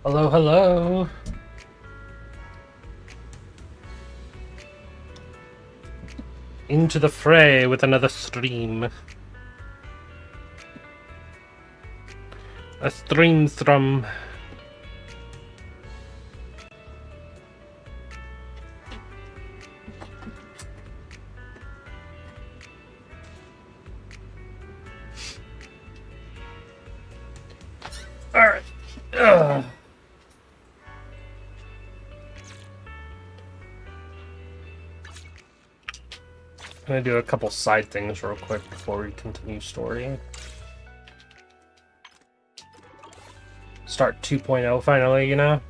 Hello, hello. Into the fray with another stream. A stream strum. Alright. I'm gonna do a couple side things real quick before we continue story. Start 2.0 finally, you know?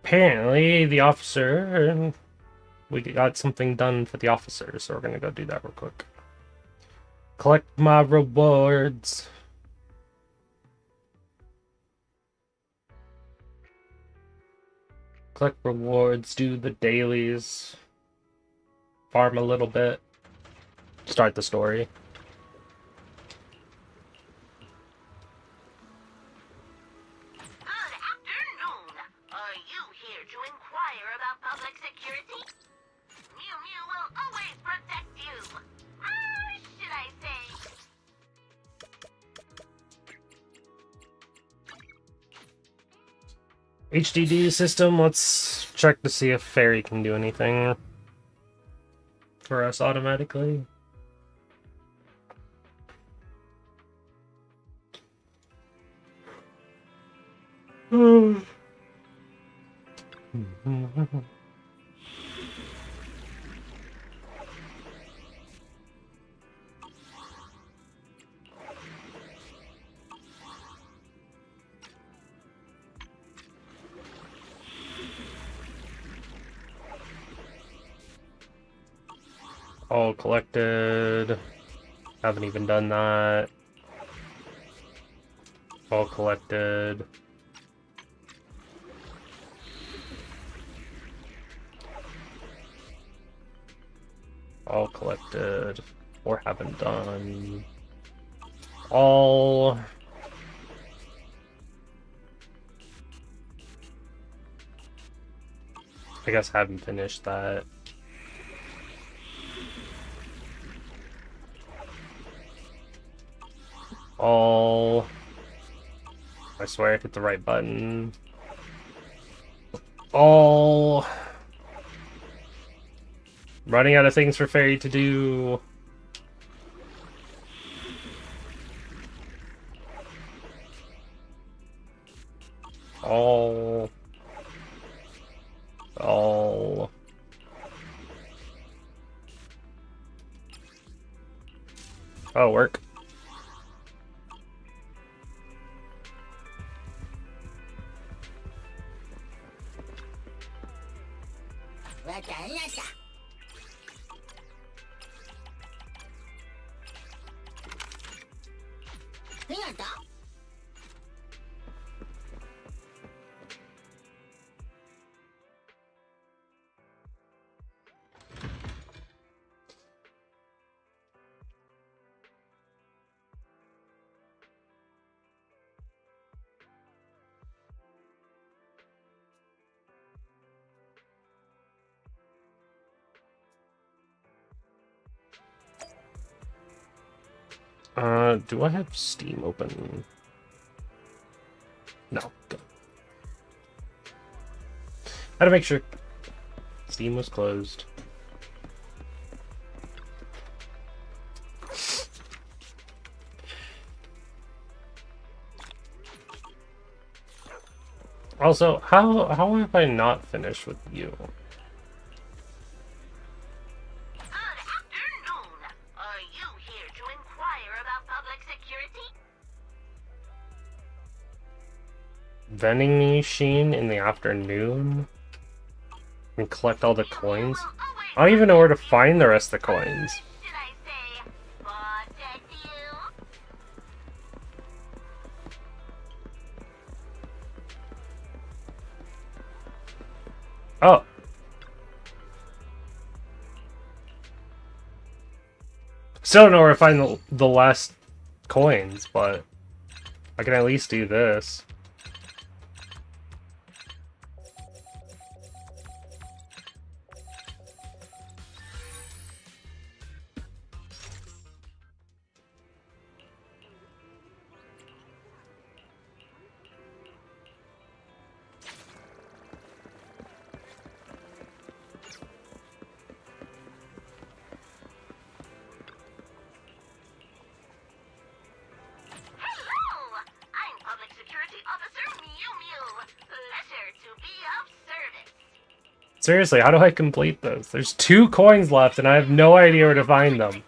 Apparently, the officer... We got something done for the officer, so we're gonna go do that real quick. Collect my rewards. Collect rewards, do the dailies. Farm a little bit. Start the story. HDD system, let's check to see if Fairy can do anything for us automatically. All collected. Haven't even done that. All collected. All collected. Or haven't done. All. I guess I haven't finished that. All. I swear I hit the right button. All. Running out of things for Fairy to do. All. All. Oh, work. Do I have Steam open? No. Good. I had to make sure Steam was closed. Also, how have I not finished with you? Vending machine in the afternoon and collect all the coins. I don't even know where to find the rest of the coins. Oh. Still don't know where to find the last coins, but I can at least do this. Seriously, how do I complete this? There's 2 coins left, and I have no idea where to find them.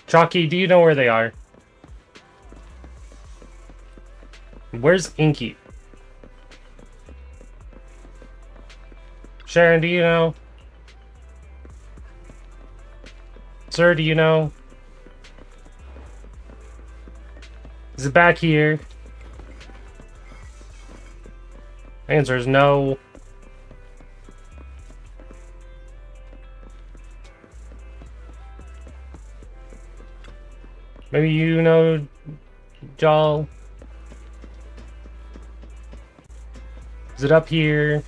Chalky, do you know where they are? Where's Inky? Sharon, do you know? Sir, do you know? Is it back here? Answer is no. Maybe you know, Jal. Is it up here?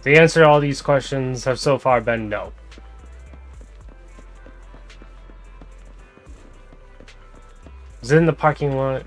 The answer to all these questions have so far been no. Is it in the parking lot?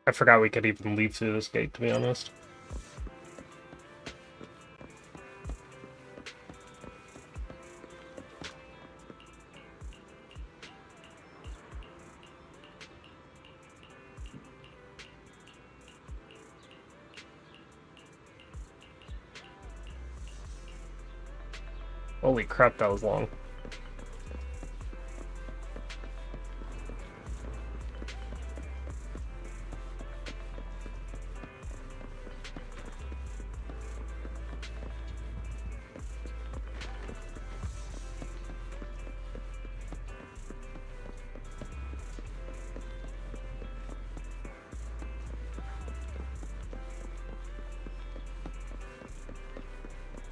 I forgot we could even leave through this gate, to be honest. Holy crap, that was long.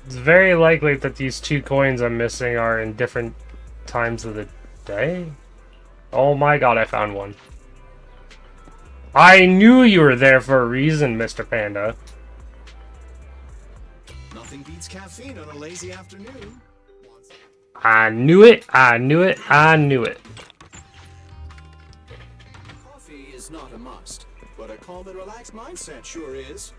It's very likely that these 2 coins I'm missing are in different times of the day. Oh my god, I found one. I knew you were there for a reason, Mr. Panda. Nothing beats caffeine on a lazy afternoon. I knew it, I knew it, I knew it. Coffee is not a must, but a calm and relaxed mindset sure is.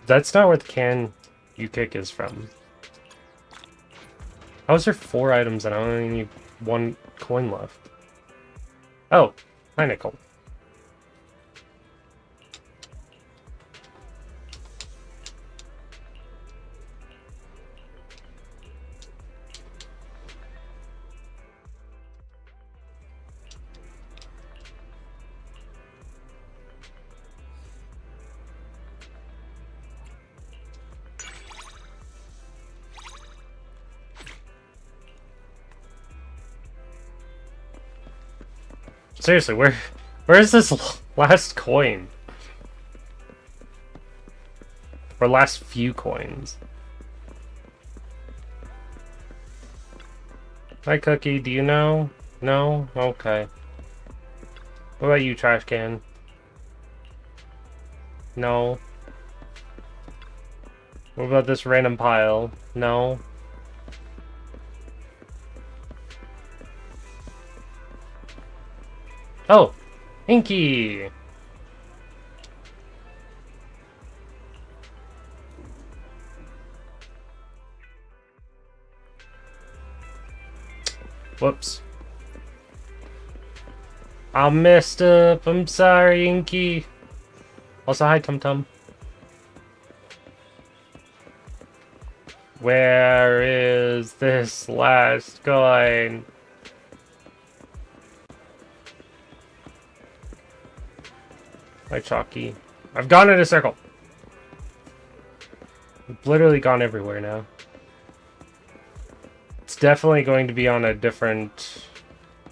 That's not where the can you kick is from. How is there 4 items and I only need 1 coin left? Oh, hi Nicole. Seriously, where's this last coin? Or last few coins? Hi, Cookie. Do you know? No? Okay. What about you, trash can? No. What about this random pile? No. Oh! Inky! Whoops. I messed up. I'm sorry, Inky. Also, hi, Tum Tum. Where is this last coin? Hi, Chalky. I've gone in a circle. I've literally gone everywhere now. It's definitely going to be on a different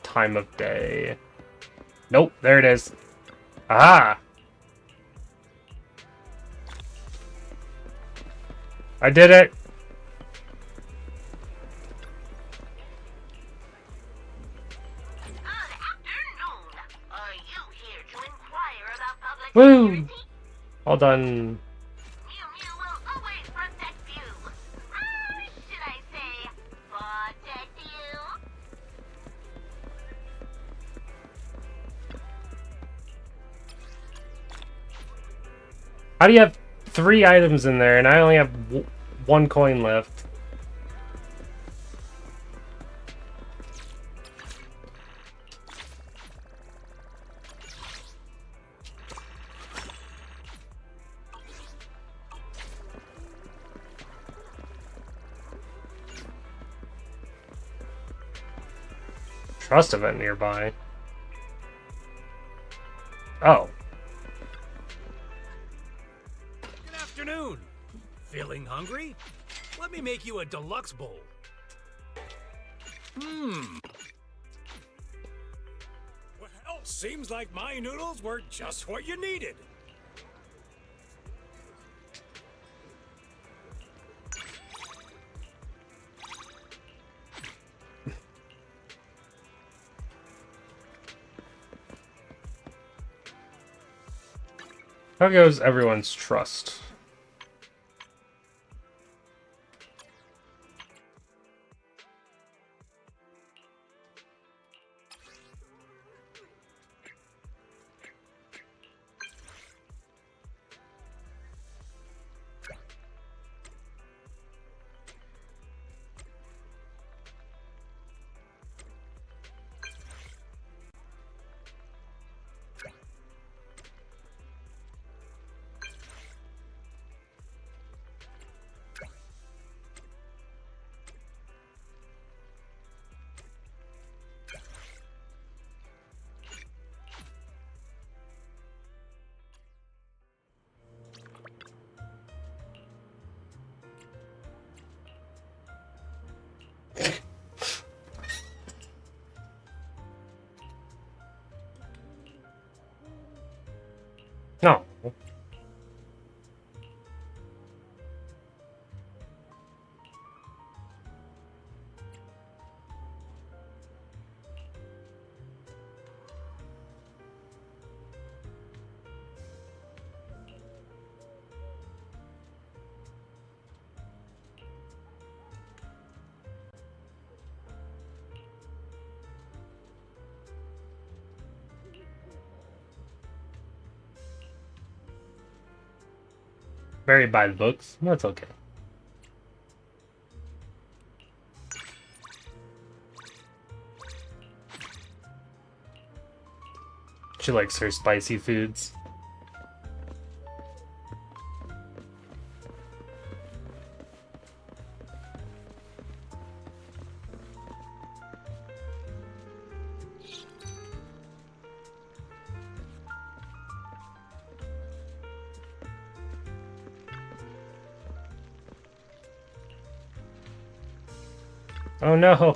time of day. Nope, there it is. Aha! I did it! Woo! All done. How do you have 3 items in there and I only have 1 coin left? Trust event nearby. Oh. Good afternoon. Feeling hungry? Let me make you a deluxe bowl. Well, seems like my noodles were just what you needed. How goes everyone's trust? No. Very by the books. That's okay. She likes her spicy foods. Oh no!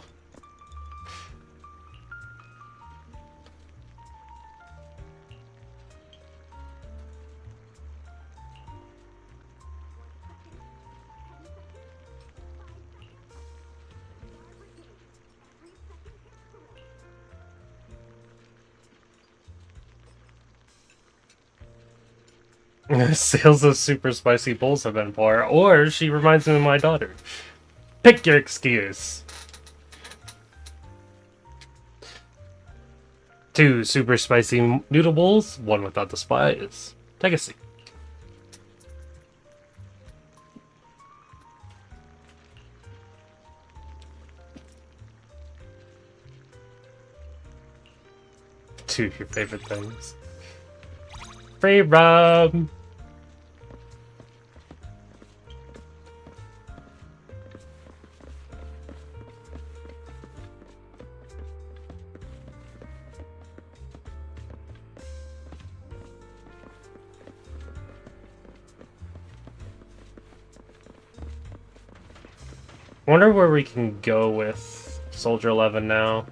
Sales of super spicy bowls have been poor, or she reminds me of my daughter. Pick your excuse. 2 super spicy noodle bowls, 1 without the spice. Take a seat. Two of your favorite things. Free rum! Wonder where we can go with Soldier 11 now.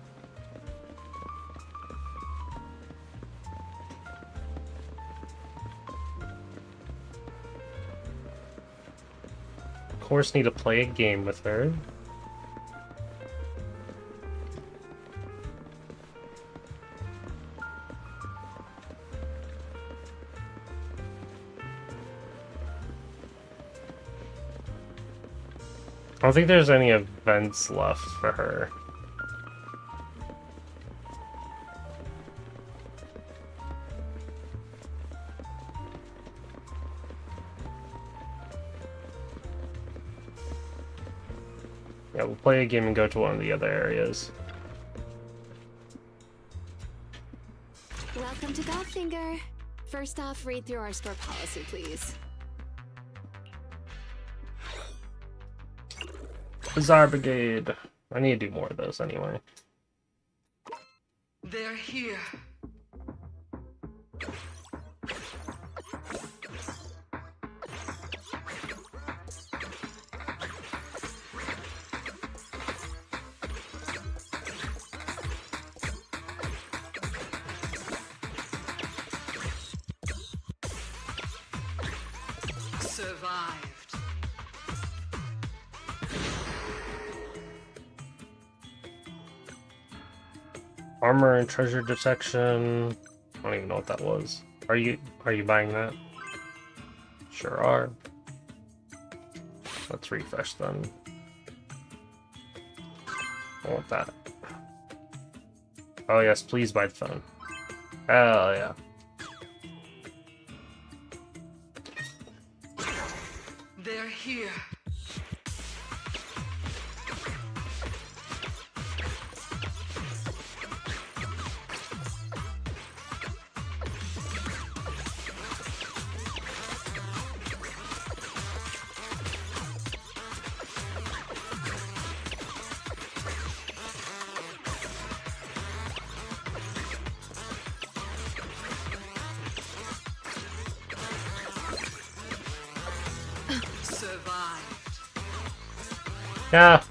Of course, need to play a game with her. I don't think there's any events left for her. Yeah, we'll play a game and go to one of the other areas. Welcome to Godfinger. First off, read through our store policy, please. Bazaar Brigade. I need to do more of those anyway. They're here. Survived. Armor and treasure detection. I don't even know what that was. Are you buying that? Sure are. Let's refresh then. I want that. Oh yes, please buy the phone. Hell yeah. They're here. Survived. Yeah.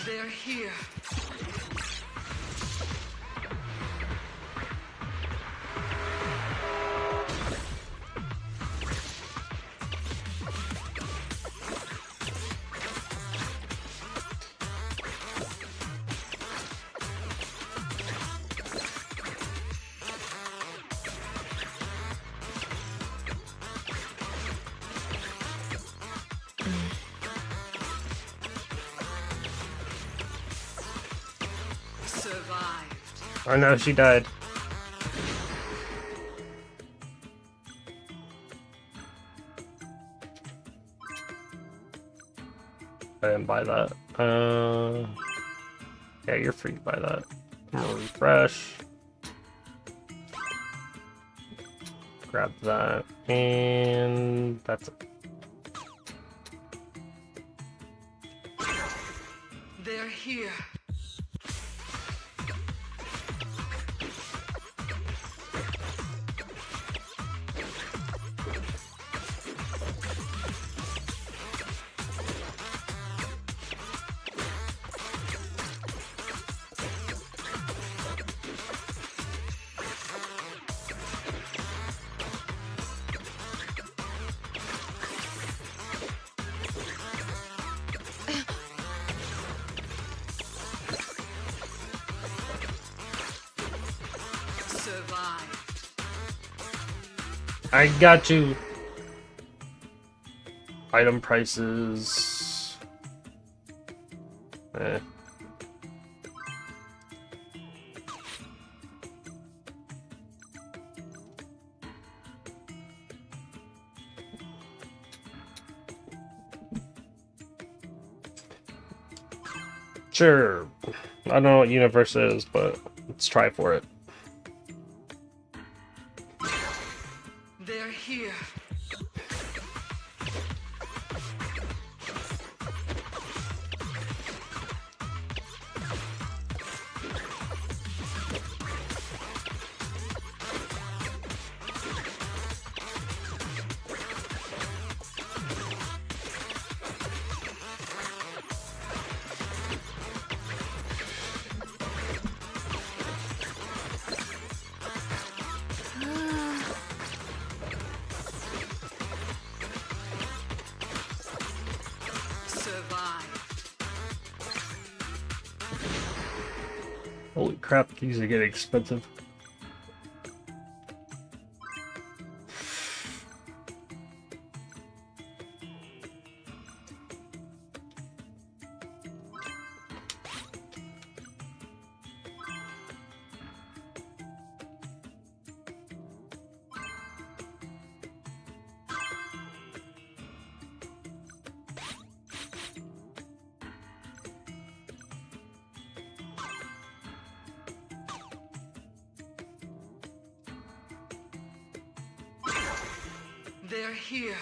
They're here. Survived. I know she died. I didn't buy that. Yeah, you're free to buy that. I'm gonna refresh. Grab that, and that's it. They're here. I got you. Item prices. Eh. Sure. I don't know what universe is, but let's try for it. They're here. Holy crap, these are getting expensive. They're here.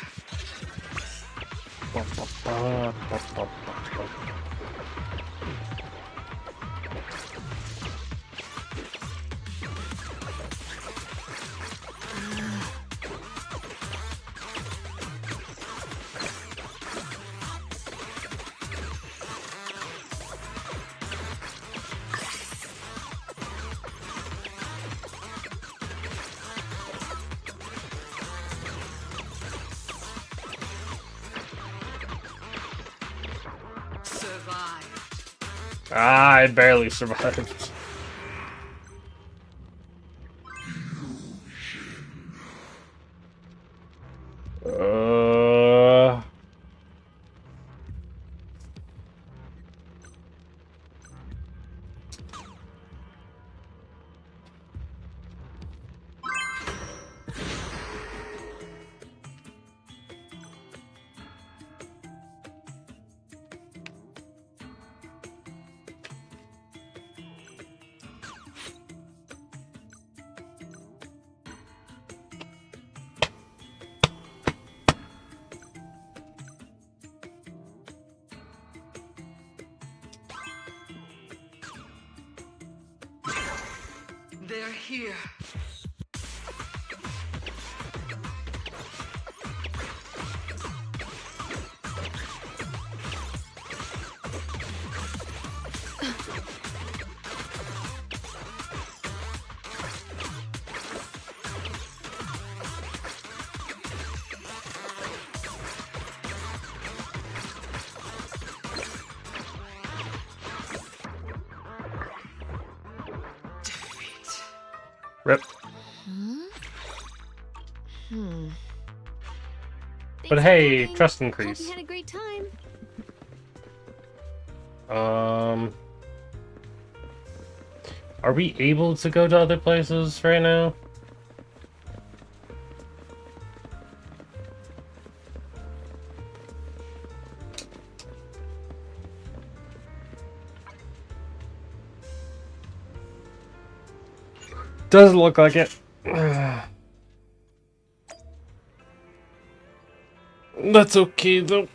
Ah, I barely survived. They're here. Rip. But hey, trust Hope increase. you had a great time. Are we able to go to other places right now? Doesn't look like it. That's okay though.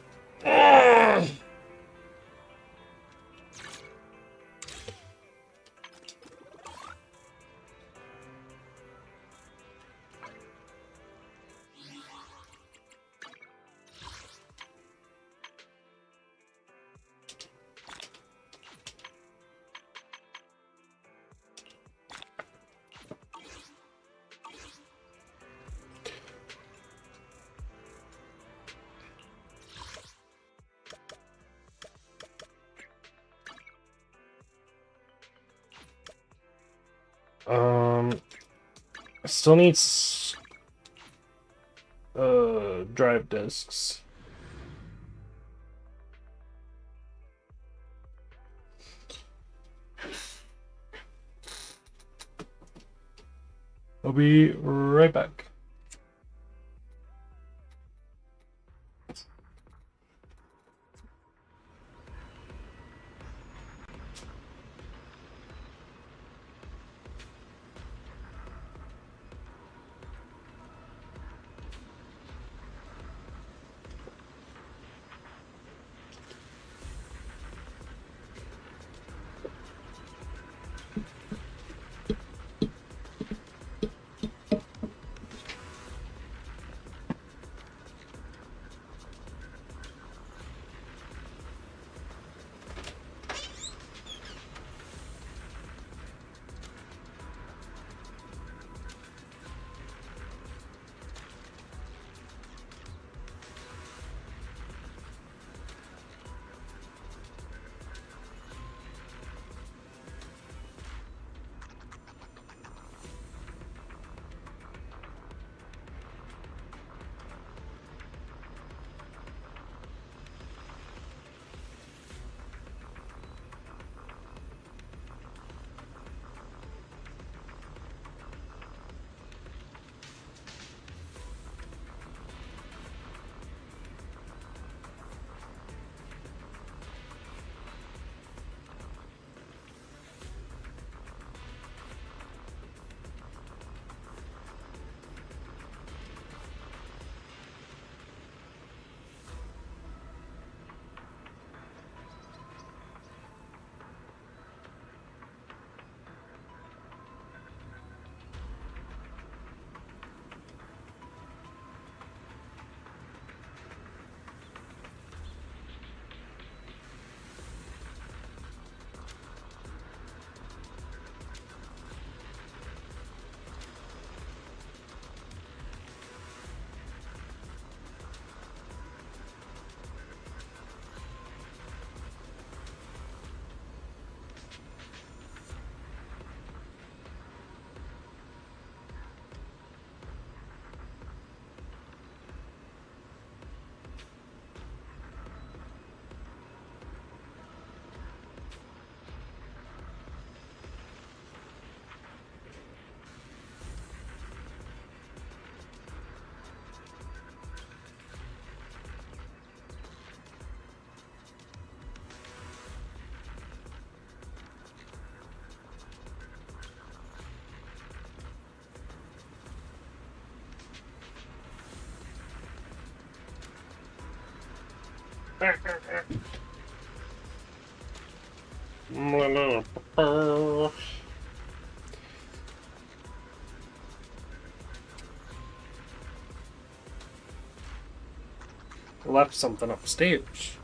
Still needs Drive discs. I'll be right back. Left something upstairs.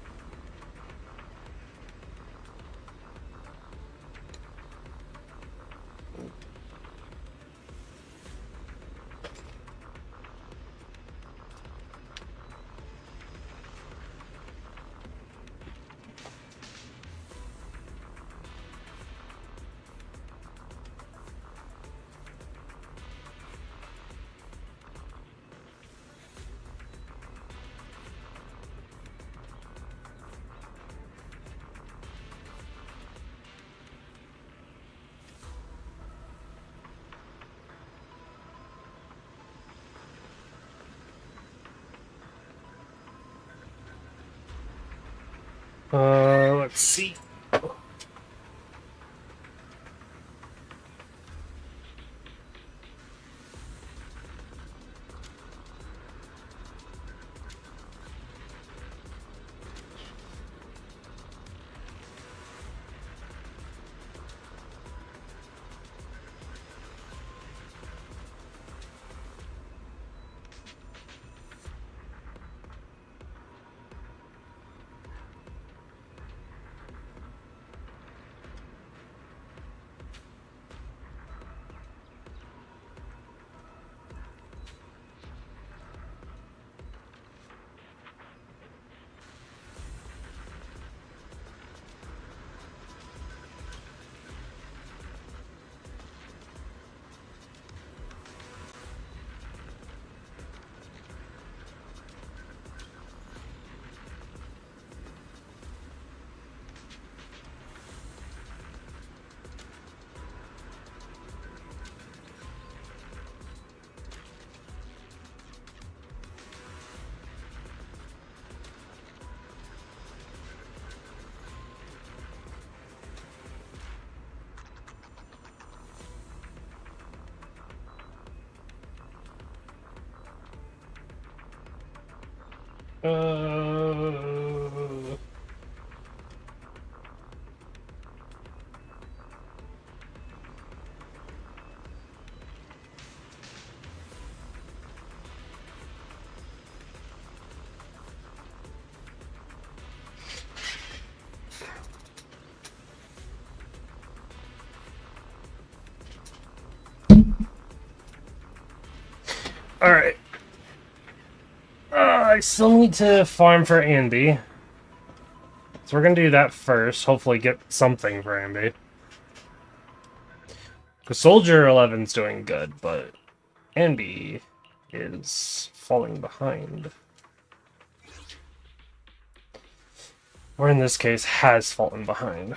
Let's see. Alright. I still need to farm for Anby. So we're gonna do that first. Hopefully get something for Anby. Because Soldier 11's doing good, but Anby is falling behind. Or in this case, has fallen behind.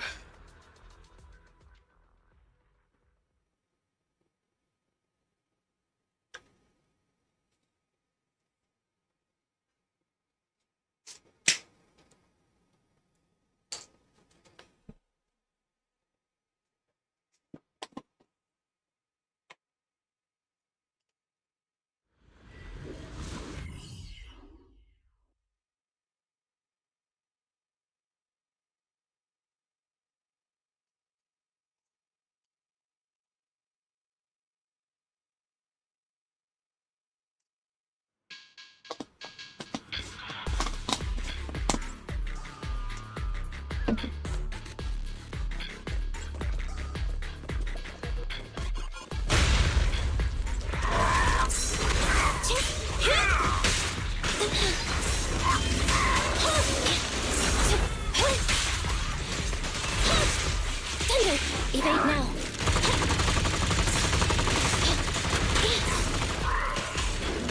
Evade now.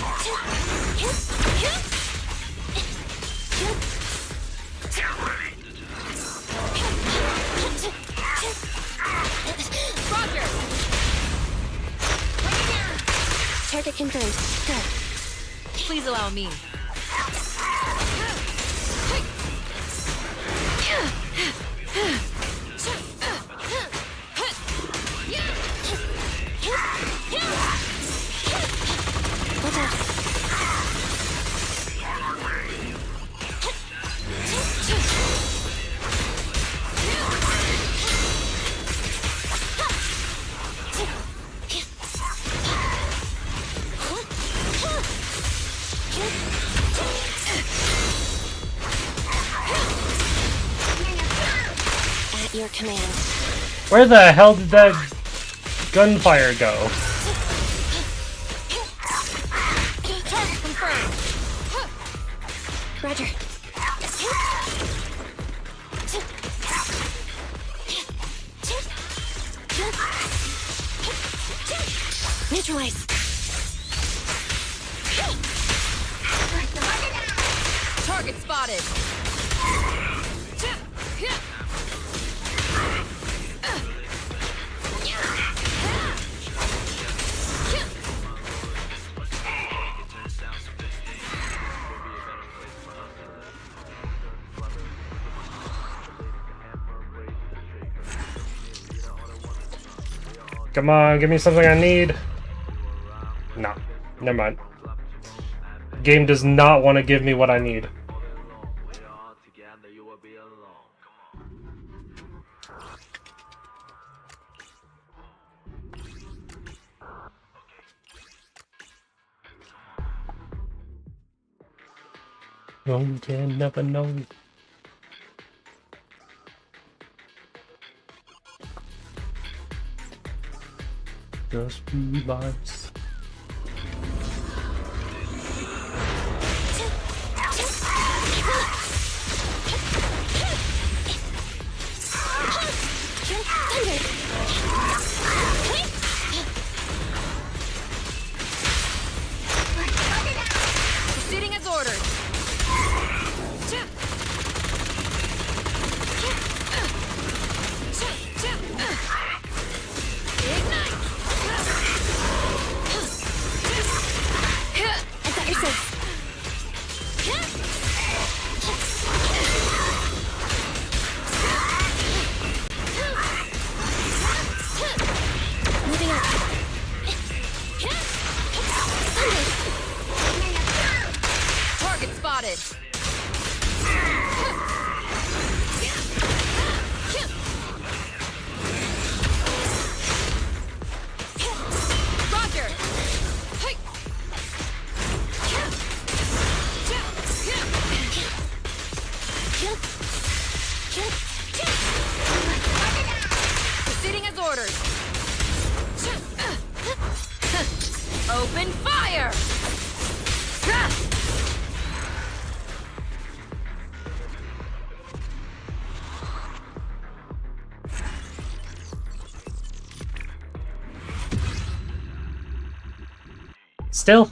Roger! Target confirmed. Good. Please allow me. Watch out. At your command. Where the hell did that gunfire go? Target confirmed. Roger. Neutralize. Target spotted. Come on, give me something I need. No, never mind. Game does not want to give me what I need. You can never know. Just be vibes. Proceeding as ordered. Open fire! Still.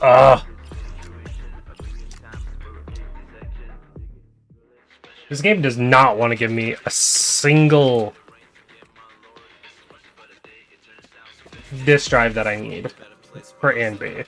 Ugh. This game does not want to give me a single disk drive that I need for Anby.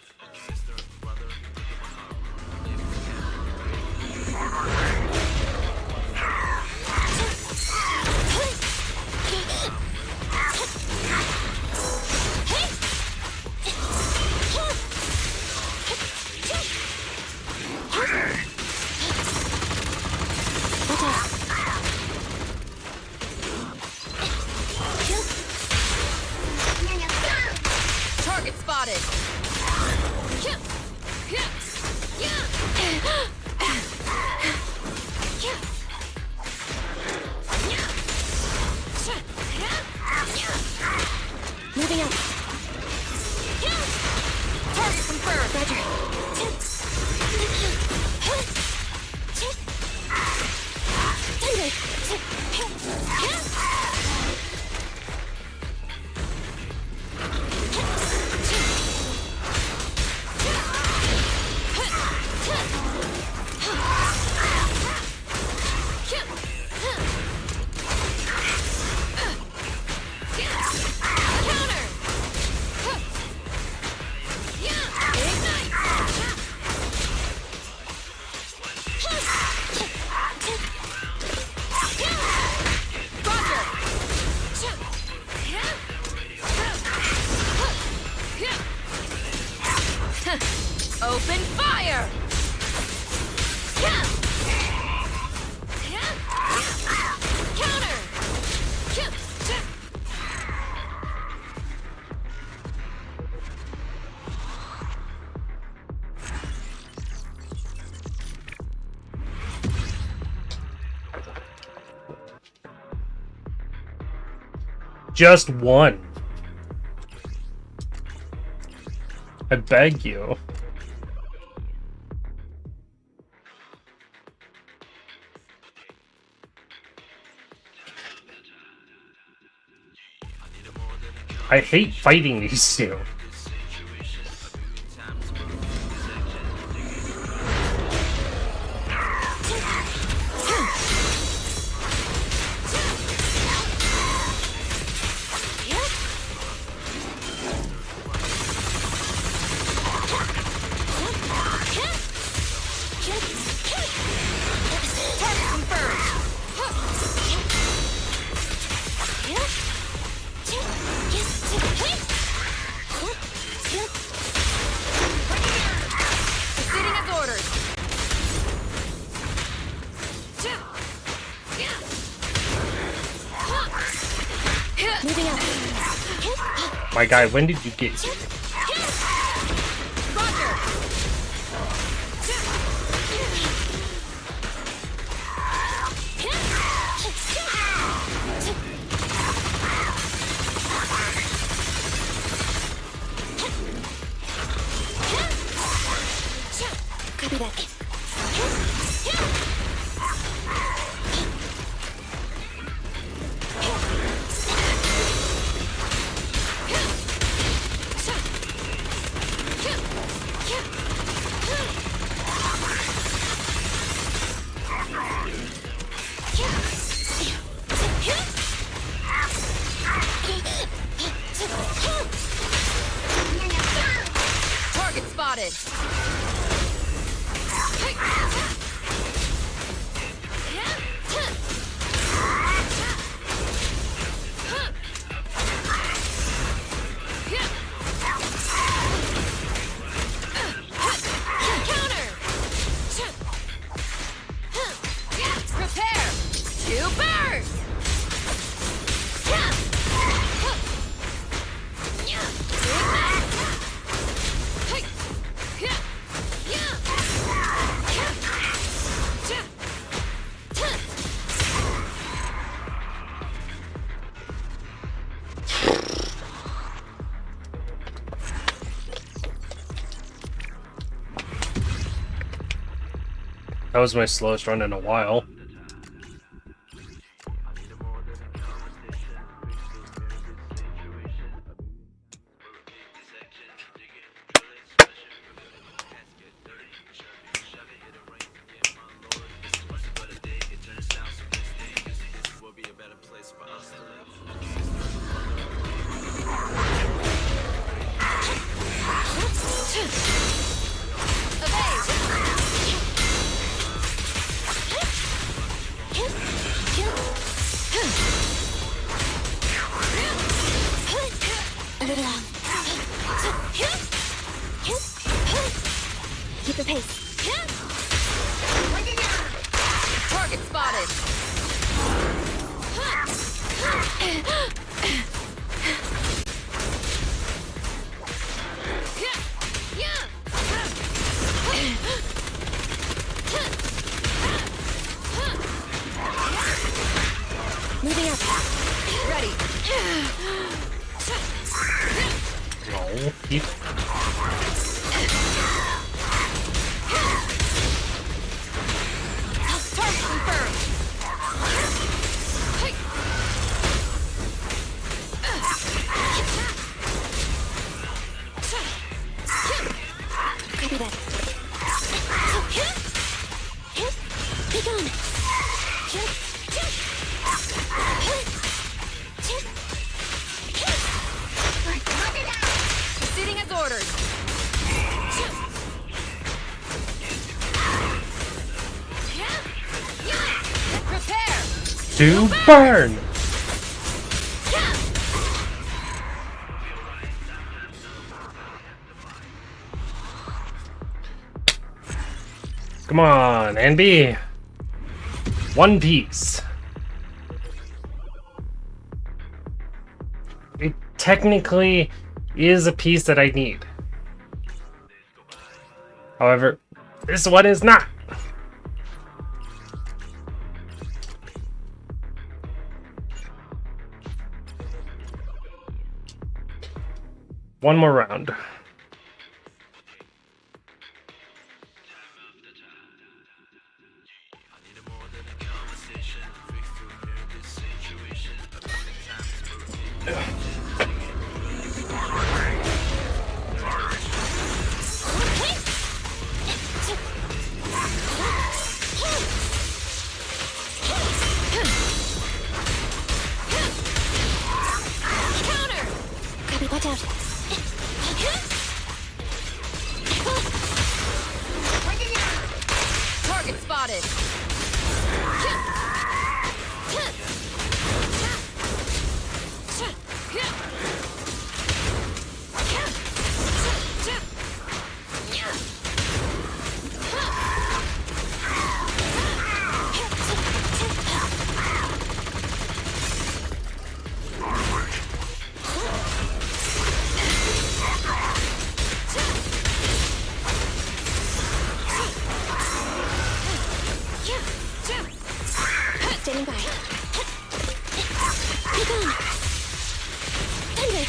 Target spotted! Moving up. Target confirmed! Open fire! Counter! Just one. I beg you. I hate fighting these two. My guy, when did you get here? Copy that. Target spotted! That was my slowest run in a while. Keep the pace. Target spotted. Moving up. Ready. No, keep. Target confirmed. Copy that. Be gone. Proceeding as ordered. Prepare. To burn! Come on, Anby. One piece. It technically is a piece that I need. However, this one is not. One more round. Copy, watch out. Target spotted. Standing by. Be gone. Thunder.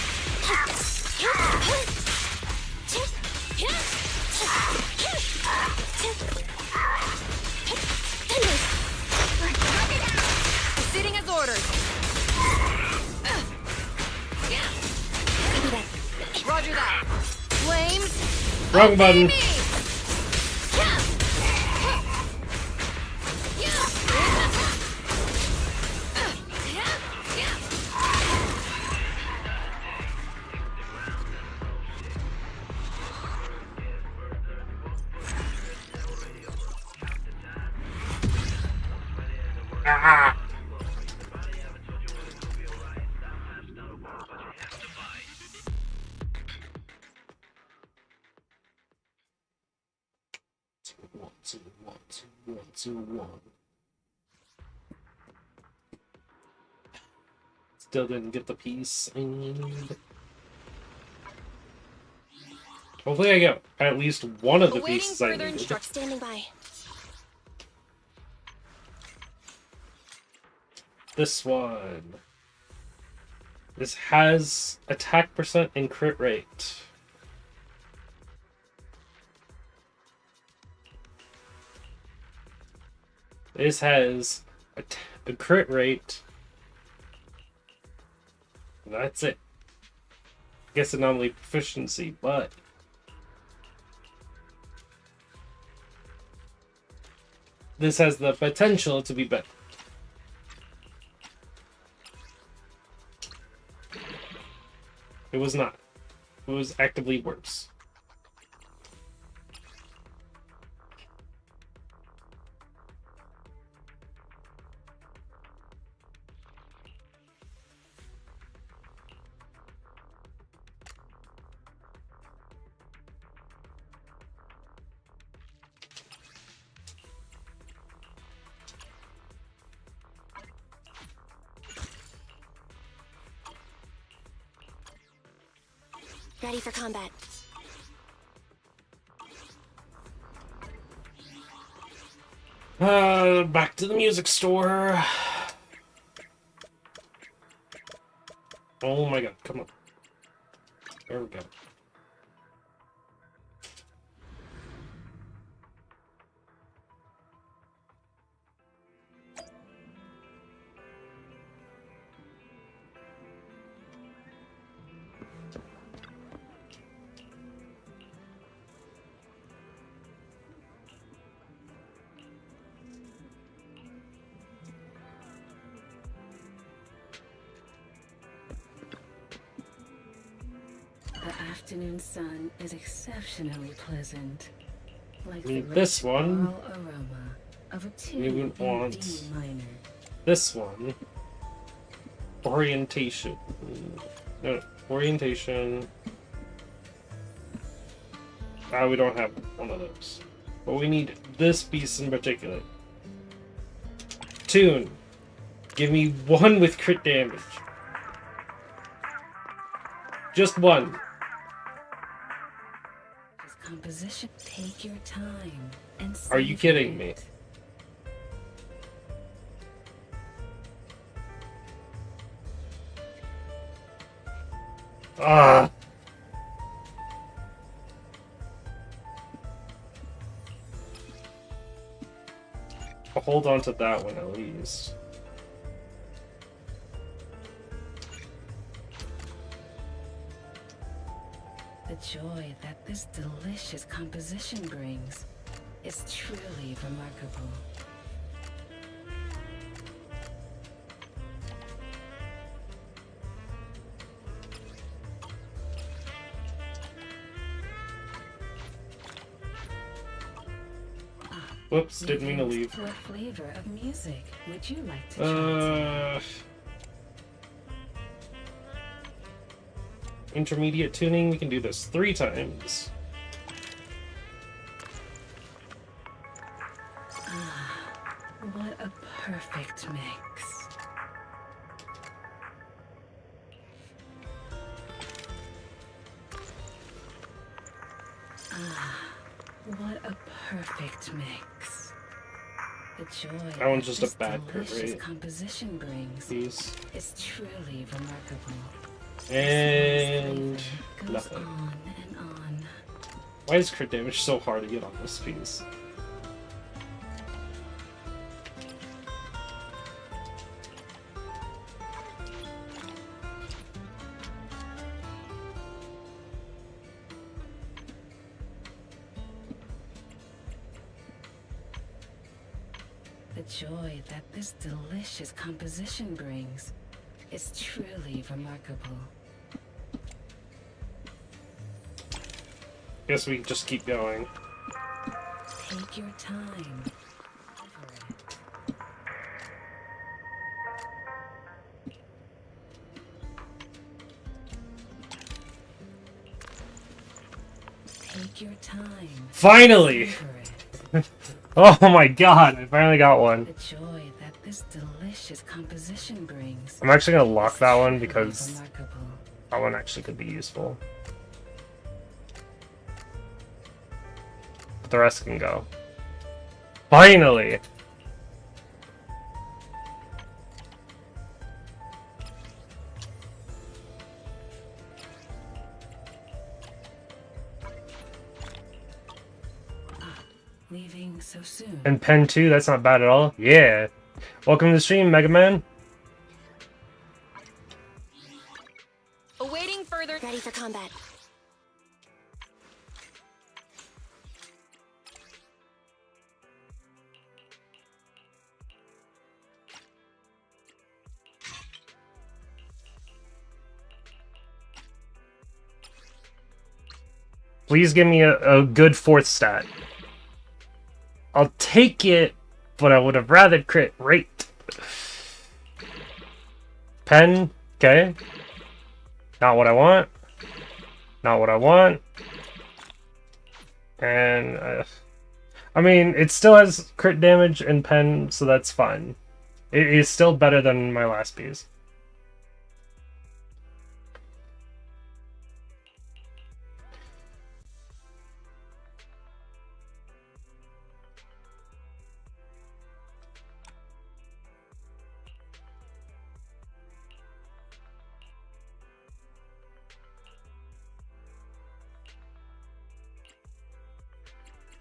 Proceeding as ordered. Copy that. Roger that. Flames. Wrong button. Me. Ah. One, two, one, two, one, two, one. Still didn't get the piece I need. Hopefully I get at least one of the Awaiting pieces I further needed. instructions. Standing by. This one. This has attack percent and crit rate. This has a crit rate. That's it. I guess anomaly proficiency, but this has the potential to be better. It was not. It was actively worse. Ready for combat. Back to the music store. Oh my god, come on. There we go. The afternoon sun is exceptionally pleasant. Like Need the this rich one. floral aroma of a We tune would in want D minor. this one. Orientation. No, orientation. We don't have one of those. But we need this piece in particular. Tune. Give me one with crit damage. Just one. This composition, take your time and Are you savor kidding me? it. Ah. I'll hold on to that one at least. The joy that this delicious composition brings is truly remarkable. Whoops, didn't mean to leave. What flavor of music would you like to try? Intermediate tuning, we can do this 3 times. What a perfect mix. What a perfect mix. The joy That one's just a this bad crit delicious rate. composition brings These. is truly remarkable. And This flavor goes nothing. on and on. Why is crit damage so hard to get on this piece? The joy that this delicious composition brings is truly remarkable. Guess we can just keep going. Take your time. Savor it. Take your time. Finally! Savor it. Oh my god, I finally got one. The joy that this delicious composition brings. I'm actually gonna lock is that one truly because remarkable. that one actually could be useful. But the rest can go. Finally! leaving so soon. And pen 2, that's not bad at all. Yeah. Welcome to the stream, Mega Man. Awaiting further. Ready for combat. Please give me a good 4th stat. I'll take it, but I would have rather crit rate. Pen, okay. Not what I want. Not what I want. And, I mean, it still has crit damage and pen, so that's fine. It is still better than my last piece.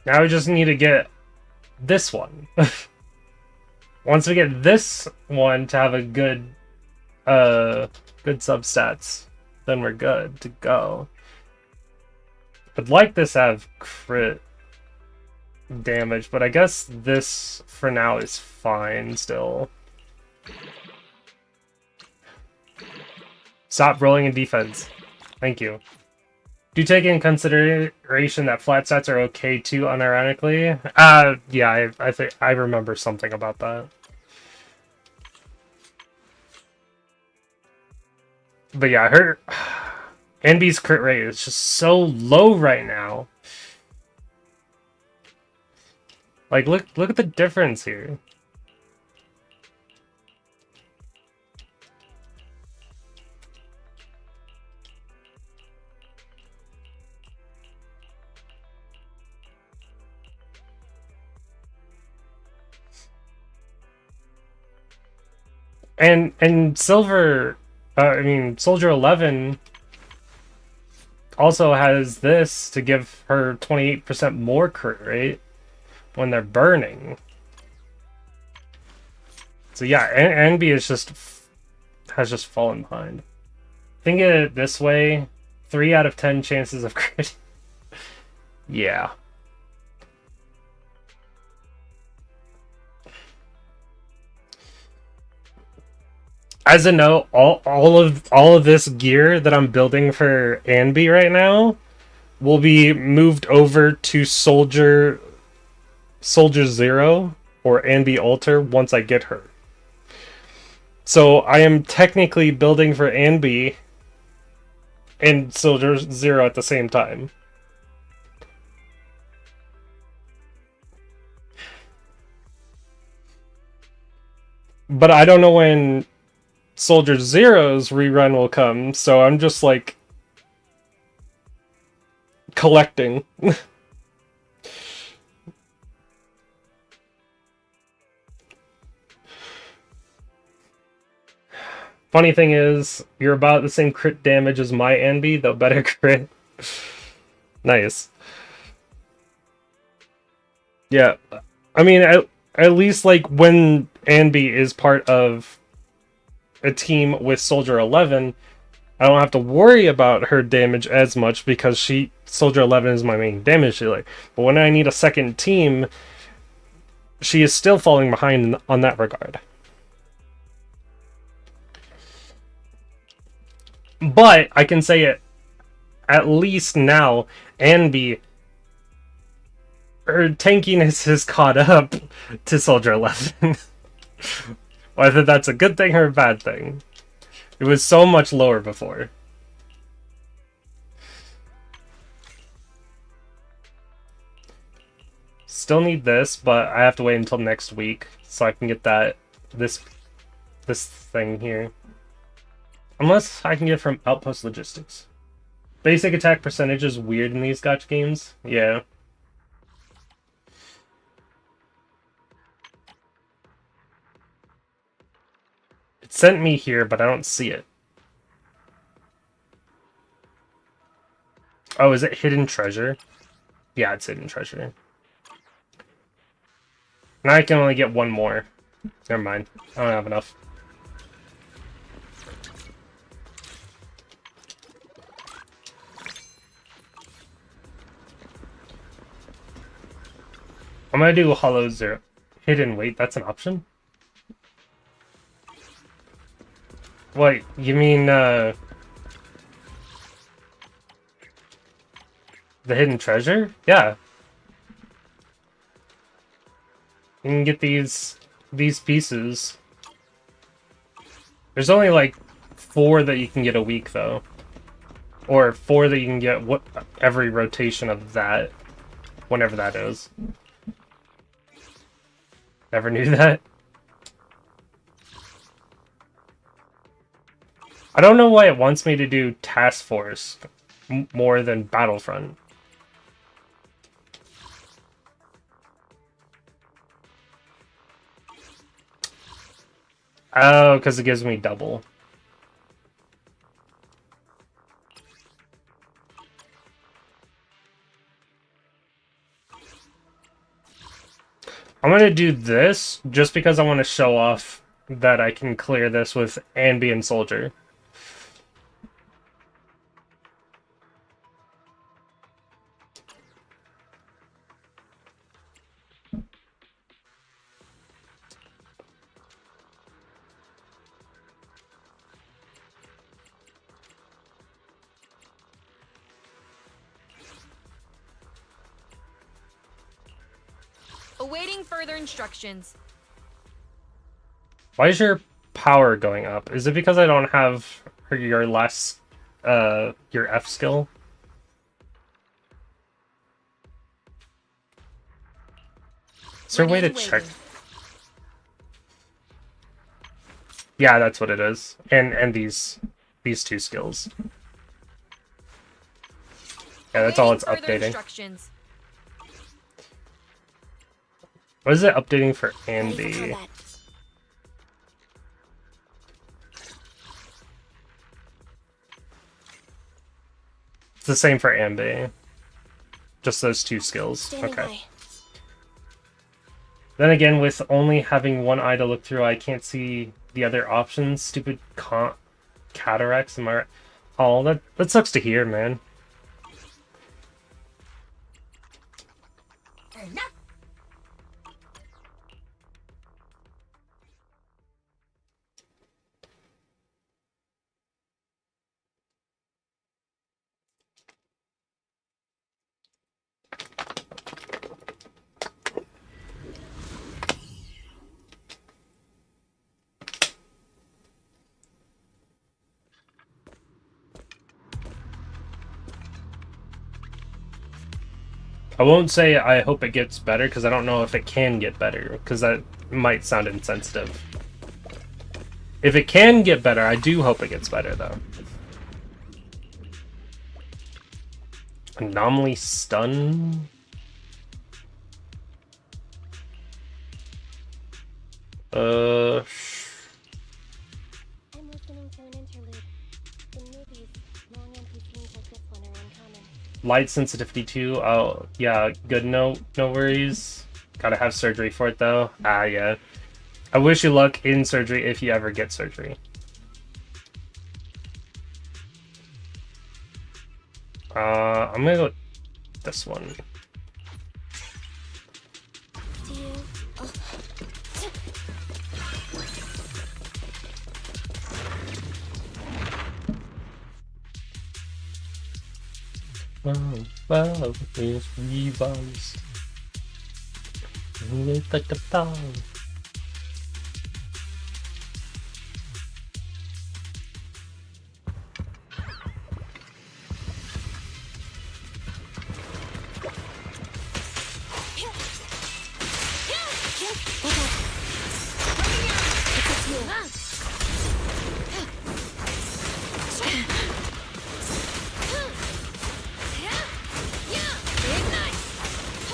Now we just need to get this one. Once we get this one to have a good substats, then we're good to go. I'd like this to have crit damage, but I guess this for now is fine still. Stop rolling in defense. Thank you. Do take in consideration that flat stats are okay too, unironically? Yeah, I think I remember something about that. But yeah, her Anby's crit rate is just so low right now. Like, look at the difference here. And Silver, I mean, Soldier 11 also has this to give her 28% more crit rate when they're burning. So yeah, Anby is has just fallen behind. Think of it this way: 3 out of 10 chances of crit. Yeah. As a note, all of this gear that I'm building for Anby right now will be moved over to Soldier 0 or Anby Alter once I get her. So I am technically building for Anby and Soldier 0 at the same time. But I don't know when Soldier Zero's rerun will come, so I'm just like collecting. Funny thing is, you're about the same crit damage as my Anby, though better crit. Nice. Yeah, I mean, at least like when Anby is part of a team with Soldier 11, I don't have to worry about her damage as much because Soldier 11 is my main damage dealer. But when I need a second team, she is still falling behind on that regard. But I can say it at least now, Anby, her tankiness has caught up to Soldier 11. Whether that's a good thing or a bad thing. It was so much lower before. Still need this, but I have to wait until next week so I can get this thing here. Unless I can get it from Outpost Logistics. Basic attack percentage is weird in these gacha games. Yeah. It sent me here, but I don't see it. Oh, is it Hidden Treasure? Yeah, it's Hidden Treasure. And I can only get one more. Never mind. I don't have enough. I'm gonna do Hollow Zero. Hidden Wait, that's an option? What, you mean, the hidden treasure? Yeah. You can get these pieces. There's only like 4 that you can get a week, though. Or 4 that you can get every rotation of that. Whenever that is. Never knew that. I don't know why it wants me to do Task Force more than Battlefront. Oh, because it gives me double. I'm gonna do this just because I want to show off that I can clear this with Anby and Soldier. Awaiting further instructions. Why is your power going up? Is it because I don't have your last, your F skill? Is there a way to check? Yeah, that's what it is. And these 2 skills. Yeah, that's all it's updating. Instructions. What is it updating for Anby? It's the same for Anby. Just those 2 skills. Okay. Then again, with only having one eye to look through, I can't see the other options. Stupid cataracts. Am I right? Oh, that sucks to hear, man. I won't say I hope it gets better, because I don't know if it can get better, because that might sound insensitive. If it can get better, I do hope it gets better, though. Anomaly Stun? I'm listening to an interlude. In movies, long empty scenes like this one are uncommon. Light sensitivity 2. Oh, yeah, good. No worries. Gotta have surgery for it, though. Ah, yeah. I wish you luck in surgery if you ever get surgery. I'm gonna go with this one. Do you... Wow, is revised. Look at the power.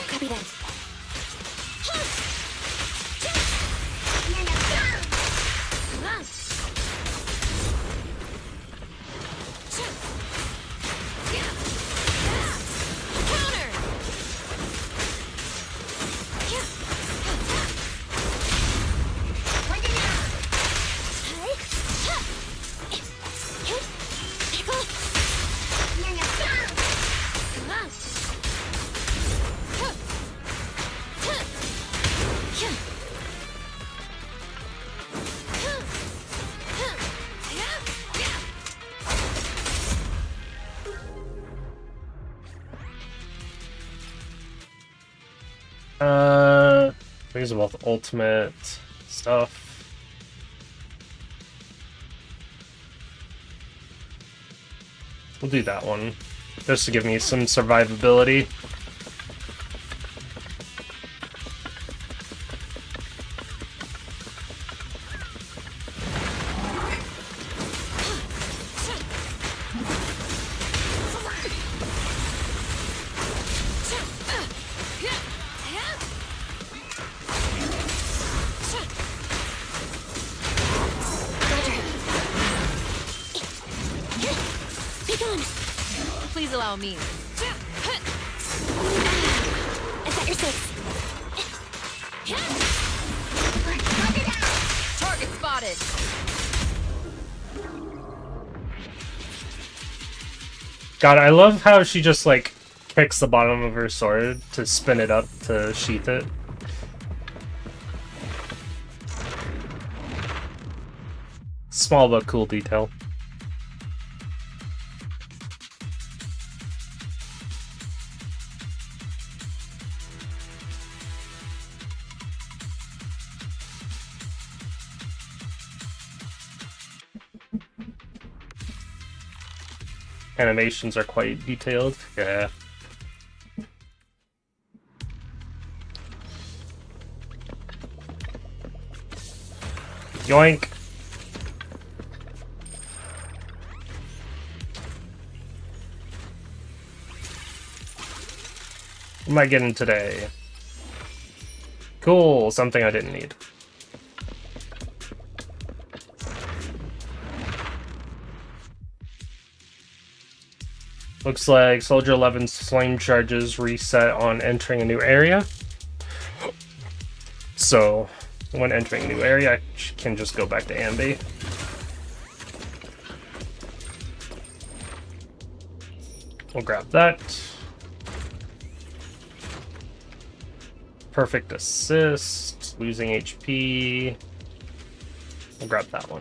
Copy that. Use both ultimate stuff. We'll do that one, just to give me some survivability. Please allow me. Is that your six? Target spotted. God, I love how she just like kicks the bottom of her sword to spin it up to sheath it. Small but cool detail. Animations are quite detailed. Yeah. Yoink. What am I getting today? Cool, something I didn't need. Looks like Soldier 11's flame charges reset on entering a new area. So, when entering a new area, I can just go back to Anby. We'll grab that. Perfect assist, losing HP. We'll grab that one.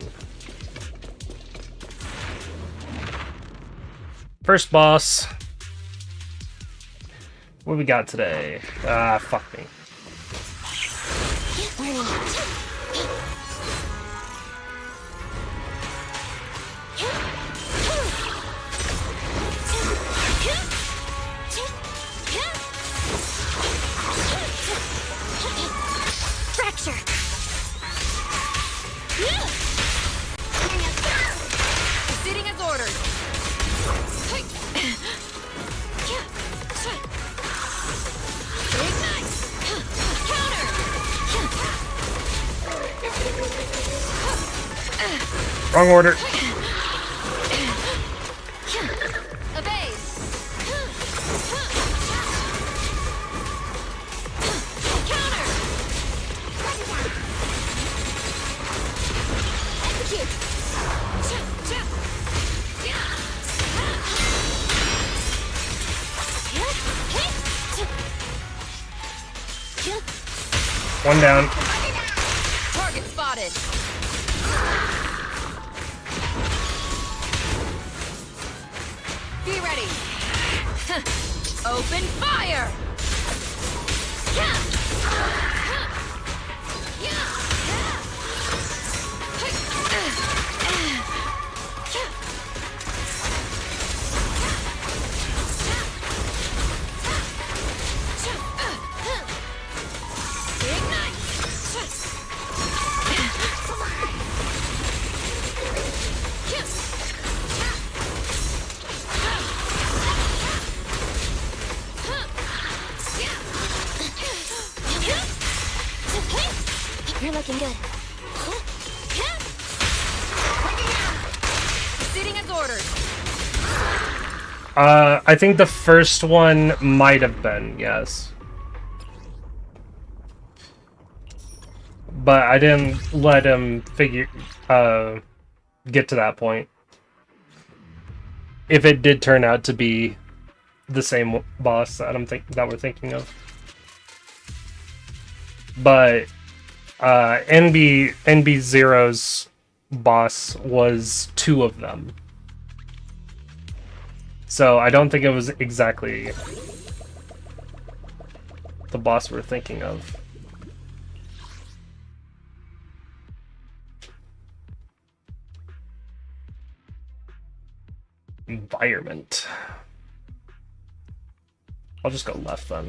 First boss. What we got today? Ah, fuck me. Fracture. Proceeding as ordered. Wrong order. Evade. Counter. One down. Target spotted. Be ready. Open fire. You're looking good. Proceeding as ordered. I think the first one might have been, yes. But I didn't let him get to that point. If it did turn out to be the same boss that we're thinking of. But NB0's boss was two of them. So I don't think it was exactly the boss we're thinking of. Environment. I'll just go left then.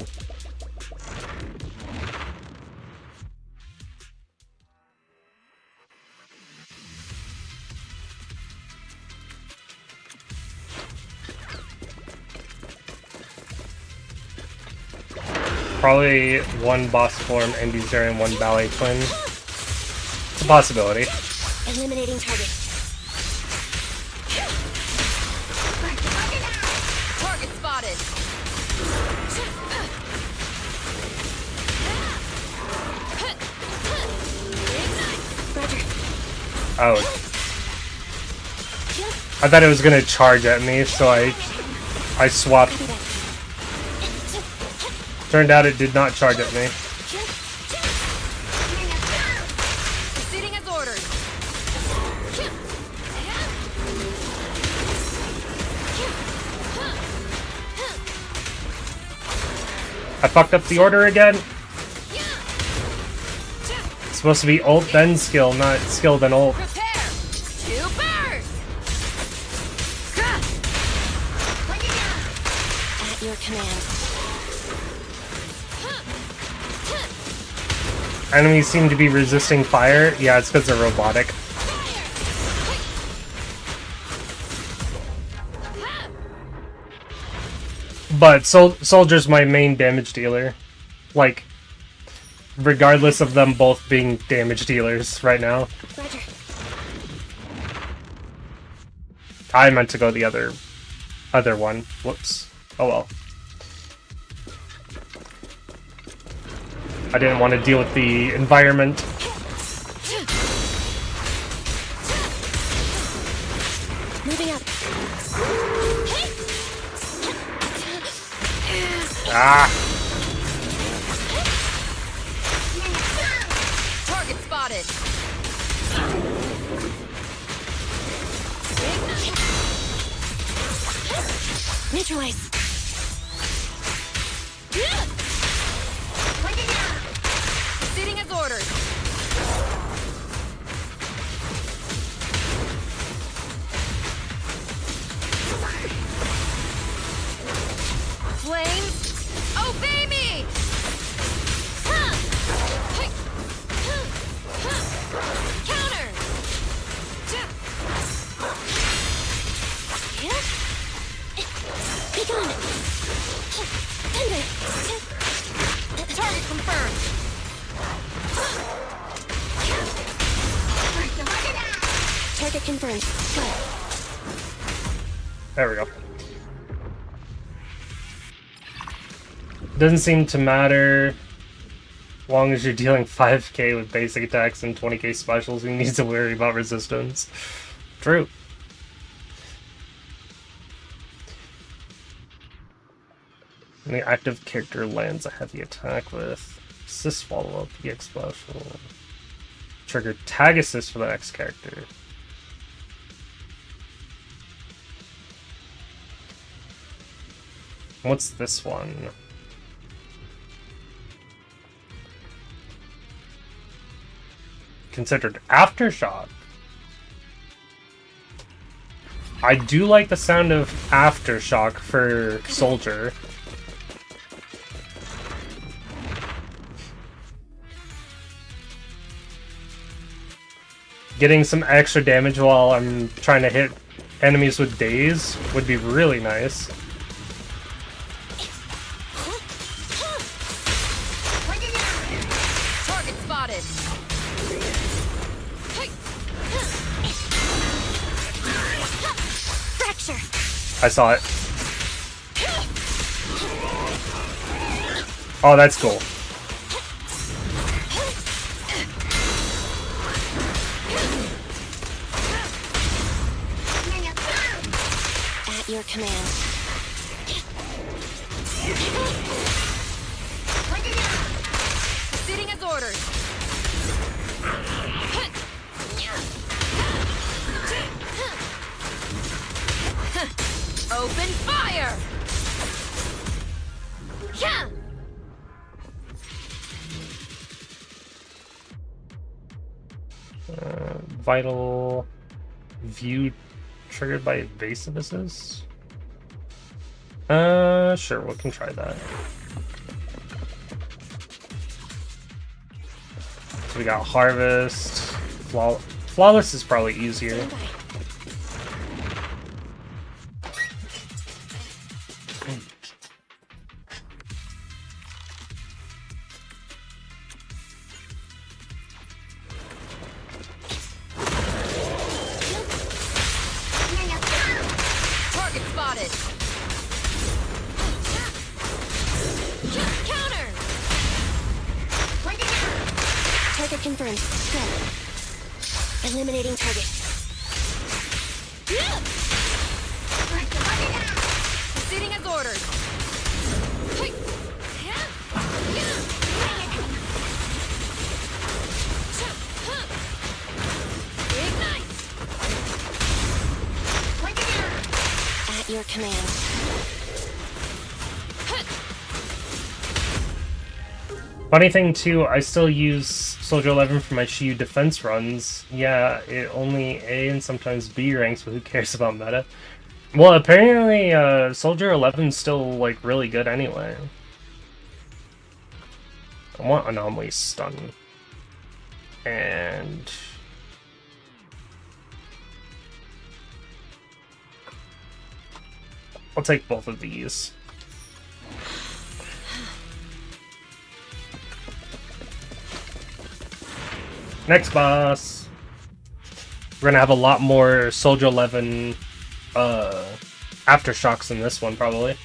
Probably one boss form, Anby-Like, and one ballet twin. It's a possibility. Eliminating target. Target spotted. Roger. Oh. I thought it was gonna charge at me, so I swapped. Copy that. Turned out it did not charge at me. Proceeding as ordered. I fucked up the order again. It's supposed to be ult then skill, not skill then ult. Prepare. Two birds. At your command. Enemies seem to be resisting fire. Yeah, it's because they're robotic. But Soldier's my main damage dealer. Like, regardless of them both being damage dealers right now. Roger. I meant to go the other one. Whoops. Oh well. I didn't want to deal with the environment. Moving up. Ah! Target spotted. Neutralize. Proceeding as ordered. Flames, obey me! Counter! Be gone. Thunder. Target confirmed. Target confirmed. Go. There we go. Doesn't seem to matter. As long as you're dealing 5k with basic attacks and 20k specials, you need to worry about resistance. True. When the active character lands a heavy attack with assist follow-up, EX special. Trigger tag assist for the next character. What's this one? Considered Aftershock. I do like the sound of Aftershock for Soldier. Getting some extra damage while I'm trying to hit enemies with daze would be really nice. Target spotted. Fracture. I saw it. Oh, that's cool. At your command. Proceeding as ordered. Open fire! Yeah! Vital view Triggered by evasive assist? Sure, we can try that. So we got Harvest. Flawless is probably easier. Stand by. Target spotted. Counter. Target confirmed. Good. Eliminating target. Proceeding as ordered. Ignite. At your command. Funny thing too, I still use Soldier 11 for my Shiyu defense runs. Yeah, it only A and sometimes B ranks, but who cares about meta? Well, apparently Soldier 11's still like really good anyway. I want Anomaly Stun. And... I'll take both of these. Next boss. We're gonna have a lot more Soldier 11 aftershocks in this one, probably.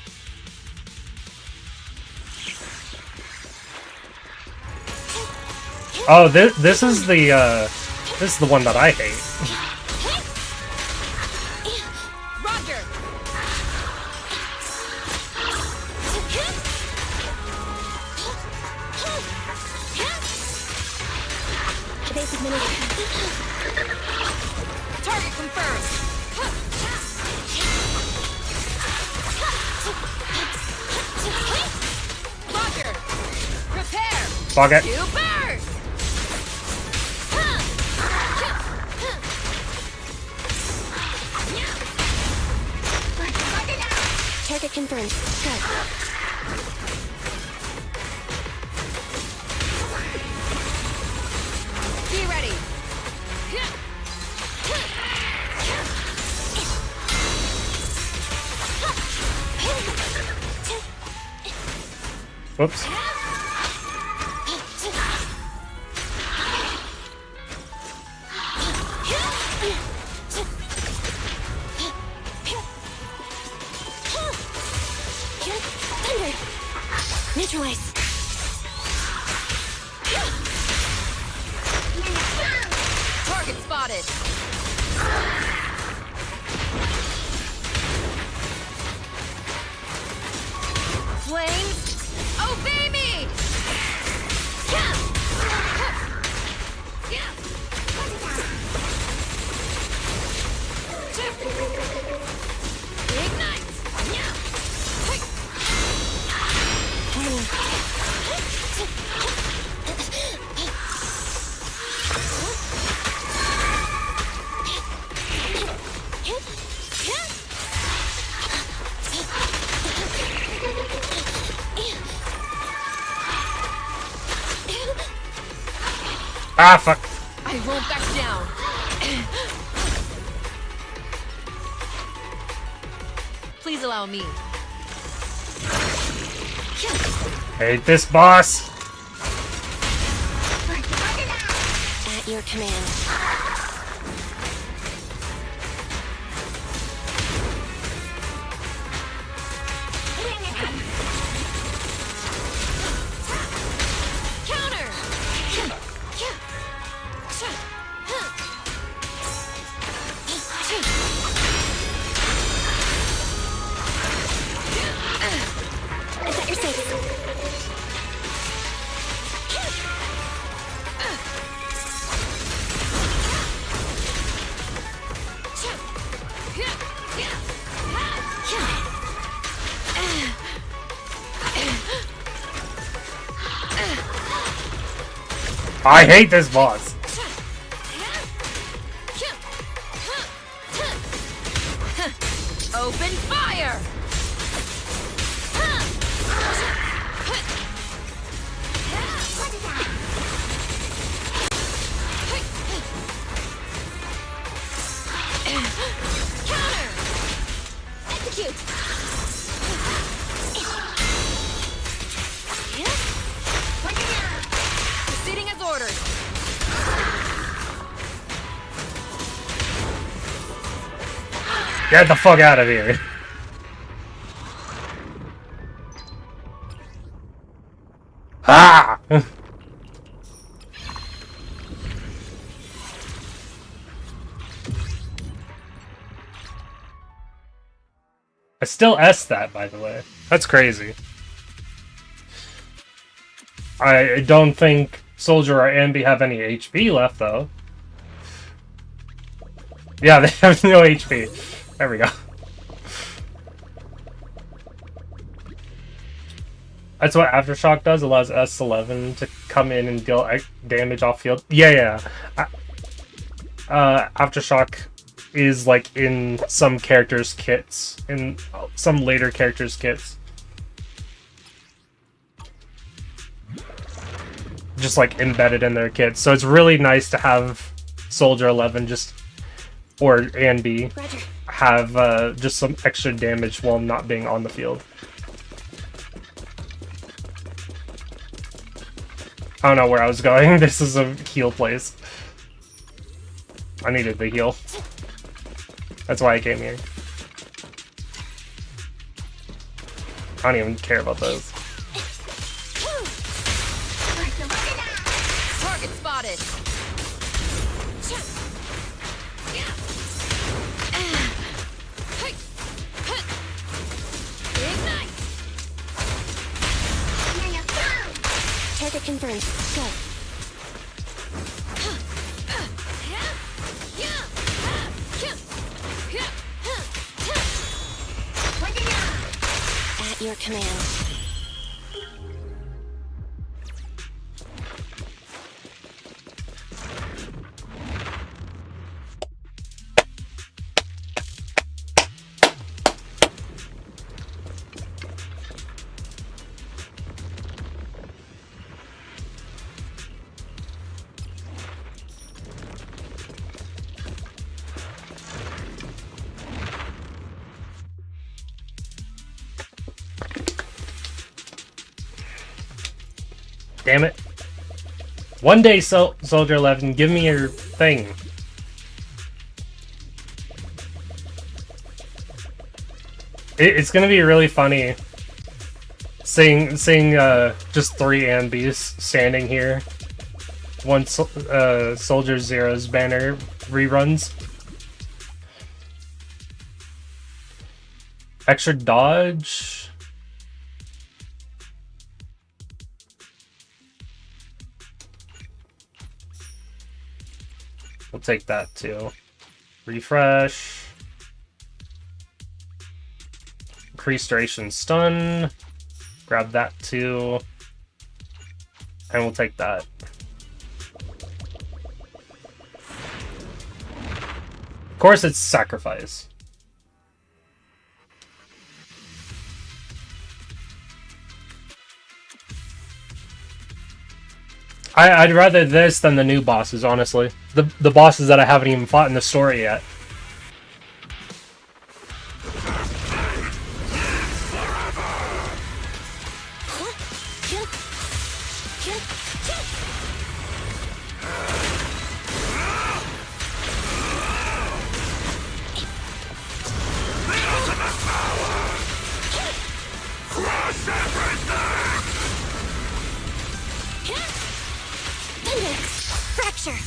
Oh, this is the one that I hate. Roger. Evasive maneuver. Target confirmed. Roger. Prepare. Fuck it. You burn. Target confirmed. Good. Be ready. Whoops. Thunder. Neutralize. Target spotted. Flames, obey me! Ignite! Ah, fuck. I won't back down. Please allow me. Hate this boss. At your command. Counter! It's at your six. I hate this boss. Open fire! Counter! Execute! Proceeding as ordered. Get the fuck out of here. Ah! I still S that, by the way. That's crazy. I don't think Soldier or Anby have any HP left, though. Yeah, they have no HP. There we go. That's what Aftershock does. Allows S11 to come in and deal damage off field. Yeah. Aftershock is like in some characters' kits, in some later characters' kits. Just like embedded in their kits. So it's really nice to have Soldier 11 just, or Anby, have just some extra damage while not being on the field. I don't know where I was going. This is a heal place. I needed the heal. That's why I came here. I don't even care about those. Target spotted. Ignite. Target confirmed. Go. At your command. Damn it. One day, Soldier 11, give me your thing. It's gonna be really funny seeing just 3 Anbys standing here once Soldier Zero's banner reruns. Extra dodge. We'll take that too. Refresh. Increased duration stun. Grab that too. And we'll take that. Of course it's sacrifice. I'd rather this than the new bosses, honestly. The bosses that I haven't even fought in the story yet. Fracture.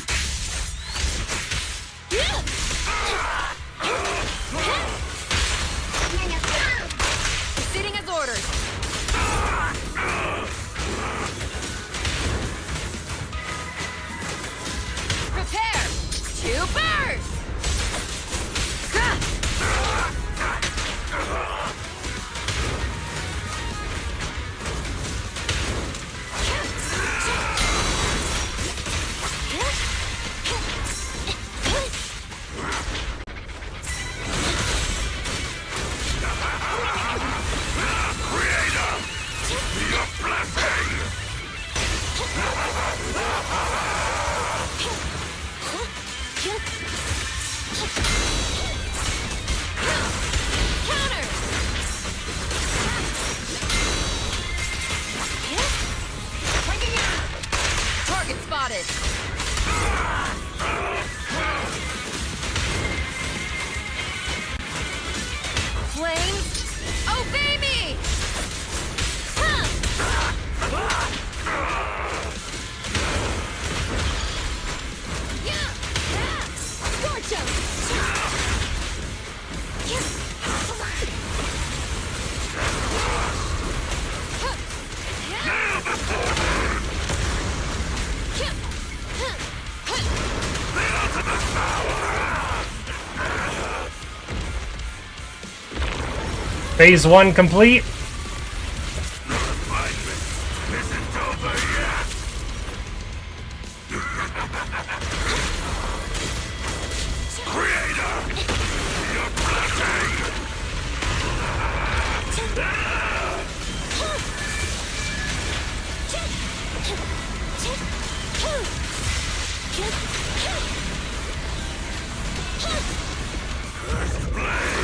Phase 1 complete.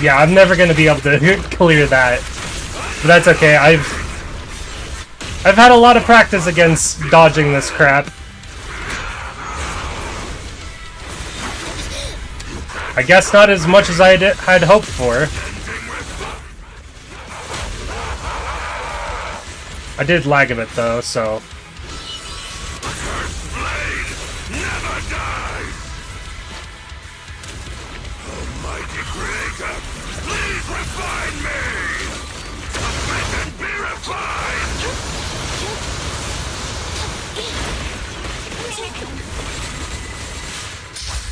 Yeah, I'm never gonna be able to clear that. But that's okay, I've had a lot of practice against dodging this crap. I guess not as much as I had hoped for. I did lag a bit though, so...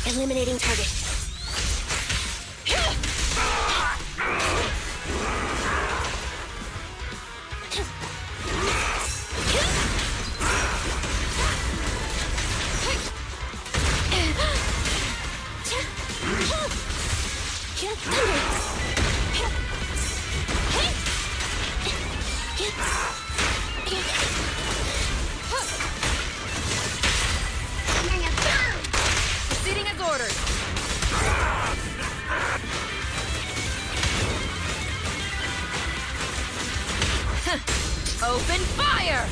Eliminating target. Proceeding as ordered. Open fire!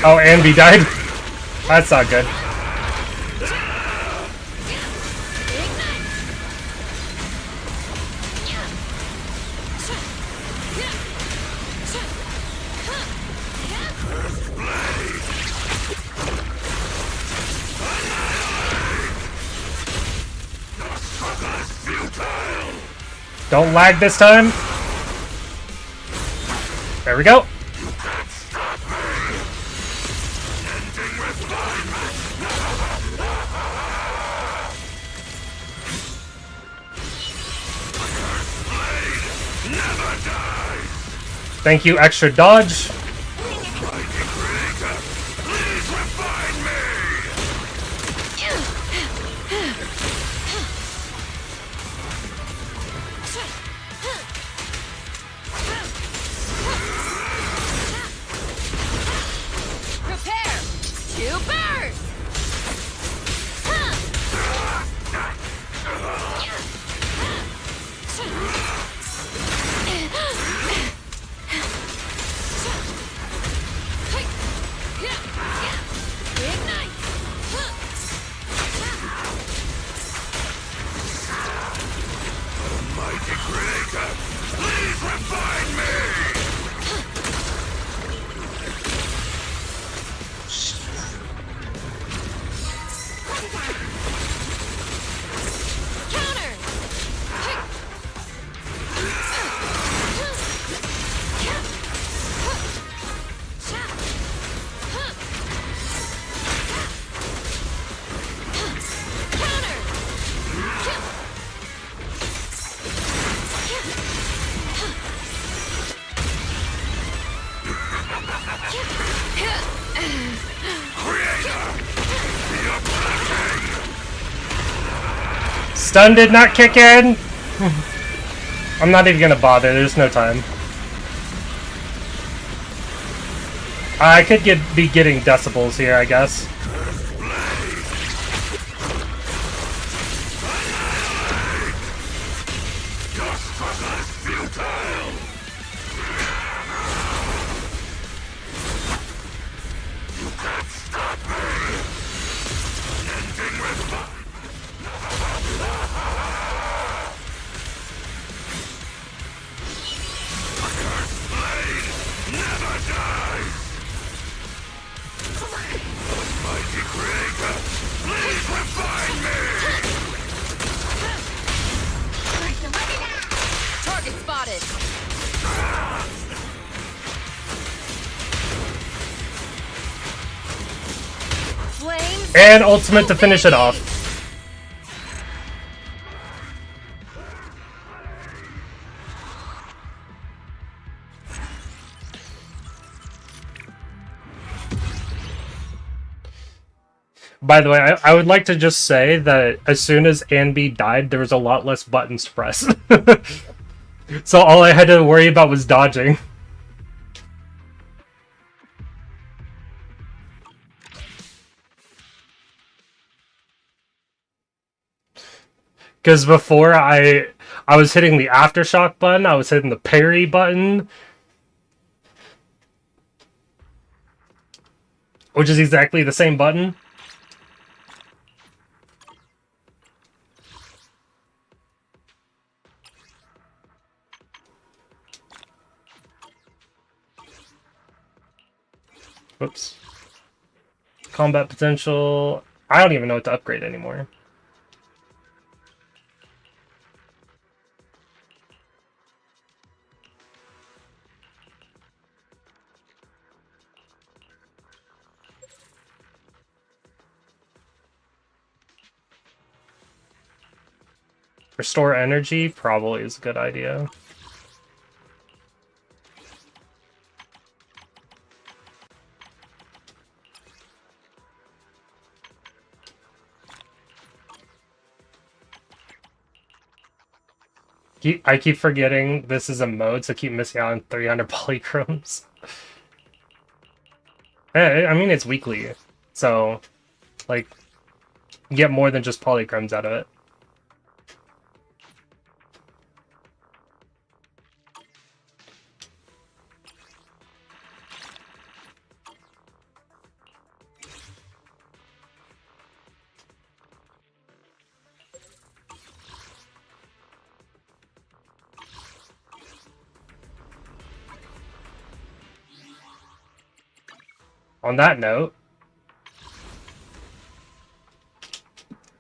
Oh, Anby died? That's not good. Don't lag this time. There we go. Thank you, extra dodge. Prepare to burn! Ignite! Mighty creator, please refine me! Counter! Stun did not kick in. I'm not even gonna bother, there's no time. I could be getting decibels here, I guess. And ultimate to finish it off. By the way, I would like to just say that as soon as Anby died, there was a lot less buttons to press. So all I had to worry about was dodging. Because before I was hitting the aftershock button, I was hitting the parry button, which is exactly the same button. Whoops. Combat potential. I don't even know what to upgrade anymore. Restore energy probably is a good idea. I keep forgetting this is a mode, so I keep missing out on 300 polychromes. I mean, it's weekly, so, like, you get more than just polychromes out of it. On that note,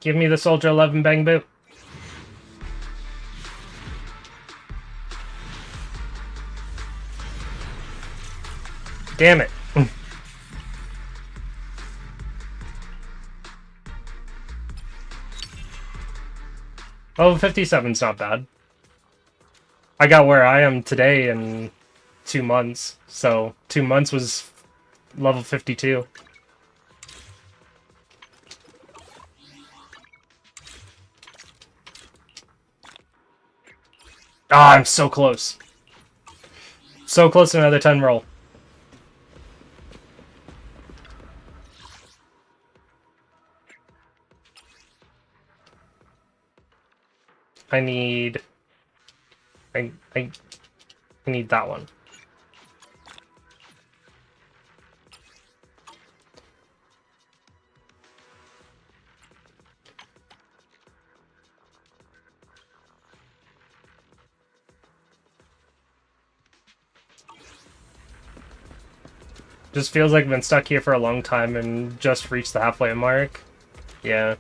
give me the Soldier 11 Bang Boo. Damn it. Level 57's not bad. I got where I am today in 2 months, so 2 months was level 52. Ah, I'm so close. So close to another 10 roll. I need that one. Just feels like I've been stuck here for a long time and just reached the halfway mark. Yeah.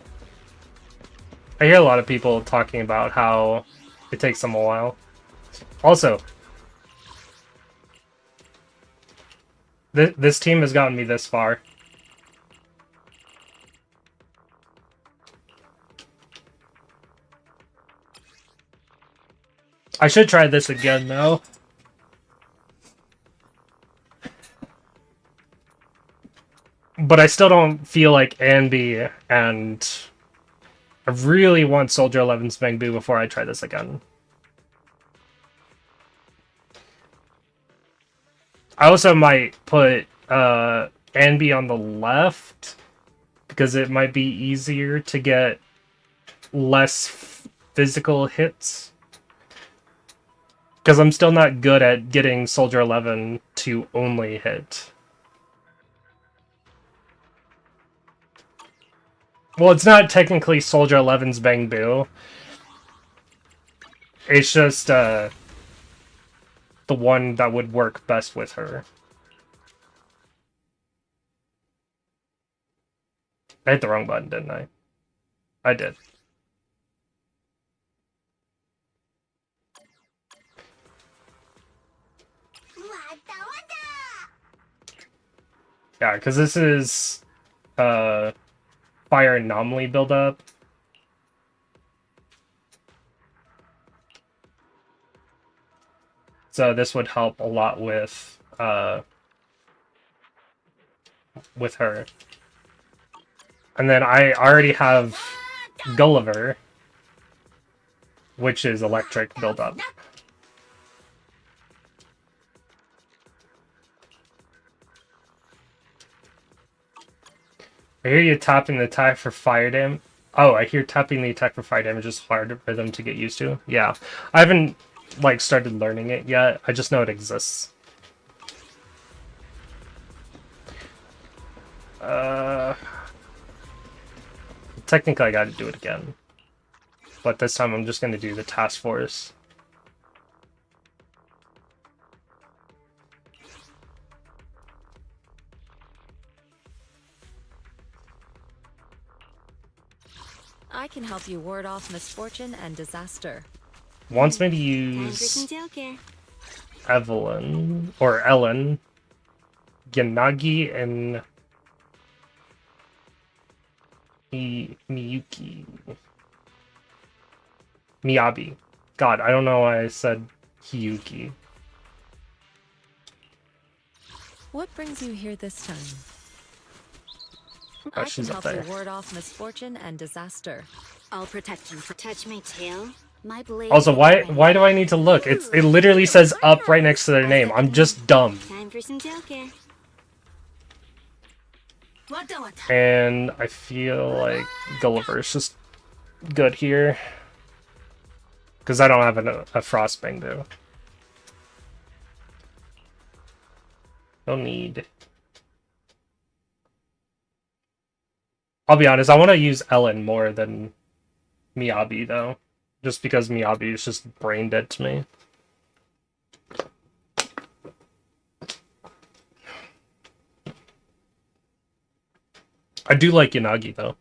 I hear a lot of people talking about how it takes them a while. Also, this team has gotten me this far. I should try this again, though. But I still don't feel like Anby, and I really want Soldier 11's Bang Boo before I try this again. I also might put Anby on the left, because it might be easier to get less physical hits. Because I'm still not good at getting Soldier 11 to only hit. Well, it's not technically Soldier 11's Bang Boo. It's just the one that would work best with her. I hit the wrong button, didn't I? I did. Yeah, because this is fire anomaly buildup. So this would help a lot with her. And then I already have Gulliver, which is electric buildup. I hear you tapping the attack for fire damage. Oh, I hear tapping the attack for fire damage is hard for them to get used to. Yeah, I haven't like started learning it yet. I just know it exists. Technically I gotta do it again. But this time I'm just gonna do the task force. I can help you ward off misfortune and disaster. Wants me to Time for some use tail care. Evelyn or Ellen, Yanagi, and Miyuki. Miyabi. God, I don't know why I said Hiyuki. What brings you here this time? Oh, I can she's up help you there. ward off misfortune and disaster. I'll protect you. Touch my tail. My blade. Also, why do I need to look? It literally says up right next to their name. I'm just dumb. Time for some tail care. And I feel like Gulliver's just good here. Because I don't have a Frostbang, though. No need. I'll be honest, I want to use Ellen more than Miyabi, though. Just because Miyabi is just brain dead to me. I do like Yanagi, though.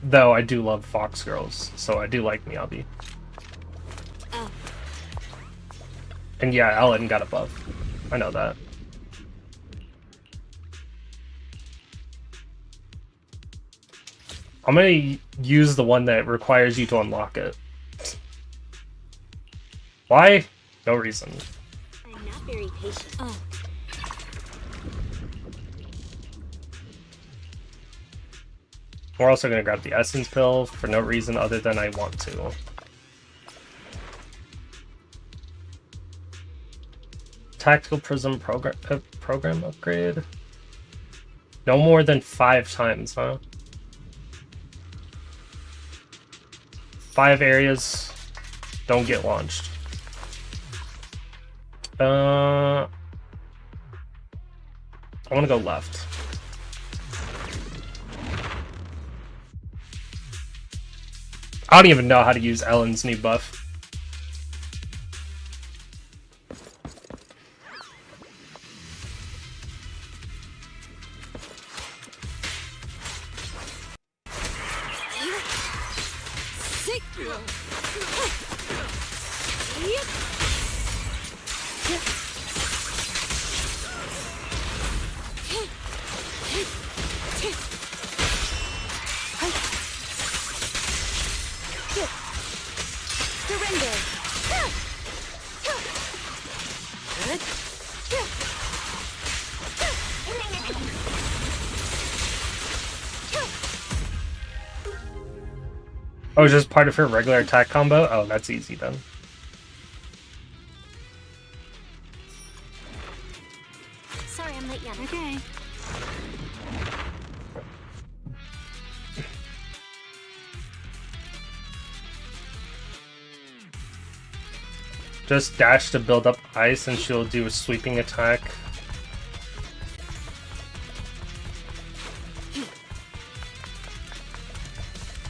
Though I do love Fox Girls, so I do like Miyabi. Oh. And yeah, Ellen got a buff. I know that. I'm gonna use the one that requires you to unlock it. Why? No reason. I'm not very patient. Oh. We're also gonna grab the essence pill for no reason other than I want to. Tactical prism program upgrade. No more than 5 times, huh? 5 areas don't get launched. I want to go left. I don't even know how to use Ellen's new buff. Oh, it's just part of her regular attack combo? Oh, that's easy then. Sorry, I'm late, Yana. Okay. Just dash to build up ice and she'll do a sweeping attack.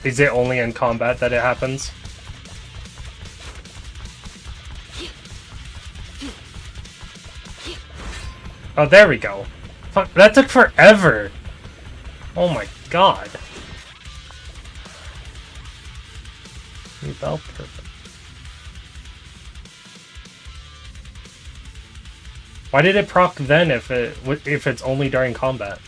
Is it only in combat that it happens? Oh, there we go. Fuck, that took forever. Oh my god. New bell, perfect. Why did it proc then if it's only during combat?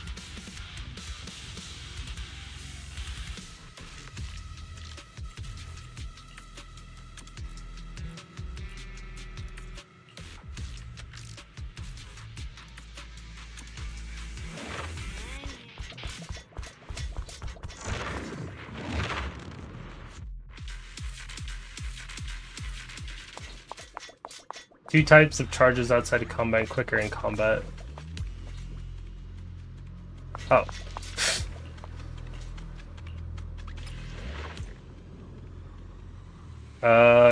Two types of charges outside of combat and quicker in combat. Oh.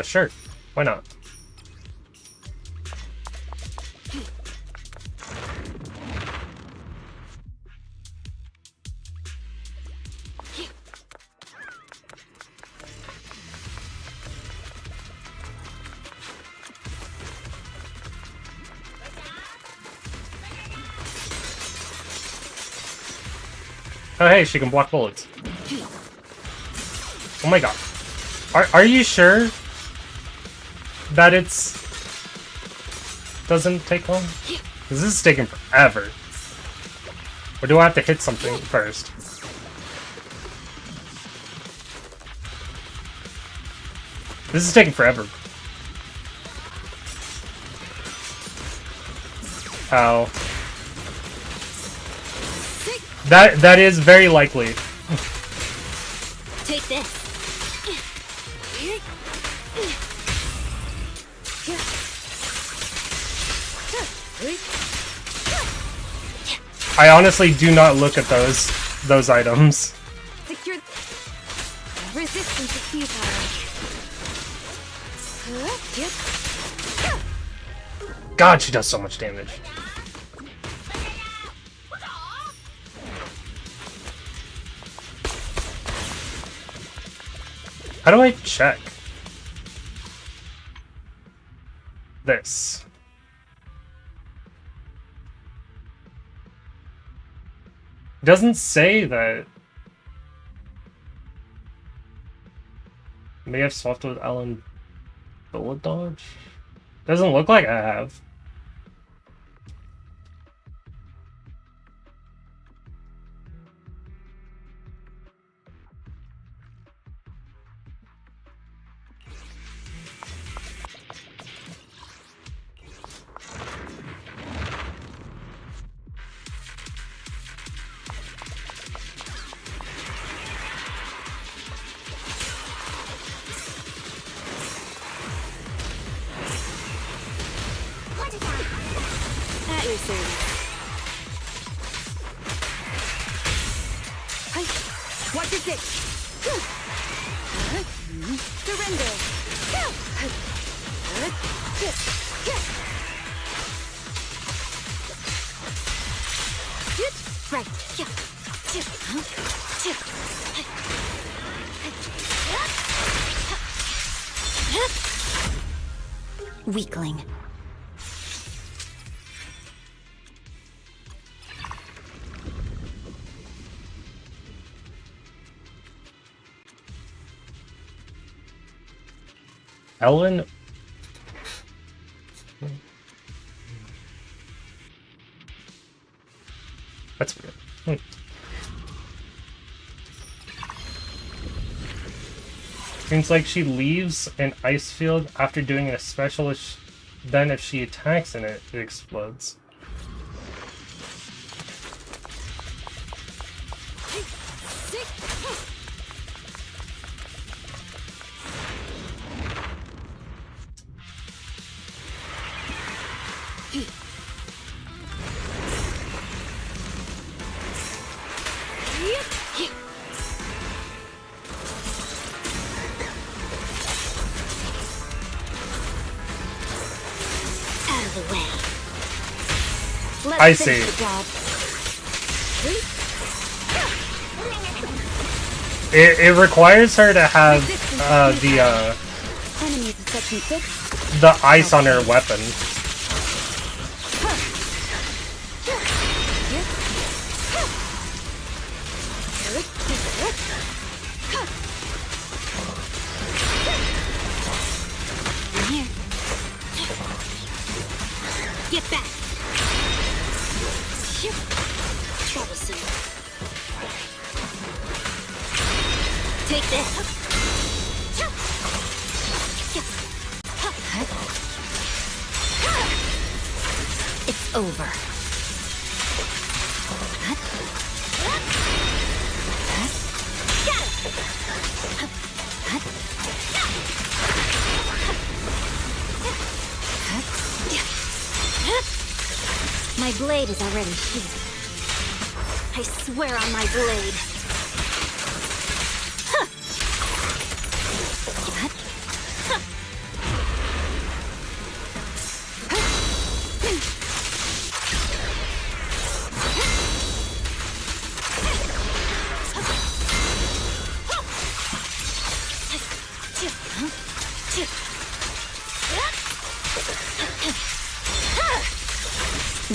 Sure. Why not? Oh hey, she can block bullets. Oh my god. Are you sure that doesn't take long? Because this is taking forever. Or do I have to hit something first? This is taking forever. Ow. That is very likely. Take this. I honestly do not look at those items. Secure resistance to futile. God, she does so much damage. How do I check this? It doesn't say that. May have swapped with Alan bullet dodge? Doesn't look like I have. At your service. What is it? Surrender. Right. Weakling. Ellen? That's weird. Seems like she leaves an ice field after doing a special, then if she attacks in it, it explodes. I see. It requires her to have the ice on her weapon. Get back. It's over. My blade is already sheathed. I swear on my blade.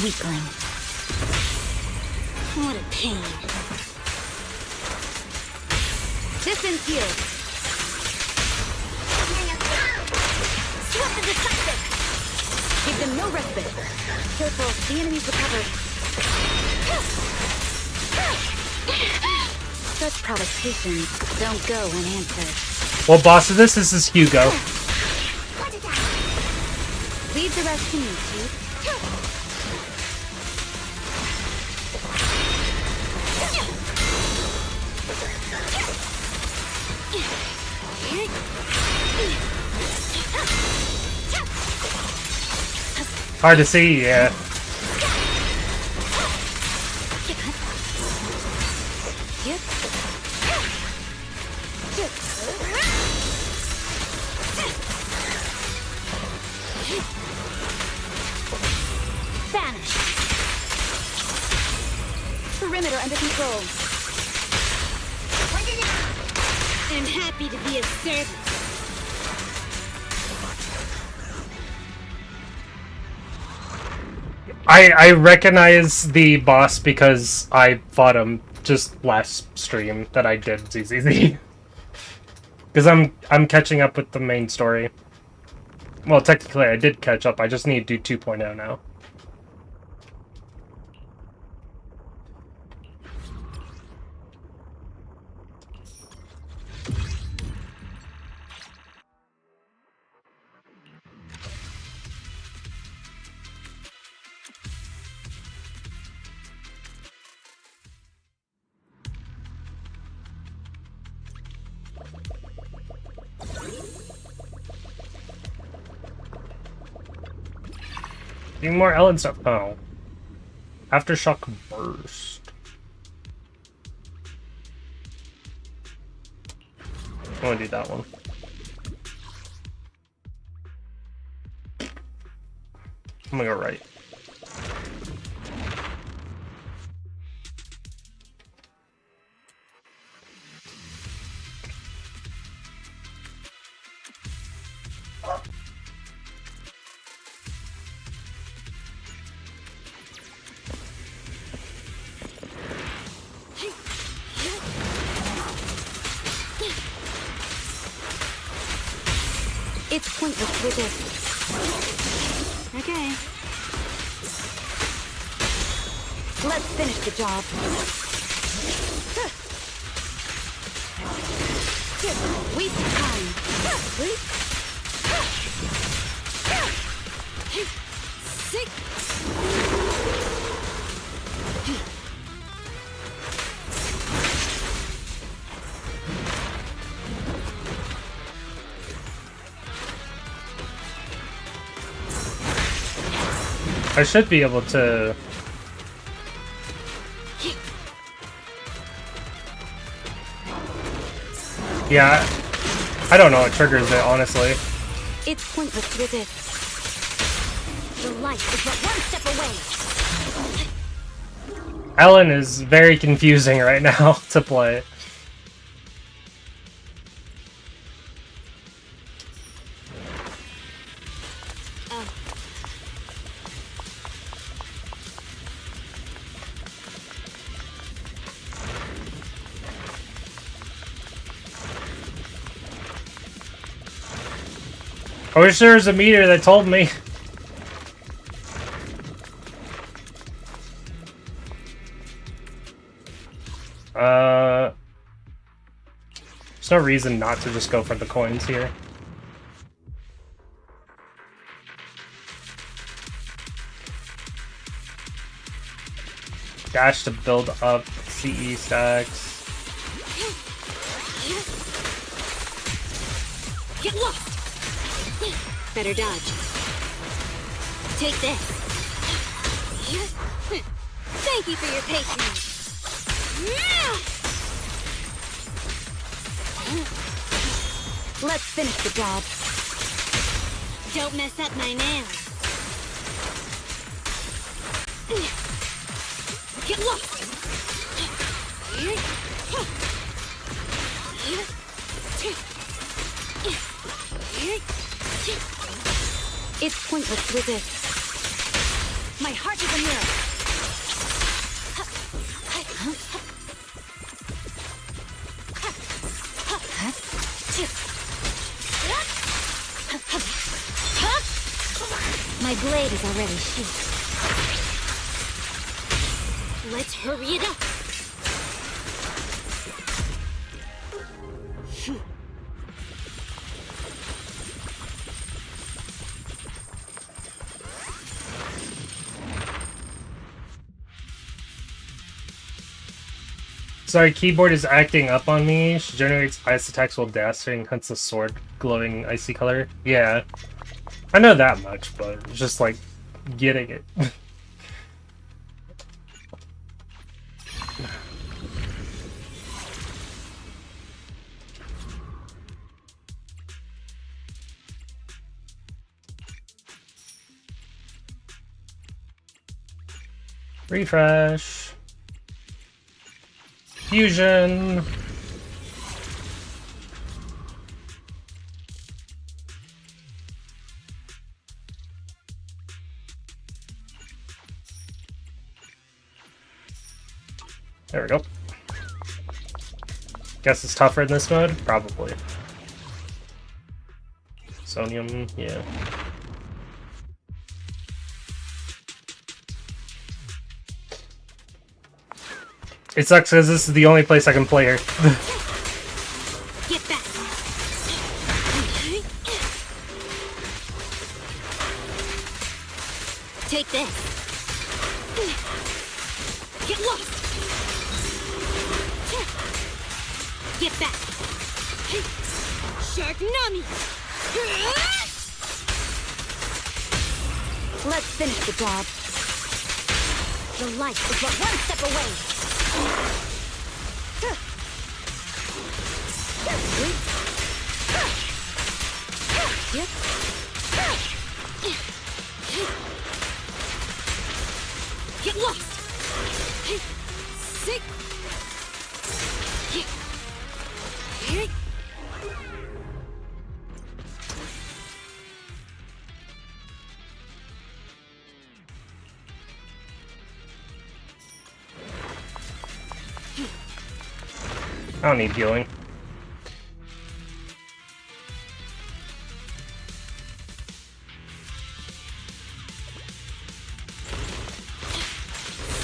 Weakling. What a pain. Distance here. Swift and decisive. Give them no respite. Careful, the enemy's recovered. Such provocations don't go unanswered. Well, boss of this is Hugo. Leave the rest to me, Chief. Hard to see, yeah. Vanish. Perimeter under control. I'm happy to be of service. I recognize the boss because I fought him just last stream that I did ZZZ. Because I'm catching up with the main story. Well, technically I did catch up. I just need to do 2.0 now. Need more Ellen stuff. Oh. Aftershock Burst. I want to do that one. I'm gonna go right. It's pointless with this. Okay. Let's finish the job. Waste I should be able to... Yeah, I don't know what triggers it, honestly. It's pointless to resist. The light is but one step away. Ellen is very confusing right now to play. I wish there was a meter that told me. There's no reason not to just go for the coins here. Dash to build up CE stacks. Get lost! Better dodge. Take this. Thank you for your patience. Let's finish the job. Don't mess up my nails. Get lost! It's pointless to resist. My heart is a mirror. My blade is already sheathed. Let's hurry it up. Sorry, keyboard is acting up on me. She generates ice attacks while dashing, hence the sword glowing icy color. Yeah, I know that much, but it's just like getting it. Refresh. Fusion. There we go. Guess it's tougher in this mode? Probably. Sonium, yeah. It sucks because this is the only place I can play her. Get back. Take this. Get lost. Get back. Shark Nami. Let's finish the job. The light is but one step away. Get lost. Sick. I don't need healing.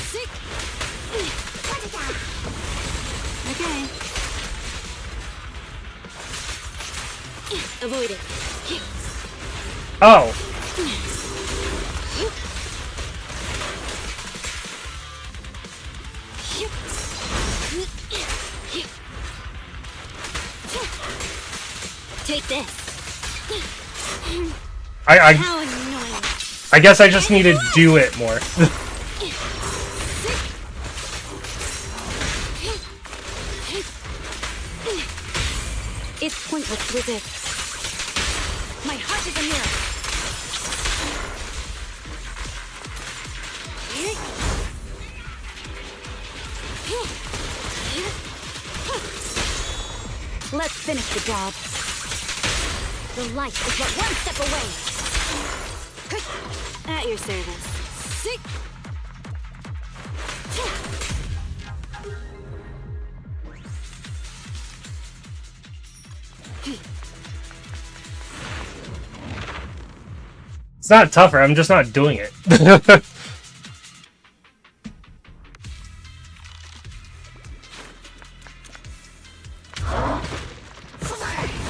Sick. Okay. Avoid it. Oh! Take this. How annoying. I guess I just need to do it more. It's pointless to resist. My heart is a mirror. Let's finish the job. The light is but one step away. At your service. Sick. It's not tougher, I'm just not doing it.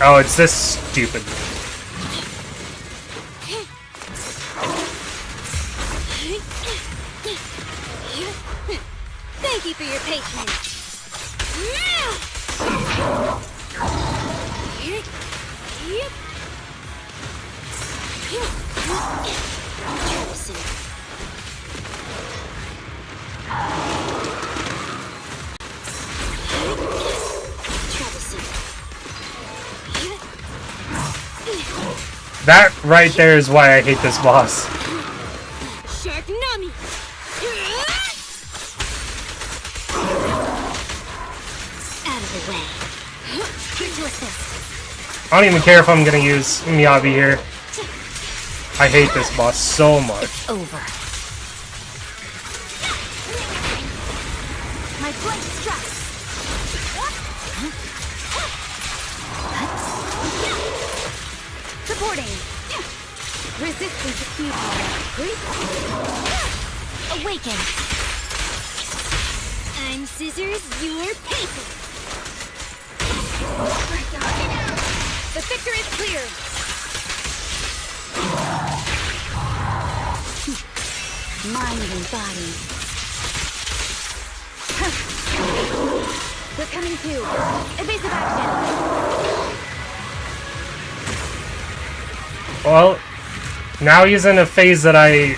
Oh, it's this stupid. Thank you for your patronage. That right there is why I hate this boss. Sharknami. Out of the way. Here to assist. I don't even care if I'm gonna use Miyabi here. I hate this boss so much. Over. My blade strikes. Supporting. Resistance to fusion. Awaken. I'm scissors, you're paper. The victor is clear. Mind and body. We're coming to. Evasive action. Well, now he's in a phase that I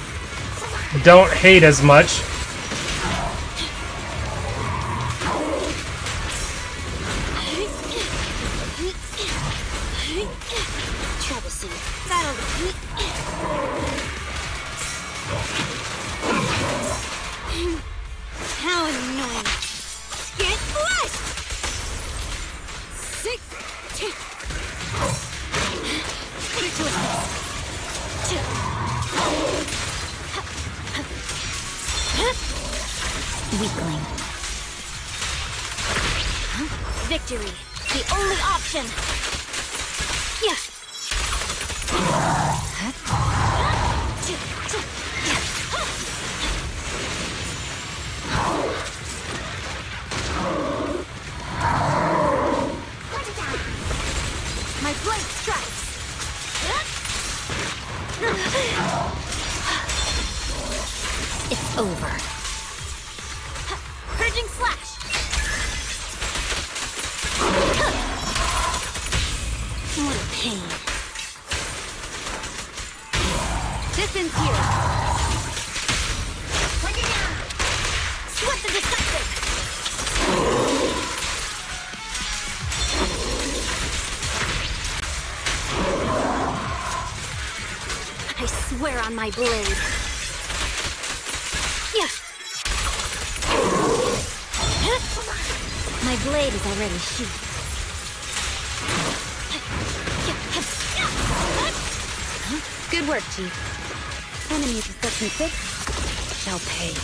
don't hate as much. Troublesome. That'll how annoying. Get flushed! 6, 2. Here to assist. Weakling. Victory. The only option. Yeah. My blade strikes. It's over. Purging slash. What a pain. Distance here. Sweat the decisive. I swear on my blade. Yeah. My blade is already sheathed. Good work, Chief. Enemies of Section 6 shall pay.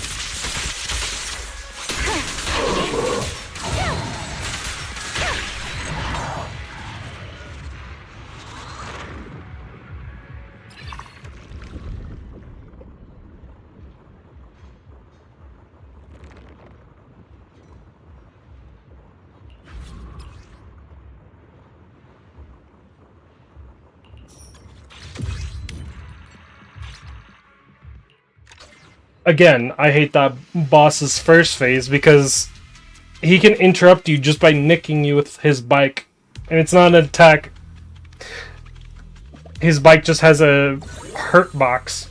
Again, I hate that boss's first phase because he can interrupt you just by nicking you with his bike. And it's not an attack. His bike just has a hurt box.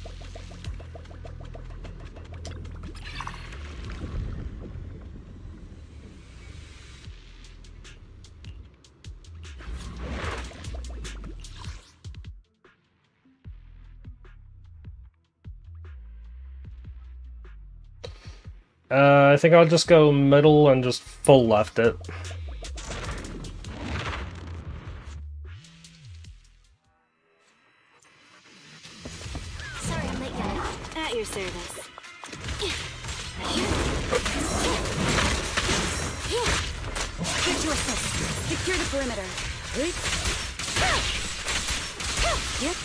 I think I'll just go middle and just full left it. Sorry I'm late, guys. At your service. Here to assist. Secure the perimeter. Yep.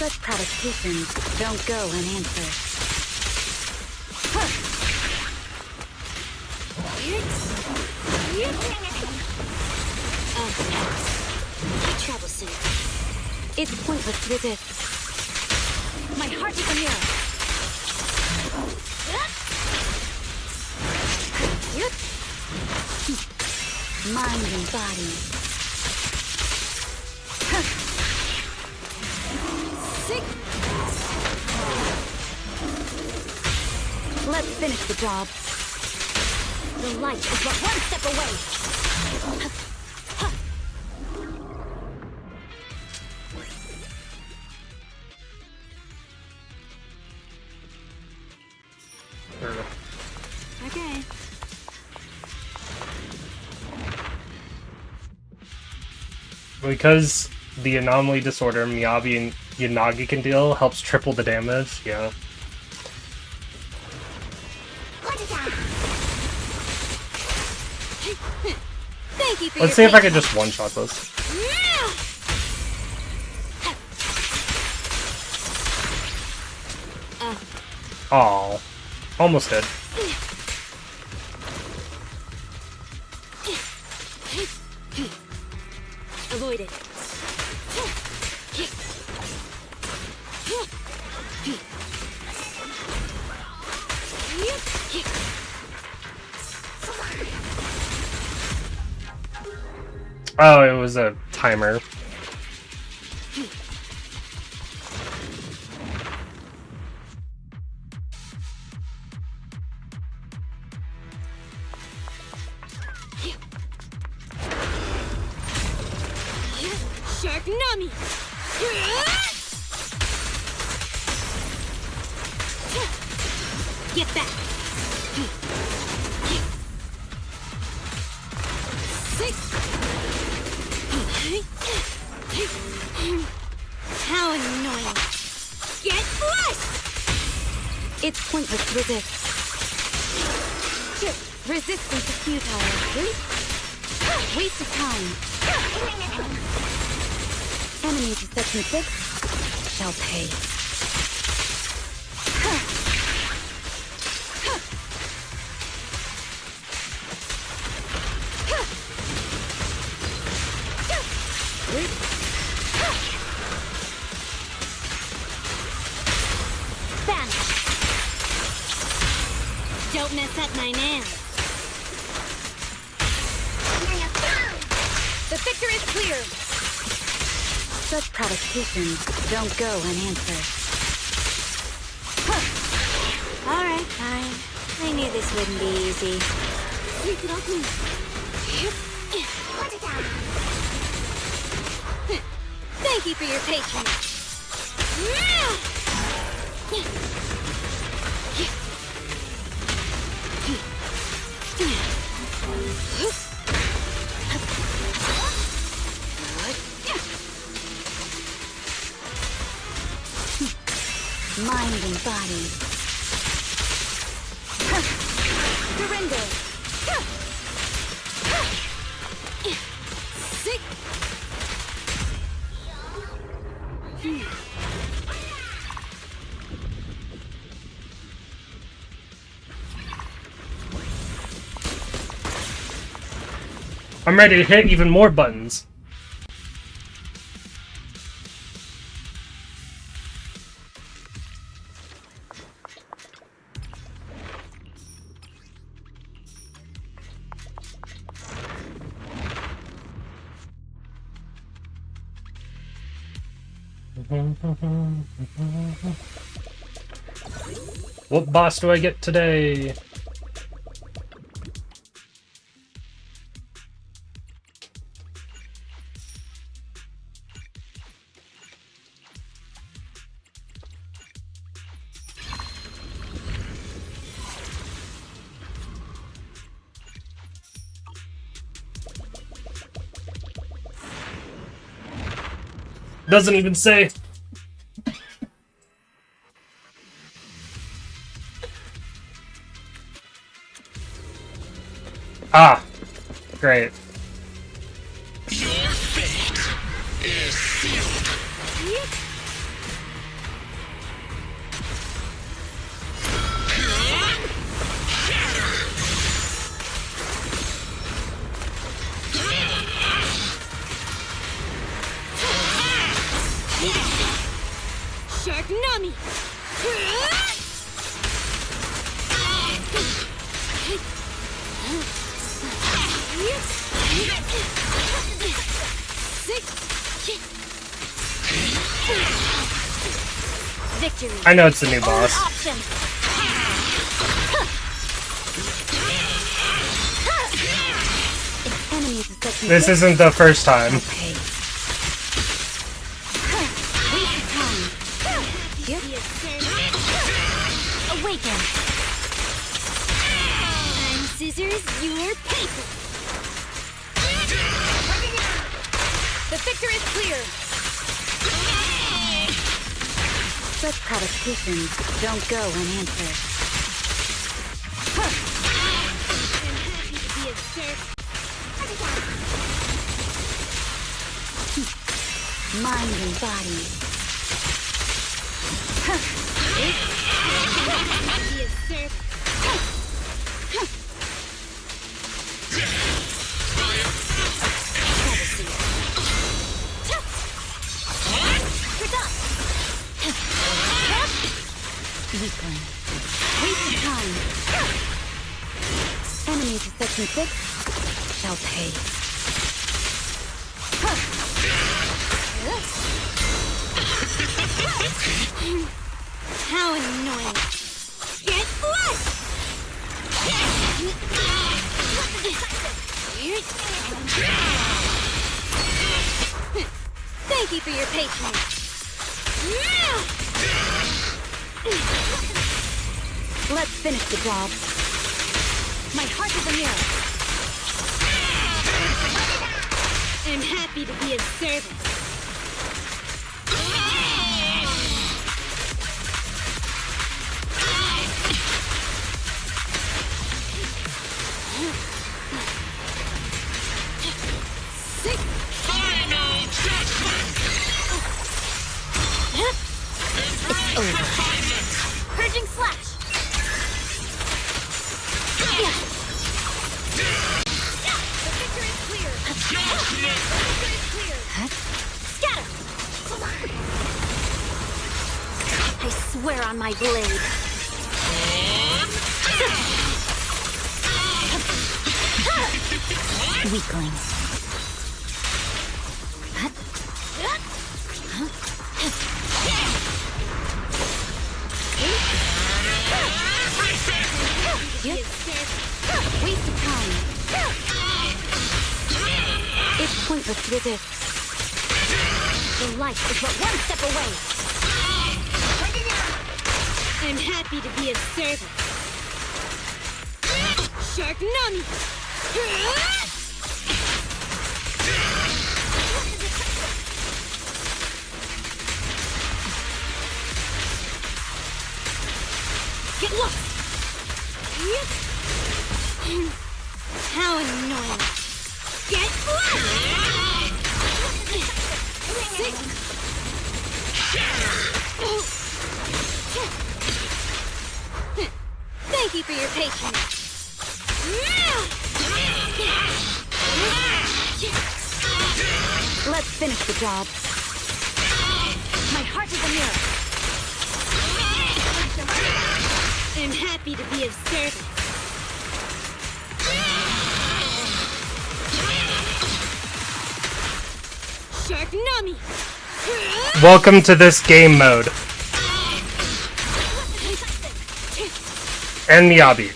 Such provocations don't go unanswered. It's pointless to resist. My heart is a mirror. Mind and body. Let's finish the job. The light is but one step away. Okay. Because the anomaly disorder Miyabi and Yanagi can deal helps triple the damage, yeah. Thank you for Let's see your if I can just one-shot this. Oh, almost did. Avoid it. Oh, it was a timer. Shark Nami! Get back! How annoying! Get flushed! It's pointless to resist. Resistance is futile. Waste of time. Enemies of Section 6 shall pay. Vanish! Don't mess up my nails. The victor is clear! Such provocations don't go unanswered. Alright, fine. I knew this wouldn't be easy. Thank you for your patience. Mind and body. Surrender. Sick. I'm ready to hit even more buttons. What boss do I get today? Doesn't even say. Ah, great. Your fate is sealed. Victory. I know it's the new Only boss. option. If enemies are such This isn't the first time. Okay. waste of time. Yep. Awaken. I'm scissors, you're paper. The victor is clear. Such provocations don't go unanswered. I'm happy to be of service. Mind and body. Be of service. Weakling. Waste of time. Enemies of section 6 shall pay. How annoying. Get flushed! Thank you for your patience. Let's finish the job. My heart is a mirror. I'm happy to be of service. Final judgment! It's over. Purging slash. Yeah. The victor is clear. The victor is clear. Scatter. I swear on my blade. Weakling. Yep. Waste of time. It's pointless to resist. The light is but one step away. I'm happy to be of service. Shark Nami! Get lost! How annoying! Get lost! Thank you for your patience. Let's finish the job. My heart is a mirror. I'm happy to be of service. Shark Nami! Welcome to this game mode. And Miyabi.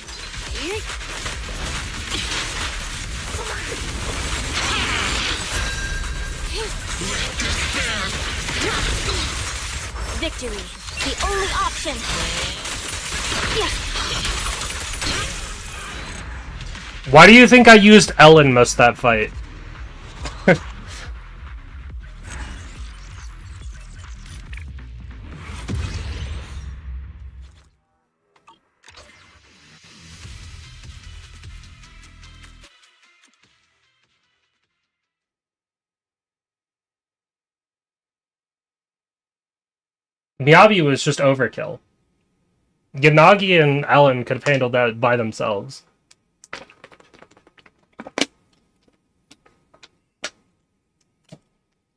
Victory, the only option. Yeah. Why do you think I used Ellen most of that fight? Miyabi was just overkill. Yanagi and Ellen could have handled that by themselves.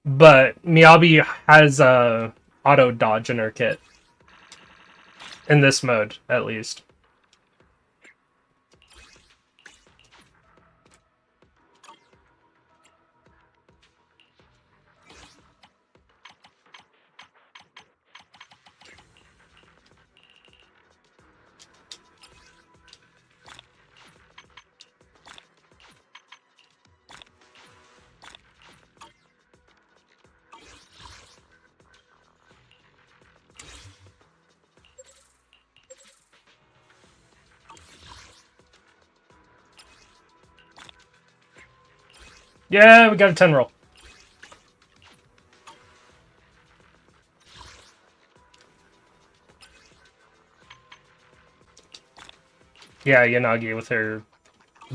But Miyabi has a auto dodge in her kit. In this mode, at least. Yeah, we got a 10 roll. Yeah, Yanagi with her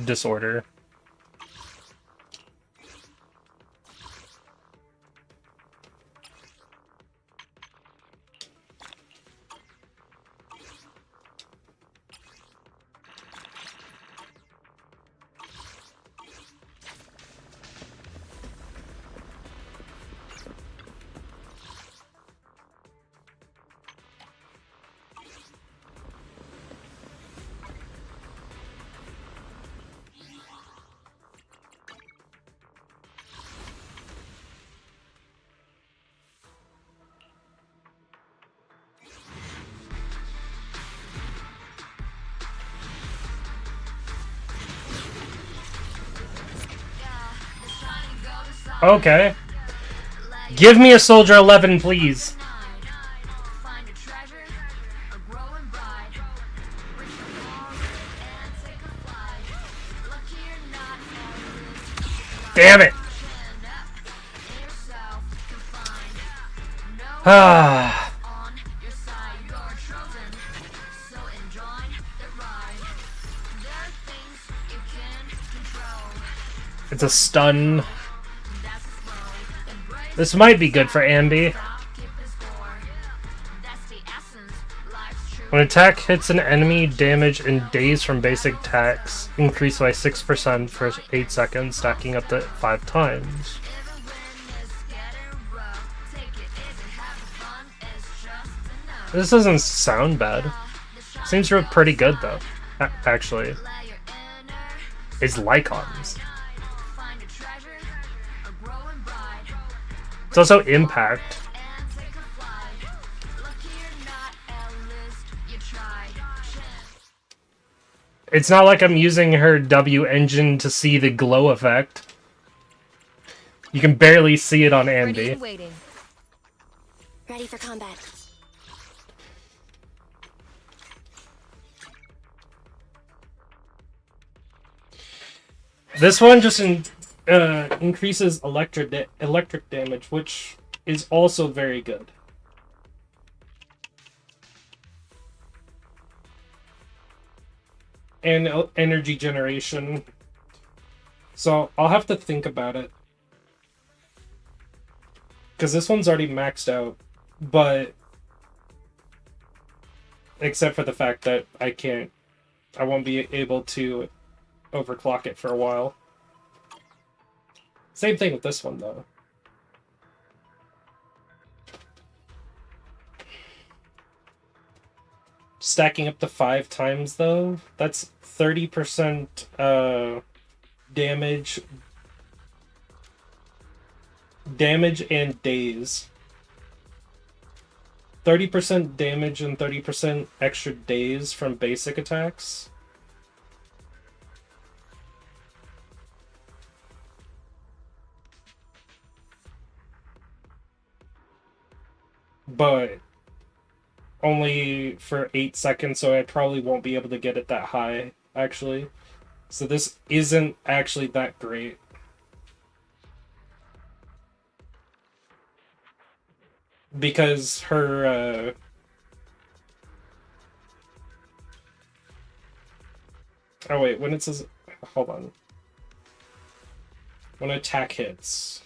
disorder. Okay. Give me a Soldier 11, please. Damn it! Ah. It's a stun. This might be good for Anby. When attack hits an enemy, damage and days from basic attacks increase by 6% for 8 seconds, stacking up to 5 times. This doesn't sound bad. Seems pretty good though, actually. It's Lycons. It's also impact. It's not like I'm using her W engine to see the glow effect. You can barely see it on Anby. Ready for combat. This one just increases electric damage, which is also very good. And energy generation. So I'll have to think about it. Because this one's already maxed out, but except for the fact that I won't be able to overclock it for a while. Same thing with this one though. Stacking up to 5 times though, that's 30% damage and days. 30% damage and 30% extra days from basic attacks. But only for 8 seconds, so I probably won't be able to get it that high, actually. So this isn't actually that great. Because her, oh wait, when it says... Hold on. When attack hits...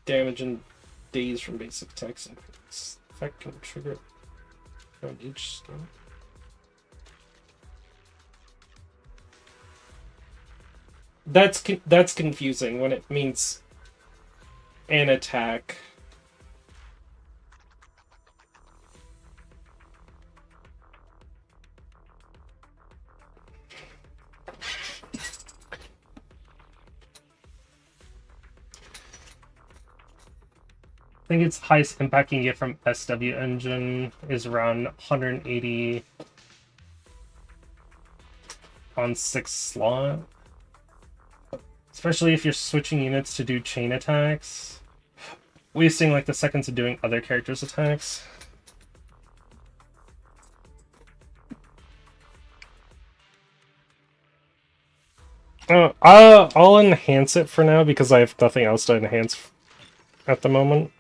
Damage and days from basic attacks. Effect can trigger on each skill. That's confusing when it means an attack. I think its highest impact you can get from SW engine is around 180 on 6 slot. Especially if you're switching units to do chain attacks. Wasting like the seconds of doing other characters' attacks. I'll enhance it for now because I have nothing else to enhance at the moment.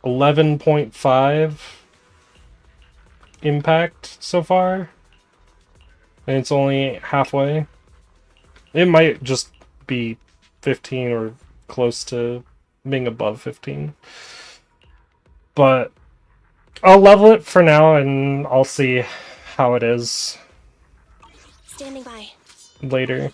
$11.5 impact so far, and it's only halfway. It might just be 15 or close to being above 15, but I'll level it for now and I'll see how it is Standing by. later.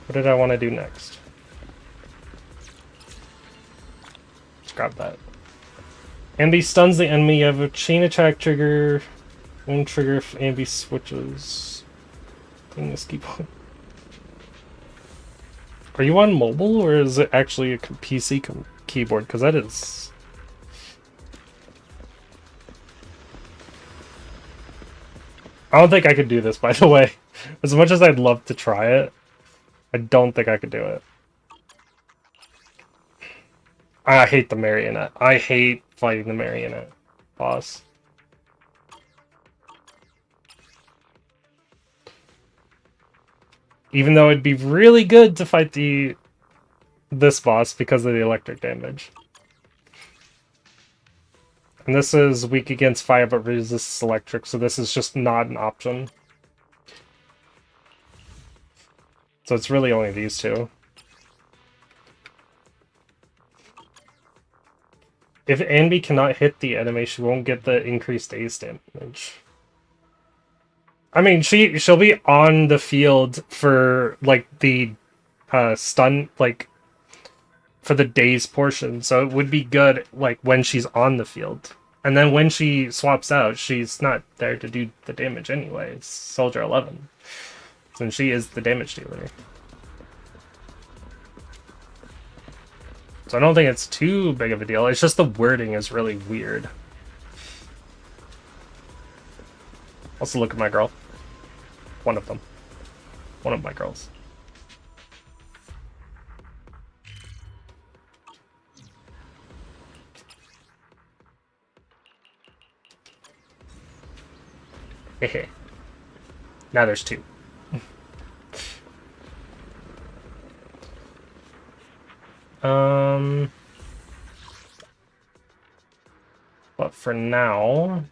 What did I want to do next? Let's grab that. Anby stuns the enemy. You have a chain attack trigger. One trigger if Anby switches. Dang this keyboard. Are you on mobile or is it actually a PC keyboard? Because that is... I don't think I could do this, by the way. As much as I'd love to try it, I don't think I could do it. I hate the marionette. I hate fighting the marionette boss. Even though it'd be really good to fight this boss because of the electric damage. And this is weak against fire but resists electric, so this is just not an option. So it's really only these two. If Anby cannot hit the enemy, she won't get the increased ace damage. I mean, she'll be on the field for like the stun, like for the daze portion, so it would be good like when she's on the field. And then when she swaps out, she's not there to do the damage anyway. It's Soldier 11. Since she is the damage dealer. So I don't think it's too big of a deal. It's just the wording is really weird. Also look at my girl. One of them. One of my girls. Hehe. Now there's two. But for now...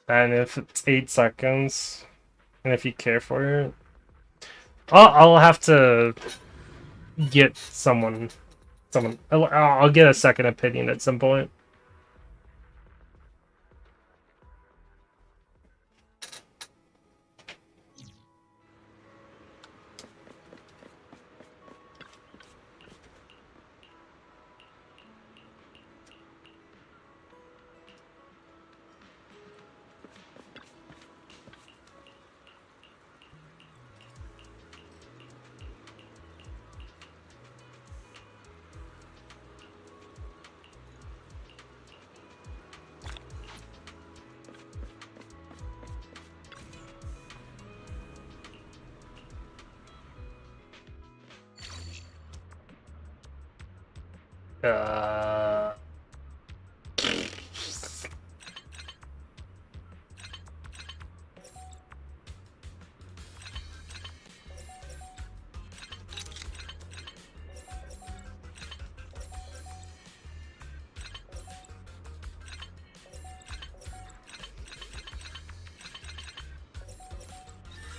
And if it's 8 seconds, and if you care for it... I'll have to get someone... I'll get a second opinion at some point.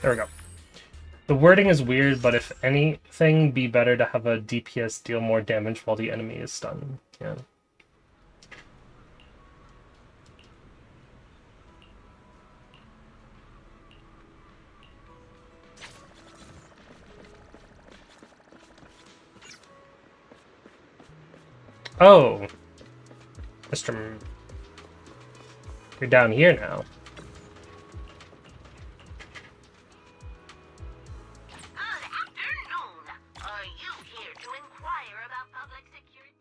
There we go. The wording is weird, but if anything, be better to have a DPS deal more damage while the enemy is stunned. Yeah. Oh. Mr. You're down here now. Good afternoon. Are you here to inquire about public security?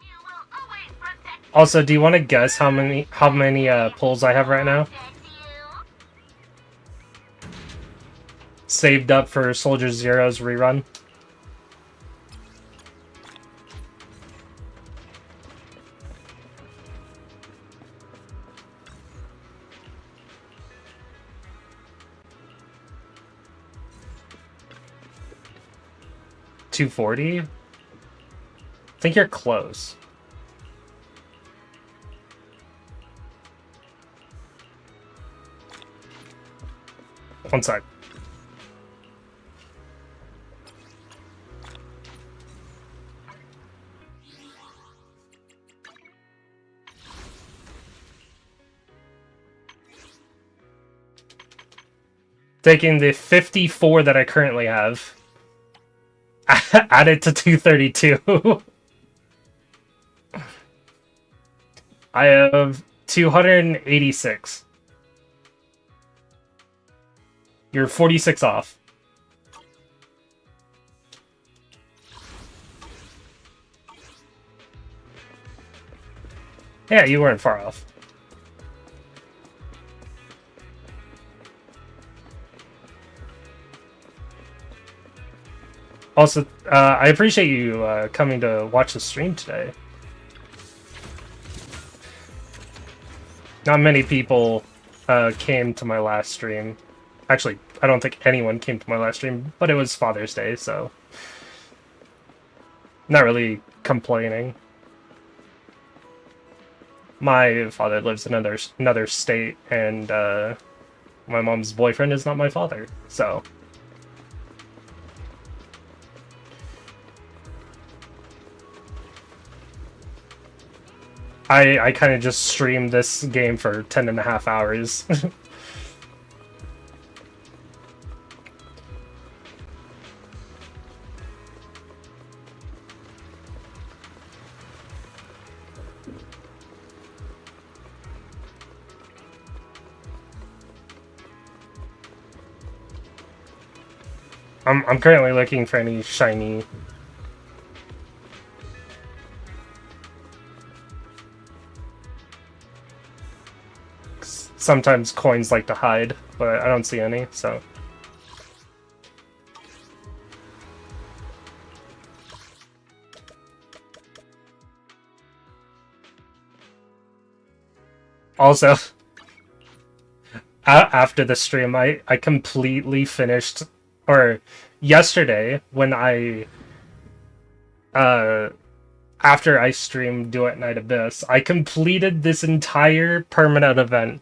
You will always protect you. Also, do you want to guess how many pulls I have right now? Protect you. Saved up for Soldier Zero's rerun. $240? I think you're close. One sec. Taking the 54 that I currently have, add it to 232. I have 286. You're 46 off. Yeah, you weren't far off. Also, I appreciate you coming to watch the stream today. Not many people came to my last stream. Actually, I don't think anyone came to my last stream, but it was Father's Day, so not really complaining. My father lives in another state, and my mom's boyfriend is not my father, so. I kind of just streamed this game for 10.5 hours. I'm currently looking for any shiny. Sometimes coins like to hide, but I don't see any, so. Also, after the stream, I completely finished, or yesterday when after I streamed Duet Night Abyss, I completed this entire permanent event.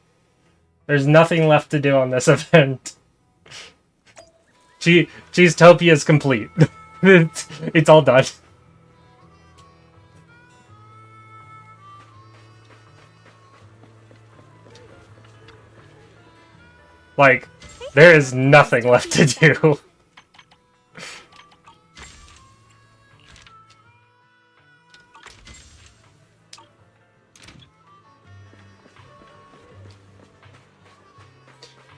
There's nothing left to do on this event. Cheesetopia is complete. It's all done. Like, there is nothing left to do.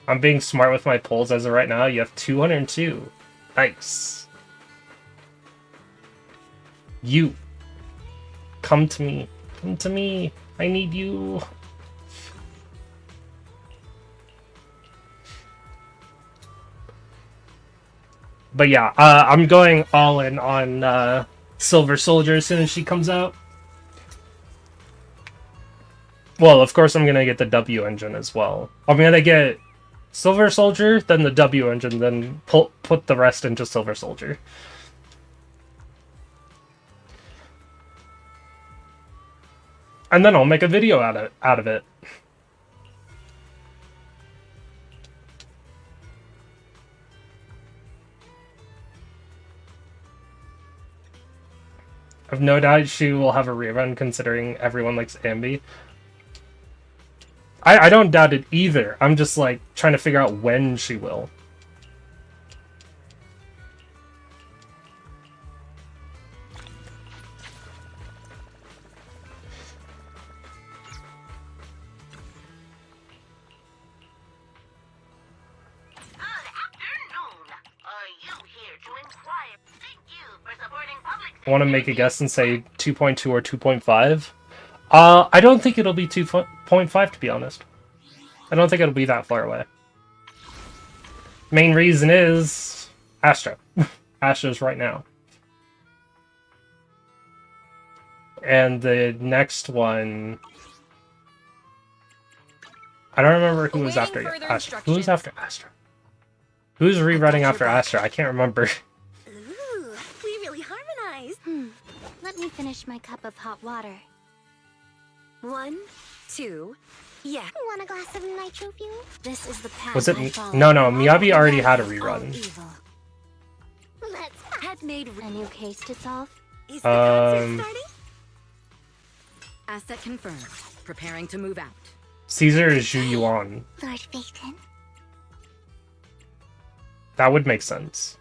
I'm being smart with my pulls as of right now. You have 202. Nice. You. Come to me. Come to me. I need you. But yeah, I'm going all in on Silver Soldier as soon as she comes out. Well, of course I'm going to get the W engine as well. I'm going to get Silver Soldier, then the W engine, then put the rest into Silver Soldier. And then I'll make a video out of it. I've no doubt she will have a rerun considering everyone likes Anby. I don't doubt it either. I'm just like trying to figure out when she will. Thank you for supporting public Want to make a guess and say 2.2 or 2.5? I don't think it'll be 2.5, to be honest. I don't think it'll be that far away. Main reason is Astra. Astra's right now. And the next one, I don't remember who was after Astra. Who was after Astra? Who's rerunning after Astra? I can't remember. Ooh, we really harmonized. Let me finish my cup of hot water. 1, 2, yeah. Want a glass of nitro fuel? This is the path Was it? I follow. No, Miyabi already had a All rerun. evil. Let's Had made a new case to solve. Is the concert Um, starting? Asset confirmed. Preparing to move out. Caesar is Zhu Yuan. Lord Phaeton. That would make sense.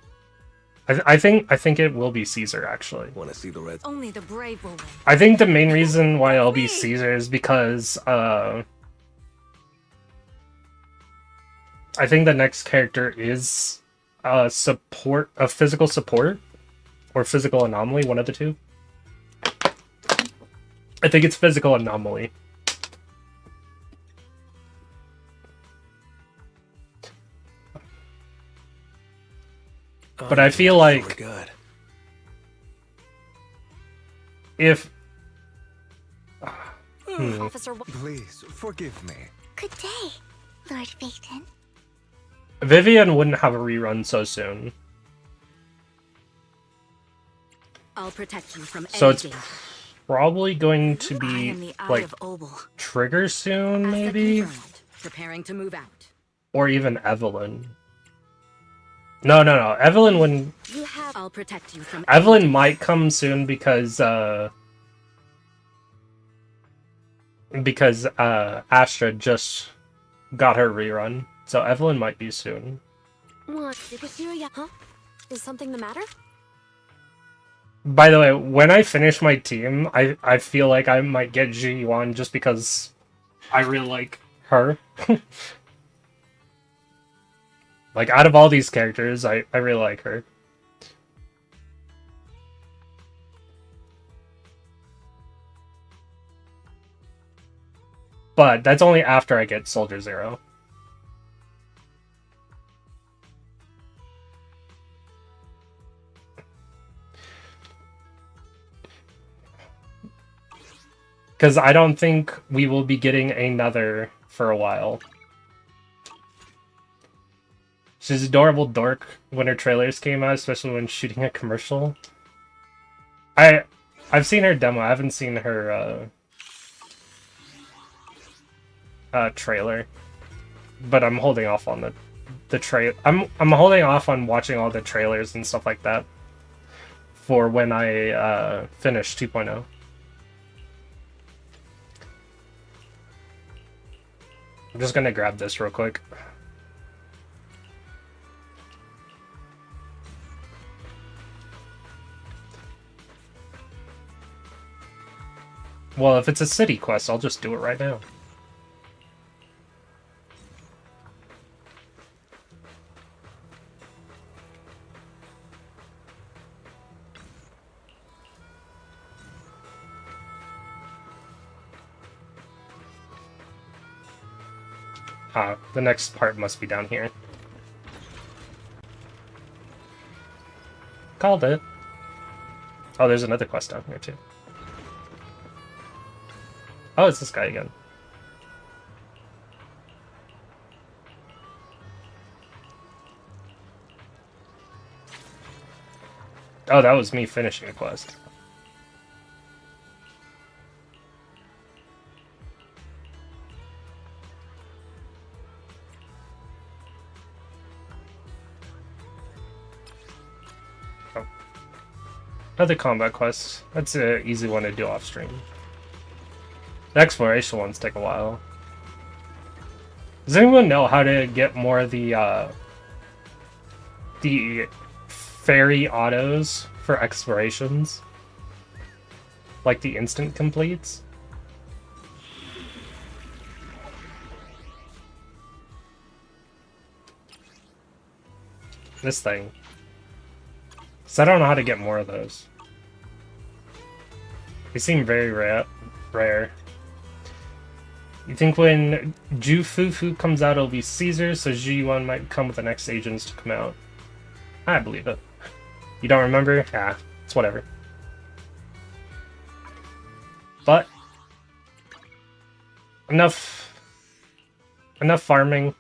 I think it will be Caesar, actually. Want to see the red? Only the brave will win. I think the main reason why it'll be Caesar is because I think the next character is a physical support or physical anomaly, one of the two. I think it's physical anomaly. But I feel like Good. if Officer, Please forgive me. Good day, Lord Phaeton. Vivian wouldn't have a rerun so soon, I'll protect you from so it's anything. probably going to I be am the Eye like of Obel. Trigger soon, Asset maybe, confirmed. Preparing to move out. or even Evelyn. No, Evelyn wouldn't. You have. I'll protect you from. Evelyn might come soon because Astra just got her rerun, so Evelyn might be soon. What? Huh? Is something the matter? By the way, when I finish my team, I feel like I might get Ji Yuan just because I really like her. Like, out of all these characters, I really like her. But that's only after I get Soldier Zero. Because I don't think we will be getting another for a while. She's adorable dork when her trailers came out, especially when shooting a commercial. I've seen her demo. I haven't seen her trailer, but I'm holding off on the trail. I'm holding off on watching all the trailers and stuff like that for when I finish 2.0. I'm just gonna grab this real quick. Well, if it's a city quest, I'll just do it right now. The next part must be down here. Called it. Oh, there's another quest down here, too. Oh, it's this guy again. Oh, that was me finishing a quest. Oh. Another combat quest. That's an easy one to do off stream. The exploration ones take a while. Does anyone know how to get more of the fairy autos for explorations? Like the instant completes? This thing. So I don't know how to get more of those. They seem very rare. You think when Jufufu comes out, it'll be Caesar, so Zhiyuan might come with the next agents to come out. I believe it. You don't remember? Yeah, it's whatever. But enough farming.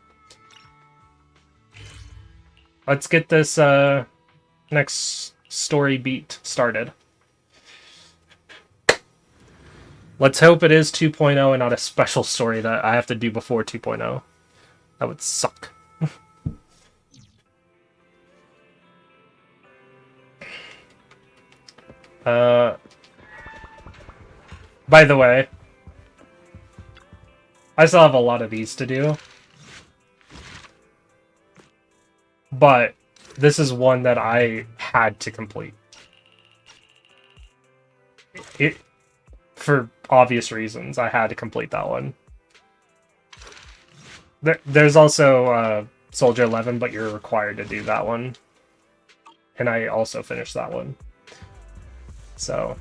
Let's get this next story beat started. Let's hope it is 2.0 and not a special story that I have to do before 2.0. That would suck. By the way, I still have a lot of these to do. But this is one that I had to complete. For obvious reasons, I had to complete that one. There's also Soldier 11, but you're required to do that one. And I also finished that one. So...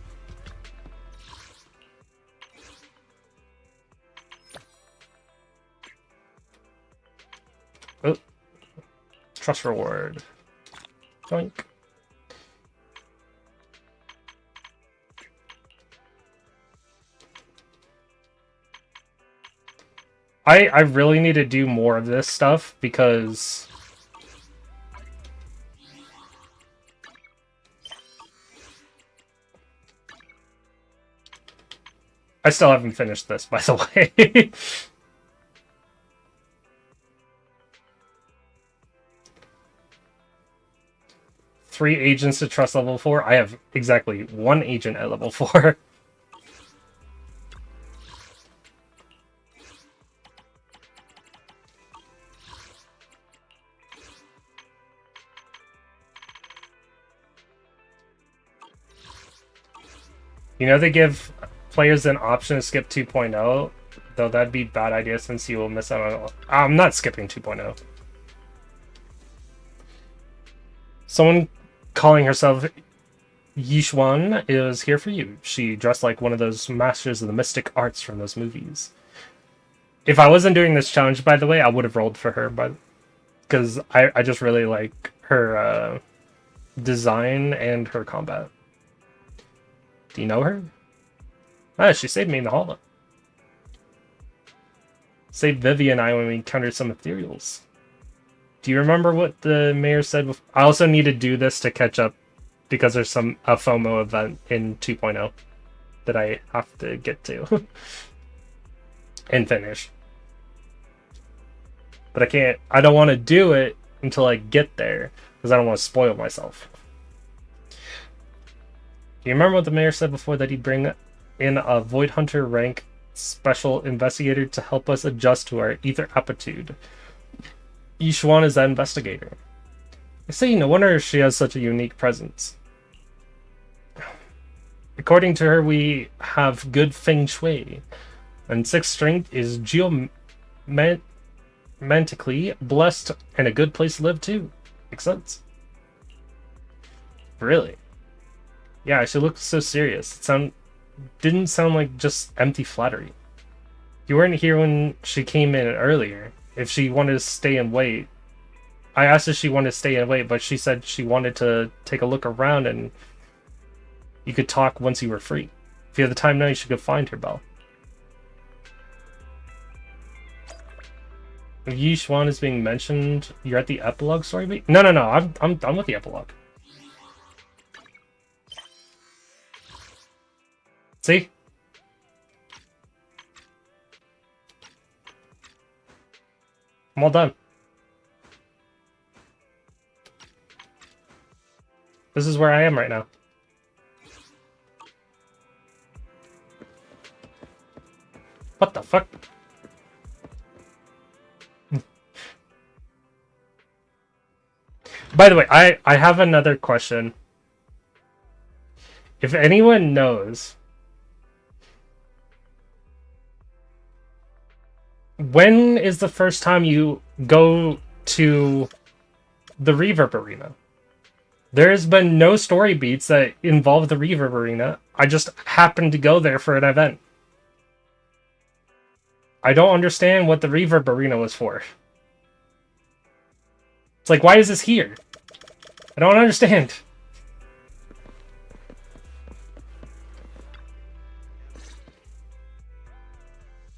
Oh. Trust reward. Doink. I really need to do more of this stuff because I still haven't finished this, by the way. Three agents to trust level 4. I have exactly one agent at level 4. You know, they give players an option to skip 2.0, though that'd be a bad idea since you will miss out on... I'm not skipping 2.0. Someone calling herself Yishuan is here for you. She dressed like one of those masters of the mystic arts from those movies. If I wasn't doing this challenge, by the way, I would have rolled for her, but because I just really like her design and her combat. Do you know her? Ah, she saved me in the hall. Saved Vivi and I when we encountered some ethereals. Do you remember what the mayor said before? I also need to do this to catch up because there's a FOMO event in 2.0 that I have to get to and finish. But I don't want to do it until I get there because I don't want to spoil myself. Do you remember what the mayor said before, that he'd bring in a Void Hunter rank special investigator to help us adjust to our ether aptitude? Yishuan is that investigator. I say, no wonder she has such a unique presence. According to her, we have good feng shui, and 6th strength is geomantically blessed and a good place to live too. Makes sense. Really? Yeah, she looked so serious. It didn't sound like just empty flattery. You weren't here when she came in earlier. If she wanted to stay and wait. I asked if she wanted to stay and wait, but she said she wanted to take a look around and you could talk once you were free. If you have the time now, you should go find her, Belle. If Yishuan is being mentioned, you're at the epilogue story beat? No, I'm done with the epilogue. See? I'm all done. This is where I am right now. What the fuck? By the way, I have another question. If anyone knows, when is the first time you go to the Reverb Arena? There's been no story beats that involve the Reverb Arena. I just happened to go there for an event. I don't understand what the Reverb Arena was for. It's like, why is this here? I don't understand.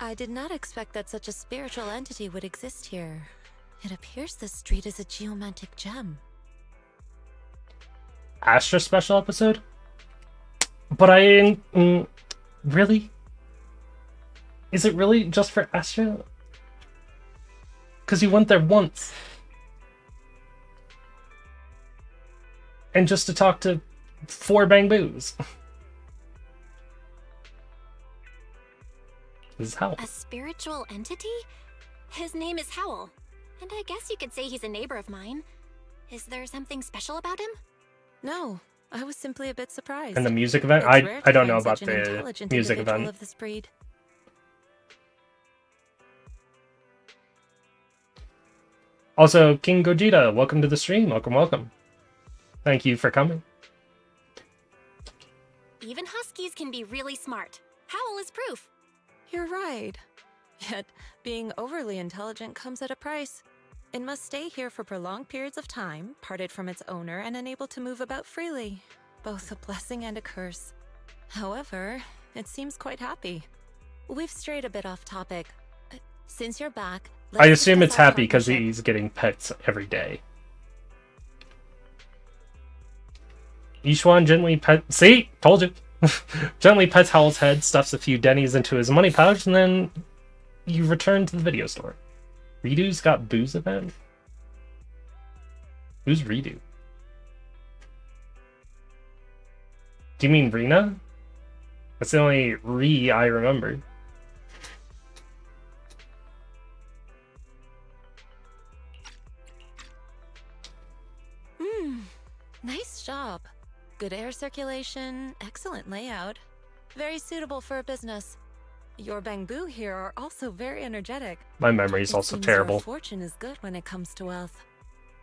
I did not expect that such a spiritual entity would exist here. It appears this street is a geomantic gem. Astra special episode? But really? Is it really just for Astra? Because you went there once. And just to talk to 4 Bangboos. This is Howl. A spiritual entity? His name is Howl. And I guess you could say he's a neighbor of mine. Is there something special about him? No, I was simply a bit surprised. And the music event? It's rare to I don't know find about such an the intelligent music individual event. of this breed. Also, King Gogeta, welcome to the stream. Welcome, welcome. Thank you for coming. Even huskies can be really smart. Howl is proof. You're right. Yet, being overly intelligent comes at a price. It must stay here for prolonged periods of time, parted from its owner and unable to move about freely. Both a blessing and a curse. However, it seems quite happy. We've strayed a bit off topic. Since you're back, I assume it's discuss our happy because partnership. he's getting pets every day. Yishuan gently pet. See? Told you. Gently pets Howl's head, stuffs a few dennies into his money pouch, and then you return to the video store. Redo's got booze event? Who's Redo? Do you mean Rena? That's the only Re I remember. Nice job. Good air circulation, excellent layout. Very suitable for a business. Your Bangbu here are also very energetic. My memory's It also seems terrible. Your fortune is good when it comes to wealth.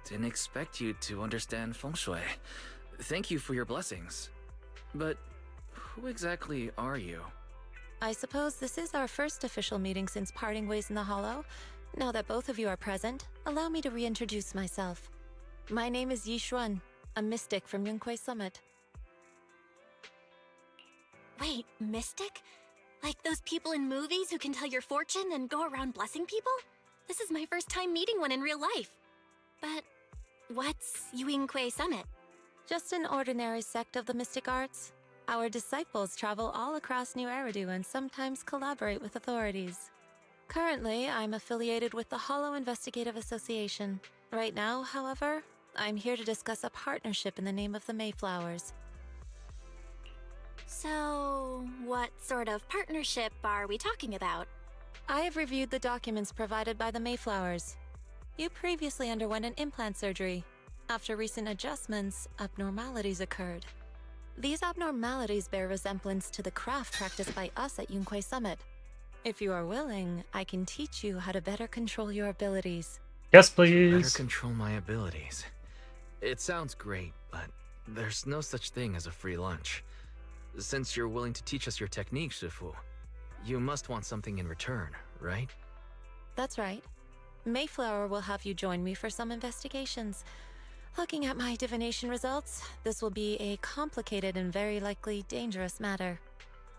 Didn't expect you to understand feng shui. Thank you for your blessings. But who exactly are you? I suppose this is our first official meeting since parting ways in the Hollow. Now that both of you are present, allow me to reintroduce myself. My name is Yishuan, a mystic from Yunquei Summit. Wait, mystic? Like those people in movies who can tell your fortune and go around blessing people? This is my first time meeting one in real life. But what's Yunquei Summit? Just an ordinary sect of the mystic arts. Our disciples travel all across New Eridu and sometimes collaborate with authorities. Currently, I'm affiliated with the Hollow Investigative Association. Right now, however, I'm here to discuss a partnership in the name of the Mayflowers. So, what sort of partnership are we talking about? I have reviewed the documents provided by the Mayflowers. You previously underwent an implant surgery. After recent adjustments, abnormalities occurred. These abnormalities bear resemblance to the craft practiced by us at Yunquei Summit. If you are willing, I can teach you how to better control your abilities. Yes, Better please. control my abilities. It sounds great, but there's no such thing as a free lunch. Since you're willing to teach us your technique, Shifu, you must want something in return, right? That's right. Mayflower will have you join me for some investigations. Looking at my divination results, this will be a complicated and very likely dangerous matter.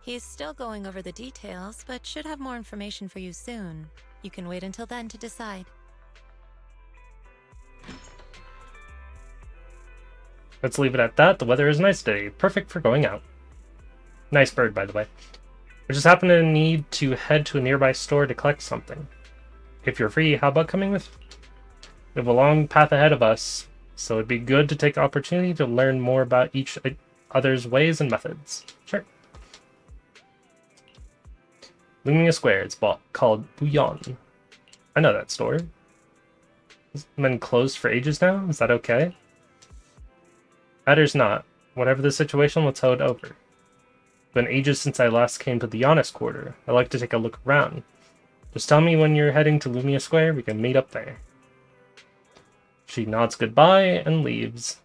He's still going over the details, but should have more information for you soon. You can wait until then to decide. Let's leave it at that. The weather is nice today. Perfect for going out. Nice bird, by the way. We just happen to need to head to a nearby store to collect something. If you're free, how about coming with? We have a long path ahead of us, so it'd be good to take the opportunity to learn more about each other's ways and methods. Sure. Lumia Square, it's called Bouillon. I know that store. It's been closed for ages now? Is that okay? Matters not. Whatever the situation, let's hold it over. It's been ages since I last came to the Honest Quarter. I'd like to take a look around. Just tell me when you're heading to Lumia Square, we can meet up there. She nods goodbye and leaves.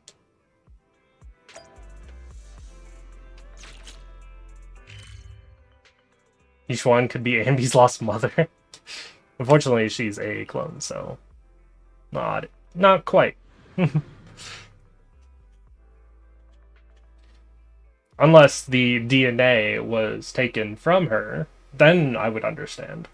Yuxuan could be Anby's lost mother. Unfortunately, she's a clone, so not quite. Unless the DNA was taken from her, then I would understand.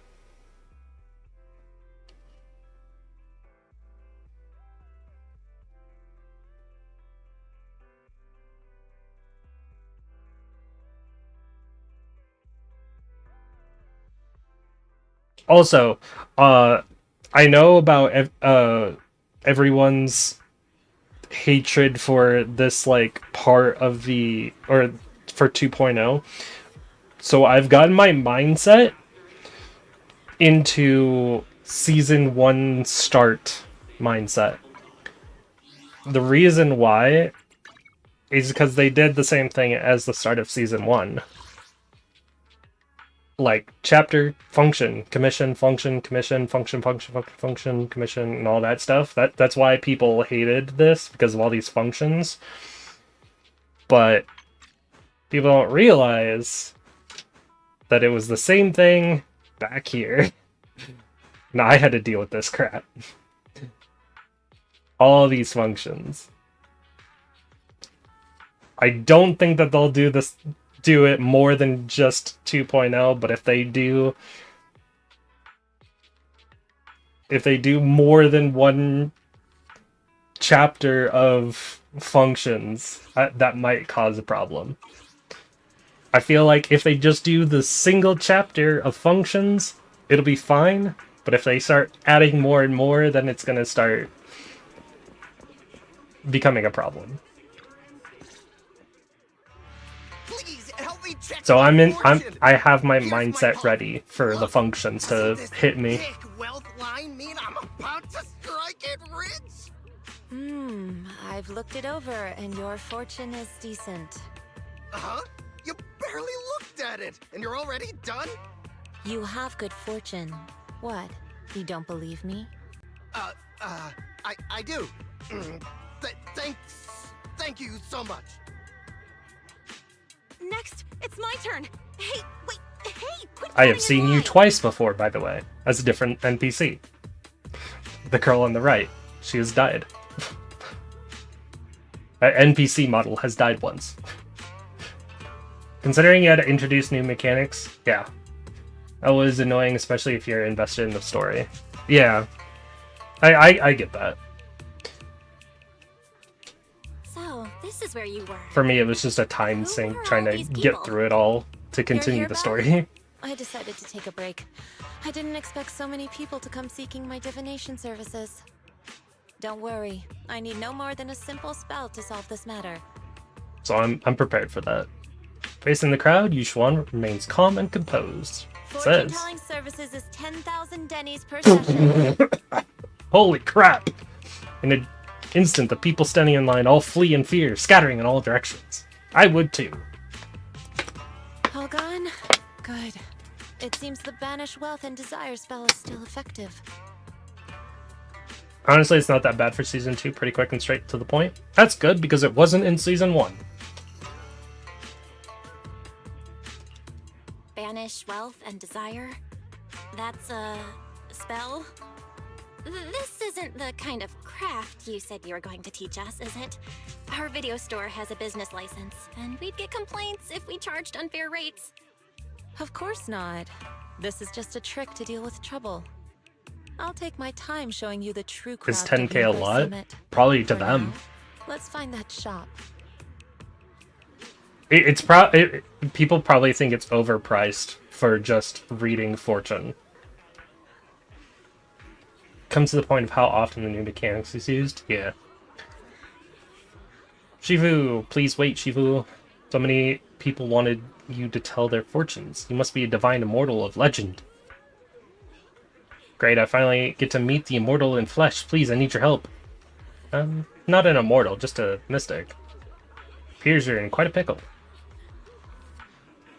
Also, I know about everyone's hatred for this like part of the or for 2.0. So I've gotten my mindset into season 1 start mindset. The reason why is because they did the same thing as the start of season 1. Like chapter, function, commission, function, commission, function, commission, and all that stuff. That's why people hated this, because of all these functions. But people don't realize that it was the same thing back here. Now I had to deal with this crap. All these functions. I don't think that they'll do it more than just 2.0, but if they do more than one chapter of functions, that might cause a problem. I feel like if they just do the single chapter of functions, it'll be fine, but if they start adding more and more, then it's gonna start becoming a problem. So I have my mindset ready for the functions to hit me. I've looked it over and your fortune is decent. Huh? You barely looked at it and you're already done? You have good fortune. What? You don't believe me? I do. Thank you so much. Next, it's my turn. Hey, wait, hey, quit I have seen you twice before, by the way, as a different NPC. The girl on the right, she has died. An NPC model has died once. Considering you had to introduce new mechanics, yeah. That was annoying, especially if you're invested in the story. Yeah. I get that. So, this is where you were. For me, it was just a time sink trying to get through it all to continue the story. I decided to take a break. I didn't expect so many people to come seeking my divination services. Don't worry, I need no more than a simple spell to solve this matter. So I'm prepared for that. Facing the crowd, Yuxuan remains calm and composed. Fortune-telling services is 10,000 dennies per session. Holy crap! In an instant, the people standing in line all flee in fear, scattering in all directions. I would too. All gone? Good. It seems the Banish Wealth and Desire spell is still effective. Honestly, it's not that bad for Season 2, pretty quick and straight to the point. That's good, because it wasn't in Season 1. Banish wealth and desire? That's a spell? This isn't the kind of craft you said you were going to teach us, is it? Our video store has a business license, and we'd get complaints if we charged unfair rates. Of course not. This is just a trick to deal with trouble. I'll take my time showing you the true craft. Is 10k a lot? Probably to them. Let's find that shop. People probably think it's overpriced for just reading Fortune. Comes to the point of how often the new mechanics is used. Yeah. Shivu, please wait, Shivu. So many people wanted you to tell their fortunes. You must be a divine immortal of legend. Great, I finally get to meet the immortal in flesh. Please, I need your help. Not an immortal, just a mystic. Appears you're in quite a pickle.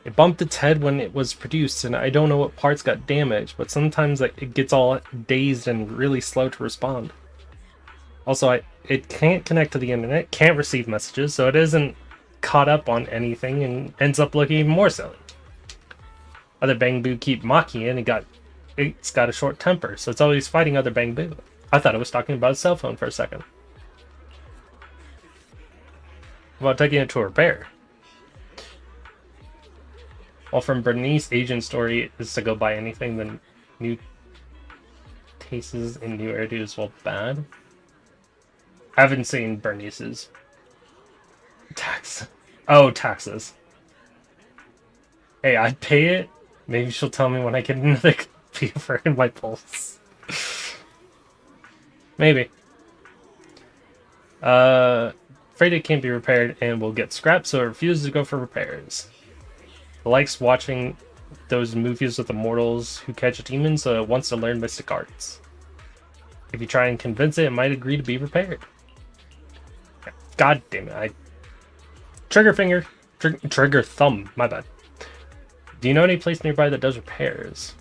It bumped its head when it was produced, and I don't know what parts got damaged, but sometimes it gets all dazed and really slow to respond. Also, it can't connect to the internet, can't receive messages, so it isn't caught up on anything and ends up looking even more silly. Other Bangbu keep mocking it, and it's got a short temper, so it's always fighting other Bangbu. I thought it was talking about a cell phone for a second. About taking it to a repair. Well, from Bernice, agent story is to go buy anything, then new tastes in new areas well bad. I haven't seen Bernice's. Taxes. Hey, I'd pay it. Maybe she'll tell me when I get another fever in my pulse. Maybe. Afraid it can't be repaired and will get scrapped, so it refuses to go for repairs. It likes watching those movies with the mortals who catch demons, so it wants to learn mystic arts. If you try and convince it, it might agree to be repaired. God damn it, Trigger finger. Trigger thumb, my bad. Do you know any place nearby that does repairs?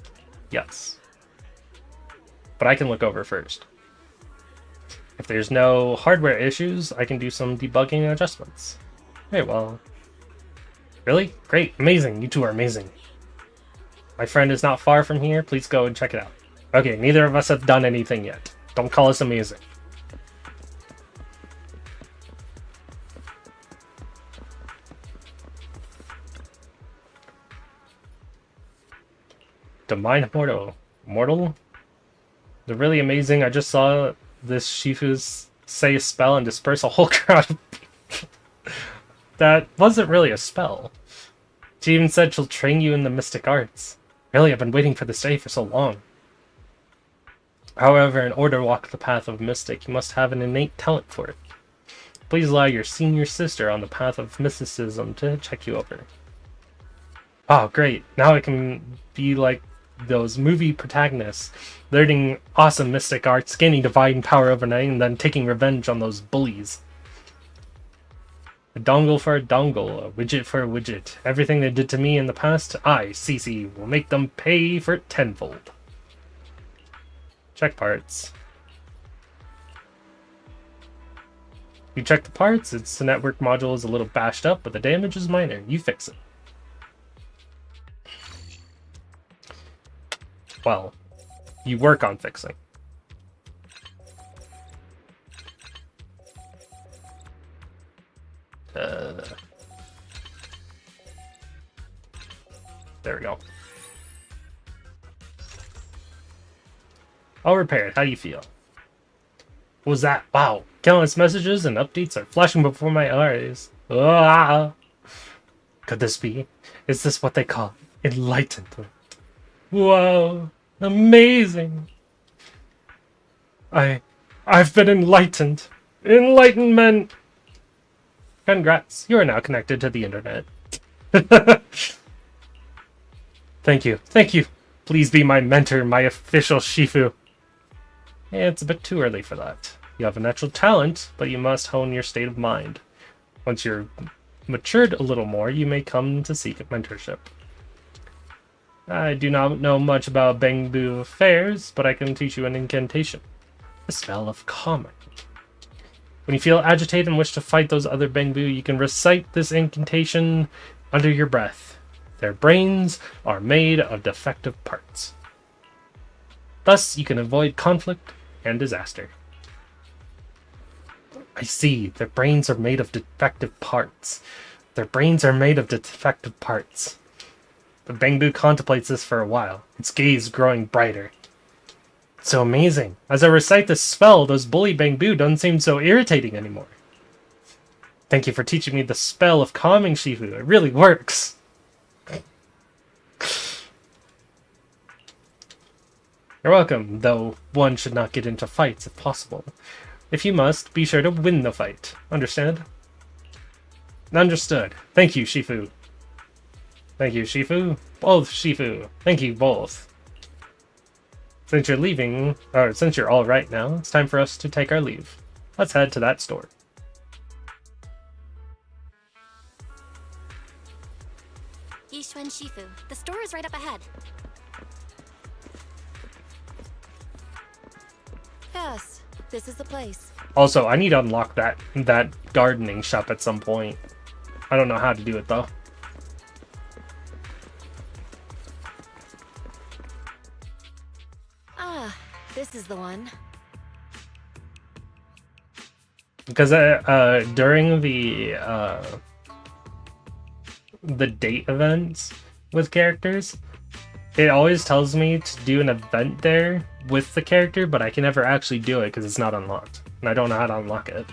Yes. But I can look over first. If there's no hardware issues, I can do some debugging and adjustments. Hey, well... Really? Great, amazing, you two are amazing. My friend is not far from here, please go and check it out. Okay, neither of us have done anything yet. Don't call us amazing. Divine Mortal? They're really amazing. I just saw this Shifu say a spell and disperse a whole crowd of people. That wasn't really a spell. She even said she'll train you in the mystic arts. Really, I've been waiting for this day for so long. However, in order to walk the path of mystic, you must have an innate talent for it. Please allow your senior sister on the path of mysticism to check you over. Oh, great. Now I can be like those movie protagonists, learning awesome mystic arts, gaining divine power overnight, and then taking revenge on those bullies. A dongle for a dongle, a widget for a widget. Everything they did to me in the past, I, Cece, will make them pay for it tenfold. Check parts. You check the parts, the network module is a little bashed up, but the damage is minor. You fix it. Well, you work on fixing. There we go. I'll repair it. How do you feel? What was that? Wow. Countless messages and updates are flashing before my eyes. Ah! Could this be? Is this what they call enlightenment? Whoa! Amazing! I've been enlightened. Enlightenment! Congrats. You are now connected to the internet. Thank you. Thank you. Please be my mentor, my official Shifu. It's a bit too early for that. You have a natural talent, but you must hone your state of mind. Once you're matured a little more, you may come to seek mentorship. I do not know much about Bangbu affairs, but I can teach you an incantation. The spell of calming. When you feel agitated and wish to fight those other Bangbu, you can recite this incantation under your breath. Their brains are made of defective parts. Thus, you can avoid conflict and disaster. I see. Their brains are made of defective parts. Their brains are made of defective parts. The Bangbu contemplates this for a while, its gaze growing brighter. It's so amazing. As I recite this spell, those bully Bangbu don't seem so irritating anymore. Thank you for teaching me the spell of calming, Shifu. It really works. You're welcome, though one should not get into fights if possible. If you must, be sure to win the fight. Understand? Understood. Thank you, Shifu. Thank you, Shifu. Both Shifu. Thank you both. Since you're leaving, or since you're all right now, it's time for us to take our leave. Let's head to that store. Yishuan Shifu. The store is right up ahead. Yes, this is the place. Also, I need to unlock that gardening shop at some point. I don't know how to do it though. This is the one. Because during the date events with characters, it always tells me to do an event there with the character, but I can never actually do it because it's not unlocked, and I don't know how to unlock it.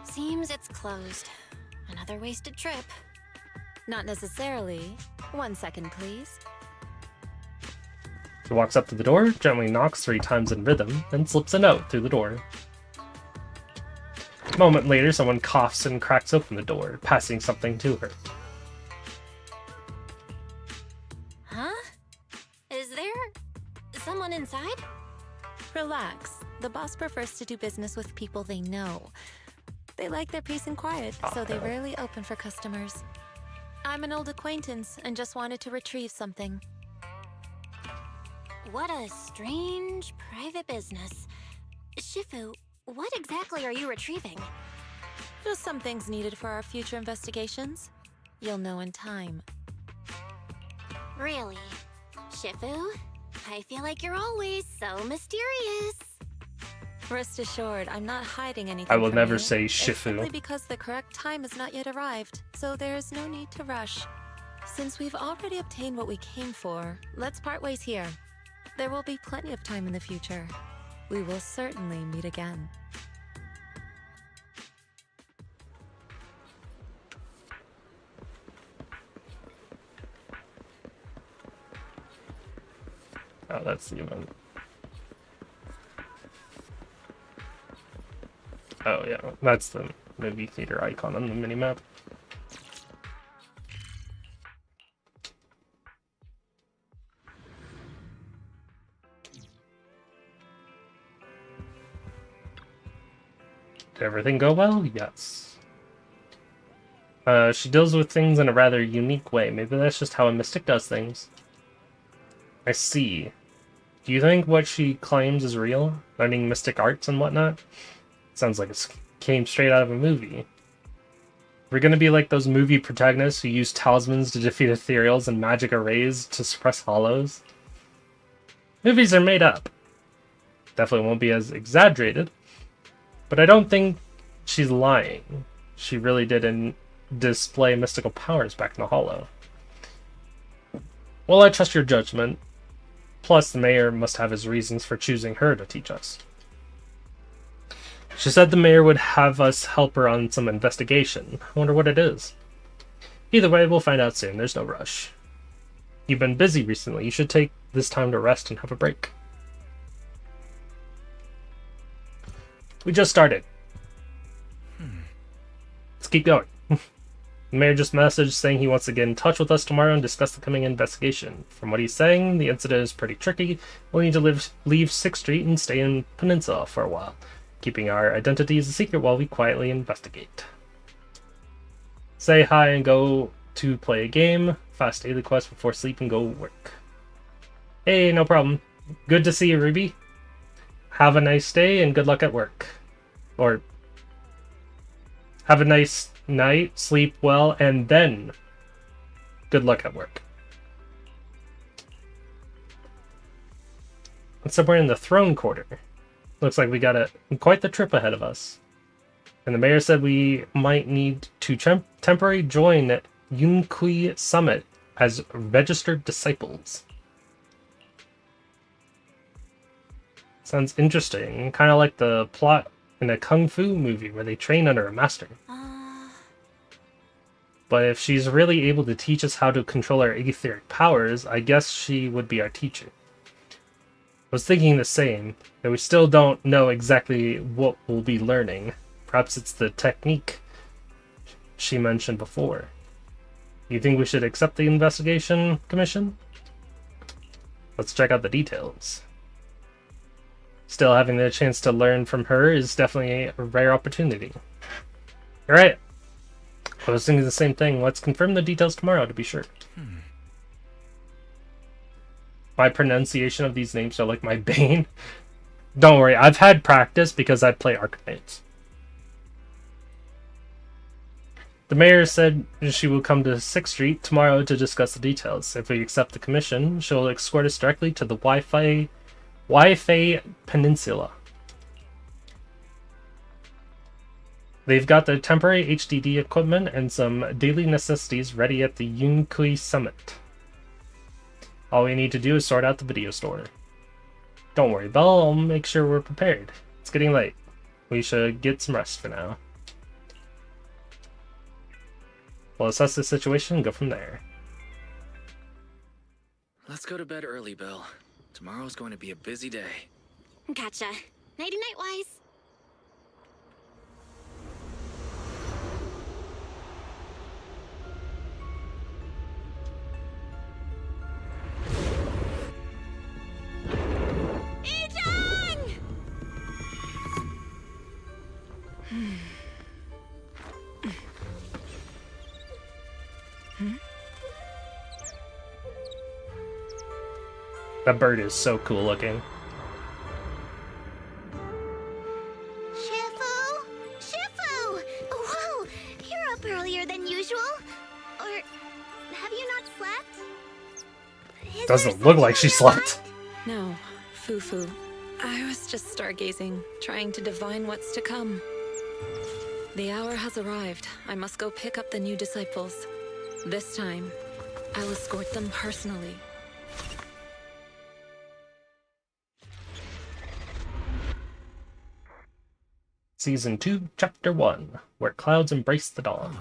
Seems it's closed. Another wasted trip. Not necessarily. 1 second, please. He walks up to the door, gently knocks 3 times in rhythm, then slips a note through the door. A moment later, someone coughs and cracks open the door, passing something to her. Huh? Is there someone inside? Relax. The boss prefers to do business with people they know. They like their peace and quiet, so they rarely open for customers. I'm an old acquaintance and just wanted to retrieve something. What a strange private business. Shifu, what exactly are you retrieving? Just some things needed for our future investigations. You'll know in time. Really? Shifu? I feel like you're always so mysterious. Rest assured, I'm not hiding anything. I will from never you. say It's Shifu. simply because the correct time has not yet arrived, so there is no need to rush. Since we've already obtained what we came for, let's part ways here. There will be plenty of time in the future. We will certainly meet again. Oh, that's the event. Oh yeah, that's the movie theater icon on the minimap. Did everything go well? Yes. She deals with things in a rather unique way. Maybe that's just how a mystic does things. I see. Do you think what she claims is real? Learning mystic arts and whatnot? Sounds like it came straight out of a movie. We're gonna be like those movie protagonists who use talismans to defeat ethereals and magic arrays to suppress hollows. Movies are made up. Definitely won't be as exaggerated. But I don't think she's lying. She really didn't display mystical powers back in the hollow. Well, I trust your judgment. Plus, the mayor must have his reasons for choosing her to teach us. She said the mayor would have us help her on some investigation. I wonder what it is. Either way, we'll find out soon. There's no rush. You've been busy recently. You should take this time to rest and have a break. We just started. Let's keep going. The mayor just messaged saying he wants to get in touch with us tomorrow and discuss the coming investigation. From what he's saying, the incident is pretty tricky. We'll need to leave 6th Street and stay in Peninsula for a while, keeping our identities a secret while we quietly investigate. Say hi and go to play a game. Fast daily quest before sleep and go work. Hey, no problem. Good to see you, Ruby. Have a nice day and good luck at work. Or have a nice night, sleep well, and then good luck at work. So we're in the throne quarter. Looks like we got quite the trip ahead of us. And the mayor said we might need to temporarily join Yunkui Summit as registered disciples. Sounds interesting. Kind of like the plot in a kung fu movie where they train under a master. But if she's really able to teach us how to control our etheric powers, I guess she would be our teacher. I was thinking the same, that we still don't know exactly what we'll be learning. Perhaps it's the technique she mentioned before. You think we should accept the investigation commission? Let's check out the details. Still having the chance to learn from her is definitely a rare opportunity. Alright. I was thinking the same thing. Let's confirm the details tomorrow to be sure. My pronunciation of these names are like my bane. Don't worry, I've had practice because I play Arcanites. The mayor said she will come to 6th Street tomorrow to discuss the details. If we accept the commission, she'll escort us directly to the Wi-Fi Wi-Fi Peninsula. They've got the temporary HDD equipment and some daily necessities ready at the Yunkui Summit. All we need to do is sort out the video store. Don't worry, Belle, I'll make sure we're prepared. It's getting late. We should get some rest for now. We'll assess the situation and go from there. Let's go to bed early, Bill. Tomorrow's going to be a busy day. Gotcha. Nighty-night, Wise. That bird is so cool looking. Shifu! Shifu! Whoa! You're up earlier than usual. Or have you not slept? Doesn't look like she slept. No, Fufu. I was just stargazing, trying to divine what's to come. The hour has arrived. I must go pick up the new disciples. This time, I'll escort them personally. Season 2, Chapter 1, Where Clouds Embrace the Dawn.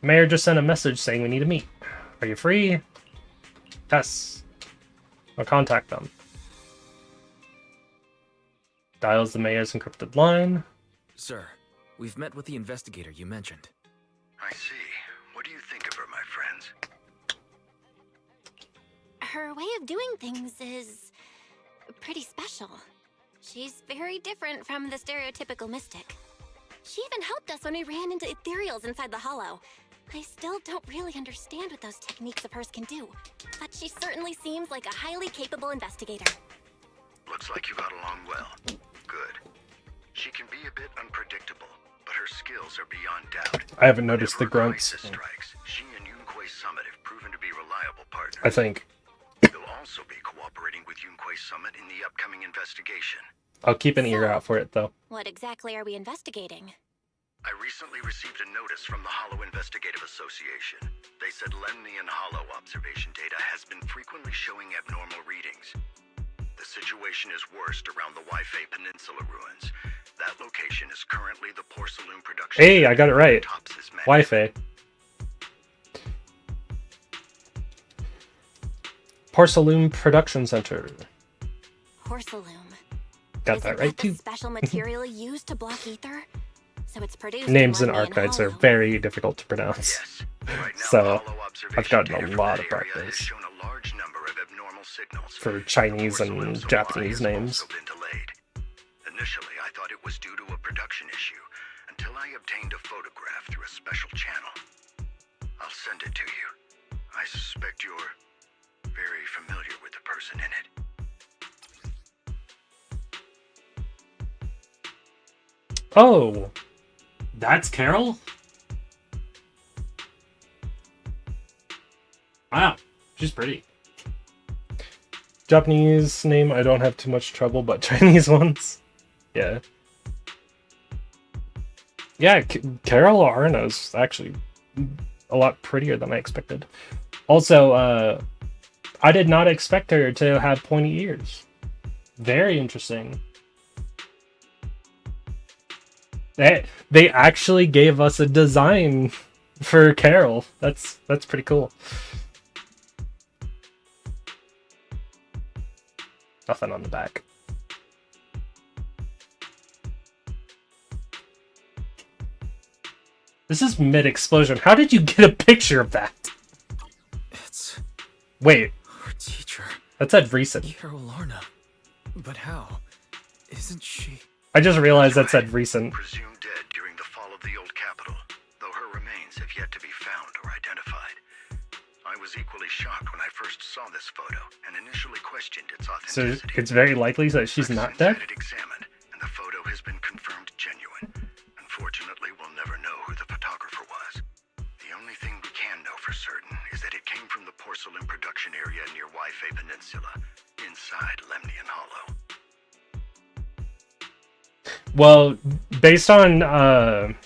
Mayor just sent a message saying we need to meet. Are you free? Yes. I'll contact them. Dials the mayor's encrypted line. Sir, we've met with the investigator you mentioned. I see. What do you think of her, my friends? Her way of doing things is pretty special. She's very different from the stereotypical mystic. She even helped us when we ran into ethereals inside the hollow. I still don't really understand what those techniques of hers can do, but she certainly seems like a highly capable investigator. Looks like you got along well. Good. She can be a bit unpredictable, but her skills are beyond doubt. I haven't noticed the grunts. Strikes, she and Yunkui Summit have proven to be reliable partners. I think. They'll also be cooperating with Yunkui Summit in the upcoming investigation. I'll keep an ear out for it, though. What exactly are we investigating? I recently received a notice from the Hollow Investigative Association. They said Lemnian Hollow observation data has been frequently showing abnormal readings. The situation is worst around the Wi-Fi Peninsula ruins. That location is currently the porcelain production. Hey, I got it right. Wi-Fi. Porcelain Production Center. Porcelain. Got that right too. Special material used to block ether? So it's produced Names in and Lemnian archives Hollow. are very difficult to pronounce. Yes. Right now, So Hollow I've gotten observation a data lot from of that area practice has shown a large number of abnormal signals. for Chinese The porcelain and supply Japanese has names. also been delayed. Initially, I thought it was due to a production issue, until I obtained a photograph through a special channel. I'll send it to you. I suspect you're very familiar with the person in it. Oh, that's Carol? Wow, she's pretty. Japanese name, I don't have too much trouble, but Chinese ones, yeah. Yeah, Carol Arna's actually a lot prettier than I expected. Also, I did not expect her to have pointy ears. Very interesting. They actually gave us a design for Carol. That's pretty cool. Nothing on the back. This is mid-explosion. How did you get a picture of that? It's... Wait. Our teacher. That said recent. Carol Lorna. But how? Isn't she... I just realized that said recent. Presumed dead during the fall of the old capital, though her remains have yet to be found or identified. I was equally shocked when I first saw this photo and initially questioned its So authenticity. it's very likely that she's not dead? Had it examined, and the photo has been confirmed genuine. Unfortunately, we'll never know who the photographer was. The only thing we can know for certain is that it came from the porcelain production area near Wi-Fi Peninsula. inside Lemnian Hollow. Well, based on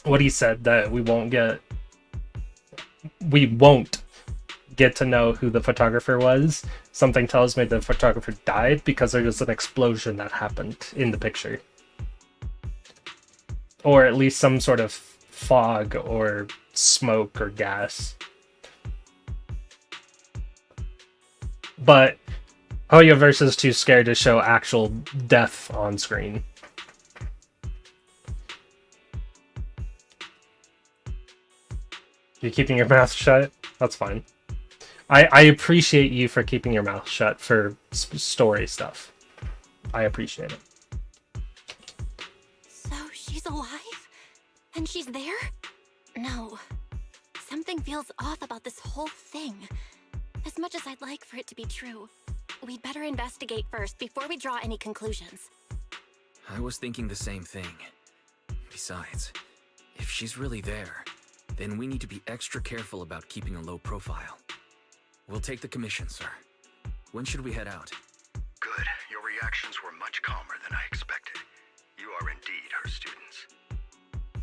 what he said, that we won't get to know who the photographer was. Something tells me the photographer died because there was an explosion that happened in the picture. Or at least some sort of fog or smoke or gas. But Hoyoverse is too scared to show actual death on screen. You're keeping your mouth shut? That's fine. I appreciate you for keeping your mouth shut for story stuff. I appreciate it. So she's alive? And she's there? No. Something feels off about this whole thing. As much as I'd like for it to be true, we'd better investigate first before we draw any conclusions. I was thinking the same thing. Besides, if she's really there, then we need to be extra careful about keeping a low profile. We'll take the commission, sir. When should we head out? Good. Your reactions were much calmer than I expected. You are indeed her students.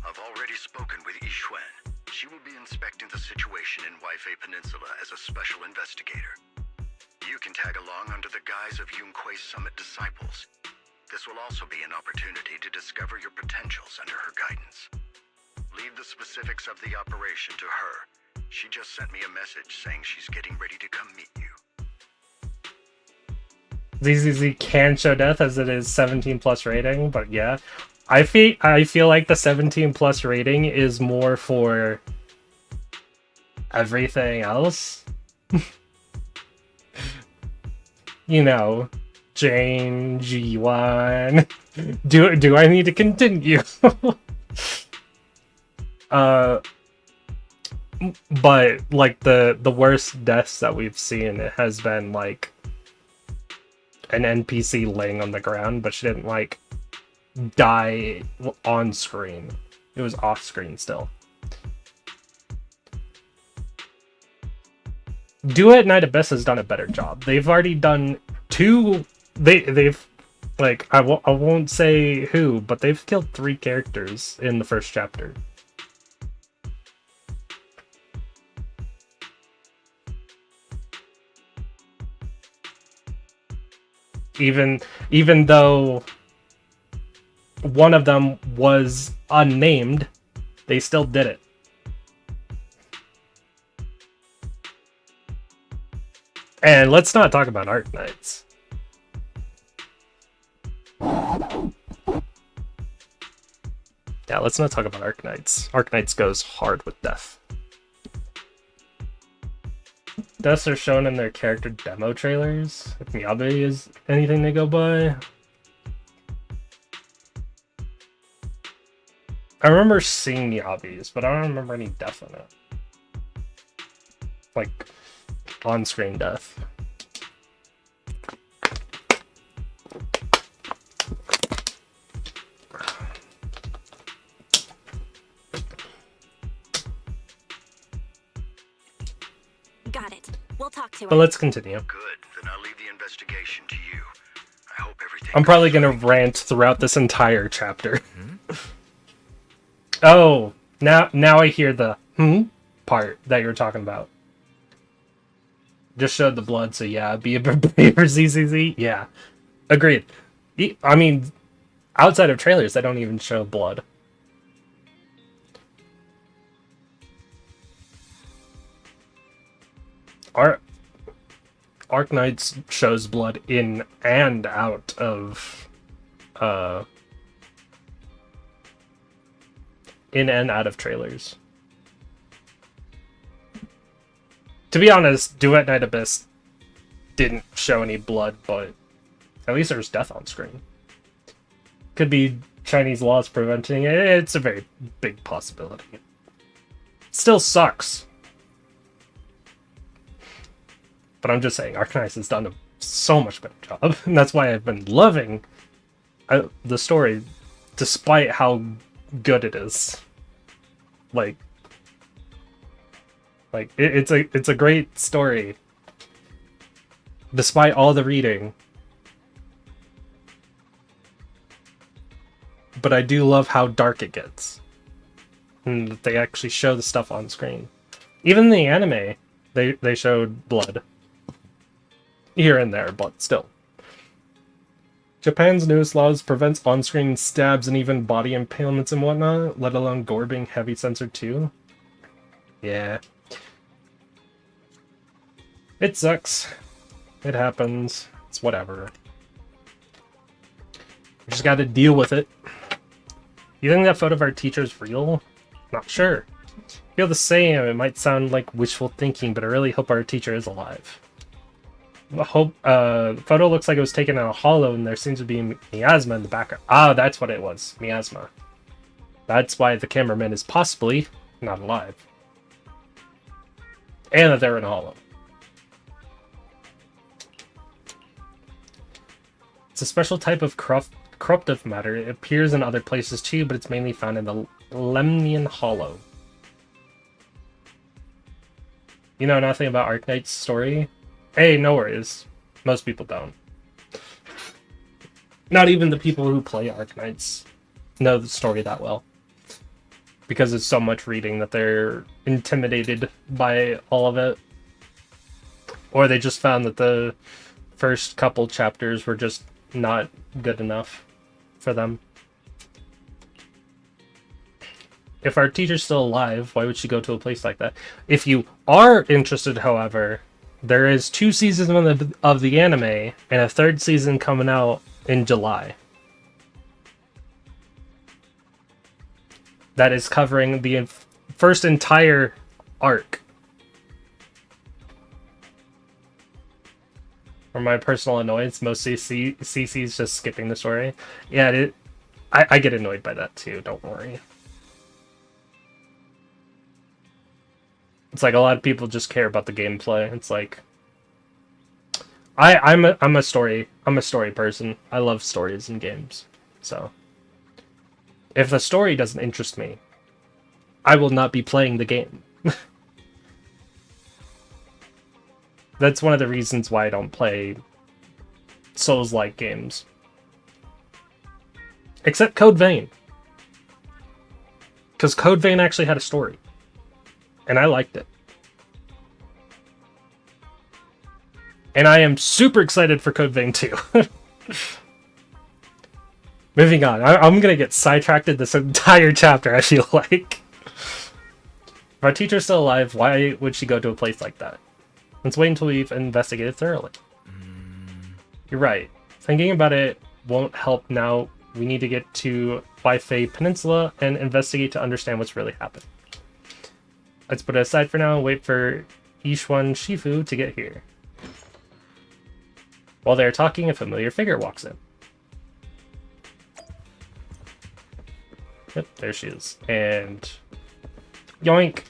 I've already spoken with Yixuan. She will be inspecting the situation in Waifei Peninsula as a special investigator. You can tag along under the guise of Yunque's Summit disciples. This will also be an opportunity to discover your potentials under her guidance. Leave the specifics of the operation to her. She just sent me a message saying she's getting ready to come meet you. ZZZ can show death as it is 17 plus rating, but yeah. I feel like the 17 plus rating is more for everything else. You know, Jane, G1. Do I need to continue? But like the worst deaths that we've seen, it has been like an NPC laying on the ground, but she didn't like die on screen. It was off screen still. Do It Night Abyss has done a better job. They've already done two. They've like I won't say who, but they've killed 3 characters in the first chapter. Even though one of them was unnamed, they still did it. And let's not talk about Arknights. Yeah, let's not talk about Arknights. Arknights goes hard with death. Deaths are shown in their character demo trailers. If Miyabe is anything they go by. I remember seeing Miyabe's, but I don't remember any death in it. Like, on-screen death. Got it. We'll talk to her. But let's continue. Good. Then I'll leave the investigation to you. I hope everything. I'm probably gonna rant throughout this entire chapter. Oh, now I hear the part that you're talking about. Just showed the blood, so yeah, be a braver ZZZ. Yeah, agreed. I mean, outside of trailers, they don't even show blood. Arknights shows blood in and out of trailers. To be honest, Duet Night Abyss didn't show any blood, but at least there's death on screen. Could be Chinese laws preventing it. It's a very big possibility. Still sucks. But I'm just saying, Arknights has done a so much better job. And that's why I've been loving the story, despite how good it is. It's a great story. despite all the reading. But I do love how dark it gets. And that they actually show the stuff on screen. Even in the anime, they showed blood. Here and there, but still. Japan's newest laws prevents on-screen stabs and even body impalements and whatnot, let alone gore being heavy censored too. Yeah. It sucks. It happens. It's whatever. We just gotta deal with it. You think that photo of our teacher is real? Not sure. I feel the same. It might sound like wishful thinking, but I really hope our teacher is alive. The photo looks like it was taken in a hollow, and there seems to be miasma in the background. Ah, that's what it was. Miasma. That's why the cameraman is possibly not alive. And that they're in a hollow. It's a special type of corruptive matter. It appears in other places too, but it's mainly found in the Lemnian Hollow. You know nothing about Arknight's story? Hey, no worries. Most people don't. Not even the people who play Arknights know the story that well. Because it's so much reading that they're intimidated by all of it. Or they just found that the first couple chapters were just not good enough for them. If our teacher's still alive, why would she go to a place like that? If you are interested, however, there is 2 seasons of the anime and a 3rd season coming out in July. That is covering the first entire arc. For my personal annoyance, most CC's just skipping the story. Yeah, I get annoyed by that too, don't worry. It's like a lot of people just care about the gameplay. It's like I'm a story person. I love stories in games. So if the story doesn't interest me, I will not be playing the game. That's one of the reasons why I don't play Souls-like games. Except Code Vein. Because Code Vein actually had a story. And I liked it. And I am super excited for Code Vein 2. Moving on. I'm going to get sidetracked this entire chapter, I feel like. If our teacher's still alive, why would she go to a place like that? Let's wait until we've investigated thoroughly. You're right. Thinking about it won't help now. We need to get to Waifei Peninsula and investigate to understand what's really happened. Let's put it aside for now and wait for Ishuan Shifu to get here. While they're talking, a familiar figure walks in. Yep, there she is. And yoink!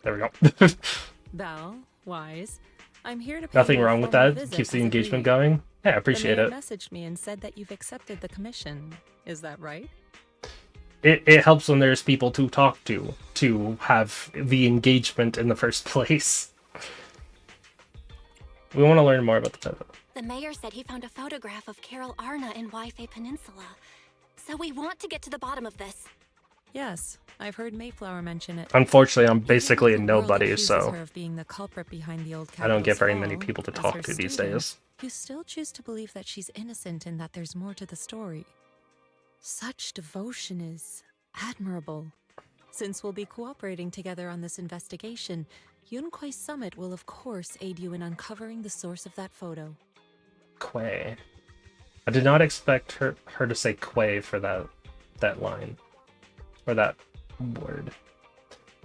There we go. Belle, Wise, I'm here to pay Nothing you a wrong with formal that. visit Keeps the as engagement agreed. going. Yeah, I appreciate the it. mayor messaged me and said that you've accepted the commission. Is that right? It helps when there's people to talk to have the engagement in the first place. We want to learn more about the photo. The mayor said he found a photograph of Carol Arna in Waifei Peninsula. So we want to get to the bottom of this. Yes, I've heard Mayflower mention it. Unfortunately, I'm basically a Even if the world nobody, accuses so her of being the culprit behind the old I don't get capital's very many fall, people to as talk her to these student, days. You still choose to believe that she's innocent and that there's more to the story. Such devotion is admirable. Since we'll be cooperating together on this investigation, Yunquai Summit will of course aid you in uncovering the source of that photo. Quay. I did not expect her to say Quay for that line. Or that word.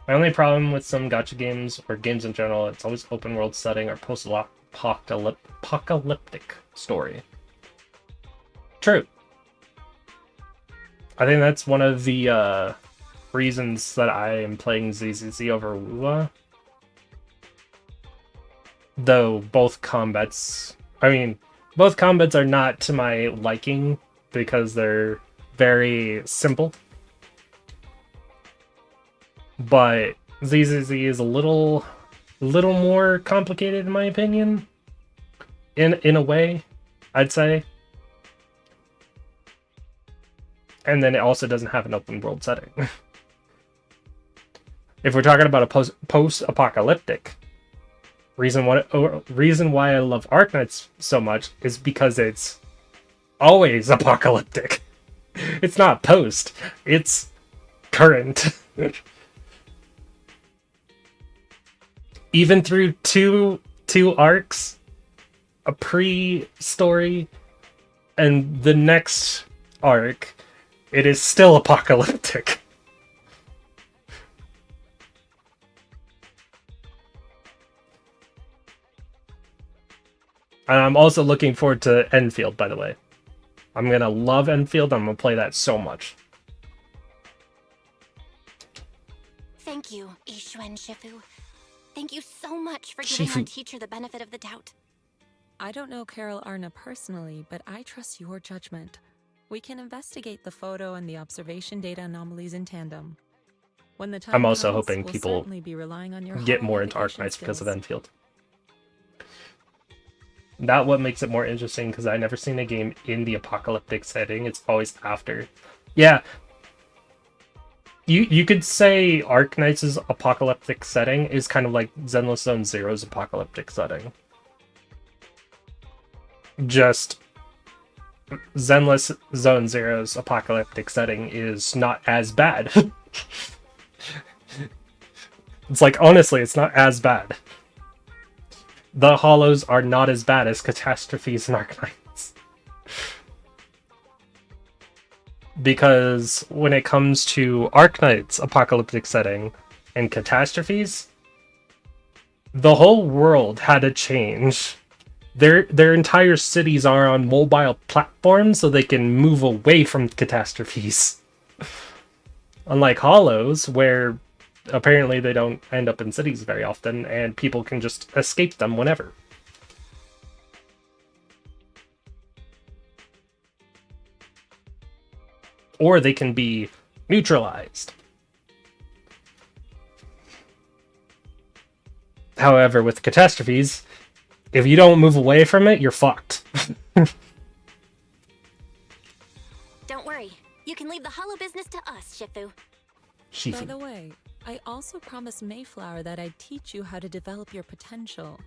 My only problem with some gacha games, or games in general, it's always open world setting or post-apocalyptic story. True. I think that's one of the reasons that I am playing ZZZ over WUA. Though both combats are not to my liking because they're very simple. but ZZZ is a little more complicated in my opinion. In a way, I'd say. And then it also doesn't have an open world setting. If we're talking about a post-apocalyptic, reason why I love Arknights so much is because it's always apocalyptic. It's not post, it's current. Even through two arcs, a pre-story and the next arc, it is still apocalyptic. And I'm also looking forward to Enfield, by the way. I'm gonna love Enfield. I'm gonna play that so much. Thank you, Ishu and Shifu. Thank you so much for giving our teacher the benefit of the doubt. I don't know Carol Arna personally, but I trust your judgment. We can investigate the photo and the observation data anomalies in tandem. When the time I'm also comes, hoping we'll people certainly be relying on your get more into Arknights because of Enfield. That what makes it more interesting, because I've never seen a game in the apocalyptic setting. It's always after. Yeah. You could say Arknights' apocalyptic setting is kind of like Zenless Zone Zero's apocalyptic setting. Just Zenless Zone Zero's apocalyptic setting is not as bad. It's like, honestly, it's not as bad. The Hollows are not as bad as Catastrophes and Arknights. Because when it comes to Arknights' apocalyptic setting and Catastrophes, the whole world had to change. Their entire cities are on mobile platforms so they can move away from Catastrophes. Unlike Hollows, where apparently they don't end up in cities very often, and people can just escape them whenever. Or they can be neutralized. However, with Catastrophes, if you don't move away from it, you're fucked. Don't worry. You can leave the hollow business to us, Shifu. By the way, I also promised Mayflower that I'd teach you how to develop your potential.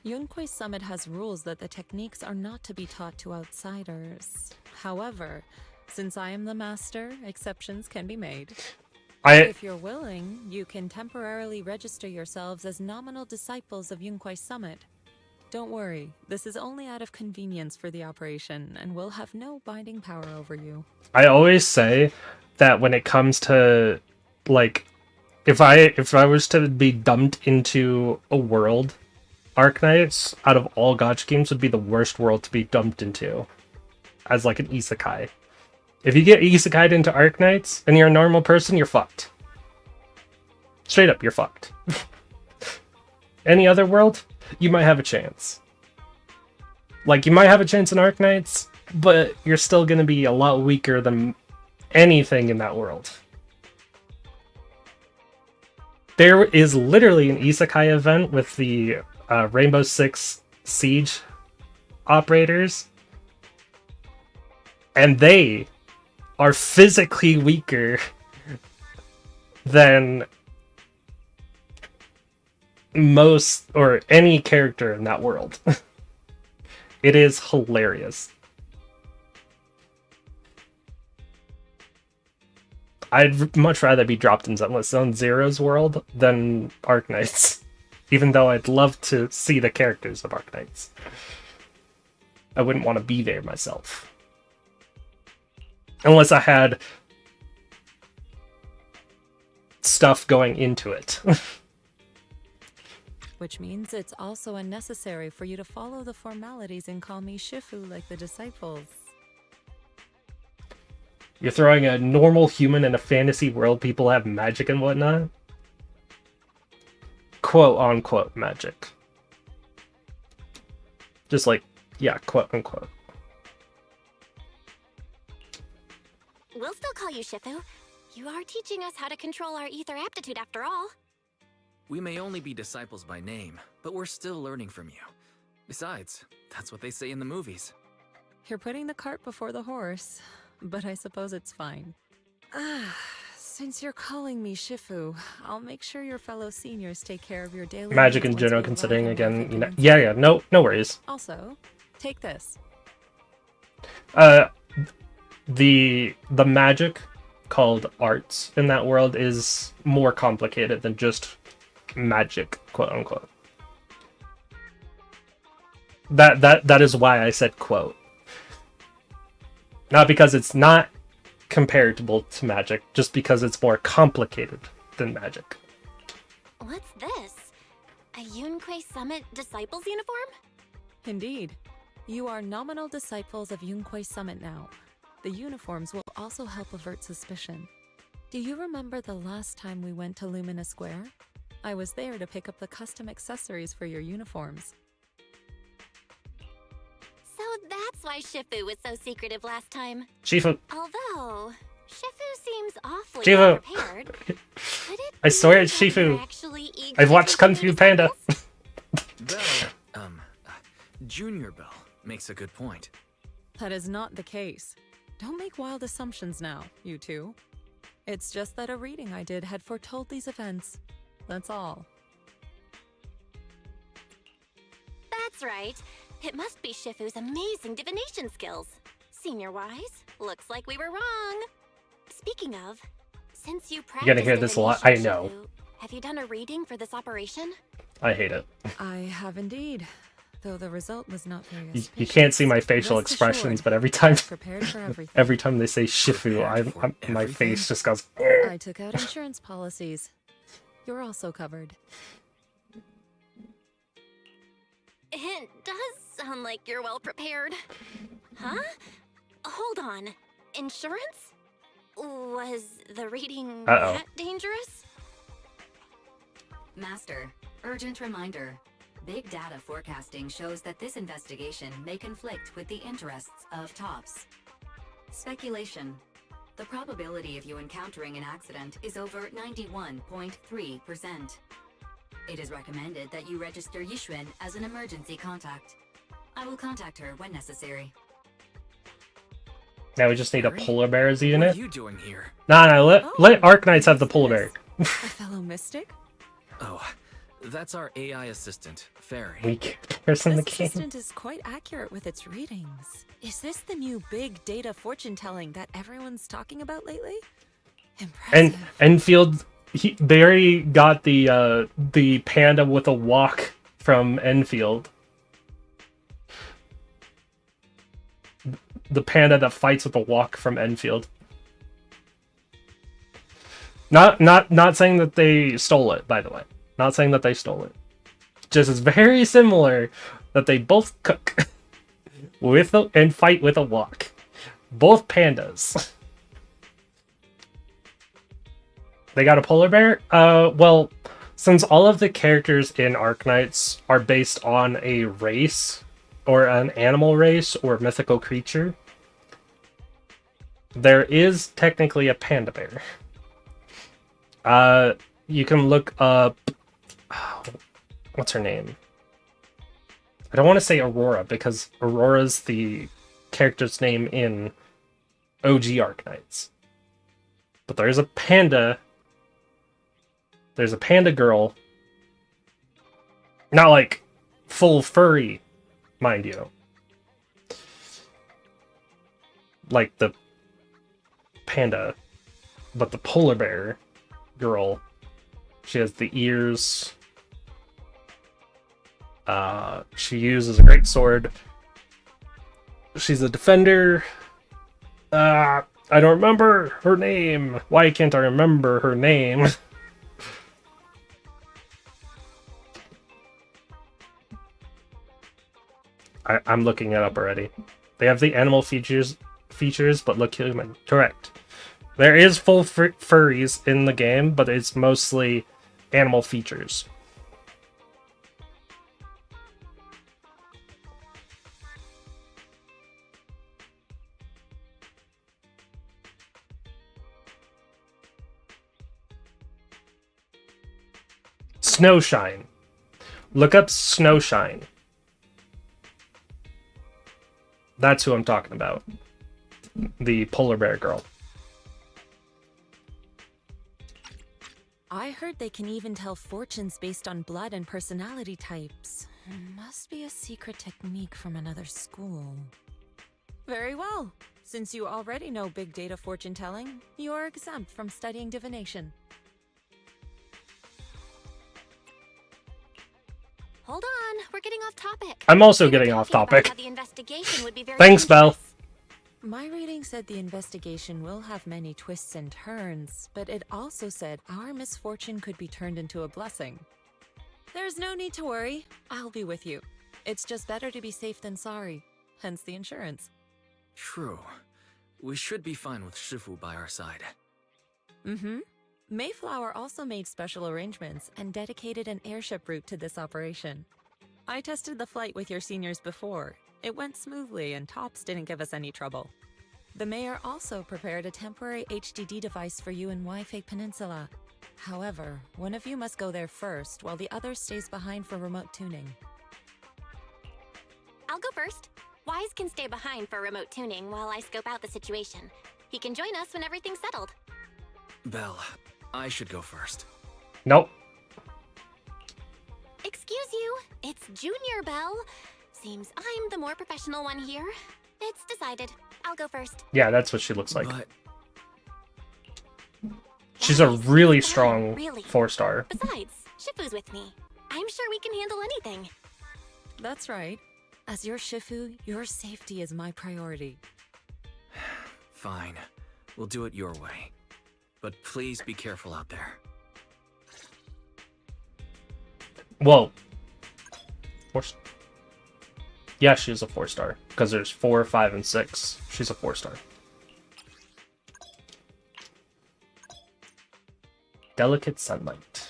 Yunquei Summit has rules that the techniques are not to be taught to outsiders. However, since I am the master, exceptions can be made. If you're willing, you can temporarily register yourselves as nominal disciples of Yunquei Summit. Don't worry, this is only out of convenience for the operation, and will have no binding power over you. I always say that when it comes to, like, if I was to be dumped into a world, Arknights, out of all gacha games, would be the worst world to be dumped into. As like an isekai. If you get isekai'd into Arknights, and you're a normal person, you're fucked. Straight up, you're fucked. Any other world, you might have a chance. Like, you might have a chance in Arknights, but you're still gonna be a lot weaker than anything in that world. There is literally an isekai event with the Rainbow Six Siege operators, and they are physically weaker than most or any character in that world. It is hilarious. I'd much rather be dropped in Zenless Zone Zero's world than Arknights. Even though I'd love to see the characters of Arknights. I wouldn't want to be there myself. Unless I had stuff going into it. Which means it's also unnecessary for you to follow the formalities and call me Shifu like the disciples. You're throwing a normal human in a fantasy world, people have magic and whatnot? Quote unquote magic. Just like, yeah, quote unquote. We'll still call you Shifu. You are teaching us how to control our ether aptitude after all. We may only be disciples by name, but we're still learning from you. Besides, that's what they say in the movies. You're putting the cart before the horse, but I suppose it's fine. Since you're calling me Shifu, I'll make sure your fellow seniors take care of your daily Magic needs in once general, we considering arrive in again, you know, Rafik yeah, no worries. Also, take this. The magic called arts in that world is more complicated than just magic, quote unquote. That is why I said quote. Not because it's not comparable to magic, just because it's more complicated than magic. What's this? A Yunquei Summit Disciples uniform? Indeed. You are nominal disciples of Yunquei Summit now. The uniforms will also help avert suspicion. Do you remember the last time we went to Lumina Square? I was there to pick up the custom accessories for your uniforms. So that's why Shifu was so secretive last time. Shifu. Although, Shifu seems awfully Shifu. well prepared. I swear it's Shifu. I've watched Kung Fu Panda. Bell, Junior Bell makes a good point. That is not the case. Don't make wild assumptions now, you two. It's just that a reading I did had foretold these events. That's all. That's right. It must be Shifu's amazing divination skills. Senior-wise, looks like we were wrong. Speaking of, since you practice You're gonna hear this a lot. I divination, know. Shifu, have you done a reading for this operation? I hate it. I have indeed, though the result was not very You auspicious. can't see my facial Rest expressions, assured, but every time, I'm prepared for everything. every time they say Shifu, my face just goes. I took out insurance policies. You're also covered. It does sound like you're well prepared. Huh? Hold on. Insurance? Was the reading Uh-oh. that dangerous? Master, urgent reminder. Big data forecasting shows that this investigation may conflict with the interests of TOPS. Speculation. The probability of you encountering an accident is over 91.3%. It is recommended that you register Yixuan as an emergency contact. I will contact her when necessary. Now we just need a polar bear as a What unit. are you doing here? Nah, let Arknights have the polar bear. A fellow mystic? Oh, that's our AI assistant, Fairy. Weak person in the This game. assistant is quite accurate with its readings. Is this the new big data fortune telling that everyone's talking about lately? Impressive. And Enfield, they already got the panda with a walk from Enfield. The panda that fights with a walk from Enfield. Not saying that they stole it, by the way. Not saying that they stole it. Just it's very similar that they both cook and fight with a walk. Both pandas. They got a polar bear? Well, since all of the characters in Arknights are based on a race, or an animal race, or mythical creature, there is technically a panda bear. You can look up... what's her name? I don't want to say Aurora, because Aurora's the character's name in OG Arknights. But there's a panda... There's a panda girl. Not like full furry, mind you. Like the panda. But the polar bear girl. She has the ears. She uses a great sword. She's a defender. I don't remember her name. Why can't I remember her name? I'm looking it up already. They have the animal features, but look human. Correct. There is full furries in the game, but it's mostly animal features. Snowshine. Look up Snowshine. That's who I'm talking about. The polar bear girl. I heard they can even tell fortunes based on blood and personality types. Must be a secret technique from another school. Very well. Since you already know big data fortune telling, you are exempt from studying divination. Hold on, we're getting off topic. I'm also getting off topic. How the investigation would be very Thanks, Belle. My reading said the investigation will have many twists and turns, but it also said our misfortune could be turned into a blessing. There's no need to worry. I'll be with you. It's just better to be safe than sorry. Hence the insurance. True. We should be fine with Shifu by our side. Mm-hmm. Mayflower also made special arrangements and dedicated an airship route to this operation. I tested the flight with your seniors before. It went smoothly and Tops didn't give us any trouble. The mayor also prepared a temporary HDD device for you in Wi-Fi Peninsula. However, one of you must go there first while the other stays behind for remote tuning. I'll go first. Wise can stay behind for remote tuning while I scope out the situation. He can join us when everything's settled. Belle, I should go first. Nope. Excuse you, it's Junior Belle. Seems I'm the more professional one here. It's decided. I'll go first. Yeah, that's what she looks like. But she's a really strong Really. 4-star. Besides, Shifu's with me. I'm sure we can handle anything. That's right. As your Shifu, your safety is my priority. fine. We'll do it your way. But please be careful out there. Whoa. Yeah, she's a 4-star. Because there's 4, 5, and 6. She's a 4-star. Delicate sunlight.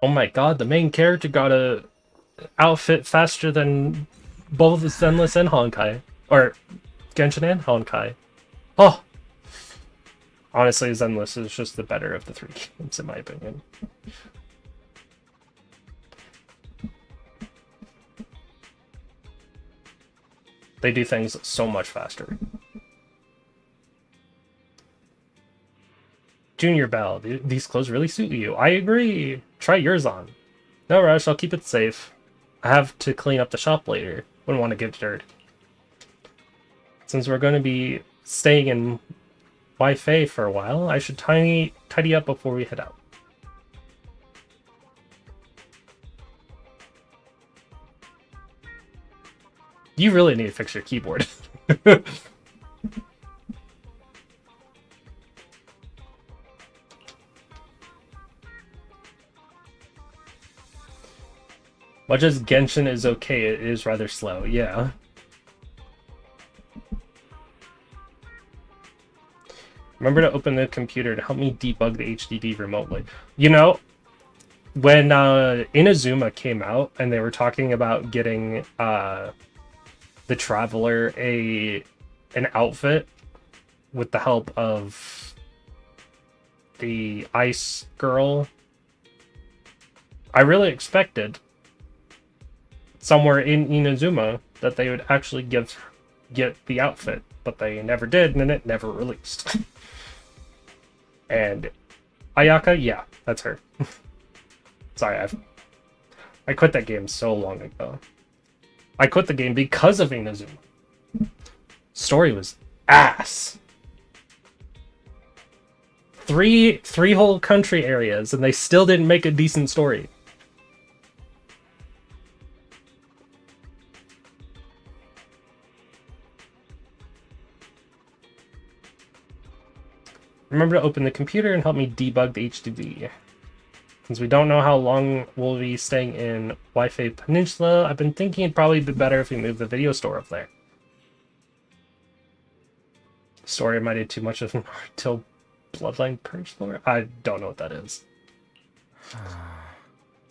Oh my god, the main character got a outfit faster than both Zenless and Honkai. Or Genshin and Honkai. Oh! Honestly, Zenless is just the better of the 3 games, in my opinion. They do things so much faster. Junior Belle, these clothes really suit you. I agree. Try yours on. No rush, I'll keep it safe. I have to clean up the shop later. Wouldn't want to get dirt. Since we're going to be staying in Wi-Fi for a while, I should tidy up before we head out. You really need to fix your keyboard. Much as Genshin is okay, it is rather slow, yeah. Remember to open the computer to help me debug the HDD remotely. You know, when Inazuma came out and they were talking about getting the Traveler an outfit with the help of the Ice Girl, I really expected somewhere in Inazuma that they would actually get the outfit, but they never did, and it never released. And Ayaka, yeah, that's her. Sorry, I quit that game so long ago. I quit the game because of Inazuma. Story was ass. Three whole country areas, and they still didn't make a decent story. Remember to open the computer and help me debug the HDD. Since we don't know how long we'll be staying in Wi-Fi Peninsula, I've been thinking it'd probably be better if we move the video store up there. Story I might do too much of until Bloodline Purge lore? I don't know what that is.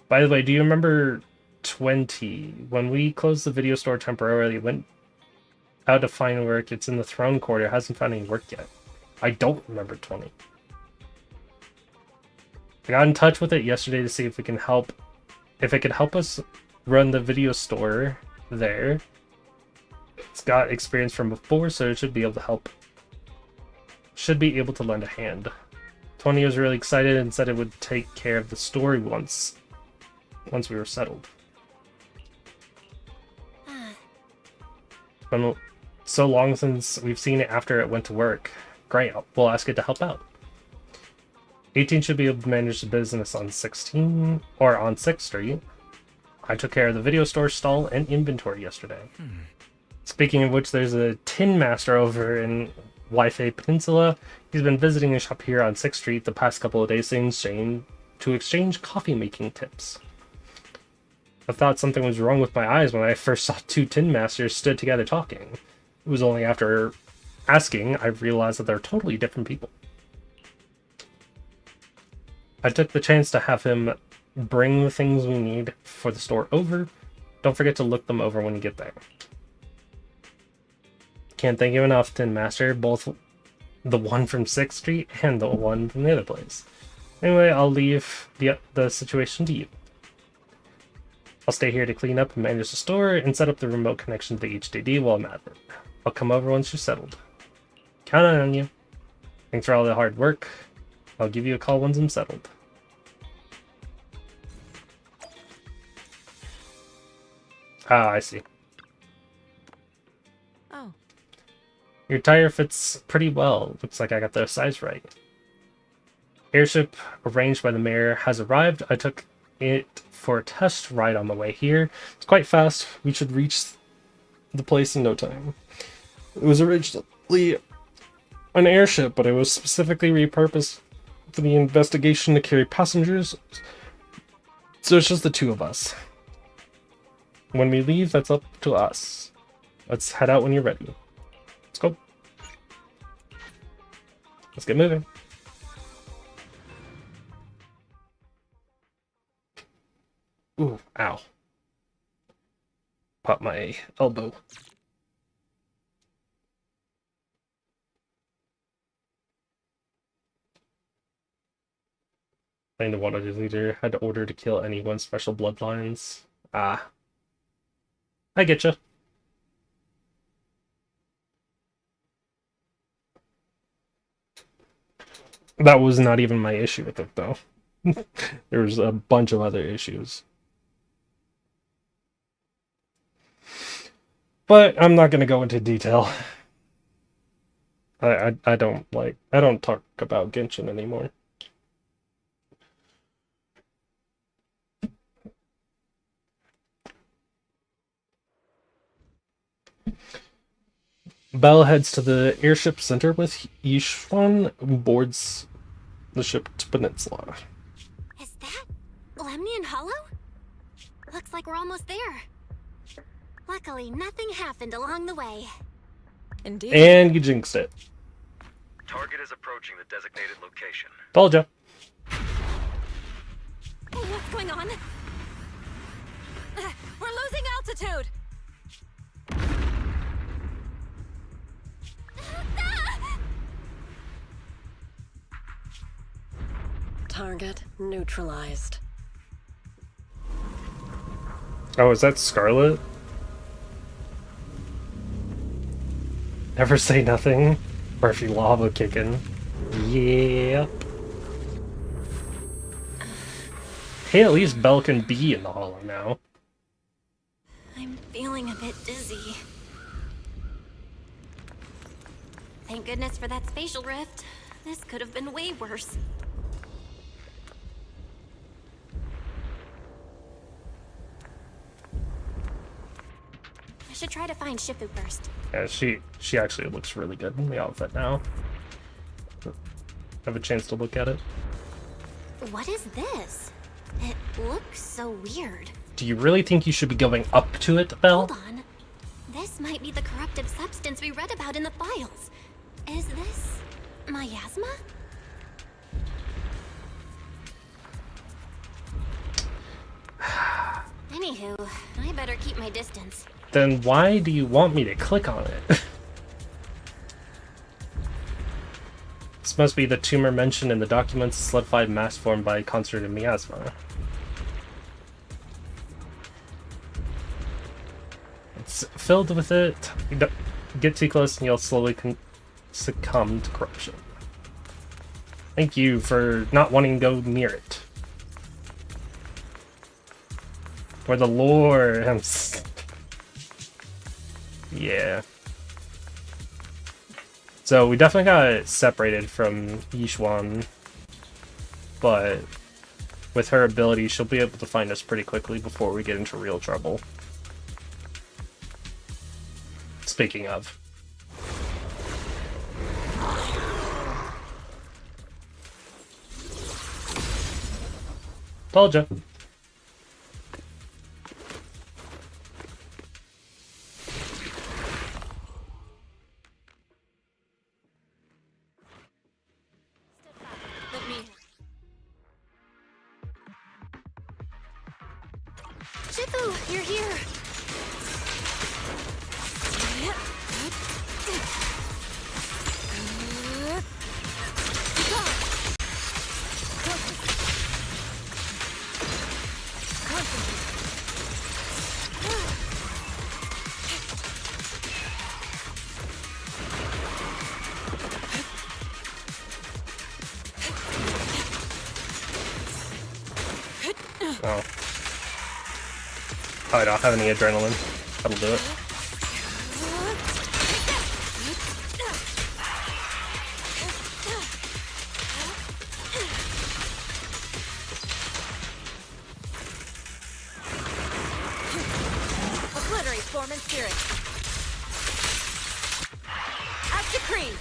By the way, do you remember 20? When we closed the video store temporarily, out to find work. It's in the throne quarter. Hasn't found any work yet. I don't remember 20. I got in touch with it yesterday to see if it can help. If it can help us run the video store there. It's got experience from before, so it should be able to help. Should be able to lend a hand. 20 was really excited and said it would take care of the story once we were settled. It's been so long since we've seen it after it went to work. Great, we'll ask it to help out. 18 should be able to manage the business on 16 or on 6th Street. I took care of the video store stall and inventory yesterday. Speaking of which, there's a Tin Master over in Wi-Fi Peninsula. He's been visiting a shop here on 6th Street the past couple of days to exchange coffee making tips. I thought something was wrong with my eyes when I first saw two Tin Masters stood together talking. It was only after asking I realized that they're totally different people. I took the chance to have him bring the things we need for the store over. Don't forget to look them over when you get there. Can't thank you enough, Tin Master, both the one from 6th Street and the one from the other place. Anyway, I'll leave the situation to you. I'll stay here to clean up and manage the store and set up the remote connection to the HDD while I'm at it. I'll come over once you're settled. Count on you. Thanks for all the hard work. I'll give you a call once I'm settled. Ah, I see. Oh. Your tire fits pretty well. Looks like I got the size right. Airship arranged by the mayor has arrived. I took it for a test ride on the way here. It's quite fast. We should reach the place in no time. It was originally an airship, but it was specifically repurposed for the investigation to carry passengers. So it's just the two of us. When we leave, that's up to us. Let's head out when you're ready. Let's go. Let's get moving. Ooh, ow. Pop my elbow. Playing the water leader had to order to kill anyone special bloodlines. Ah. I getcha. That was not even my issue with it, though. There was a bunch of other issues. But I'm not going to go into detail. I don't talk about Genshin anymore. Belle heads to the airship center with Yishuan, who boards the ship to Peninsula. Is that Lemnian Hollow? Looks like we're almost there. Luckily, nothing happened along the way. Indeed. And you jinxed it. Target is approaching the designated location. Told ya. What's going on? We're losing altitude! Target neutralized. Oh, is that Scarlet? Never say nothing. Murphy lava kicking. Yep. Hey, at least Belle can be in the hollow now. I'm feeling a bit dizzy. Thank goodness for that spatial rift. This could have been way worse. I should try to find Shifu first. Yeah, she actually looks really good in the outfit now. Have a chance to look at it. What is this? It looks so weird. Do you really think you should be going up to it, Belle? Hold on. This might be the corruptive substance we read about in the files. Is this miasma? Anywho, I better keep my distance. Then why do you want me to click on it? This must be the tumor mentioned in the documents, solidified mass formed by concentrated miasma. It's filled with it. You don't get too close and you'll slowly succumb to corruption. Thank you for not wanting to go near it. For the lore. Yeah. So we definitely got separated from Yishuan, but with her ability, she'll be able to find us pretty quickly before we get into real trouble. Speaking of. Told ya. Shifu, you're here! Oh. I don't have any adrenaline. That'll do it. Obliterate form and spirit. As decreed.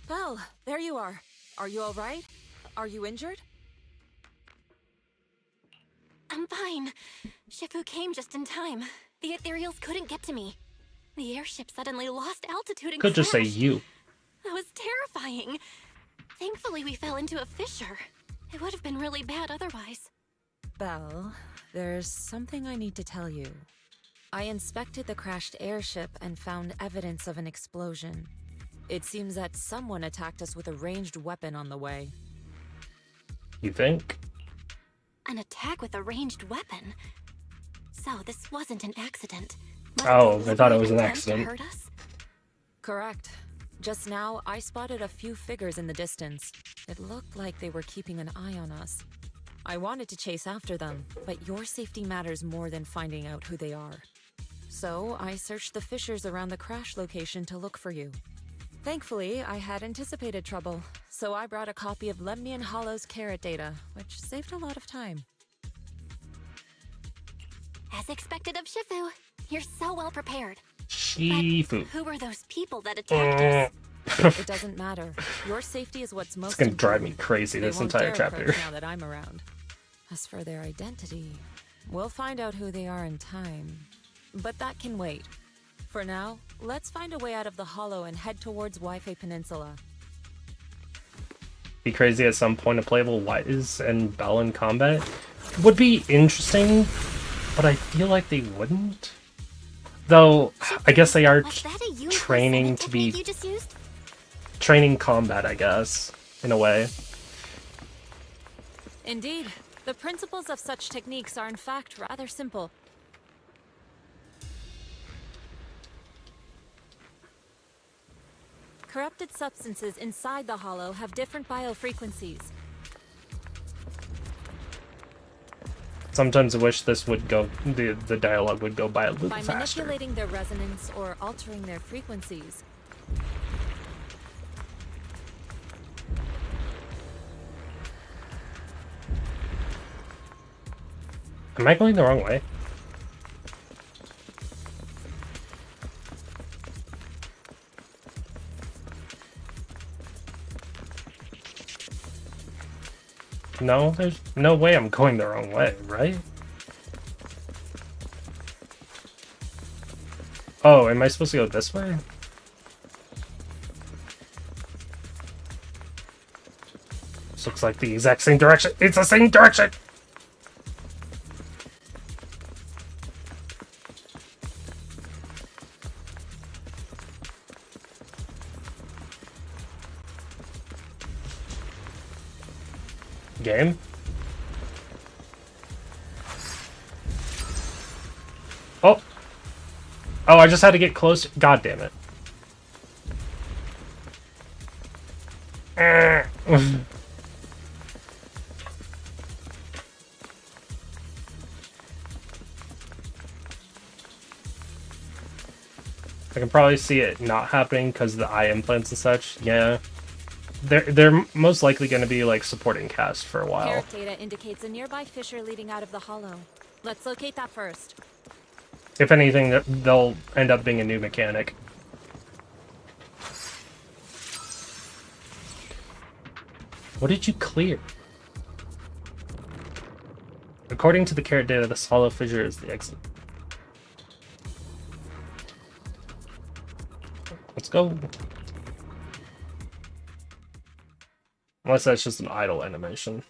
Well, there you are. Are you all right? Are you injured? I'm fine. Shifu came just in time. The ethereals couldn't get to me. The airship suddenly lost altitude and Could just say crashed. you. That was terrifying. Thankfully, we fell into a fissure. It would have been really bad otherwise. Belle, there's something I need to tell you. I inspected the crashed airship and found evidence of an explosion. It seems that someone attacked us with a ranged weapon on the way. You think? An attack with a ranged weapon? So this wasn't an accident. Oh, I thought it was an attempt to accident. hurt us? Correct. Just now, I spotted a few figures in the distance. It looked like they were keeping an eye on us. I wanted to chase after them, but your safety matters more than finding out who they are. So I searched the fissures around the crash location to look for you. Thankfully, I had anticipated trouble, so I brought a copy of Lemnian Hollow's carrot data, which saved a lot of time. As expected of Shifu, you're so well prepared. Shifu. But who were those people that attacked us? It doesn't matter. Your safety is what's most It's gonna drive important. me crazy They this won't entire dare chapter. approach now that I'm around. As for their identity, we'll find out who they are in time. But that can wait. For now, let's find a way out of the hollow and head towards Wi-Fi Peninsula. Be crazy at some point to playable Wise and Bell in combat. Would be interesting, but I feel like they wouldn't. Though, I guess they are training to be... You just used? Training combat, I guess, in a way. Indeed. The principles of such techniques are in fact rather simple. Corrupted substances inside the hollow have different biofrequencies. Sometimes I wish this would go, the dialogue would go by a little By faster. manipulating their resonance or altering their frequencies. Am I going the wrong way? No, there's no way I'm going the wrong way, right? Oh, am I supposed to go this way? This looks like the exact same direction. It's the same direction! Game? Oh! Oh, I just had to get close. God damn it. I can probably see it not happening because of the eye implants and such. Yeah. They're most likely going to be like supporting cast for a while. Carrot data indicates a nearby fissure leading out of the hollow. Let's locate that first. If anything, they'll end up being a new mechanic. What did you clear? According to the carrot data, this hollow fissure is the exit. Let's go. Unless that's just an idle animation.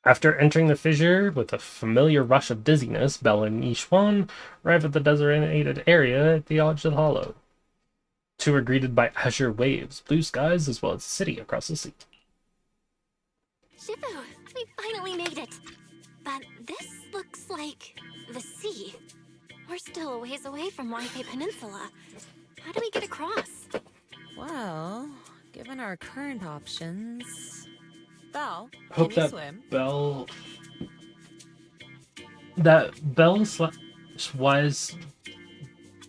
After entering the fissure with a familiar rush of dizziness, Belle and Yishuan arrive at the designated area at the edge of the hollow. Two are greeted by azure waves, blue skies, as well as a city across the sea. Shifu, we finally made it. But this looks like the sea. We're still a ways away from Wanpei Peninsula. How do we get across? Well, given our current options... Belle, Hope can you that swim? Belle/Wise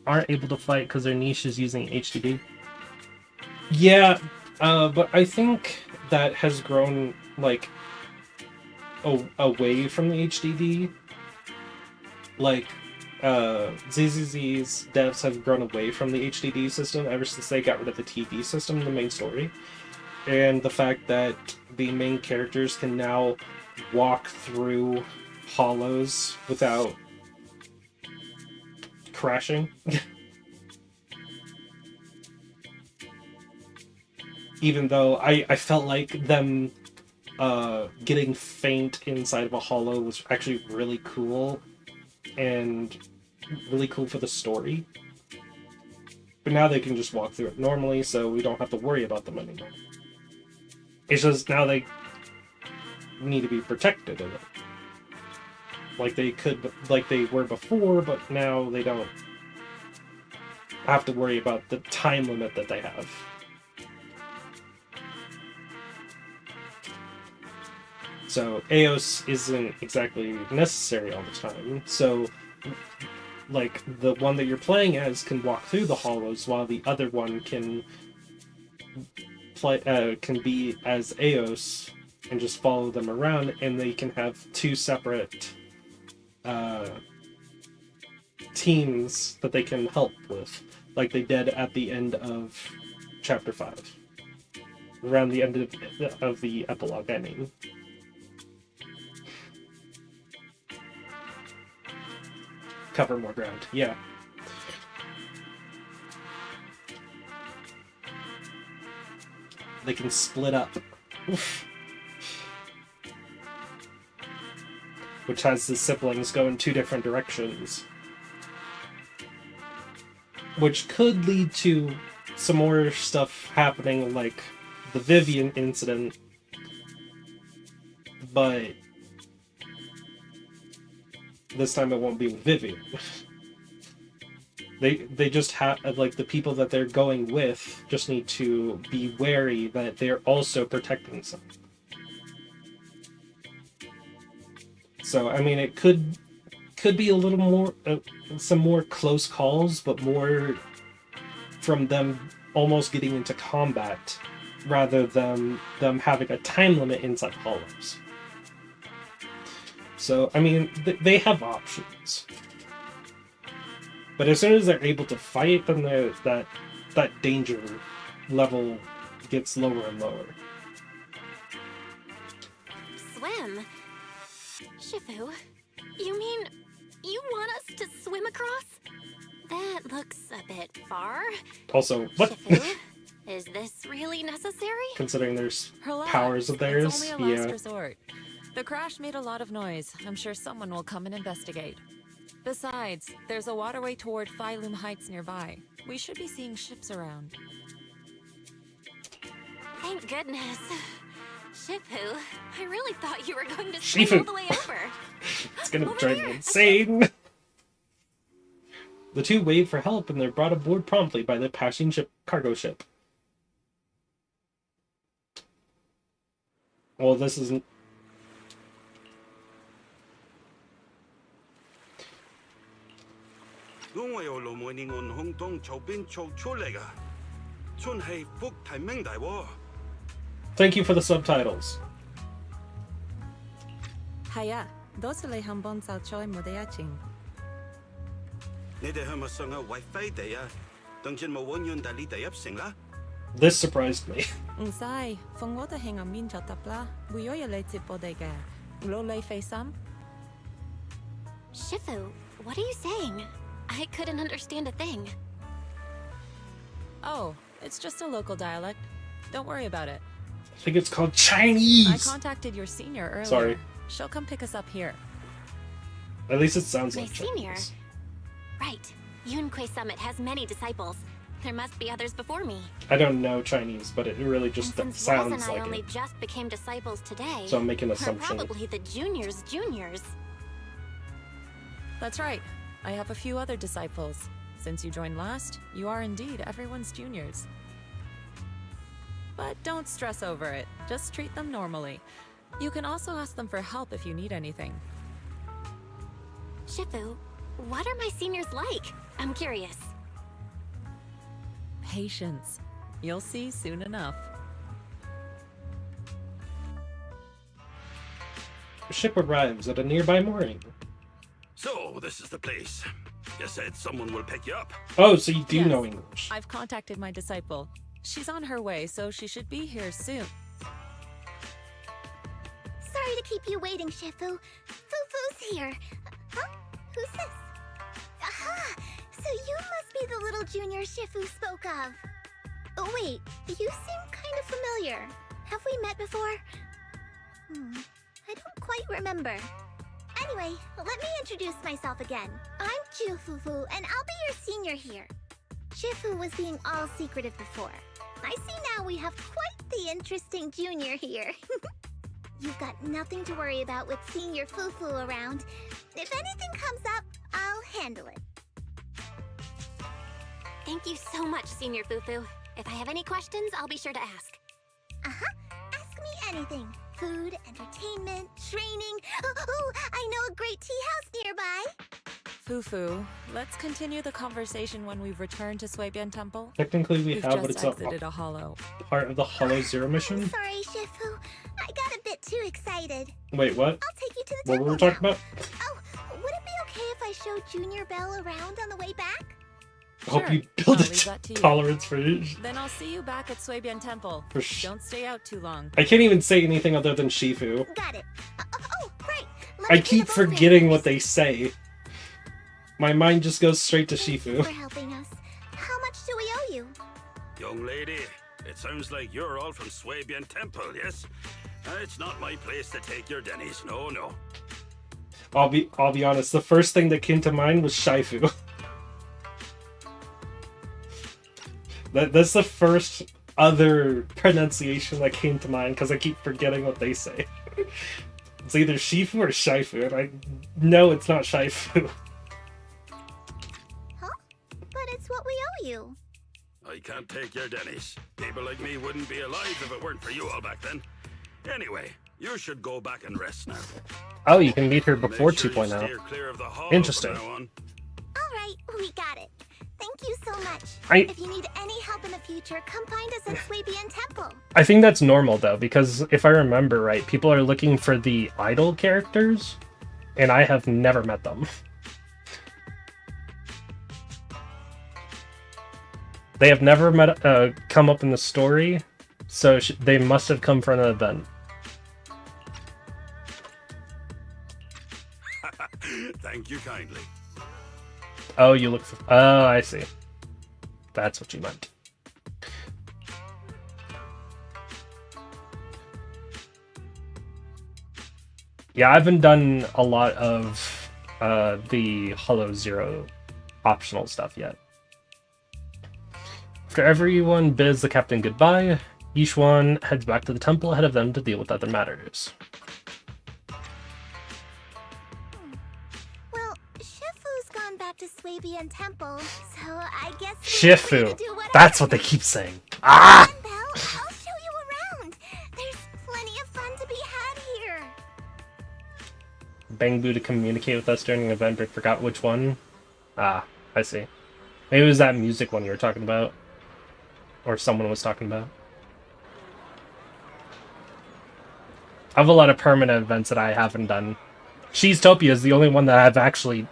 aren't able to fight because their niche is using HDD. Yeah, but I think that has grown like away from the HDD. Like ZZZ's devs have grown away from the HDD system ever since they got rid of the TV system in the main story. And the fact that the main characters can now walk through hollows without crashing. Even though I felt like them getting faint inside of a hollow was actually really cool and really cool for the story. But now they can just walk through it normally, so we don't have to worry about them anymore. It's just now they need to be protected in it. Like they were before, but now they don't have to worry about the time limit that they have. So Eos isn't exactly necessary all the time. So like the one that you're playing as can walk through the hollows while the other one can be as Eos and just follow them around, and they can have two separate teams that they can help with, like they did at the end of Chapter 5. Around the end of the epilogue, I mean. Cover more ground, yeah. They can split up. Which has the siblings go in two different directions. Which could lead to some more stuff happening, like the Vivian incident. But this time it won't be with Vivian. They just have, like, the people that they're going with just need to be wary that they're also protecting some. So, I mean, it could could be a little more, some more close calls, but more from them almost getting into combat rather than them having a time limit inside hollows. So, I mean, they have options. But as soon as they're able to fight, then that danger level gets lower and lower. Swim? Shifu, you mean you want us to swim across? That looks a bit far. Also, what? Shifu, is this really necessary? Considering there's Relax. powers of theirs, It's only a last yeah. resort. The crash made a lot of noise. I'm sure someone will come and investigate. Besides, there's a waterway toward Phylum Heights nearby. We should be seeing ships around. Thank goodness. Shifu, I really thought you were going to swim all the way over. It's gonna drive me insane. The two wave for help and they're brought aboard promptly by the passing cargo ship. Well, this isn't. Thank you for the subtitles. Haya, 도스레 한번 살초에 무대야칭. This surprised me. Sai, phong the hang min chatapla, buyoya leti podega. Lole face Shifu, what are you saying? I couldn't understand a thing. Oh, it's just a local dialect. Don't worry about it. I think it's called Chinese. I contacted your senior earlier. Sorry. She'll come pick us up here. At least it sounds My like senior? Chinese. Right. Yunquei Summit has many disciples. There must be others before me. I don't know Chinese, but it really just And since sounds Waz and I like only it. just became disciples today, So I'm making an we're assumption. probably the juniors. That's right. I have a few other disciples. Since you joined last, you are indeed everyone's juniors. But don't stress over it. Just treat them normally. You can also ask them for help if you need anything. Shifu, what are my seniors like? I'm curious. Patience. You'll see soon enough. The ship arrives at a nearby mooring. So, this is the place. You said someone will pick you up. Oh, so you do Yes. know English. I've contacted my disciple. She's on her way, so she should be here soon. Sorry to keep you waiting, Shifu. Fufu's here. Huh? Who's this? Aha! So you must be the little junior Shifu spoke of. Oh, wait, you seem kind of familiar. Have we met before? I don't quite remember. Anyway, let me introduce myself again. I'm Fufu, and I'll be your senior here. Shifu was being all secretive before. I see now we have quite the interesting junior here. You've got nothing to worry about with Senior Fufu around. If anything comes up, I'll handle it. Thank you so much, Senior Fufu. If I have any questions, I'll be sure to ask. Ask me anything. Food, entertainment, training. Oh, I know a great tea house nearby. Fufu, let's continue the conversation when we've returned to Suibian Temple. Technically, we We've have, but just it's exited a hollow. part of the Hollow Zero mission. Sorry, Shifu. I got a bit too excited. Wait, what? I'll take you to the What temple were we talking now. about? Oh, would it be okay if I showed Junior Belle around on the way back? I hope Sure, you build I'll a leave that to you. tolerance for it. Then I'll see you back at Suibian Temple. Don't stay out too long. I can't even say anything other than Shifu. Got it. Oh, right. I keep forgetting what they say. My mind just goes straight to Shifu. For helping us. How much do we owe you? Young lady, it sounds like you're all from Suibian Temple, yes? It's not my place to take your dennies, no. I'll be honest, the first thing that came to mind was Shifu. That's the first other pronunciation that came to mind because I keep forgetting what they say. It's either Shifu or Shifu, and I know it's not Shifu. But it's what we owe you. I can't take your dennies. People like me wouldn't be alive if it weren't for you all back then. Anyway, You should go back and rest now. Oh, you can meet her before Make sure you 2.0. steer clear of the hollow Interesting. from now on. Alright, we got it. Thank you so much. I- If you need any help in the future, come find us at Swabian Temple. I think that's normal though, because if I remember right, people are looking for the idol characters, and I have never met them. They have never come up in the story, so they must have come for an event. Thank you kindly. Oh, you look for... Oh, I see. That's what you meant. Yeah, I haven't done a lot of the Hollow Zero optional stuff yet. After everyone bids the captain goodbye, Yishuan heads back to the temple ahead of them to deal with other matters. Well, Shifu's gone back to Swabian Temple, so I guess Shifu! That's what they keep saying. Ah! Belle, I'll show you around. There's plenty of fun to be had here. Bangbu to communicate with us during an event, but forgot which one. Ah, I see. Maybe it was that music one you were talking about. Or someone was talking about. I have a lot of permanent events that I haven't done. Cheesetopia is the only one that I've actually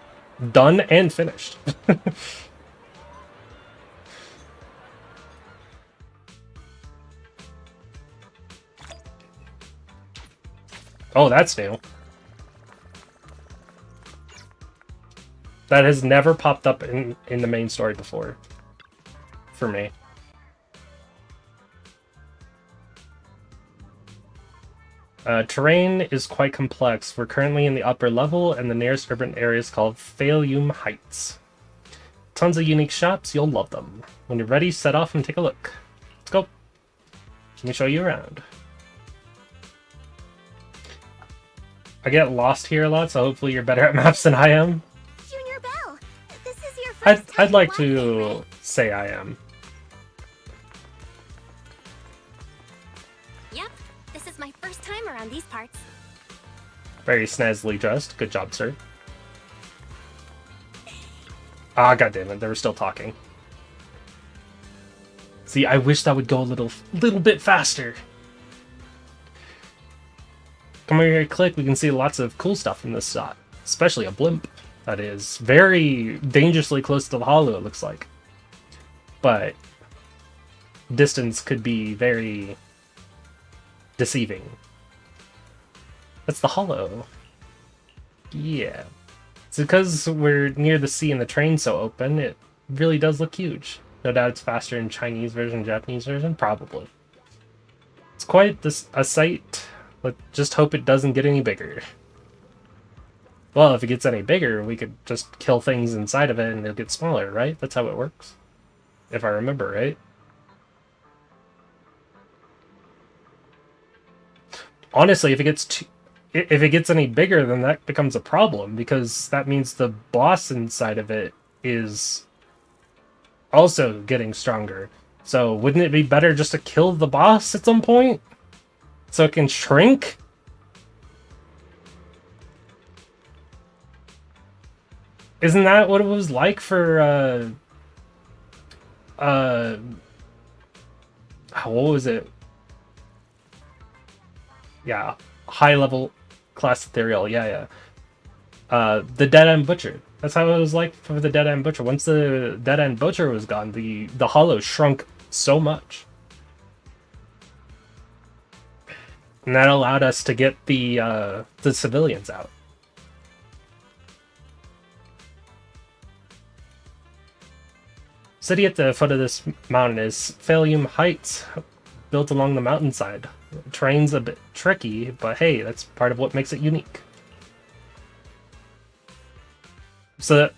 done and finished. Oh, that's new. That has never popped up in the main story before. For me. Terrain is quite complex. We're currently in the upper level, and the nearest urban area is called Failum Heights. Tons of unique shops, you'll love them. When you're ready, set off and take a look. Let's go. Let me show you around. I get lost here a lot, so hopefully you're better at maps than I am. Junior Belle, this is your first I'd like to say I am. Yep, this is my first time around these parts. Very snazzily dressed. Good job, sir. Ah, goddammit, they were still talking. See, I wish that would go a little bit faster. Come over here, click. We can see lots of cool stuff in this shot, especially a blimp that is very dangerously close to the hollow, it looks like. But distance could be very deceiving. That's the hollow. Yeah. It's because we're near the sea and the train's so open, it really does look huge. No doubt it's faster in Chinese version, Japanese version, probably. It's quite a sight. Let's just hope it doesn't get any bigger. Well, if it gets any bigger, we could just kill things inside of it and it'll get smaller, right? That's how it works. If I remember right. Honestly, if it gets any bigger, then that becomes a problem, because that means the boss inside of it is also getting stronger. So wouldn't it be better just to kill the boss at some point? So it can shrink? Isn't that what it was like for, what was it? Yeah, high-level class ethereal, yeah. The Dead-End Butcher. That's how it was like for the Dead-End Butcher. Once the Dead-End Butcher was gone, the hollow shrunk so much. And that allowed us to get the civilians out. City at the foot of this mountain is Failum Heights, built along the mountainside. Terrain's a bit tricky, but hey, that's part of what makes it unique. So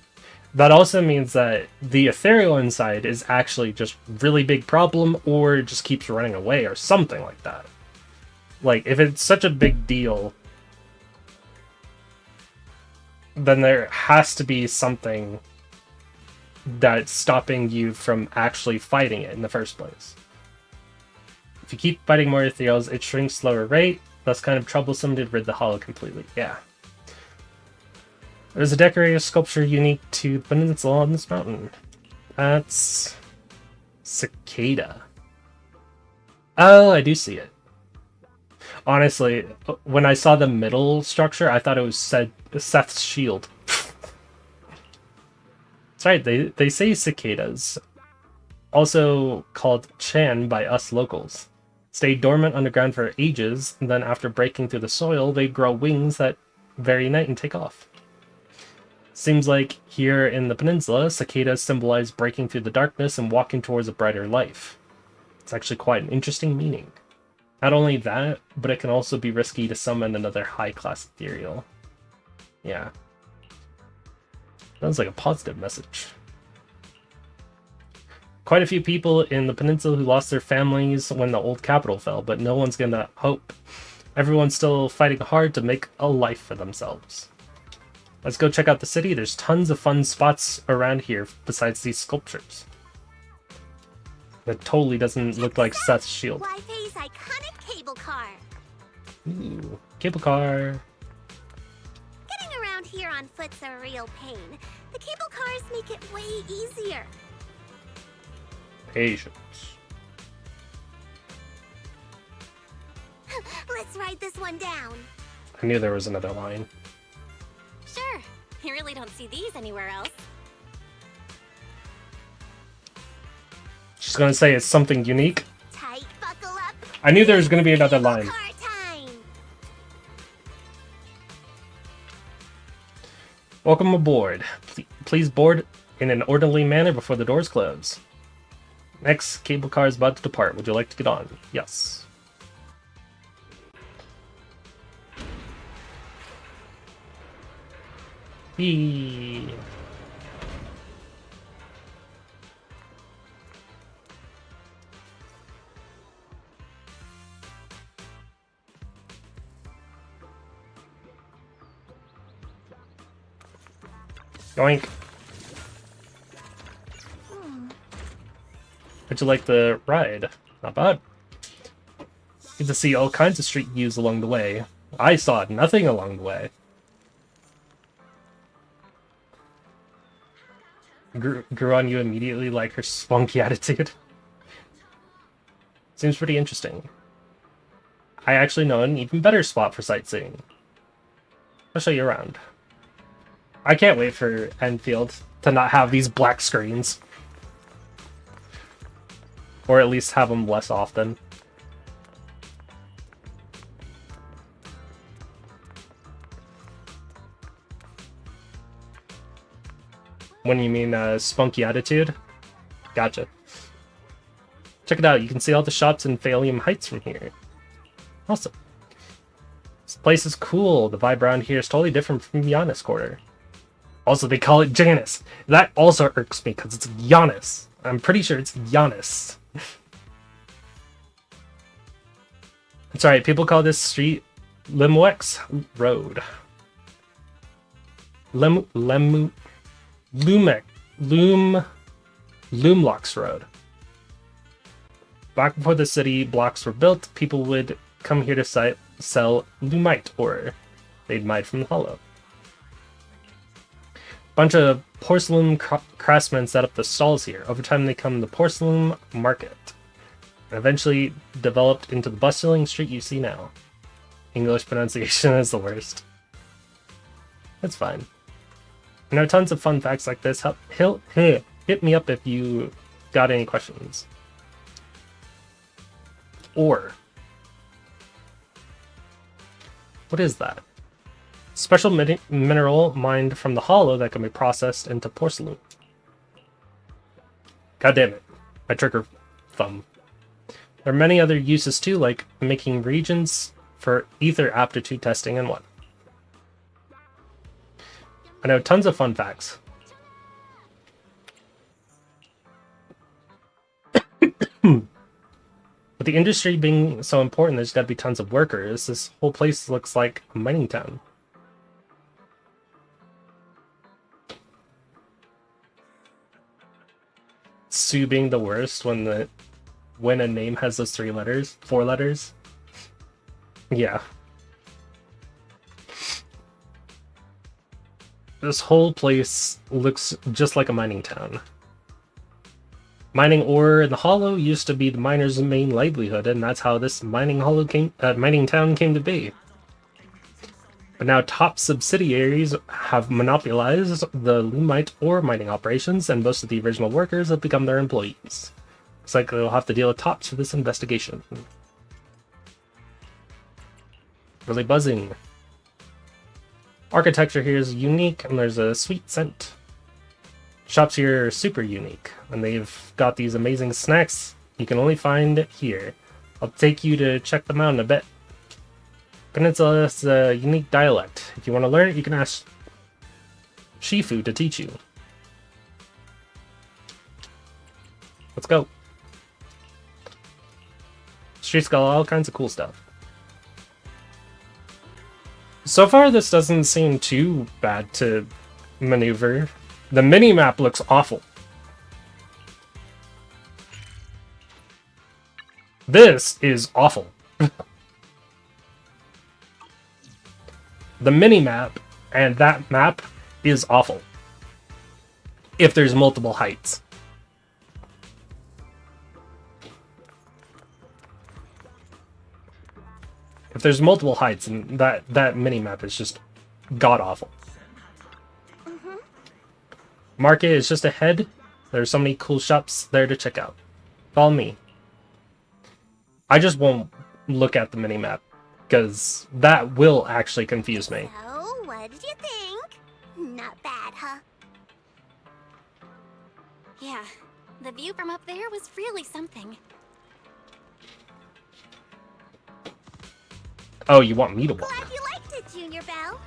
that also means that the ethereal inside is actually just really big problem, or it just keeps running away, or something like that. Like, if it's such a big deal, then there has to be something that's stopping you from actually fighting it in the first place. If you keep fighting more ethereals, it shrinks slower rate. thus kind of troublesome to rid the hollow completely. Yeah. There's a decorative sculpture unique to the peninsula on this mountain. That's... Cicada. Oh, I do see it. Honestly, when I saw the middle structure, I thought it was Seth's shield. That's right, they say cicadas, also called Chan by us locals, stay dormant underground for ages, and then after breaking through the soil, they grow wings that very night and take off. Seems like here in the peninsula, cicadas symbolize breaking through the darkness and walking towards a brighter life. It's actually quite an interesting meaning. Not only that, but it can also be risky to summon another high-class ethereal. Yeah. Sounds like a positive message. Quite a few people in the peninsula who lost their families when the old capital fell, but no one's gonna hope. Everyone's still fighting hard to make a life for themselves. Let's go check out the city. There's tons of fun spots around here besides these sculptures. That totally doesn't look like Seth's shield. Wi-Fi's iconic cable car. Ooh, cable car. Getting around here on foot's a real pain. The cable cars make it way easier. Patience. Let's ride this one down. I knew there was another line. Sure. You really don't see these anywhere else. She's gonna say it's something unique. Tight, buckle up. I knew there was gonna be another line. Welcome aboard. Please board in an orderly manner before the doors close. Next cable car is about to depart. Would you like to get on? Yes. Eee. Yoink. How'd you like the ride? Not bad. Get to see all kinds of street views along the way. I saw nothing along the way. Grew on you immediately like her spunky attitude. Seems pretty interesting. I actually know an even better spot for sightseeing. I'll show you around. I can't wait for Enfield to not have these black screens. Or at least have them less often. When you mean spunky attitude? Gotcha. Check it out, you can see all the shops in Phalium Heights from here. Awesome. This place is cool. The vibe around here is totally different from Giannis Quarter. Also, they call it Janus. That also irks me because it's Giannis. I'm pretty sure it's Giannis. That's right, people call this street Limwex Road. Lumlocks Road. Back before the city blocks were built, people would come here to sell lumite ore they'd mined from the hollow. Bunch of porcelain craftsmen set up the stalls here. Over time they become the porcelain market. And eventually developed into the bustling street you see now. English pronunciation is the worst. That's fine. I know tons of fun facts like this. Hit me up if you got any questions. Or what is that? Special mineral mined from the hollow that can be processed into porcelain. God damn it. My trigger thumb. There are many other uses too, like making regions for ether aptitude testing and what. I know tons of fun facts. With the industry being so important, there's got to be tons of workers. This whole place looks like a mining town. Sue being the worst when a name has those 4 letters. Yeah, This whole place looks just like a mining town. Mining ore in the hollow used to be the miners' main livelihood, and that's how this mining town came to be. But now top subsidiaries have monopolized the Lumite ore mining operations, and most of the original workers have become their employees. Looks like they'll have to deal with tops for this investigation. Really buzzing. Architecture here is unique, and there's a sweet scent. Shops here are super unique, and they've got these amazing snacks you can only find here. I'll take you to check them out in a bit. Peninsula is a unique dialect. If you want to learn it, you can ask Shifu to teach you. Let's go. Street's got all kinds of cool stuff. So far, this doesn't seem too bad to maneuver. The mini-map looks awful. This is awful. The mini-map and that map is awful. If there's multiple heights. If there's multiple heights, and that mini-map is just god-awful. Market is just ahead. There's so many cool shops there to check out. Follow me. I just won't look at the mini-map, because that will actually confuse me. So, what did you think? Not bad, huh? Yeah, the view from up there was really something. Oh, you want me to walk? Glad you liked it, Junior Belle.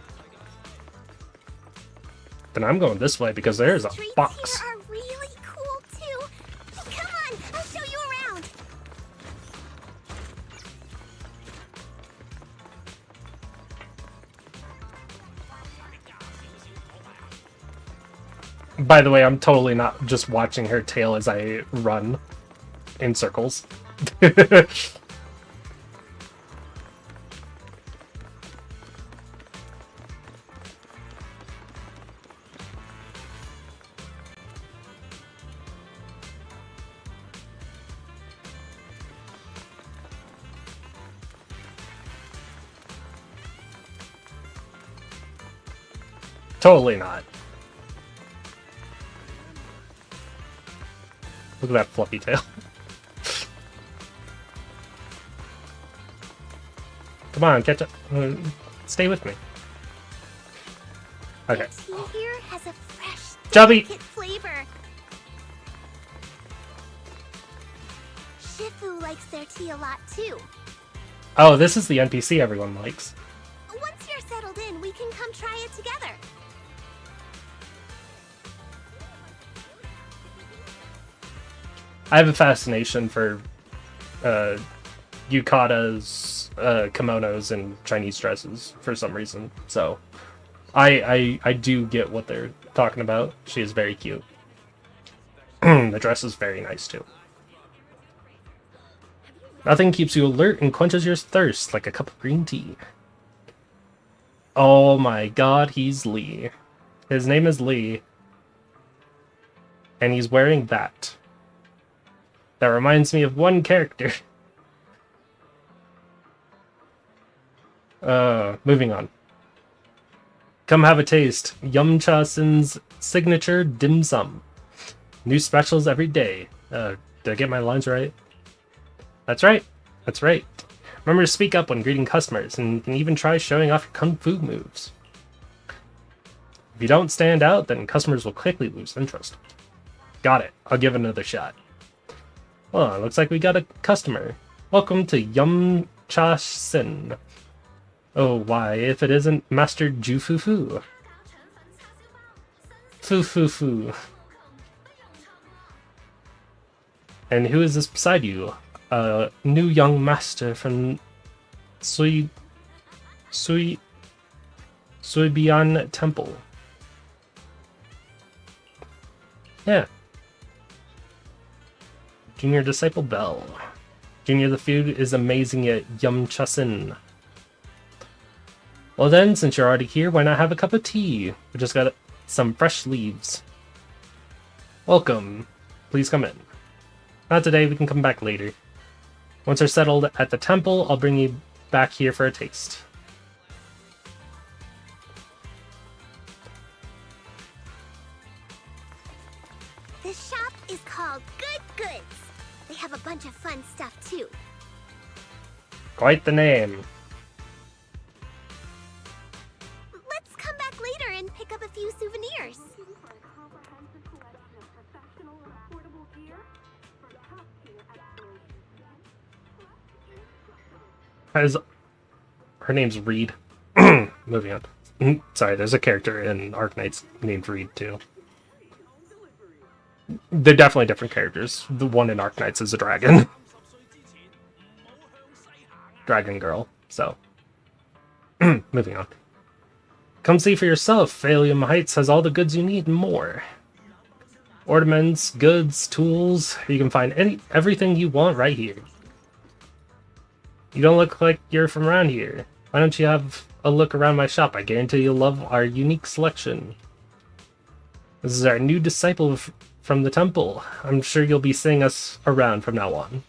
Then I'm going this way because there's a Streets box. here are really cool too. Come on, I'll show you around. By the way, I'm totally not just watching her tail as I run in circles. Totally not. Look at that fluffy tail. Come on, catch up. Stay with me. Okay. The tea here has a fresh, Chubby. delicate flavor. Shifu likes their tea a lot too. Oh, this is the NPC everyone likes. Once you're settled in, we can come try it together. I have a fascination for yukatas, kimonos, and Chinese dresses for some reason. So I do get what they're talking about. She is very cute. The dress is very nice too. Nothing keeps you alert and quenches your thirst like a cup of green tea. Oh my god, he's Lee. His name is Lee. And he's wearing that. That reminds me of one character. Moving on. Come have a taste. Yum Cha Sin's signature dim sum. New specials every day. Did I get my lines right? That's right. That's right. Remember to speak up when greeting customers, and you can even try showing off your kung fu moves. If you don't stand out, then customers will quickly lose interest. Got it. I'll give it another shot. Well, looks like we got a customer. Welcome to Yum Cha Sin. Oh, why, if it isn't Master Ju Fu Fu. Fu Fu Fu. And who is this beside you? A new young master from Suibian Temple. Yeah. Junior Disciple Bell. Junior, the food is amazing at Yum Cha Sin. Well then, since you're already here, why not have a cup of tea? some fresh leaves. Welcome. Please come in. Not today, we can come back later. Once you're settled at the temple, I'll bring you back here for a taste. The shop is called Good Goods. They have a bunch of fun stuff too. Quite the name. Let's come back later and pick up a few souvenirs. Her name's Reed. Moving on. Sorry, there's a character in Arknights named Reed too. They're definitely different characters. The one in Arknights is a dragon. Dragon girl. So, moving on. Come see for yourself. Phalium Heights has all the goods you need and more. Ornaments, goods, tools. You can find everything you want right here. You don't look like you're from around here. Why don't you have a look around my shop? I guarantee you'll love our unique selection. This is our new disciple from the temple. I'm sure you'll be seeing us around from now on.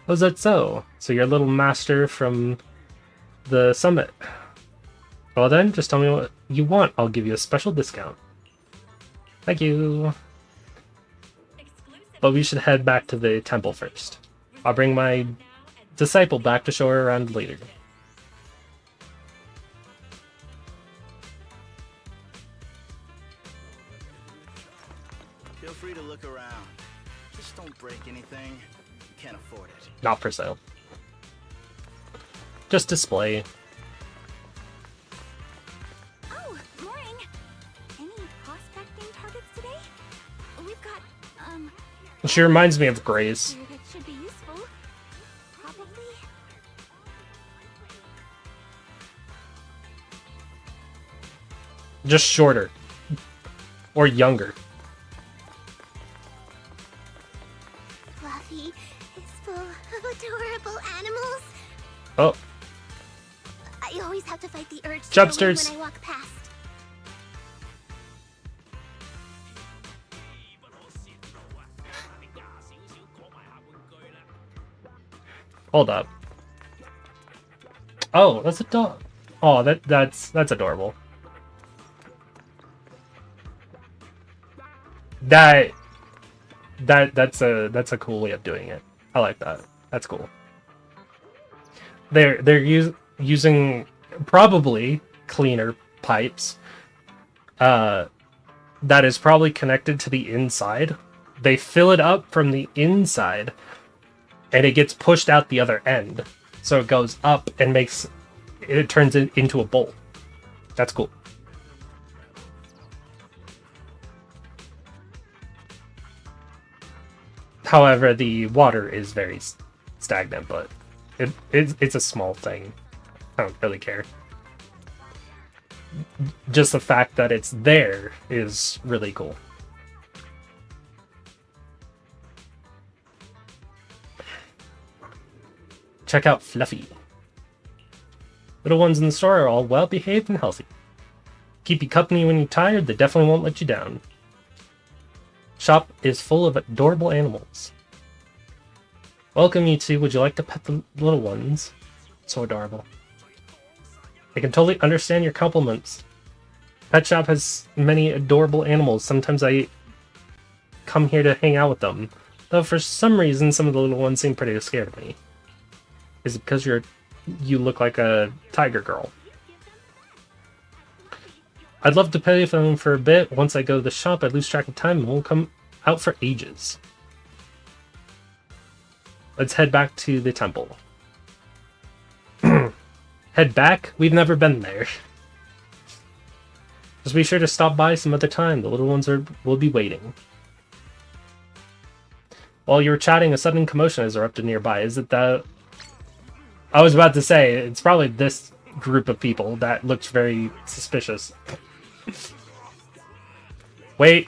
Oh, is that so? So you're a little master from the summit. Well then, just tell me what you want. I'll give you a special discount. Thank you. But we should head back to the temple first. I'll bring my disciple back to show her around later. Feel free to look around. Just don't break anything. You can't afford it. Not for sale. Just display. Oh, morning. Any prospecting targets today? We've got, She reminds me of Grace. that should be useful. Probably. Just shorter. Or younger. Fluffy is full of adorable animals. Oh. I always have to fight the urge to Chubsters. go in when I walk past. Hold up. Oh, that's a dog. Oh, that's adorable. That's a cool way of doing it. I like that. That's cool. They're using probably cleaner pipes. That is probably connected to the inside. They fill it up from the inside, and it gets pushed out the other end. So it goes up and it turns it into a bowl. That's cool. However, the water is very stagnant, but it's a small thing. I don't really care. Just the fact that it's there is really cool. Check out Fluffy. Little ones in the store are all well behaved and healthy. Keep you company when you're tired, they definitely won't let you down. Shop is full of adorable animals. Welcome, you two. Would you like to pet the little ones? So adorable. I can totally understand your compliments. Pet shop has many adorable animals. Sometimes I come here to hang out with them. Though for some reason, some of the little ones seem pretty scared of me. Is it because you look like a tiger girl? I'd love to pay them for a bit. Once I go to the shop, I lose track of time and won't come out for ages. Let's head back to the temple. Head back? We've never been there. Just be sure to stop by some other time. The little ones will be waiting. While you were chatting, a sudden commotion has erupted nearby. Is it the... I was about to say, it's probably this group of people that looks very suspicious. Wait.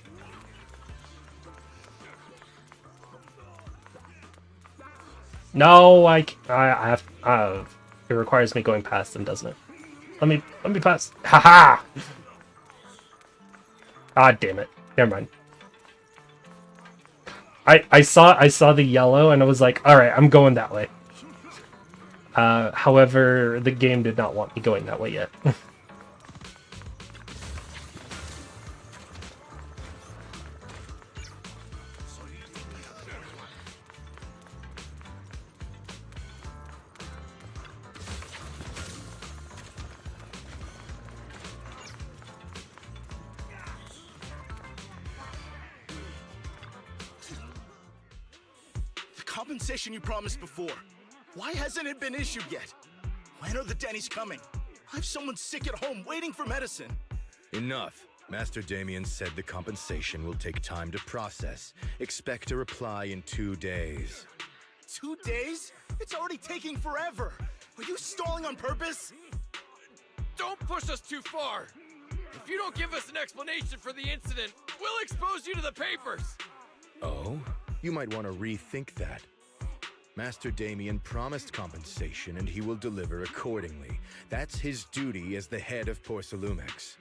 No, I have... it requires me going past them, doesn't it? Let me pass. Haha! Ah, damn it. Never mind. I saw the yellow and I was like, all right, I'm going that way. However, the game did not want me going that way yet. The compensation you promised before. Why hasn't it been issued yet? When are the Denny's coming? I have someone sick at home waiting for medicine. Enough. Master Damien said the compensation will take time to process. Expect a reply in 2 days. 2 days? It's already taking forever. Are you stalling on purpose? Don't push us too far. If you don't give us an explanation for the incident, we'll expose you to the papers. Oh? You might want to rethink that. Master Damien promised compensation and he will deliver accordingly. That's his duty as the head of Porcelumex.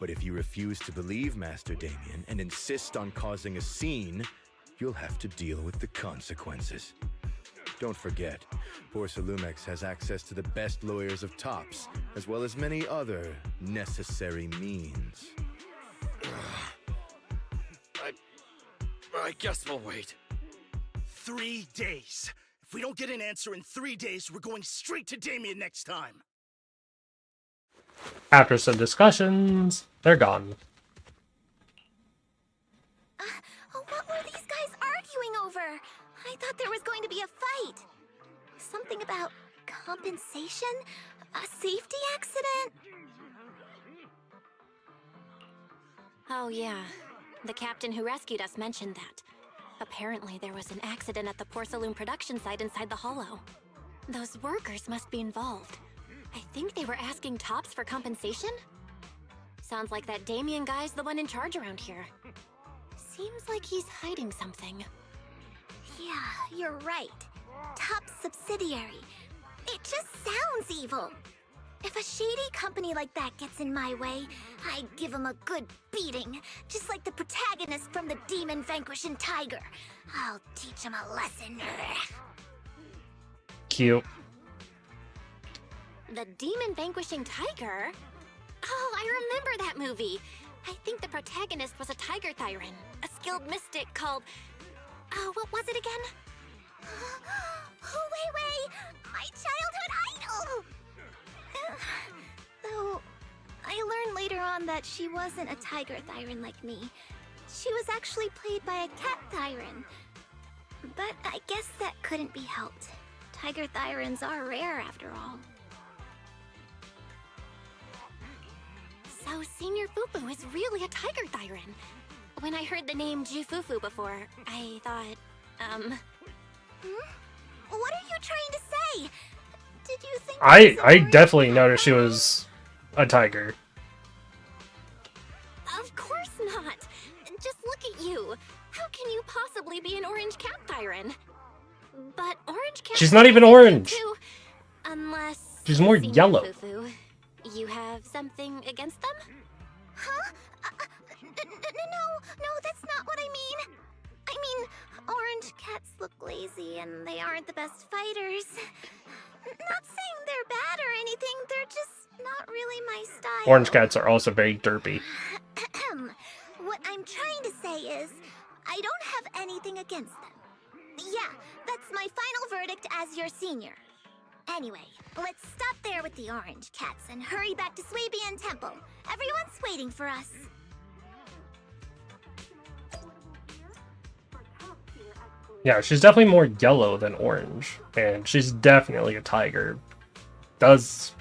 But if you refuse to believe Master Damien and insist on causing a scene, you'll have to deal with the consequences. Don't forget, Porcelumex has access to the best lawyers of Tops, as well as many other necessary means. I guess we'll wait. 3 days. If we don't get an answer in 3 days, we're going straight to Damien next time. After some discussions, they're gone. What were these guys arguing over? I thought there was going to be a fight. Something about compensation? A safety accident? Oh yeah, the captain who rescued us mentioned that. Apparently there was an accident at the Porcelain production site inside the Hollow. Those workers must be involved. I think they were asking Tops for compensation? Sounds like that Damien guy's the one in charge around here. Seems like he's hiding something. Yeah, you're right. Top subsidiary. It just sounds evil. If a shady company like that gets in my way, I'd give them a good beating, just like the protagonist from the Demon Vanquishing Tiger. I'll teach him a lesson. Cute. The Demon Vanquishing Tiger? Oh, I remember that movie. I think the protagonist was a Tiger Thyran, a skilled mystic called... Oh, what was it again? Wait, my childhood idol! Though, I learned later on that she wasn't a Tiger Thyran like me. She was actually played by a Cat Thyran. But I guess that couldn't be helped. Tiger Thyrans are rare after all. So Senior Fufu is really a Tiger Thyran. When I heard the name Jufufu before, I thought, What are you trying to say? Did you think I definitely noticed she was a tiger. Of course not! Just look at you! How can you possibly be an orange cat Thyran? But orange cat... She's not even orange! Too, unless... She's more Senior yellow. Fufu, you have something against them? Huh? No, that's not what I mean. I mean, orange cats look lazy and they aren't the best fighters. Not saying they're bad or anything, they're just not really my style. Orange cats are also very derpy. What I'm trying to say is, I don't have anything against them. Yeah, that's my final verdict as your senior. Anyway, let's stop there with the orange cats and hurry back to Swabian Temple. Everyone's waiting for us. Yeah, she's definitely more yellow than orange. And she's definitely a tiger. Does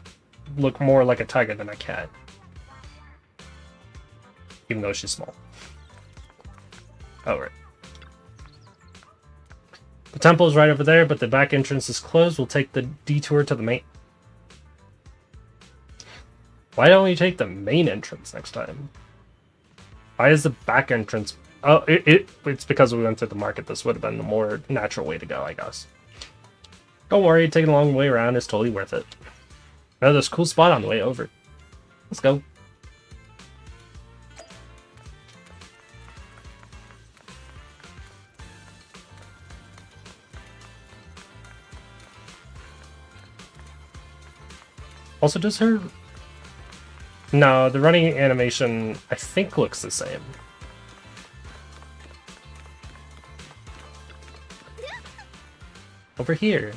look more like a tiger than a cat. Even though she's small. Oh, right. The temple is right over there, but the back entrance is closed. We'll take the detour to the main... Why don't we take the main entrance next time? Why is the back entrance... Oh, it's because we went through the market. This would have been the more natural way to go, I guess. Don't worry, taking a long way around is totally worth it. Oh, there's a cool spot on the way over. Let's go. Also, does her... No, the running animation, I think, looks the same. Over here.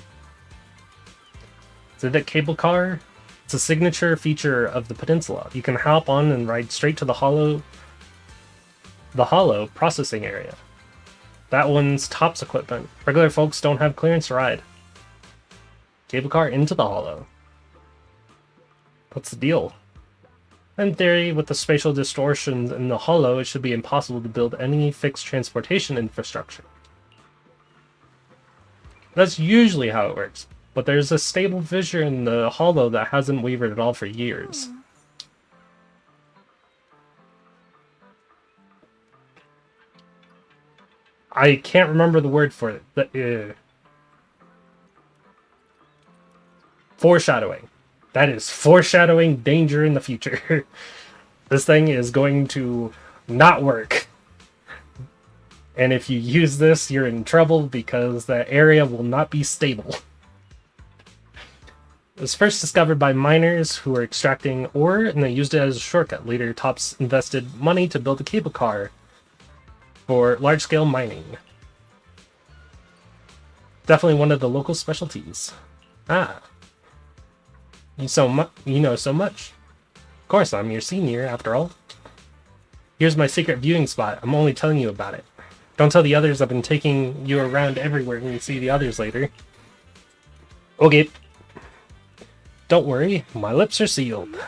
Is it that cable car? It's a signature feature of the peninsula. You can hop on and ride straight to the hollow processing area. That one's Top's equipment. Regular folks don't have clearance to ride. Cable car into the hollow. What's the deal? In theory, with the spatial distortions in the hollow, it should be impossible to build any fixed transportation infrastructure. That's usually how it works, but there's a stable fissure in the hollow that hasn't wavered at all for years. I can't remember the word for it. Foreshadowing. That is foreshadowing danger in the future. This thing is going to not work. And if you use this, you're in trouble because that area will not be stable. It was first discovered by miners who were extracting ore, and they used it as a shortcut. Later, Tops invested money to build a cable car for large-scale mining. Definitely one of the local specialties. Ah. You know so much. Of course, I'm your senior, after all. Here's my secret viewing spot. I'm only telling you about it. Don't tell the others I've been taking you around everywhere when you see the others later. Okay. Don't worry, my lips are sealed.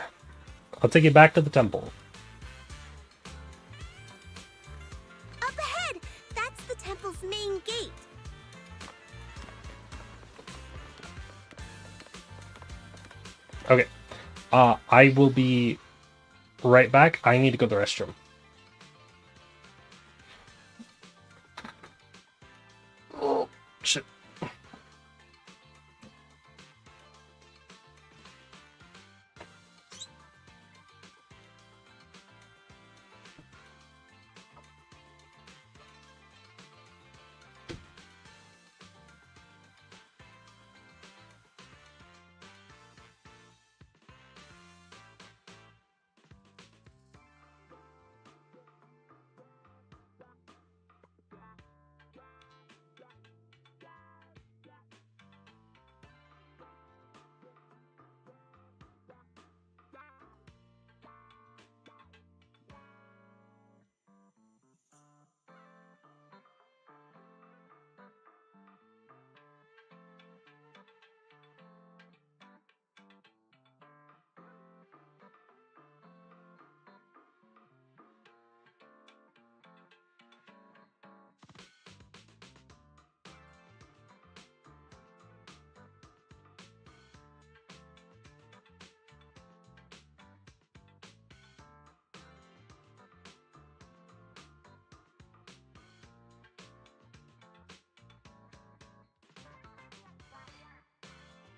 I'll take you back to the temple. Up ahead! That's the temple's main gate. Okay. I will be right back. I need to go to the restroom. Oh, shit.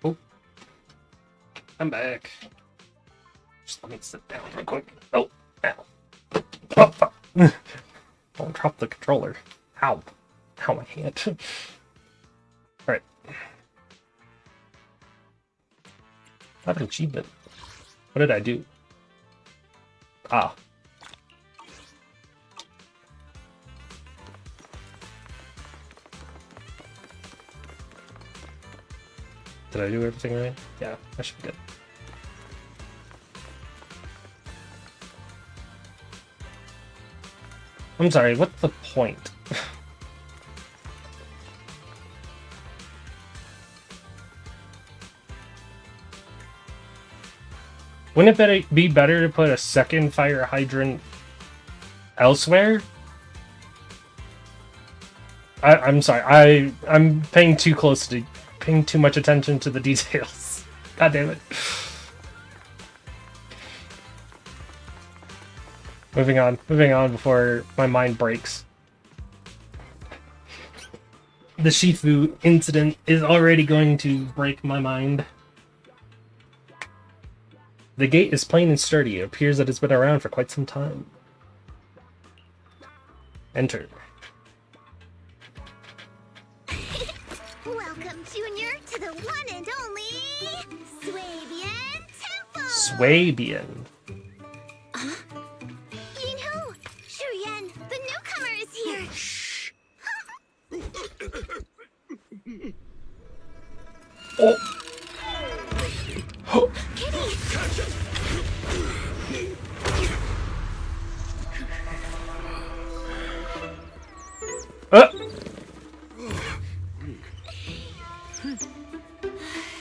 Oh, I'm back. Just let me sit down real quick. Oh, ow. Oh, fuck. Don't drop the controller. Ow. Ow, my hand. Alright. I have an achievement. What did I do? Ah. Did I do everything right? Yeah, that should be good. I'm sorry, what's the point? Wouldn't it be better to put a second fire hydrant elsewhere? I'm sorry, I'm paying too much attention to the details. God damn it. Moving on before my mind breaks. The Shifu incident is already going to break my mind. The gate is plain and sturdy. It appears that it's been around for quite some time. Enter. Welcome, Junior, to the one and only Swabian Swabian. Huh? Yinhu! Shuyan, the newcomer is here! Shh. Oh! Kitty!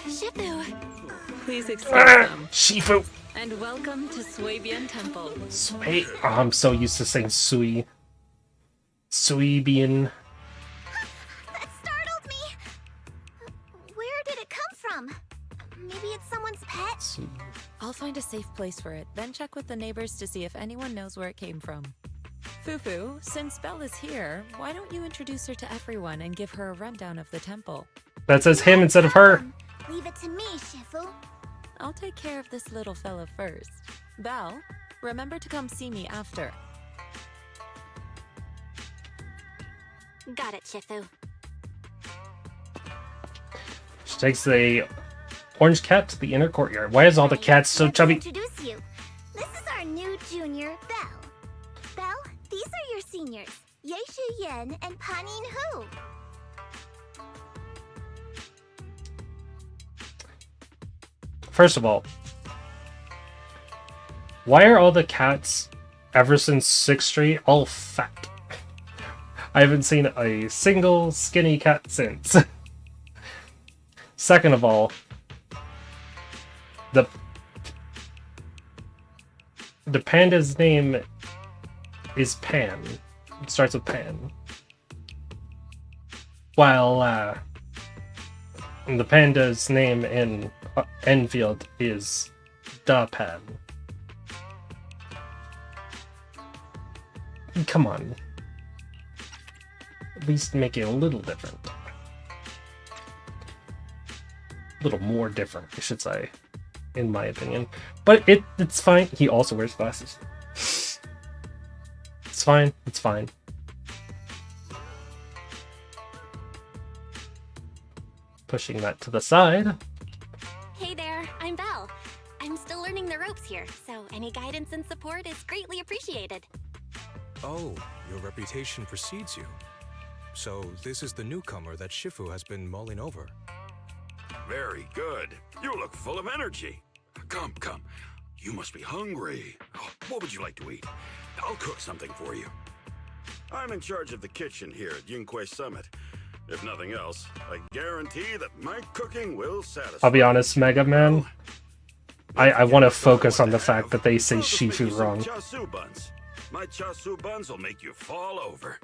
Shifu, please excuse Ah, them. Shifu. And welcome to Swabian Temple. Sway. Oh, I'm so used to saying Sui. Swabian. That startled me! Where did it come from? Maybe it's someone's pet? I'll find a safe place for it, then check with the neighbors to see if anyone knows where it came from. Fufu, since Belle is here, why don't you introduce her to everyone and give her a rundown of the temple? That says him instead of her. Leave it to me, Shifu. I'll take care of this little fella first. Belle, remember to come see me after. Got it, Shifu. She takes the orange cat to the inner courtyard. Why is all the cats so chubby? Introduce you. This is our new junior, Belle. Belle, these are your seniors, Yeishu Yen and Panin Hu. First of all, why are all the cats ever since 6th Street all fat? I haven't seen a single skinny cat since. Second of all, the panda's name is Pan. It starts with Pan. While the panda's name in Enfield is Da Pan. Come on. At least make it a little different. A little more different, I should say, in my opinion. But it's fine. He also wears glasses. It's fine. It's fine. Pushing that to the side. Hey there, I'm Belle. I'm still learning the ropes here, so any guidance and support is greatly appreciated. Oh, your reputation precedes you. So this is the newcomer that Shifu has been mulling over. Very good. You look full of energy. Come, come. You must be hungry. Oh, what would you like to eat? I'll cook something for you. I'm in charge of the kitchen here at Yingque Summit. If nothing else, I guarantee that my cooking will satisfy. I'll be honest, Mega Man. I want to focus on the fact that they say Shifu wrong. Chasu buns. My chasu buns will make you fall over.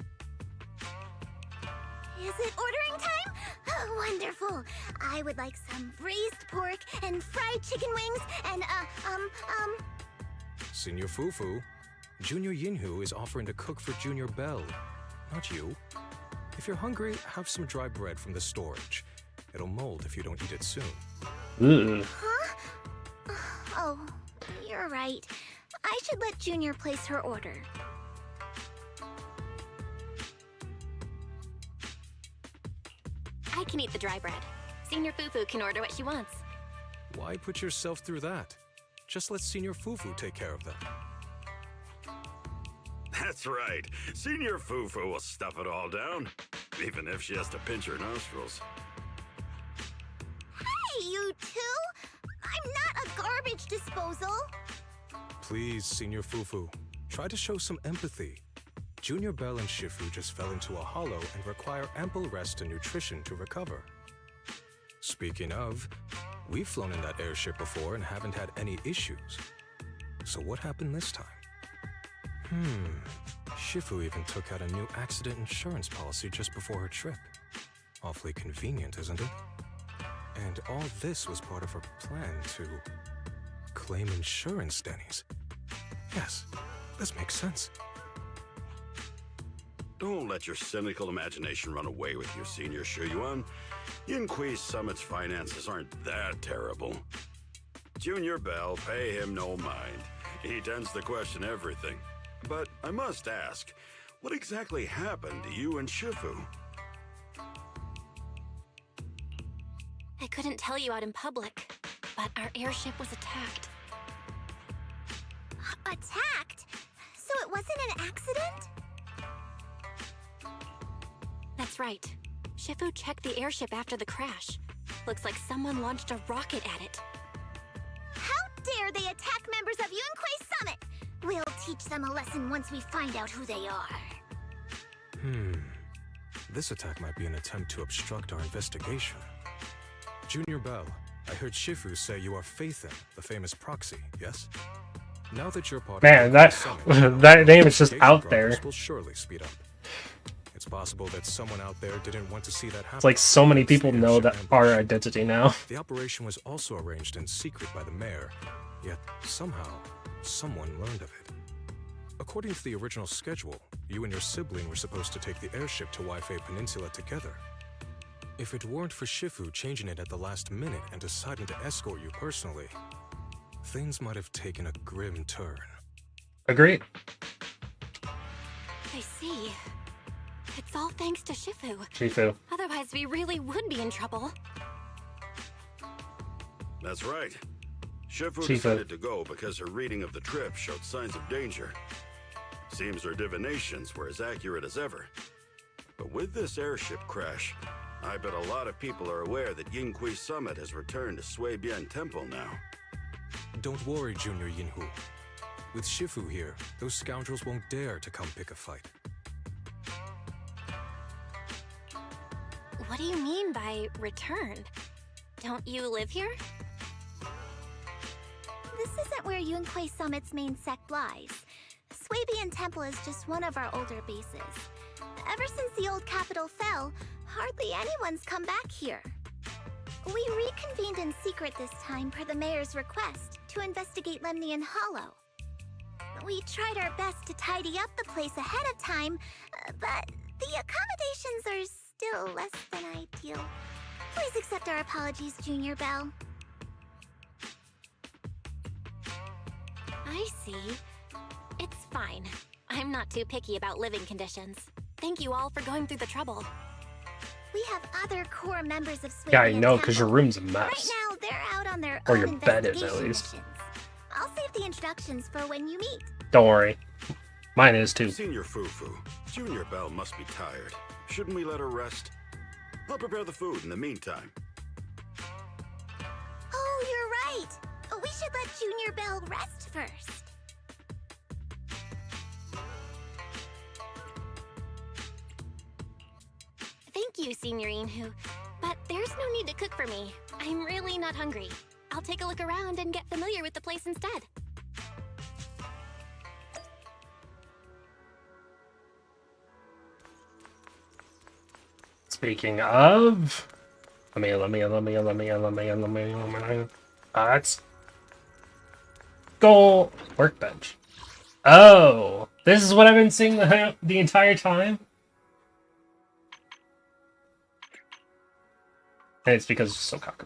Is it ordering time? Oh, wonderful. I would like some braised pork and fried chicken wings and, Senior Fufu, Junior Yinhu is offering to cook for Junior Belle, not you. If you're hungry, have some dry bread from the storage. It'll mold if you don't eat it soon. Ugh. Huh? Oh, you're right. I should let Junior place her order. I can eat the dry bread. Senior Fufu can order what she wants. Why put yourself through that? Just let Senior Fufu take care of them. That's right. Senior Fufu will stuff it all down, even if she has to pinch her nostrils. Hey, you two! I'm not a garbage disposal! Please, Senior Fufu, try to show some empathy. Junior Belle and Shifu just fell into a hollow and require ample rest and nutrition to recover. Speaking of, we've flown in that airship before and haven't had any issues. So what happened this time? Shifu even took out a new accident insurance policy just before her trip. Awfully convenient, isn't it? And all this was part of her plan to claim insurance, Denny's. Yes, this makes sense. Don't let your cynical imagination run away with you, Senior Shuyuan. Yingque Summit's finances aren't that terrible. Junior Belle, pay him no mind. He tends to question everything. But I must ask, what exactly happened to you and Shifu? I couldn't tell you out in public, but our airship was attacked. Attacked? So it wasn't an accident? That's right. Shifu checked the airship after the crash. Looks like someone launched a rocket at it. How dare they attack members of Yunquei Summit? We'll teach them a lesson once we find out who they are. This attack might be an attempt to obstruct our investigation. Junior Bell, I heard Shifu say you are Faithin, the famous proxy, yes? Now that you're part Man, of that Summit, that name is just investigation out there. progress will surely speed up. It's possible that someone out there didn't want to see that happen. It's like so many people know that our identity now. The operation was also arranged in secret by the mayor, yet somehow, someone learned of it. According to the original schedule, you and your sibling were supposed to take the airship to Waifei Peninsula together. If it weren't for Shifu changing it at the last minute and deciding to escort you personally, things might have taken a grim turn. Agreed. I see. It's all thanks to Shifu. Shifu. Otherwise, we really would be in trouble. That's right. Shifu Shifu. decided to go because her reading of the trip showed signs of danger. Seems her divinations were as accurate as ever. But with this airship crash, I bet a lot of people are aware that Yingqi Summit has returned to Suibian Temple now. Don't worry, Junior Yinhu. With Shifu here, those scoundrels won't dare to come pick a fight. What do you mean by returned? Don't you live here? This isn't where Yunquei Summit's main sect lies. Suibian Temple is just one of our older bases. Ever since the old capital fell, hardly anyone's come back here. We reconvened in secret this time per the mayor's request to investigate Lemnian Hollow. We tried our best to tidy up the place ahead of time, but the accommodations are still less than ideal. Please accept our apologies, Junior Bell. I see. It's fine. I'm not too picky about living conditions. Thank you all for going through the trouble. We have other core members of Suibian Yeah, I know, because your Temple. room's a Right mess. now, they're out on their Or own your bed is, at investigation least. missions. I'll save the introductions for when you meet. Don't worry. Mine is too. Senior Fufu, Junior Bell must be tired. Shouldn't we let her rest? I'll prepare the food in the meantime. Oh, you're right. We should let Junior Bell rest first. Thank you, Senior Inhu. But there's no need to cook for me. I'm really not hungry. I'll take a look around and get familiar with the place instead. Speaking of, let's go workbench. Oh, this is what I've been seeing the entire time. And it's because it's so cocky.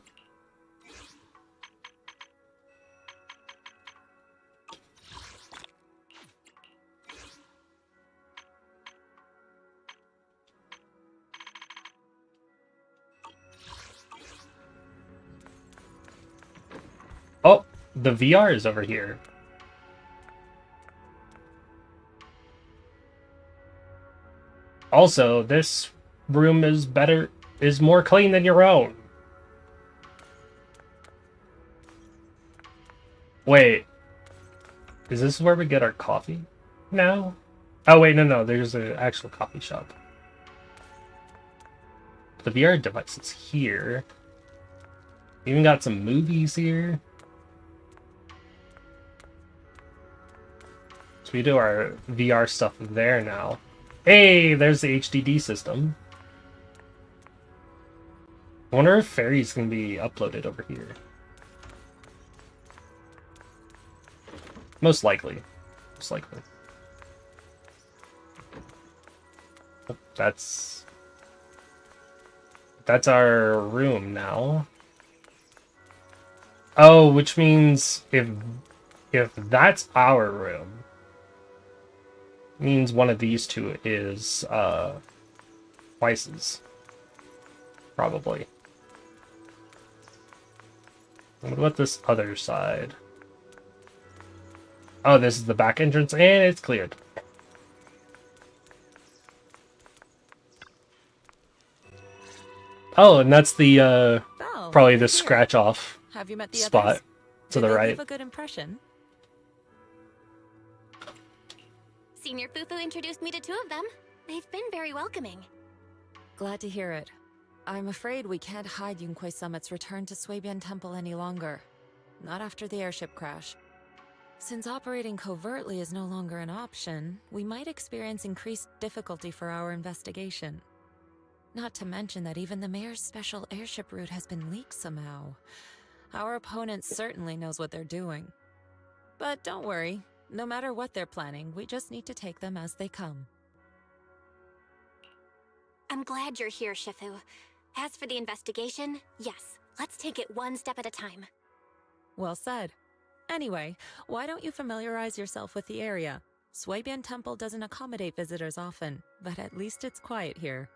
Oh, the VR is over here. Also, this room is more clean than your own. Wait. Is this where we get our coffee now? Oh wait, no, there's an actual coffee shop. The VR device is here. Even got some movies here. So we do our VR stuff there now. Hey, there's the HDD system. I wonder if Fairy's can be uploaded over here. Most likely. Most likely. Oh, that's our room now. Oh, which means if that's our room, means one of these two is Weiss's. Probably. What about this other side? Oh, this is the back entrance, and it's cleared. Oh, and that's the probably the scratch off Have you met the spot others? to Did the they right. leave a good impression? Senior Fufu introduced me to 2 of them. They've been very welcoming. Glad to hear it. I'm afraid we can't hide Yunquei Summit's return to Suibian Temple any longer. Not after the airship crash. Since operating covertly is no longer an option, we might experience increased difficulty for our investigation. Not to mention that even the mayor's special airship route has been leaked somehow. Our opponent certainly knows what they're doing. But don't worry, no matter what they're planning, we just need to take them as they come. I'm glad you're here, Shifu. As for the investigation, yes, let's take it one step at a time. Well said. Anyway, why don't you familiarize yourself with the area? Suibian Temple doesn't accommodate visitors often, but at least it's quiet here.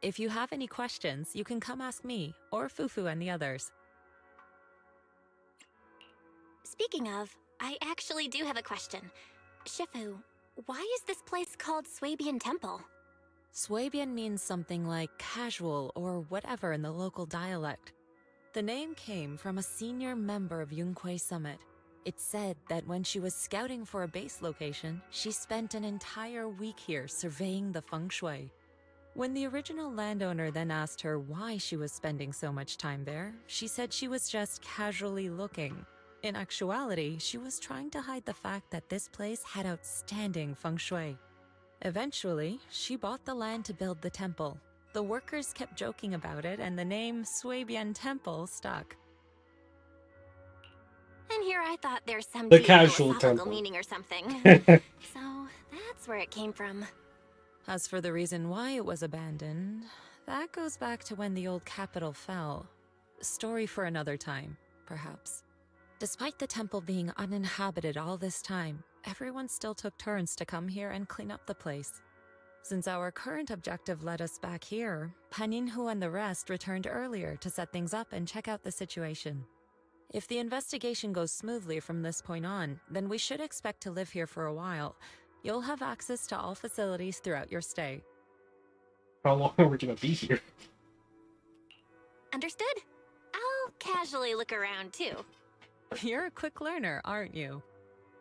If you have any questions, you can come ask me, or Fufu and the others. Speaking of, I actually do have a question. Shifu, why is this place called Suibian Temple? Suibian means something like casual or whatever in the local dialect. The name came from a senior member of Yunquei Summit. It's said that when she was scouting for a base location, she spent an entire week here surveying the feng shui. When the original landowner then asked her why she was spending so much time there, she said she was just casually looking. In actuality, she was trying to hide the fact that this place had outstanding feng shui. Eventually, she bought the land to build the temple. The workers kept joking about it, and the name Suibian Temple stuck. And here I thought there's some The deep casual philosophical temple. meaning or something. So that's where it came from. As for the reason why it was abandoned, that goes back to when the old capital fell. Story for another time, perhaps. Despite the temple being uninhabited all this time, everyone still took turns to come here and clean up the place. Since our current objective led us back here, Paninhu and the rest returned earlier to set things up and check out the situation. If the investigation goes smoothly from this point on, then we should expect to live here for a while. You'll have access to all facilities throughout your stay. How long are we gonna be here? Understood? I'll casually look around too. You're a quick learner, aren't you?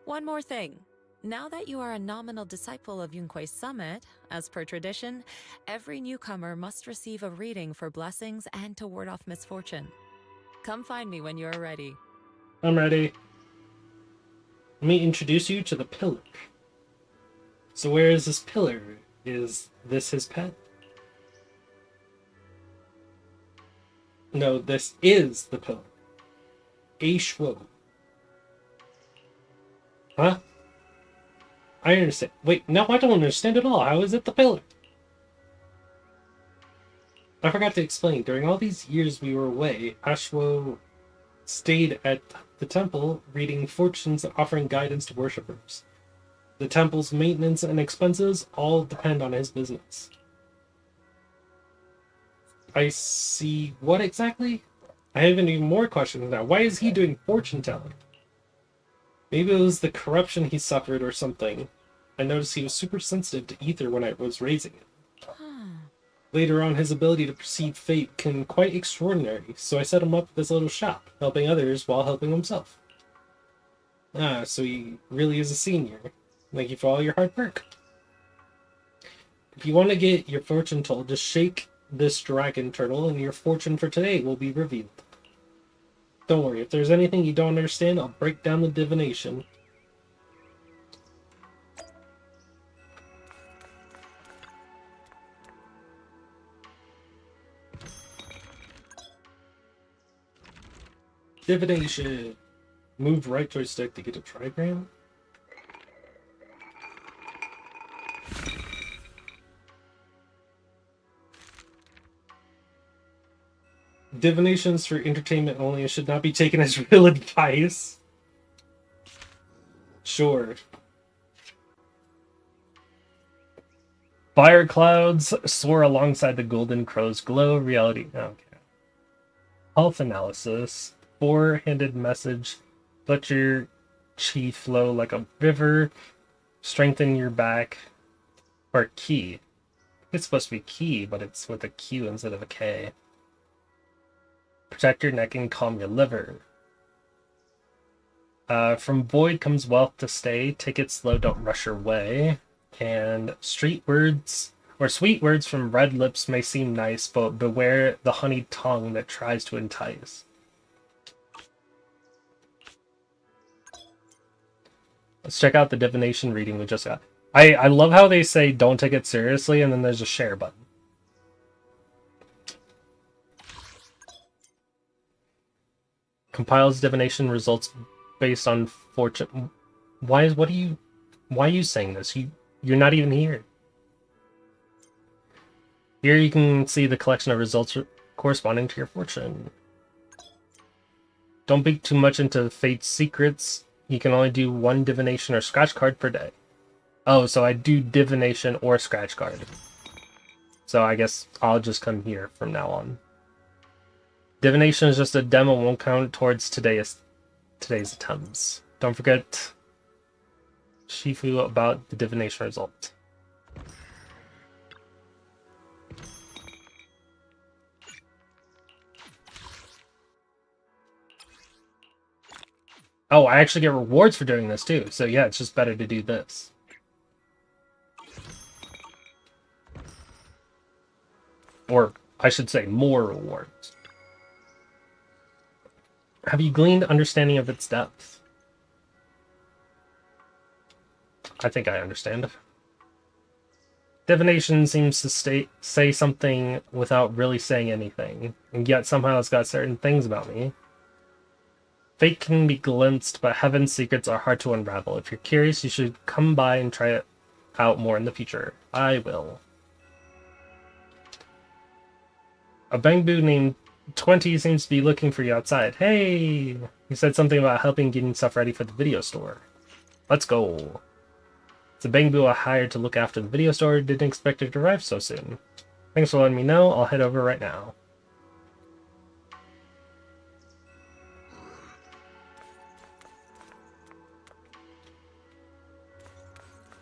One more thing. Now that you are a nominal disciple of Yunquei Summit, as per tradition, every newcomer must receive a reading for blessings and to ward off misfortune. Come find me when you're ready. I'm ready. Let me introduce you to the pillar. So where is this pillar? Is this his pet? No, this is the pillar. A Shuo. Huh? I understand. Wait, no, I don't understand at all. How is it the pillar? I forgot to explain. During all these years we were away, Ashwo stayed at the temple, reading fortunes and offering guidance to worshippers. The temple's maintenance and expenses all depend on his business. I see. What exactly? I have even more questions now. Why is he doing fortune telling? Maybe it was the corruption he suffered or something. I noticed he was super sensitive to ether when I was raising him. Later on, his ability to perceive fate can quite extraordinary, so I set him up with this little shop, helping others while helping himself. Ah, so he really is a senior. Thank you for all your hard work. If you want to get your fortune told, just shake this dragon turtle and your fortune for today will be revealed. Don't worry, if there's anything you don't understand, I'll break down the divination. Divination. Move right joystick to get a trigram. Divinations for entertainment only and should not be taken as real advice. Sure. Fire clouds soar alongside the golden crow's glow. Reality. Okay. Health analysis. Four-handed message. Let your chi flow like a river. Strengthen your back. Or ki. It's supposed to be ki, but it's with a Q instead of a K. Protect your neck and calm your liver. From void comes wealth to stay. Take it slow, don't rush your way. And street words or sweet words from red lips may seem nice, but beware the honeyed tongue that tries to entice. Let's check out the divination reading we just got. I love how they say don't take it seriously, and then there's a share button. Compiles divination results based on fortune. Why are you saying this? You're not even here. Here you can see the collection of results corresponding to your fortune. Don't peek too much into fate's secrets. You can only do one divination or scratch card per day. Oh, so I do divination or scratch card. So I guess I'll just come here from now on. Divination is just a demo, won't count towards today's attempts. Don't forget Shifu about the divination result. Oh, I actually get rewards for doing this too. So yeah, it's just better to do this. Or I should say more rewards. Have you gleaned understanding of its depth? I think I understand. Divination seems to say something without really saying anything, and yet somehow it's got certain things about me. Fate can be glimpsed, but heaven's secrets are hard to unravel. If you're curious, you should come by and try it out more in the future. I will. A Bangbu named 20 seems to be looking for you outside. Hey! He said something about helping getting stuff ready for the video store. Let's go. It's a Bangbu I hired to look after the video store. Didn't expect it to arrive so soon. Thanks for letting me know. I'll head over right now.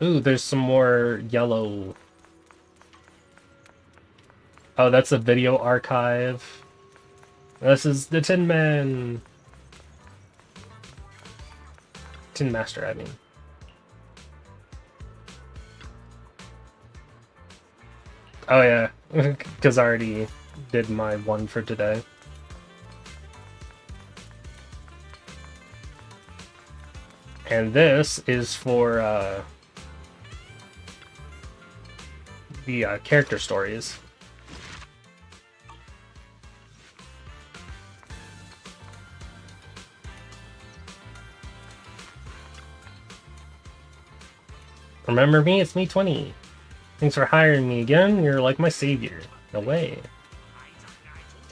Ooh, there's some more yellow. Oh, that's a video archive. This is the Tin Man. Tin Master, I mean. Oh yeah, because I already did my one for today. And this is for the character stories. Remember me? It's me, 20. Thanks for hiring me again. You're like my savior. No way.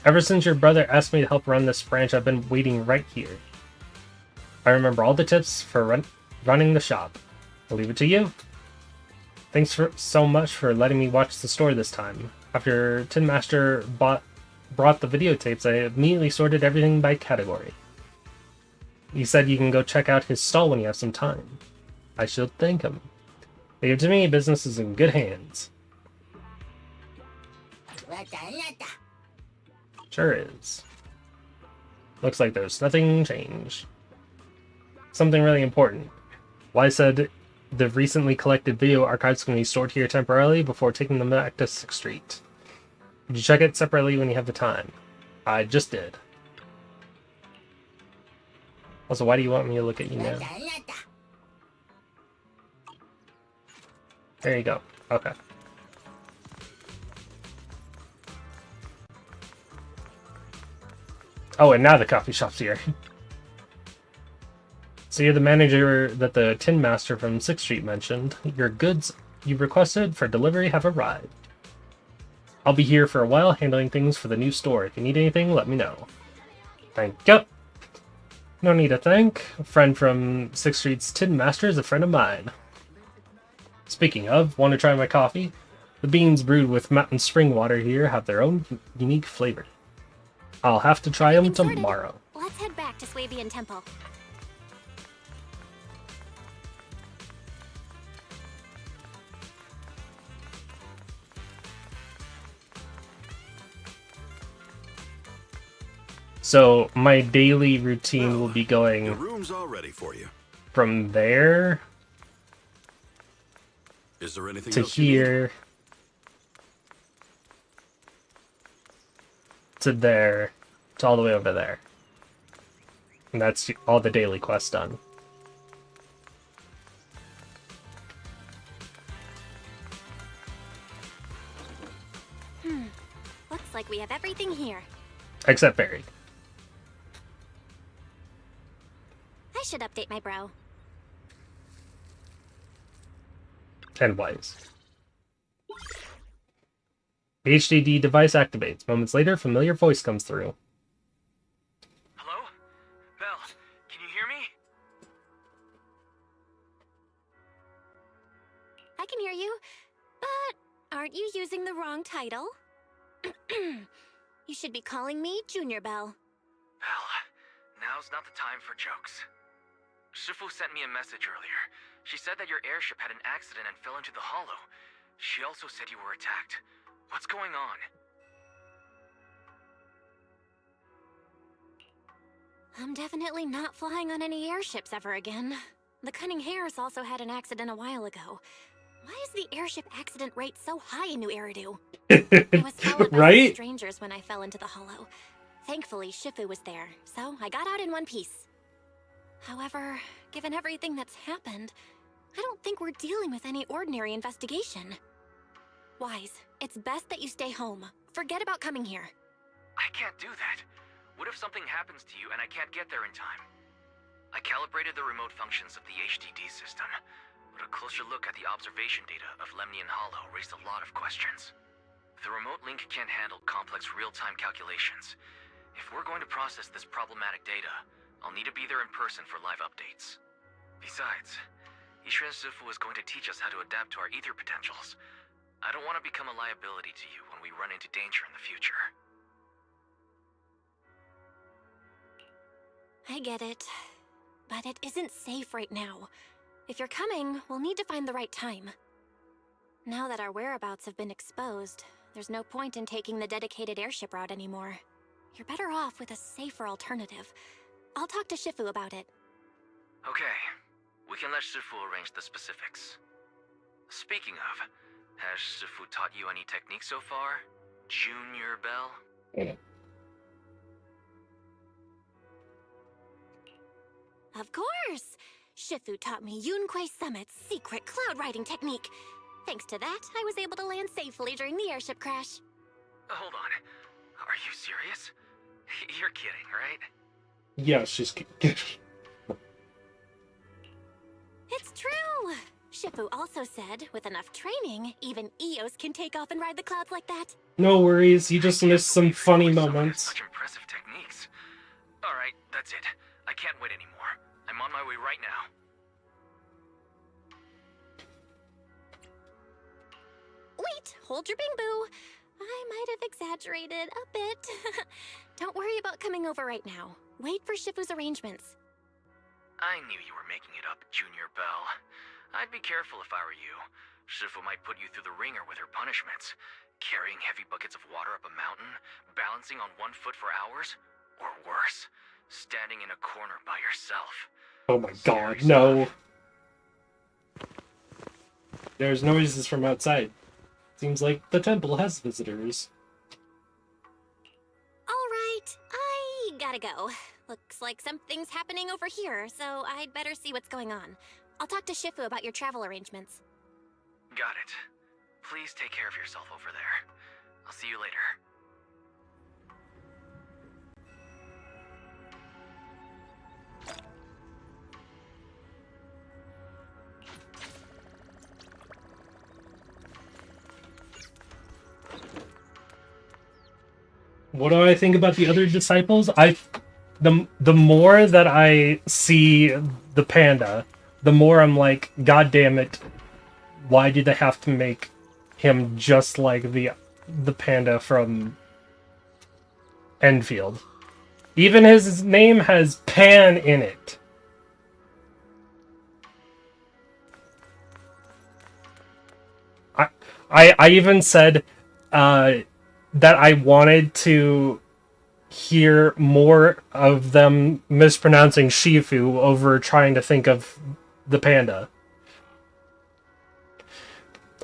Ever since your brother asked me to help run this branch, I've been waiting right here. I remember all the tips for running the shop. I'll leave it to you. Thanks so much for letting me watch the store this time. After Tin Master brought the videotapes, I immediately sorted everything by category. He said you can go check out his stall when you have some time. I should thank him. Leave it to me, business is in good hands. Sure is. Looks like there's nothing changed. Something really important. Why said the recently collected video archives can be stored here temporarily before taking them back to 6th Street. Could you check it separately when you have the time? I just did. Also, why do you want me to look at you now? There you go. Okay. Oh, and now the coffee shop's here. So you're the manager that the Tin Master from 6th Street mentioned. Your goods you requested for delivery have arrived. I'll be here for a while handling things for the new store. If you need anything, let me know. Thank you. No need to thank. A friend from 6th Street's Tin Master is a friend of mine. Speaking of, want to try my coffee? The beans brewed with mountain spring water here have their own unique flavor. I'll have to try them tomorrow. Let's head back to Swabian Temple. So my daily routine will be Your going room's all ready for you. from there Is there anything to else you need? here to there to all the way over there. And that's all the daily quests done. Looks like we have everything here. Except Barry. I should update my bro. And Wise. HDD device activates. Moments later, familiar voice comes through. Hello? Belle, can you hear me? I can hear you, but aren't you using the wrong title? You should be calling me Junior Belle. Belle, now's not the time for jokes. Shifu sent me a message earlier. She said that your airship had an accident and fell into the hollow. She also said you were attacked. What's going on? I'm definitely not flying on any airships ever again. The Cunning Hares also had an accident a while ago. Why is the airship accident rate so high in New Eridu? I was followed by Right? strangers when I fell into the hollow. Thankfully, Shifu was there, so I got out in one piece. However, given everything that's happened, I don't think we're dealing with any ordinary investigation. Wise, it's best that you stay home. Forget about coming here. I can't do that. What if something happens to you and I can't get there in time? I calibrated the remote functions of the HDD system, but a closer look at the observation data of Lemnian Hollow raised a lot of questions. The remote link can't handle complex real-time calculations. If we're going to process this problematic data, I'll need to be there in person for live updates. Besides, Ishren Sifu is going to teach us how to adapt to our ether potentials. I don't want to become a liability to you when we run into danger in the future. I get it, but it isn't safe right now. If you're coming, we'll need to find the right time. Now that our whereabouts have been exposed, there's no point in taking the dedicated airship route anymore. You're better off with a safer alternative. I'll talk to Shifu about it. Okay, we can let Shifu arrange the specifics. Speaking of, has Shifu taught you any techniques so far, Junior Belle? Of course! Shifu taught me Yunquei Summit's secret cloud riding technique. Thanks to that, I was able to land safely during the airship crash. Hold on, are you serious? You're kidding, right? Yeah, she's... It's true! Shifu also said, with enough training, even Eos can take off and ride the clouds like that. No worries, you just missed some funny moments. Such impressive techniques. Alright, that's it. I can't wait anymore. I'm on my way right now. Wait, hold your bing boo. I might have exaggerated a bit. Don't worry about coming over right now. Wait for Shifu's arrangements. I knew you were making it up, Junior Belle. I'd be careful if I were you. Shifu might put you through the ringer with her punishments. Carrying heavy buckets of water up a mountain, balancing on one foot for hours, or worse, standing in a corner by yourself. Oh my god, no. There's noises from outside. Seems like the temple has visitors. Alright, I gotta go. Looks like something's happening over here, so I'd better see what's going on. I'll talk to Shifu about your travel arrangements. Got it. Please take care of yourself over there. I'll see you later. What do I think about the other disciples? The more that I see the panda, the more I'm like, God damn it, why did they have to make him just like the panda from Enfield? Even his name has Pan in it. I even said that I wanted to hear more of them mispronouncing Shifu over trying to think of the panda.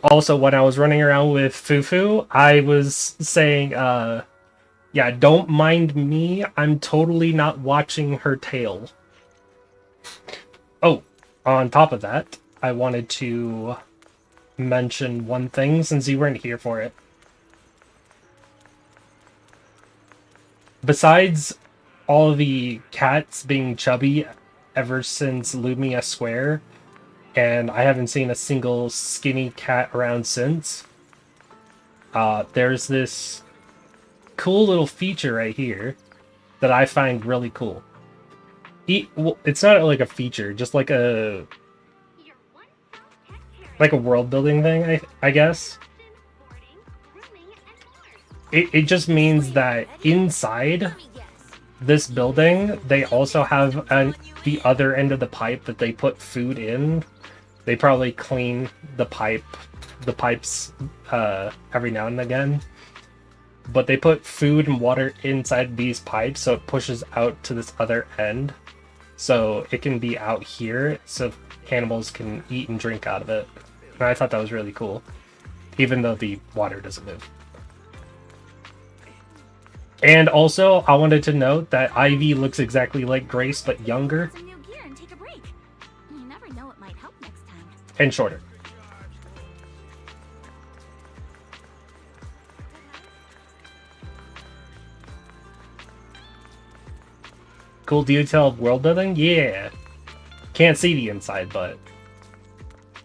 Also, when I was running around with Fufu, I was saying, yeah, don't mind me. I'm totally not watching her tail. Oh, on top of that, I wanted to mention one thing since you weren't here for it. Besides all the cats being chubby ever since Lumia Square, and I haven't seen a single skinny cat around since, there's this cool little feature right here that I find really cool. Well, it's not like a feature, just like a world building thing, I guess. It just means that inside this building, they also have the other end of the pipe that they put food in. They probably clean the pipes every now and again. But they put food and water inside these pipes, so it pushes out to this other end. So it can be out here, so animals can eat and drink out of it. And I thought that was really cool, even though the water doesn't move. And also, I wanted to note that Ivy looks exactly like Grace, but younger. And shorter. Cool detail of world building? Yeah. Can't see the inside, but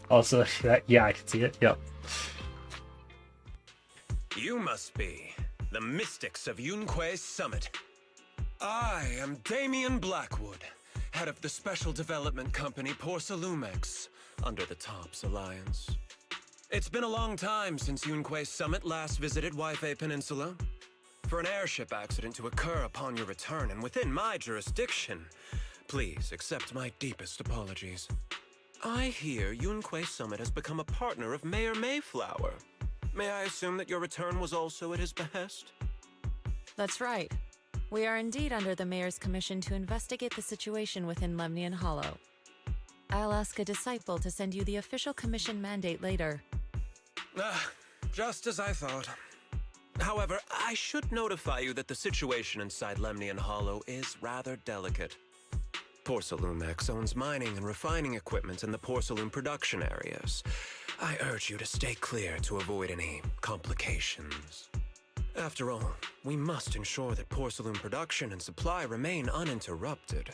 also, yeah, I can see it. Yep. You must be the mystics of Yunque's summit. I am Damian Blackwood, head of the special development company Porcelumex, under the TOPS Alliance. It's been a long time since Yunque's summit last visited Waifei Peninsula. For an airship accident to occur upon your return and within my jurisdiction, please accept my deepest apologies. I hear Yunque Summit has become a partner of Mayor Mayflower. May I assume that your return was also at his behest? That's right. We are indeed under the Mayor's commission to investigate the situation within Lemnian Hollow. I'll ask a disciple to send you the official commission mandate later. Just as I thought. However, I should notify you that the situation inside Lemnian Hollow is rather delicate. Porcelumex owns mining and refining equipment in the porcelain production areas. I urge you to stay clear to avoid any complications. After all, we must ensure that porcelain production and supply remain uninterrupted.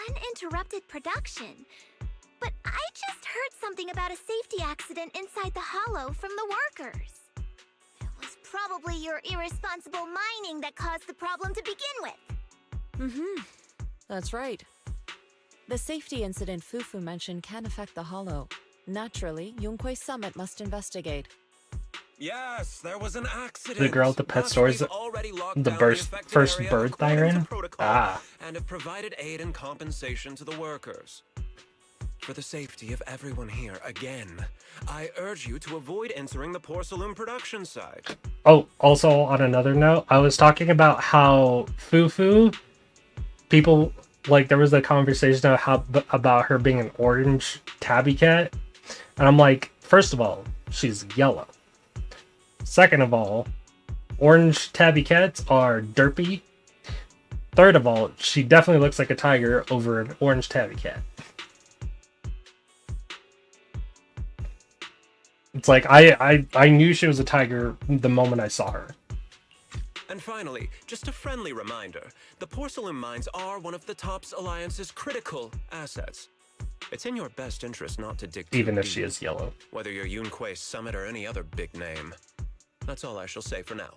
Uninterrupted production? But I just heard something about a safety accident inside the hollow from the workers. It was probably your irresponsible mining that caused the problem to begin with. That's right. The safety incident Fufu mentioned can affect the hollow. Naturally, Yunque Summit must investigate. Yes, there was an accident. The girl at the pet store is the first bird siren? Ah. And have provided aid and compensation to the workers. For the safety of everyone here, again, I urge you to avoid entering the porcelain production site. Oh, also on another note, I was talking about how Fufu, people, like, there was a conversation about her being an orange tabby cat. And I'm like, first of all, she's yellow. Second of all, orange tabby cats are derpy. Third of all, she definitely looks like a tiger over an orange tabby cat. It's like, I knew she was a tiger the moment I saw her. And finally, just a friendly reminder, the porcelain mines are one of the TOPS Alliance's critical assets. It's in your best interest not to dig too Even if deep, she is yellow. whether you're Yunque Summit or any other big name. That's all I shall say for now.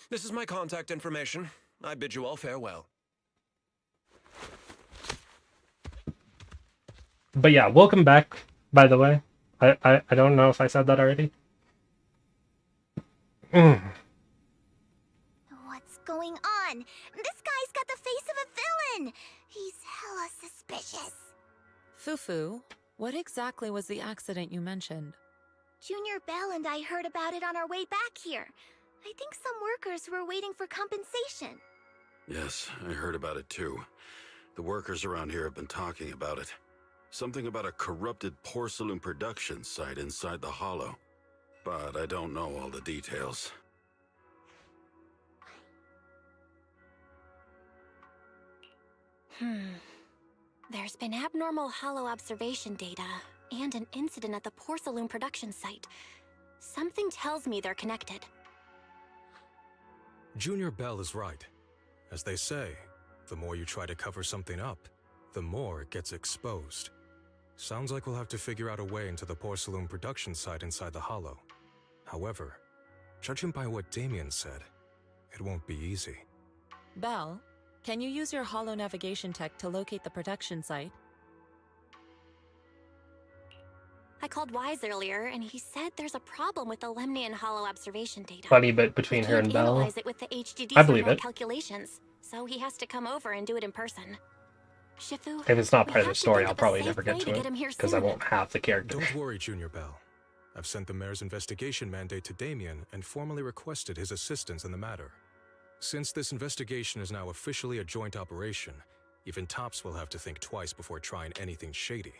This is my contact information. I bid you all farewell. But yeah, welcome back, by the way. I don't know if I said that already. What's going on? This guy's got the face of a villain! He's hella suspicious. Fufu, what exactly was the accident you mentioned? Junior Belle and I heard about it on our way back here. I think some workers were waiting for compensation. Yes, I heard about it too. The workers around here have been talking about it. Something about a corrupted porcelain production site inside the Hollow. But I don't know all the details. There's been abnormal Hollow observation data and an incident at the porcelain production site. Something tells me they're connected. Junior Bell is right. As they say, the more you try to cover something up, the more it gets exposed. Sounds like we'll have to figure out a way into the porcelain production site inside the Hollow. However, judging by what Damien said, it won't be easy. Bell, can you use your Hollow navigation tech to locate the production site? I called Wise earlier, and he said there's a problem with the Lemnian Hollow observation data. Funny bit between her and Bell. Analyze it with the HDD I believe it. calculations, so he has to come over and do it in person. Shifu, If it's not we part of the have to story, think I'll of a probably safe never get way to get it him here because I soon. won't have the character. Don't worry, Junior Bell. I've sent the mayor's investigation mandate to Damien and formally requested his assistance in the matter. Since this investigation is now officially a joint operation, even Tops will have to think twice before trying anything shady.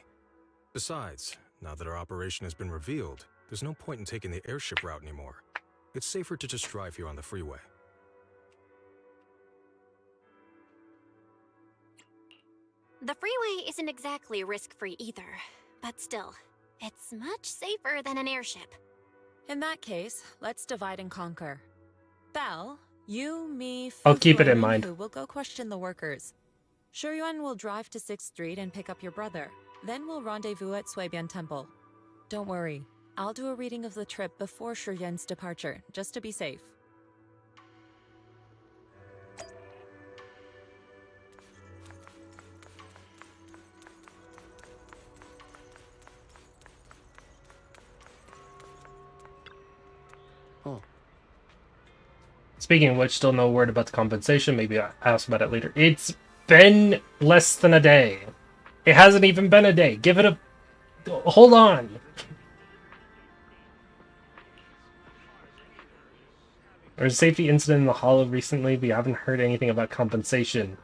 Besides, now that our operation has been revealed, there's no point in taking the airship route anymore. It's safer to just drive here on the freeway. The freeway isn't exactly risk-free either, but still, it's much safer than an airship. In that case, let's divide and conquer. Bell, you, me, I'll keep it in Fufu, mind. and Rinku will go question the workers. Shuryuan will drive to 6th Street and pick up your brother. Then we'll rendezvous at Suibian Temple. Don't worry, I'll do a reading of the trip before Shuryuan's departure, just to be safe. Speaking of which, still no word about the compensation. Maybe I'll ask about it later. It's been less than a day. It hasn't even been a day. Give it a... Hold on. There was a safety incident in the Hollow recently. We haven't heard anything about compensation.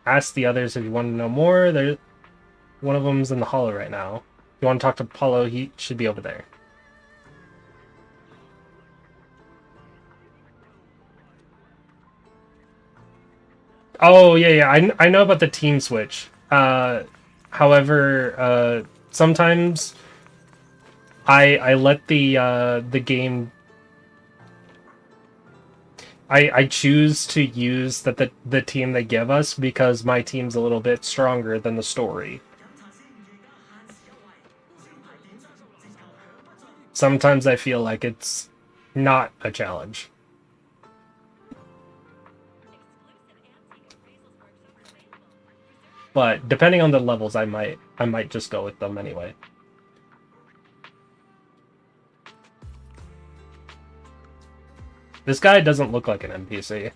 Ask the others if you want to know more. One of them's in the Hollow right now. If you want to talk to Paulo, he should be over there. Oh, yeah. I know about the team switch. However, sometimes I let the game... I choose to use the team they give us because my team's a little bit stronger than the story. Sometimes I feel like it's not a challenge. But depending on the levels, I might just go with them anyway. This guy doesn't look like an NPC.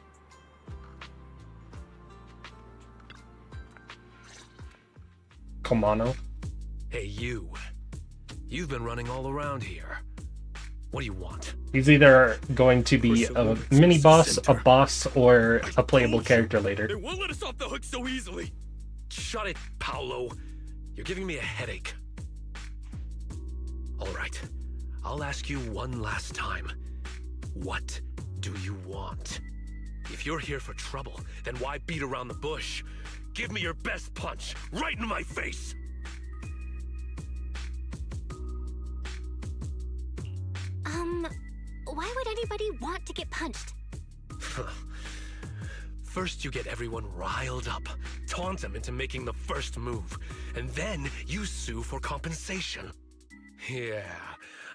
Komano. Hey, you. You've been running all around here. What do you want? He's either going to be a mini-boss, a boss, or a playable character later. They won't let us off the hook so easily. Shut it, Paolo. You're giving me a headache. All right. I'll ask you one last time. What do you want? If you're here for trouble, then why beat around the bush? Give me your best punch, right in my face! Why would anybody want to get punched? First you get everyone riled up, taunt them into making the first move, and then you sue for compensation. Yeah,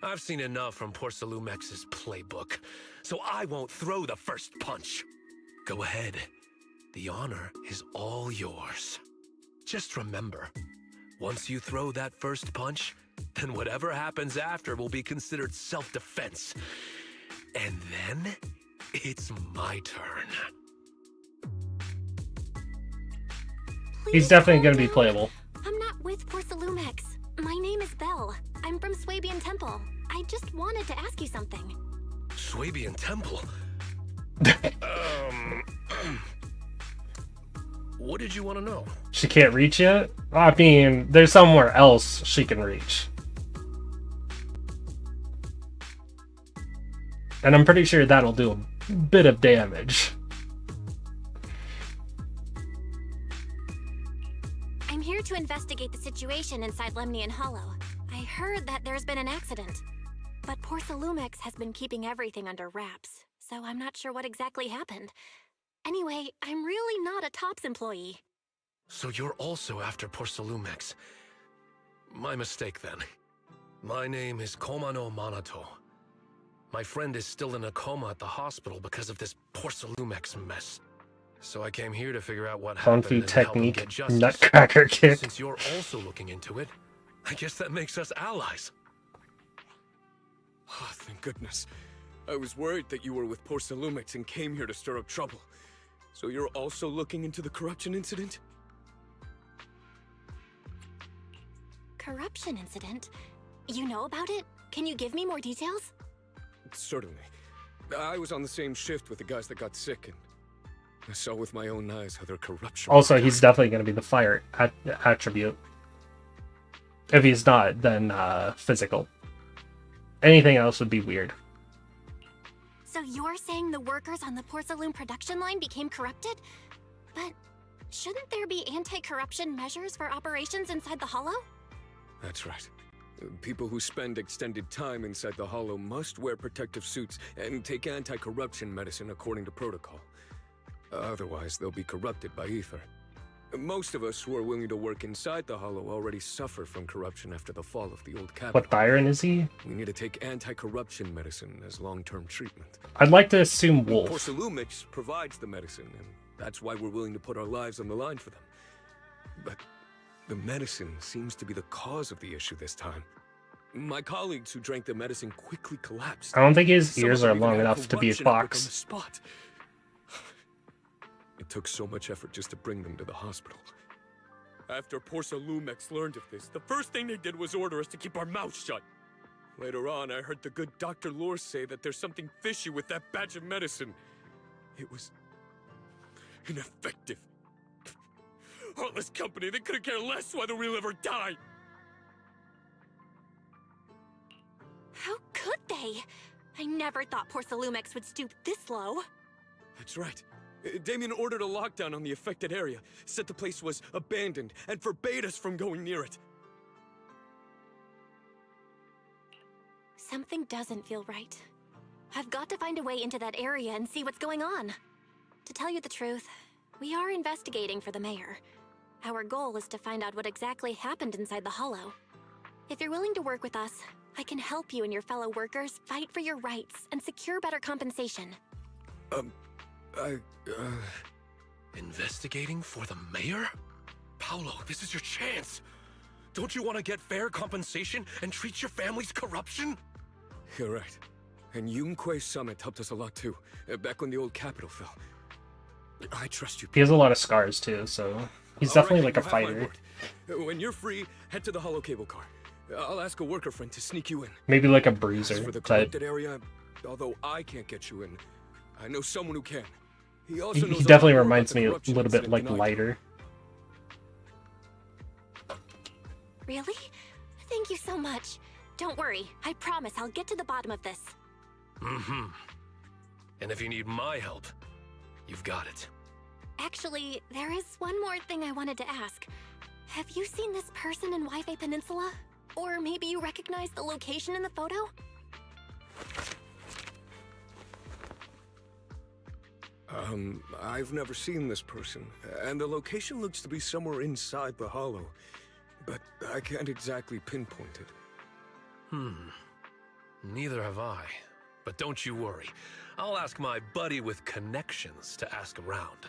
I've seen enough from Porcelumex's playbook, so I won't throw the first punch. Go ahead. The honor is all yours. Just remember, once you throw that first punch, then whatever happens after will be considered self-defense. And then, it's my turn. He's definitely going to be playable. I'm not with Porcelumex. My name is Belle. I'm from Suibian Temple. I just wanted to ask you something. Swabian temple. What did you want to know? She can't reach it? I mean, there's somewhere else she can reach. And I'm pretty sure that'll do a bit of damage. I'm here to investigate the situation inside Lemnian Hollow. I heard that there's been an accident. But Porcelumex has been keeping everything under wraps, so I'm not sure what exactly happened. Anyway, I'm really not a TOPS employee. So you're also after Porcelumex. My mistake then. My name is Komano Manato. My friend is still in a coma at the hospital because of this Porcelumex mess. So I came here to figure out what Kung happened Fu and help him technique, get justice. nutcracker kick. Since you're also looking into it, I guess that makes us allies. Oh, thank goodness. I was worried that you were with Porcelumex and came here to stir up trouble. So you're also looking into the corruption incident? Corruption incident? You know about it? Can you give me more details? Certainly. I was on the same shift with the guys that got sick, and I saw with my own eyes how their corruption... Also, he's definitely going to be the fire attribute. If he's not, then physical. Anything else would be weird. So you're saying the workers on the porcelain production line became corrupted? But shouldn't there be anti-corruption measures for operations inside the Hollow? That's right. People who spend extended time inside the Hollow must wear protective suits and take anti-corruption medicine according to protocol. Otherwise, they'll be corrupted by ether. Most of us who are willing to work inside the Hollow already suffer from corruption after the fall of the old capital. What Byron is he? We need to take anti-corruption medicine as long-term treatment. I'd like to assume Wolf. Porcelumex provides the medicine, and that's why we're willing to put our lives on the line for them. But the medicine seems to be the cause of the issue this time. My colleagues who drank the medicine quickly collapsed. I don't think his Some ears of are them even long had enough to be a corruption outbreak on fox. the spot. It took so much effort just to bring them to the hospital. After Porcelumex learned of this, the first thing they did was order us to keep our mouths shut. Later on, I heard the good Dr. Lore say that there's something fishy with that batch of medicine. It was ineffective. Heartless company, they couldn't care less whether we live or die. How could they? I never thought Porcelumex would stoop this low. That's right. Damien ordered a lockdown on the affected area, said the place was abandoned, and forbade us from going near it. Something doesn't feel right. I've got to find a way into that area and see what's going on. To tell you the truth, we are investigating for the mayor. Our goal is to find out what exactly happened inside the Hollow. If you're willing to work with us, I can help you and your fellow workers fight for your rights and secure better compensation. Investigating for the mayor? Paolo, this is your chance. Don't you want to get fair compensation and treat your family's corruption? You're right. And Yunque Summit helped us a lot too, back when the old capital fell. I trust you. He has a lot of scars too, so he's definitely like a fighter. When you're free, head to the hollow cable car. I'll ask a worker friend to sneak you in. Maybe like a As bruiser for the type. corrupted area, although I can't get you in, I know someone who can. He He, also knows he a definitely lot more reminds about the me a corruption little bit incident like than I do. Lighter. Really? Thank you so much. Don't worry, I promise I'll get to the bottom of this. Mm-hmm. And if you need my help, you've got it. Actually, there is one more thing I wanted to ask. Have you seen this person in Wi-Fi Peninsula? Or maybe you recognize the location in the photo? I've never seen this person, and the location looks to be somewhere inside the hollow, but I can't exactly pinpoint it. Neither have I. But don't you worry. I'll ask my buddy with connections to ask around.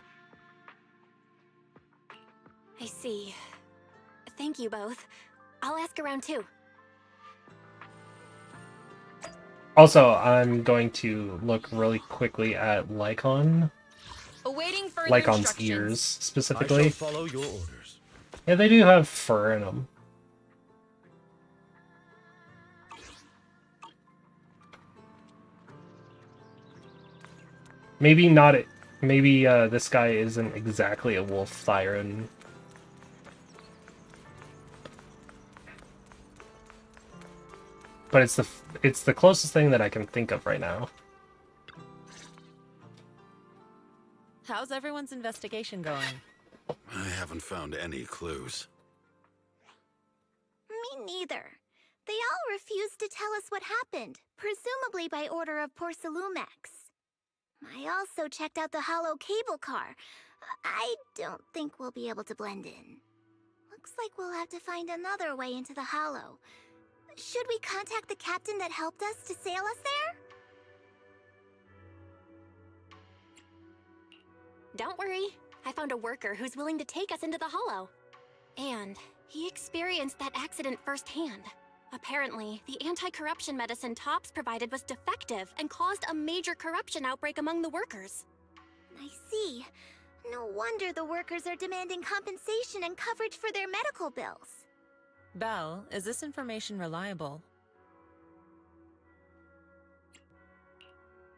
I see. Thank you both. I'll ask around too. Also, I'm going to look really quickly at Lycon. Awaiting further Lycon's instructions. ears, specifically. I shall follow your orders. Yeah, they do have fur in them. Maybe not. Maybe this guy isn't exactly a wolf siren. But it's the closest thing that I can think of right now. How's everyone's investigation going? I haven't found any clues. Me neither. They all refused to tell us what happened, presumably by order of Porsalumex. I also checked out the hollow cable car. I don't think we'll be able to blend in. Looks like we'll have to find another way into the hollow. Should we contact the captain that helped us to sail us there? Don't worry. I found a worker who's willing to take us into the hollow. And he experienced that accident firsthand. Apparently, the anti-corruption medicine Tops provided was defective and caused a major corruption outbreak among the workers. I see. No wonder the workers are demanding compensation and coverage for their medical bills. Belle, is this information reliable?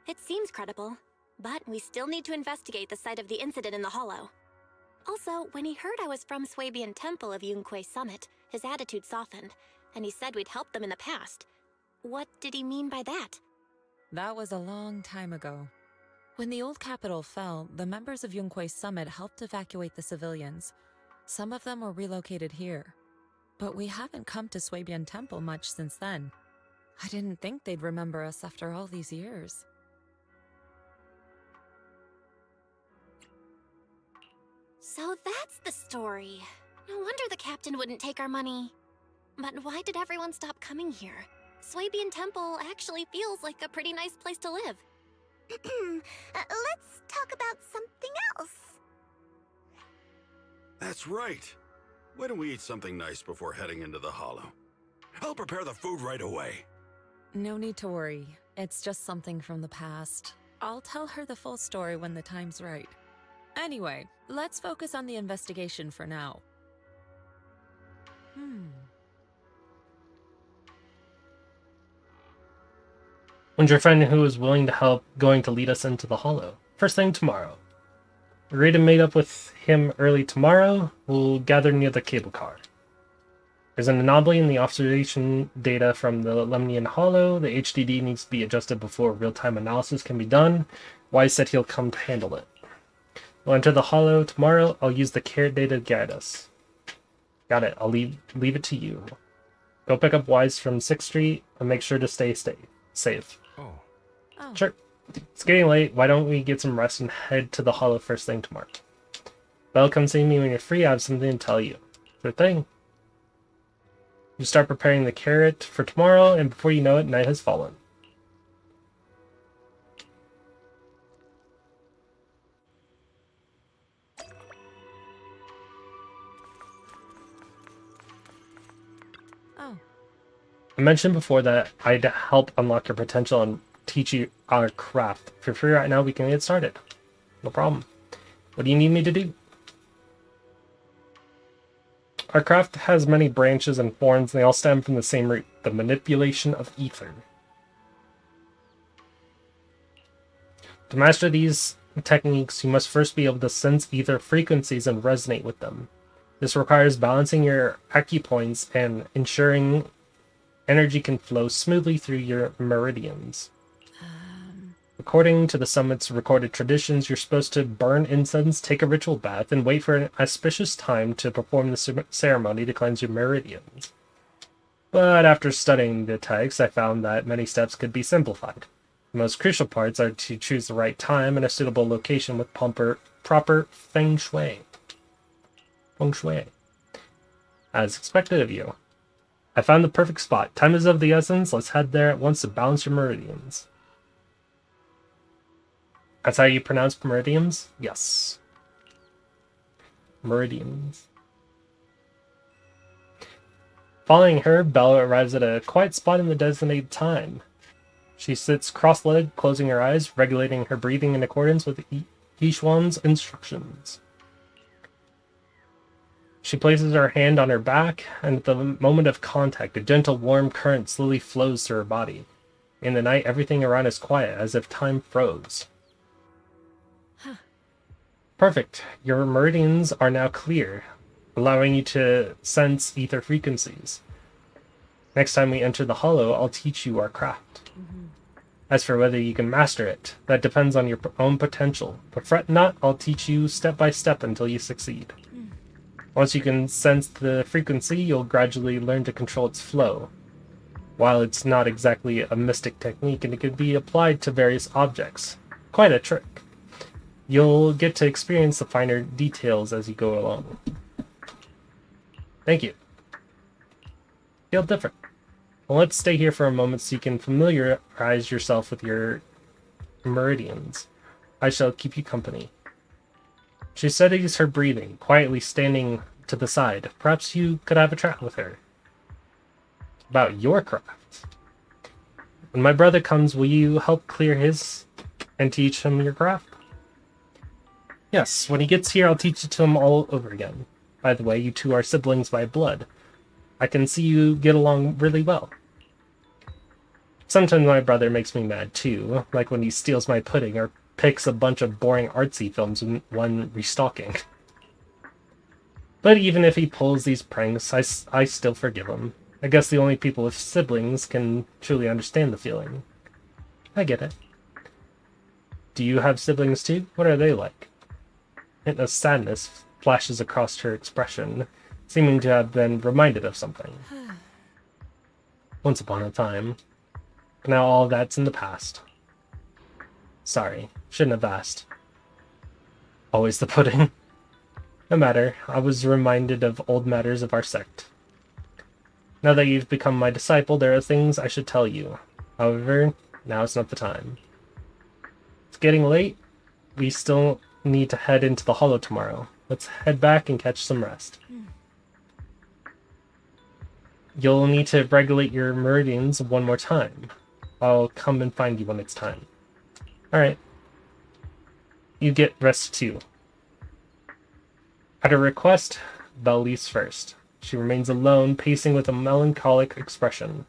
It seems credible, but we still need to investigate the site of the incident in the hollow. Also, when he heard I was from Swabian Temple of Yunque Summit, his attitude softened, and he said we'd helped them in the past. What did he mean by that? That was a long time ago. When the old capital fell, the members of Yunque Summit helped evacuate the civilians. Some of them were relocated here. But we haven't come to Swabian Temple much since then. I didn't think they'd remember us after all these years. So that's the story. No wonder the captain wouldn't take our money. But why did everyone stop coming here? Swabian Temple actually feels like a pretty nice place to live. Let's talk about something else. That's right. Why don't we eat something nice before heading into the hollow? I'll prepare the food right away. No need to worry. It's just something from the past. I'll tell her the full story when the time's right. Anyway, let's focus on the investigation for now. When's your friend who is willing to help going to lead us into the hollow? First thing tomorrow. Agreed to meet up with him early tomorrow. We'll gather near the cable car. There's an anomaly in the observation data from the Lemnian Hollow. The HDD needs to be adjusted before real-time analysis can be done. Wise said he'll come to handle it. We'll enter the hollow tomorrow. I'll use the carrot data to guide us. Got it. I'll leave it to you. Go pick up Wise from 6th Street and make sure to stay safe. Oh. Sure. It's getting late. Why don't we get some rest and head to the hollow first thing tomorrow? Belle, come see me when you're free. I have something to tell you. Sure thing. You start preparing the carrot for tomorrow, and before you know it, night has fallen. Oh. I mentioned before that I'd help unlock your potential and teach you our craft. If you're free right now, we can get started. No problem. What do you need me to do? Our craft has many branches and forms, and they all stem from the same root, the manipulation of ether. To master these techniques, you must first be able to sense ether frequencies and resonate with them. This requires balancing your acupoints and ensuring energy can flow smoothly through your meridians. According to the summit's recorded traditions, you're supposed to burn incense, take a ritual bath, and wait for an auspicious time to perform the ceremony to cleanse your meridians. But after studying the text, I found that many steps could be simplified. The most crucial parts are to choose the right time and a suitable location with proper feng shui. As expected of you. I found the perfect spot. Time is of the essence. Let's head there at once to balance your meridians. That's how you pronounce meridians? Yes. Meridians. Following her, Belle arrives at a quiet spot in the designated time. She sits cross-legged, closing her eyes, regulating her breathing in accordance with Yishuan's instructions. She places her hand on her back, and at the moment of contact, a gentle, warm current slowly flows through her body. In the night, everything around is quiet, as if time froze. Perfect. Your meridians are now clear, allowing you to sense ether frequencies. Next time we enter the hollow, I'll teach you our craft. As for whether you can master it, that depends on your own potential. But fret not, I'll teach you step by step until you succeed. Once you can sense the frequency, you'll gradually learn to control its flow. While it's not exactly a mystic technique, and it can be applied to various objects. Quite a trick. You'll get to experience the finer details as you go along. Thank you. Feel different. Well, let's stay here for a moment so you can familiarize yourself with your meridians. I shall keep you company. She steadies her breathing, quietly standing to the side. Perhaps you could have a chat with her. About your craft. When my brother comes, will you help clear his and teach him your craft? Yes, when he gets here, I'll teach it to him all over again. By the way, you two are siblings by blood. I can see you get along really well. Sometimes my brother makes me mad too, like when he steals my pudding or picks a bunch of boring artsy films in one restocking. But even if he pulls these pranks, I still forgive him. I guess the only people with siblings can truly understand the feeling. I get it. Do you have siblings too? What are they like? A hint of sadness flashes across her expression, seeming to have been reminded of something. Once upon a time. Now all that's in the past. Sorry, shouldn't have asked. Always the pudding. No matter, I was reminded of old matters of our sect. Now that you've become my disciple, there are things I should tell you. However, now is not the time. It's getting late. We still need to head into the hollow tomorrow. Let's head back and catch some rest. You'll need to regulate your meridians one more time. I'll come and find you when it's time. Alright. You get rest too. At her request, Belle leaves first. She remains alone, pacing with a melancholic expression.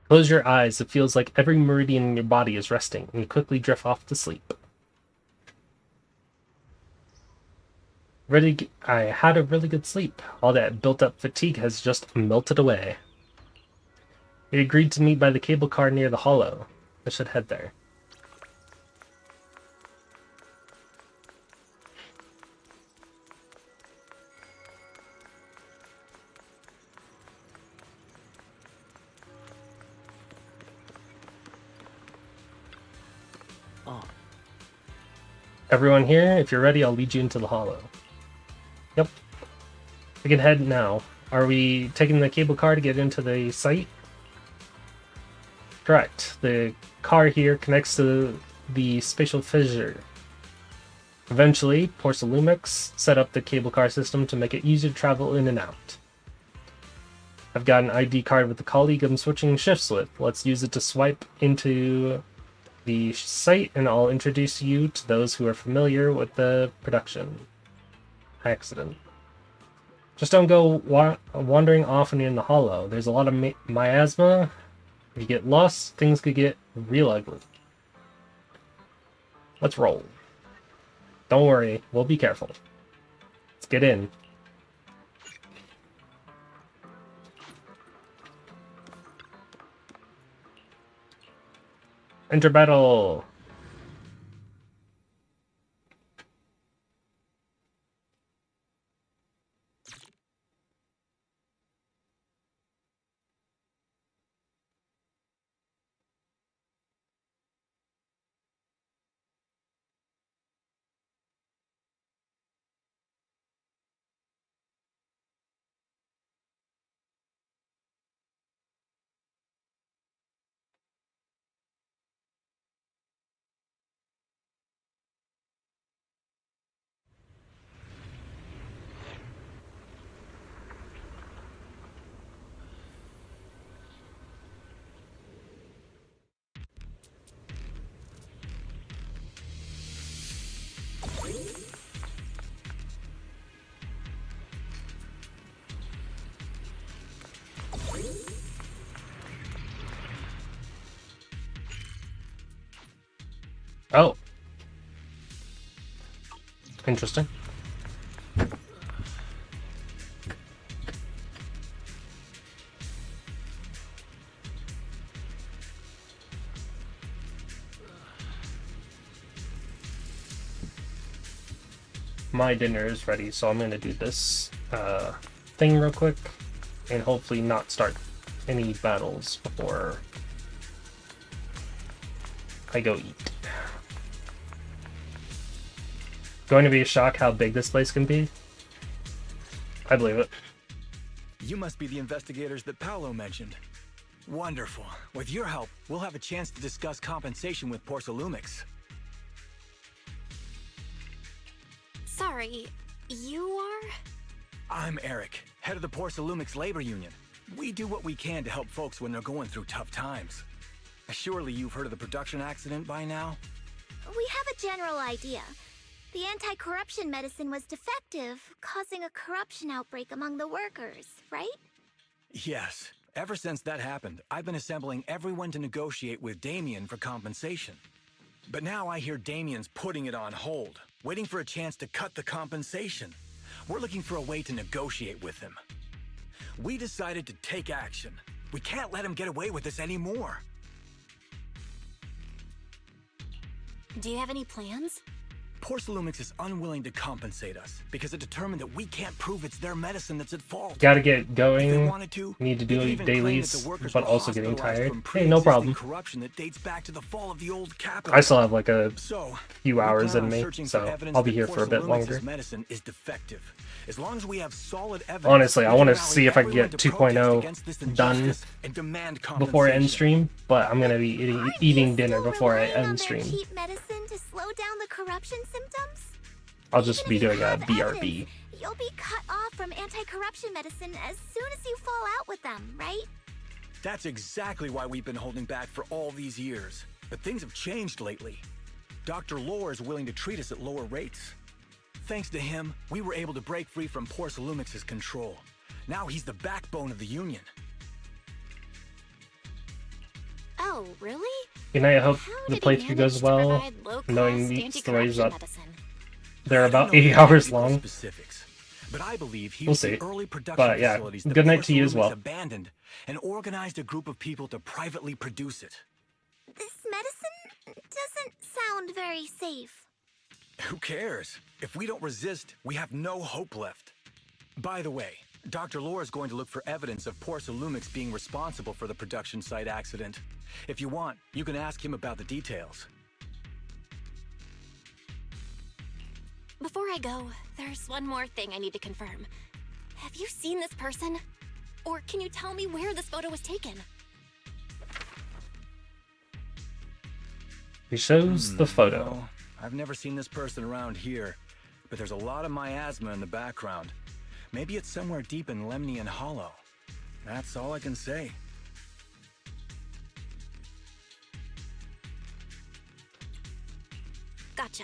Close your eyes. It feels like every meridian in your body is resting, and you quickly drift off to sleep. I had a really good sleep. All that built-up fatigue has just melted away. We agreed to meet by the cable car near the hollow. I should head there. Everyone here, if you're ready, I'll lead you into the hollow. Yep. We can head now. Are we taking the cable car to get into the site? Correct. The car here connects to the spatial fissure. Eventually, Porcelumix set up the cable car system to make it easier to travel in and out. I've got an ID card with a colleague I'm switching shifts with. Let's use it to swipe into the site, and I'll introduce you to those who are familiar with the production. Accident. Just don't go wandering off and in the hollow. There's a lot of miasma. If you get lost, things could get real ugly. Let's roll. Don't worry, we'll be careful. Let's get in. Enter battle! Interesting. My dinner is ready, so I'm gonna do this thing real quick and hopefully not start any battles before I go eat. Going to be a shock how big this place can be. I believe it. You must be the investigators that Paolo mentioned. Wonderful. With your help, we'll have a chance to discuss compensation with Porsalumix. Sorry, you are? I'm Eric, head of the Porsalumix Labor Union. We do what we can to help folks when they're going through tough times. Surely you've heard of the production accident by now? We have a general idea. The anti-corruption medicine was defective, causing a corruption outbreak among the workers, right? Yes. Ever since that happened, I've been assembling everyone to negotiate with Damien for compensation. But now I hear Damien's putting it on hold, waiting for a chance to cut the compensation. We're looking for a way to negotiate with him. We decided to take action. We can't let him get away with this anymore. Do you have any plans? Porsalumix is unwilling to compensate us because it determined that we can't prove it's their medicine that's at fault. Gotta get going. Need to do even dailies, claimed that the but workers also were getting hospitalized tired. from Hey, no problem. corruption that dates back to the fall of the old capital. I still have like a So, few we hours plan in on me, searching for so evidence I'll be that here for a bit Porsalumix's longer. medicine is defective. As long as we have solid evidence, Honestly, I we want to can see rally if I can everyone get to protest 2.0 against this done injustice and demand before end compensation. stream, but I'm gonna be eating dinner before I end stream. Cheap medicine to slow down the corruption symptoms? I'll just be doing a Have BRB. evidence, you'll be cut off from anti-corruption medicine as soon as you fall out with them, right? That's exactly why we've been holding back for all these years. But things have changed lately. Dr. Lore is willing to treat us at lower rates. Thanks to him, we were able to break free from Porsalumix's control. Now he's the backbone of the Union. Oh, really? Good night, I hope How the did he playthrough goes manage to well. provide low-cost Knowing these stories anti-corruption up. medicine? They're I don't about know 8 the hours technical long. specifics, but I believe he We'll was see. the early production But yeah, facilities that good night to you as Porsalumix well. abandoned and organized a group of people to privately produce it. This medicine doesn't sound very safe. Who cares? If we don't resist, we have no hope left. By the way, Dr. Lore is going to look for evidence of Porsalumix being responsible for the production site accident. If you want, you can ask him about the details. Before I go, there's one more thing I need to confirm. Have you seen this person? Or can you tell me where this photo was taken? He shows the photo. No, I've never seen this person around here, but there's a lot of miasma in the background. Maybe it's somewhere deep in Lemnian Hollow. That's all I can say. Gotcha.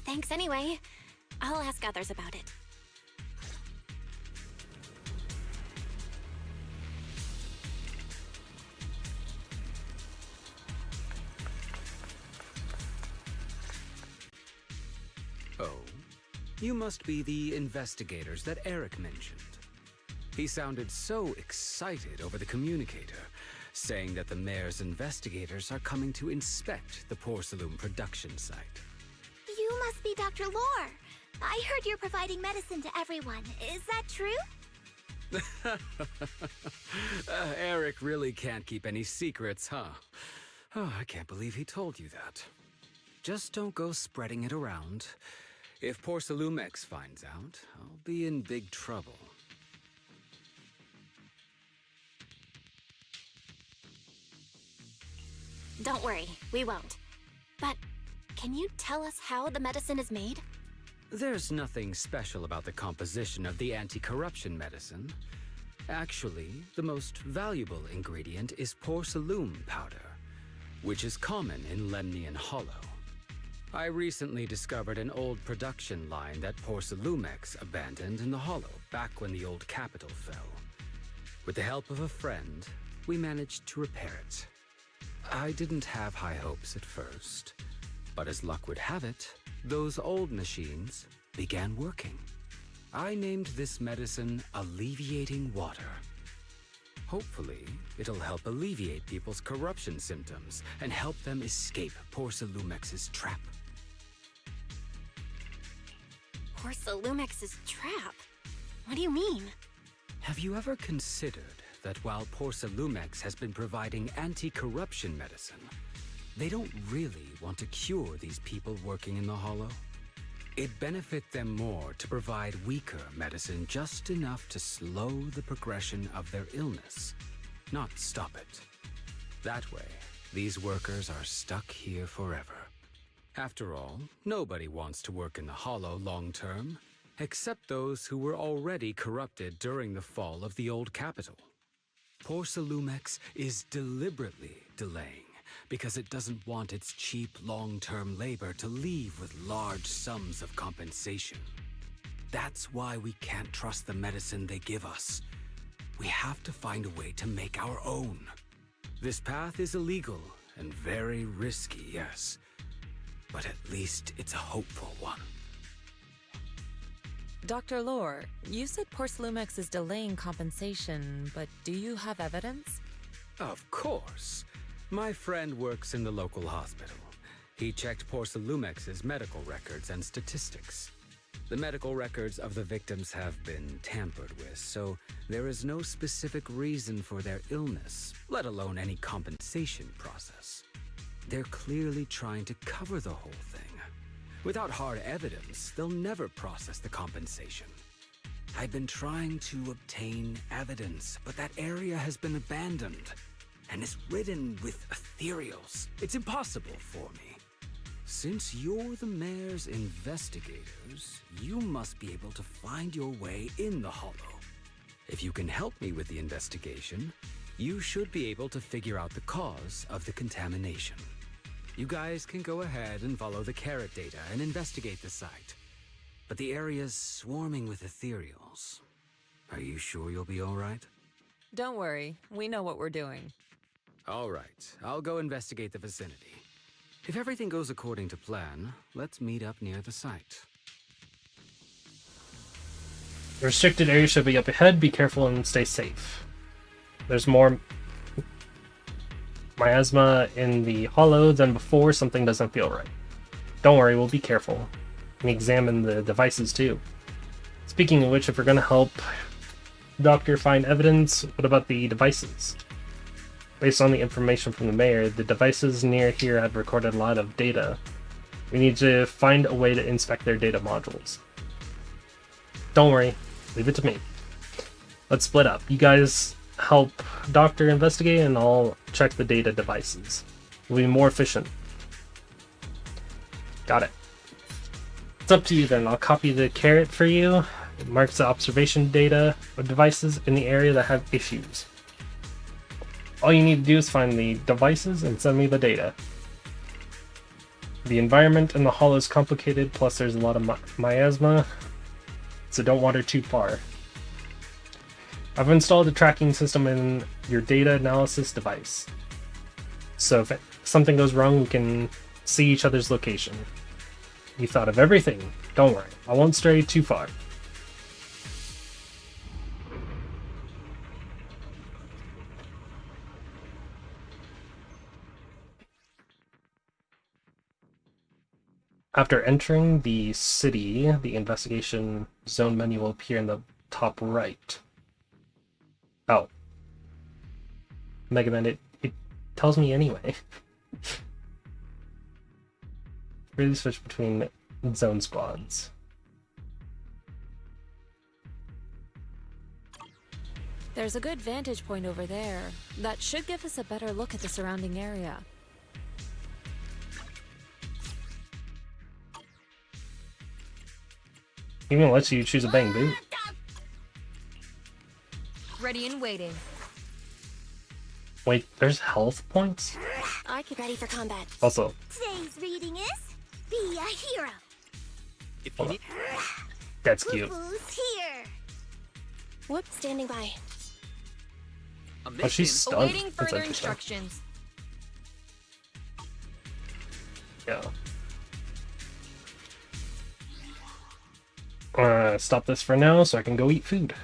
Thanks anyway. I'll ask others about it. Oh, you must be the investigators that Eric mentioned. He sounded so excited over the communicator, saying that the mayor's investigators are coming to inspect the Porcelain production site. You must be Dr. Lore. I heard you're providing medicine to everyone. Is that true? Eric really can't keep any secrets, huh? Oh, I can't believe he told you that. Just don't go spreading it around. If Porsalumix finds out, I'll be in big trouble. Don't worry, we won't. But can you tell us how the medicine is made? There's nothing special about the composition of the anti-corruption medicine. Actually, the most valuable ingredient is porcelain powder, which is common in Lemnian Hollow. I recently discovered an old production line that Porsalumix abandoned in the Hollow back when the old capital fell. With the help of a friend, we managed to repair it. I didn't have high hopes at first, But as luck would have it, those old machines began working. I named this medicine Alleviating Water. Hopefully, it'll help alleviate people's corruption symptoms and help them escape Porsalumex's trap. Porsalumex's trap? What do you mean? Have you ever considered that while Porsalumex has been providing anti-corruption medicine, they don't really want to cure these people working in the Hollow? It'd benefit them more to provide weaker medicine just enough to slow the progression of their illness, not stop it. That way, these workers are stuck here forever. After all, nobody wants to work in the Hollow long term, except those who were already corrupted during the fall of the old capital. Porsalumex is deliberately delaying because it doesn't want its cheap long-term labor to leave with large sums of compensation. That's why we can't trust the medicine they give us. We have to find a way to make our own. This path is illegal and very risky, yes, but at least it's a hopeful one. Dr. Lore, you said Porsalumex is delaying compensation, but do you have evidence? Of course. My friend works in the local hospital. He checked Porsalumex's medical records and statistics. The medical records of the victims have been tampered with, so there is no specific reason for their illness, let alone any compensation process. They're clearly trying to cover the whole thing. Without hard evidence, they'll never process the compensation. I've been trying to obtain evidence, but that area has been abandoned and is ridden with ethereals. It's impossible for me. Since you're the mayor's investigators, you must be able to find your way in the Hollow. If you can help me with the investigation, you should be able to figure out the cause of the contamination. You guys can go ahead and follow the carrot data and investigate the site. But the area's swarming with ethereals. Are you sure you'll be all right? Don't worry, we know what we're doing. All right, I'll go investigate the vicinity. If everything goes according to plan, let's meet up near the site. The restricted area should be up ahead. Be careful and stay safe. There's more miasma in the Hollow than before. Something doesn't feel right. Don't worry, we'll be careful. And examine the devices too. Speaking of which, if we're going to help Doctor find evidence, what about the devices? Based on the information from the mayor, the devices near here have recorded a lot of data. We need to find a way to inspect their data modules. Don't worry, leave it to me. Let's split up. You guys help Doctor investigate and I'll check the data devices. We'll be more efficient. Got it. It's up to you then. I'll copy the carrot for you. It marks the observation data of devices in the area that have issues. All you need to do is find the devices and send me the data. The environment in the Hollow is complicated, plus there's a lot of miasma, so don't wander too far. I've installed a tracking system in your data analysis device. So if something goes wrong, we can see each other's location. You thought of everything. Don't worry, I won't stray too far. After entering the city, the investigation zone menu will appear in the top right. Oh. Mega Man, it tells me anyway. Really switch between zone squads. There's a good vantage point over there. That should give us a better look at the surrounding area. Even lets you choose a bang boot. Ready and waiting. Wait, there's health points? I get ready for combat. Also, Today's reading is Be a Hero. If you need... That's cute. Who's here? Whoop, standing by. Oh, she's stunned. Awaiting That's further interesting. instructions. Yeah. gonna stop this for now so I can go eat food.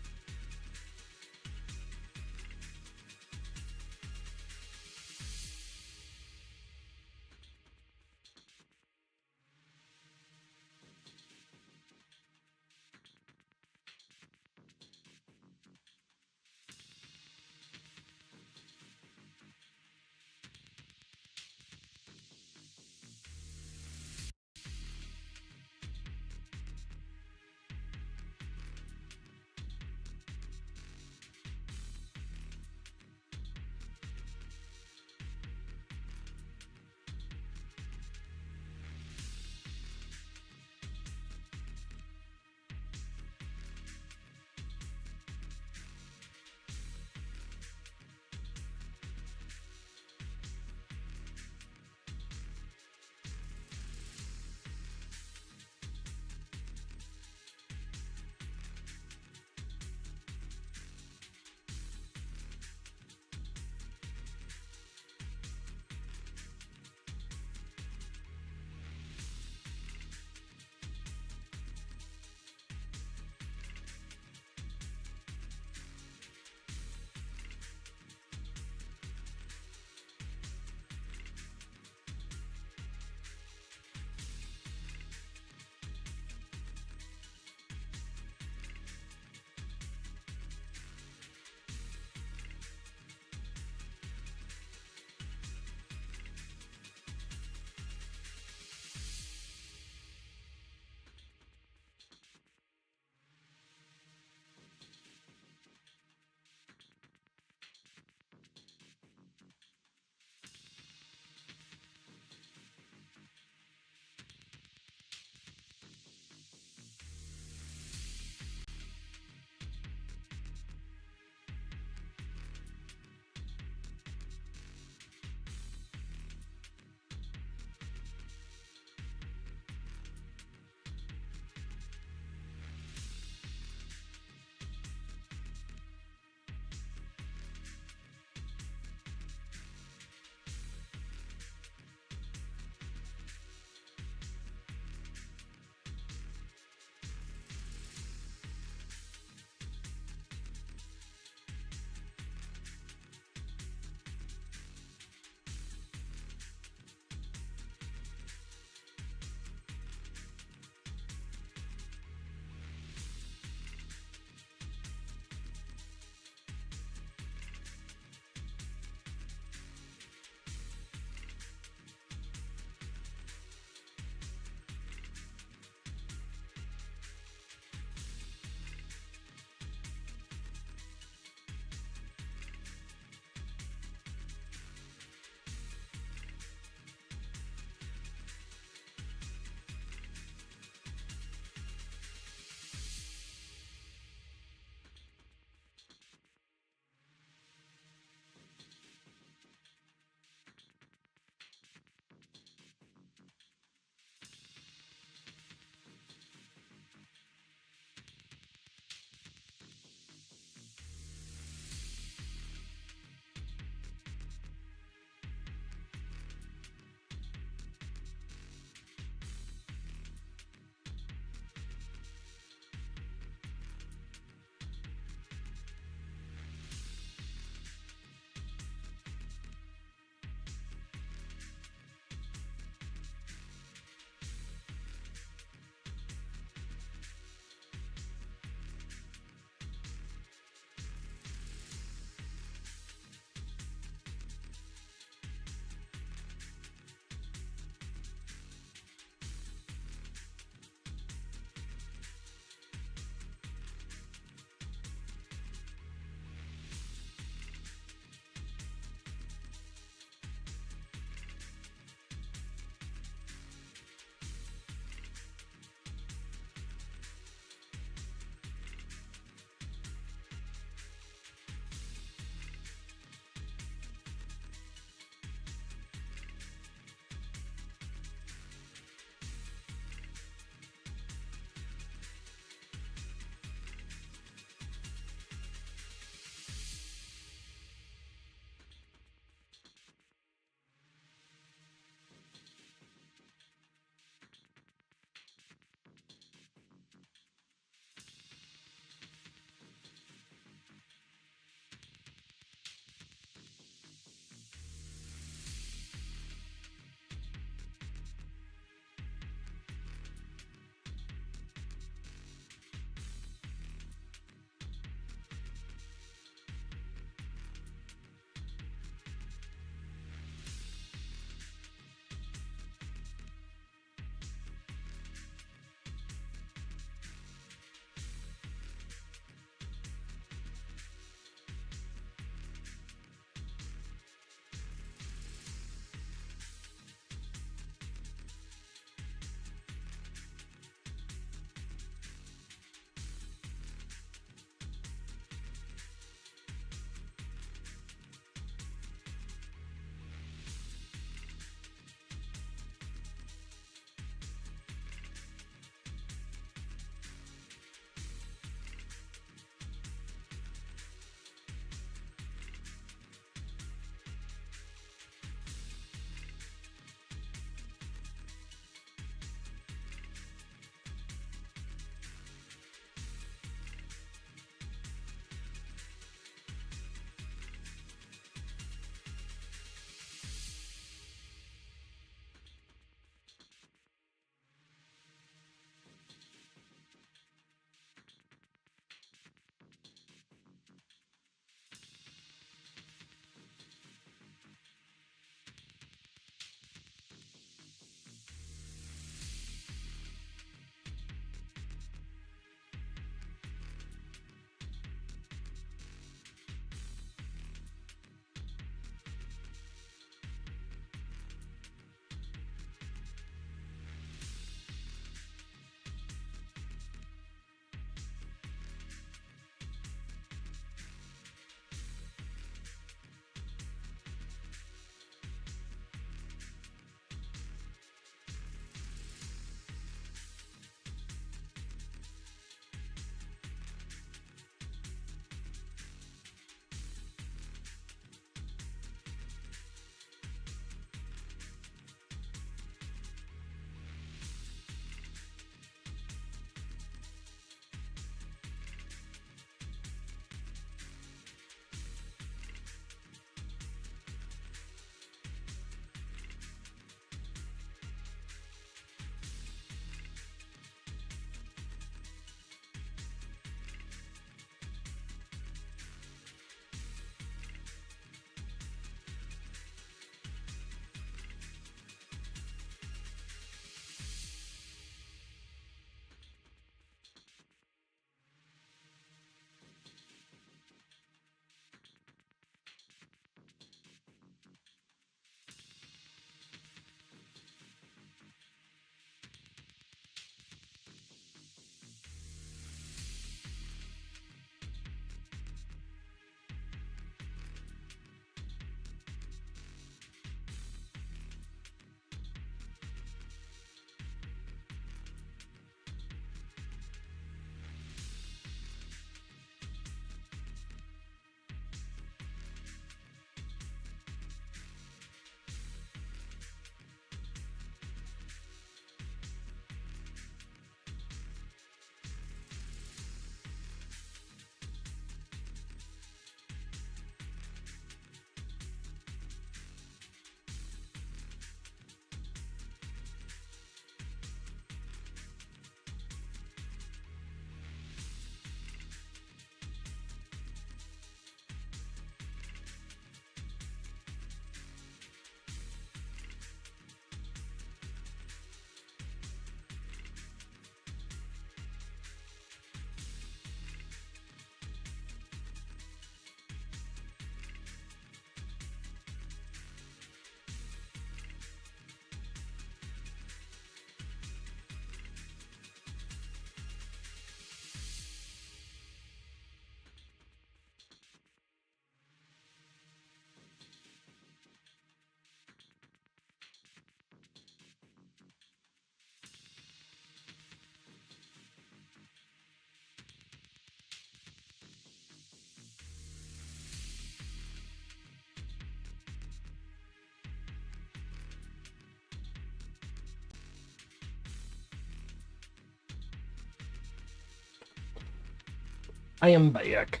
I am back.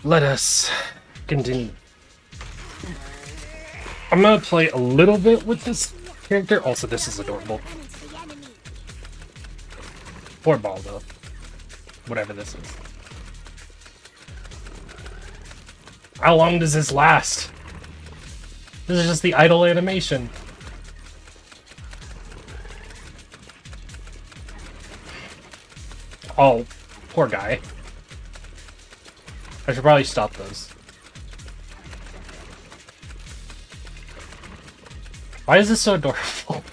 Let us continue. I'm gonna play a little bit with this character. Also, this is adorable. Poor ball, though. Whatever this is. How long does this last? This is just the idle animation. Oh, poor guy. I should probably stop those. Why is this so adorable?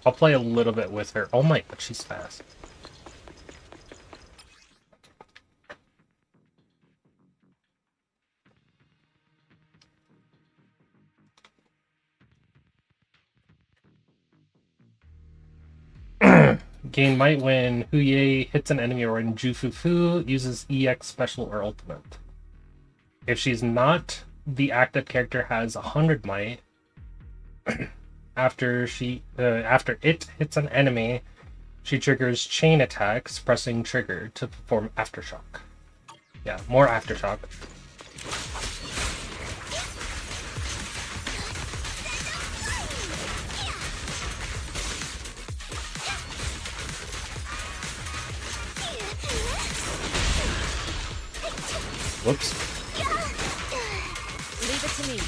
I'll play a little bit with her. Oh my god, she's fast. Gain might when Huye hits an enemy or when Jufufu uses EX special or ultimate. If she's not, the active character has 100 might. After it hits an enemy, she triggers chain attacks, pressing trigger to perform aftershock. Yeah, more aftershock. Whoops. Leave it to me.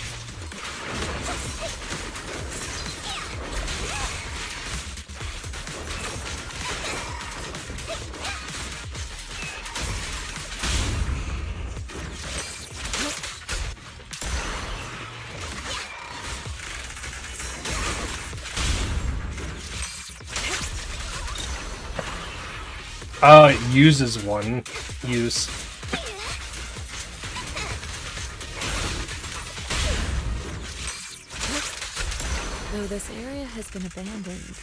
It uses one use. Though this area has been abandoned.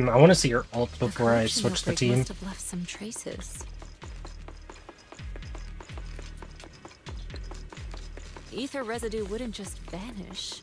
I want to see her ult before I switch the team. Must have left some traces. Ether residue wouldn't just vanish.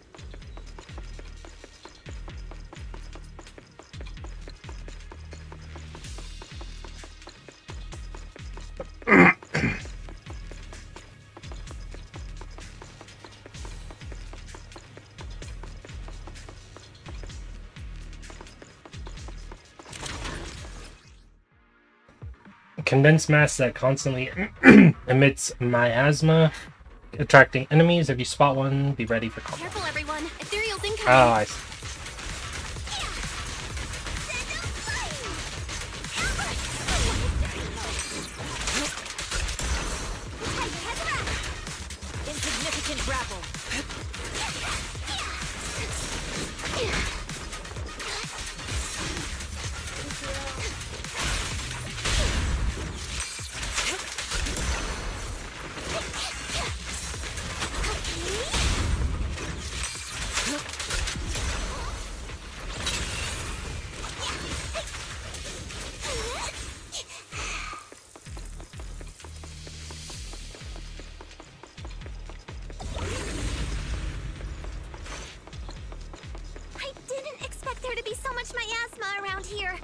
Condensed mass that constantly emits miasma, attracting enemies. If you spot one, be ready for combat. Careful, everyone! Ethereal's incoming! Oh, I see. Insignificant grapple. I didn't expect there to be so much miasma around here.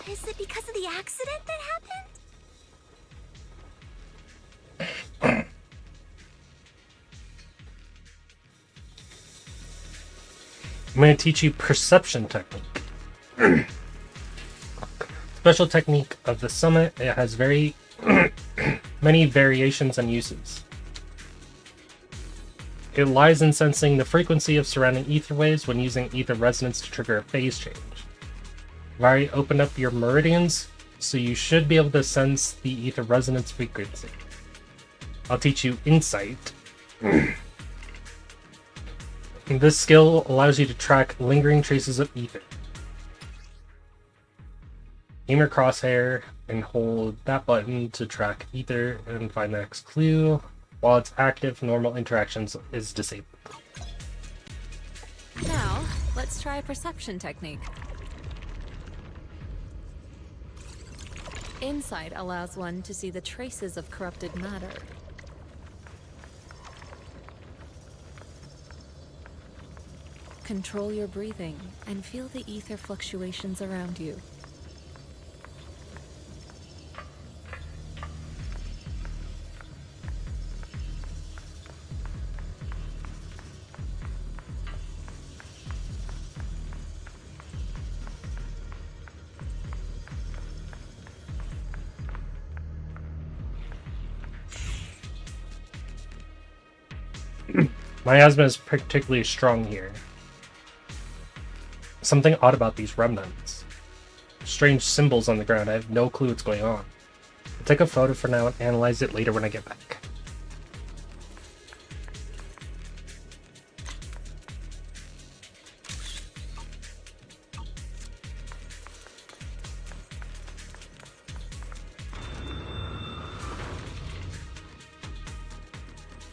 Is it because of the accident that happened? I'm going to teach you perception technique. Special technique of the summit. It has very many variations and uses. It lies in sensing the frequency of surrounding ether waves when using ether resonance to trigger a phase change. I've already opened up your meridians, so you should be able to sense the ether resonance frequency. I'll teach you insight. This skill allows you to track lingering traces of ether. Aim your crosshair and hold that button to track ether and find the next clue. While it's active, normal interactions is disabled. Now, let's try a perception technique. Insight allows one to see the traces of corrupted matter. Control your breathing and feel the ether fluctuations around you. My asthma is particularly strong here. Something odd about these remnants. Strange symbols on the ground. I have no clue what's going on. I'll take a photo for now and analyze it later when I get back.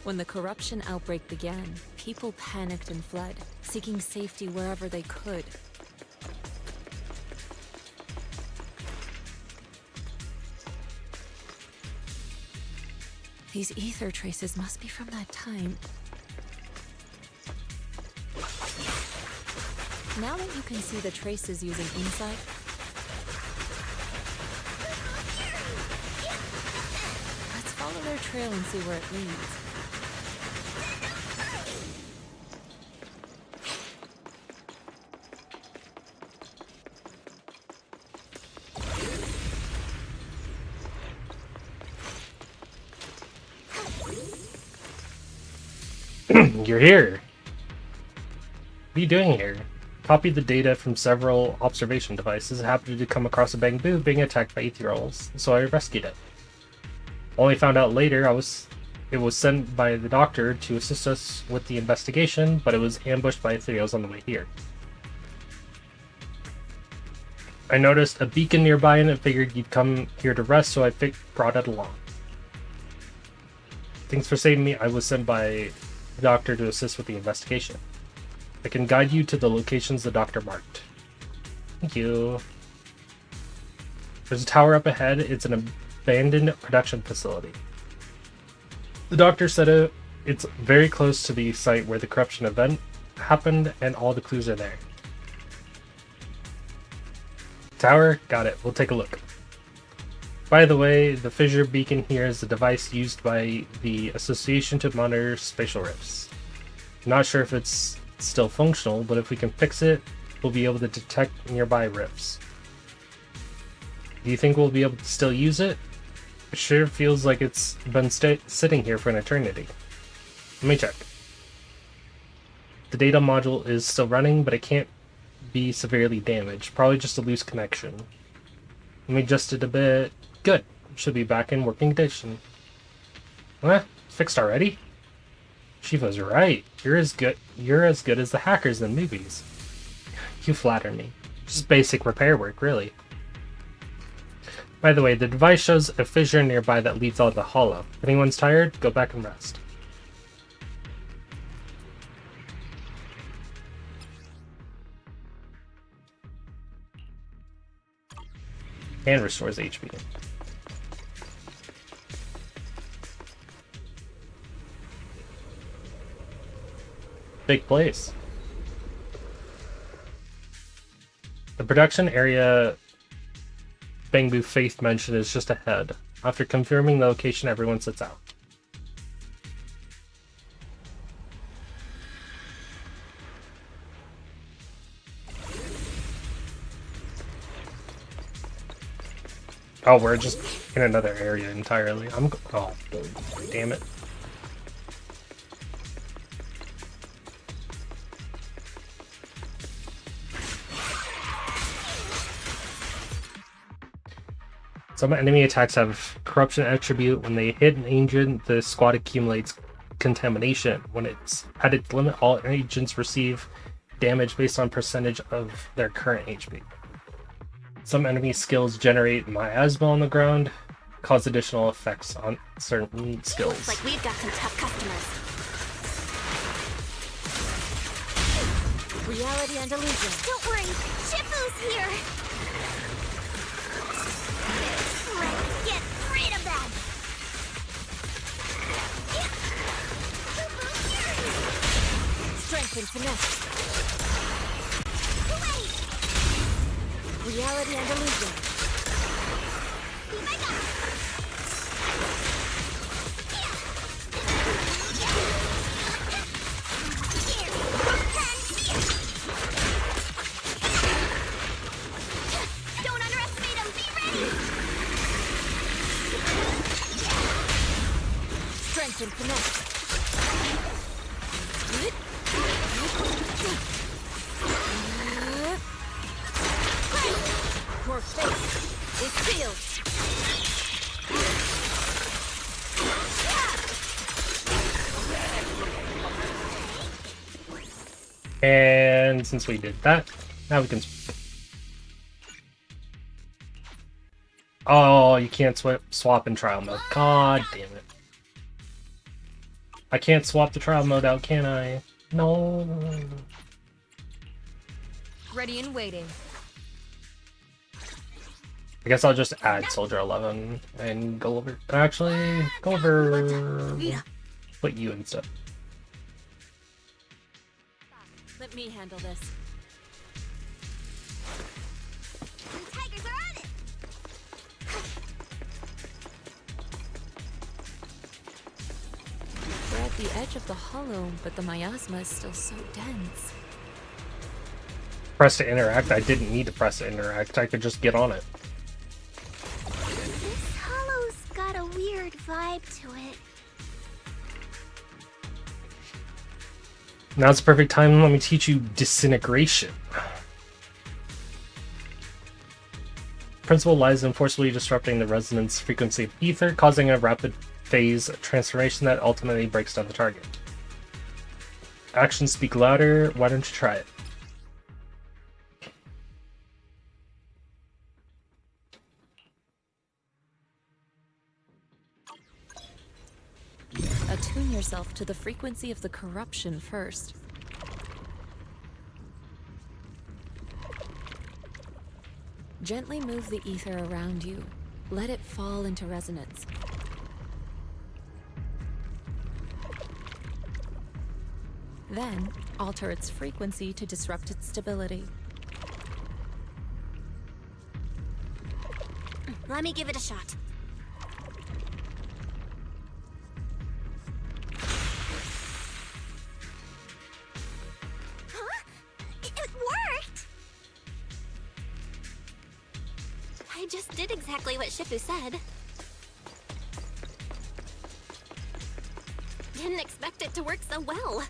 When the corruption outbreak began, people panicked and fled, seeking safety wherever they could. These ether traces must be from that time. Now that you can see the traces using insight, let's follow their trail and see where it leads. You're here. What are you doing here? Copied the data from several observation devices and happened to come across a Bangbu being attacked by ethereals, so I rescued it. Only found out later it was sent by the doctor to assist us with the investigation, but it was ambushed by ethereals on the way here. I noticed a beacon nearby and I figured you'd come here to rest, so I brought it along. Thanks for saving me. I was sent by the doctor to assist with the investigation. I can guide you to the locations the doctor marked. Thank you. There's a tower up ahead. It's an abandoned production facility. The doctor said it's very close to the site where the corruption event happened and all the clues are there. Tower? Got it. We'll take a look. By the way, the fissure beacon here is a device used by the Association to monitor spatial rifts. I'm not sure if it's still functional, but if we can fix it, we'll be able to detect nearby rifts. Do you think we'll be able to still use it? It sure feels like it's been sitting here for an eternity. Let me check. The data module is still running, but it can't be severely damaged. Probably just a loose connection. Let me adjust it a bit. Good. Should be back in working condition. What? Fixed already? Shiva's right. You're as good as the hackers in movies. You flatter me. Just basic repair work, really. By the way, the device shows a fissure nearby that leads out of the hollow. If anyone's tired, go back and rest. And restores HP. Big place. The production area Bangbu Faith mentioned is just ahead. After confirming the location, everyone sits out. Oh, we're just in another area entirely. Oh, damn it. Some enemy attacks have corruption attribute. When they hit an agent, the squad accumulates contamination. When it's at its limit, all agents receive damage based on percentage of their current HP. Some enemy skills generate miasma on the ground, cause additional effects on certain skills. Looks like we've got some tough customers. Reality and illusion. Don't worry, Shifu's here. Let's get rid of them. Strength and finesse. Reality and illusion. Don't underestimate him. Be ready. Strength and finesse. More space is sealed. And since we did that, now we can. Oh, you can't swap in trial mode. God damn it! I can't swap the trial mode out, can I? No. Ready and waiting. I guess I'll just add Soldier 11 and go over. Actually, go over. Put you instead. Let me handle this. The tigers are on it. We're at the edge of the hollow, but the miasma is still so dense. Press to interact. I didn't need to press to interact. I could just get on it. This hollow's got a weird vibe to it. Now's the perfect time. Let me teach you disintegration. Principle lies in forcibly disrupting the resonance frequency of ether, causing a rapid phase transformation that ultimately breaks down the target. Actions speak louder. Why don't you try it? Attune yourself to the frequency of the corruption first. Gently move the ether around you. Let it fall into resonance. Then, alter its frequency to disrupt its stability. Let me give it a shot. It worked! I just did exactly what Shifu said. Didn't expect it to work so well.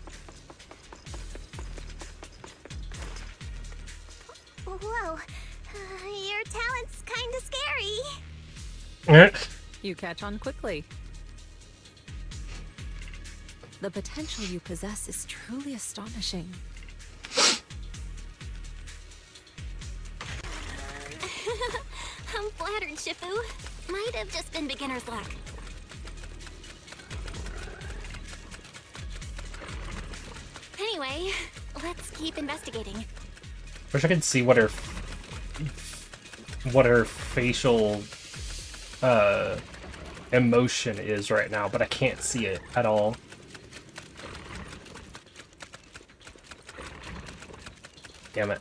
Whoa, your talent's kinda scary. You catch on quickly. The potential you possess is truly astonishing. I'm flattered, Shifu. Might have just been beginner's luck. Anyway, let's keep investigating. Wish I could see what her facial emotion is right now, but I can't see it at all. Damn it.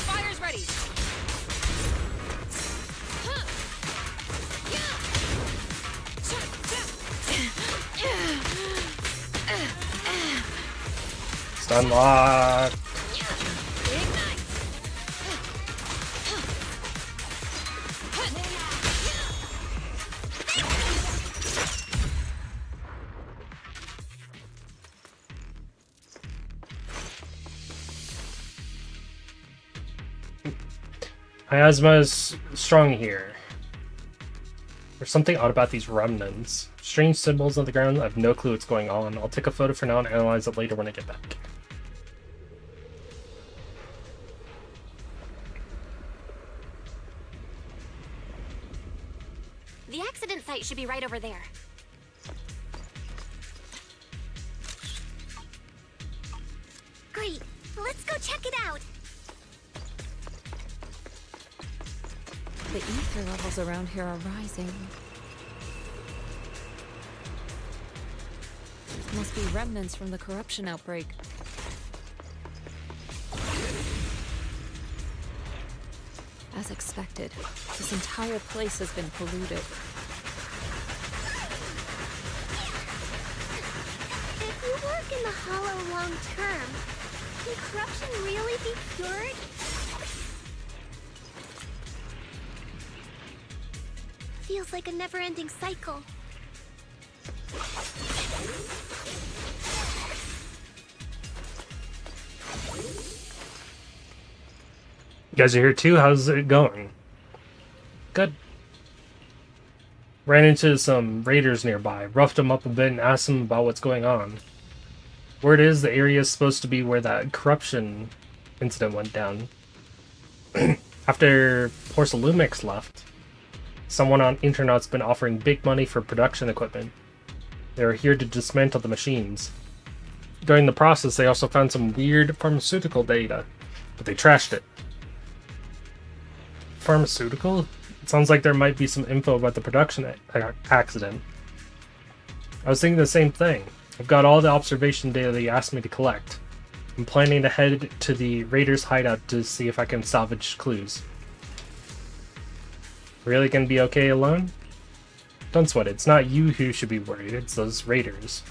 Fire's ready. Stun lock. Miasma is strong here. There's something odd about these remnants. Strange symbols on the ground. I have no clue what's going on. I'll take a photo for now and analyze it later when I get back. The accident site should be right over there. Great. Let's go check it out. The ether levels around here are rising. Must be remnants from the corruption outbreak. As expected, this entire place has been polluted. If you work in the Hollow long term, can corruption really be cured? Feels like a never-ending cycle. You guys are here too? How's it going? Good. Ran into some raiders nearby, roughed them up a bit and asked them about what's going on. Word is the area is supposed to be where that corruption incident went down. After Porcelumix left, someone on internet's been offering big money for production equipment. They were here to dismantle the machines. During the process, they also found some weird pharmaceutical data, but they trashed it. Pharmaceutical? It sounds like there might be some info about the production accident. I was thinking the same thing. I've got all the observation data they asked me to collect. I'm planning to head to the raiders' hideout to see if I can salvage clues. Really gonna be okay alone? Don't sweat it. It's not you who should be worried. It's those raiders.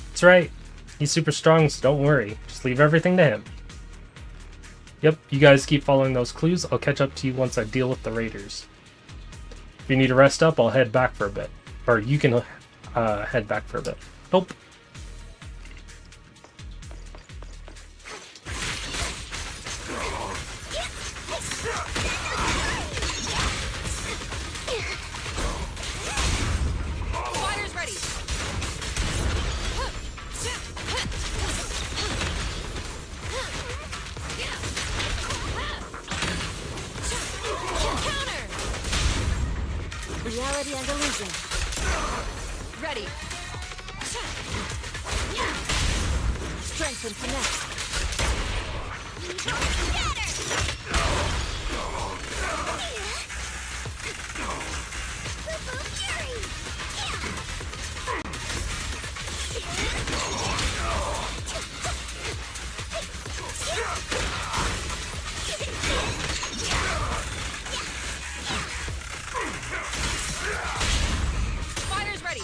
That's right. He's super strong, so don't worry. Just leave everything to him. Yep, you guys keep following those clues. I'll catch up to you once I deal with the raiders. If you need to rest up, I'll head back for a bit. Or you can head back for a bit. Nope. Fire's ready. Counter. Reality and illusion. Ready. Strength and connect. Fire's ready.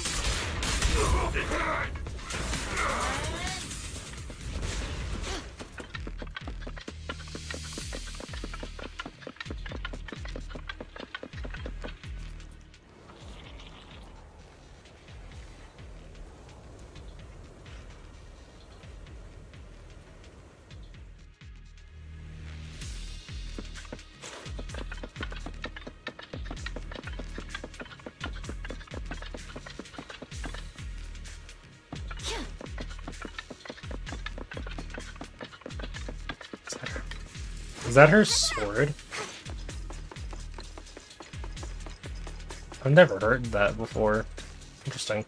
Is that her sword? I've never heard that before. Interesting.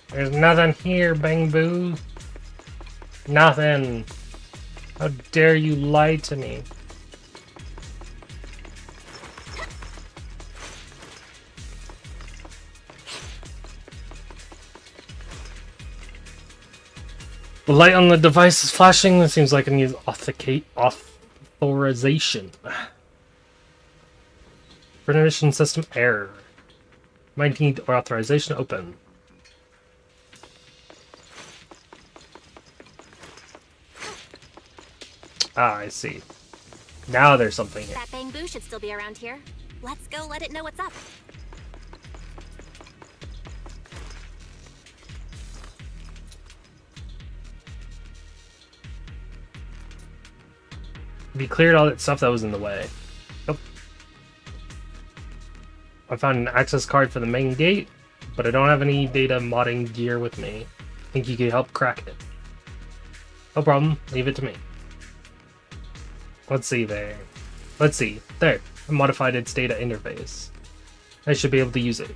There's nothing here, Bang Boo. Nothing. How dare you lie to me? The light on the device is flashing. It seems like it needs authorization. Permission system error. Might need authorization open. Ah, I see. Now there's something here. That bamboo should still be around here. Let's go let it know what's up. We cleared all that stuff that was in the way. Nope. I found an access card for the main gate, but I don't have any data modding gear with me. Think you could help crack it? No problem. Leave it to me. Let's see there. Let's see. There. I modified its data interface. I should be able to use it.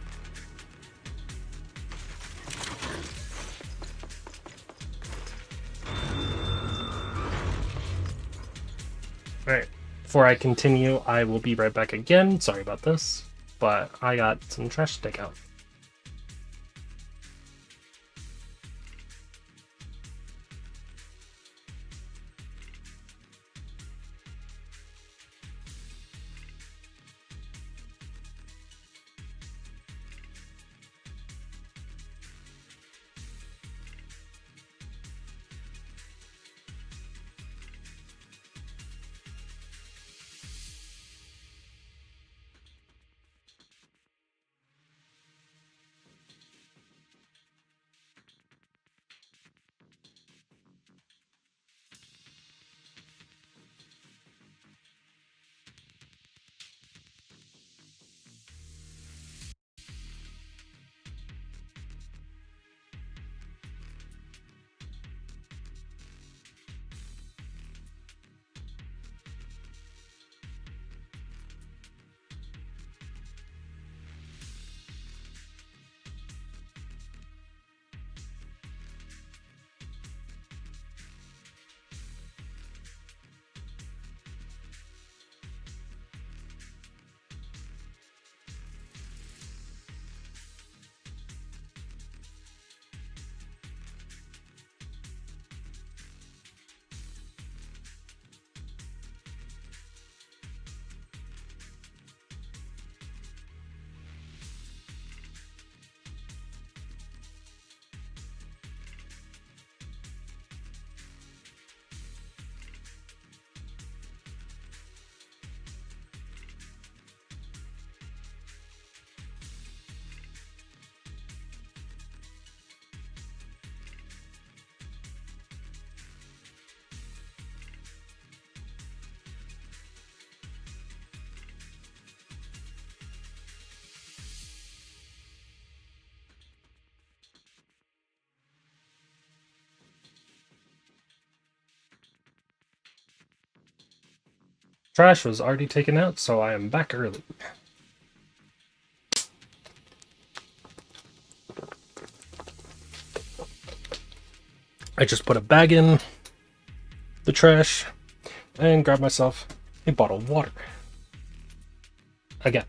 Alright. Before I continue, I will be right back again. Sorry about this, but I got some trash to take out. Trash was already taken out, so I am back early. I just put a bag in the trash and grabbed myself a bottle of water. Again.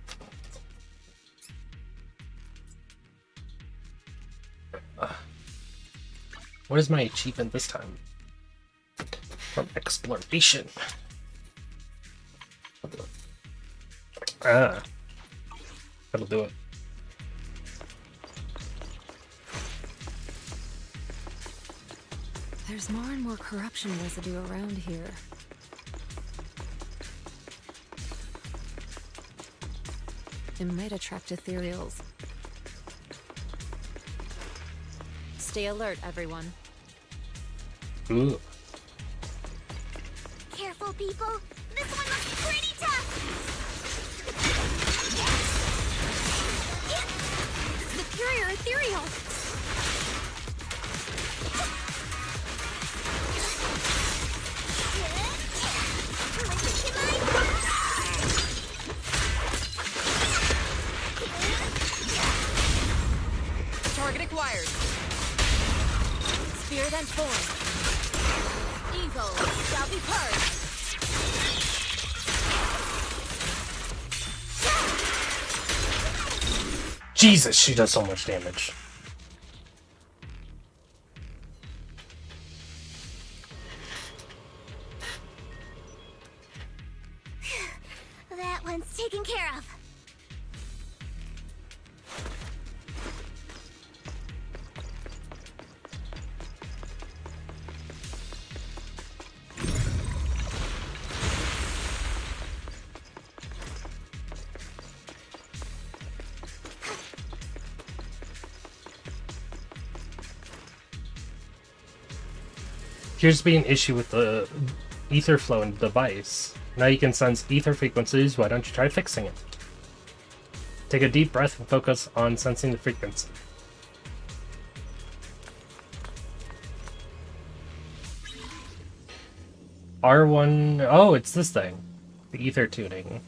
What is my achievement this time? From exploration. Ah. That'll do it. There's more and more corruption residue around here. It might attract ethereals. Stay alert, everyone. Ooh. Careful, people. This one looks pretty tough. Superior ethereal. Target acquired. Spirit and form. Evil shall be purged. Jesus, she does so much damage. That one's taken care of. Appears to be an issue with the ether flow in the device. Now you can sense ether frequencies, why don't you try fixing it? Take a deep breath and focus on sensing the frequency. R1... Oh, it's this thing. The ether tuning.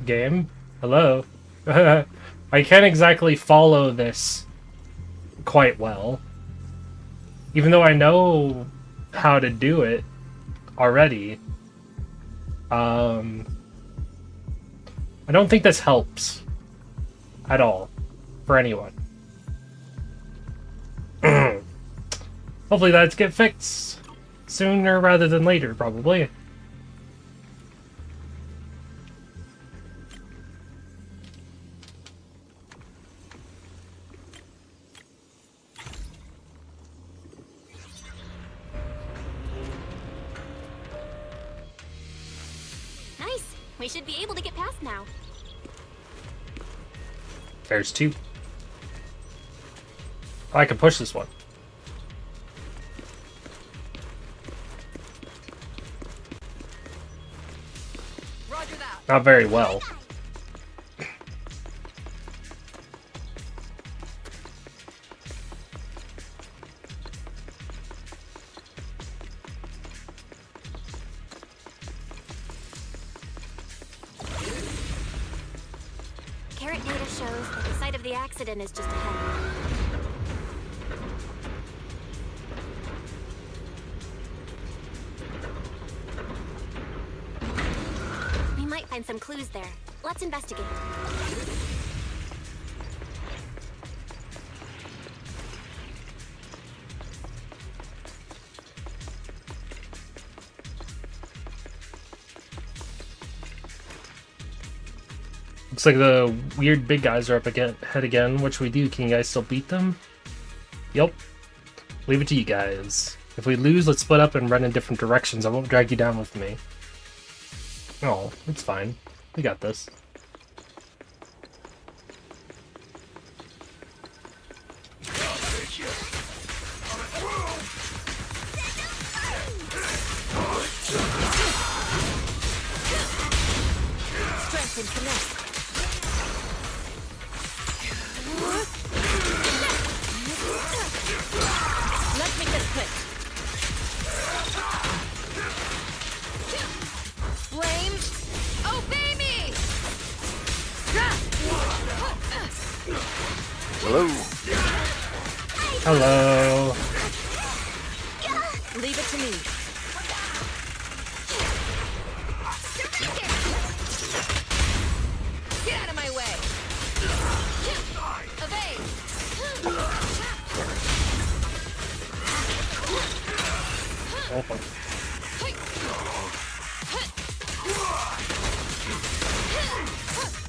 Game? Hello? I can't exactly follow this quite well. Even though I know how to do it already. I don't think this helps at all for anyone. Hopefully that's get fixed sooner rather than later, probably. Nice. We should be able to get past now. There's two. Oh, I can push this one. Roger that. Not very well. Carrot data shows that the site of the accident is just ahead. We might find some clues there. Let's investigate. Looks like the weird big guys are up ahead again. What should we do? Can you guys still beat them? Yep. Leave it to you guys. If we lose, let's split up and run in different directions. I won't drag you down with me. Oh, it's fine. We got this. Strength and connect. Let's make this quick. Flames, obey me! Hello. Hello. Leave it to me. Get out of my way! Evade!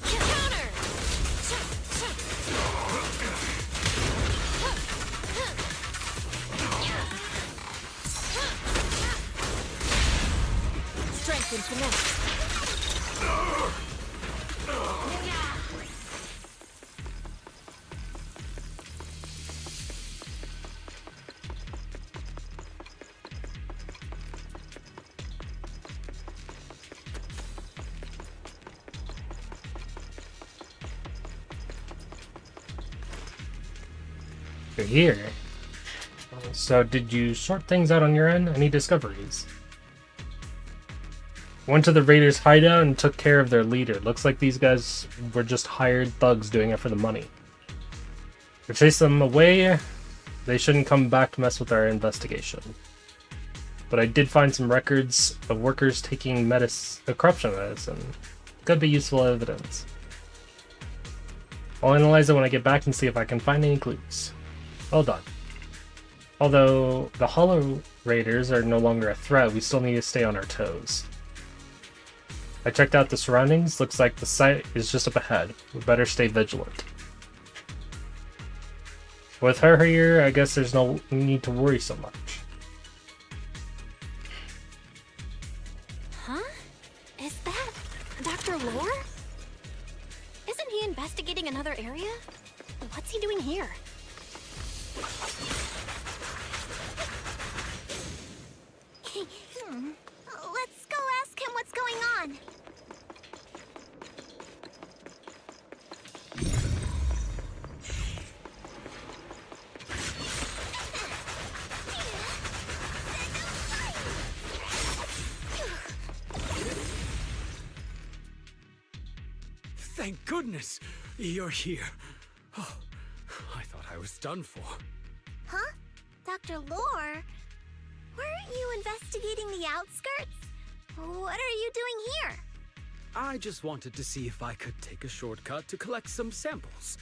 Counter! Strength and finesse. You're here. So did you sort things out on your end? Any discoveries? Went to the raiders' hideout and took care of their leader. Looks like these guys were just hired thugs doing it for the money. We chased them away. They shouldn't come back to mess with our investigation. But I did find some records of workers taking corruption medicine. Could be useful evidence. I'll analyze it when I get back and see if I can find any clues. Well done. Although the Hollow Raiders are no longer a threat, we still need to stay on our toes. I checked out the surroundings. Looks like the site is just up ahead. We better stay vigilant. With her here, I guess there's no need to worry so much. area? What's he doing here? Let's go ask him what's going on. Thank goodness you're here. Oh, I thought I was done for. Huh? Dr. Lore? Weren't you investigating the outskirts? What are you doing here? I just wanted to see if I could take a shortcut to collect some samples.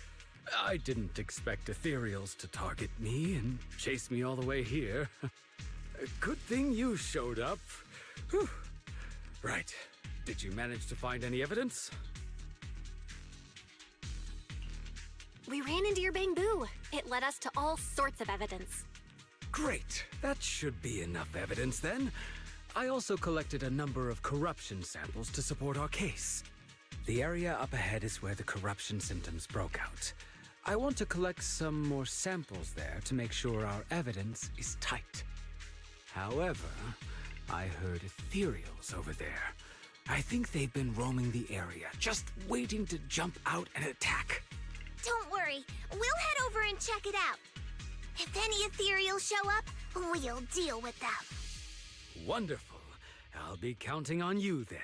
I didn't expect ethereals to target me and chase me all the way here. Good thing you showed up. Whew. Right. Did you manage to find any evidence? We ran into your bamboo. It led us to all sorts of evidence. Great. That should be enough evidence then. I also collected a number of corruption samples to support our case. The area up ahead is where the corruption symptoms broke out. I want to collect some more samples there to make sure our evidence is tight. However, I heard ethereals over there. I think they've been roaming the area, just waiting to jump out and attack. Don't worry, we'll head over and check it out. If any ethereals show up, we'll deal with them. Wonderful. I'll be counting on you then.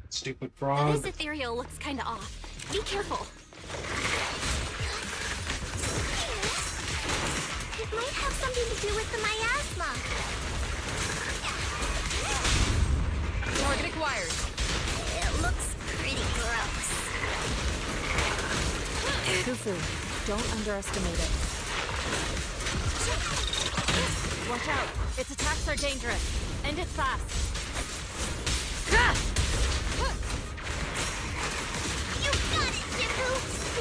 Stupid frog. This ethereal looks kinda off. Be careful. It might have something to do with the miasma. Target acquired. It looks pretty gross. Fufu, don't underestimate it. Watch out. Its attacks are dangerous. End it fast. You got it, Shifu!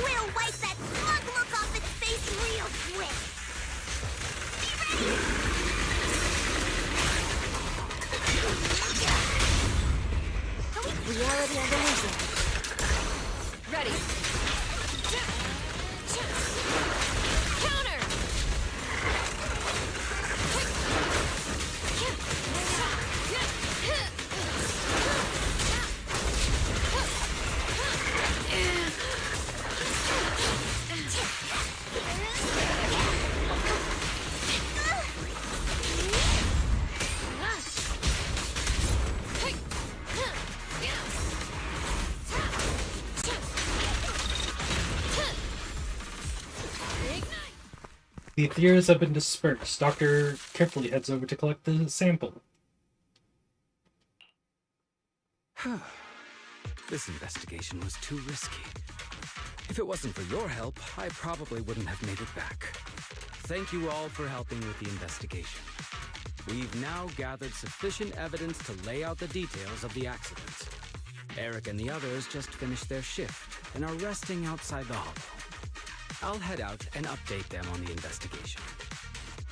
We'll wipe that smug look off its face real quick. Reality and illusion. Ready. Counter! The ethereals have been dispersed. Doctor carefully heads over to collect the sample. This investigation was too risky. If it wasn't for your help, I probably wouldn't have made it back. Thank you all for helping with the investigation. We've now gathered sufficient evidence to lay out the details of the accident. Eric and the others just finished their shift and are resting outside the hollow. I'll head out and update them on the investigation.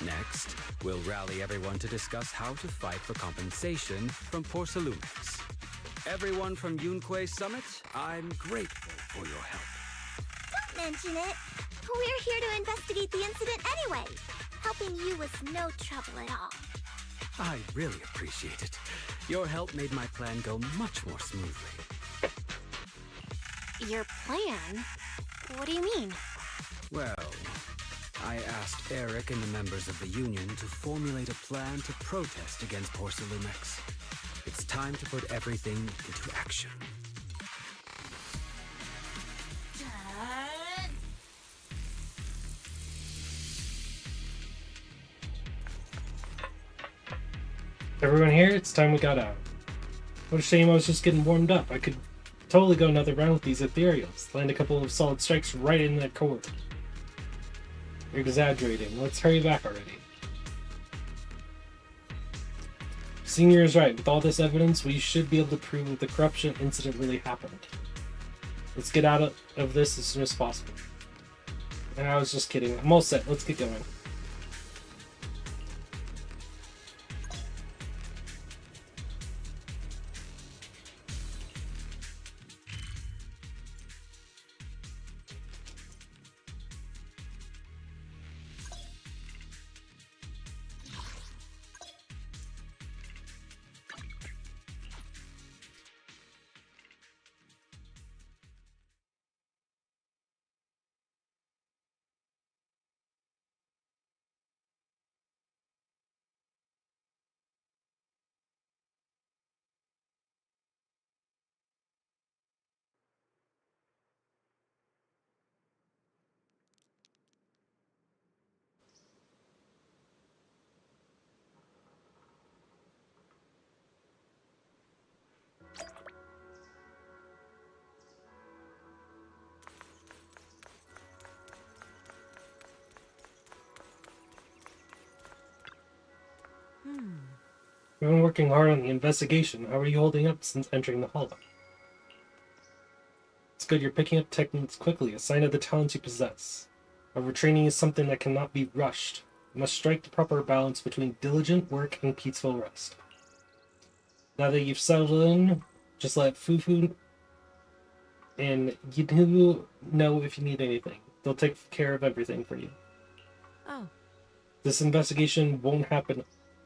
Next, we'll rally everyone to discuss how to fight for compensation from Porcelumex. Everyone from Yunque Summit, I'm grateful for your help. Don't mention it. We're here to investigate the incident anyway. Helping you was no trouble at all. I really appreciate it. Your help made my plan go much more smoothly. Your plan? What do you mean? Well, I asked Eric and the members of the Union to formulate a plan to protest against Porcelumex. It's time to put everything into action. Everyone here, it's time we got out. What a shame I was just getting warmed up. I could totally go another round with these ethereals. Land a couple of solid strikes right in that core. You're exaggerating. Let's hurry back already. Senior is right. With all this evidence, we should be able to prove that the corruption incident really happened. Let's get out of this as soon as possible. And I was just kidding. I'm all set. Let's get going. We've been working hard on the investigation. How are you holding up since entering the hollow? It's good you're picking up techniques quickly, a sign of the talents you possess. Overtraining is something that cannot be rushed. You must strike the proper balance between diligent work and peaceful rest. Now that you've settled in, just let Fufu and Yidu know if you need anything. They'll take care of everything for you. Oh. This investigation won't happen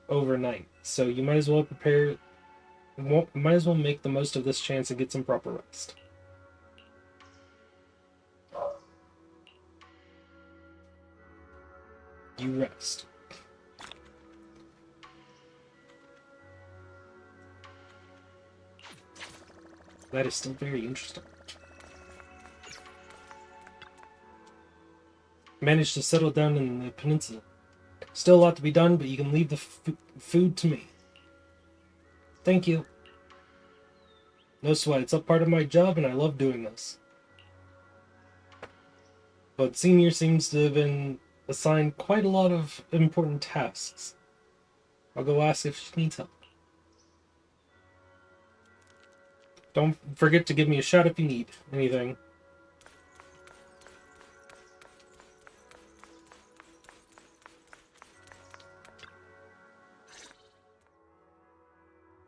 overnight, so you might as well make the most of this chance and get some proper rest. You rest. That is still very interesting. Managed to settle down in the peninsula. Still a lot to be done, but you can leave the food to me. Thank you. No sweat, it's a part of my job and I love doing this. But Senior seems to have been assigned quite a lot of important tasks. I'll go ask if she needs help. Don't forget to give me a shout if you need anything.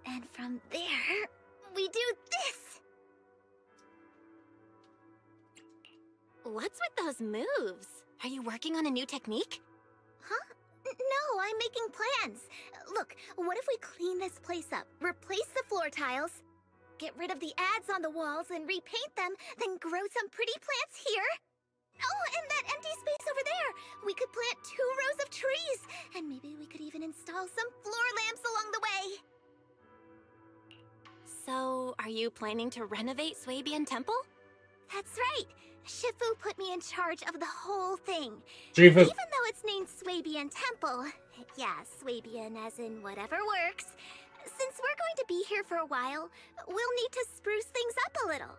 And from there, we do this! What's with those moves? Are you working on a new technique? Huh? No, I'm making plans. Look, what if we clean this place up, replace the floor tiles, get rid of the ads on the walls and repaint them, then grow some pretty plants here? Oh, and that empty space over there! We could plant 2 rows of trees, and maybe we could even install some floor lamps along the way. So, are you planning to renovate Swabian Temple? That's right. Shifu put me in charge of the whole thing. Shifu. Even though it's named Swabian Temple. Yeah, Swabian as in whatever works. Since we're going to be here for a while, we'll need to spruce things up a little.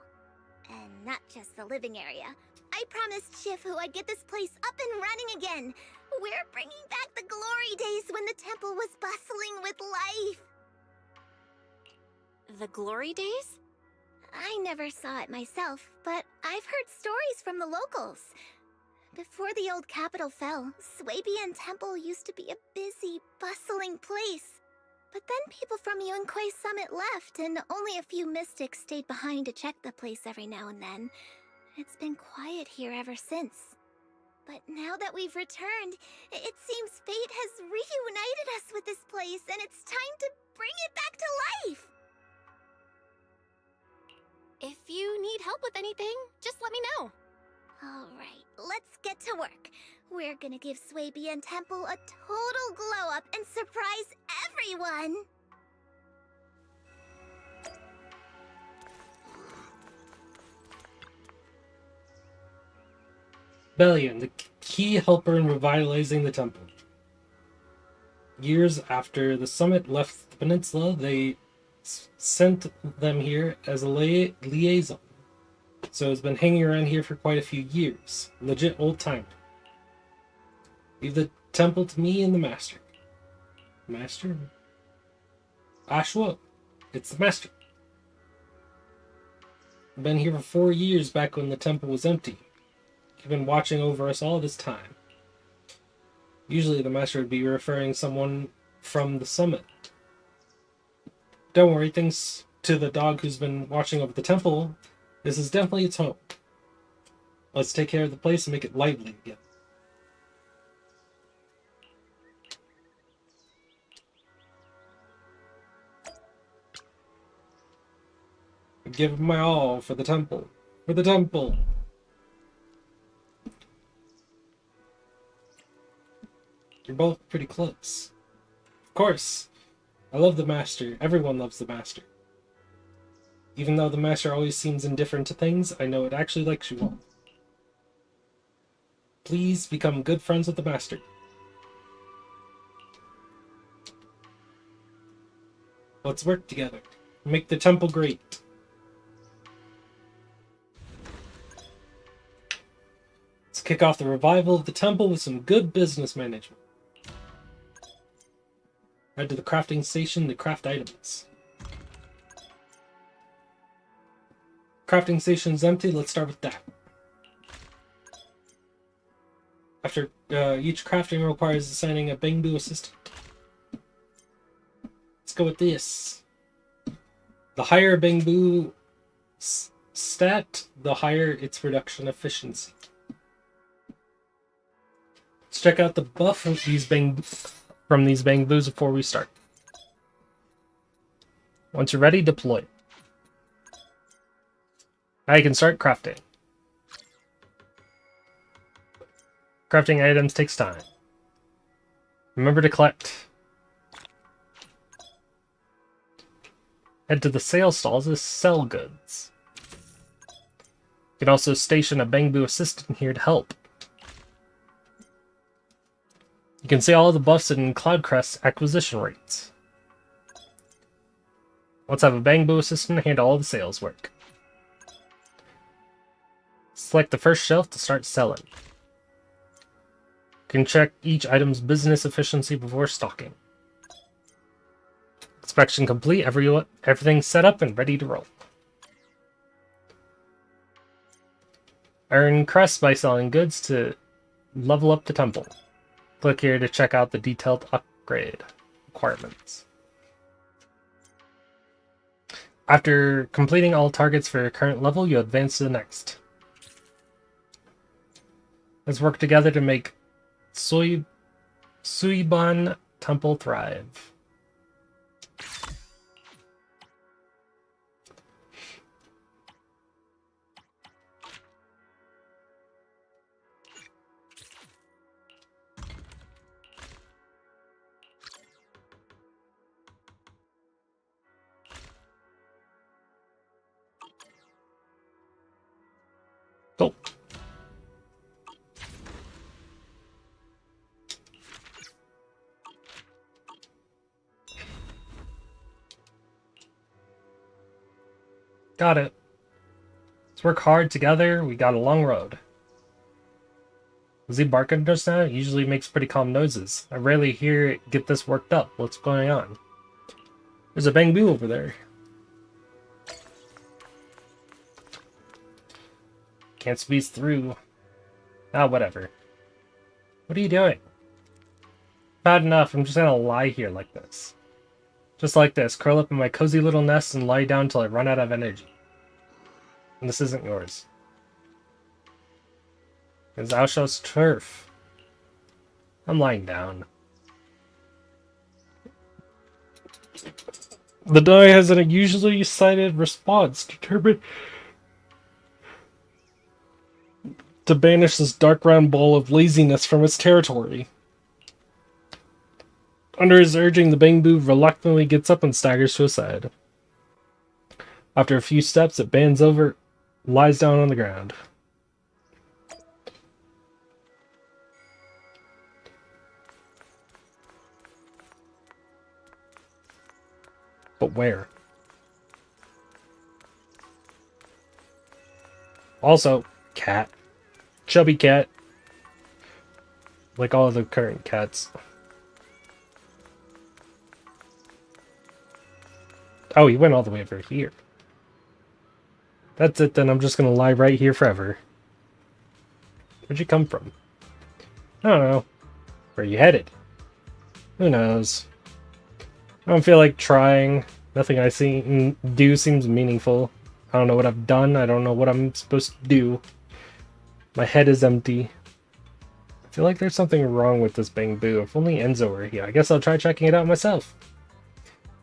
And not just the living area. I promised Shifu I'd get this place up and running again. We're bringing back the glory days when the temple was bustling with life. The glory days? I never saw it myself, but I've heard stories from the locals. Before the old capital fell, Swabian Temple used to be a busy, bustling place. But then people from Yunquei Summit left, and only a few mystics stayed behind to check the place every now and then. It's been quiet here ever since. But now that we've returned, it seems fate has reunited us with this place, and it's time to bring it back to life! If you need help with anything, just let me know. Alright, let's get to work. We're gonna give Swabian Temple a total glow-up and surprise everyone! Bellion, the key helper in revitalizing the temple. Years after the summit left the peninsula, they sent them here as a liaison. So it's been hanging around here for quite a few years. Legit old timer. Leave the temple to me and the master. Master? Ashwa, it's the master. I've been here for 4 years back when the temple was empty. You've been watching over us all this time. Usually the master would be referring someone from the summit. Don't worry, thanks to the dog who's been watching over the temple, this is definitely its home. Let's take care of the place and make it lively again. I give my all for the temple. For the temple! You're both pretty close. Of course. I love the master. Everyone loves the master. Even though the master always seems indifferent to things, I know it actually likes you all. Please become good friends with the master. Let's work together. Make the temple great. Let's kick off the revival of the temple with some good business management. Head to the crafting station to craft items. Crafting station is empty. Let's start with that. After each crafting requires assigning a Bangbu assistant. Let's go with this. The higher Bangbu stat, the higher its production efficiency. Let's check out the buff from these Bangbus before we start. Once you're ready, deploy. Now you can start crafting. Crafting items takes time. Remember to collect. Head to the sales stalls to sell goods. You can also station a Bangbu assistant here to help. You can see all the buffs in Cloudcrest's acquisition rates. Let's have a Bangbu assistant handle all the sales work. Select the first shelf to start selling. You can check each item's business efficiency before stocking. Inspection complete, everything's set up and ready to roll. Earn crests by selling goods to level up the temple. Click here to check out the detailed upgrade requirements. After completing all targets for your current level, you advance to the next. Let's work together to make Suiban Temple thrive. Go. Got it. Let's work hard together. We got a long road. Was he barking just now? He usually makes pretty calm noises. I rarely hear it get this worked up. What's going on? There's a Bangbu over there. Can't squeeze through. Ah, whatever. What are you doing? Bad enough. I'm just gonna lie here like this. Just like this. Curl up in my cozy little nest and lie down till I run out of energy. And this isn't yours. It's Ausho's turf. I'm lying down. The die has an unusually cited response determined to banish this dark round ball of laziness from its territory. Under his urging, the Bangbu reluctantly gets up and staggers to his side. After a few steps, it bends over, lies down on the ground. But where? Also, cat. Chubby cat. like all the current cats. Oh, he went all the way over here. That's it then, I'm just gonna lie right here forever. Where'd you come from? I don't know. Where are you headed? Who knows? I don't feel like trying. Nothing I do seems meaningful. I don't know what I've done. I don't know what I'm supposed to do. My head is empty. I feel like there's something wrong with this Bangbu. If only Enzo were here. I guess I'll try checking it out myself.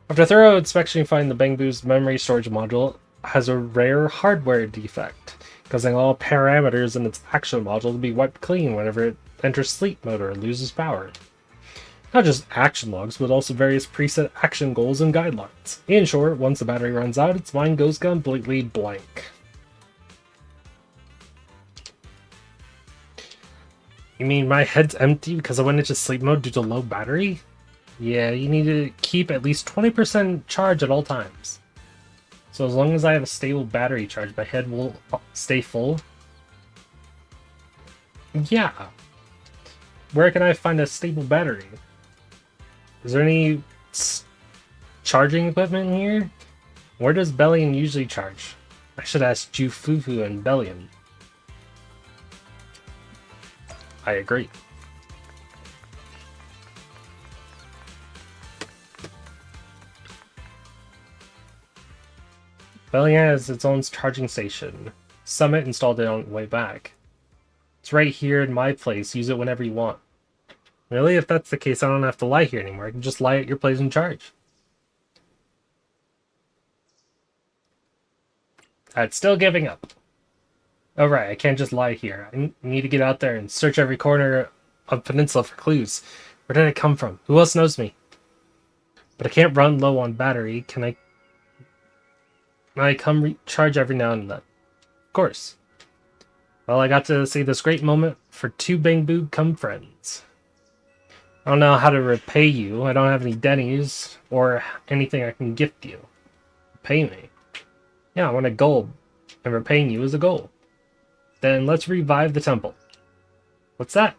After thorough inspection, you find the Bangbu's memory storage module has a rare hardware defect, causing all parameters in its action module to be wiped clean whenever it enters sleep mode or loses power. Not just action logs, but also various preset action goals and guidelines. In short, once the battery runs out, its mind goes completely blank. You mean my head's empty because I went into sleep mode due to low battery? Yeah, you need to keep at least 20% charge at all times. So as long as I have a stable battery charge, my head will stay full. Yeah. Where can I find a stable battery? Is there any charging equipment here? Where does Bellion usually charge? I should ask Jufufu and Bellion. I agree. Bellion has its own charging station. Summit installed it on the way back. It's right here in my place. Use it whenever you want. Really? If that's the case, I don't have to lie here anymore. I can just lie at your place and charge. It's still giving up. Oh right, I can't just lie here. I need to get out there and search every corner of Peninsula for clues. Where did I come from? Who else knows me? But I can't run low on battery. Can I come recharge every now and then? Of course. Well, I got to see this great moment for two Bangbu come friends. I don't know how to repay you. I don't have any Denny's or anything I can gift you. Pay me. Yeah, I want a gold. And repaying you is a goal. Then let's revive the temple. What's that?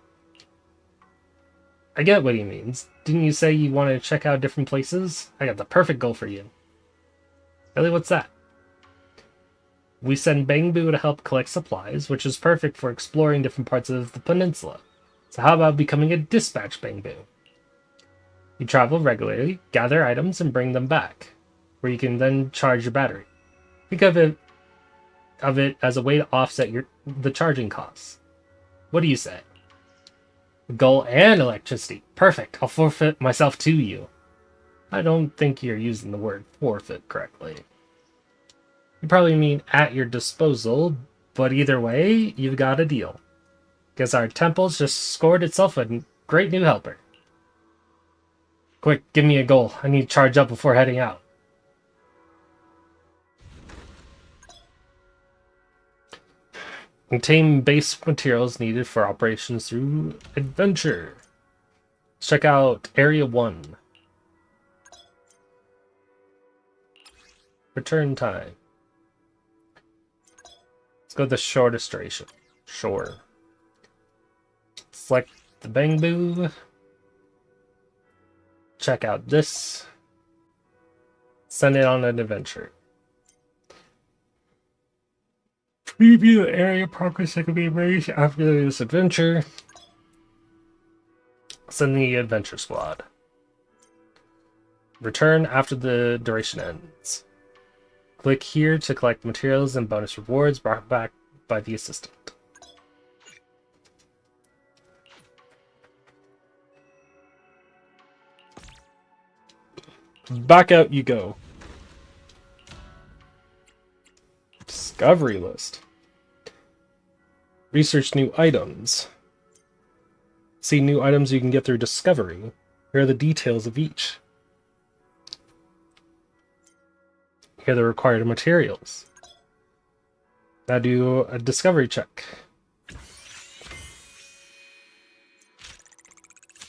I get what he means. Didn't you say you want to check out different places? I got the perfect goal for you. Really, what's that? We send Bangbu to help collect supplies, which is perfect for exploring different parts of the peninsula. So how about becoming a dispatch Bangbu? You travel regularly, gather items, and bring them back, where you can then charge your battery. Think of it as a way to offset the charging costs. What do you say? Gold and electricity. Perfect. I'll forfeit myself to you. I don't think you're using the word forfeit correctly. You probably mean at your disposal, but either way, you've got a deal. Guess our temple's just scored itself a great new helper. Quick, give me a goal. I need to charge up before heading out. Contain base materials needed for operations through adventure. Let's check out Area 1. Return time. Let's go the shortest duration. Sure. Select the Bangbu. Check out this. Send it on an adventure. Preview the area progress that can be made after this adventure. Send the adventure squad. Return after the duration ends. Click here to collect materials and bonus rewards brought back by the assistant. Back out you go. Discovery list. Research new items. See new items you can get through discovery. Here are the details of each. Here are the required materials. Now do a discovery check.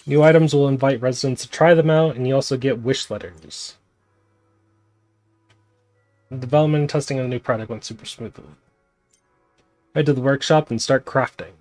New items will invite residents to try them out, and you also get wish letters. The development and testing of the new product went super smoothly. Head to the workshop and start crafting.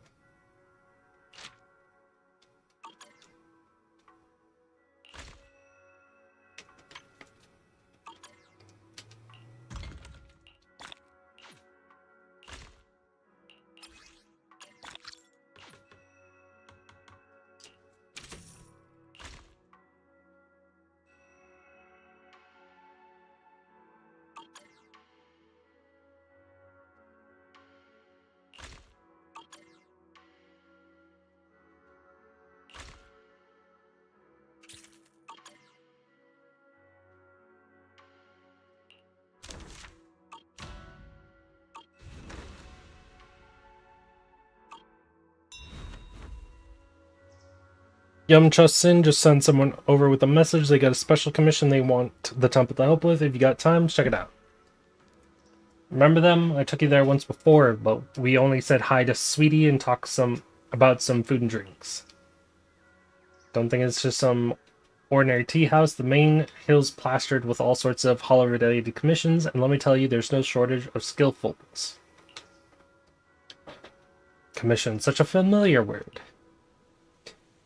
Yamcha Sin just sent someone over with a message. They got a special commission they want the temple to help with. If you got time, check it out. Remember them? I took you there once before, but we only said hi to Sweetie and talked about some food and drinks. Don't think it's just some ordinary tea house. The main hill's plastered with all sorts of hollow-related commissions, and let me tell you, there's no shortage of skillfulness. Commission, such a familiar word.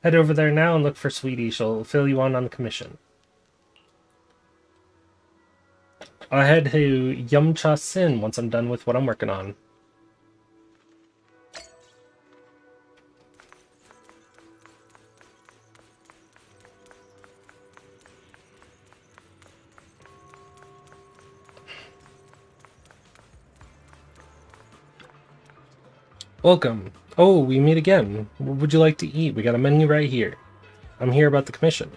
Head over there now and look for Sweetie. She'll fill you on the commission. I'll head to Yamcha Sin once I'm done with what I'm working on. Welcome. Oh, we meet again. What would you like to eat? We got a menu right here. I'm here about the commission.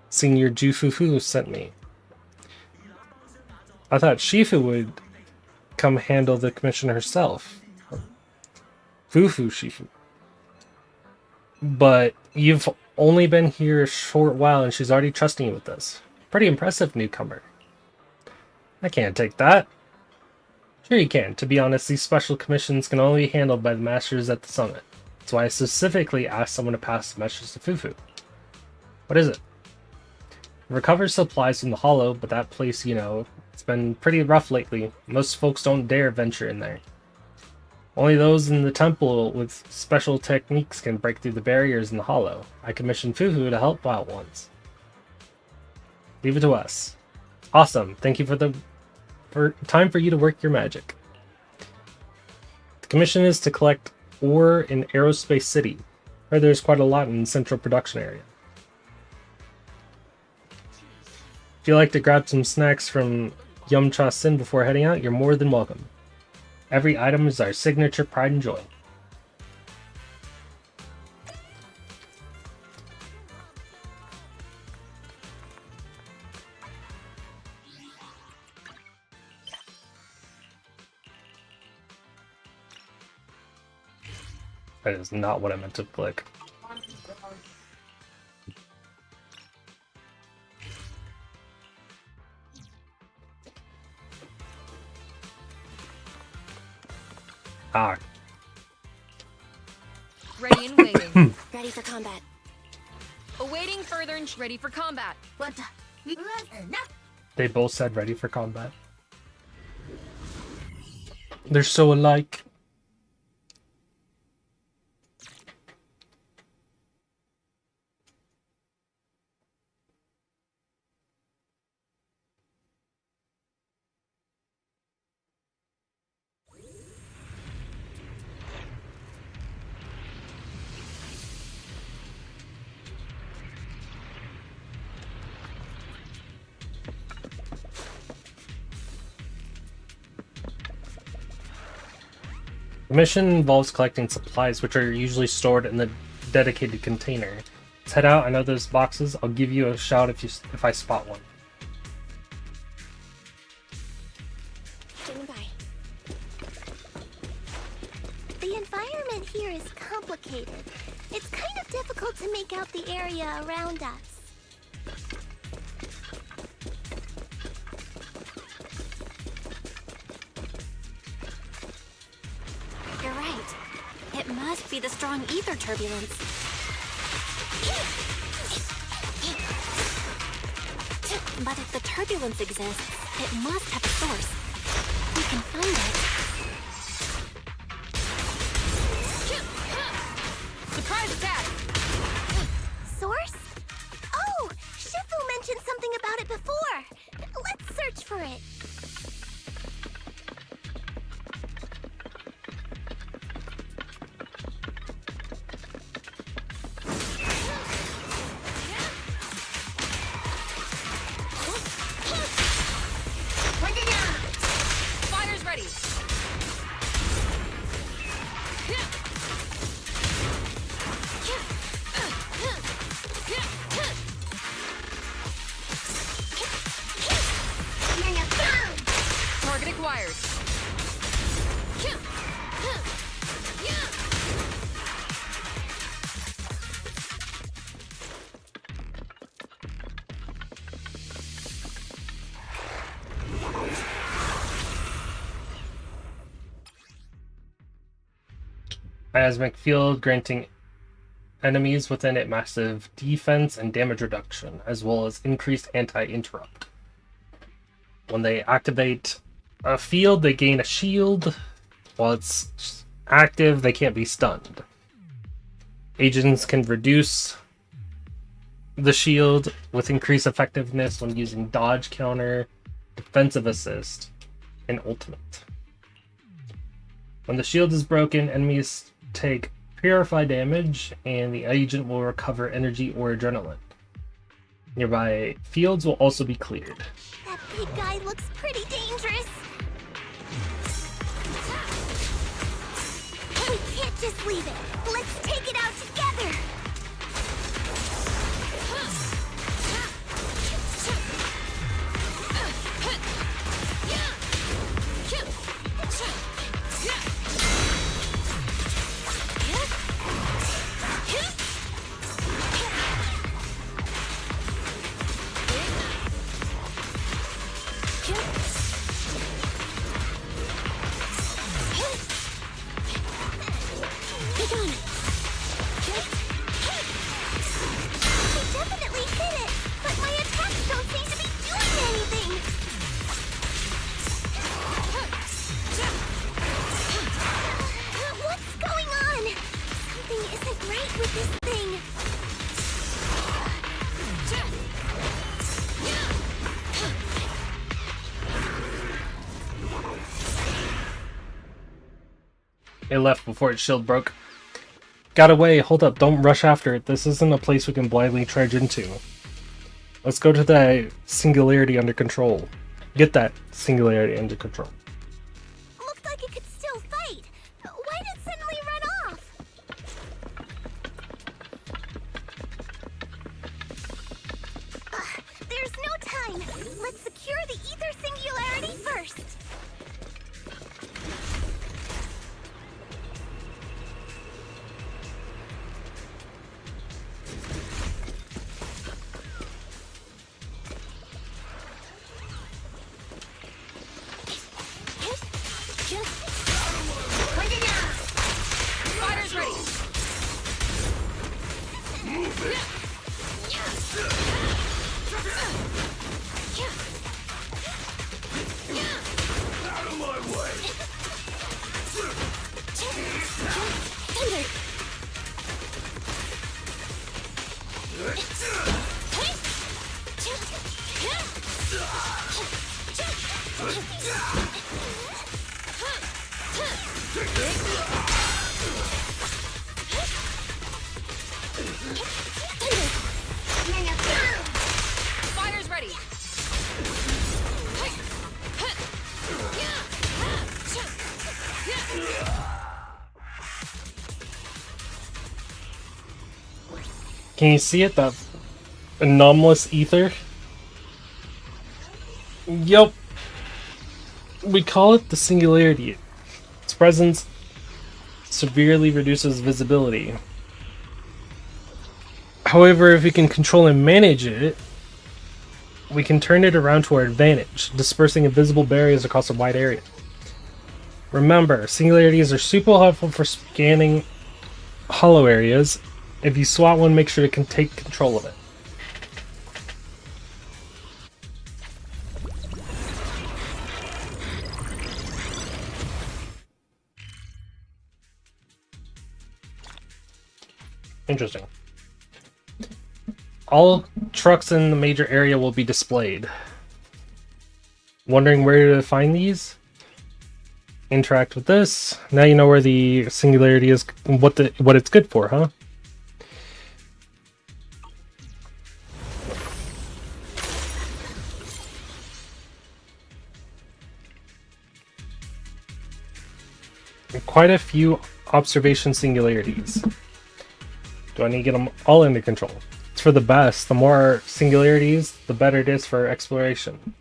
Senior Jufufu sent me. I thought Shifu would come handle the commission herself. Fufu Shifu. But you've only been here a short while and she's already trusting you with this. Pretty impressive, newcomer. I can't take that. Sure you can. To be honest, these special commissions can only be handled by the masters at the summit. That's why I specifically asked someone to pass the message to Fufu. What is it? Recover supplies from the Hollow, but that place, you know, it's been pretty rough lately. Most folks don't dare venture in there. Only those in the temple with special techniques can break through the barriers in the Hollow. I commissioned Fufu to help out once. Leave it to us. Awesome. Thank you for time for you to work your magic. The commission is to collect ore in Aerospace City. I heard there's quite a lot in the central production area. If you'd like to grab some snacks from Yamcha Sin before heading out, you're more than welcome. Every item is our signature pride and joy. That is not what I meant to click. Ah. Ready and waiting. Ready for combat. Awaiting further and ready for combat. They both said ready for combat. They're so alike. The mission involves collecting supplies, which are usually stored in the dedicated container. Let's head out. I know those boxes. I'll give you a shout if I spot one. Standing by. The environment here is complicated. It's kind of difficult to make out the area around us. You're right. It must be the strong ether turbulence. But if the turbulence exists, it must have a source. We can find it. Surprise attack! Source? Oh! Shifu mentioned something about it before! Let's search for it! Fire's ready! Miasmic Field, granting enemies within it massive defense and damage reduction, as well as increased anti-interrupt. When they activate a field, they gain a shield. While it's active, they can't be stunned. Agents can reduce the shield with increased effectiveness when using dodge counter, defensive assist, and ultimate. When the shield is broken, enemies take purify damage, and the agent will recover energy or adrenaline. Nearby fields will also be cleared. That big guy looks pretty dangerous. We can't just leave it. Let's take it out together. It left before its shield broke. Got away, hold up, don't rush after it. This isn't a place we can blindly charge into. Let's go to that singularity under control. Get that singularity under control. Looked like it could still fight. Why did it suddenly run off? There's no time. Let's secure the ether singularity first. Fire's ready. Can you see it? That anomalous ether? Yup. We call it the singularity. Its presence severely reduces visibility. However, if we can control and manage it, we can turn it around to our advantage, dispersing invisible barriers across a wide area. Remember, singularities are super helpful for scanning hollow areas. If you swat one, make sure to take control of it. Interesting. All trucks in the major area will be displayed. Wondering where to find these? Interact with this. Now you know where the singularity is, what it's good for, huh? Quite a few observation singularities. Do I need to get them all under control? It's for the best. The more singularities, the better it is for exploration.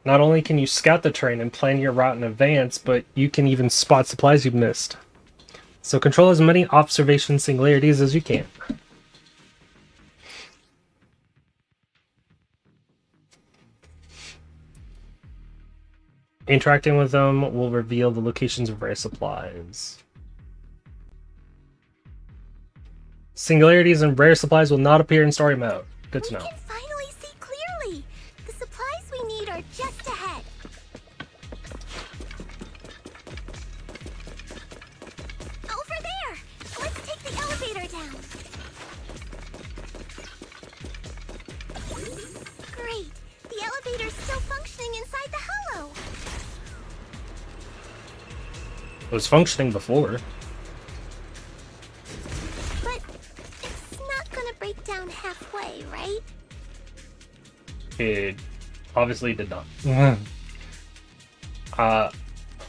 Not only can you scout the terrain and plan your route in advance, but you can even spot supplies you've missed. So control as many observation singularities as you can. Interacting with them will reveal the locations of rare supplies. Singularities and rare supplies will not appear in story mode. Good to know. We can finally see clearly. The supplies we need are just ahead. Over there! Let's take the elevator down. Great. The elevator's still functioning inside the hollow. It was functioning before. But it's not gonna break down halfway, right? It obviously did not. I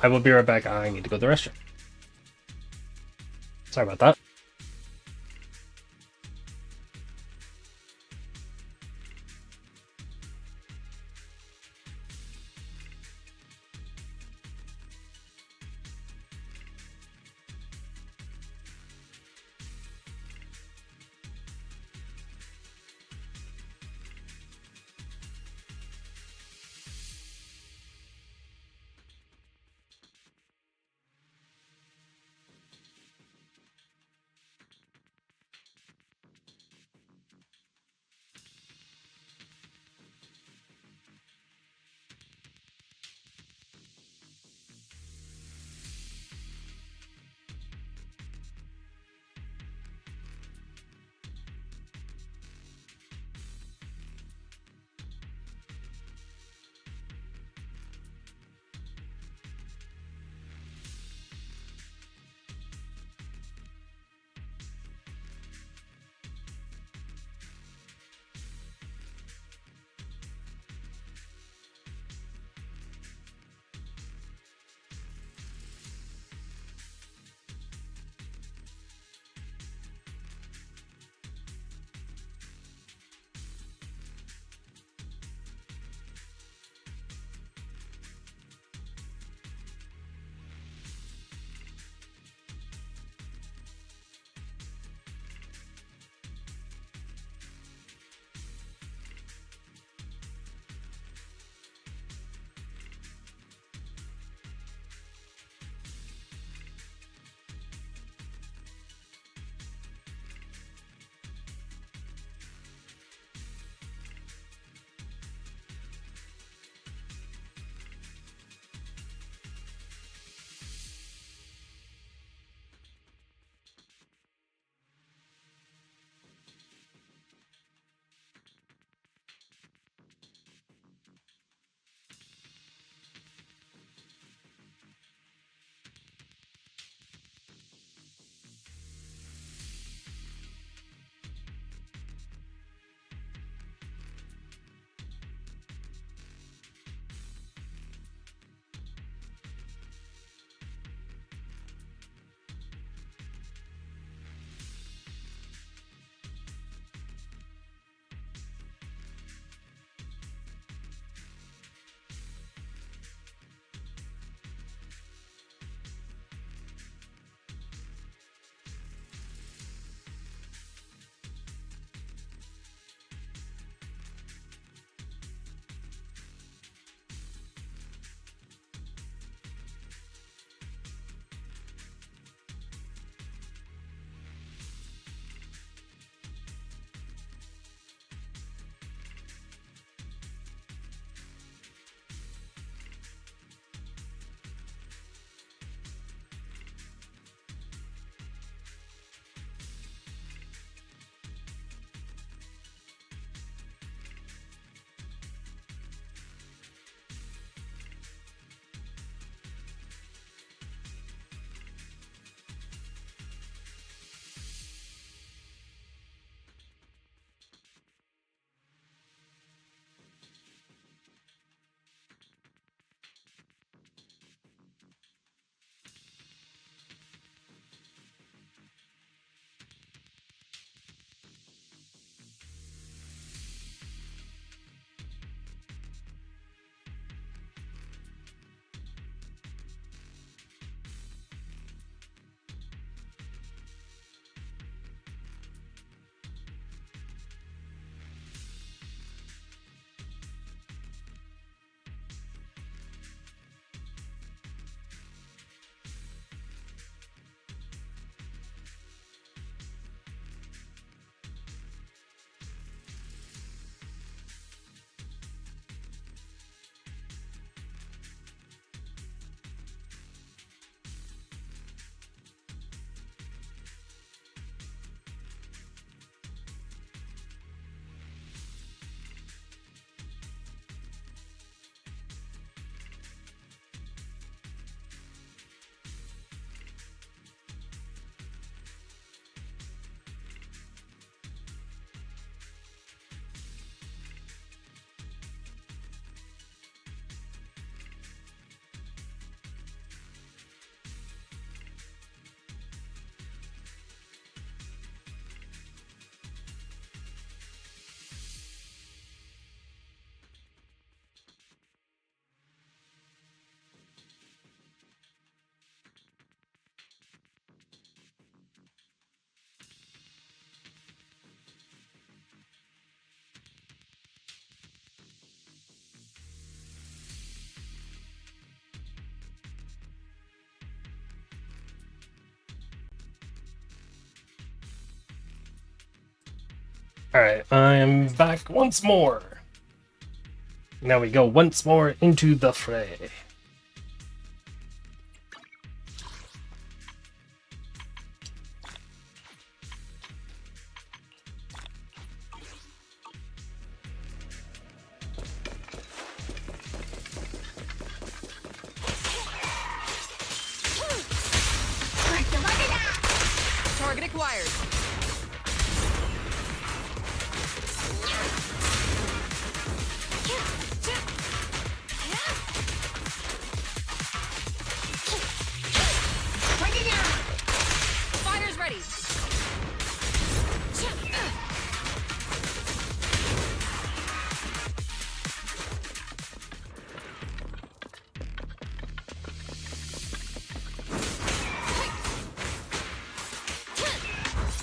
will be right back. I need to go to the restroom. Sorry about that. Alright, I am back once more. Now we go once more into the fray. Target acquired. Fire's ready.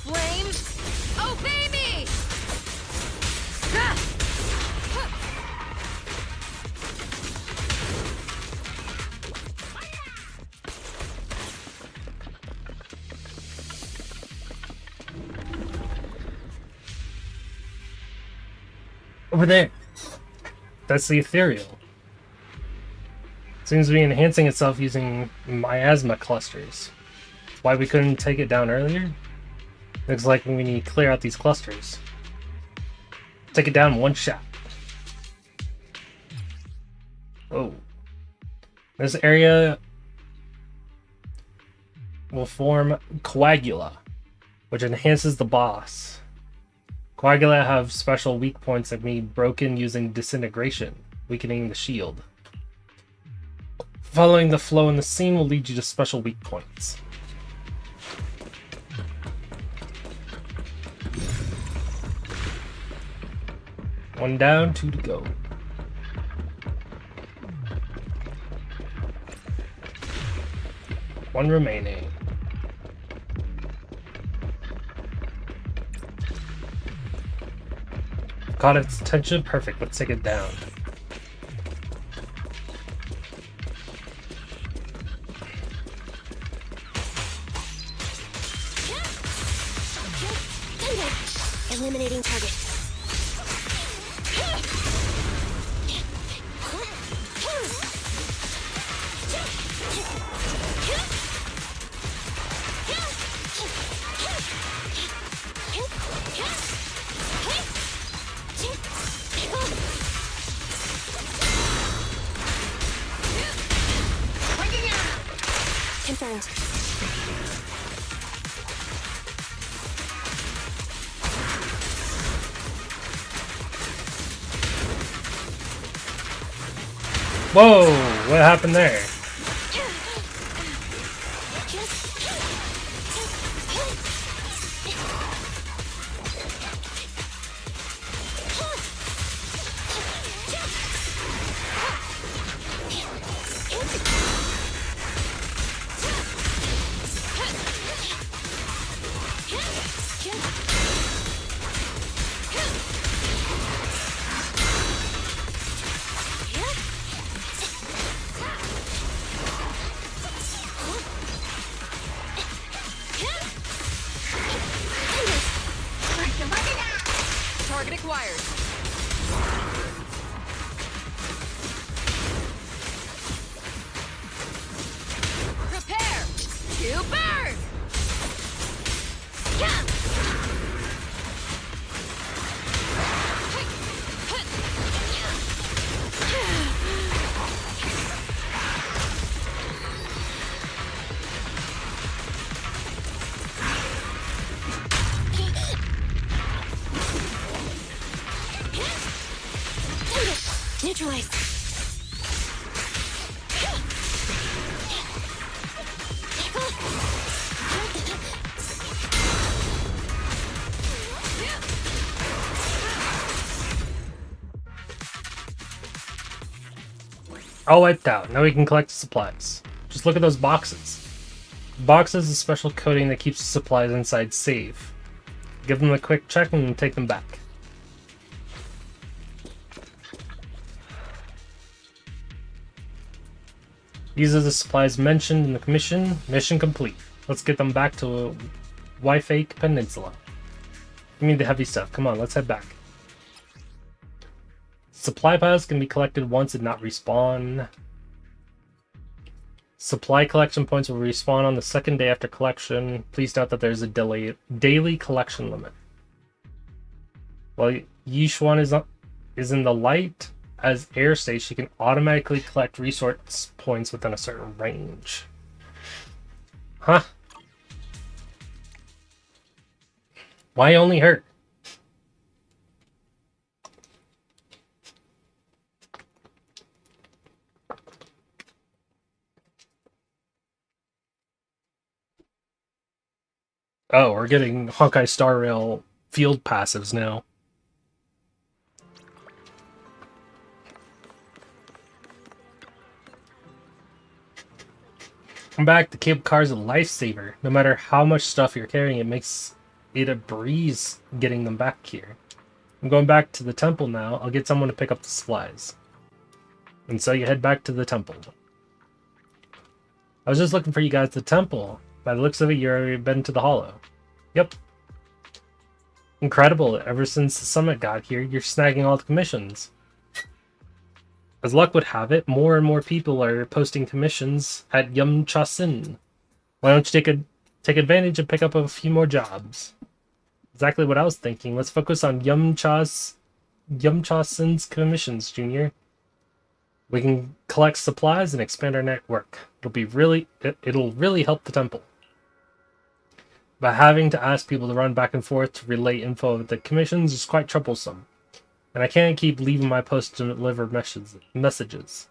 Flames, obey me! Over there. That's the ethereal. Seems to be enhancing itself using miasma clusters. Why we couldn't take it down earlier? Looks like we need to clear out these clusters. Take it down in one shot. Oh. This area will form coagula, which enhances the boss. Coagula have special weak points that can be broken using disintegration, weakening the shield. Following the flow in the scene will lead you to special weak points. One down, two to go. One remaining. Caught its attention. Perfect. Let's take it down. Eliminating target. Confirmed. Whoa! What happened there? Target acquired. Prepare to burn! Neutralize. All wiped out. Now we can collect the supplies. Just look at those boxes. Boxes is a special coating that keeps the supplies inside safe. Give them a quick check and take them back. These are the supplies mentioned in the commission. Mission complete. Let's get them back to Wi-Fi Peninsula. Give me the heavy stuff. Come on, let's head back. Supply piles can be collected once and not respawn. Supply collection points will respawn on the second day after collection. Please note that there's a daily collection limit. While Yishuan is in the light, as air state, she can automatically collect resource points within a certain range. Huh? Why only her? Oh, we're getting Honkai Star Rail field passives now. Come back, the cable car is a lifesaver. No matter how much stuff you're carrying, it makes it a breeze getting them back here. I'm going back to the temple now. I'll get someone to pick up the supplies. And so you head back to the temple. I was just looking for you guys at the temple. By the looks of it, you've already been to the Hollow. Yep. Incredible. Ever since the summit got here, you're snagging all the commissions. As luck would have it, more and more people are posting commissions at Yumcha-sin. Why don't you take advantage and pick up a few more jobs? Exactly what I was thinking. Let's focus on Yumcha-sin's commissions, Junior. We can collect supplies and expand our network. It'll really help the temple. But having to ask people to run back and forth to relay info of the commissions is quite troublesome. And I can't keep leaving my post to deliver messages.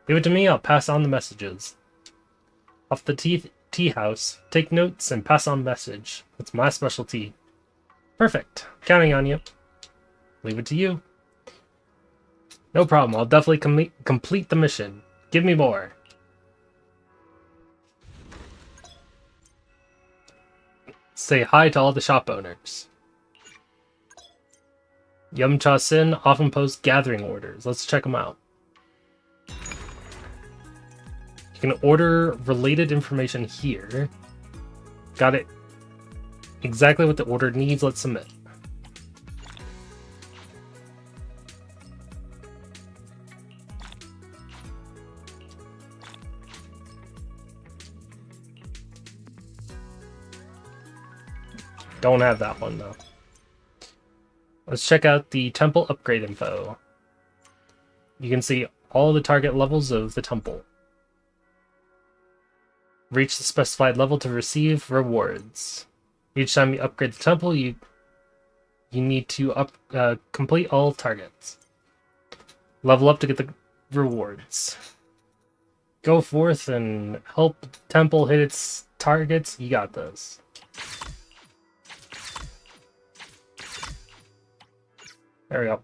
Leave it to me, I'll pass on the messages. Off the tea house, take notes and pass on message. That's my specialty. Perfect. Counting on you. Leave it to you. No problem, I'll definitely complete the mission. Give me more. Say hi to all the shop owners. Yumcha-sin often posts gathering orders. Let's check them out. You can order related information here. Got it. Exactly what the order needs. Let's submit. Don't have that one though. Let's check out the temple upgrade info. You can see all the target levels of the temple. Reach the specified level to receive rewards. Each time you upgrade the temple, you need to complete all targets. Level up to get the rewards. Go forth and help the temple hit its targets. You got this. There we go.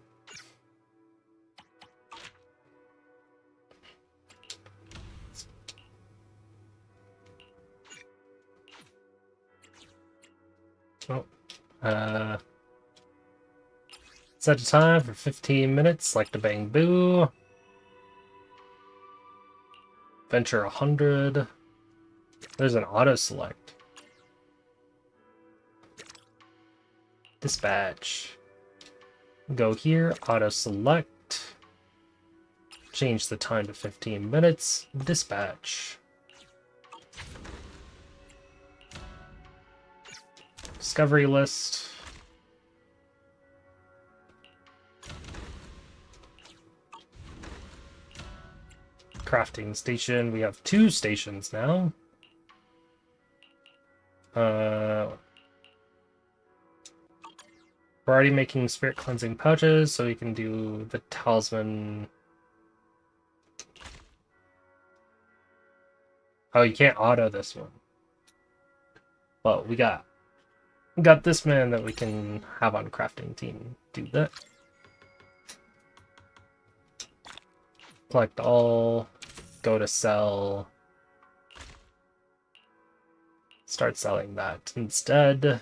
Oh. Set a time for 15 minutes, like the Bang Boo. Venture 100. There's an auto select. Dispatch. Go here, auto select. Change the time to 15 minutes. Dispatch. Discovery list. Crafting station. We have 2 stations now. We're already making spirit cleansing pouches, so we can do the talisman. Oh, you can't auto this one. Well, we got this man that we can have on crafting team do that. Collect all. Go to sell. Start selling that instead.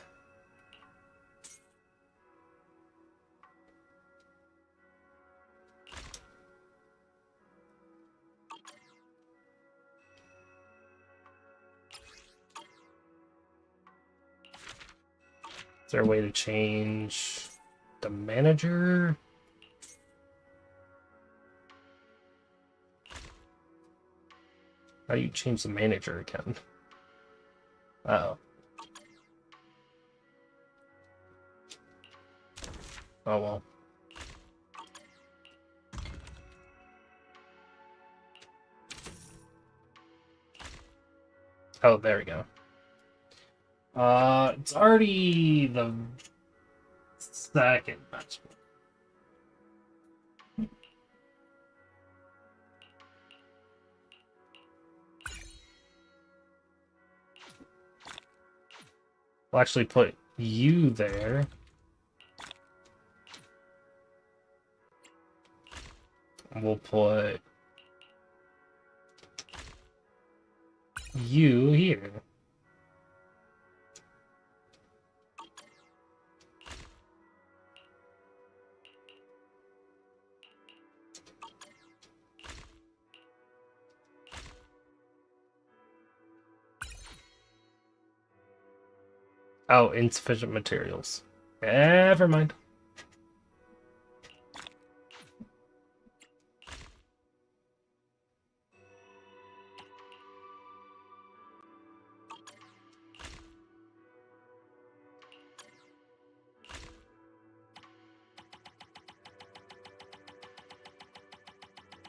there a way to change the manager? How do you change the manager again? Oh. Oh well. Oh, there we go. It's already the second match. We'll actually put you there. We'll put you here. Oh, insufficient materials. Never mind.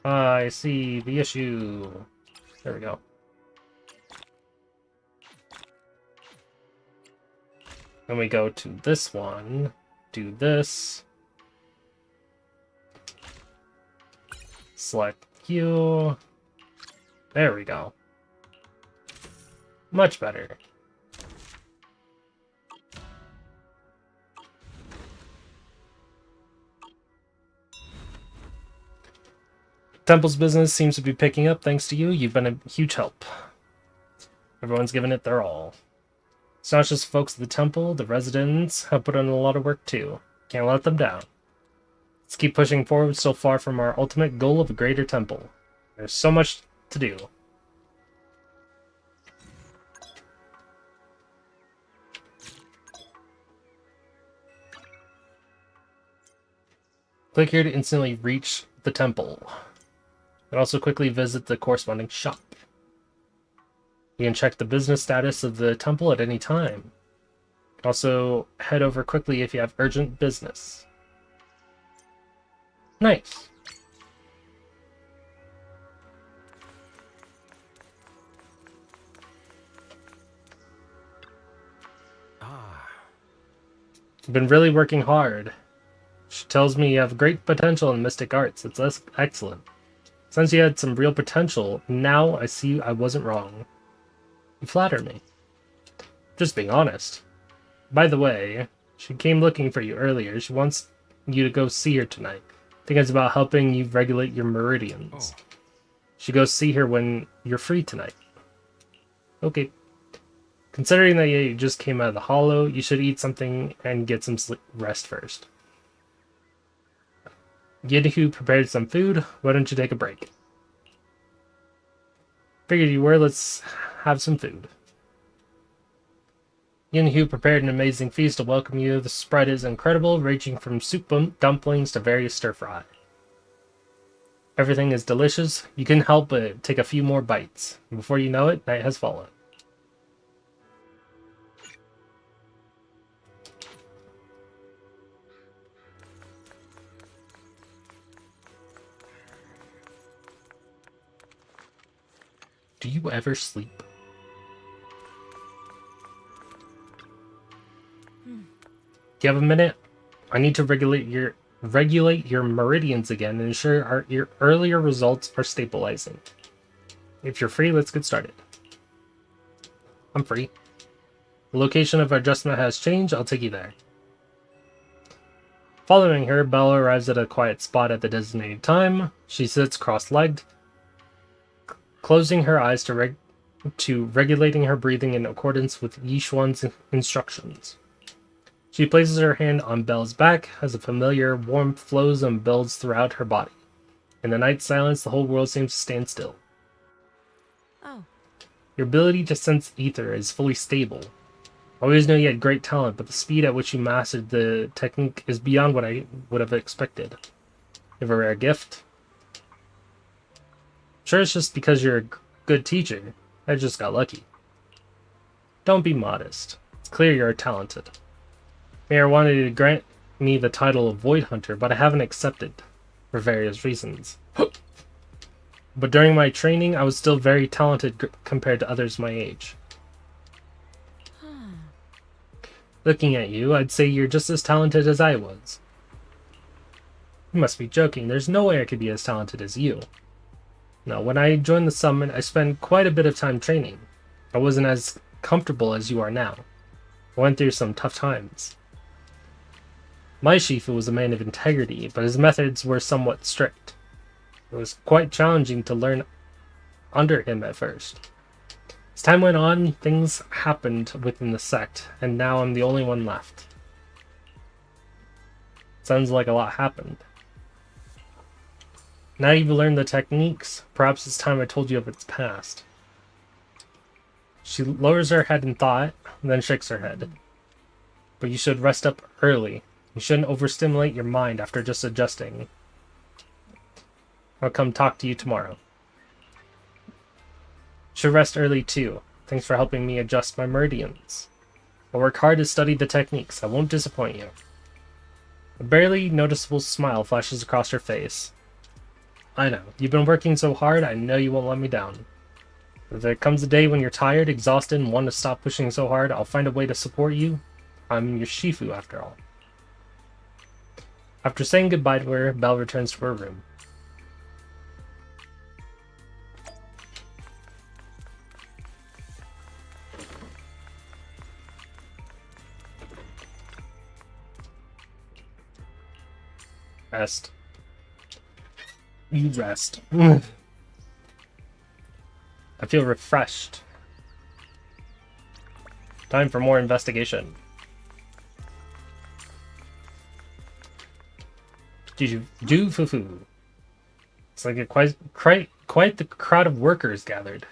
I see the issue. There we go. Then we go to this one, do this. Select Q. There we go. Much better. Temple's business seems to be picking up thanks to you. You've been a huge help. Everyone's given it their all. It's not just folks at the temple, the residents have put in a lot of work too. Can't let them down. Let's keep pushing forward so far from our ultimate goal of a greater temple. There's so much to do. Click here to instantly reach the temple. And also quickly visit the corresponding shop. You can check the business status of the temple at any time. You can also head over quickly if you have urgent business. Nice. You've been really working hard. She tells me you have great potential in mystic arts. It's excellent. Since you had some real potential, now I see I wasn't wrong. You flatter me. Just being honest. By the way, she came looking for you earlier. She wants you to go see her tonight. I think it's about helping you regulate your meridians. She goes see her when you're free tonight. Okay. Considering that you just came out of the hollow, you should eat something and get some rest first. Yidhu prepared some food. Why don't you take a break? Figured you were. Let's have some food. Yinhu prepared an amazing feast to welcome you. The spread is incredible, ranging from soup dumplings to various stir-fry. Everything is delicious. You couldn't help but take a few more bites. Before you know it, night has fallen. Do you ever sleep? Do you have a minute? I need to regulate your meridians again and ensure your earlier results are stabilizing. If you're free, let's get started. I'm free. The location of our adjustment has changed. I'll take you there. Following her, Bella arrives at a quiet spot at the designated time. She sits cross-legged, closing her eyes to regulating her breathing in accordance with Yishuan's instructions. She places her hand on Belle's back as a familiar warmth flows and builds throughout her body. In the night silence, the whole world seems to stand still. Oh. Your ability to sense ether is fully stable. I always knew you had great talent, but the speed at which you mastered the technique is beyond what I would have expected. You have a rare gift. Sure, it's just because you're a good teacher. I just got lucky. Don't be modest. It's clear you're talented. Mayor wanted to grant me the title of Void Hunter, but I haven't accepted, for various reasons. But during my training, I was still very talented compared to others my age. Looking at you, I'd say you're just as talented as I was. You must be joking. There's no way I could be as talented as you. Now, when I joined the summit, I spent quite a bit of time training. I wasn't as comfortable as you are now. I went through some tough times. My Shifu was a man of integrity, but his methods were somewhat strict. It was quite challenging to learn under him at first. As time went on, things happened within the sect, and now I'm the only one left. Sounds like a lot happened. Now you've learned the techniques, perhaps it's time I told you of its past. She lowers her head in thought, then shakes her head. But you should rest up early. You shouldn't overstimulate your mind after just adjusting. I'll come talk to you tomorrow. Should rest early too. Thanks for helping me adjust my meridians. I'll work hard to study the techniques. I won't disappoint you. A barely noticeable smile flashes across her face. I know. You've been working so hard, I know you won't let me down. If there comes a day when you're tired, exhausted, and want to stop pushing so hard, I'll find a way to support you. I'm your Shifu, after all. After saying goodbye to her, Belle returns to her room. Rest. You rest. I feel refreshed. Time for more investigation. Fufu. It's like quite the crowd of workers gathered.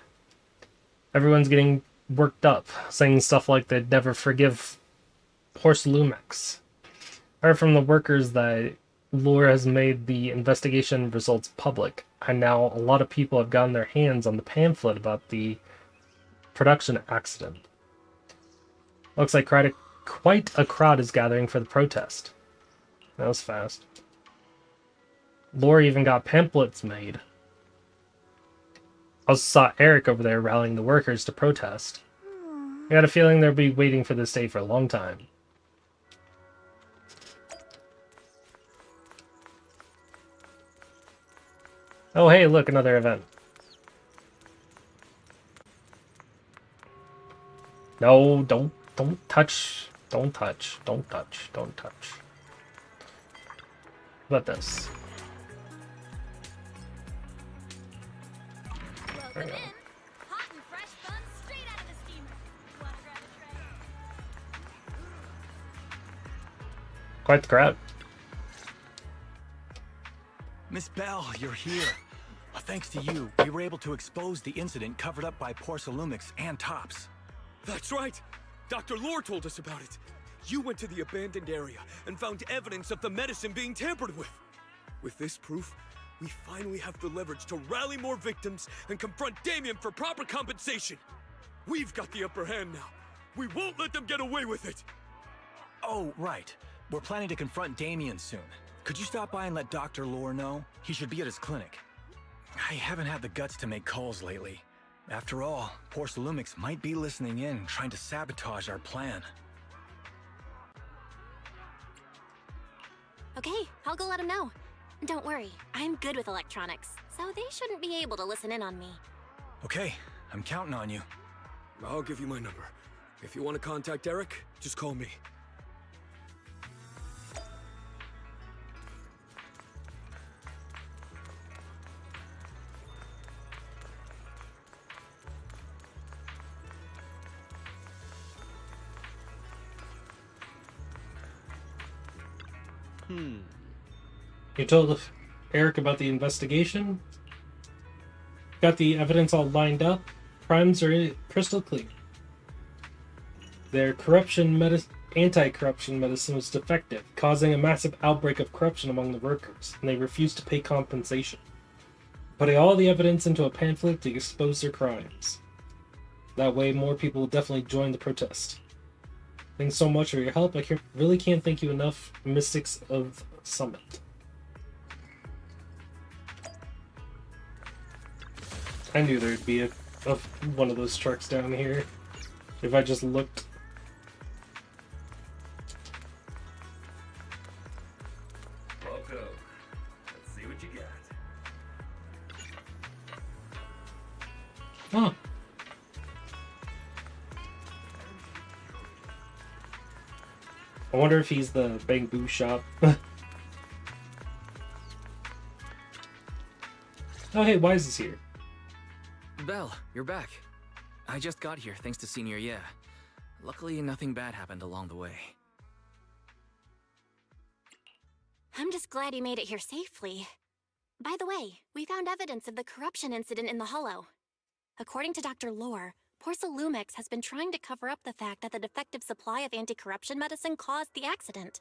Everyone's getting worked up, saying stuff like they'd never forgive Porcelumex. I heard from the workers that Lore has made the investigation results public, and now a lot of people have gotten their hands on the pamphlet about the production accident. Looks like quite a crowd is gathering for the protest. That was fast. Lore even got pamphlets made. I also saw Eric over there rallying the workers to protest. I got a feeling they'll be waiting for this day for a long time. Oh hey, look, another event. No, don't touch. Don't touch. Don't touch. Don't touch. How about this? There we go. Quite the crowd. Miss Belle, you're here. Thanks to you, we were able to expose the incident covered up by Porcelumix and Tops. That's right! Dr. Lore told us about it. You went to the abandoned area and found evidence of the medicine being tampered with. With this proof, we finally have the leverage to rally more victims and confront Damien for proper compensation. We've got the upper hand now. We won't let them get away with it. Oh, right. We're planning to confront Damien soon. Could you stop by and let Dr. Lore know? He should be at his clinic. I haven't had the guts to make calls lately. After all, Porcelumix might be listening in, trying to sabotage our plan. Okay, I'll go let him know. Don't worry, I'm good with electronics, so they shouldn't be able to listen in on me. Okay, I'm counting on you. I'll give you my number. If you want to contact Eric, just call me. You told Eric about the investigation? Got the evidence all lined up? Crimes are crystal clear. Their anti-corruption medicine was defective, causing a massive outbreak of corruption among the workers, and they refused to pay compensation, putting all the evidence into a pamphlet to expose their crimes. That way, more people will definitely join the protest. Thanks so much for your help. I really can't thank you enough, Mystics of Summit. I knew there'd be one of those trucks down here if I just looked. Welcome. Let's see what you got. Huh. I wonder if he's the Bang Boo shop. Oh hey, Wise is here. Belle, you're back. I just got here thanks to Senior Ye. Luckily, nothing bad happened along the way. I'm just glad you made it here safely. By the way, we found evidence of the corruption incident in the Hollow. According to Dr. Lore, Porsalumix has been trying to cover up the fact that the defective supply of anti-corruption medicine caused the accident.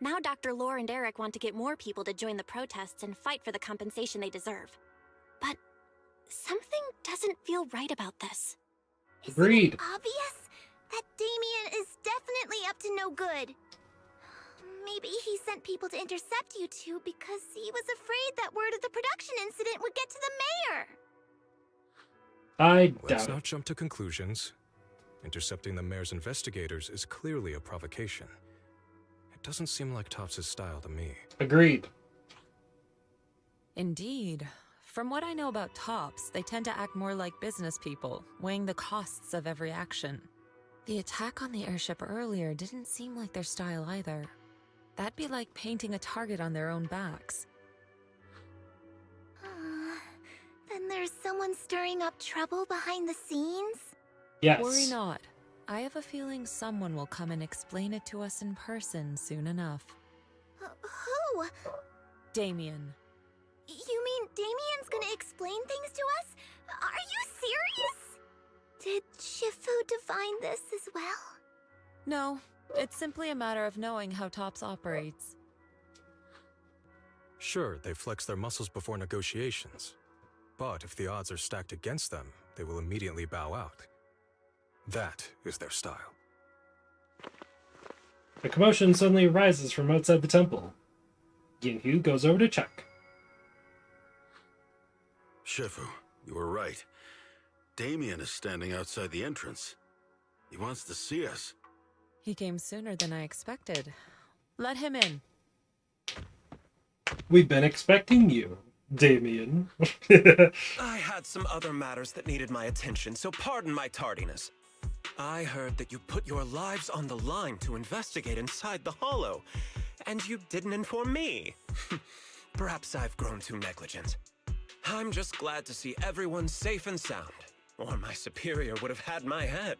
Now Dr. Lore and Eric want to get more people to join the protests and fight for the compensation they deserve. But something doesn't feel right about this. Agreed. Isn't it obvious that Damien is definitely up to no good? Maybe he sent people to intercept you two because he was afraid that word of the production incident would get to the mayor. I Let's doubt not it. jump to conclusions. Intercepting the mayor's investigators is clearly a provocation. It doesn't seem like Topps' style to me. Agreed. Indeed. From what I know about Topps, they tend to act more like business people, weighing the costs of every action. The attack on the airship earlier didn't seem like their style either. That'd be like painting a target on their own backs. Then there's someone stirring up trouble behind the scenes? Yes. Worry not. I have a feeling someone will come and explain it to us in person soon enough. Who? Damien. You mean Damien's gonna explain things to us? Are you serious? Did Shifu divine this as well? No, it's simply a matter of knowing how Topps operates. Sure, they flex their muscles before negotiations. But if the odds are stacked against them, they will immediately bow out. That is their style. A commotion suddenly arises from outside the temple. Ginhu goes over to check. Shifu, you were right. Damien is standing outside the entrance. He wants to see us. He came sooner than I expected. Let him in. We've been expecting you, Damien. I had some other matters that needed my attention, so pardon my tardiness. I heard that you put your lives on the line to investigate inside the Hollow, and you didn't inform me. Perhaps I've grown too negligent. I'm just glad to see everyone safe and sound, or my superior would have had my head.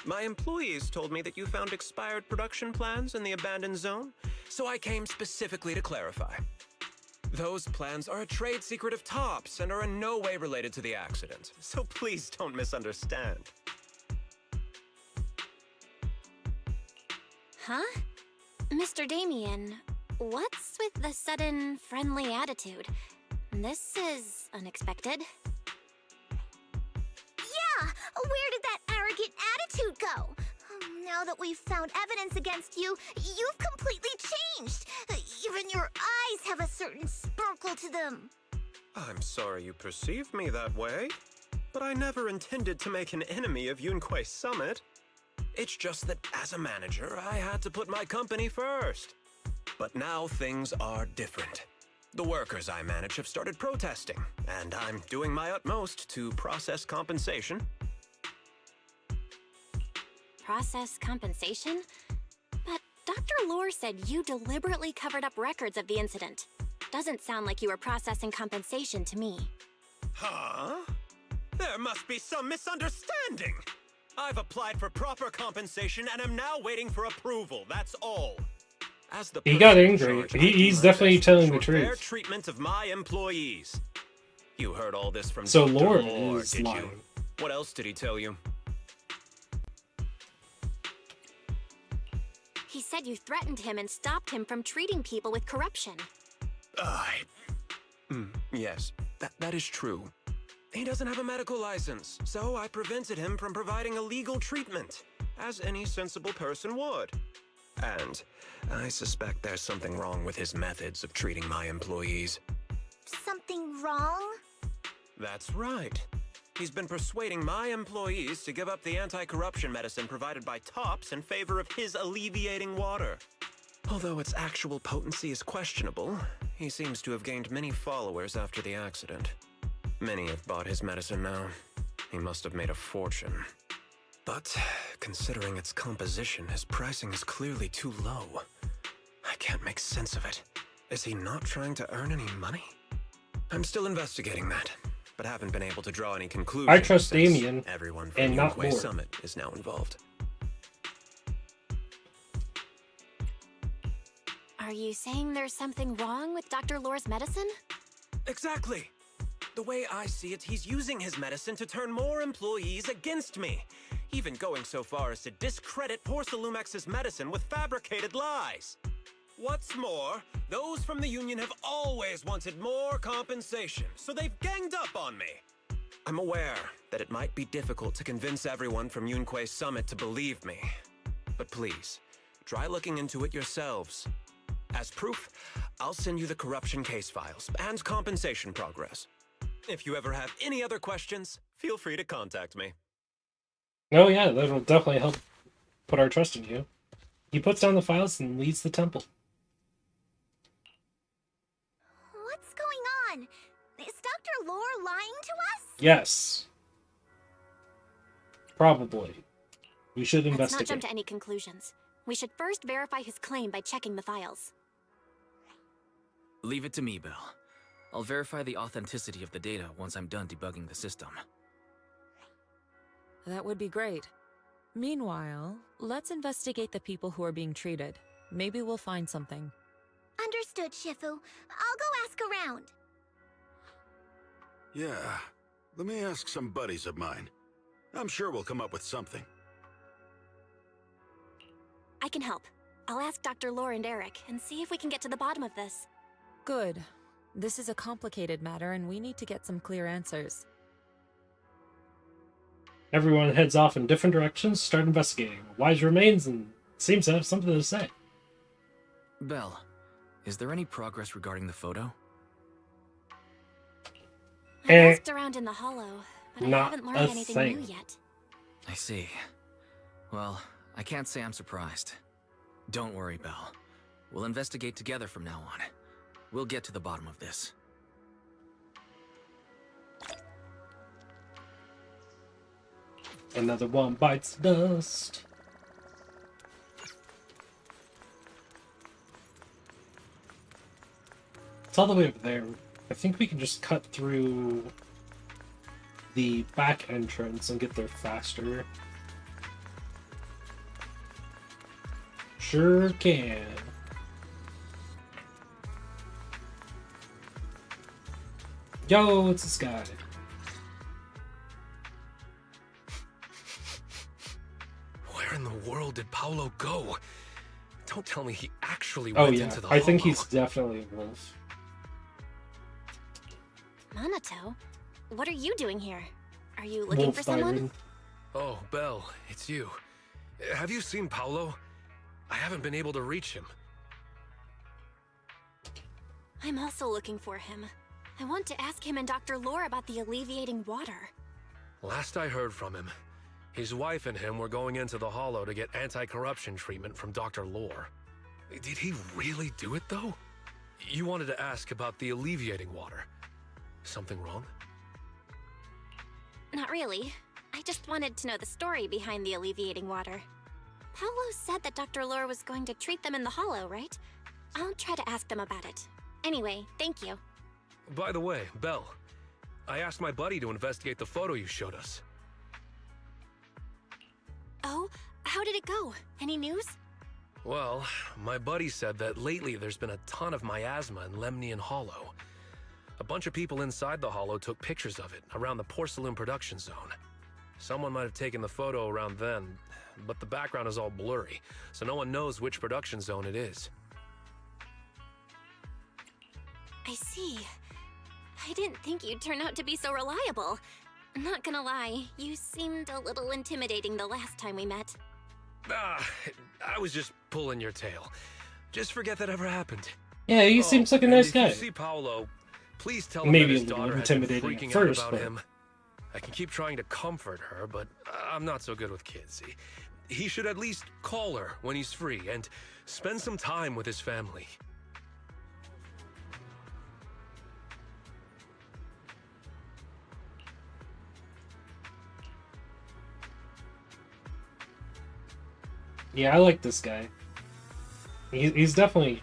My employees told me that you found expired production plans in the abandoned zone, so I came specifically to clarify. Those plans are a trade secret of Topps and are in no way related to the accident, so please don't misunderstand. Huh? Mr. Damien, what's with the sudden friendly attitude? This is unexpected. Yeah! Where did that arrogant attitude go? Now that we've found evidence against you, you've completely changed. Even your eyes have a certain sparkle to them. I'm sorry you perceive me that way, but I never intended to make an enemy of Yunquay Summit. It's just that as a manager, I had to put my company first. But now things are different. The workers I manage have started protesting, and I'm doing my utmost to process compensation. Process compensation? But Dr. Lore said you deliberately covered up records of the incident. Doesn't sound like you were processing compensation to me. Huh? There must be some misunderstanding. I've applied for proper compensation and am now waiting for approval, that's all. As the He got person in angry. charge, I He's do my definitely best to telling the ensure fair truth. treatment of my employees. You heard all this from So Dr. Lord Lore, is did lying. you? What else did he tell you? said you threatened him and stopped him from treating people with corruption. Yes, that is true. He doesn't have a medical license, so I prevented him from providing illegal treatment, as any sensible person would. And I suspect there's something wrong with his methods of treating my employees. Something wrong? That's right. He's been persuading my employees to give up the anti-corruption medicine provided by Tops in favor of his alleviating water. Although its actual potency is questionable, he seems to have gained many followers after the accident. Many have bought his medicine now. He must have made a fortune. But considering its composition, his pricing is clearly too low. I can't make sense of it. Is he not trying to earn any money? I'm still investigating that, but haven't been able to draw any conclusions. I trust since Damien, everyone from and not Yunquay Lord. Summit is now involved. Are you saying there's something wrong with Dr. Lore's medicine? Exactly. The way I see it, he's using his medicine to turn more employees against me, even going so far as to discredit Porcelumex's medicine with fabricated lies. What's more, those from the Union have always wanted more compensation, so they've ganged up on me. I'm aware that it might be difficult to convince everyone from Yunquay Summit to believe me, but please, try looking into it yourselves. As proof, I'll send you the corruption case files and compensation progress. If you ever have any other questions, feel free to contact me. Oh yeah, that'll definitely help put our trust in you. He puts down the files and leaves the temple. What's going on? Is Dr. Lore lying to us? Yes. Probably. We should Let's not investigate. jump to any conclusions. We should first verify his claim by checking the files. Leave it to me, Belle. I'll verify the authenticity of the data once I'm done debugging the system. That would be great. Meanwhile, let's investigate the people who are being treated. Maybe we'll find something. Understood, Shifu. I'll go ask around. Yeah, let me ask some buddies of mine. I'm sure we'll come up with something. I can help. I'll ask Dr. Lore and Eric and see if we can get to the bottom of this. Good. This is a complicated matter and we need to get some clear answers. Everyone heads off in different directions, start investigating. Wise remains and seems to have something to say. Belle, is there any progress regarding the photo? I asked around in the hollow, but I Not haven't a learned anything thing. new yet. I see. Well, I can't say I'm surprised. Don't worry, Belle. We'll investigate together from now on. We'll get to the bottom of this. Another one bites dust. It's all the way over there. I think we can just cut through the back entrance and get there faster. Sure can. Yo, it's this guy. Where in the world did Paolo go? Don't tell me he actually Oh went yeah, into the I think hollow. he's definitely a wolf. Minato, what are you doing here? Are you looking Wolf for someone? Byron. Oh, Belle, it's you. Have you seen Paolo? I haven't been able to reach him. I'm also looking for him. I want to ask him and Dr. Lore about the alleviating water. Last I heard from him, his wife and him were going into the hollow to get anti-corruption treatment from Dr. Lore. Did he really do it, though? You wanted to ask about the alleviating water. Something wrong? Not really. I just wanted to know the story behind the alleviating water. Paolo said that Dr. Lore was going to treat them in the hollow, right? I'll try to ask them about it. Anyway, thank you. By the way, Belle, I asked my buddy to investigate the photo you showed us. Oh, how did it go? Any news? Well, my buddy said that lately there's been a ton of miasma in Lemnian Hollow. A bunch of people inside the hollow took pictures of it around the porcelain production zone. Someone might have taken the photo around then, but the background is all blurry, so no one knows which production zone it is. I see. I didn't think you'd turn out to be so reliable. Not gonna lie, you seemed a little intimidating the last time we met. I was just pulling your tail. Just forget that ever happened. Yeah, he seems like a nice guy. If you see Paolo, please tell him Maybe that a his little daughter has been intimidating freaking at first, out about but him. I can keep trying to comfort her, but I'm not so good with kids. He should at least call her when he's free and spend some time with his family. yeah, I like this guy. He's definitely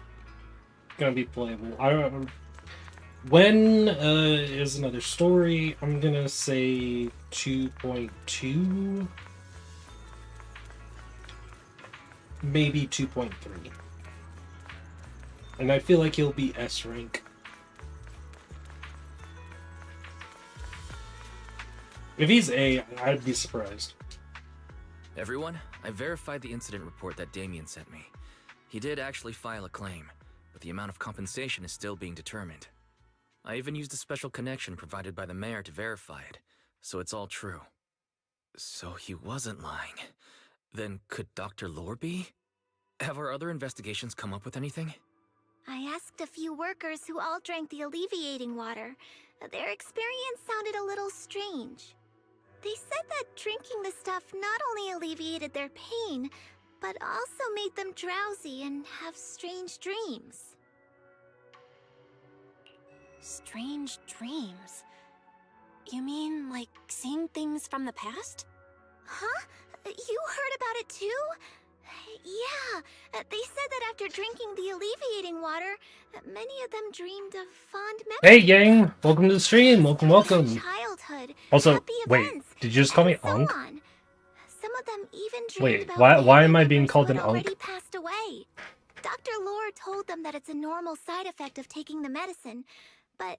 gonna be playable. I don't. When is another story? I'm gonna say 2.2, maybe 2.3, and I feel like he'll be S rank. If he's A, I'd be surprised. Everyone, I verified the incident report that Damien sent me. He did actually file a claim, but the amount of compensation is still being determined. I even used a special connection provided by the mayor to verify it, so it's all true. So he wasn't lying. Then could Dr. Lore be? Have our other investigations come up with anything? I asked a few workers who all drank the alleviating water. Their experience sounded a little strange. They said that drinking the stuff not only alleviated their pain, but also made them drowsy and have strange dreams. Strange dreams? You mean, like, seeing things from the past? Huh? You heard about it too? Yeah, they said that after drinking the alleviating water, many of them dreamed of fond memories. Hey gang, welcome to the stream. Welcome. Childhood, Also, happy wait, events, did you just call me so Unk? on. Some of them even dreamed Wait, about why family am I being members called who an had already Unk? passed away. Dr. Lore told them that it's a normal side effect of taking the medicine, but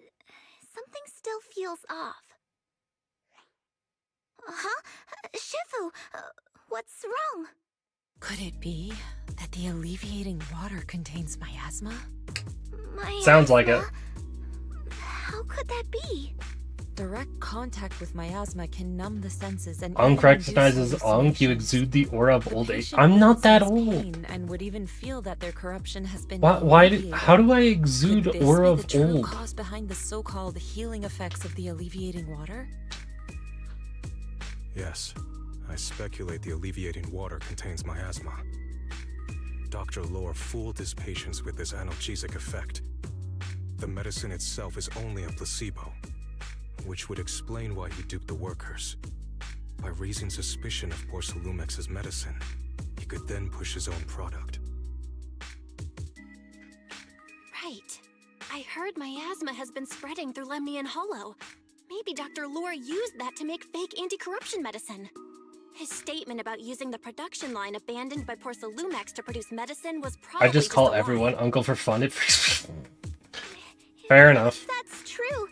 something still feels off. Huh? Shifu, what's wrong? Could it be that the alleviating water contains miasma? Sounds like it. How could that be? Direct contact with miasma can numb the senses and Unk even induce recognizes Unk. You hallucinations. exude the aura of old age. Patient I'm not that senses old. pain and would even feel that their corruption has been Why alleviated. how do I exude Could this aura be of the true old? cause behind the so-called healing effects of the alleviating water? Yes, I speculate the alleviating water contains miasma. Dr. Lore fooled his patients with this analgesic effect. The medicine itself is only a placebo, which would explain why he duped the workers. By raising suspicion of Porcelumex's medicine, he could then push his own product. Right. I heard miasma has been spreading through Lemnian Hollow. Maybe Dr. Lore used that to make fake anti-corruption medicine. His statement about using the production line abandoned by Porcelumex to produce medicine was probably I just call a lie. everyone Uncle for fun. Fair enough. That's true.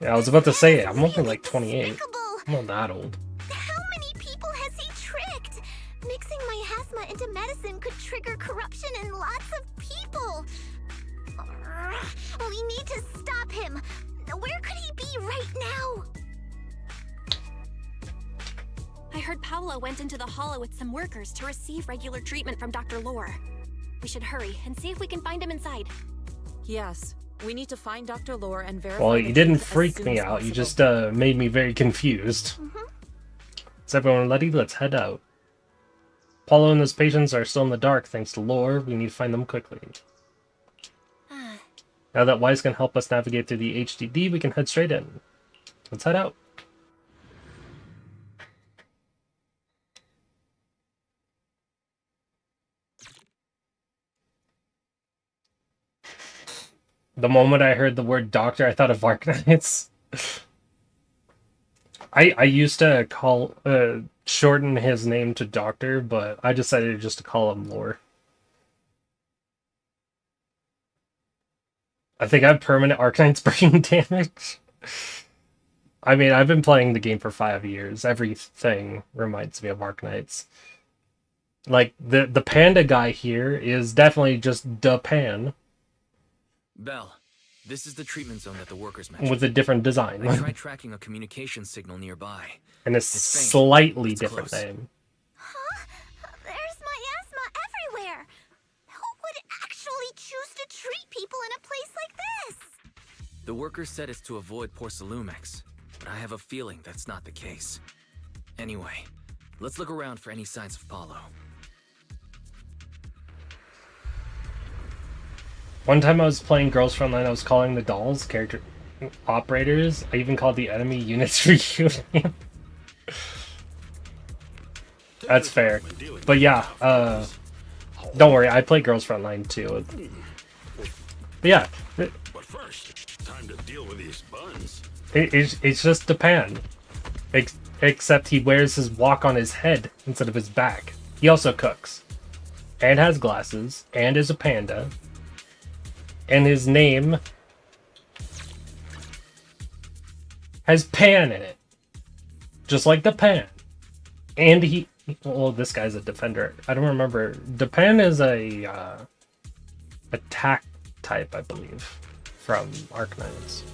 Yeah, I was about to say, I'm only like 28. I'm not that old. How many people has he tricked? Mixing miasma into medicine could trigger corruption in lots of people. We need to stop him. Where could he be right now? I heard Paolo went into the Hollow with some workers to receive regular treatment from Dr. Lore. We should hurry and see if we can find him inside. Yes, we need to find Dr. Lore and verify. Well, the you didn't truth as freak soon me as out. You possible. just made me very confused. Is everyone ready? Let's head out. Paulo and his patients are still in the dark thanks to Lore. We need to find them quickly. Now that Wise can help us navigate through the HDD, we can head straight in. Let's head out. The moment I heard the word doctor, I thought of Arknights. I used to call shorten his name to Doctor, but I decided just to call him Lore. I think I have permanent Arknight's brain damage. I mean, I've been playing the game for 5 years. Everything reminds me of Arknights. Like, the panda guy here is definitely just the pan. Bell, this is the treatment zone that the workers mentioned. With a different design. I tried tracking a communication signal nearby. And a It's faint, slightly but it's different close. name. There's miasma everywhere. Who would actually choose to treat people in a place like this? The workers said it's to avoid Porsalumex, but I have a feeling that's not the case. Anyway, let's look around for any signs of Paulo. One time I was playing Girls Frontline, I was calling the dolls character operators. I even called the enemy units reunion. That's fair. But yeah, don't worry, I play Girls Frontline too. But yeah. But first, time to deal with these buns. It's just the pan. Except he wears his walk on his head instead of his back. He also cooks. And has glasses. And is a panda. And his name has pan in it. Just like the pan. And he... Well, this guy's a defender. I don't remember. The pan is a attack type, I believe, from Arknights.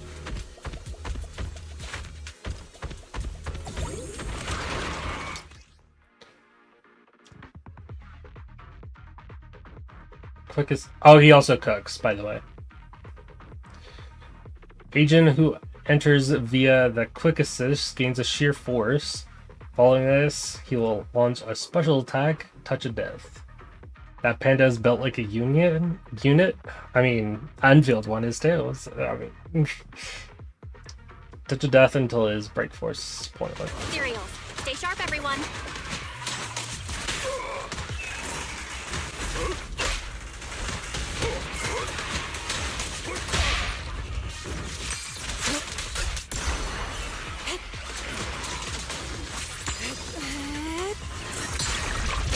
Quickest. Oh, he also cooks, by the way. Agent who enters via the quick assist gains a sheer force. Following this, he will launch a special attack, Touch of Death. That panda is built like a unit. I mean, Anfield one is too. So, I mean, Touch of Death until his break force pointless. Cereals. Stay sharp, everyone.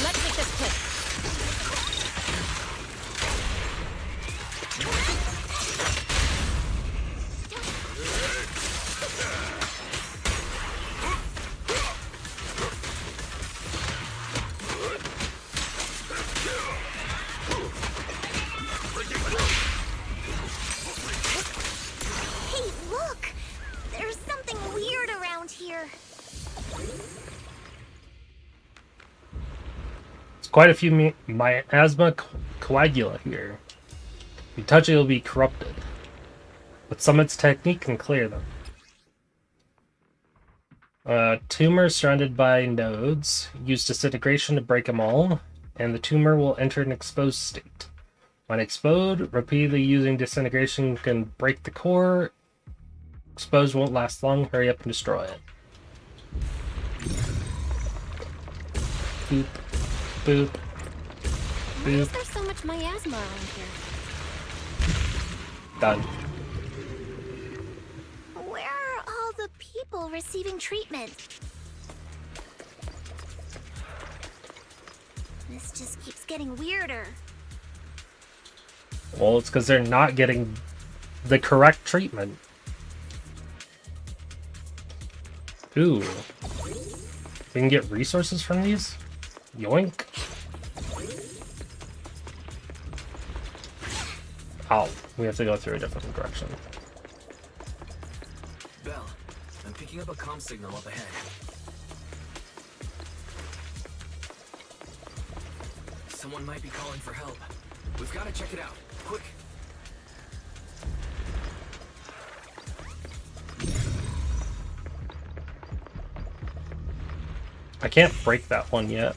Let's make this quick. Hey, look! There's something weird around here. There's quite a few miasma coagula here. If you touch it, it'll be corrupted. But Summit's technique can clear them. Tumor surrounded by nodes. Use disintegration to break them all, and the tumor will enter an exposed state. When exposed, repeatedly using disintegration can break the core. Exposed won't last long. Hurry up and destroy it. Boop. Boop. Why is Boop. there so much miasma around here? Done. Where are all the people receiving treatment? This just keeps getting weirder. Well, it's because they're not getting the correct treatment. Ooh. We can get resources from these? Yoink. Oh, we have to go through a different direction. Bell, I'm picking up a comm signal up ahead. Someone might be calling for help. We've got to check it out. Quick! I can't break that one yet.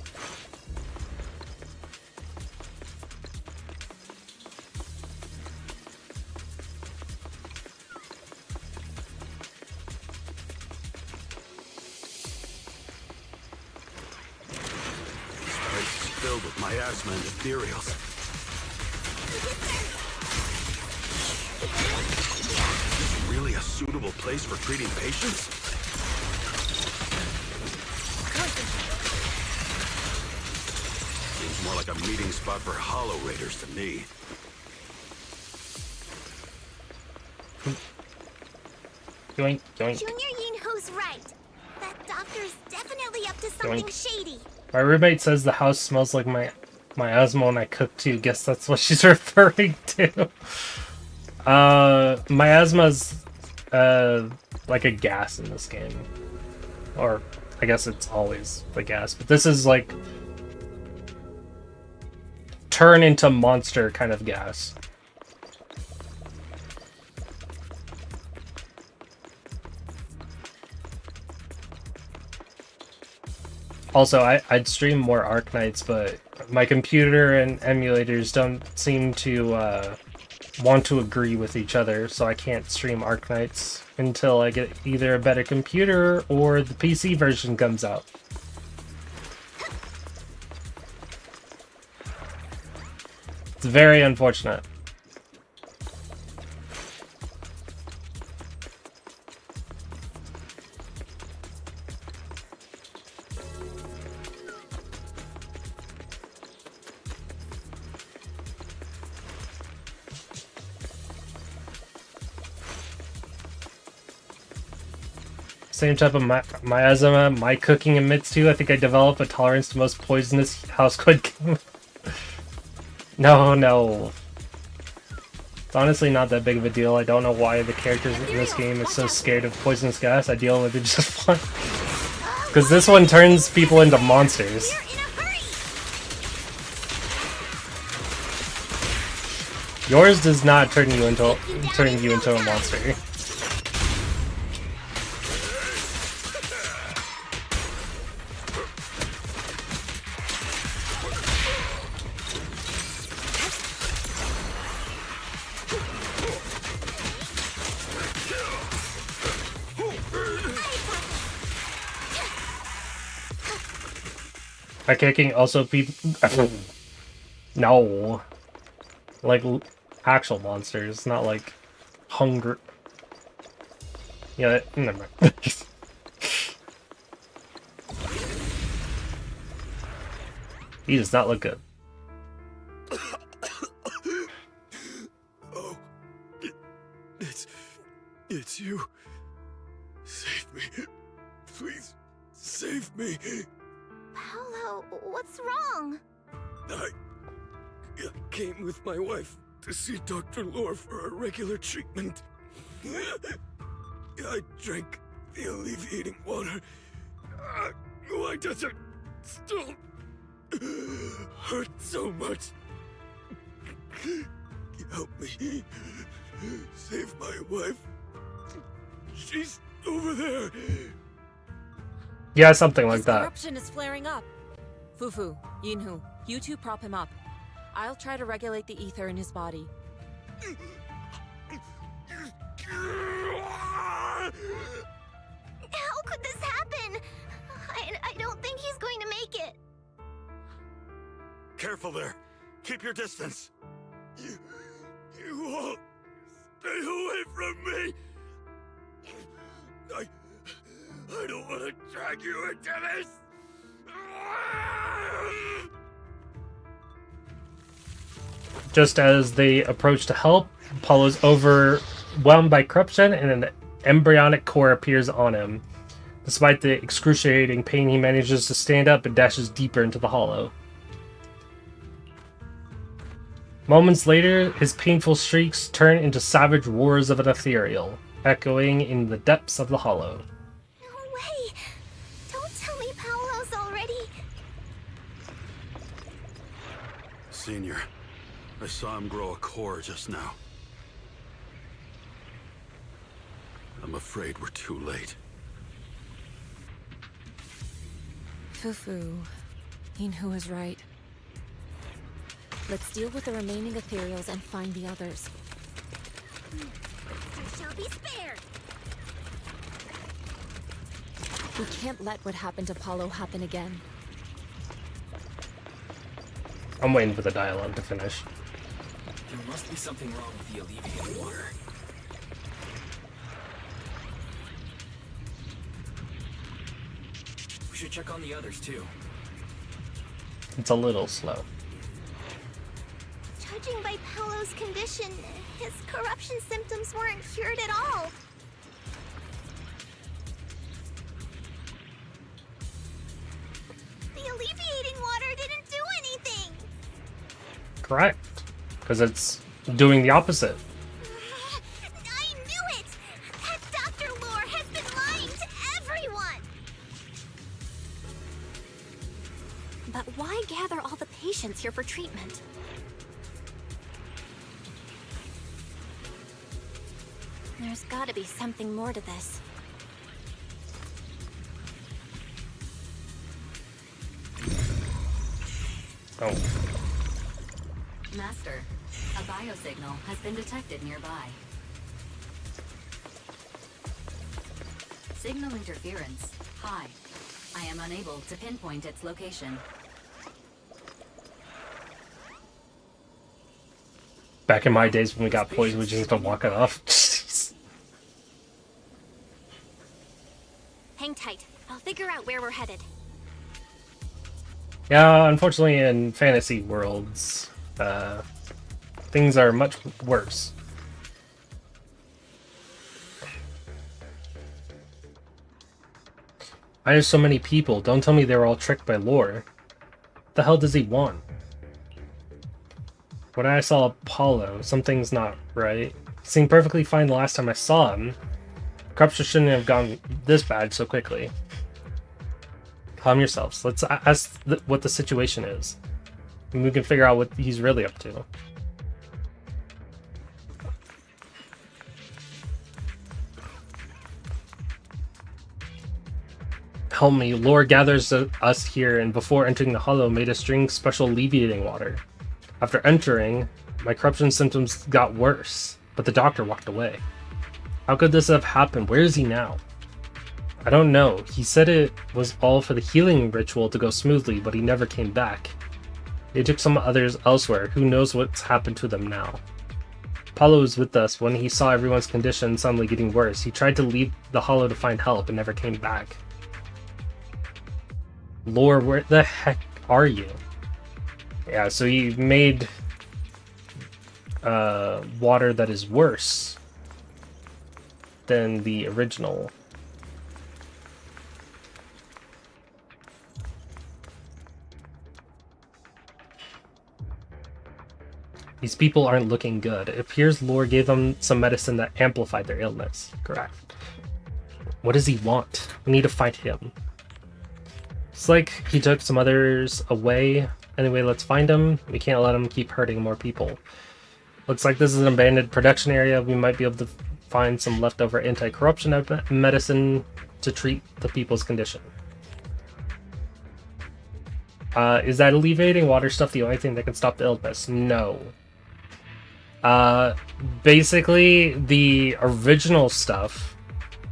This place is filled with miasma and ethereals. Is this really a suitable place for treating patients? Seems more like a meeting spot for Hollow Raiders to me. Yoink, yoink. Junior Yin Ho Fufu's right. That doctor's definitely up to something shady. My roommate says the house smells like my asthma when I cook too. Guess that's what she's referring to. Miasma's like a gas in this game. Or I guess it's always the gas, but this is like turn into monster kind of gas. Also, I'd stream more Arknights, but my computer and emulators don't seem to want to agree with each other, so I can't stream Arknights until I get either a better computer or the PC version comes out. It's very unfortunate. Same type of miasma my cooking admits to. I think I developed a tolerance to most poisonous household. No. It's honestly not that big of a deal. I don't know why the characters in this game are so scared of poisonous gas. I deal with it just fine. Because this one turns people into monsters. Yours does not turn you into a monster. By kicking also people. No. Like actual monsters, not like hunger. Yeah, never mind. He does not look good. Oh, it's you. Save me. Please, save me. Paolo, what's wrong? I came with my wife to see Dr. Lore for a regular treatment. I drank the alleviating water. Why does it still hurt so much? Help me. Save my wife. She's over there. Yeah, something like that. Corruption is flaring up. Fufu, Yinhu, you two prop him up. I'll try to regulate the ether in his body. How could this happen? I don't think he's going to make it. Careful there. Keep your distance. You all stay away from me. I don't want to drag you into this. Just as they approach to help, Paul is overwhelmed by corruption and an embryonic core appears on him. Despite the excruciating pain, he manages to stand up and dashes deeper into the hollow. Moments later, his painful shrieks turn into savage roars of an ethereal, echoing in the depths of the hollow. No way! Don't tell me Paolo's already... Senior, I saw him grow a core just now. I'm afraid we're too late. Fufu, Yinhu is right. Let's deal with the remaining ethereals and find the others. I shall be spared! We can't let what happened to Paulo happen again. I'm waiting for the dialogue to finish. There must be something wrong with the alleviating water. We should check on the others too. It's a little slow. Judging by Paolo's condition, his corruption symptoms weren't cured at all. The alleviating water didn't do anything! Correct. Because it's doing the opposite. I knew it! That Dr. Lore has been lying to everyone! But why gather all the patients here for treatment? There's gotta be something more to this. Oh. Master, a biosignal has been detected nearby. Signal interference high. I am unable to pinpoint its location. Back in my days when we got poisoned, we just don't walk it off. Hang tight. I'll figure out where we're headed. Yeah, unfortunately in fantasy worlds, things are much worse. I have so many people. Don't tell me they were all tricked by Lore. What the hell does he want? When I saw Apollo, something's not right. He seemed perfectly fine the last time I saw him. Corruption shouldn't have gone this bad so quickly. Calm yourselves. Let's ask what the situation is. And we can figure out what he's really up to. Help me. Lore gathers us here and before entering the hollow made us drink special alleviating water. After entering, my corruption symptoms got worse, but the doctor walked away. How could this have happened? Where is he now? I don't know. He said it was all for the healing ritual to go smoothly, but he never came back. They took some others elsewhere. Who knows what's happened to them now? Apollo was with us when he saw everyone's condition suddenly getting worse. He tried to leave the hollow to find help and never came back. Lore, where the heck are you? Yeah, so he made water that is worse than the original. These people aren't looking good. It appears Lore gave them some medicine that amplified their illness. Correct. What does he want? We need to find him. It's like he took some others away. Anyway, let's find him. We can't let him keep hurting more people. Looks like this is an abandoned production area. We might be able to find some leftover anti-corruption medicine to treat the people's condition. Is that alleviating water stuff the only thing that can stop the illness? No. Basically, the original stuff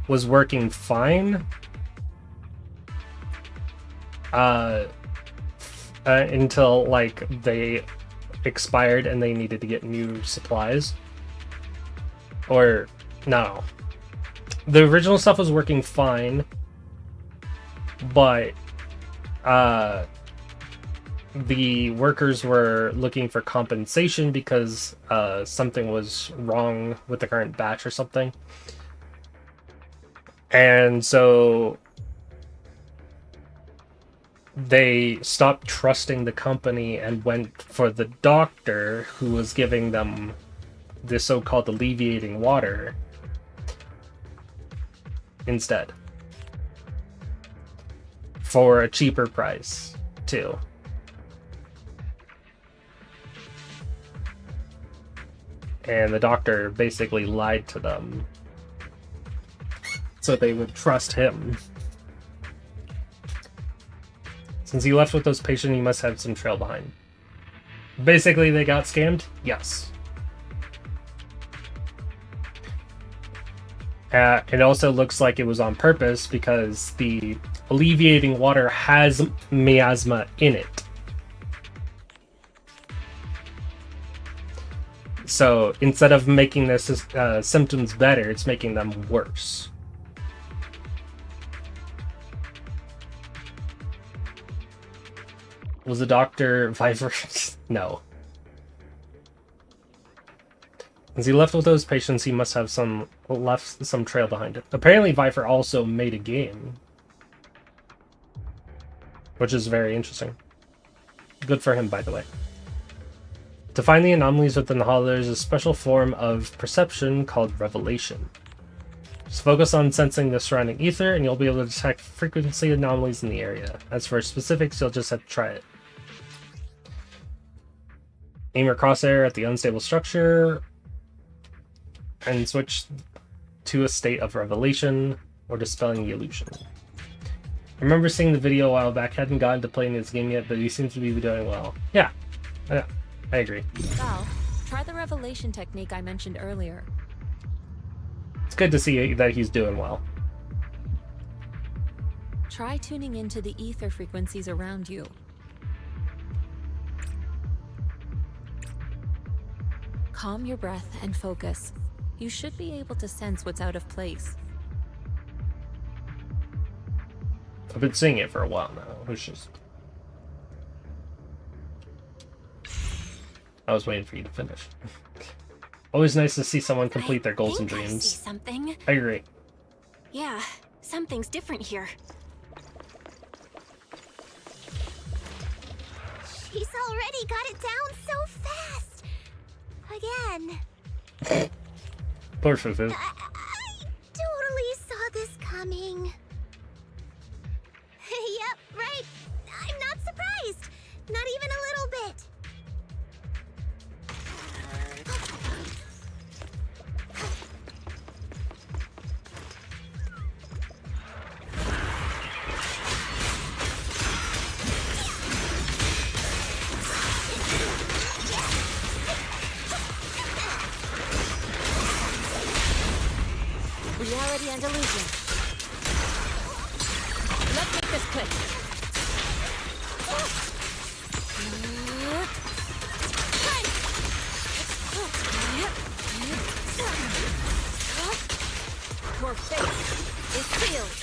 was working fine. Until, like, they expired and they needed to get new supplies. Or, no. The original stuff was working fine, but, the workers were looking for compensation because, something was wrong with the current batch or something. And so they stopped trusting the company and went for the doctor who was giving them the so-called alleviating water instead. For a cheaper price, too. And the doctor basically lied to them so they would trust him. Since he left with those patients, he must have some trail behind. Basically, they got scammed? Yes. It also looks like it was on purpose because the alleviating water has miasma in it. So instead of making the symptoms better, it's making them worse. Was the doctor Viper? No. As he left with those patients, he must have left some trail behind it. Apparently, Viper also made a game. which is very interesting. Good for him, by the way. To find the anomalies within the hollow, there's a special form of perception called revelation. Just focus on sensing the surrounding ether, and you'll be able to detect frequency anomalies in the area. As for specifics, you'll just have to try it. Aim your crosshair at the unstable structure, and switch to a state of revelation, or dispelling the illusion. I remember seeing the video a while back, hadn't gotten to playing this game yet, but he seems to be doing well. Yeah, I agree. Val, try the revelation technique I mentioned earlier. It's good to see that he's doing well. Try tuning into the ether frequencies around you. Calm your breath and focus. You should be able to sense what's out of place. I've been seeing it for a while now. It's just... I was waiting for you to finish. Always nice to see someone complete their goals and I dreams. see something. I agree. Yeah, something's different here. She's already got it down so fast. Again. Poor Fufu. I totally saw this coming. Yep, right. I'm not surprised. Not even a little bit. Reality and illusion. Let's make this quick. Your fate is sealed.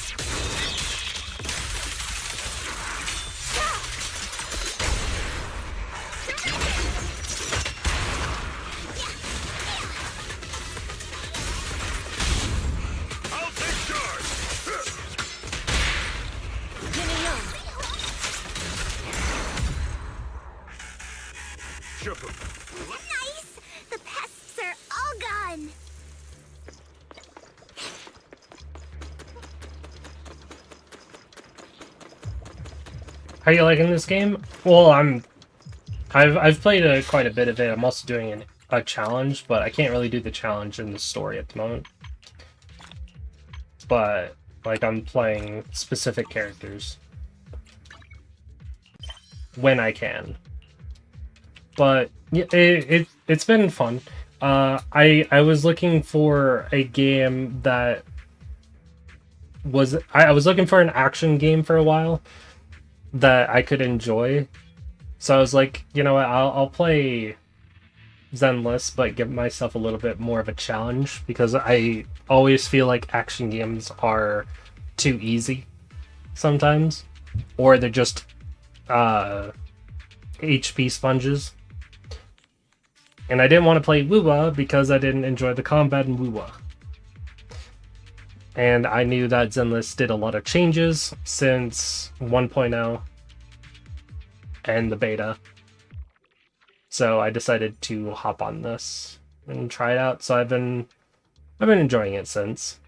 Nice! The pests are all gone. How are you liking this game? Well, I've played quite a bit of it. I'm also doing a challenge, but I can't really do the challenge in the story at the moment. But like I'm playing specific characters when I can. But yeah, it's been fun. I was looking for a game that was I was looking for an action game for a while that I could enjoy. So I was like, you know what, I'll play Zenless, but give myself a little bit more of a challenge, because I always feel like action games are too easy sometimes, or they're just HP sponges. And I didn't want to play Wuwa because I didn't enjoy the combat in Wuwa. And I knew that Zenless did a lot of changes since 1.0 and the beta. So I decided to hop on this and try it out. So I've been enjoying it since.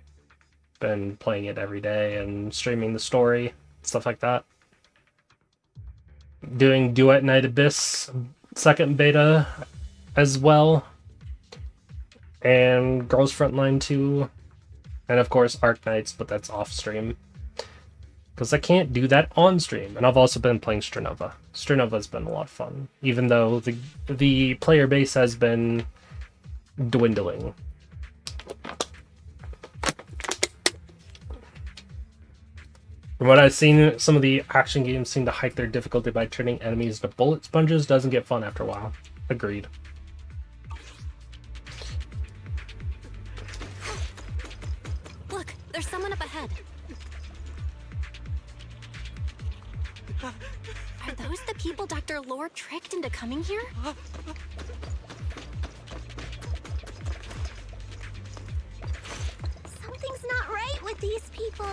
Been playing it every day and streaming the story, stuff like that. Doing Duet Night Abyss second beta as well, and Girls Frontline 2, and of course Arc Knights, but that's off stream because I can't do that on stream. And I've also been playing Strenova. Strenova's been a lot of fun, even though the player base has been dwindling. From what I've seen, some of the action games seem to hike their difficulty by turning enemies into bullet sponges. Doesn't get fun after a while. Agreed. Look, there's someone up ahead. Are those the people Dr. Lore tricked into coming here? Something's not right with these people.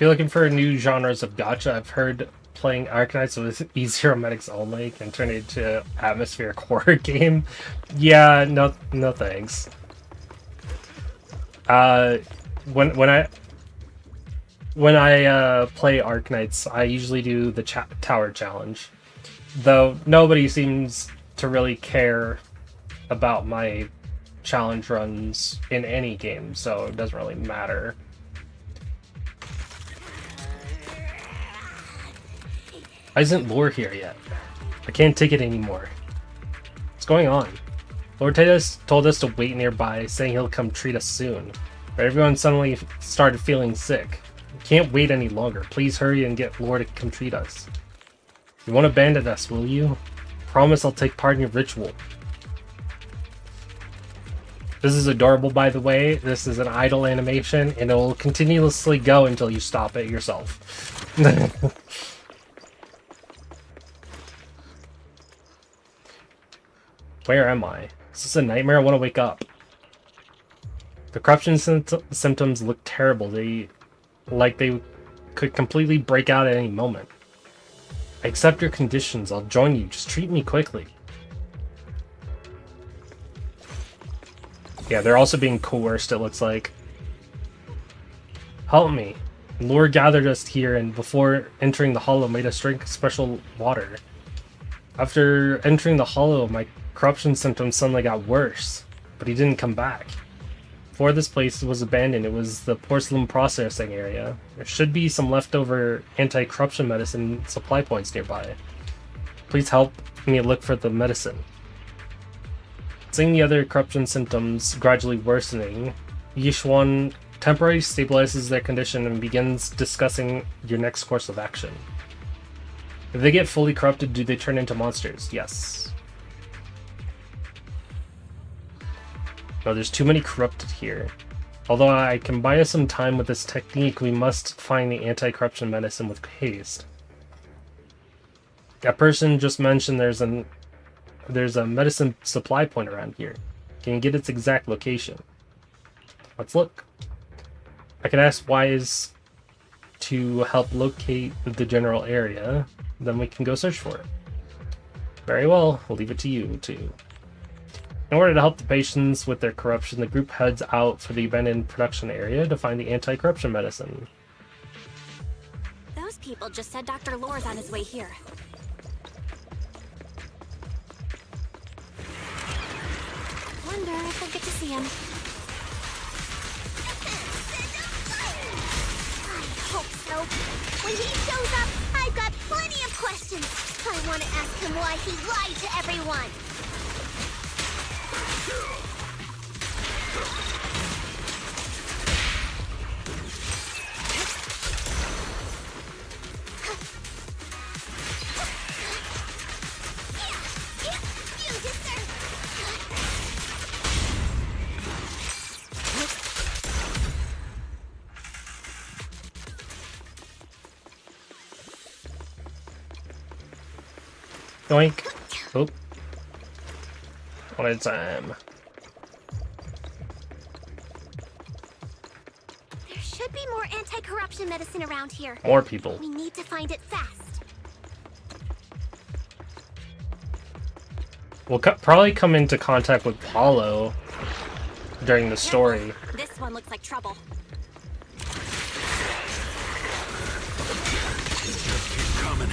you're looking for new genres of gacha, I've heard playing Arknights with easier medics only can turn it into atmospheric horror game. Yeah, no thanks. When I play Arknights, I usually do the tower challenge, though nobody seems to really care about my challenge runs in any game, so it doesn't really matter. Why isn't Lore here yet? I can't take it anymore. What's going on? Lord told us to wait nearby, saying he'll come treat us soon. But everyone suddenly started feeling sick. We can't wait any longer. Please hurry and get Lord to come treat us. You won't abandon us, will you? Promise I'll take part in your ritual. This is adorable, by the way. This is an idle animation, and it will continuously go until you stop it yourself. Where am I? Is this a nightmare? I want to wake up. The corruption symptoms look terrible. They could completely break out at any moment. I accept your conditions. I'll join you. Just treat me quickly. Yeah, they're also being coerced, it looks like. Help me. Lord gathered us here and before entering the hollow made us drink special water. After entering the hollow, my corruption symptoms suddenly got worse, but he didn't come back. Before this place was abandoned, it was the porcelain processing area. There should be some leftover anti-corruption medicine supply points nearby. Please help me look for the medicine. Seeing the other corruption symptoms gradually worsening, Yishuan temporarily stabilizes their condition and begins discussing your next course of action. If they get fully corrupted, do they turn into monsters? Yes. No, there's too many corrupted here. Although I can buy us some time with this technique, we must find the anti-corruption medicine with haste. That person just mentioned there's a medicine supply point around here. Can you get its exact location? Let's look. I can ask Wise to help locate the general area, then we can go search for it. Very well, we'll leave it to you too. In order to help the patients with their corruption, the group heads out for the abandoned production area to find the anti-corruption medicine. Those people just said Dr. Lore's on his way here. Wonder if we'll get to see him. I hope so. When he shows up, I've got plenty of questions. I want to ask him why he lied to everyone. Yoink. Oop. One at a time. There should be more anti-corruption medicine around here. More people. We need to find it fast. We'll probably come into contact with Paulo during the story. This one looks like trouble. Coming.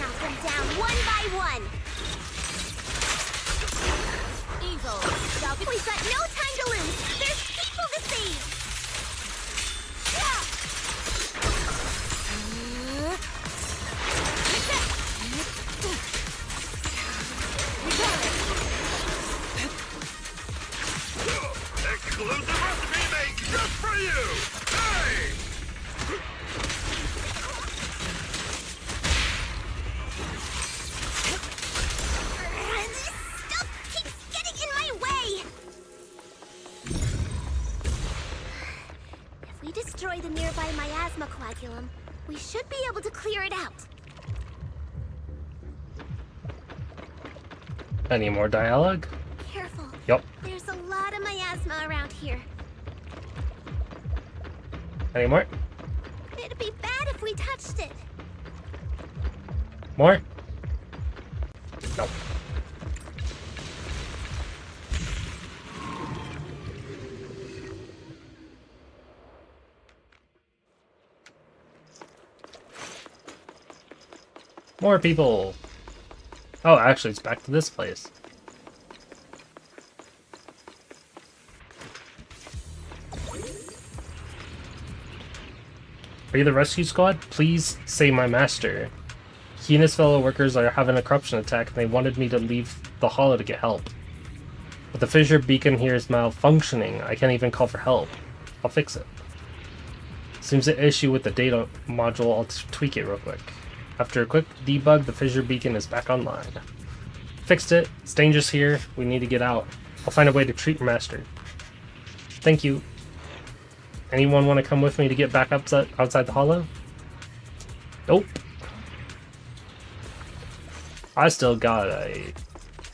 Knock them down one by one. Evil. We've got no time to lose. There's people to save. Exclusive recipe made just for you! Hey! This stuff keeps getting in my way. If we destroy the nearby miasma coagulum, we should be able to clear it out. Any more dialogue? Careful. Yep. There's a lot of miasma around here. Any more? It'd be bad if we touched it. More? No. More people. Oh, actually, it's back to this place. Are you the rescue squad? Please save my master. He and his fellow workers are having a corruption attack, and they wanted me to leave the hollow to get help. But the fissure beacon here is malfunctioning. I can't even call for help. I'll fix it. Seems an issue with the data module. I'll tweak it real quick. After a quick debug, the fissure beacon is back online. Fixed it. It's dangerous here. We need to get out. I'll find a way to treat your master. Thank you. Anyone want to come with me to get back outside the hollow? Nope. I still got a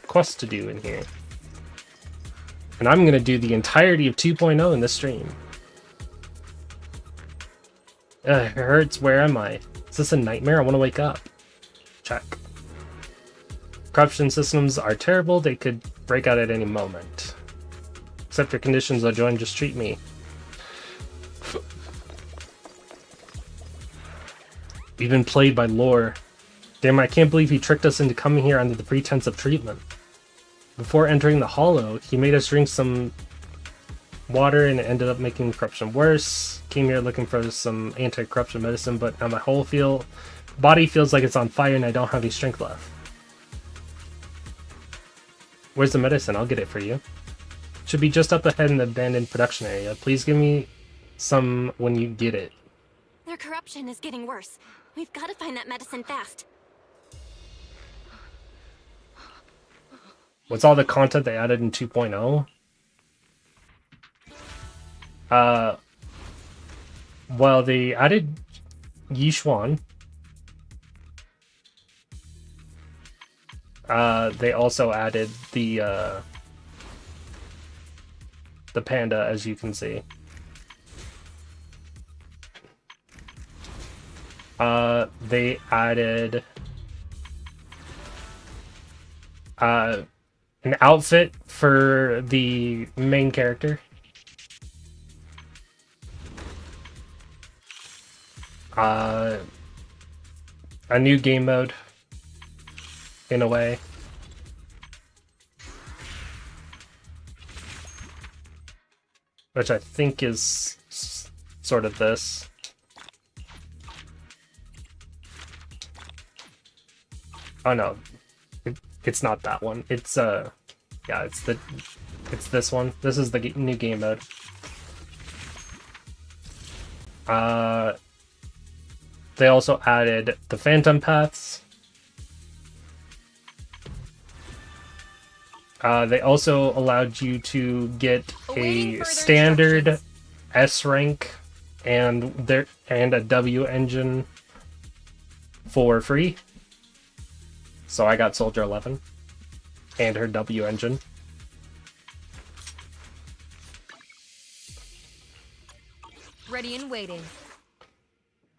quest to do in here. And I'm going to do the entirety of 2.0 in this stream. It hurts. Where am I? Is this a nightmare? I want to wake up. Check. Corruption systems are terrible. They could break out at any moment. Accept your conditions, I'll join. Just treat me. We've been played by lore. Damn, I can't believe he tricked us into coming here under the pretense of treatment. Before entering the hollow, he made us drink some water and it ended up making corruption worse. Came here looking for some anti-corruption medicine, but now my whole body feels like it's on fire and I don't have any strength left. Where's the medicine? I'll get it for you. Should be just up ahead in the abandoned production area. Please give me some when you get it. Their corruption is getting worse. We've got to find that medicine fast. What's all the content they added in 2.0? Well, they added Yishuan. They also added the panda, as you can see. They added an outfit for the main character. A new game mode, in a way. Which I think is sort of this. Oh no, it's not that one. It's yeah, it's this one. This is the new game mode. They also added the phantom paths. They also allowed you to get a standard S rank and a W engine for free. So I got Soldier 11 and her W engine. Ready and waiting.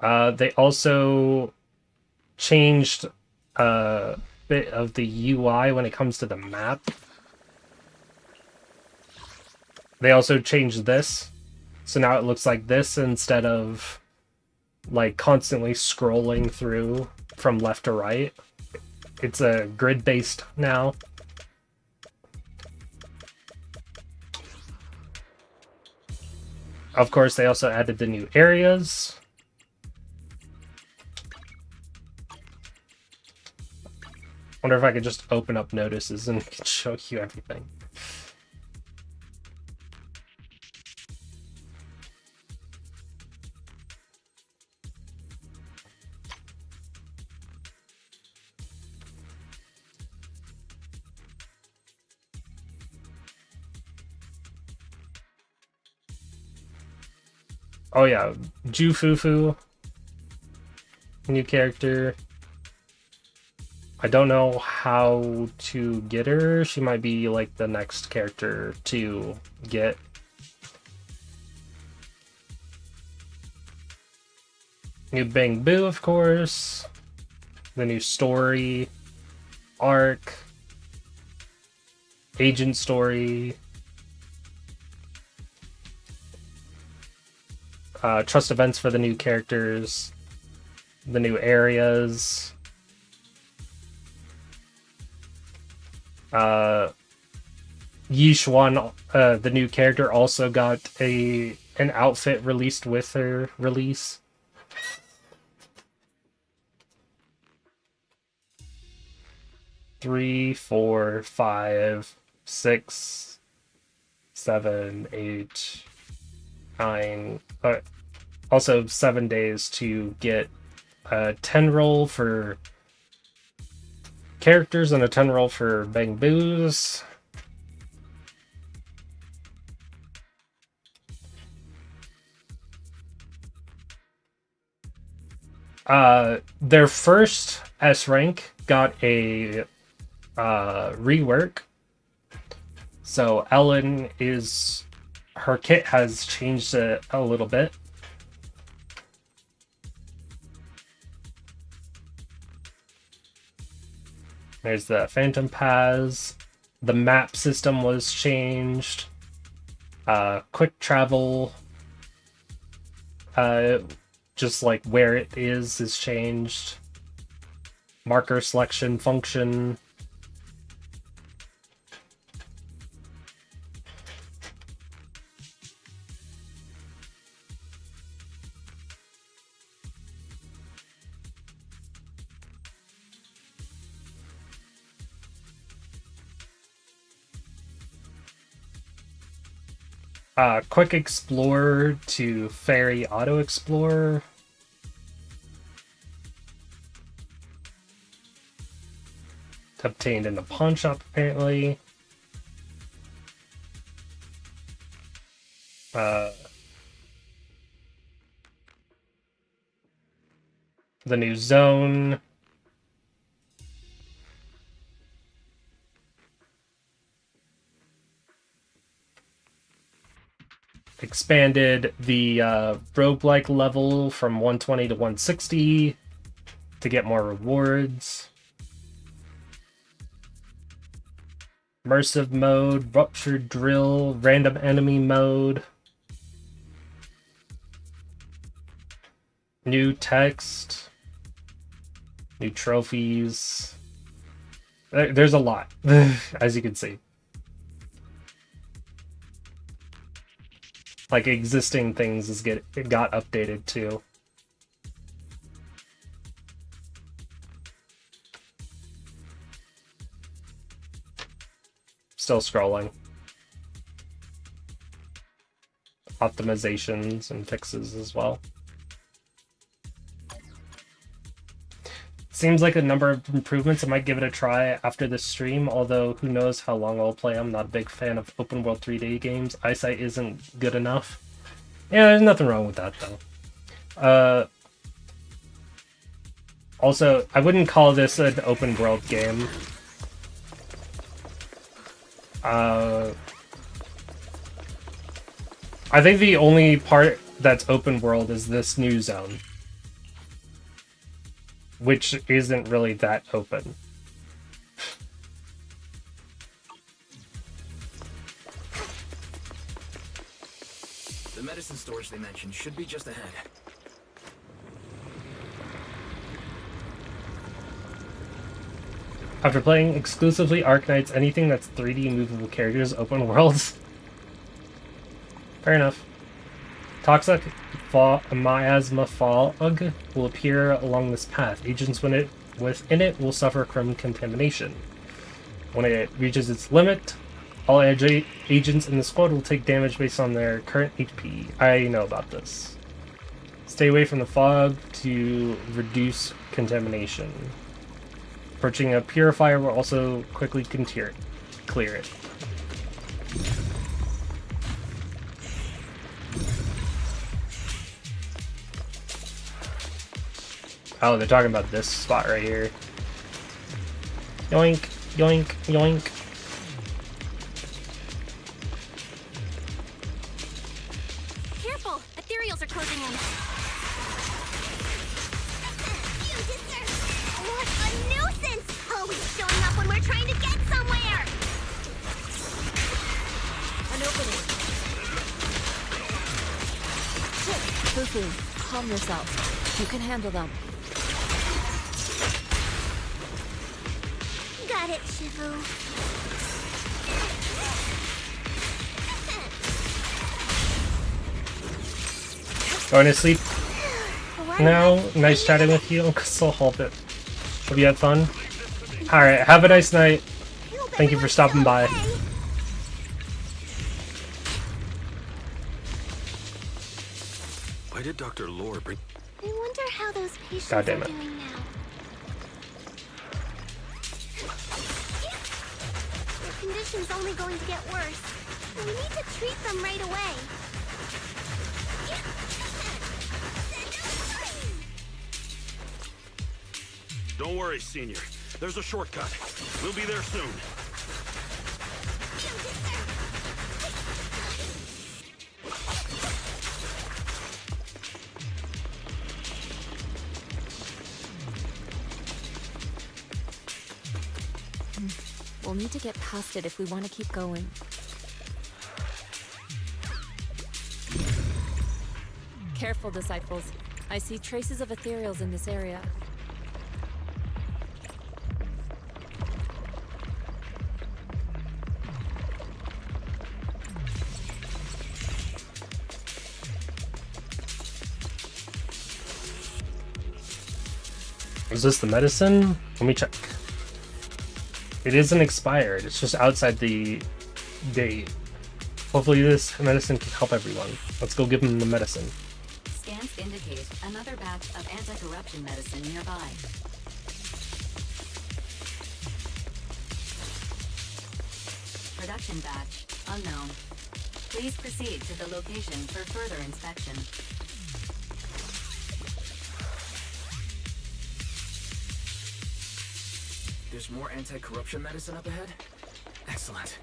They also changed a bit of the UI when it comes to the map. They also changed this. So now it looks like this instead of like constantly scrolling through from left to right. It's a grid-based now. Of course, they also added the new areas. Wonder if I could just open up notices and show you everything. Oh yeah, Jufufu, new character. I don't know how to get her. She might be like the next character to get. New Bang Boo, of course. The new story, arc, agent story, trust events for the new characters, the new areas, Yi Xuan, the new character, also got an outfit released with her release. Three, 4, 5, 6, 7, 8, 9. Also 7 days to get a 10 roll for characters and a 10 roll for Bang Boos. Their first S rank got a rework. So Ellen is, her kit has changed a little bit. There's the Phantom Paths. The map system was changed. Quick travel, just like where it is changed. Marker selection function. Quick Explorer to Fairy Auto Explorer. Obtained in the pawn shop, apparently. The new zone. Expanded the roguelike level from 120 to 160 to get more rewards. Immersive mode, ruptured drill, random enemy mode. New text. New trophies. There's a lot, as you can see. Like existing things it got updated too. Still scrolling. Optimizations and fixes as well. Seems like a number of improvements. I might give it a try after this stream, although who knows how long I'll play. I'm not a big fan of open world 3D games. Eyesight isn't good enough. Yeah, there's nothing wrong with that though. Also, I wouldn't call this an open world game. I think the only part that's open world is this new zone, which isn't really that open. The medicine storage they mentioned should be just ahead. After playing exclusively Arknights, anything that's 3D movable characters, open worlds. Fair enough. Toxic miasma fog will appear along this path. Agents within it will suffer from contamination. When it reaches its limit, all agents in the squad will take damage based on their current HP. I know about this. Stay away from the fog to reduce contamination. Approaching a purifier will also quickly clear it. Oh, they're talking about this spot right here. Yoink, yoink, yoink. Careful! Ethereals are closing in. always showing up when we're trying to get somewhere! An opening. Fufu, calm yourself. You can handle them. Got it, Shifu. Going to sleep now. Nice chatting with you, Uncle Soul. Hope you had fun. Alright, have a nice night. Thank you for stopping by. Why did Dr. Lore bring... I wonder how those patients God damn are it. doing now. Their condition's only going to get worse. We need to treat them right away. Don't worry, Senior. There's a shortcut. We'll be there soon. We'll need to get past it if we want to keep going. Careful, disciples. I see traces of ethereals in this area. Is this the medicine? Let me check. It isn't expired. It's just outside the date. Hopefully this medicine can help everyone. Let's go give them the medicine. Scans indicate another batch of anti-corruption medicine nearby. Production batch unknown. Please proceed to the location for further inspection. There's more anti-corruption medicine up ahead? Excellent.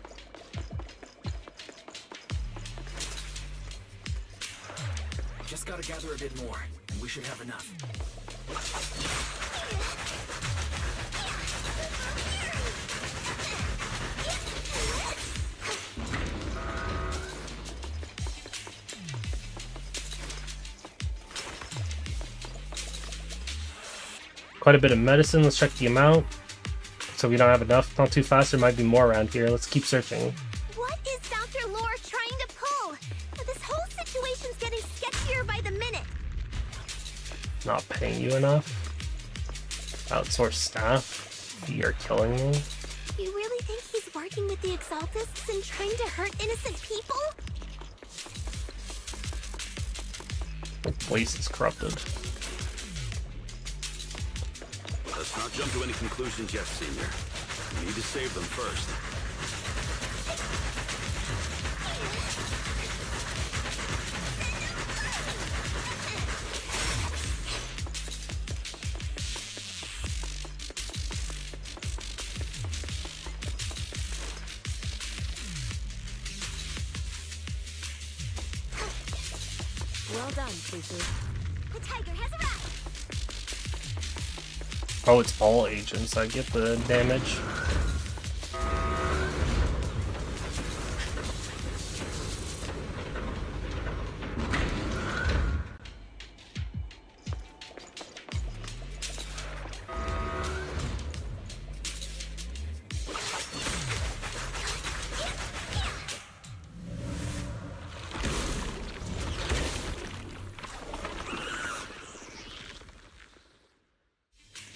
Just gotta gather a bit more, and we should have enough. Quite a bit of medicine. Let's check the amount. So we don't have enough. Not too fast. There might be more around here. Let's keep searching. What is Dr. Lore trying to pull? This whole situation's getting sketchier by the minute. Not paying you enough. Outsourced staff. You're killing me. You really think he's working with the Exaltists and trying to hurt innocent people? The place is corrupted. Let's not jump to any conclusions yet, Senior. We need to save them first. Well done, Fufu. The tiger has arrived! Oh, it's all agents. I get the damage.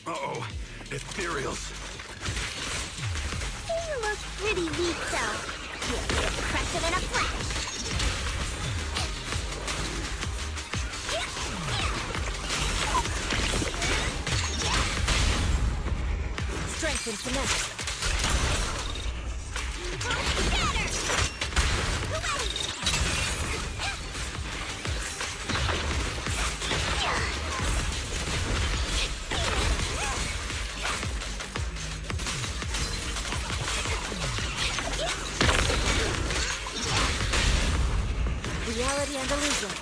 Uh-oh, ethereals. You look pretty weak, though. You'll crush it in a flash. Strength and finesse. Reality and illusion.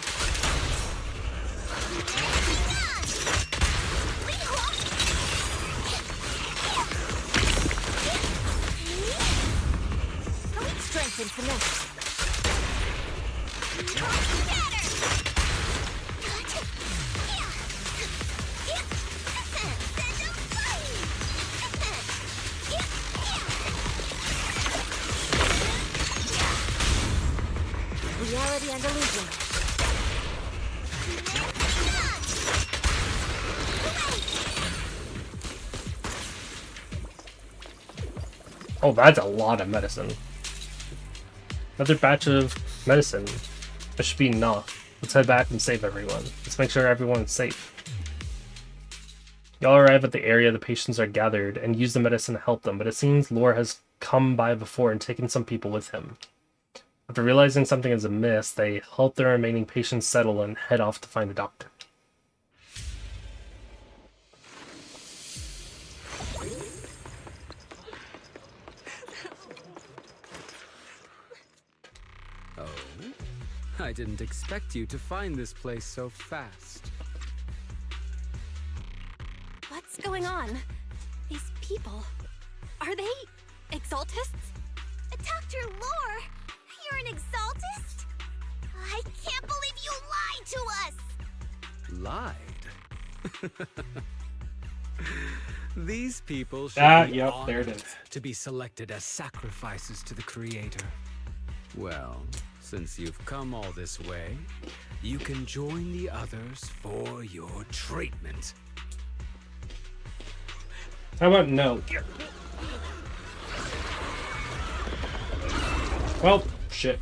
Strength and finesse. Reality and illusion. Oh, that's a lot of medicine. Another batch of medicine. That should be enough. Let's head back and save everyone. Let's make sure everyone's safe. Y'all arrive at the area the patients are gathered and use the medicine to help them, but it seems Lore has come by before and taken some people with him. After realizing something is amiss, they help the remaining patients settle and head off to find the doctor. Oh, I didn't expect you to find this place so fast. What's going on? These people, are they exaltists? Dr. Lore, you're an exaltist? I can't believe you lied to us! Lied? These people should be Yep, honored there it is. to be selected as sacrifices to the Creator. Well, since you've come all this way, you can join the others for your treatment. How about no? Well, shit.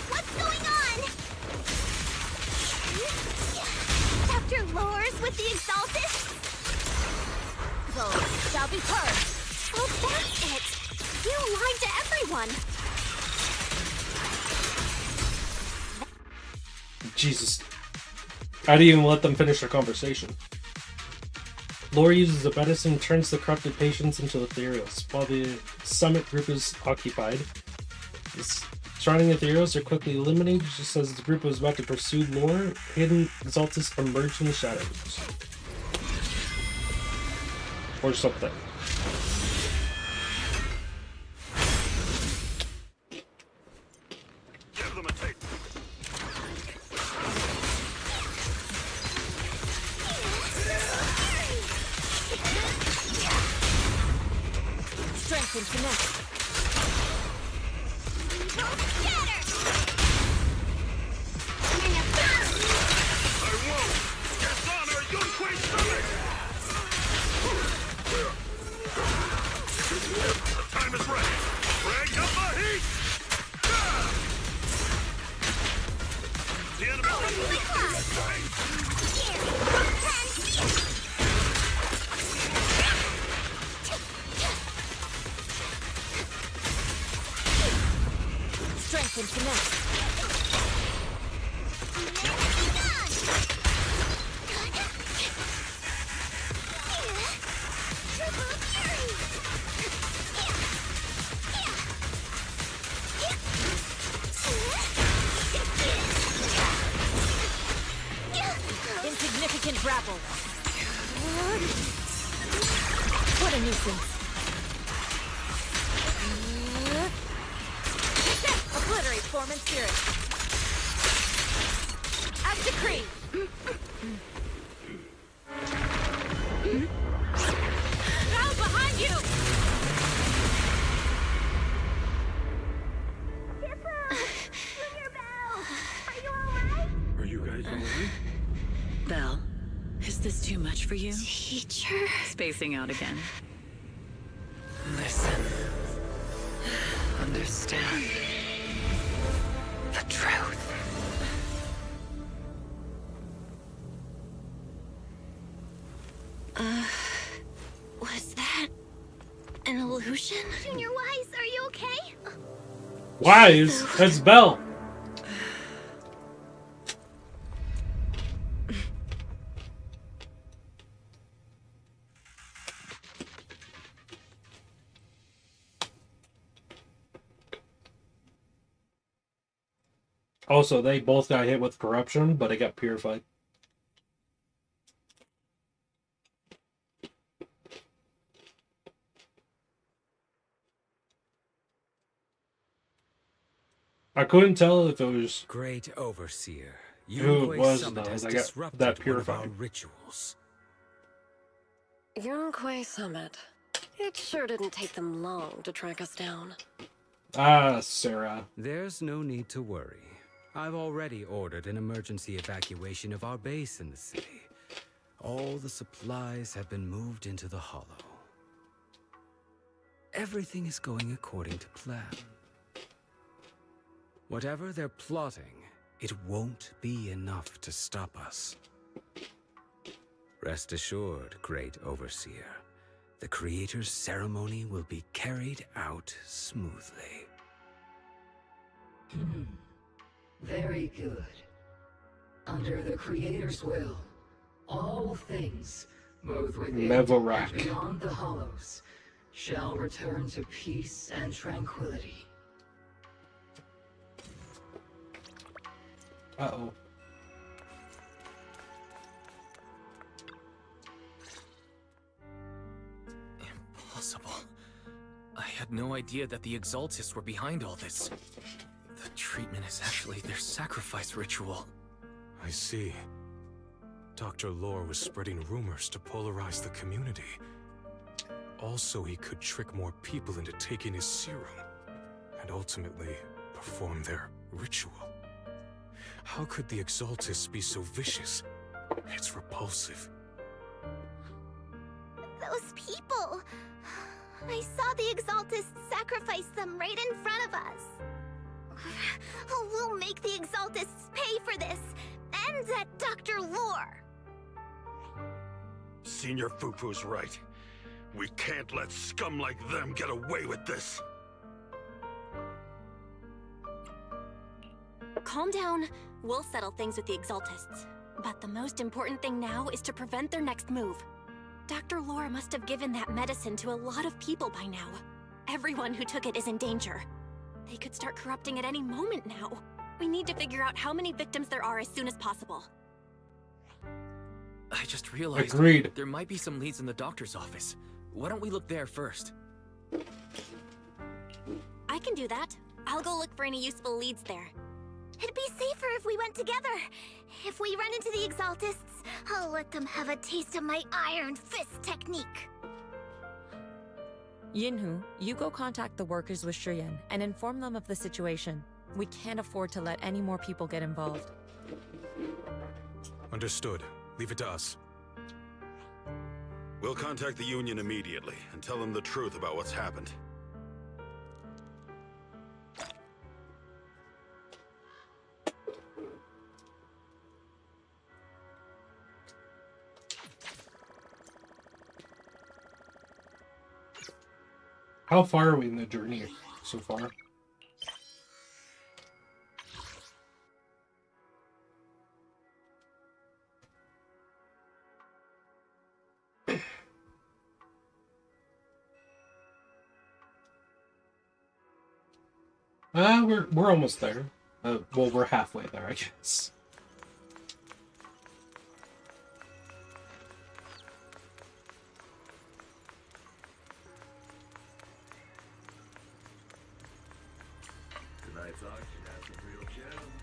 What's going on? Dr. Lore's with the exaltists? Those shall be purged. Oh, that's it! You lied to everyone! Jesus. I didn't even let them finish their conversation. Lore uses the medicine and turns the corrupted patients into ethereals. While the summit group is occupied, the surrounding ethereals are quickly eliminated just as the group was about to pursue Lore. Hidden exaltists emerge in the shadows. Or something. Give them a taste. Strength and finesse. I won't! Dishonor Yunque's stomach! The time is right! Crank up the heat! The enemy Strength and finesse. Insignificant grapple. What a nuisance. Obliterate form and spirit. As decreed. Now behind you! Are you guys alright? Belle, is this too much for you? Teacher? Spacing out again. Listen. Understand. The truth. Was that an illusion? Junior Wise, are you okay? Wise? That's Belle. Also, they both got hit with corruption, but it got purified. I couldn't tell if it was Great Overseer. who it was Summit though. has I got disrupted that one of our purified. rituals. Yunquay Summit. It sure didn't take them long to track us down. Ah, Sarah. There's no need to worry. I've already ordered an emergency evacuation of our base in the city. All the supplies have been moved into the hollow. Everything is going according to plan. Whatever they're plotting, it won't be enough to stop us. Rest assured, Great Overseer. The Creator's ceremony will be carried out smoothly. Very good. Under the Creator's will, all things, both within Mevorak. and beyond the hollows, shall return to peace and tranquility. Uh-oh. Impossible. I had no idea that the Exaltists were behind all this. The treatment is actually their sacrifice ritual. I see. Dr. Lore was spreading rumors to polarize the community. Also, he could trick more people into taking his serum, and ultimately perform their ritual. How could the Exaltists be so vicious? It's repulsive. Those people! I saw the Exaltists sacrifice them right in front of us. We'll make the Exaltists pay for this, and that Dr. Lore! Senior Fufu's right. We can't let scum like them get away with this. Calm down. We'll settle things with the Exaltists. But the most important thing now is to prevent their next move. Dr. Lore must have given that medicine to a lot of people by now. Everyone who took it is in danger. They could start corrupting at any moment now. We need to figure out how many victims there are as soon as possible. I just realized Agreed. there might be some leads in the doctor's office. Why don't we look there first? I can do that. I'll go look for any useful leads there. It'd be safer if we went together. If we run into the Exaltists, I'll let them have a taste of my Iron Fist technique. Yinhu, you go contact the workers with Shiyan and inform them of the situation. We can't afford to let any more people get involved. Understood. Leave it to us. We'll contact the Union immediately and tell them the truth about what's happened. How far are we in the journey so far? We're almost there. Well, we're halfway there, I guess. Tonight's auction has some real gems.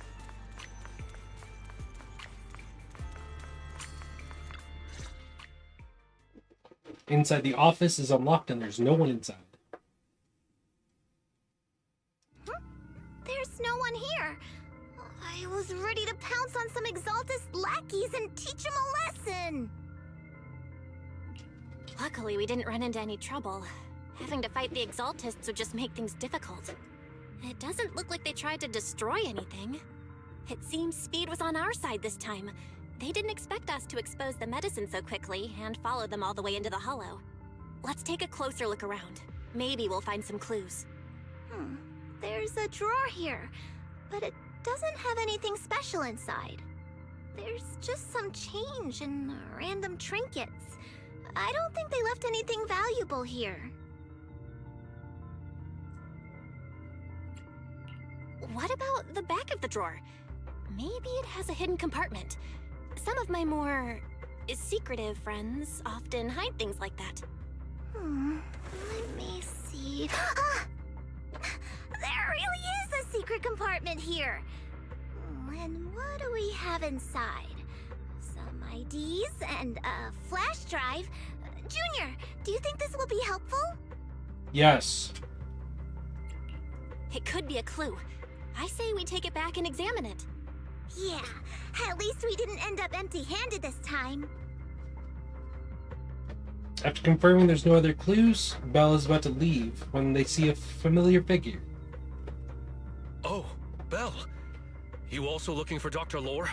Inside the office is unlocked and there's no one inside. There's no one here. I was ready to pounce on some Exaltist lackeys and teach them a lesson. Luckily, we didn't run into any trouble. Having to fight the Exaltists would just make things difficult. It doesn't look like they tried to destroy anything. It seems speed was on our side this time. They didn't expect us to expose the medicine so quickly and follow them all the way into the hollow. Let's take a closer look around. Maybe we'll find some clues. There's a drawer here, but it doesn't have anything special inside. There's just some change and random trinkets. I don't think they left anything valuable here. What about the back of the drawer? Maybe it has a hidden compartment. Some of my more secretive friends often hide things like that. Let me see. There really is a secret compartment! apartment here. And what do we have inside? Some IDs and a flash drive. Junior, do you think this will be helpful? Yes. It could be a clue. I say we take it back and examine it. Yeah, at least we didn't end up empty-handed this time. After confirming there's no other clues, Belle is about to leave when they see a familiar figure. Oh, Belle. You also looking for Dr. Lore?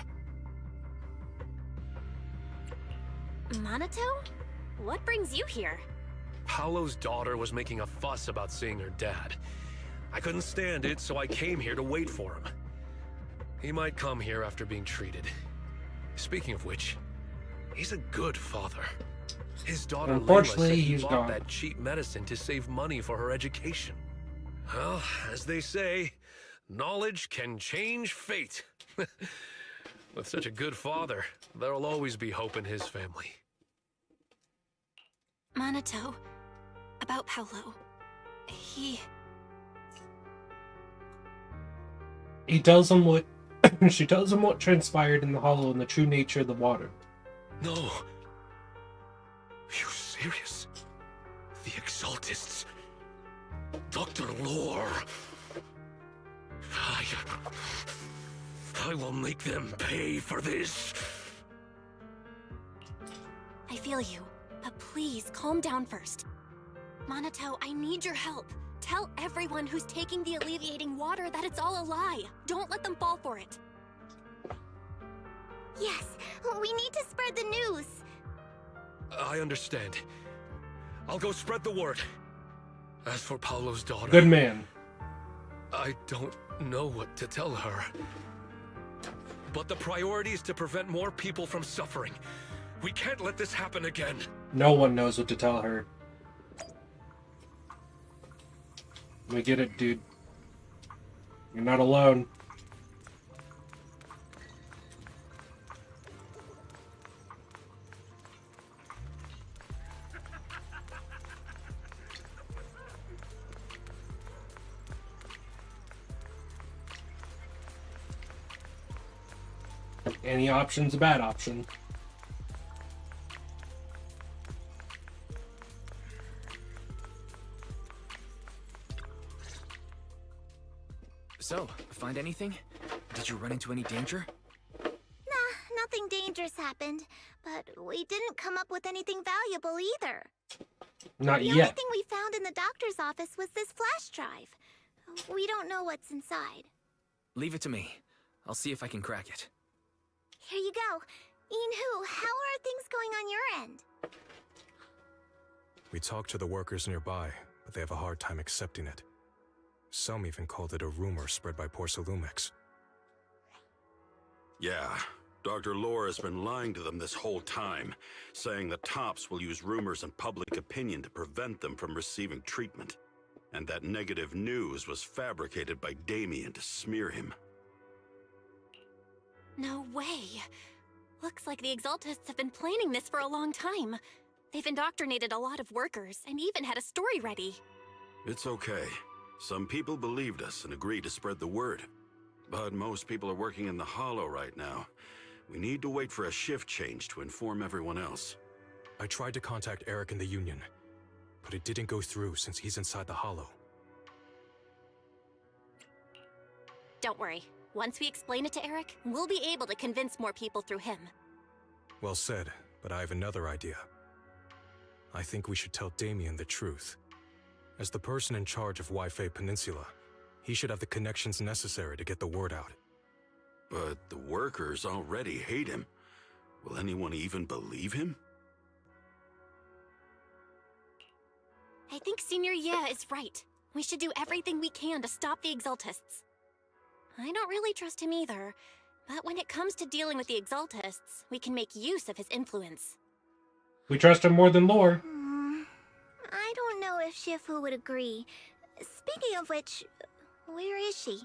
Minato? What brings you here? Paolo's daughter was making a fuss about seeing her dad. I couldn't stand it, so I came here to wait for him. He might come here after being treated. Speaking of which, he's a good father. His daughter Unfortunately, Layla said he he's bought gone. that cheap medicine to save money for her education. Well, as they say, knowledge can change fate. With such a good father, there'll always be hope in his family. Minato, about Paolo. He tells him what she tells him what transpired in the hollow and the true nature of the water. No. You serious? The Exaltists. Dr. Lore. I will make them pay for this. I feel you, but please calm down first. Minato, I need your help. Tell everyone who's taking the alleviating water that it's all a lie. Don't let them fall for it. Yes, we need to spread the news. I understand. I'll go spread the word. As for Paolo's daughter... Good man. I don't know what to tell her. But the priority is to prevent more people from suffering. We can't let this happen again. No one knows what to tell her. We get it, dude. You're not alone. Any option's a bad option. So, find anything? Did you run into any danger? Nah, nothing dangerous happened, but we didn't come up with anything valuable either. Not The yet. only thing we found in the doctor's office was this flash drive. We don't know what's inside. Leave it to me. I'll see if I can crack it. Here you go. Inhu, how are things going on your end? We talked to the workers nearby, but they have a hard time accepting it. Some even called it a rumor spread by Porsalumex. Yeah, Dr. Lore has been lying to them this whole time, saying the Tops will use rumors and public opinion to prevent them from receiving treatment. And that negative news was fabricated by Damien to smear him. No way. Looks like the Exaltists have been planning this for a long time. They've indoctrinated a lot of workers and even had a story ready. It's okay. Some people believed us and agreed to spread the word. But most people are working in the Hollow right now. We need to wait for a shift change to inform everyone else. I tried to contact Eric in the Union, but it didn't go through since he's inside the Hollow. Don't worry. Once we explain it to Eric, we'll be able to convince more people through him. Well said, but I have another idea. I think we should tell Damien the truth. As the person in charge of Waifei Peninsula, he should have the connections necessary to get the word out. But the workers already hate him. Will anyone even believe him? I think Senior Ye is right. We should do everything we can to stop the Exaltists. I don't really trust him either, but when it comes to dealing with the Exaltists, we can make use of his influence. We trust him more than Lore. I don't know if Shifu would agree. Speaking of which, where is she?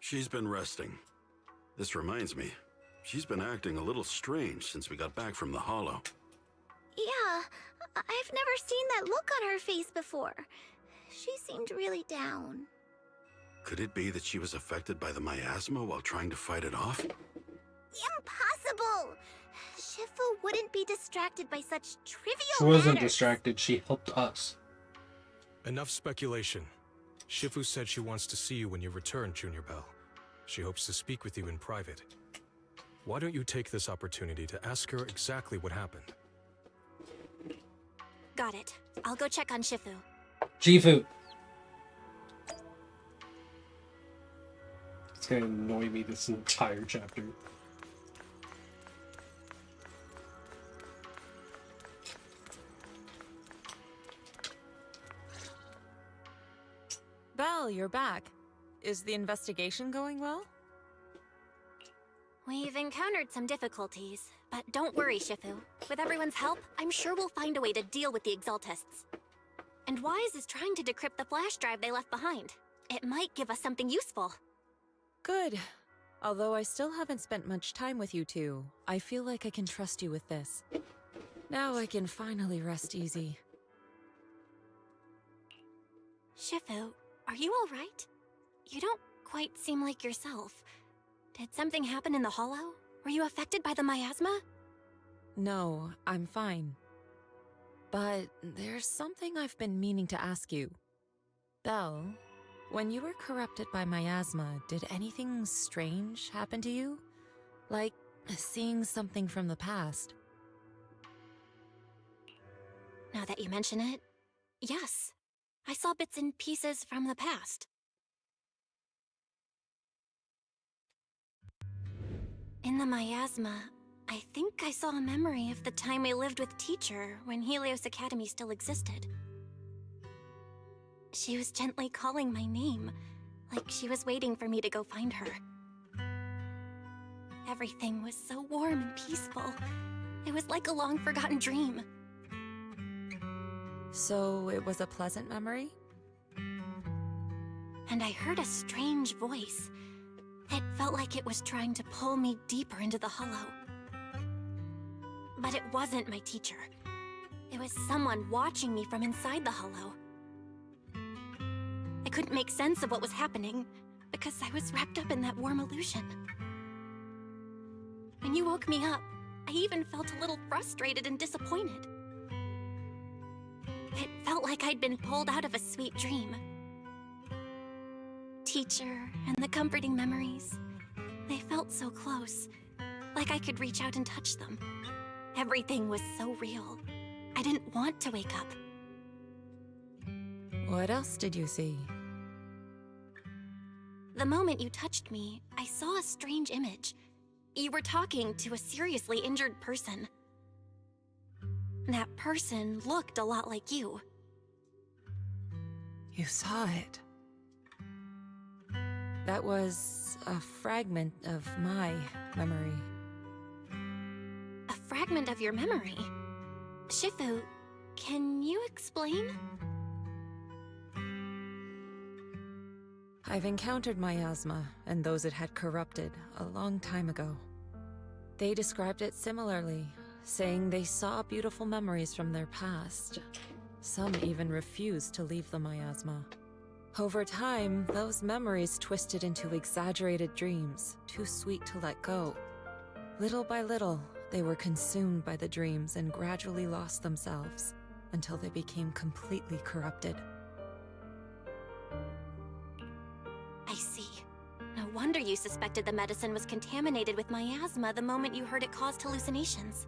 She's been resting. This reminds me, she's been acting a little strange since we got back from the Hollow. Yeah, I've never seen that look on her face before. She seemed really down. Could it be that she was affected by the miasma while trying to fight it off? Impossible! Shifu wouldn't be distracted by such trivial She wasn't matters. distracted, she helped us. Enough speculation. Shifu said she wants to see you when you return, Junior Bell. She hopes to speak with you in private. Why don't you take this opportunity to ask her exactly what happened? Got it. I'll go check on Shifu. Jifu. It's gonna annoy me this entire chapter. Belle, you're back. Is the investigation going well? We've encountered some difficulties, but don't worry, Shifu. With everyone's help, I'm sure we'll find a way to deal with the Exaltists. And Wise is trying to decrypt the flash drive they left behind. It might give us something useful. Good. Although I still haven't spent much time with you two, I feel like I can trust you with this. Now I can finally rest easy. Shifu, are you alright? You don't quite seem like yourself. Did something happen in the hollow? Were you affected by the miasma? No, I'm fine. But there's something I've been meaning to ask you. Belle, when you were corrupted by miasma, did anything strange happen to you? Like seeing something from the past? Now that you mention it, yes. I saw bits and pieces from the past. In the miasma, I think I saw a memory of the time I lived with Teacher when Helios Academy still existed. She was gently calling my name, like she was waiting for me to go find her. Everything was so warm and peaceful. It was like a long-forgotten dream. So it was a pleasant memory? And I heard a strange voice. It felt like it was trying to pull me deeper into the hollow. But it wasn't my teacher. It was someone watching me from inside the hollow. I couldn't make sense of what was happening because I was wrapped up in that warm illusion. When you woke me up, I even felt a little frustrated and disappointed. It felt like I'd been pulled out of a sweet dream. Teacher and the comforting memories, they felt so close, like I could reach out and touch them. Everything was so real. I didn't want to wake up. What else did you see? The moment you touched me, I saw a strange image. You were talking to a seriously injured person. That person looked a lot like you. You saw it. That was a fragment of my memory. A fragment of your memory? Shifu, can you explain? I've encountered miasma and those it had corrupted a long time ago. They described it similarly, saying they saw beautiful memories from their past. Some even refused to leave the miasma. Over time, those memories twisted into exaggerated dreams, too sweet to let go. Little by little, they were consumed by the dreams and gradually lost themselves, until they became completely corrupted. I see. No wonder you suspected the medicine was contaminated with miasma the moment you heard it caused hallucinations.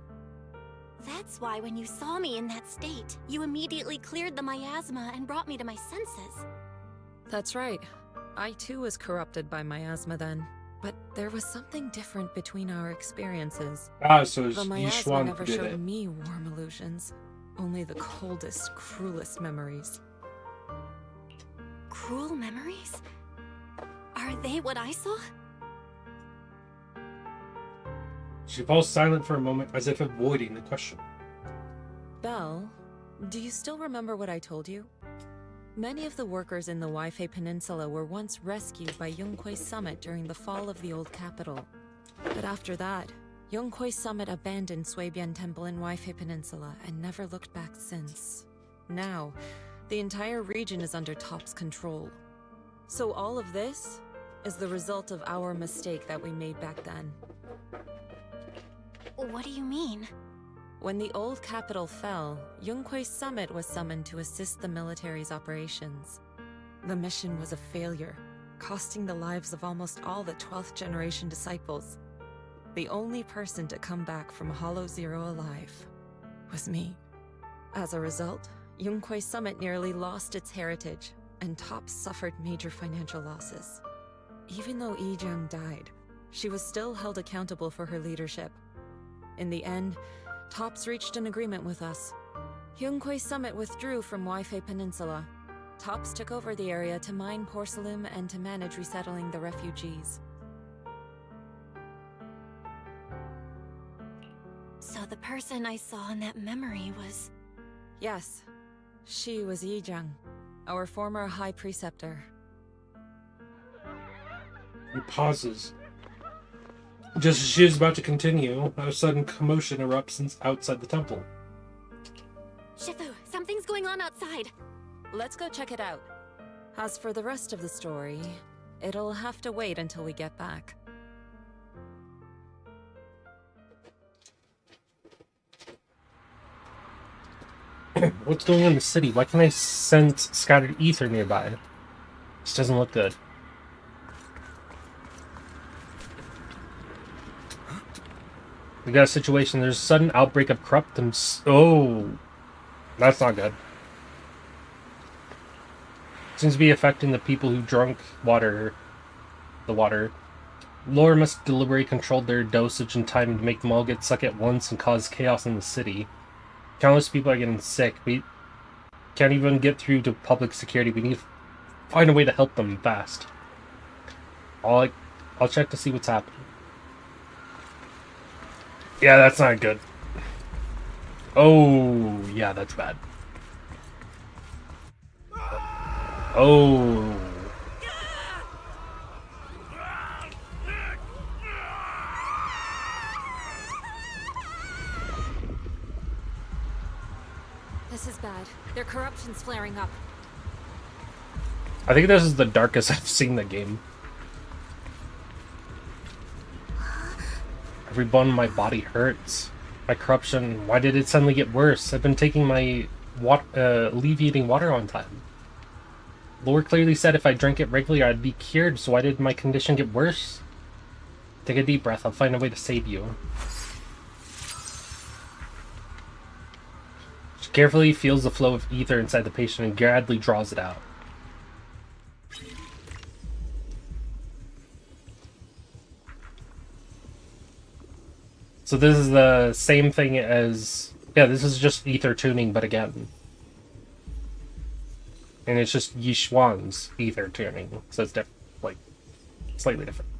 That's why when you saw me in that state, you immediately cleared the miasma and brought me to my senses. That's right. I too was corrupted by miasma then. But there was something different between our experiences. So the miasma Yishuan never did showed it. me warm illusions. Only the coldest, cruelest memories. Cruel memories? Are they what I saw? She falls silent for a moment, as if avoiding the question. Belle, do you still remember what I told you? Many of the workers in the Waifei Peninsula were once rescued by Yonghui Summit during the fall of the old capital. But after that, Yonghui Summit abandoned Suibian Temple in Waifei Peninsula and never looked back since. Now, the entire region is under Top's control. So all of this is the result of our mistake that we made back then. What do you mean? When the old capital fell, Yunque's summit was summoned to assist the military's operations. The mission was a failure, costing the lives of almost all the 12th generation disciples. The only person to come back from Hollow Zero alive was me. As a result, Yunque's summit nearly lost its heritage, and TOPS suffered major financial losses. Even though Yijang died, she was still held accountable for her leadership. In the end, TOPS reached an agreement with us. Yunque's summit withdrew from Waifei Peninsula. TOPS took over the area to mine porcelain and to manage resettling the refugees. So the person I saw in that memory was... Yes, she was Yijang, our former High Preceptor. He pauses. Just as she is about to continue, a sudden commotion erupts outside the temple. Shifu, something's going on outside. Let's go check it out. As for the rest of the story, it'll have to wait until we get back. What's going on in the city? Why can't I sense scattered ether nearby? This doesn't look good. We got a situation. There's a sudden outbreak of corruption. Oh, that's not good. Seems to be affecting the people who drank the water. Lore must deliberately control their dosage and time to make them all get sucked at once and cause chaos in the city. Countless people are getting sick. We can't even get through to public security. We need to find a way to help them fast. I'll check to see what's happening. Yeah, that's not good. Oh, yeah, that's bad. Oh. This is bad. Their corruption's flaring up. I think this is the darkest I've seen the game. Every bone in my body hurts. My corruption, why did it suddenly get worse? I've been taking my alleviating water on time. Lore clearly said if I drank it regularly I'd be cured, so why did my condition get worse? Take a deep breath, I'll find a way to save you. She carefully feels the flow of ether inside the patient and gradually draws it out. So this is the same thing as... Yeah, this is just ether tuning, but again. And it's just Yishuan's ether tuning. So it's like, slightly different.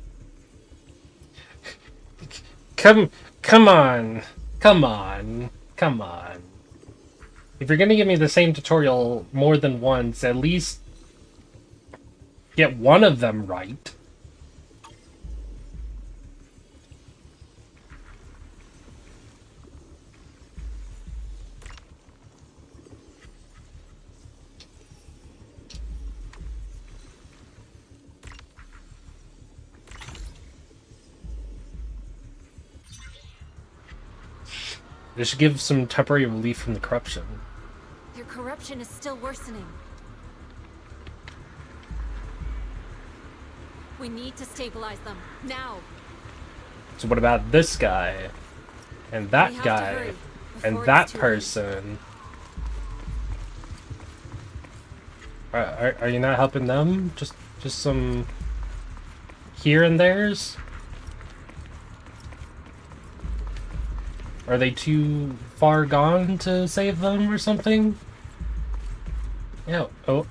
Come on. If you're gonna give me the same tutorial more than once, at least get one of them right. This should give some temporary relief from the corruption. Their corruption is still worsening. We need to stabilize them, now! So what about this guy? And that guy? And that person? Are you not helping them? Just some here and there's? Are they too far gone to save them or something? Yeah. Oh,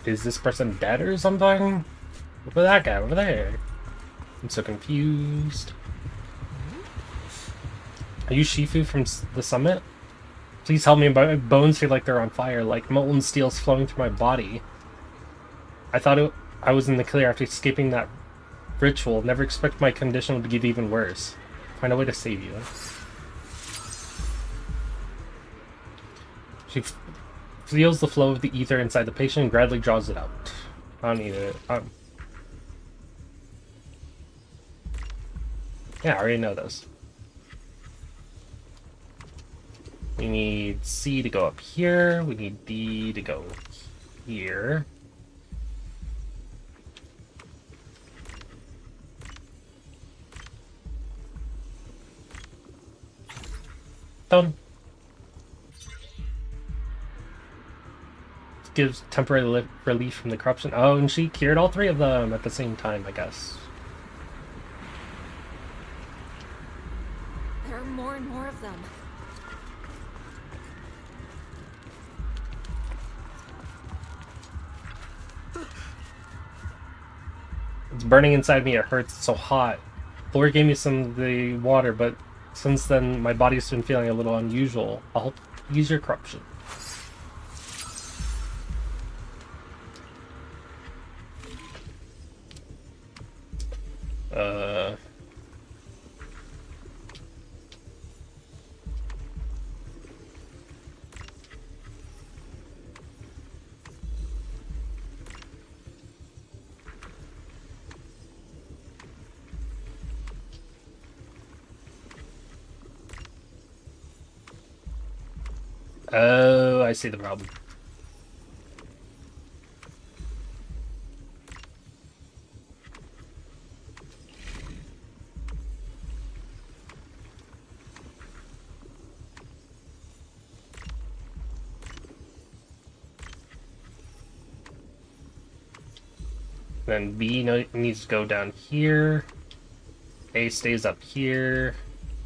is this person dead or something? Look at that guy over there. I'm so confused. Are you Shifu from the summit? Please help me. My bones feel like they're on fire, like molten steel's flowing through my body. I thought I was in the clear after escaping that ritual. Never expect my condition to get even worse. Find a way to save you. She feels the flow of the ether inside the patient and gradually draws it out. I don't need it. Yeah, I already know this. We need C to go up here. We need D to go here. Done. Gives temporary relief from the corruption. Oh, and she cured all three of them at the same time, I guess. There are more and more of them. It's burning inside me. It hurts. It's so hot. Lord gave me some of the water, but since then my body's been feeling a little unusual. I'll use your corruption. Oh, I see the problem. Then B needs to go down here. A stays up here.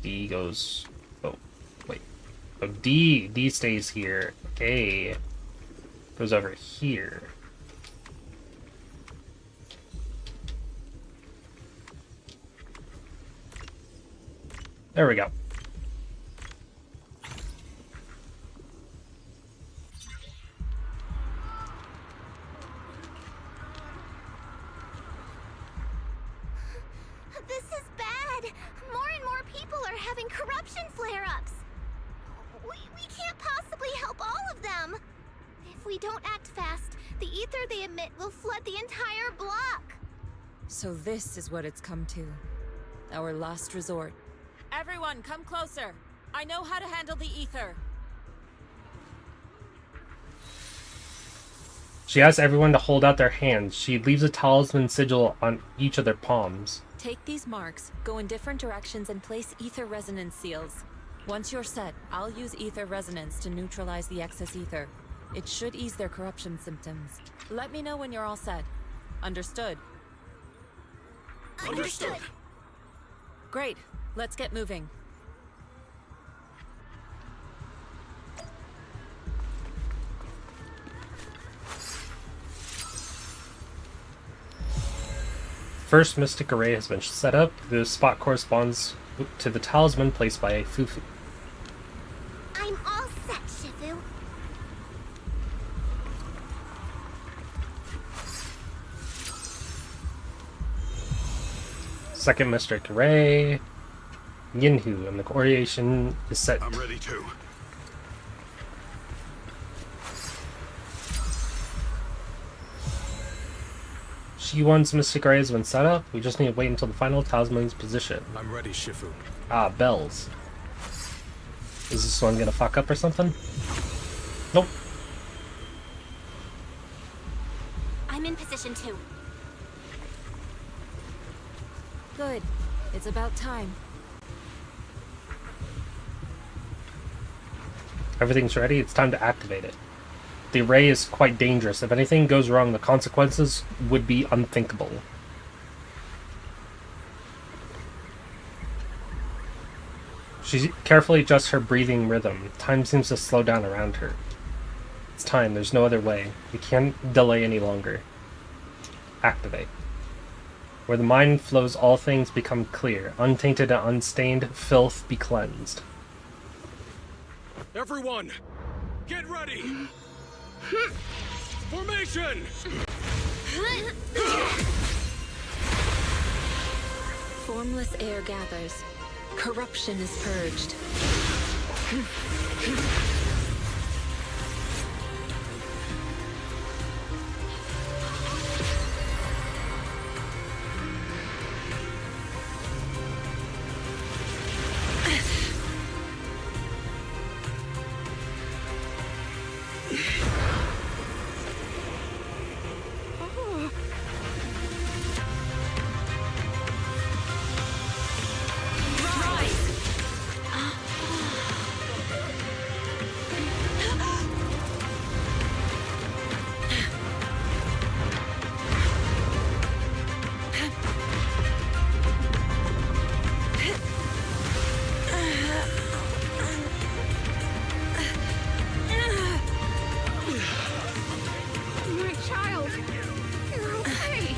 D goes... Oh, wait. Oh, D stays here. A goes over here. There we go. This is bad. More and more people are having corruption flare-ups. We can't possibly help all of them. If we don't act fast, the ether they emit will flood the entire block. So this is what it's come to. Our last resort. Everyone, come closer. I know how to handle the ether. She asks everyone to hold out their hands. She leaves a talisman sigil on each of their palms. Take these marks, go in different directions, and place ether resonance seals. Once you're set, I'll use ether resonance to neutralize the excess ether. It should ease their corruption symptoms. Let me know when you're all set. Understood? Understood. Great. Let's get moving. First mystic array has been set up. The spot corresponds to the talisman placed by Fufu. I'm all set, Shifu. Second mystic array. Yinhu, and the coordination is set. I'm ready too. G1's mystic array has been set up. We just need to wait until the final talisman's position. I'm ready, Shifu. Ah, bells. Is this one gonna fuck up or something? Nope. I'm in position too. Good. It's about time. Everything's ready. It's time to activate it. The array is quite dangerous. If anything goes wrong, the consequences would be unthinkable. She carefully adjusts her breathing rhythm. Time seems to slow down around her. It's time. There's no other way. We can't delay any longer. Activate. Where the mind flows, all things become clear. Untainted and unstained, filth be cleansed. Everyone, get ready! Formation! Formless air gathers. Corruption is purged. child. You're okay.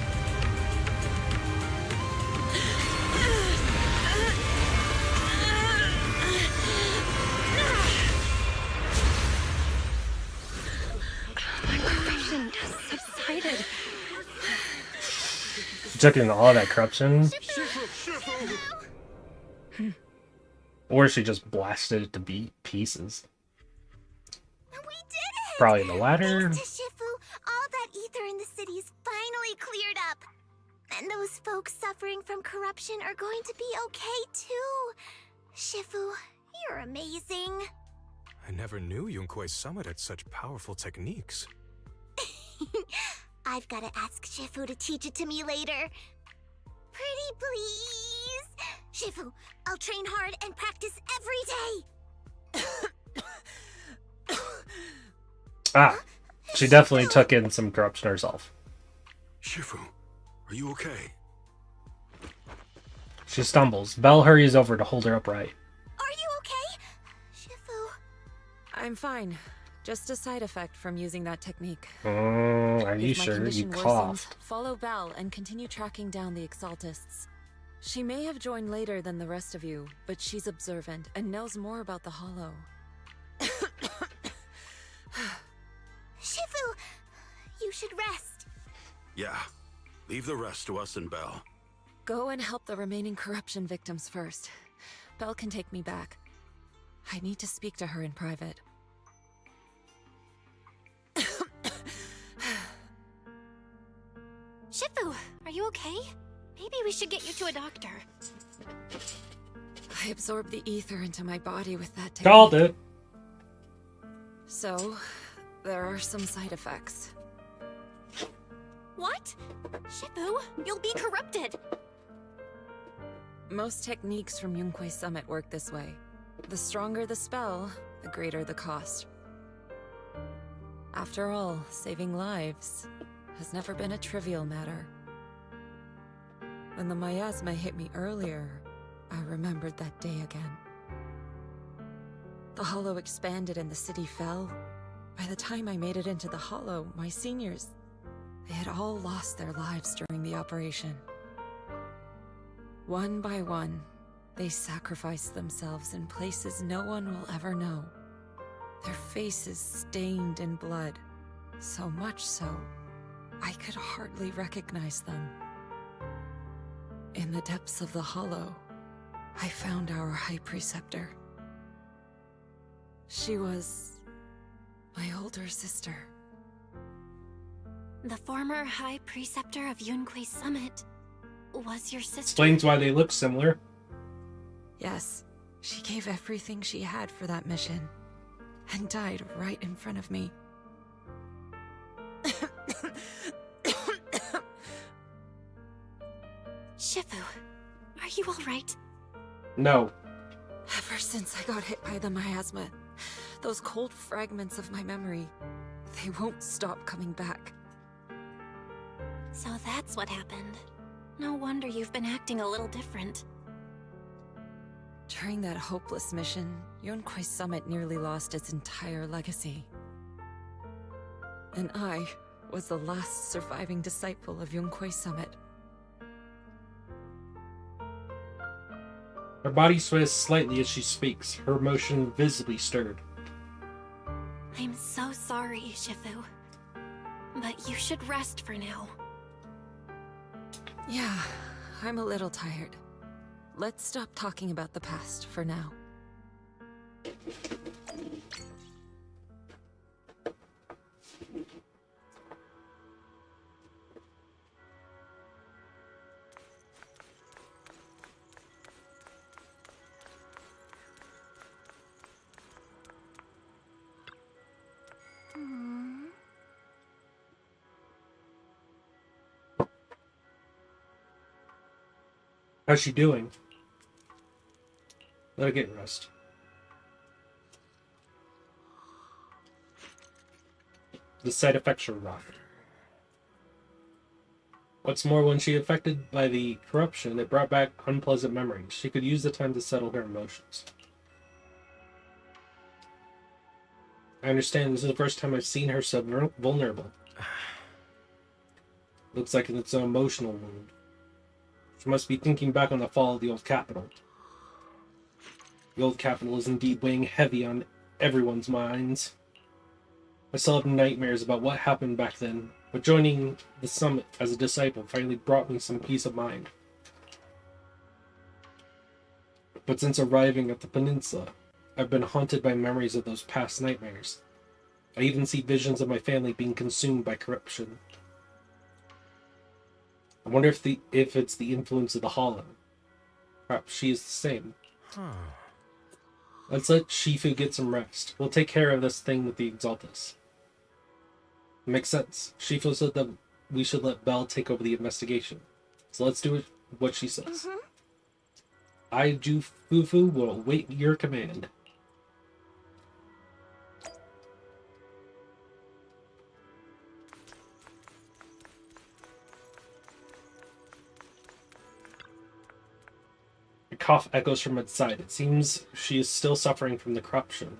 My corruption has subsided. She took in all that corruption. Or she just blasted it to pieces. We did it! Probably the latter. Thanks to Shifu, all that ether in the city's finally cleared up. And those folks suffering from corruption are going to be okay too. Shifu, you're amazing. I never knew Yunque's summit had such powerful techniques. I've got to ask Shifu to teach it to me later. Pretty please. Shifu, I'll train hard and practice every day. Ah, she definitely took in some corruption herself. Shifu, are you okay? She stumbles. Belle hurries over to hold her upright. Are you okay? Shifu. I'm fine. Just a side effect from using that technique. Are you If my sure? You condition coughed. worsens, follow Belle and continue tracking down the Exaltists. She may have joined later than the rest of you, but she's observant and knows more about the Hollow. Shifu, you should rest. Yeah, leave the rest to us and Belle. Go and help the remaining corruption victims first. Belle can take me back. I need to speak to her in private. Shifu, are you okay? Maybe we should get you to a doctor. I absorbed the ether into my body with that technique. Called it. So, there are some side effects. What? Shifu, you'll be corrupted. Most techniques from Yunque's summit work this way. The stronger the spell, the greater the cost. After all, saving lives has never been a trivial matter. When the miasma hit me earlier, I remembered that day again. The Hollow expanded and the city fell. By the time I made it into the Hollow, my seniors, they had all lost their lives during the operation. One by one, they sacrificed themselves in places no one will ever know. Their faces stained in blood, so much so, I could hardly recognize them. In the depths of the Hollow, I found our High Preceptor. She was my older sister. The former High Preceptor of Yunque's summit was your sister. Explains why they look similar. Yes, she gave everything she had for that mission, and died right in front of me. Shifu, are you alright? No. Ever since I got hit by the miasma, those cold fragments of my memory, they won't stop coming back. So that's what happened. No wonder you've been acting a little different. During that hopeless mission, Yunque's summit nearly lost its entire legacy. And I was the last surviving disciple of Yunque's summit. Her body sways slightly as she speaks, her emotion visibly stirred. I'm so sorry, Shifu. But you should rest for now. Yeah, I'm a little tired. Let's stop talking about the past for now. How's she doing? Let her get rest. The side effects are rough. What's more, when she affected by the corruption, it brought back unpleasant memories. She could use the time to settle her emotions. I understand this is the first time I've seen her so vulnerable. Looks like it's an emotional wound. She must be thinking back on the fall of the old capital. The old capital is indeed weighing heavy on everyone's minds. I still have nightmares about what happened back then, but joining the summit as a disciple finally brought me some peace of mind. But since arriving at the peninsula, I've been haunted by memories of those past nightmares. I even see visions of my family being consumed by corruption. I wonder if it's the influence of the Hollow. Perhaps she is the same. Let's let Shifu get some rest. We'll take care of this thing with the Exaltus. Makes sense. Shifu said that we should let Belle take over the investigation. So let's do what she says. I, Fufu, will await your command. A cough echoes from outside. It seems she is still suffering from the corruption.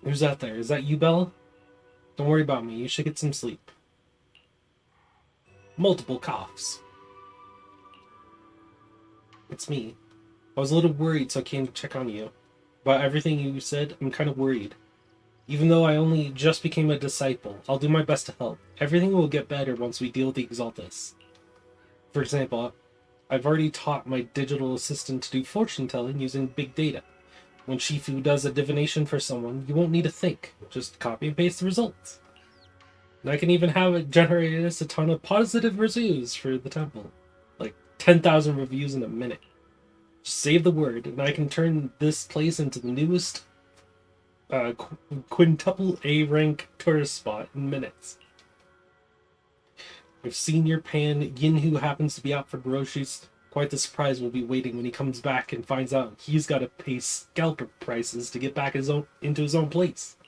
Who's that there? Is that you, Belle? Don't worry about me. You should get some sleep. Multiple coughs. It's me. I was a little worried, so I came to check on you. About everything you said, I'm kind of worried. Even though I only just became a disciple, I'll do my best to help. Everything will get better once we deal with the Exaltus. For example, I've already taught my digital assistant to do fortune telling using big data. When Shifu does a divination for someone, you won't need to think. Just copy and paste the results. And I can even have it generate us a ton of positive reviews for the temple. Like 10,000 reviews in a minute. Just save the word, and I can turn this place into the newest quintuple A rank tourist spot in minutes. If Senior Pan Yinhu happens to be out for groceries, quite the surprise will be waiting when he comes back and finds out he's got to pay scalper prices to get back into his own place.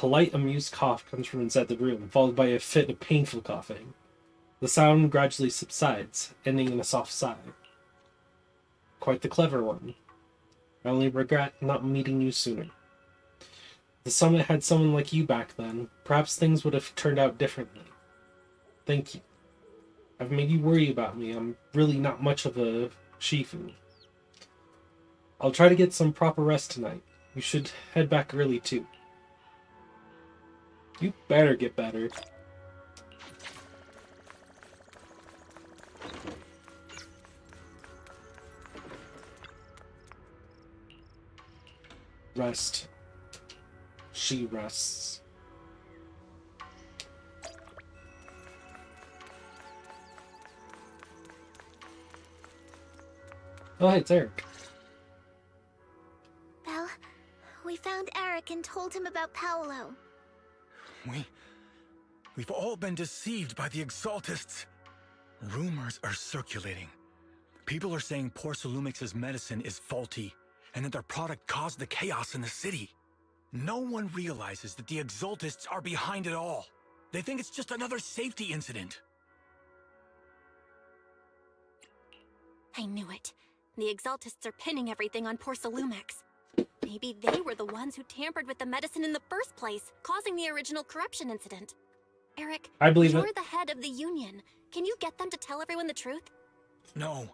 A light, amused cough comes from inside the room, followed by a fit of painful coughing. The sound gradually subsides, ending in a soft sigh. Quite the clever one. I only regret not meeting you sooner. If the summit had someone like you back then, perhaps things would have turned out differently. Thank you. I've made you worry about me. I'm really not much of a Shifu. I'll try to get some proper rest tonight. You should head back early too. You better get better. Rest. She rests. Oh, hey, it's Eric. Belle, we found Eric and told him about Paolo. We've all been deceived by the Exaltists. Rumors are circulating. People are saying Porcelumix's medicine is faulty, and that their product caused the chaos in the city. No one realizes that the Exaltists are behind it all. They think it's just another safety incident. I knew it. The Exaltists are pinning everything on Porcelumix. Maybe they were the ones who tampered with the medicine in the first place, causing the original corruption incident. Eric, I believe you're it. the head of the Union. Can you get them to tell everyone the truth? No.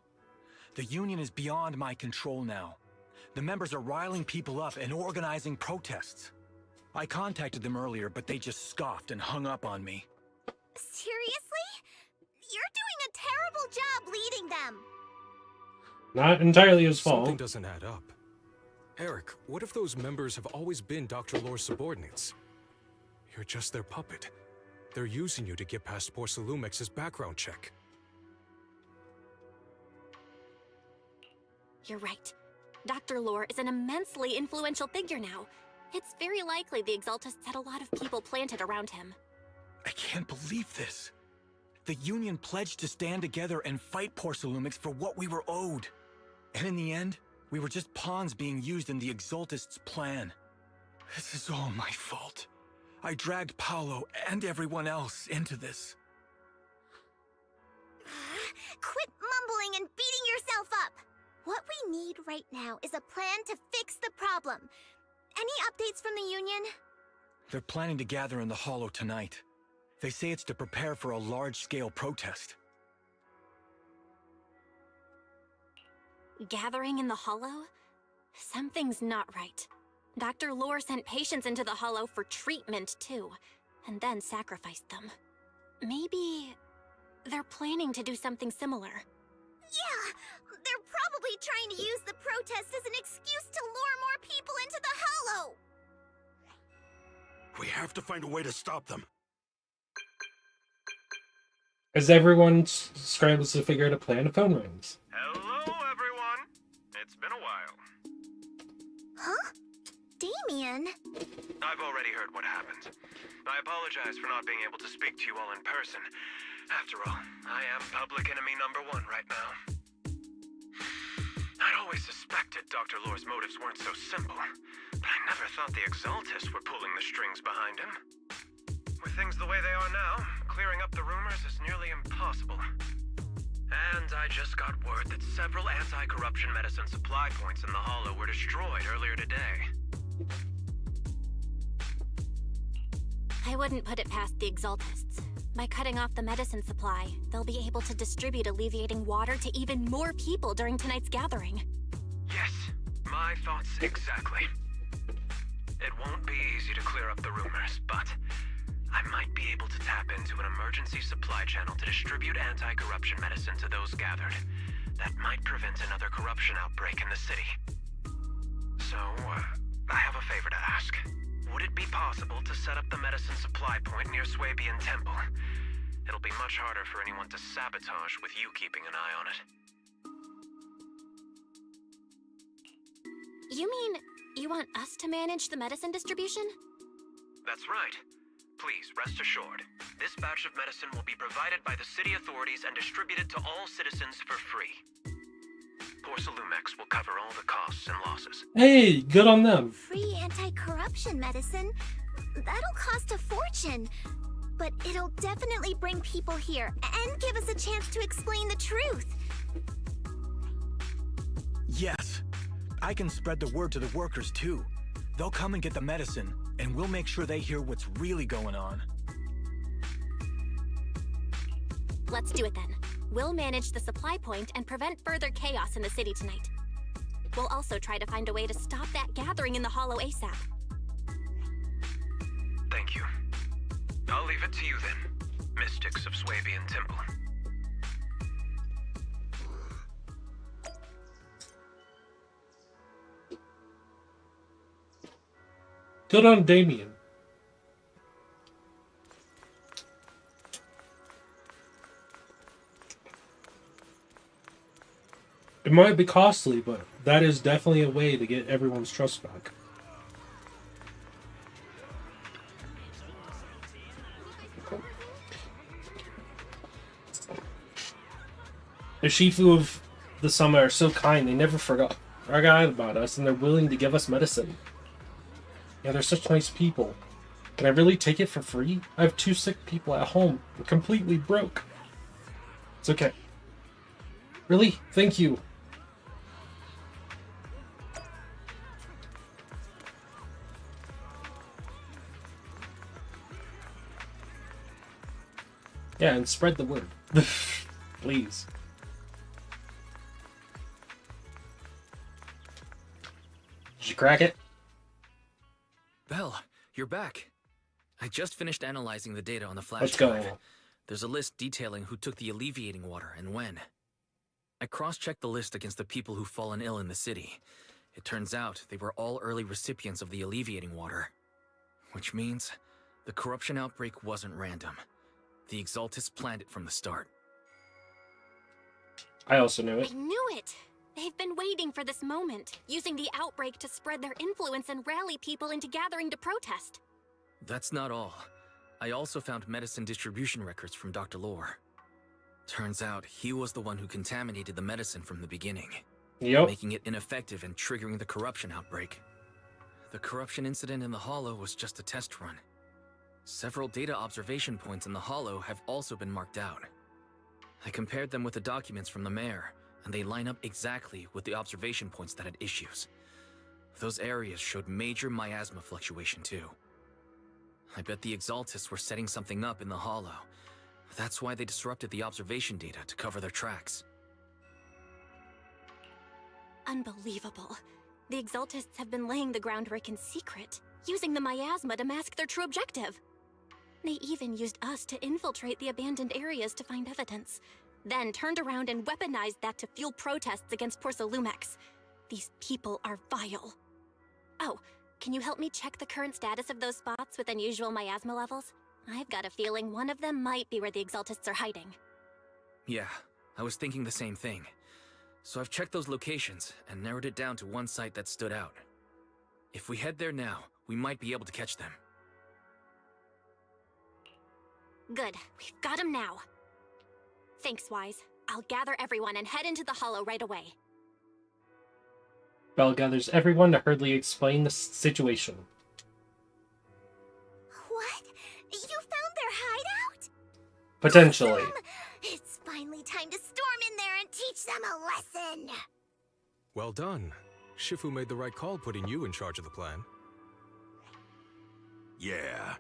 The Union is beyond my control now. The members are riling people up and organizing protests. I contacted them earlier, but they just scoffed and hung up on me. Seriously? You're doing a terrible job leading them. Not entirely his fault. Something doesn't add up. Eric, what if those members have always been Dr. Lore's subordinates? You're just their puppet. They're using you to get past Porcelumix's background check. You're right. Dr. Lore is an immensely influential figure now. It's very likely the Exaltists had a lot of people planted around him. I can't believe this. The Union pledged to stand together and fight Porcelumix for what we were owed. And in the end, we were just pawns being used in the Exaltists' plan. This is all my fault. I dragged Paolo and everyone else into this. Quit mumbling and beating yourself up. What we need right now is a plan to fix the problem. Any updates from the Union? They're planning to gather in the Hollow tonight. They say it's to prepare for a large-scale protest. Gathering in the Hollow? Something's not right. Dr. Lore sent patients into the Hollow for treatment, too, and then sacrificed them. Maybe they're planning to do something similar. Yeah, they're probably trying to use the protest as an excuse to lure more people into the Hollow. We have to find a way to stop them. As everyone scrambles to figure out a plan, a phone rings. Hello, everyone. It's been a while. Huh? Damien? I've already heard what happened. I apologize for not being able to speak to you all in person. After all, I am public enemy #1 right now. I'd always suspected Dr. Lore's motives weren't so simple, but I never thought the Exaltists were pulling the strings behind him. With things the way they are now, clearing up the rumors is nearly impossible. And I just got word that several anti-corruption medicine supply points in the Hollow were destroyed earlier today. I wouldn't put it past the Exaltists. By cutting off the medicine supply, they'll be able to distribute alleviating water to even more people during tonight's gathering. Yes, my thoughts exactly. It won't be easy to clear up the rumors, but I might be able to tap into an emergency supply channel to distribute anti-corruption medicine to those gathered. That might prevent another corruption outbreak in the city. So, I have a favor to ask. Would it be possible to set up the medicine supply point near Swabian Temple? It'll be much harder for anyone to sabotage with you keeping an eye on it. You mean you want us to manage the medicine distribution? That's right. Please, rest assured, this batch of medicine will be provided by the city authorities and distributed to all citizens for free. Porsalumex will cover all the costs and losses. Hey, good on them. Free anti-corruption medicine? That'll cost a fortune. But it'll definitely bring people here and give us a chance to explain the truth. Yes. I can spread the word to the workers, too. They'll come and get the medicine, and we'll make sure they hear what's really going on. Let's do it then. We'll manage the supply point and prevent further chaos in the city tonight. We'll also try to find a way to stop that gathering in the Hollow ASAP. Thank you. I'll leave it to you then, Mystics of Swabian Temple. Good on Damien. It might be costly, but that is definitely a way to get everyone's trust back. The Shifu of the Summit are so kind, they never forgot about us, and they're willing to give us medicine. Yeah, they're such nice people. Can I really take it for free? I have 2 sick people at home. I'm completely broke. It's okay. Really? Thank you. Yeah, and spread the word. Please. Did you crack it? Belle, you're back. I just finished analyzing the data on the flash Let's drive. go. There's a list detailing who took the alleviating water and when. I cross-checked the list against the people who've fallen ill in the city. It turns out they were all early recipients of the alleviating water. Which means the corruption outbreak wasn't random. The Exaltists planned it from the start. I also knew it. I knew it! They've been waiting for this moment, using the outbreak to spread their influence and rally people into gathering to protest. That's not all. I also found medicine distribution records from Dr. Lore. Turns out he was the one who contaminated the medicine from the beginning. Yep. Making it ineffective and triggering the corruption outbreak. The corruption incident in the Hollow was just a test run. Several data observation points in the Hollow have also been marked out. I compared them with the documents from the mayor, and they line up exactly with the observation points that had issues. Those areas showed major miasma fluctuation too. I bet the Exaltists were setting something up in the Hollow. That's why they disrupted the observation data to cover their tracks. Unbelievable. The Exaltists have been laying the groundwork in secret, using the miasma to mask their true objective. They even used us to infiltrate the abandoned areas to find evidence, then turned around and weaponized that to fuel protests against Porsalumex. These people are vile. Oh, can you help me check the current status of those spots with unusual miasma levels? I've got a feeling one of them might be where the Exaltists are hiding. Yeah, I was thinking the same thing. So I've checked those locations and narrowed it down to one site that stood out. If we head there now, we might be able to catch them. Good, we've got them now. Thanks, Wise. I'll gather everyone and head into the Hollow right away. Belle gathers everyone to hurriedly explain the situation. What? You found their hideout? Potentially. It's finally time to storm in there and teach them a lesson. Well done. Shifu made the right call putting you in charge of the plan. Yeah,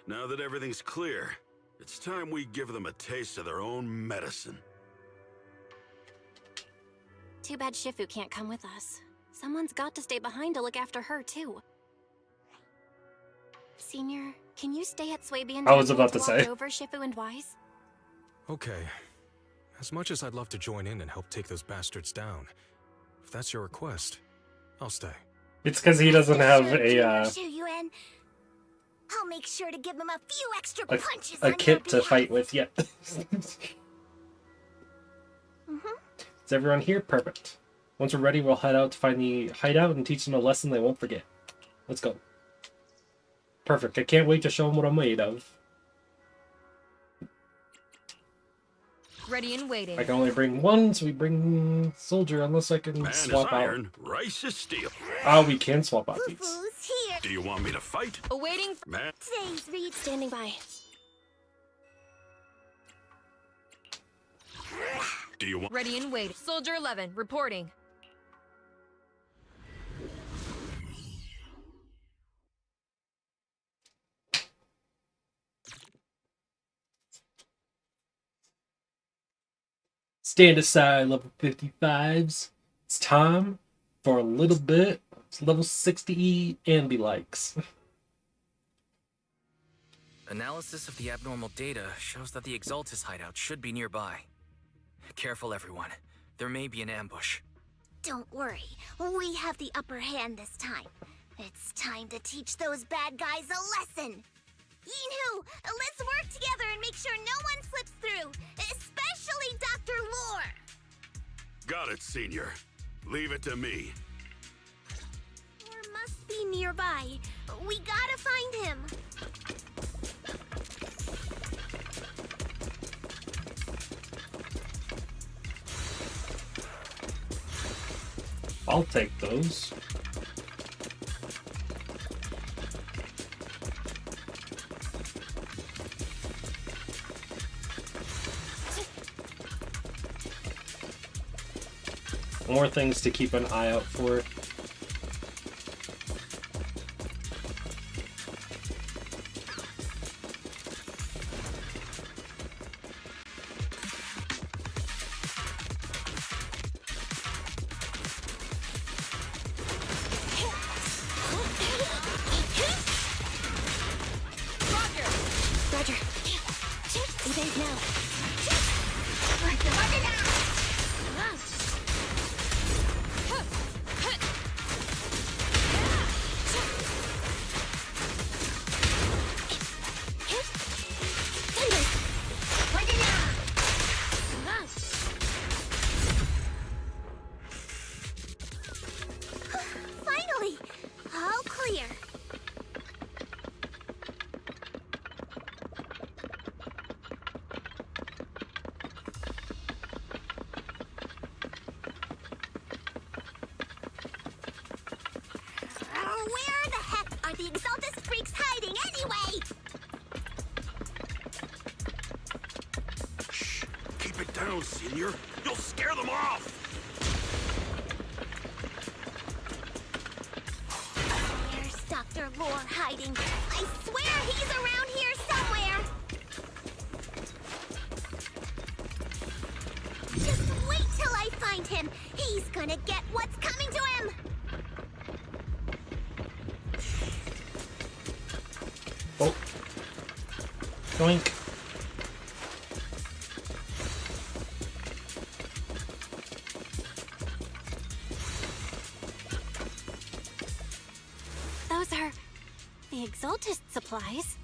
now that everything's clear, it's time we give them a taste of their own medicine. Too bad Shifu can't come with us. Someone's got to stay behind to look after her, too. Senior, can you stay at Swabian I was about to say. watch over Shifu and Wise? Okay. As much as I'd love to join in and help take those bastards down, if that's your request, I'll stay. It's because he doesn't have I'll make sure to give him a few extra punches a on kit your to behalf. fight with yet. Is everyone here? Perfect. Once we're ready, we'll head out to find the hideout and teach them a lesson they won't forget. Let's go. Perfect. I can't wait to show them what I'm made of. Ready and waiting. I can only bring one, so we bring Soldier unless I can Man swap is out. iron, rice is steel. Oh, we can swap out these. Here. Do you want me to fight? Awaiting. Man. Today's read Standing by. Do you want... Ready and waiting. Soldier 11, reporting. Stand aside, level 55s. It's time for a little bit. It's level 60 Anby-Likes. Analysis of the abnormal data shows that the Exaltis hideout should be nearby. Careful, everyone. There may be an ambush. Don't worry, we have the upper hand this time. It's time to teach those bad guys a lesson. Yinhu, let's work together and make sure no one slips through, especially Dr. Lore. Got it, Senior. Leave it to me. Lore must be nearby. We gotta find him. I'll take those. More things to keep an eye out for. Roger. Evade now. Finally, all clear. Where the heck are the Exaltus freaks hiding anyway? Shh. Keep it down, Senior. You'll scare them off. There's Dr. Dr. Lore hiding? I swear he's around here somewhere! Just wait till I find him! He's gonna get what's coming to him! Oh. Doink. Those are the Exaltist supplies.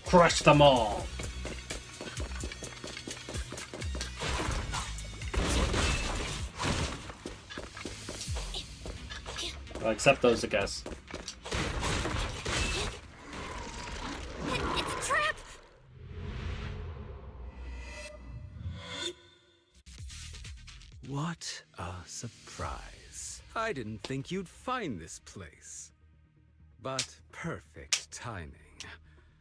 Crush them all. Well, except those, I guess. It's a trap! What a surprise. I didn't think you'd find this place. But perfect timing.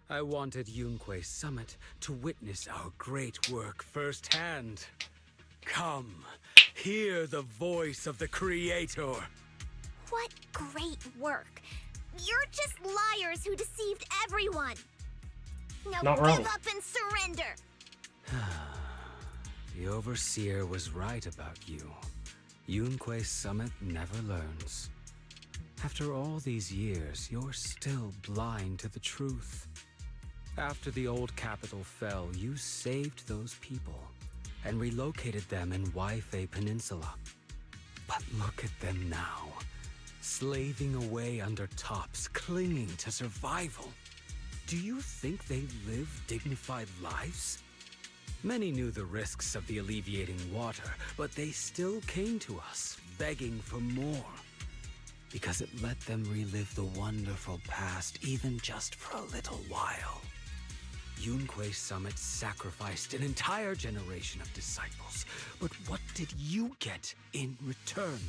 I wanted Yunque Summit to witness our great work firsthand. Come, hear the voice of the Creator. What great work! You're just liars who deceived everyone! Now Not give wrong. up and surrender! The Overseer was right about you. Yunque Summit never learns. After all these years, you're still blind to the truth. After the old capital fell, you saved those people and relocated them in Waifei Peninsula. But look at them now, slaving away under tops, clinging to survival. Do you think they live dignified lives? Many knew the risks of the alleviating water, but they still came to us, begging for more. Because it let them relive the wonderful past, even just for a little while. Yunque Summit sacrificed an entire generation of disciples, but what did you get in return?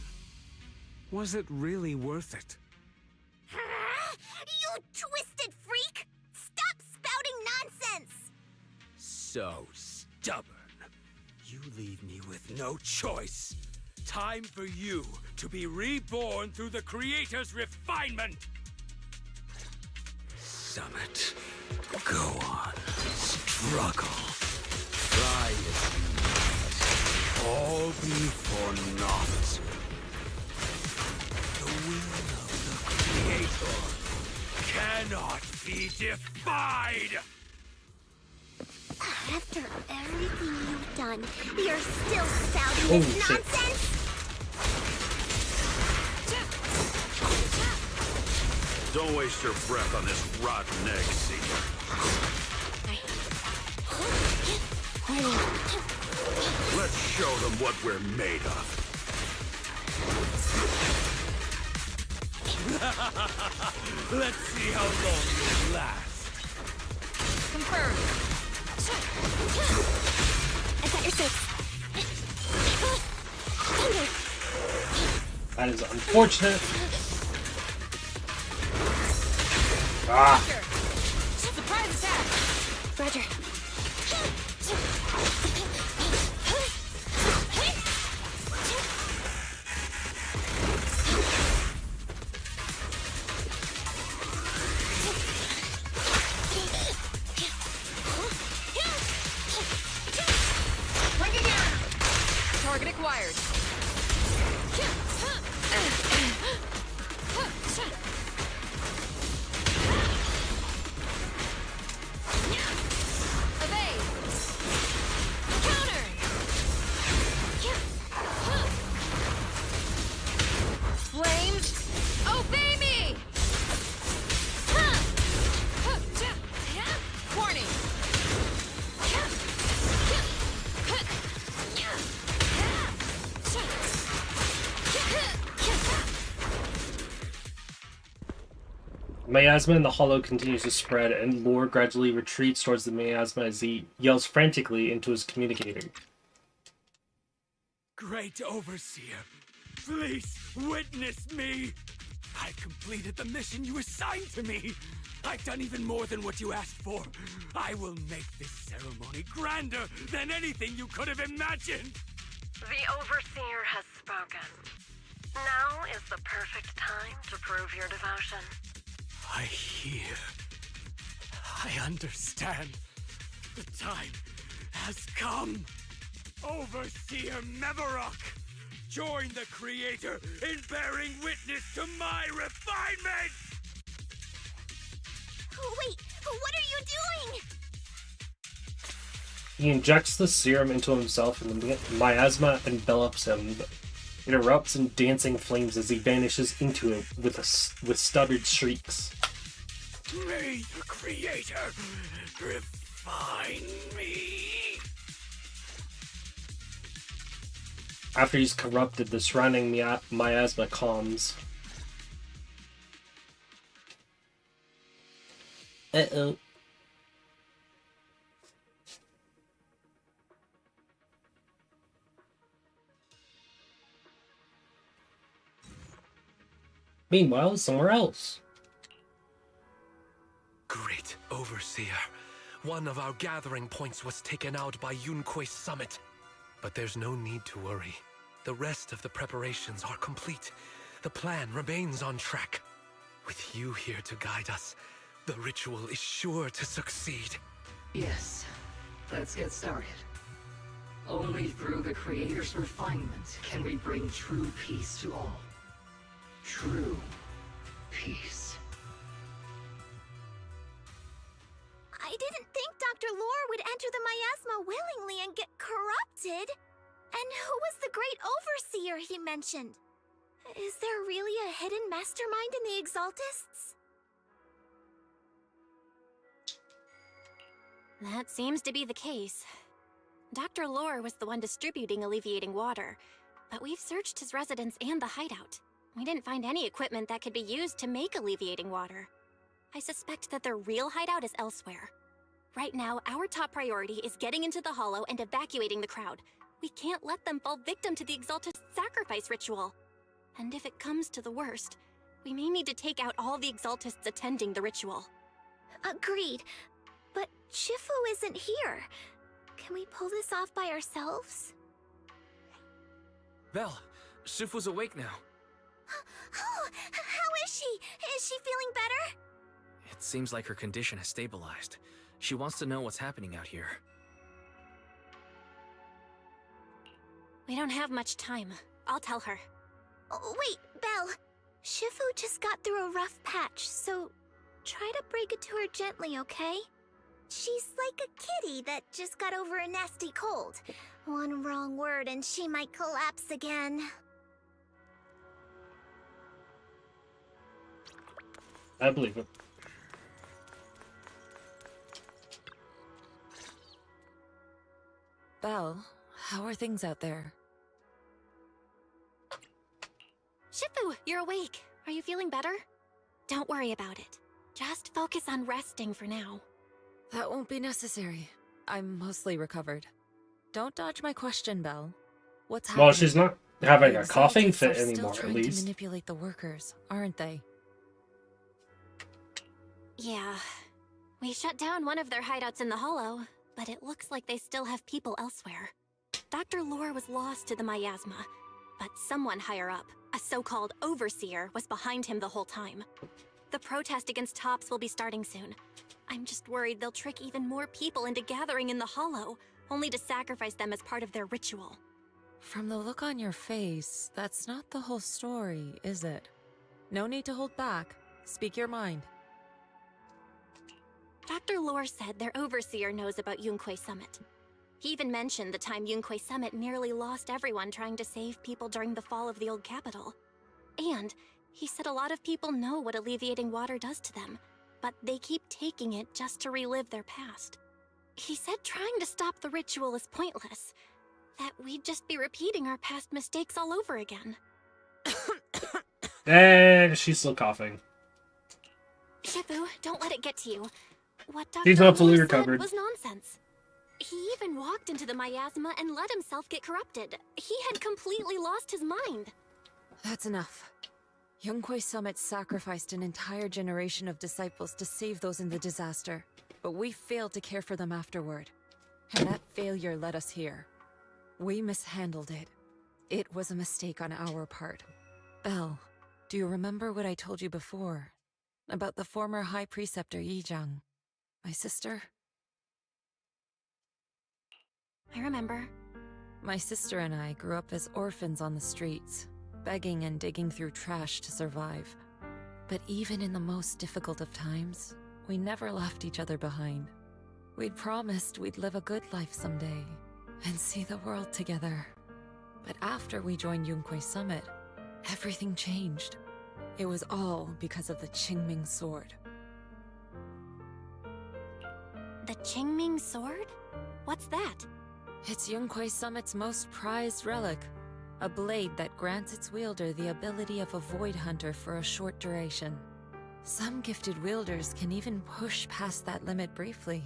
Was it really worth it? You twisted freak! Stop spouting nonsense! So stubborn. You leave me with no choice. Time for you to be reborn through the Creator's refinement! Summit, go on. Struggle. Try as you might. All be for naught. The will of the Creator cannot be defied! After everything you've done, you're still spouting this shit. nonsense? Don't waste your breath on this rotten egg, Caesar. Let's show them what we're made of. Let's see how long you last. Confirmed. I got your six. That is unfortunate. Ah. Surprise attack. Roger. Bring it down. Target acquired. Evade. Counter. Flames, obey me. Warning. Miasma in the hollow continues to spread, and Lore gradually retreats towards the miasma as he yells frantically into his communicator. Great Overseer, please witness me! I've completed the mission you assigned to me! I've done even more than what you asked for! I will make this ceremony grander than anything you could have imagined! The Overseer has spoken. Now is the perfect time to prove your devotion. I hear. I understand. The time has come. Overseer Mevarok! Join the Creator in bearing witness to my refinement! Wait, what are you doing? He injects the serum into himself and the miasma envelops him. It erupts in dancing flames as he vanishes into it with stuttered shrieks. May the Creator refine me! After he's corrupted, the surrounding miasma calms. Uh-oh. Meanwhile, somewhere else. Great Overseer. One of our gathering points was taken out by Yunque's summit. But there's no need to worry. The rest of the preparations are complete. The plan remains on track. With you here to guide us, the ritual is sure to succeed. Yes, let's get started. Only through the Creator's refinement can we bring true peace to all. True peace. I didn't think Dr. Lore would enter the miasma willingly and get corrupted. And who was the great overseer he mentioned? Is there really a hidden mastermind in the Exaltists? That seems to be the case. Dr. Lore was the one distributing alleviating water, but we've searched his residence and the hideout. We didn't find any equipment that could be used to make alleviating water. I suspect that their real hideout is elsewhere. Right now, our top priority is getting into the Hollow and evacuating the crowd. We can't let them fall victim to the Exaltist sacrifice ritual. And if it comes to the worst, we may need to take out all the Exaltists attending the ritual. Agreed. But Shifu isn't here. Can we pull this off by ourselves? Belle, Shifu's awake now. Oh, how is she? Is she feeling better? It seems like her condition has stabilized. She wants to know what's happening out here. We don't have much time. I'll tell her. Oh, wait, Belle. Shifu just got through a rough patch, so try to break it to her gently, okay? She's like a kitty that just got over a nasty cold. One wrong word and she might collapse again. I believe it. Belle, how are things out there? Shifu, you're awake. Are you feeling better? Don't worry about it. Just focus on resting for now. That won't be necessary. I'm mostly recovered. Don't dodge my question, Belle. What's happening? Well, she's not having a coughing Exaltists fit are still anymore, at trying least. to manipulate the workers, aren't they? Yeah. We shut down one of their hideouts in the Hollow, but it looks like they still have people elsewhere. Dr. Lore was lost to the miasma, but someone higher up, a so-called overseer, was behind him the whole time. The protest against Tops will be starting soon. I'm just worried they'll trick even more people into gathering in the Hollow, only to sacrifice them as part of their ritual. From the look on your face, that's not the whole story, is it? No need to hold back. Speak your mind. Dr. Lore said their overseer knows about Yunque Summit. He even mentioned the time Yunque Summit nearly lost everyone trying to save people during the fall of the old capital. And he said a lot of people know what alleviating water does to them, but they keep taking it just to relive their past. He said trying to stop the ritual is pointless, that we'd just be repeating our past mistakes all over again. And she's still coughing. Shifu, don't let it get to you. What He's Dr. not fully Lore recovered. said was nonsense. He even walked into the miasma and let himself get corrupted. He had completely lost his mind. That's enough. Yunque Summit sacrificed an entire generation of disciples to save those in the disaster, but we failed to care for them afterward. And that failure led us here. We mishandled it. It was a mistake on our part. Belle, do you remember what I told you before? About the former High Preceptor Yijang? My sister? I remember. My sister and I grew up as orphans on the streets, begging and digging through trash to survive. But even in the most difficult of times, we never left each other behind. We'd promised we'd live a good life someday, and see the world together. But after we joined Yunquei Summit, everything changed. It was all because of the Qingming Sword. The Qingming Sword? What's that? It's Yunquei Summit's most prized relic. A blade that grants its wielder the ability of a Void Hunter for a short duration. Some gifted wielders can even push past that limit briefly.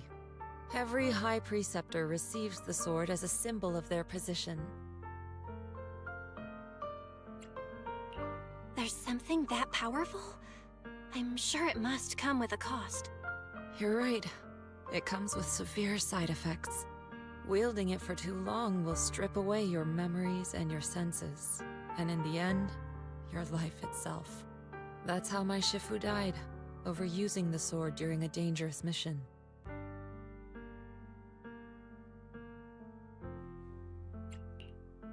Every High Preceptor receives the sword as a symbol of their position. There's something that powerful? I'm sure it must come with a cost. You're right. It comes with severe side effects. Wielding it for too long will strip away your memories and your senses, and in the end, your life itself. That's how my Shifu died, overusing the sword during a dangerous mission.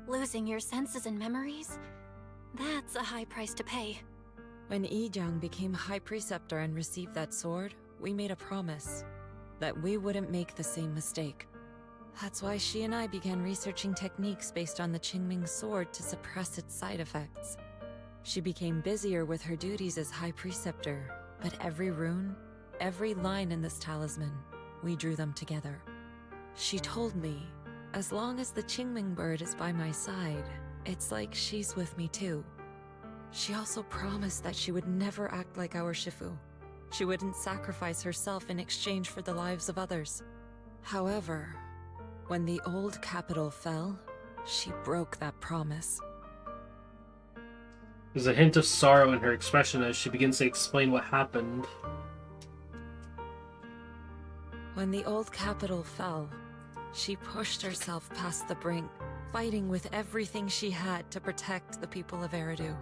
Losing your senses and memories? That's a high price to pay. When Yijang became High Preceptor and received that sword, we made a promise that we wouldn't make the same mistake. That's why she and I began researching techniques based on the Qingming Sword to suppress its side effects. She became busier with her duties as High Preceptor, but every rune, every line in this talisman, we drew them together. She told me, as long as the Qingming bird is by my side, it's like she's with me too. She also promised that she would never act like our Shifu. She wouldn't sacrifice herself in exchange for the lives of others. However, when the old capital fell, she broke that promise. There's a hint of sorrow in her expression as she begins to explain what happened. When the old capital fell, she pushed herself past the brink, fighting with everything she had to protect the people of Eridu.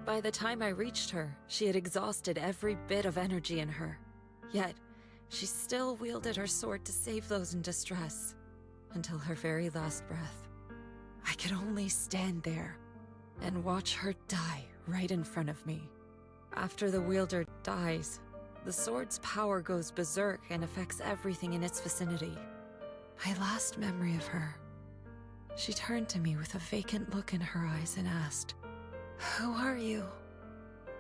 By the time I reached her, she had exhausted every bit of energy in her. Yet, she still wielded her sword to save those in distress. Until her very last breath. I could only stand there and watch her die right in front of me. After the wielder dies, the sword's power goes berserk and affects everything in its vicinity. My last memory of her, she turned to me with a vacant look in her eyes and asked, "Who are you?"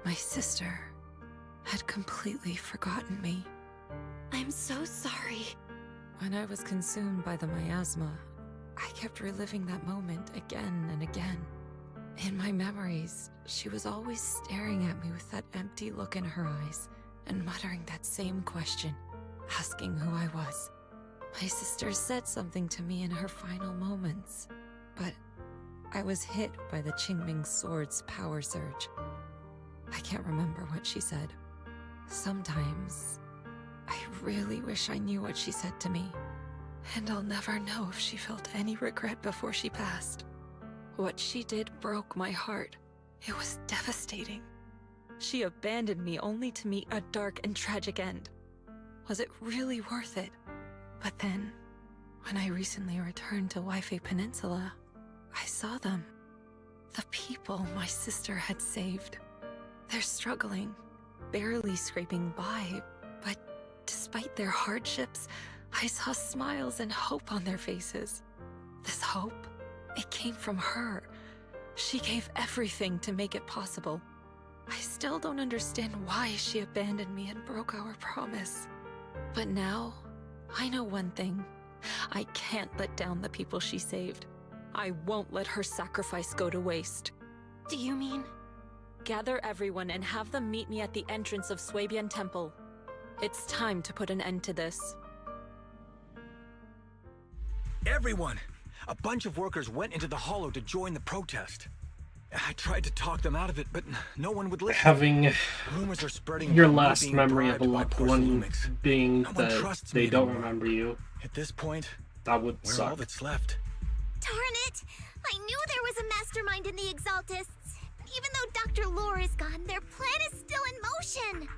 My sister had completely forgotten me. I'm so sorry. When I was consumed by the miasma, I kept reliving that moment again and again. In my memories, she was always staring at me with that empty look in her eyes and muttering that same question, asking who I was. My sister said something to me in her final moments, but I was hit by the Qingming Sword's power surge. I can't remember what she said. Sometimes, I really wish I knew what she said to me, and I'll never know if she felt any regret before she passed. What she did broke my heart. It was devastating. She abandoned me only to meet a dark and tragic end. Was it really worth it? But then, when I recently returned to Waifei Peninsula, I saw them. The people my sister had saved. They're struggling, barely scraping by, but despite their hardships, I saw smiles and hope on their faces. This hope, it came from her. She gave everything to make it possible. I still don't understand why she abandoned me and broke our promise. But now, I know one thing. I can't let down the people she saved. I won't let her sacrifice go to waste. Do you mean? Gather everyone and have them meet me at the entrance of Suibian Temple. It's time to put an end to this. Everyone! A bunch of workers went into the hollow to join the protest. I tried to talk them out of it, but no one would listen. Having Rumors are spreading your about me last being memory of a bribed loved by one Porcelumix. being No one that trusts they me don't anymore. remember you, At this point, that would we're suck. all that's left. Darn it! I knew there was a mastermind in the Exaltists. Even though Dr. Lore is gone, their plan is still in motion.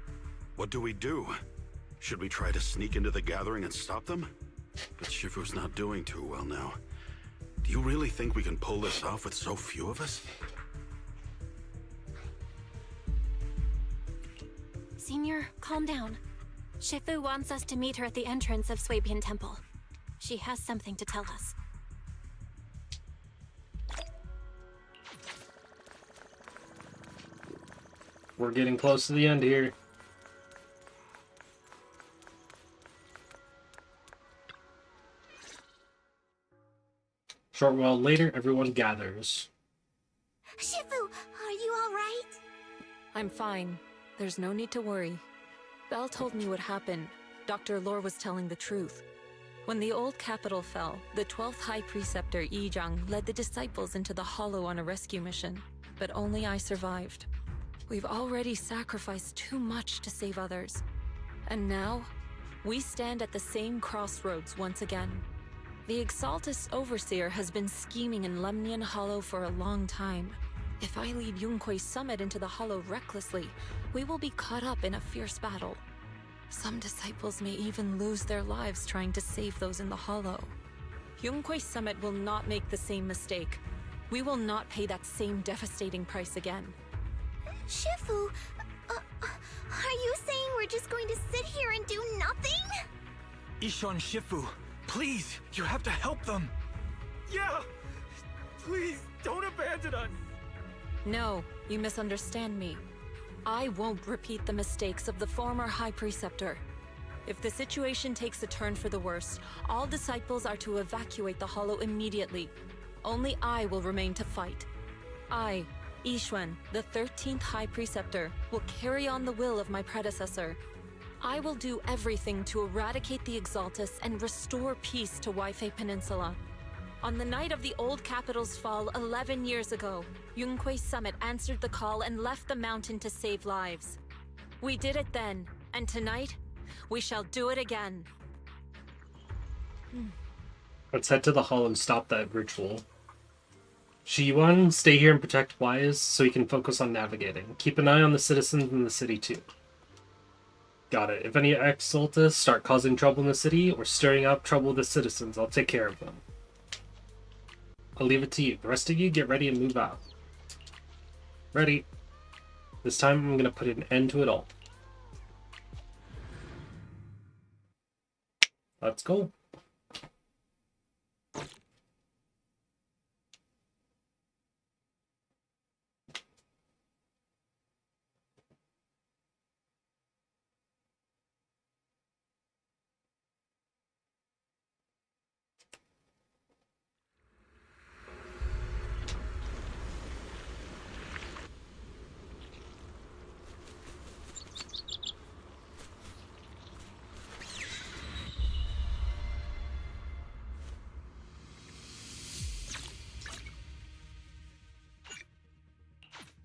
What do we do? Should we try to sneak into the gathering and stop them? But Shifu's not doing too well now. Do you really think we can pull this off with so few of us? Senior, calm down. Shifu wants us to meet her at the entrance of Swabian Temple. She has something to tell us. We're getting close to the end here. Short while later, everyone gathers. Shifu, are you alright? I'm fine. There's no need to worry. Belle told me what happened. Dr. Lore was telling the truth. When the old capital fell, the 12th High Preceptor Yi Zhang led the disciples into the Hollow on a rescue mission, but only I survived. We've already sacrificed too much to save others. And now, we stand at the same crossroads once again. The Exaltus Overseer has been scheming in Lemnian Hollow for a long time. If I lead Yunque's summit into the Hollow recklessly, we will be caught up in a fierce battle. Some disciples may even lose their lives trying to save those in the Hollow. Yunque's summit will not make the same mistake. We will not pay that same devastating price again. Shifu, are you saying we're just going to sit here and do nothing? Ishan Shifu, please, you have to help them. Yeah! Please, don't abandon us! No, you misunderstand me. I won't repeat the mistakes of the former High Preceptor. If the situation takes a turn for the worst, all disciples are to evacuate the Hollow immediately. Only I will remain to fight. I, Yixuan, the 13th High Preceptor, will carry on the will of my predecessor. I will do everything to eradicate the Exaltus and restore peace to Waifei Peninsula. On the night of the old capital's fall 11 years ago, Yunque's summit answered the call and left the mountain to save lives. We did it then, and tonight, we shall do it again. Let's head to the hall and stop that ritual. Shi-Yuan, stay here and protect Wise so he can focus on navigating. Keep an eye on the citizens in the city too. Got it. If any Exaltus start causing trouble in the city or stirring up trouble with the citizens, I'll take care of them. I'll leave it to you. The rest of you get ready and move out. Ready. This time I'm going to put an end to it all. Let's go.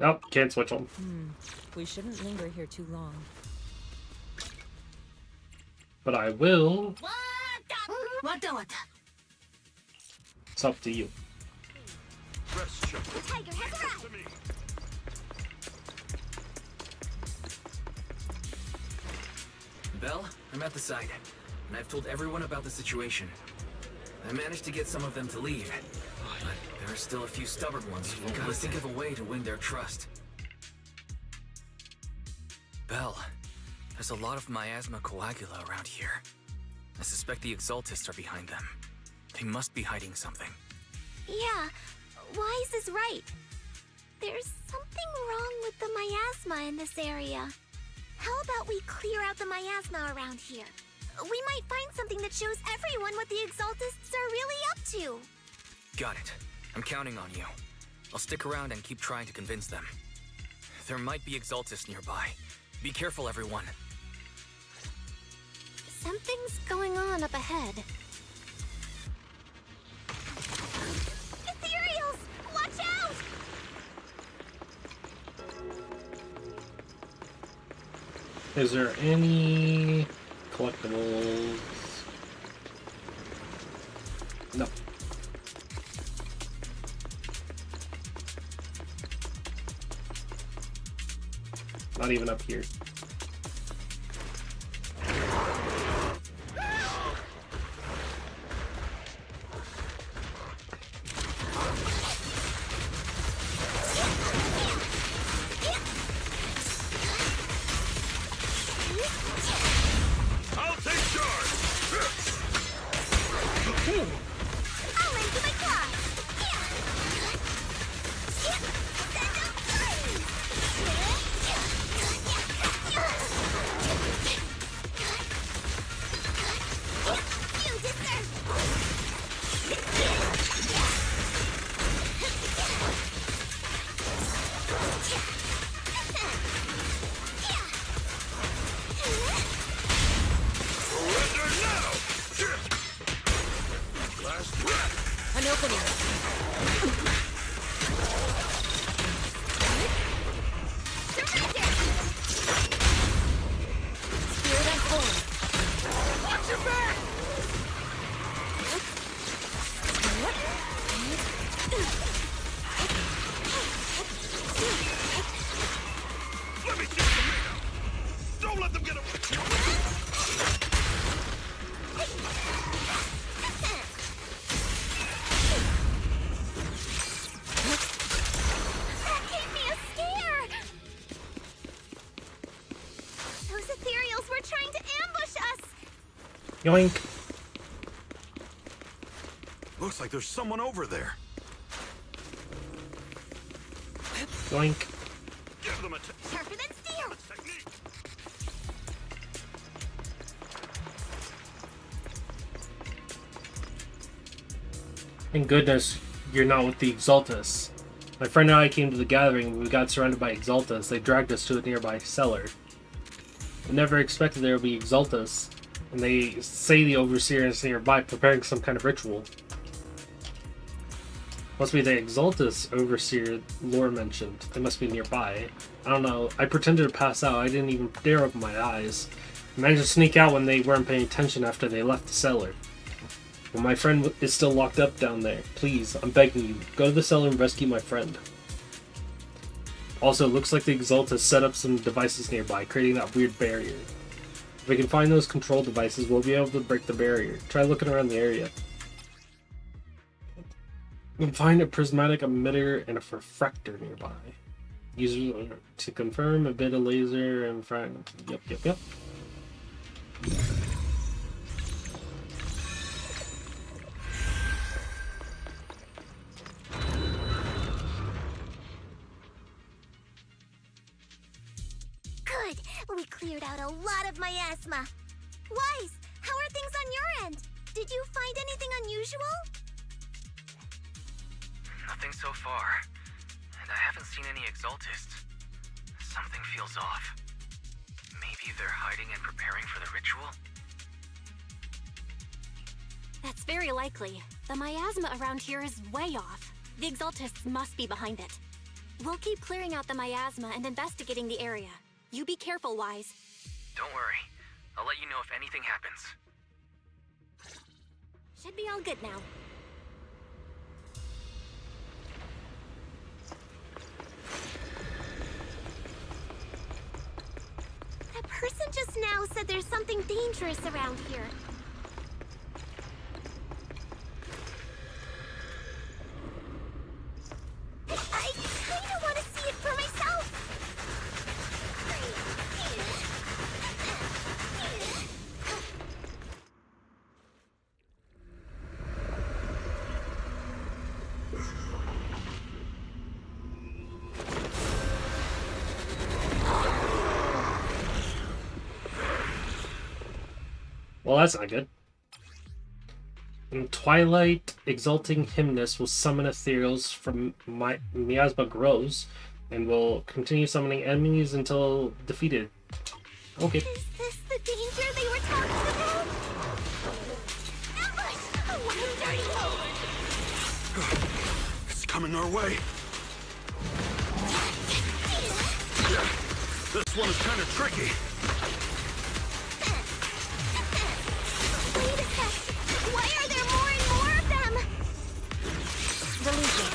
Nope, can't switch them. We shouldn't linger here too long. But I will. What? It's up to you. The tiger has arrived! Belle, I'm at the site, and I've told everyone about the situation. I managed to get some of them to leave, but there are still a few stubborn ones who gotta think of a way to win their trust. Belle, there's a lot of miasma coagula around here. I suspect the Exaltists are behind them. They must be hiding something. Yeah, Wise is right. There's something wrong with the miasma in this area. How about we clear out the miasma around here? We might find something that shows everyone what the Exaltists are really up to. Got it. I'm counting on you. I'll stick around and keep trying to convince them. There might be Exaltists nearby. Be careful, everyone. Something's going on up ahead. Ethereals! Watch out! Is there any collectibles? No. not even up here. I'll take charge. I'll lend you my claw. You Surrender now. Last breath. An opening. Spirit and form. watch your back. Let me see some. Don't let them get away. That gave me a scare. Those ethereals were trying to ambush us. Yoink. Looks like there's someone over there. Yoink. Give them a Sharper than steel. technique. Thank goodness you're not with the Exaltus. My friend and I came to the gathering when we got surrounded by Exaltus. They dragged us to a nearby cellar. I never expected there would be Exaltus, and they say the Overseer is nearby preparing some kind of ritual. Must be the Exaltus Overseer lore mentioned. They must be nearby. I don't know. I pretended to pass out. I didn't even dare open my eyes. I managed to sneak out when they weren't paying attention after they left the cellar. Well, my friend is still locked up down there. Please, I'm begging you, go to the cellar and rescue my friend. Also, it looks like the Exaltus set up some devices nearby, creating that weird barrier. If we can find those control devices, we'll be able to break the barrier. Try looking around the area. You can find a prismatic emitter and a refractor nearby. Use to confirm a bit of laser and frag. Yep. Good. We cleared out a lot of miasma. Wise, how are things on your end? Did you find anything unusual? Nothing so far. And I haven't seen any Exaltists. Something feels off. Maybe they're hiding and preparing for the ritual? That's very likely. The miasma around here is way off. The Exaltists must be behind it. We'll keep clearing out the miasma and investigating the area. You be careful, Wise. Don't worry. I'll let you know if anything happens. Should be all good now. That person just now said there's something dangerous around here. I kinda want to see it for myself. Well, that's not good. In Twilight, Exalting Hymnus will summon ethereals from Miasma Grows, and will continue summoning enemies until defeated. Okay. Is this the danger they were talking about? Ambush! What a dirty hole! It's coming our way. This one is kind of tricky. Wait a sec. Why are there more and more of them? Release it.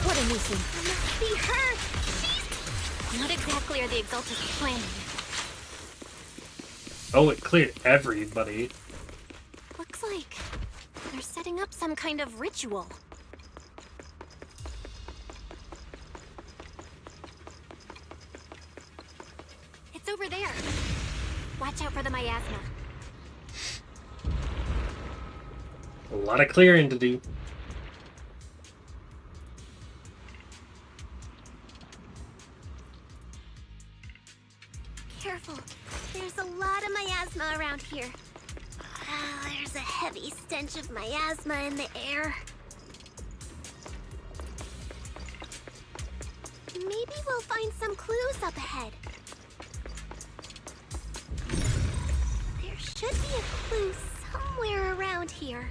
What a nuisance. It must be her. She's... clear the Exaltus planning. Oh, it cleared everybody. Looks like they're setting up some kind of ritual. It's over there. Watch out for the miasma. A lot of clearing to do. Careful. There's a lot of miasma around here. There's a heavy stench of miasma in the air. Maybe we'll find some clues up ahead. There should be a clue somewhere around here.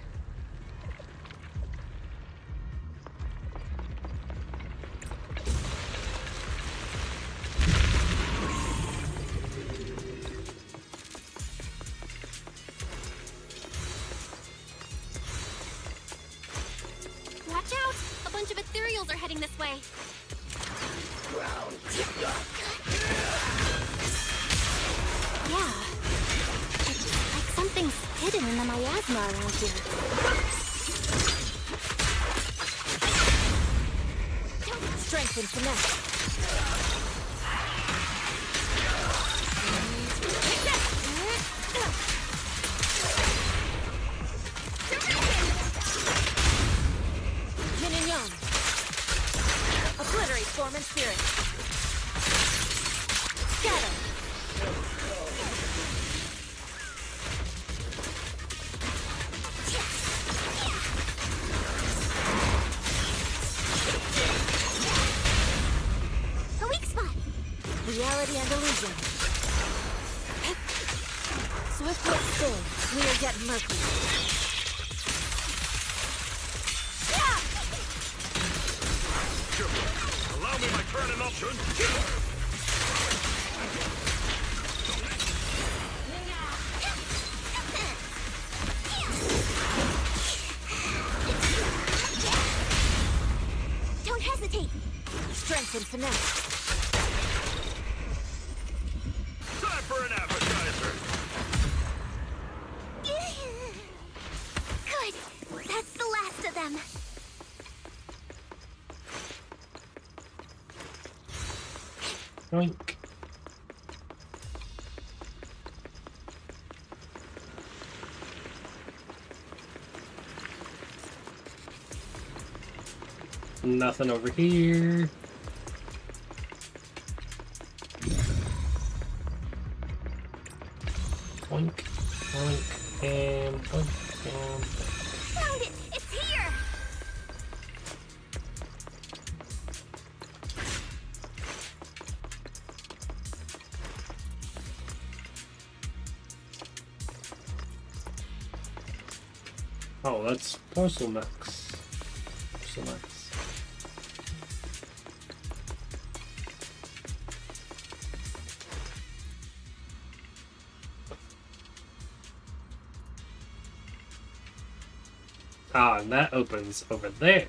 Watch out! A bunch of ethereals are heading this way. Yeah. It's like something's hidden in the miasma around here. Strength and finesse. Yin and yang. Obliterate form and spirit. Scatter. A weak spot. Reality and illusion. Swift but still, clear yet murky. Allow me my turn and option. Don't hesitate. Strength and finesse. Time for an appetizer. Good. That's the last of them. Yoink. Nothing over here. Boink, boink, and boink, and... Found it! It's here! Oh, that's Porcelamex. Porcelamex. Ah, and that opens over there.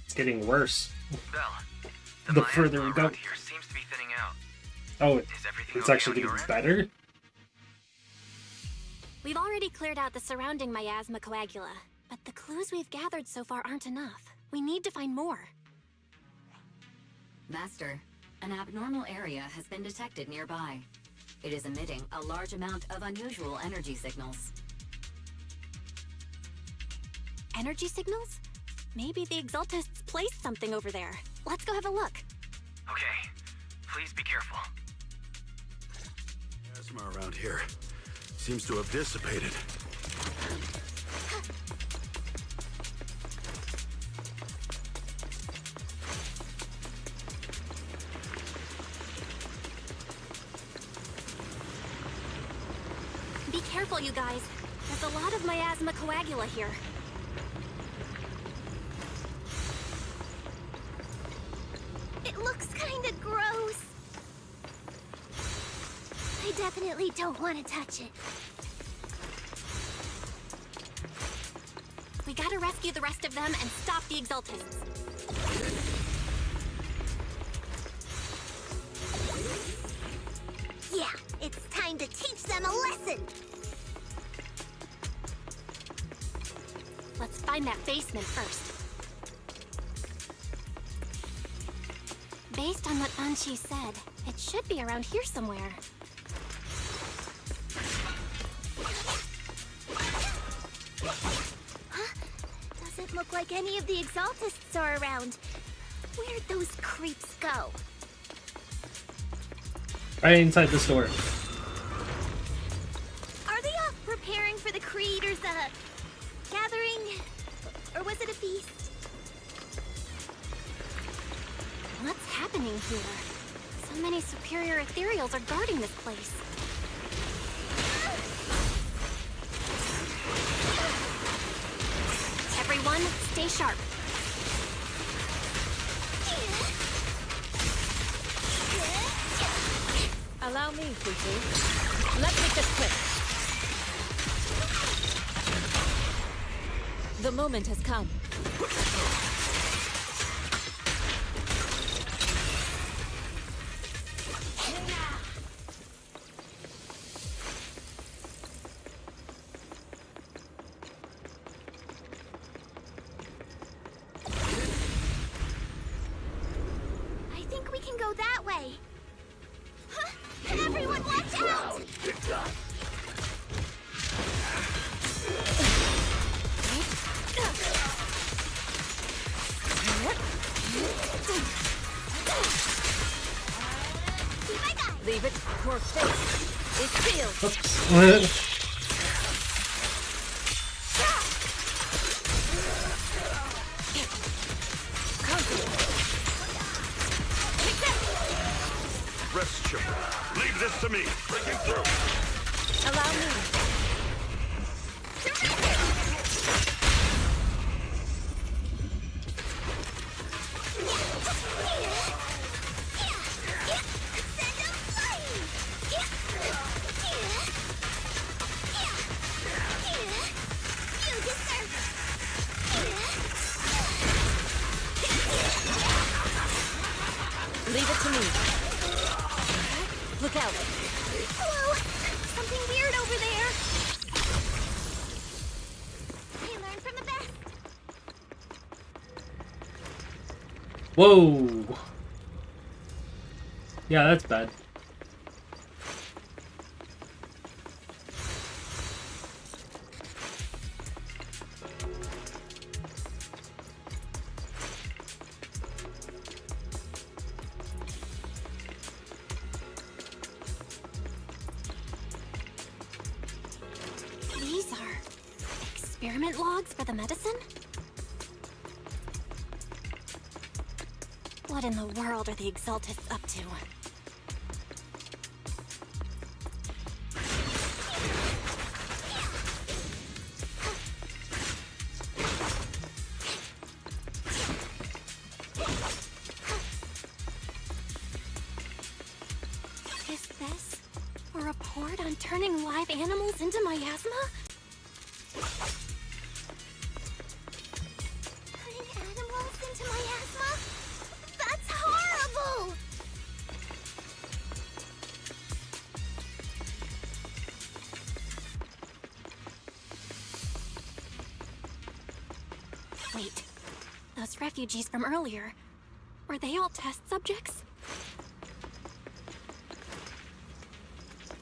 It's getting worse. Belle, The further we go. here seems to be thinning out. Oh, Is everything it's okay actually on your getting end? better? We've already cleared out the surrounding miasma coagula, but the clues we've gathered so far aren't enough. We need to find more. Master, an abnormal area has been detected nearby. It is emitting a large amount of unusual energy signals. Energy signals? Maybe the Exaltists placed something over there. Let's go have a look. Okay, please be careful. Asthma around here seems to have dissipated. Be careful, you guys. There's a lot of miasma coagula here. It looks kinda gross. I definitely don't want to touch it. We gotta to rescue the rest of them and stop the Exaltists. Yeah, it's time to teach them a lesson. Let's find that basement first. Based on what Anchi said, it should be around here somewhere. Huh? Doesn't look like any of the Exaltists are around. Where'd those creeps go? Right inside this door. Are they off preparing for the Creator's, gathering? Or was it a feast? What's happening here? So many superior ethereals are guarding this place. Everyone, stay sharp. Allow me, Fufu. Let's make this quick. The moment has come. I think we can go that way. Huh? Everyone watch out! Leave it for fate. It's sealed. Rest, Chipper. Leave this to me. Breaking through. Allow me. Leave it to me. Look out. Whoa! Something weird over there. I learned from the best. Whoa. Yeah, that's bad. These are experiment logs for the medicine? What in the world are the Exaltists up to? Is this a report on turning live animals into miasma? Turning animals into miasma? That's horrible! Wait, those refugees from earlier, were they all test subjects?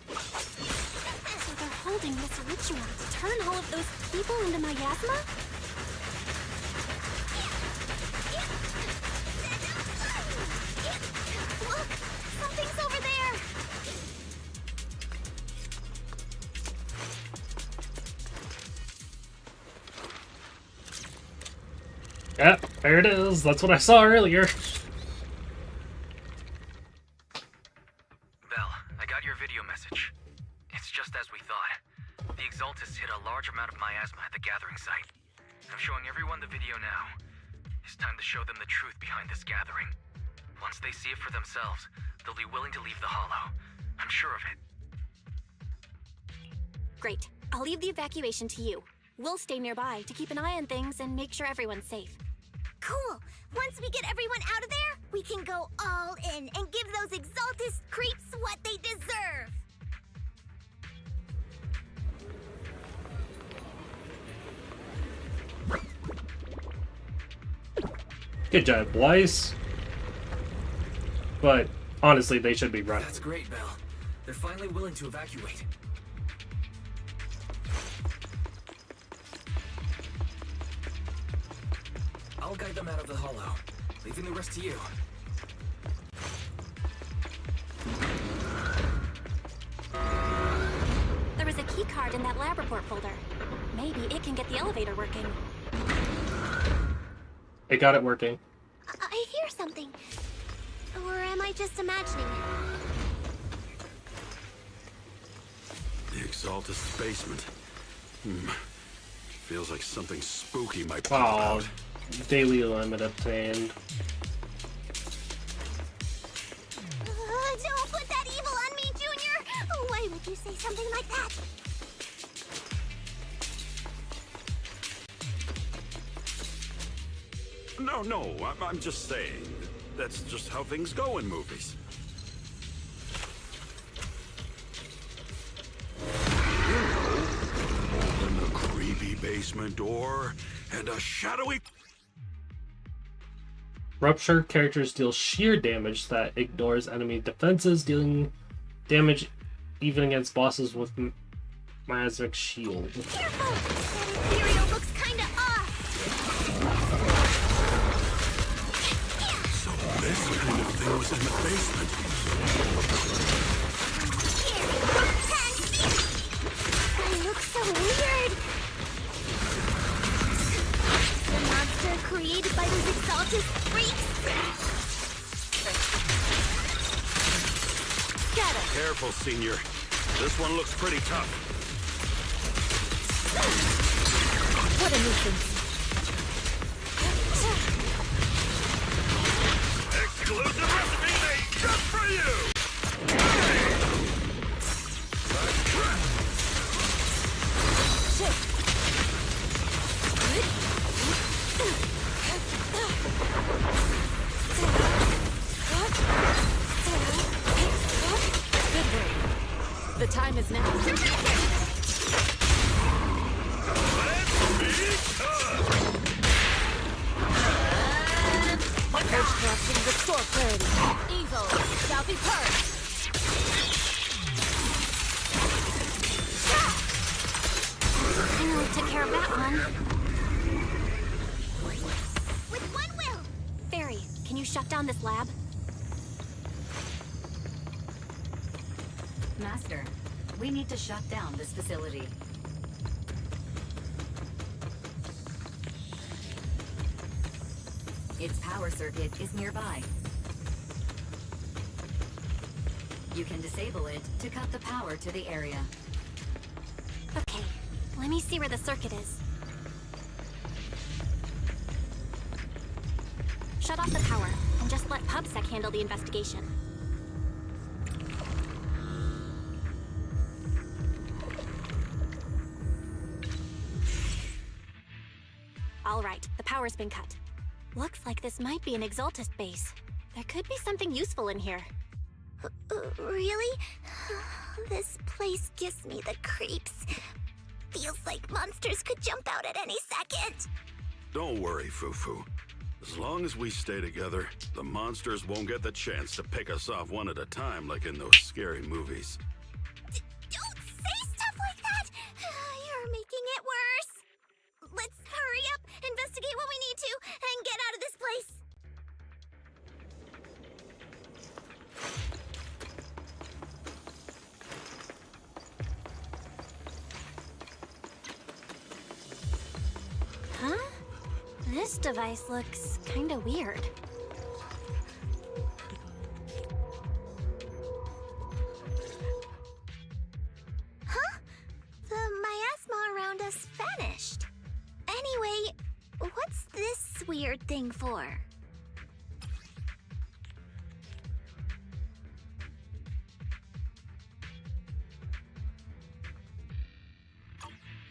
So they're holding this ritual to turn all of those people into miasma? Look! Something's over there! Yeah, there it is. That's what I saw earlier. Bell, I got your video message. It's just as we thought. The Exaltists hit a large amount of miasma at the gathering site. I'm showing everyone the video now. It's time to show them the truth behind this gathering. Once they see it for themselves, they'll be willing to leave the Hollow. I'm sure of it. Great. I'll leave the evacuation to you. We'll stay nearby to keep an eye on things and make sure everyone's safe. Cool! Once we get everyone out of there, we can go all in and give those Exaltus creeps what they deserve! Good job, boys. But honestly, they should be running. That's great, Belle. They're finally willing to evacuate. I'll guide them out of the hollow, leaving the rest to you. There was a key card in that lab report folder. Maybe it can get the elevator working. It got it working. I hear something. Or am I just imagining it? The Exaltus basement. Feels like something spooky might Oh, pop out. daily limit obtained. Don't put that evil on me, Junior! Why would you say something like that? No, I'm just saying. That's just how things go in movies. You know, open the creepy basement door, and a shadowy... Rupture characters deal sheer damage that ignores enemy defenses, dealing damage even against bosses with Miasmic Shield. Careful! That Imperial looks kinda off! So this kind of thing was in the basement. They look so weird! The monster created by those Exaltus freaks! Got it! Careful, Senior. This one looks pretty tough. What a nuisance. Exclusive recipe made just for you! Good work. The time is now. Purge corruption, restore clarity. Evil shall be purged. I know we took care of that one. With one will! Fairy, can you shut down this lab? Master, we need to shut down this facility. Its power circuit is nearby. You can disable it to cut the power to the area. Okay, let me see where the circuit is. Shut off the power, and just let PubSec handle the investigation. Alright, the power's been cut. Looks like this might be an Exaltus base. There could be something useful in here. Really? This place gives me the creeps. Feels like monsters could jump out at any second. Don't worry, Fufu. As long as we stay together, the monsters won't get the chance to pick us off one at a time like in those scary movies. Don't say stuff like that! You're making it worse. Let's hurry up, investigate what we need to, and get out of this place. Huh? This device looks kinda weird. Huh? The miasma around us vanished. Anyway, what's this weird thing for?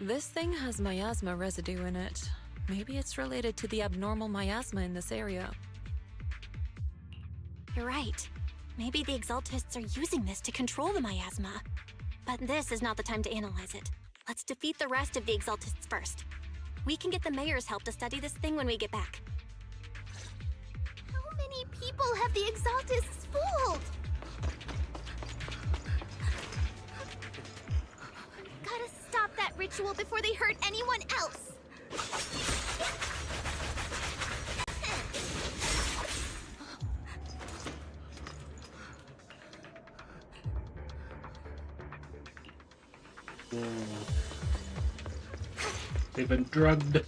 This thing has miasma residue in it. Maybe it's related to the abnormal miasma in this area. You're right. Maybe the Exaltists are using this to control the miasma. But this is not the time to analyze it. Let's defeat the rest of the Exaltists first. We can get the mayor's help to study this thing when we get back. How many people have the Exaltists fooled? Gotta stop that ritual before they hurt anyone else. They've been drugged.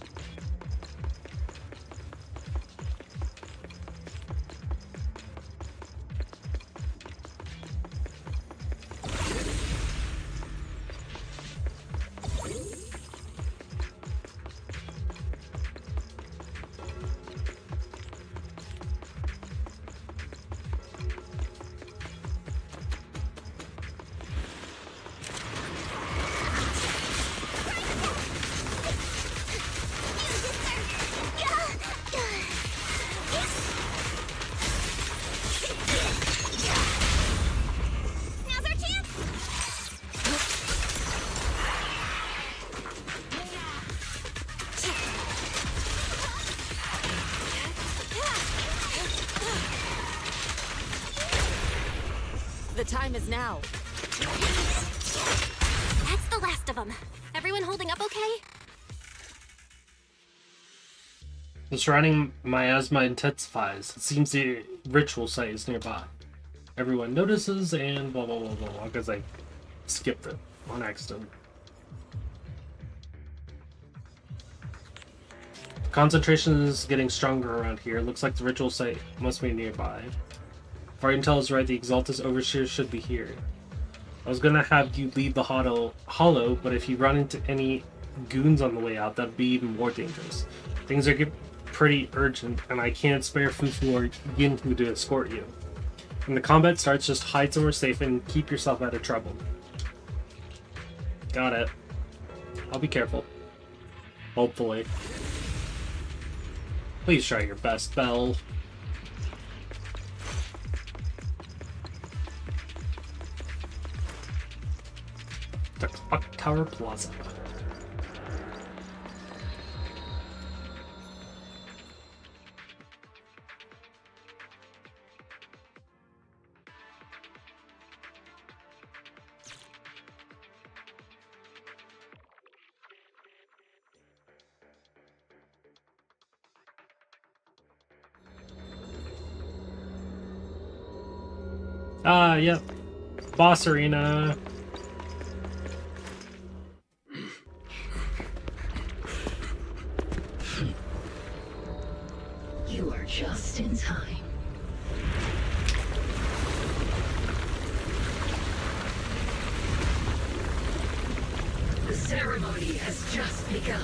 The time is now. That's the last of them. Everyone holding up okay? The surrounding miasma intensifies. It seems the ritual site is nearby. Everyone notices and blah blah blah blah blah because I skipped it on accident. Concentration is getting stronger around here. Looks like the ritual site must be nearby. If our intel is right, the Exaltus Overseer should be here. I was gonna have you leave the hollow, but if you run into any goons on the way out, that'd be even more dangerous. Things are getting pretty urgent, and I can't spare Fufu or Yinfu to escort you. When the combat starts, just hide somewhere safe and keep yourself out of trouble. Got it. I'll be careful. Hopefully. Please try your best, Belle. The Clock Tower Plaza. Yep. Boss Arena. You are just in time. The ceremony has just begun.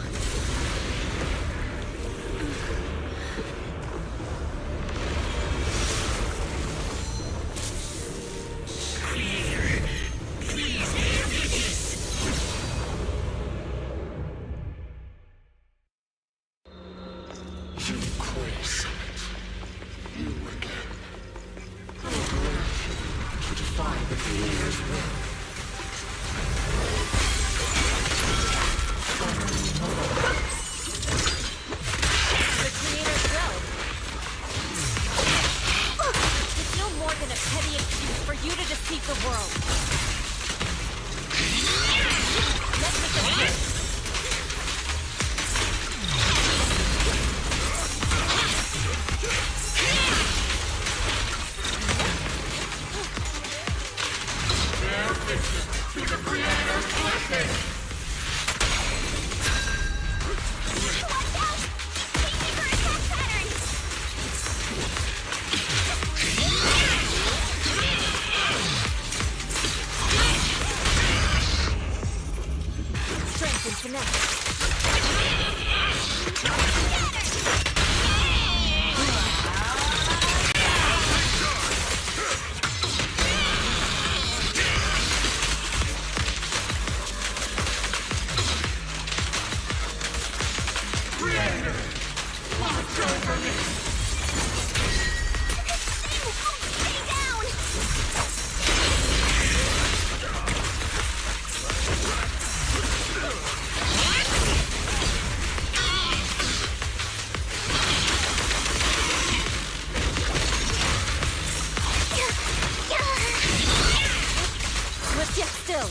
still.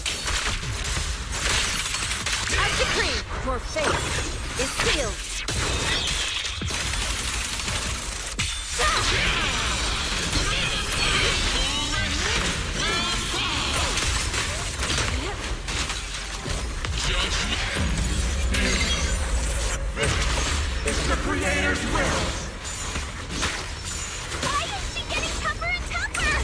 As decreed, your fate is sealed. It's the Creator's will! Why is she getting tougher and tougher?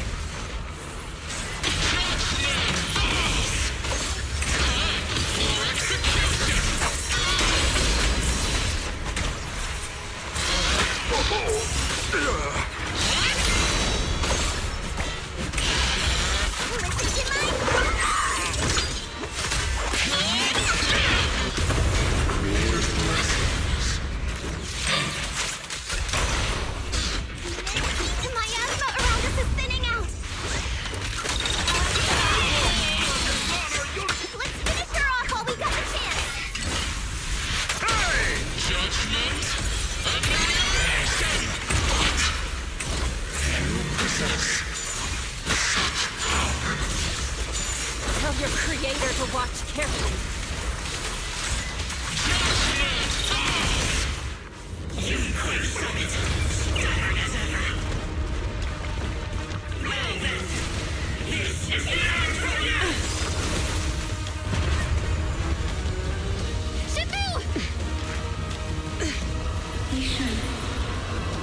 My asthma around us is thinning out. Let's finish her off while we got the chance. Judgment annihilation! You possess such power. Tell your creator to watch carefully. Shifu! Yishan,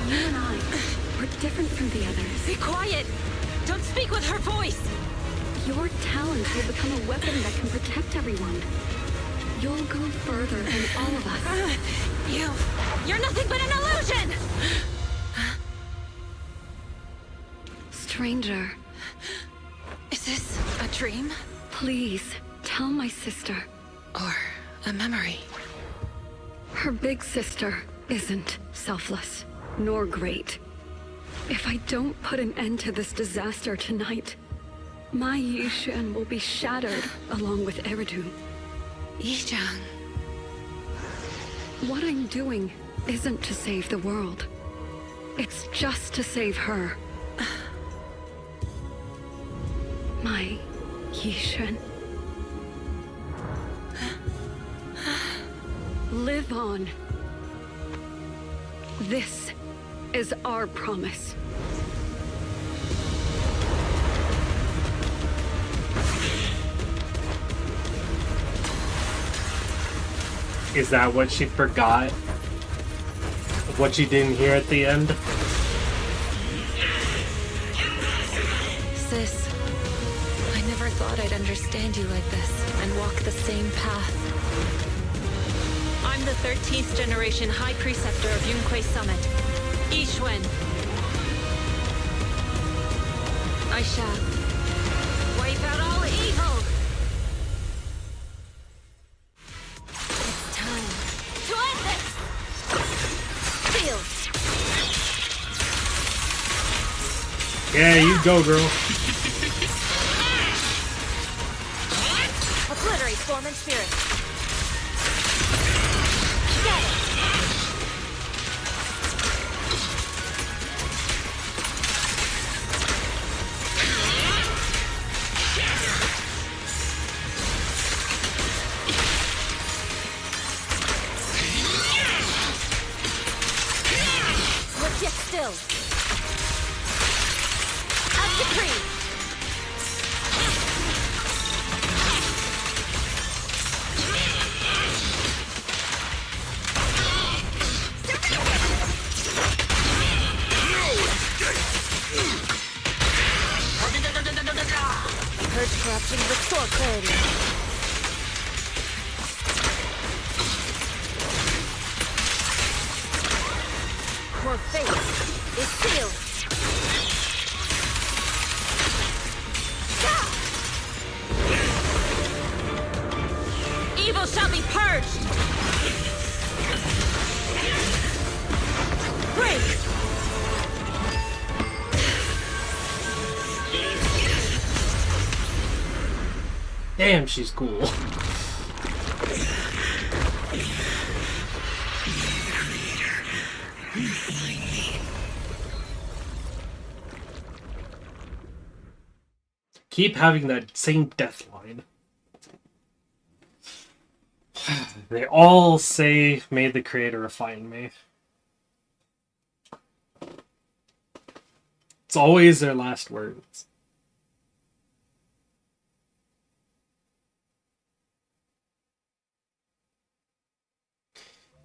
you and I, we're different from the others. Be quiet! Don't speak with her voice! Your talent will become a weapon that can protect everyone. You'll go further than all of us. You're nothing but an illusion! Stranger. Is this a dream? Please, tell my sister. Or a memory? Her big sister isn't selfless, nor great. If I don't put an end to this disaster tonight, my Yishan will be shattered along with Eridu. Yishan. What I'm doing isn't to save the world. It's just to save her. My Yishan. Live on. This is our promise. Is that what she forgot? What she didn't hear at the end? Sis, I never thought I'd understand you like this and walk the same path. I'm the 13th generation High Preceptor of Yunquei Summit, Yixuan. I shall wipe out all evil! It's time to end this! Seal! Yeah, you go, girl. Obliterate form and spirit. Get it! Let's get still. As decreed. Purge corruption, restore clarity. Your fate is sealed. Evil shall be purged. Break. Damn, she's cool. Keep having that same death line. They all say, "May the Creator refine me." It's always their last words.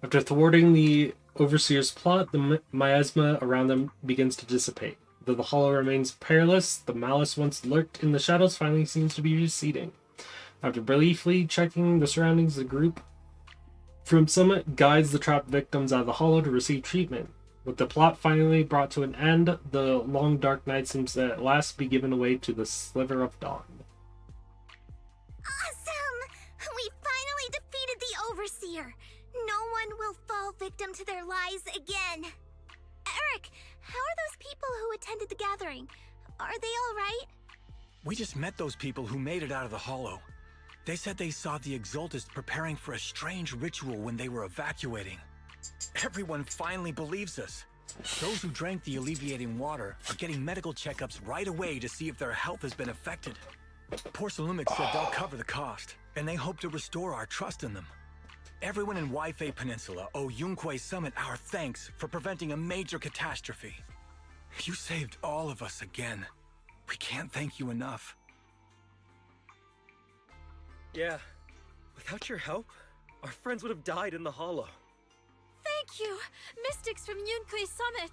After thwarting the Overseer's plot, the miasma around them begins to dissipate. Though the Hollow remains perilous, the malice once lurked in the shadows finally seems to be receding. After briefly checking the surroundings, the group from Summit guides the trapped victims out of the Hollow to receive treatment. With the plot finally brought to an end, the long dark night seems to at last be given away to the sliver of dawn. Awesome! We finally defeated the Overseer! No one will fall victim to their lies again. Eric, how are those people who attended the gathering? Are they all right? We just met those people who made it out of the Hollow. They said they saw the Exaltists preparing for a strange ritual when they were evacuating. Everyone finally believes us. Those who drank the alleviating water are getting medical checkups right away to see if their health has been affected. Porcelumix said they'll cover the cost, and they hope to restore our trust in them. Everyone in Waifei Peninsula owe Yunquei Summit our thanks for preventing a major catastrophe. You saved all of us again. We can't thank you enough. Yeah, without your help, our friends would have died in the Hollow. Thank you, Mystics from Yunquei Summit.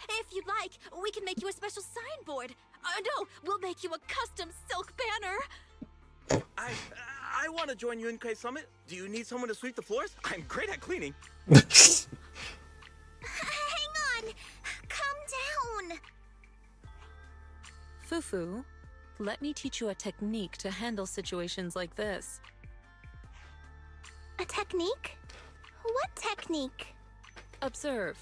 If you'd like, we can make you a special signboard. No, we'll make you a custom silk banner. I want to join Yunquei Summit. Do you need someone to sweep the floors? I'm great at cleaning. Hang on! Calm down! Fufu, let me teach you a technique to handle situations like this. A technique? What technique? Observe.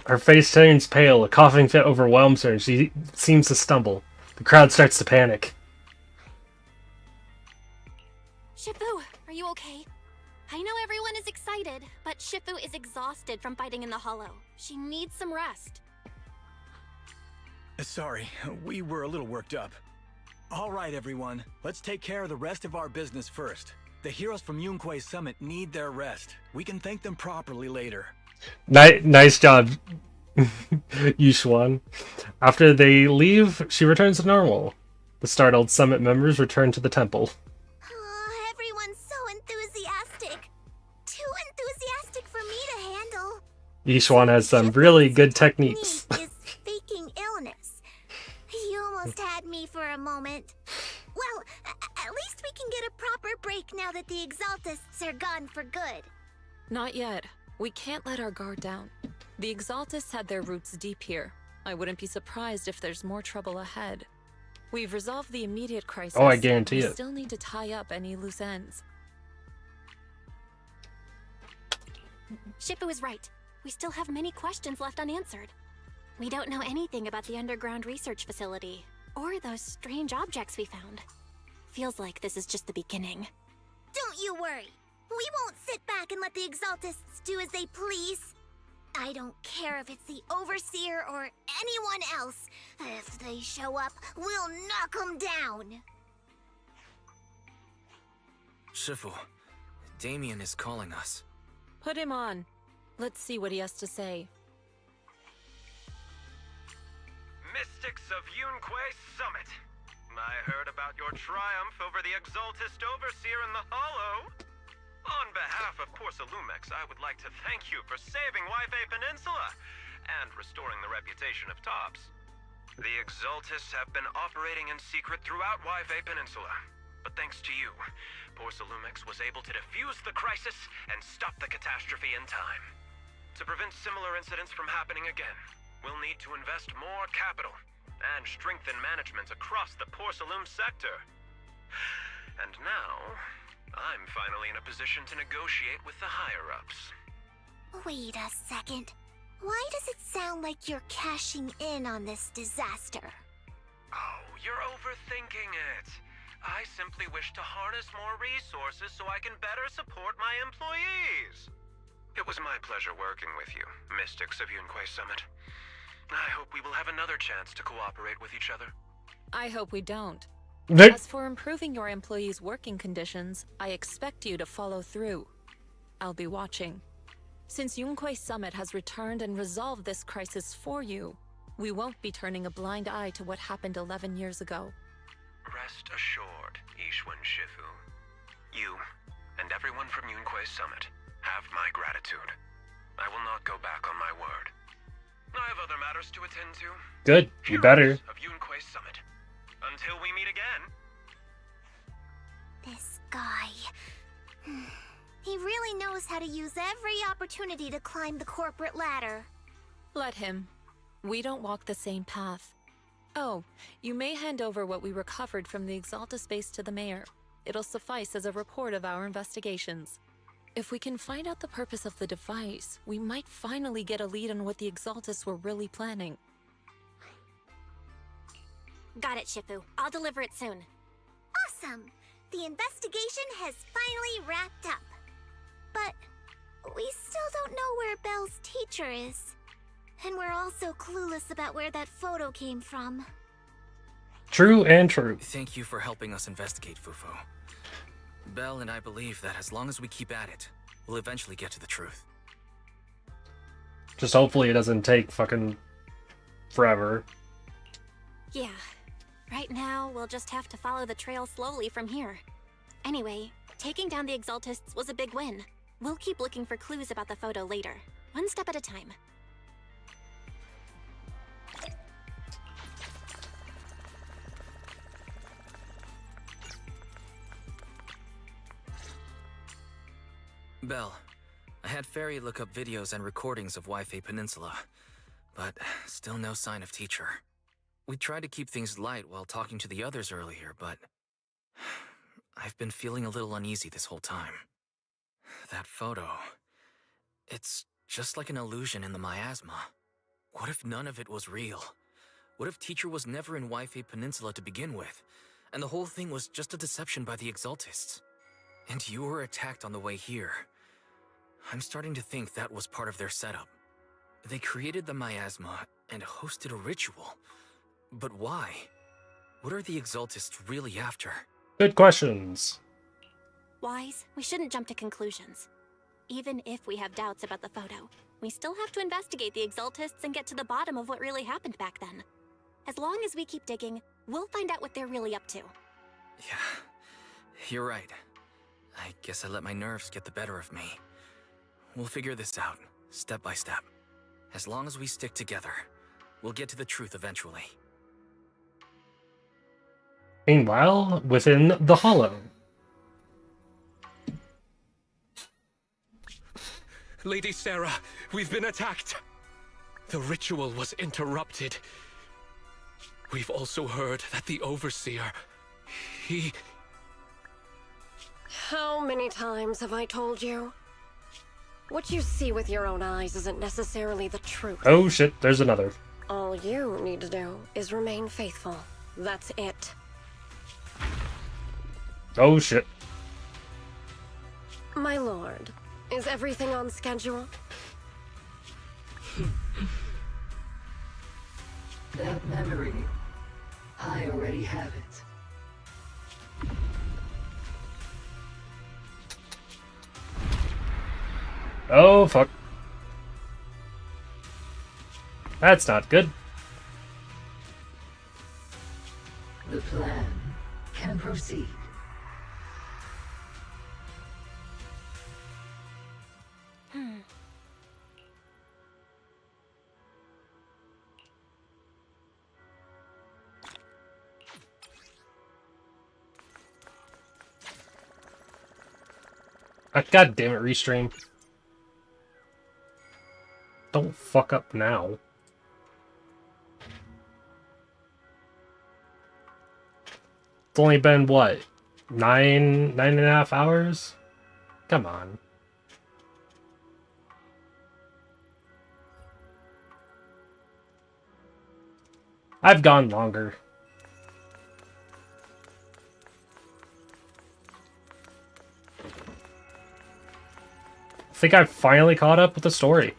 Her face turns pale, a coughing fit overwhelms her, and she seems to stumble. The crowd starts to panic. Shifu, are you okay? I know everyone is excited, but Shifu is exhausted from fighting in the Hollow. She needs some rest. Sorry, we were a little worked up. All right, everyone. Let's take care of the rest of our business first. The heroes from Yunquei Summit need their rest. We can thank them properly later. Nice job, Yuxuan. After they leave, she returns to normal. The startled Summit members return to the temple. Oh, everyone's so enthusiastic. Too enthusiastic for me to handle. Yuxuan has some really good techniques. Is faking illness. You almost had me for a moment. Well, at least we can get a proper break now that the Exaltists are gone for good. Not yet. We can't let our guard down. The Exaltists had their roots deep here. I wouldn't be surprised if there's more trouble ahead. We've resolved the immediate crisis. Oh, I guarantee it. We still need to tie up any loose ends. Shifu is right. We still have many questions left unanswered. We don't know anything about the underground research facility, or those strange objects we found. Feels like this is just the beginning. Don't you worry. We won't sit back and let the Exaltists do as they please. I don't care if it's the Overseer or anyone else. If they show up, we'll knock them down. Shifu, Damien is calling us. Put him on. Let's see what he has to say. Mystics of Yunquei Summit. I heard about your triumph over the Exaltist Overseer in the Hollow. On behalf of Porcelumix, I would like to thank you for saving Waifei Peninsula and restoring the reputation of Tops. The Exaltists have been operating in secret throughout Waifei Peninsula, but thanks to you, Porcelumix was able to defuse the crisis and stop the catastrophe in time. To prevent similar incidents from happening again, we'll need to invest more capital and strengthen management across the Porcelum sector. And now, I'm finally in a position to negotiate with the higher-ups. Wait a second. Why does it sound like you're cashing in on this disaster? Oh, you're overthinking it. I simply wish to harness more resources so I can better support my employees. It was my pleasure working with you, Mystics of Yunquei Summit. I hope we will have another chance to cooperate with each other. I hope we don't. They- As for improving your employees' working conditions, I expect you to follow through. I'll be watching. Since Yunquei Summit has returned and resolved this crisis for you, we won't be turning a blind eye to what happened 11 years ago. Rest assured, Ishwan Shifu. You, and everyone from Yunquei Summit, have my gratitude. I will not go back on my word. I have other matters to attend to. Good, you better. Of Yunquei Summit. Until we meet again. This guy. He really knows how to use every opportunity to climb the corporate ladder. Let him. We don't walk the same path. Oh, you may hand over what we recovered from the Exalta space to the mayor. It'll suffice as a report of our investigations. If we can find out the purpose of the device, we might finally get a lead on what the Exaltists were really planning. Got it, Shifu. I'll deliver it soon. Awesome! The investigation has finally wrapped up. But we still don't know where Belle's teacher is. And we're also clueless about where that photo came from. True and true. Thank you for helping us investigate, Fufu. Belle and I believe that as long as we keep at it, we'll eventually get to the truth. Just hopefully it doesn't take fucking forever. Yeah. Right now, we'll just have to follow the trail slowly from here. Anyway, taking down the Exaltists was a big win. We'll keep looking for clues about the photo later, one step at a time. Belle, I had Fairy look up videos and recordings of Wi-Fi Peninsula, but still no sign of teacher. We tried to keep things light while talking to the others earlier, but I've been feeling a little uneasy this whole time. That photo, it's just like an illusion in the miasma. What if none of it was real? What if teacher was never in Wi-Fi Peninsula to begin with, and the whole thing was just a deception by the Exaltists? And you were attacked on the way here. I'm starting to think that was part of their setup. They created the miasma and hosted a ritual. But why? What are the Exaltists really after? Good questions. Wise, we shouldn't jump to conclusions. Even if we have doubts about the photo, we still have to investigate the Exaltists and get to the bottom of what really happened back then. As long as we keep digging, we'll find out what they're really up to. Yeah, you're right. I guess I let my nerves get the better of me. We'll figure this out, step by step. As long as we stick together, we'll get to the truth eventually. Meanwhile, within the Hollow. Lady Sarah, we've been attacked. The ritual was interrupted. We've also heard that the Overseer, he... How many times have I told you? What you see with your own eyes isn't necessarily the truth. Oh shit, there's another. All you need to do is remain faithful. That's it. Oh shit. My lord, is everything on schedule? That memory, I already have it. Oh fuck. That's not good. The plan can proceed. God damn it, restream. Don't fuck up now. It's only been, what, 9.5 hours? Come on. I've gone longer. I think I've finally caught up with the story.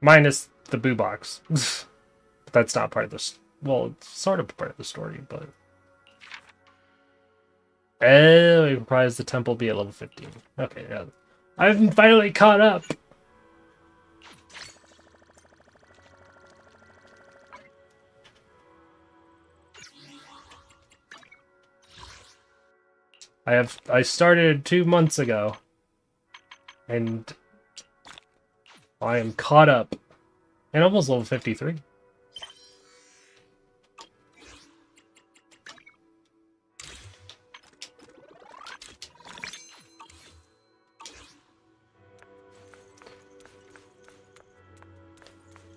Minus the boo box. That's not part of this. Well, it's sort of part of the story, but. Oh, it requires the temple be at level 15. Okay, yeah. I've finally caught up! I started 2 months ago. And I am caught up. And almost level 53.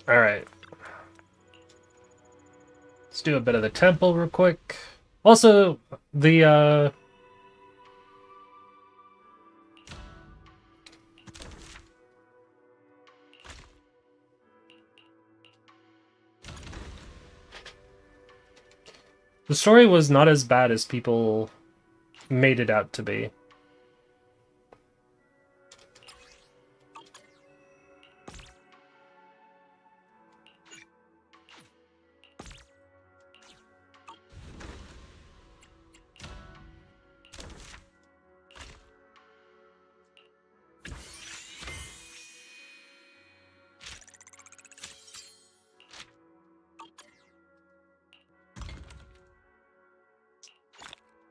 Alright. Let's do a bit of the temple real quick. Also, the story was not as bad as people made it out to be.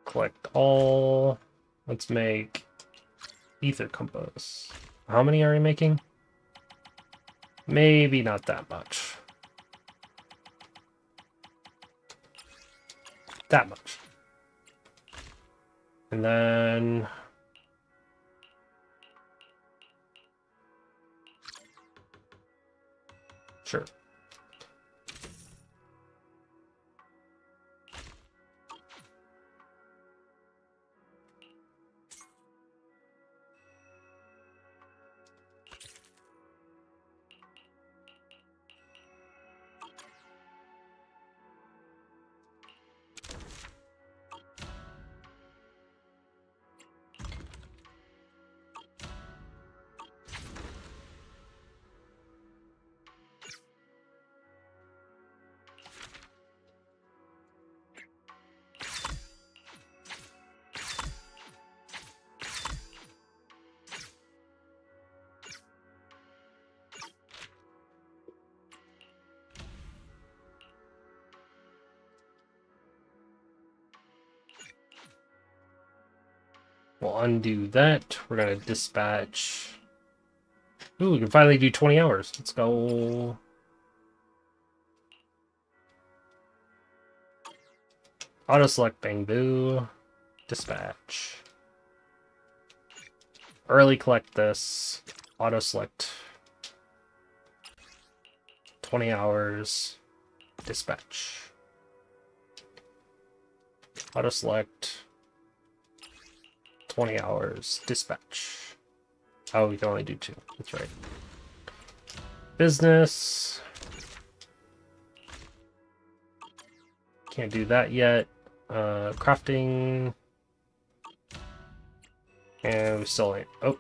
Collect all. Let's make ether compass. How many are we making? Maybe not that much. That much. And then sure. We'll undo that. We're gonna dispatch. Ooh, we can finally do 20 hours. Let's go. Auto select bang boo. Dispatch. Early collect this. Auto select. 20 hours. Dispatch. Auto select. 20 hours. Dispatch. Oh, we can only do 2. That's right. Business. Can't do that yet. Crafting. And we still ain't. Oh.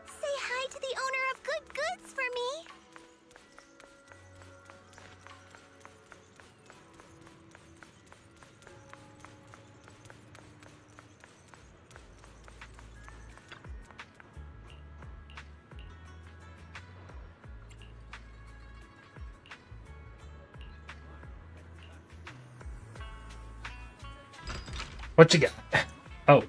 Say hi to the owner of Good Goods for me. What you got? Oh.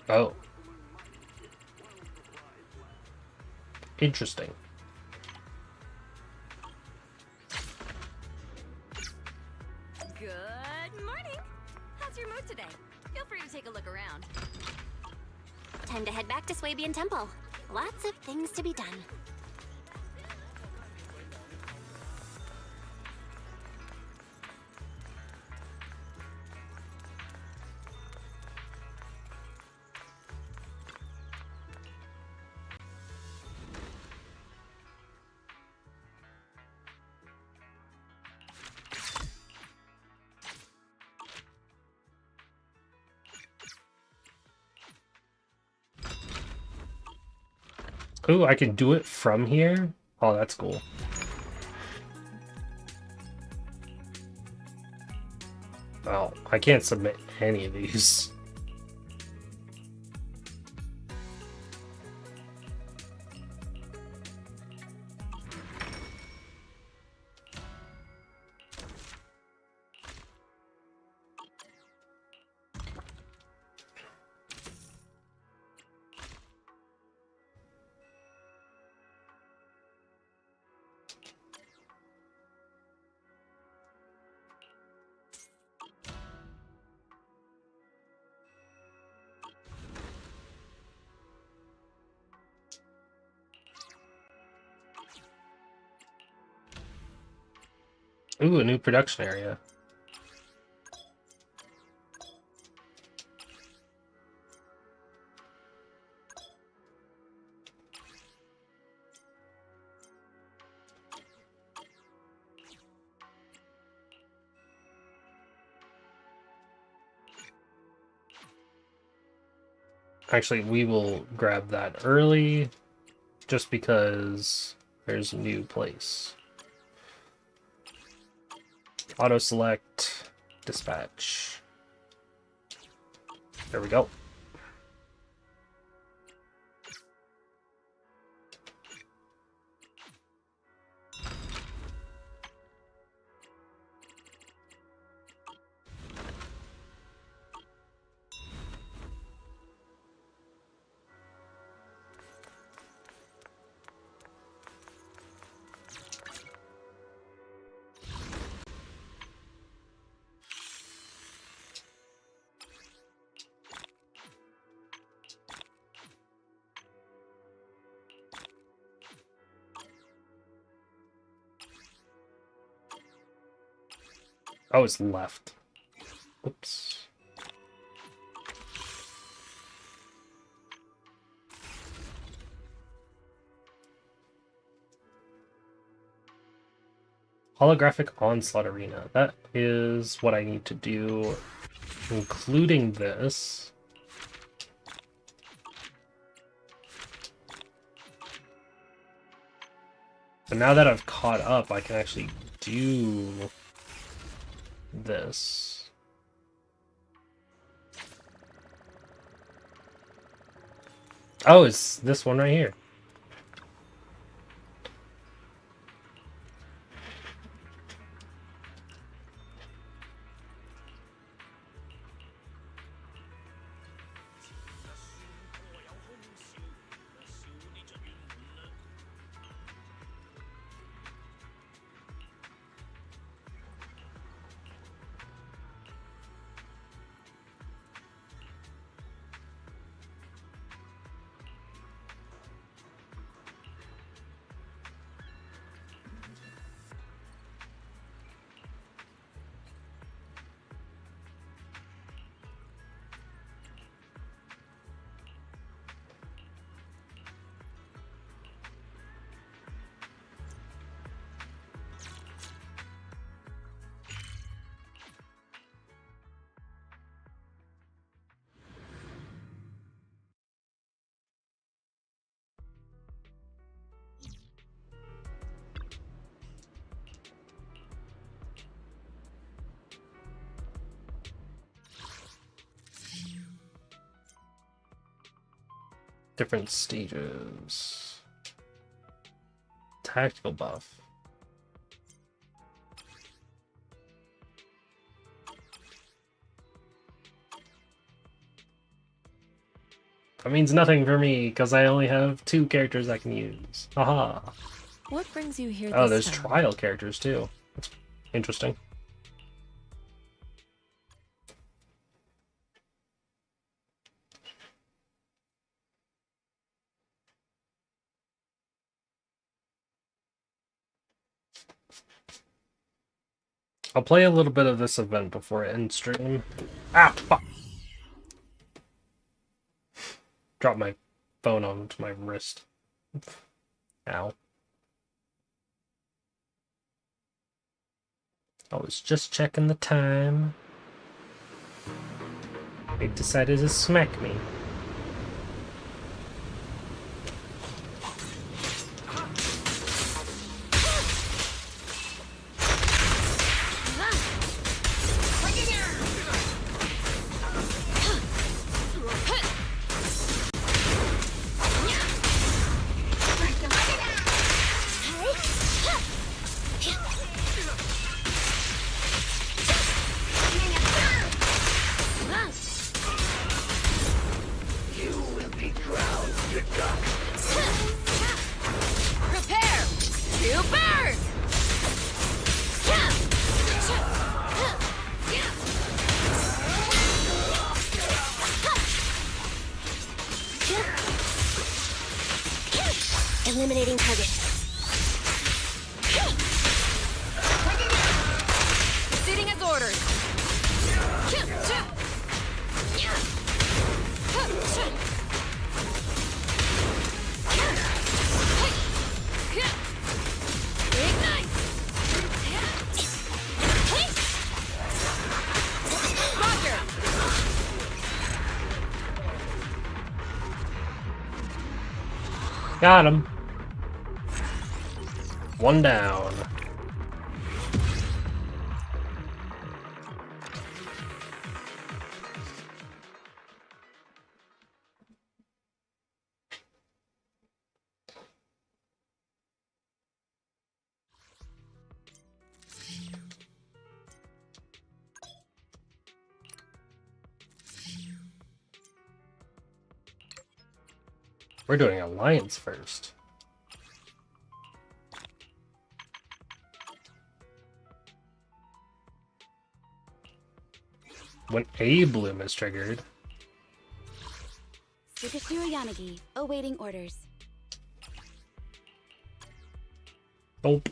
Oh. Interesting. Good morning. How's your mood today? Feel free to take a look around. Time to head back to Swabian Temple. Lots of things to be done. Ooh, I can do it from here? Oh, that's cool. Oh, I can't submit any of these. Ooh, a new production area. Actually, we will grab that early, just because there's a new place. Auto select, dispatch. There we go. Oh, it's left. Oops. Holographic Onslaught Arena. That is what I need to do, including this. But now that I've caught up, I can actually do this. Oh, it's this one right here. Different stages. Tactical buff. That means nothing for me, because I only have 2 characters I can use. Haha. What brings you here Oh, this there's time? trial characters, too. That's interesting. I'll play a little bit of this event before I end stream. Ah, fuck! Drop my phone onto my wrist. Ow. I was just checking the time. They decided to smack me. Prepare to burn! Eliminating target. Proceeding as ordered. Ignite! Roger! Got him. One down. We're doing Alliance first. When A bloom is triggered. Tsukashiro Yanagi, awaiting orders. Nope.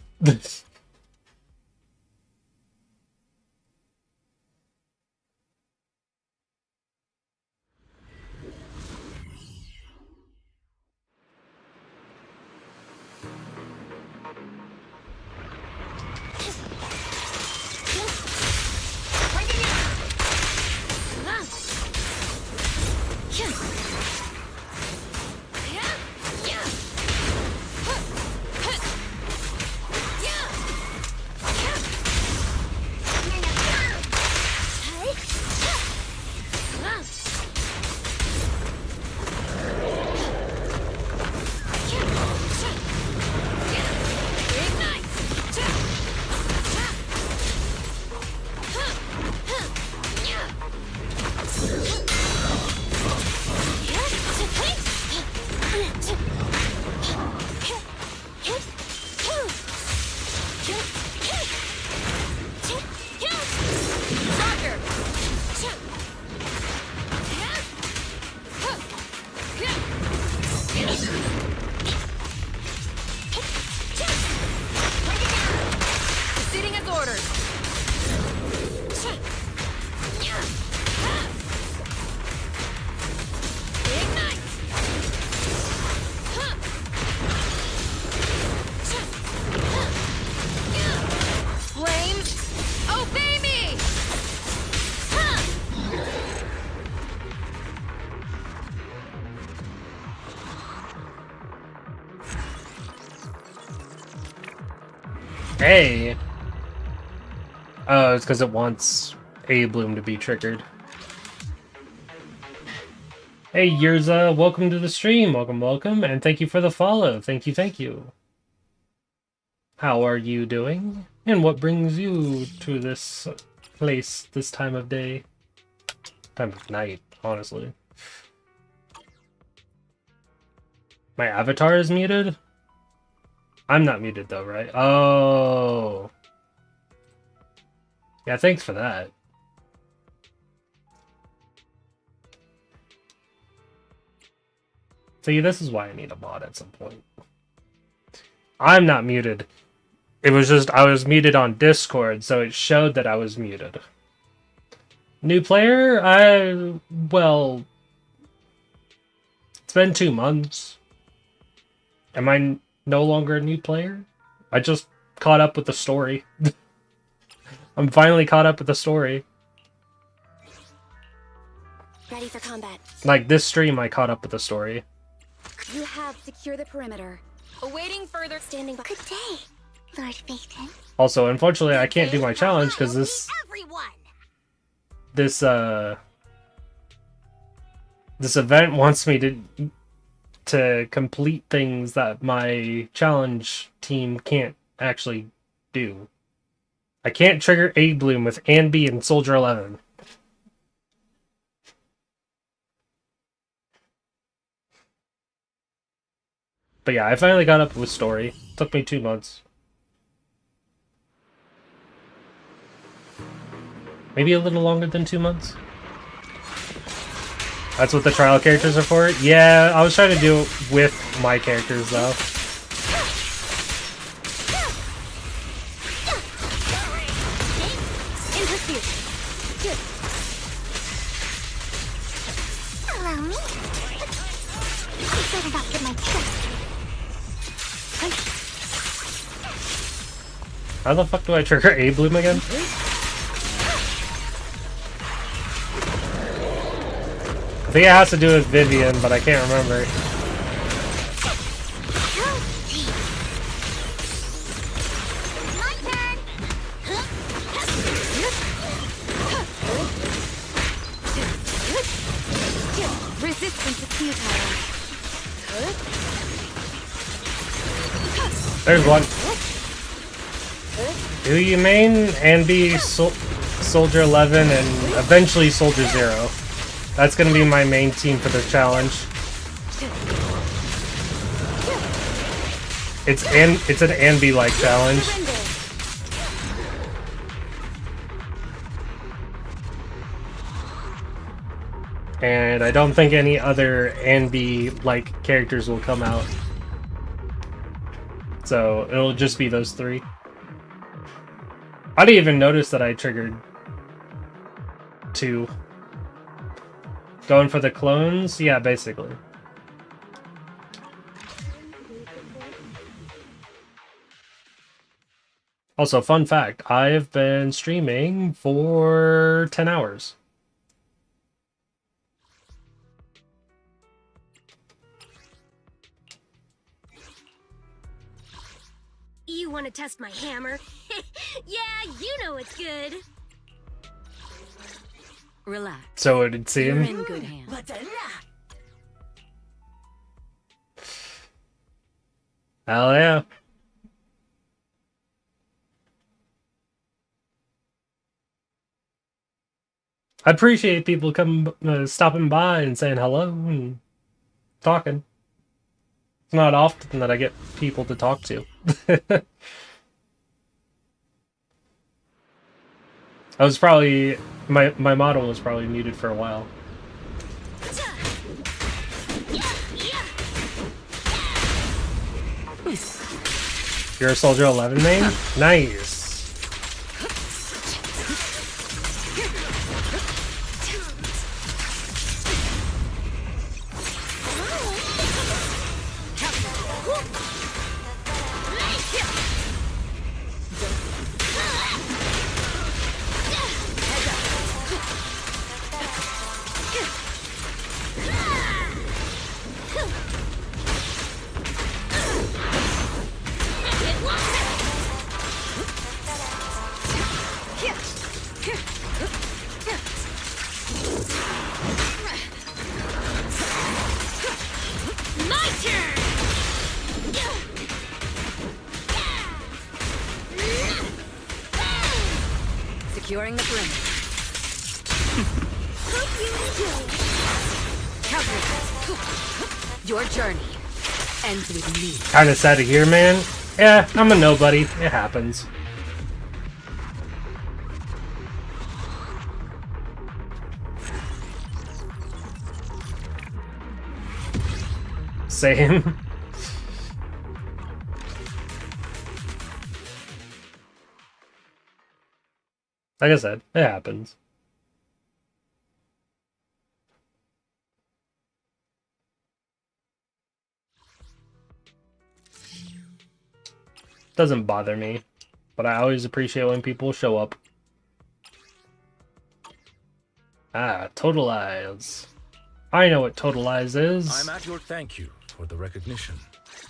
Proceeding as ordered. Ignite! Flames, obey me! A. Oh, it's because it wants A bloom to be triggered. Hey, Yurza, welcome to the stream. Welcome, welcome, and thank you for the follow. Thank you, thank you. How are you doing? And what brings you to this place this time of day? Time of night, honestly. My avatar is muted? I'm not muted though, right? Oh. Yeah, thanks for that. See, this is why I need a mod at some point. I'm not muted. It was just, I was muted on Discord, so it showed that I was muted. New player? Well, it's been 2 months. Am I no longer a new player? I just caught up with the story. I'm finally caught up with the story. Ready for combat. Like, this stream, I caught up with the story. You have secure the perimeter. Awaiting further standing by. Good day, Lord Phaeton. Also, unfortunately, I can't do my challenge because this event wants me to complete things that my challenge team can't actually do. I can't trigger A Bloom with Anby and Soldier 11. But yeah, I finally got up with story. Took me 2 months. Maybe a little longer than 2 months. That's what the trial characters are for? Yeah, I was trying to do it with my characters though. Allow me. I better not get my trust. How the fuck do I trigger A Bloom again? I think it has to do with Vivian, but I can't remember. Resistance is futile. There's one. Do you main Anby, Soldier 11, and eventually Soldier 0. That's gonna be my main team for this challenge. It's an Anby-Like challenge. And I don't think any other Anby-Like characters will come out. So it'll just be those 3. I didn't even notice that I triggered 2. Going for the clones? Yeah, basically. Also, fun fact, I've been streaming for 10 hours. You want to test my hammer? Yeah, you know it's good. Relax. So it would seem. You're in good hands. Hell yeah. I appreciate people stopping by and saying hello and talking. It's not often that I get people to talk to. I was probably my model was probably muted for a while. You're a Soldier 11 main? Nice. Securing the perimeter. Hope you enjoy. Cover your journey. ends with me. Kinda sad to hear, man. Yeah, I'm a nobody. It happens. Same. Like I said, it happens. Doesn't bother me, but I always appreciate when people show up. Ah, Totalize. I know what Totalize is. I'm at your thank you for the recognition.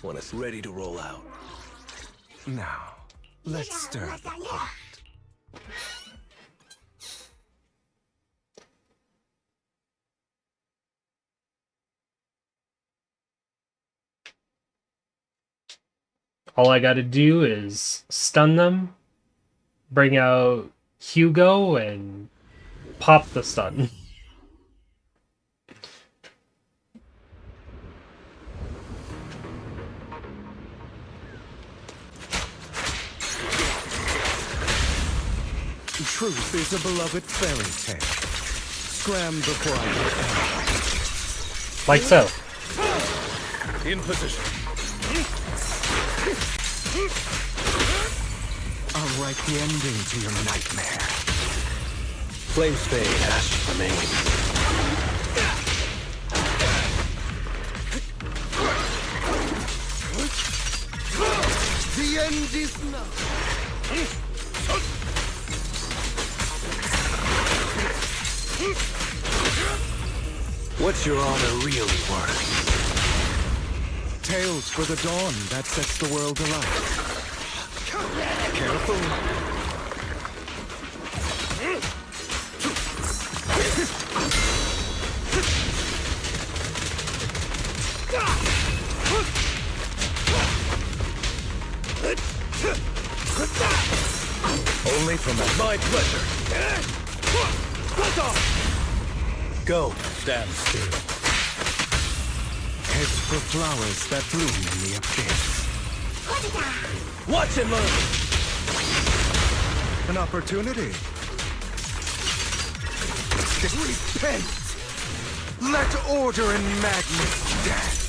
When it's ready to roll out. Now, let's stir the pot. All I gotta do is stun them, bring out Hugo, and pop the stun. Truth is a beloved fairy tale. Scram before I get Like so. In position. I'll write the ending to your nightmare. Flames fade, ashes remain. The end is now. What's your honor really worth? Tales for the dawn that sets the world alight. Careful. Only from my pleasure. Go. Stand still. Heads for flowers that bloom in the abyss. Watch and learn. An opportunity. Repent. Let order and madness dance.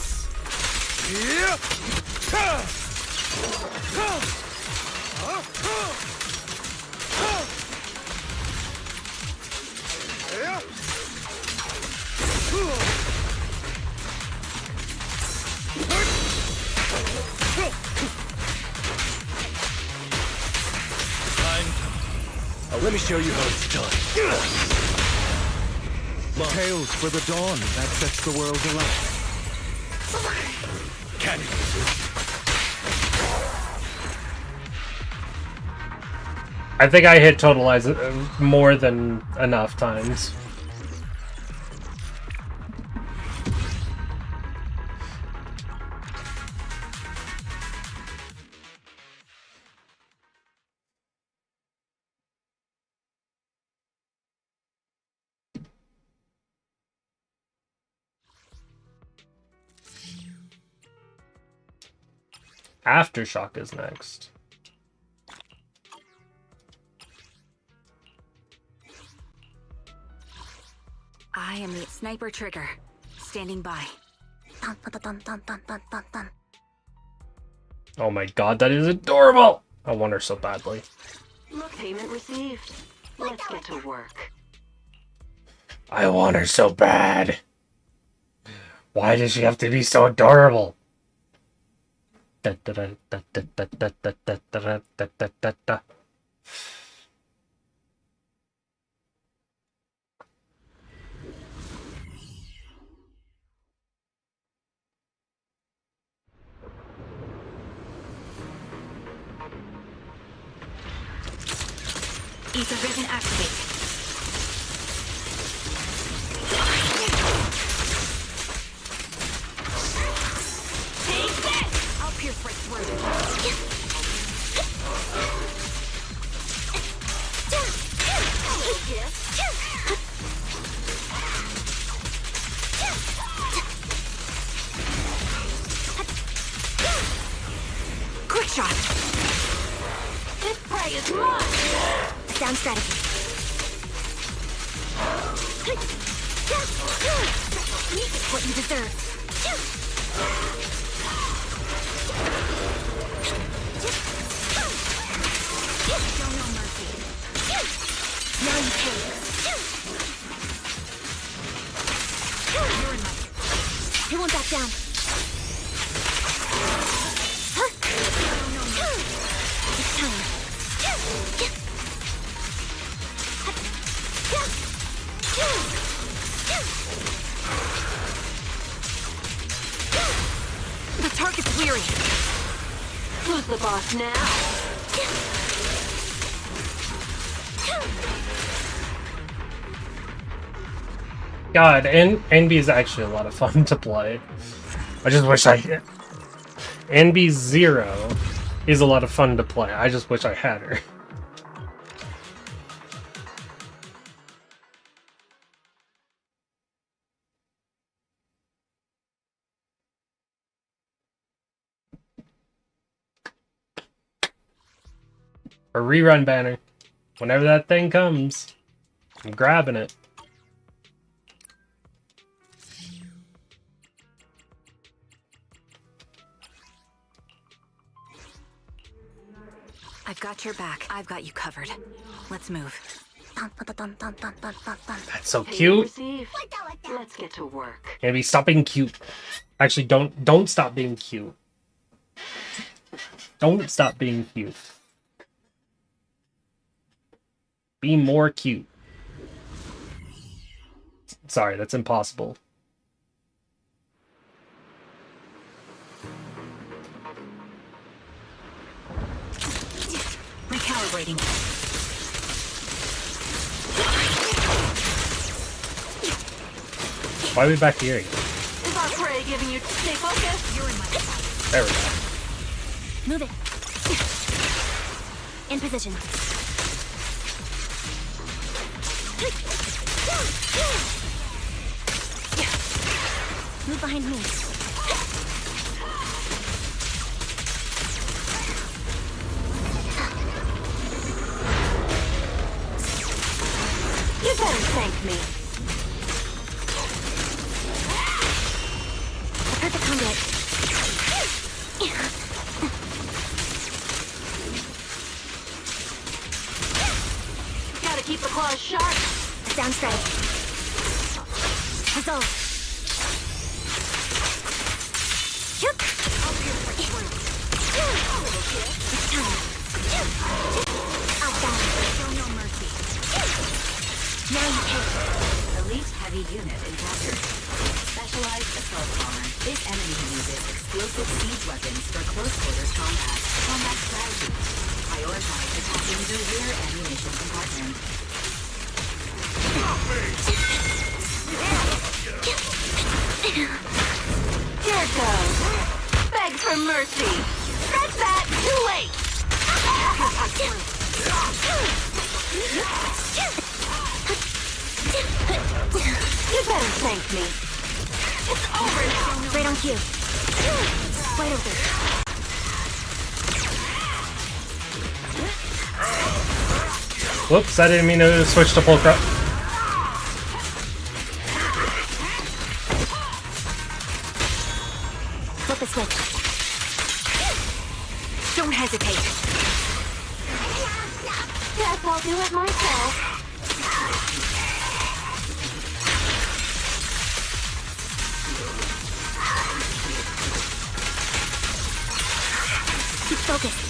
Let me show you how it's done. Tales for the dawn that sets the world alight. Can you resist? I think I hit Totalize more than enough times. Aftershock is next. I am the sniper trigger, standing by. Dun, dun, dun, dun, dun, dun, dun, dun. Oh my god, that is adorable! I want her so badly. Look, payment received. Let's get to work. I want her so bad. Why does she have to be so adorable? Da, da, da, da, da, da, da, da, da, da, da, da, da, da. Ether vision activate. Take this! I'll pierce right through. What you deserve. Show no mercy. Now you pay. You're in my... He won't back down. It's time. The target's weary. Who's the boss now? God, and Anby is actually a lot of fun to play. I just wish I... Anby 0 is a lot of fun to play. I just wish I had her. A rerun banner. Whenever that thing comes, I'm grabbing it. I've got your back. I've got you covered. Let's move. That's so cute. Let's get to work. Anby, stop being cute. Actually, don't stop being cute. Don't stop being cute. Be more cute. Sorry, that's impossible. Recalibrating. Why are we back here again? Is our prey giving you stay focused? You're in my sight. There we go. Move it. In position. Move behind me. You better thank me. I've heard the conduit. Gotta keep the claws sharp. Sounds right. Resolve. It's time. Outbound. Show no mercy. Now you pay. Elite heavy unit encountered. Specialized assault bomber. This enemy uses explosive siege weapons for close quarters combat. Combat strategy. Prioritize attacking the rear ammunition compartment. Here goes. Beg for mercy. That's that. Too late. You better thank me. It's over now. Right on cue. Wide open. Whoops, I didn't mean to switch to full crop. Flip the switch. Don't hesitate. Guess I'll do it myself. Keep focused.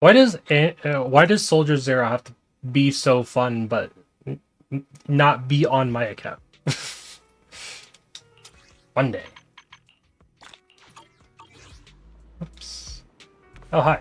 Why does Soldier Zero have to be so fun but not be on my account? One day. Oops. Oh, hi.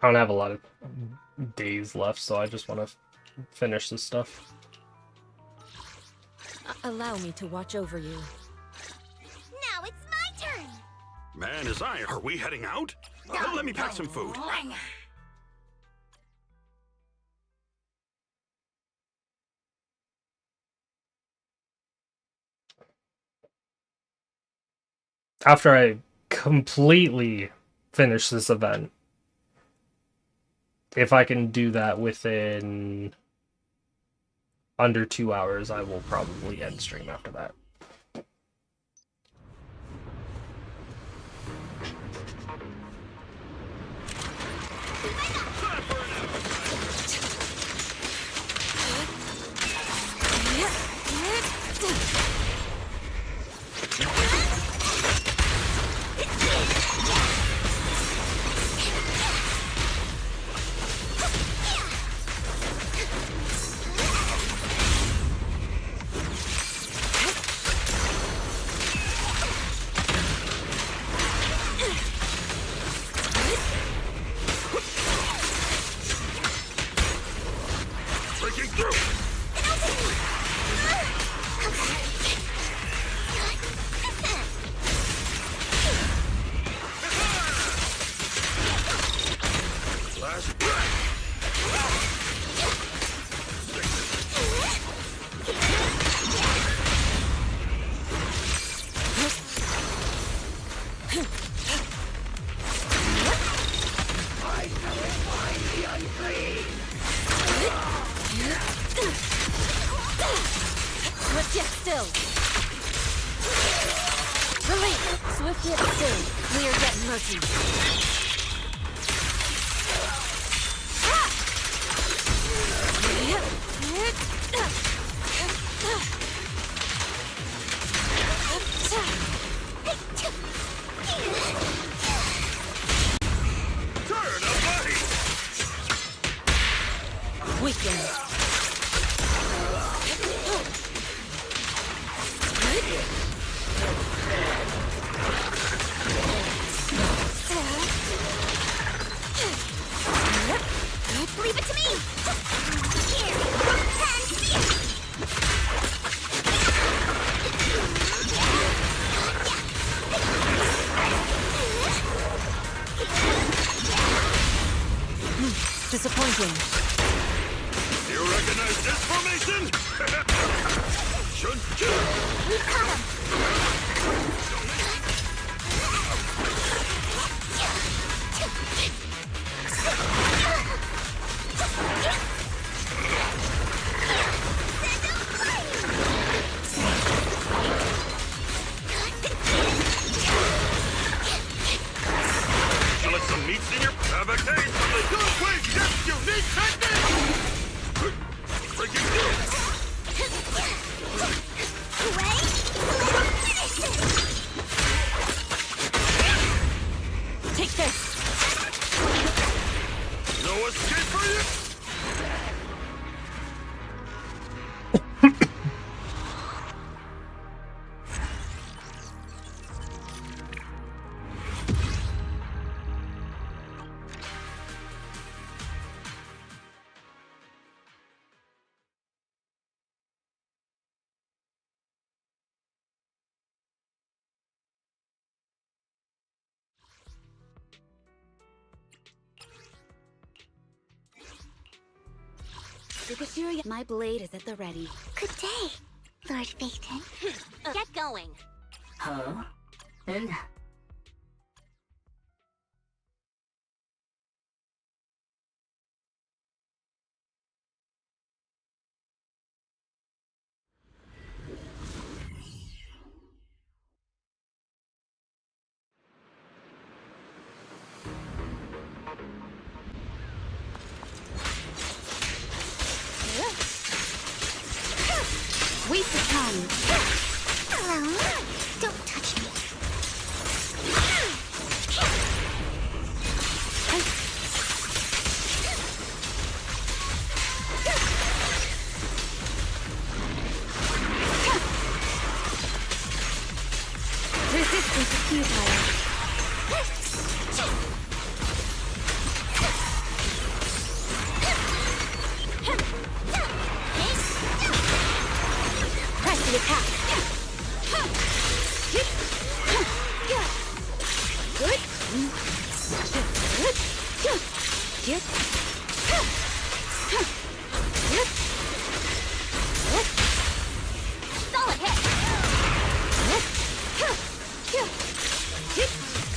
I don't have a lot of days left, so I just want to finish this stuff. Allow me to watch over you. Now it's my turn! Man, are we heading out? Let me pack some food. After I completely finish this event, if I can do that within under 2 hours, I will probably end stream after that. Swift yet still. Release. Swift yet still. Clear yet murky. Weekend. Leave it to me! Here! Disappointing. You recognize this formation? We caught him! You let some meats in your have a taste of the Yunquei Ship's unique technique! Breaking through! Take this. No escape for you! My blade is at the ready. Good day, Lord Phaeton. Get going. Huh? And Waste of time. Don't touch me. Resistance is futile.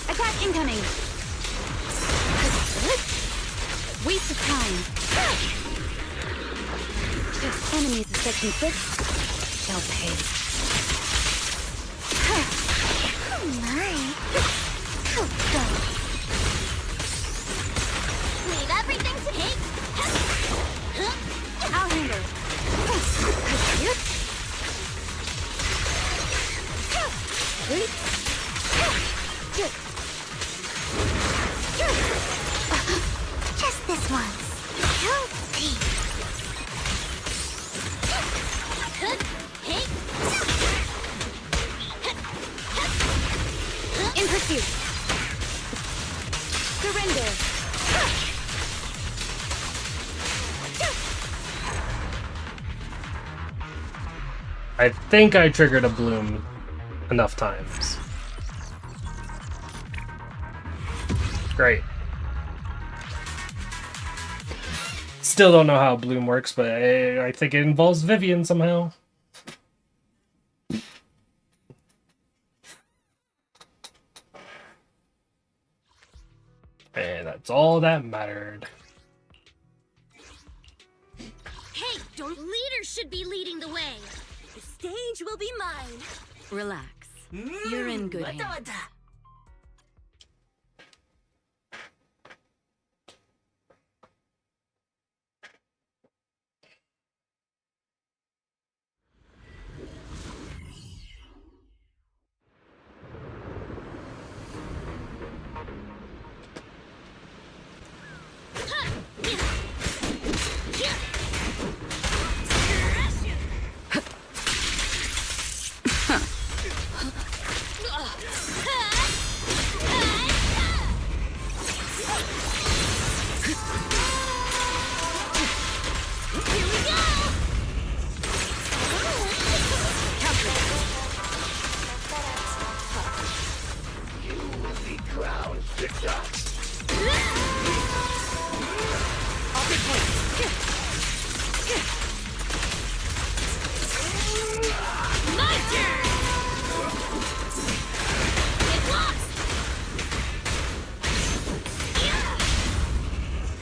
Attack incoming! Waste of time. Enemies of Section 6 shall pay. Oh my. Oh god. Leave everything to me. I'll handle. Just this once. Guilty. In pursuit. Surrender. I think I triggered a bloom enough times. Great. Still don't know how bloom works, but I think it involves Vivian somehow. And that's all that mattered. Hey, don't leaders should be leading the way. The stage will be mine. Relax. You're in good hands.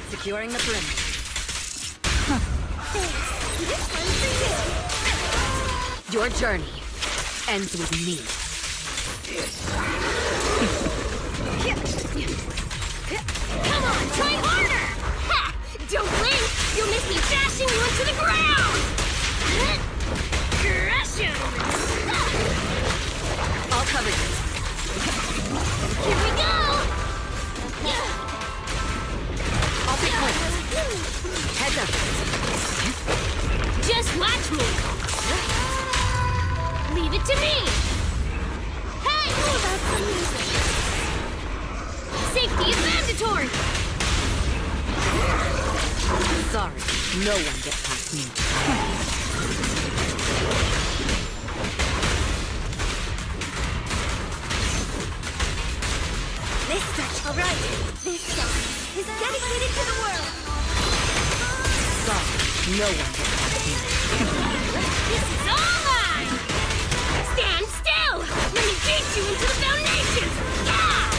Securing the perimeter. Your journey ends with me. Come on, try harder! Ha! Don't blink! You'll miss me dashing you into the ground! Crush him! I'll cover you. Here we go! I'll take point. Heads up. Just watch me! Leave it to me! Hey! That's some music. Safety is mandatory! Sorry, no one gets past me. This stretch, alright. This song is dedicated to the world. Sorry, no one gets past me. This is all mine! Stand still! Let me beat you into the foundation! Yeah!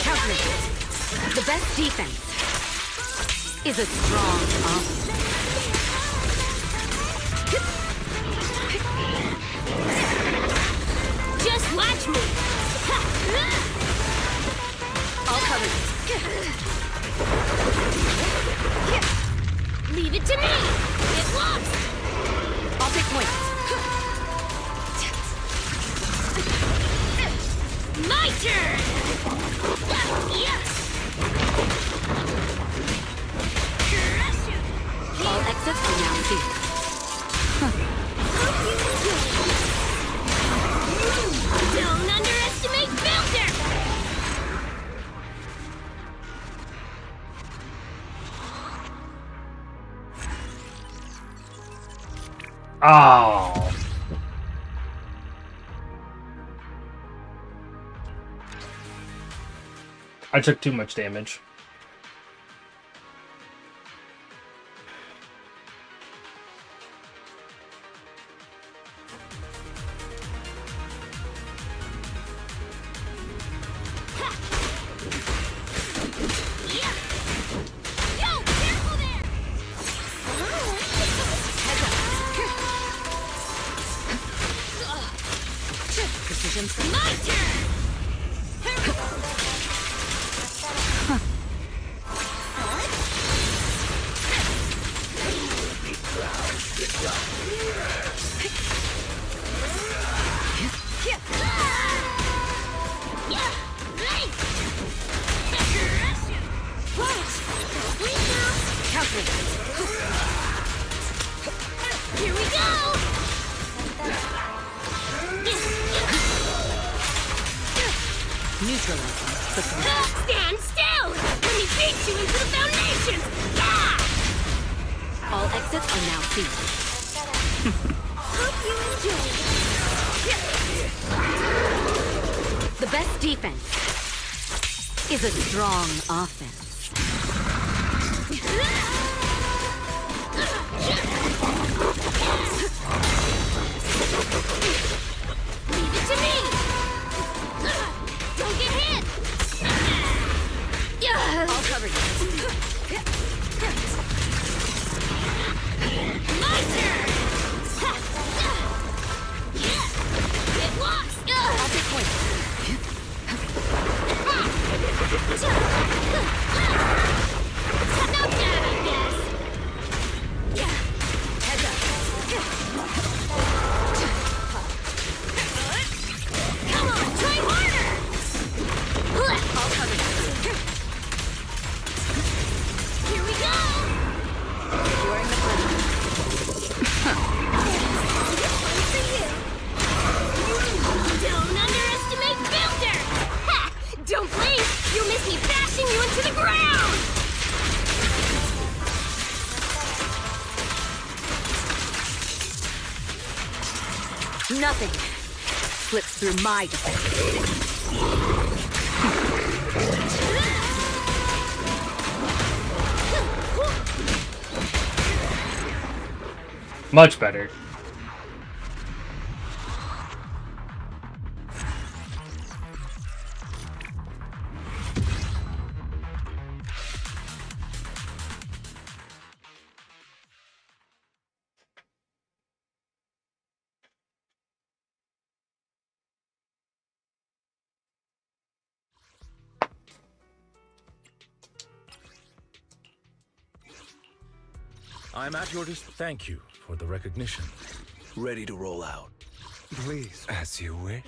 Calculate. The best defense is a strong offense. Just watch me! I'll cover you. Leave it to me! Get lost! I'll take point. My turn! Yes! All exits are now sealed. Don't underestimate Filter! Oh. I took too much damage. Precision. My turn! Here we go! Stand still! Let me beat you into the foundations! Yeah! All exits are now sealed. Hope you enjoy. The best defense is a strong offense. Leave it to me! Don't get hit! I'll cover you. My turn! Get lost! I'll take point. Not bad, I guess. Heads up. Come on, try harder! I'll cover you. Here we go! During the front. One for you. Don't underestimate Builder! Ha! Don't blink! You'll miss me bashing you into the ground! Nothing slips through my defense. Much better. I'm at your Thank you for the recognition. Ready to roll out. Please, as you wish.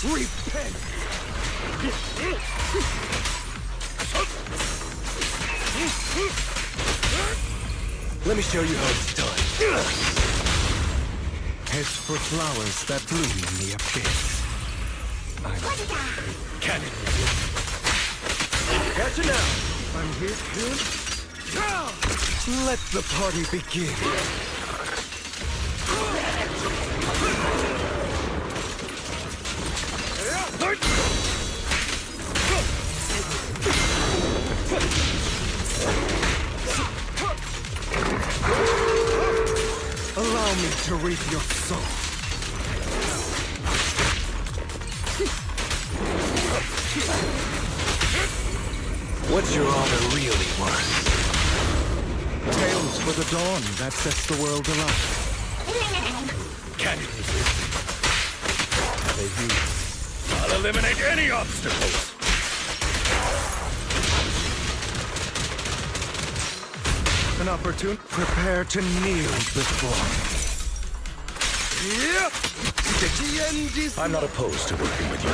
Repent! Let me show you how it's done. Heads for flowers that bloom in the abyss. Can it? Catch it now! I'm here soon. Let the party begin. Allow me to reap your soul. What's your honor really worth? Tales for the dawn that sets the world alight. Can it resist? I'll eliminate any obstacles. An opportune. Prepare to kneel before me. I'm not opposed to working with you.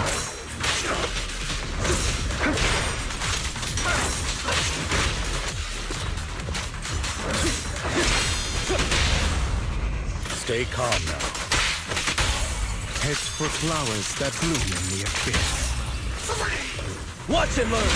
Stay calm now. Heads for flowers that bloom in the abyss. Watch and learn!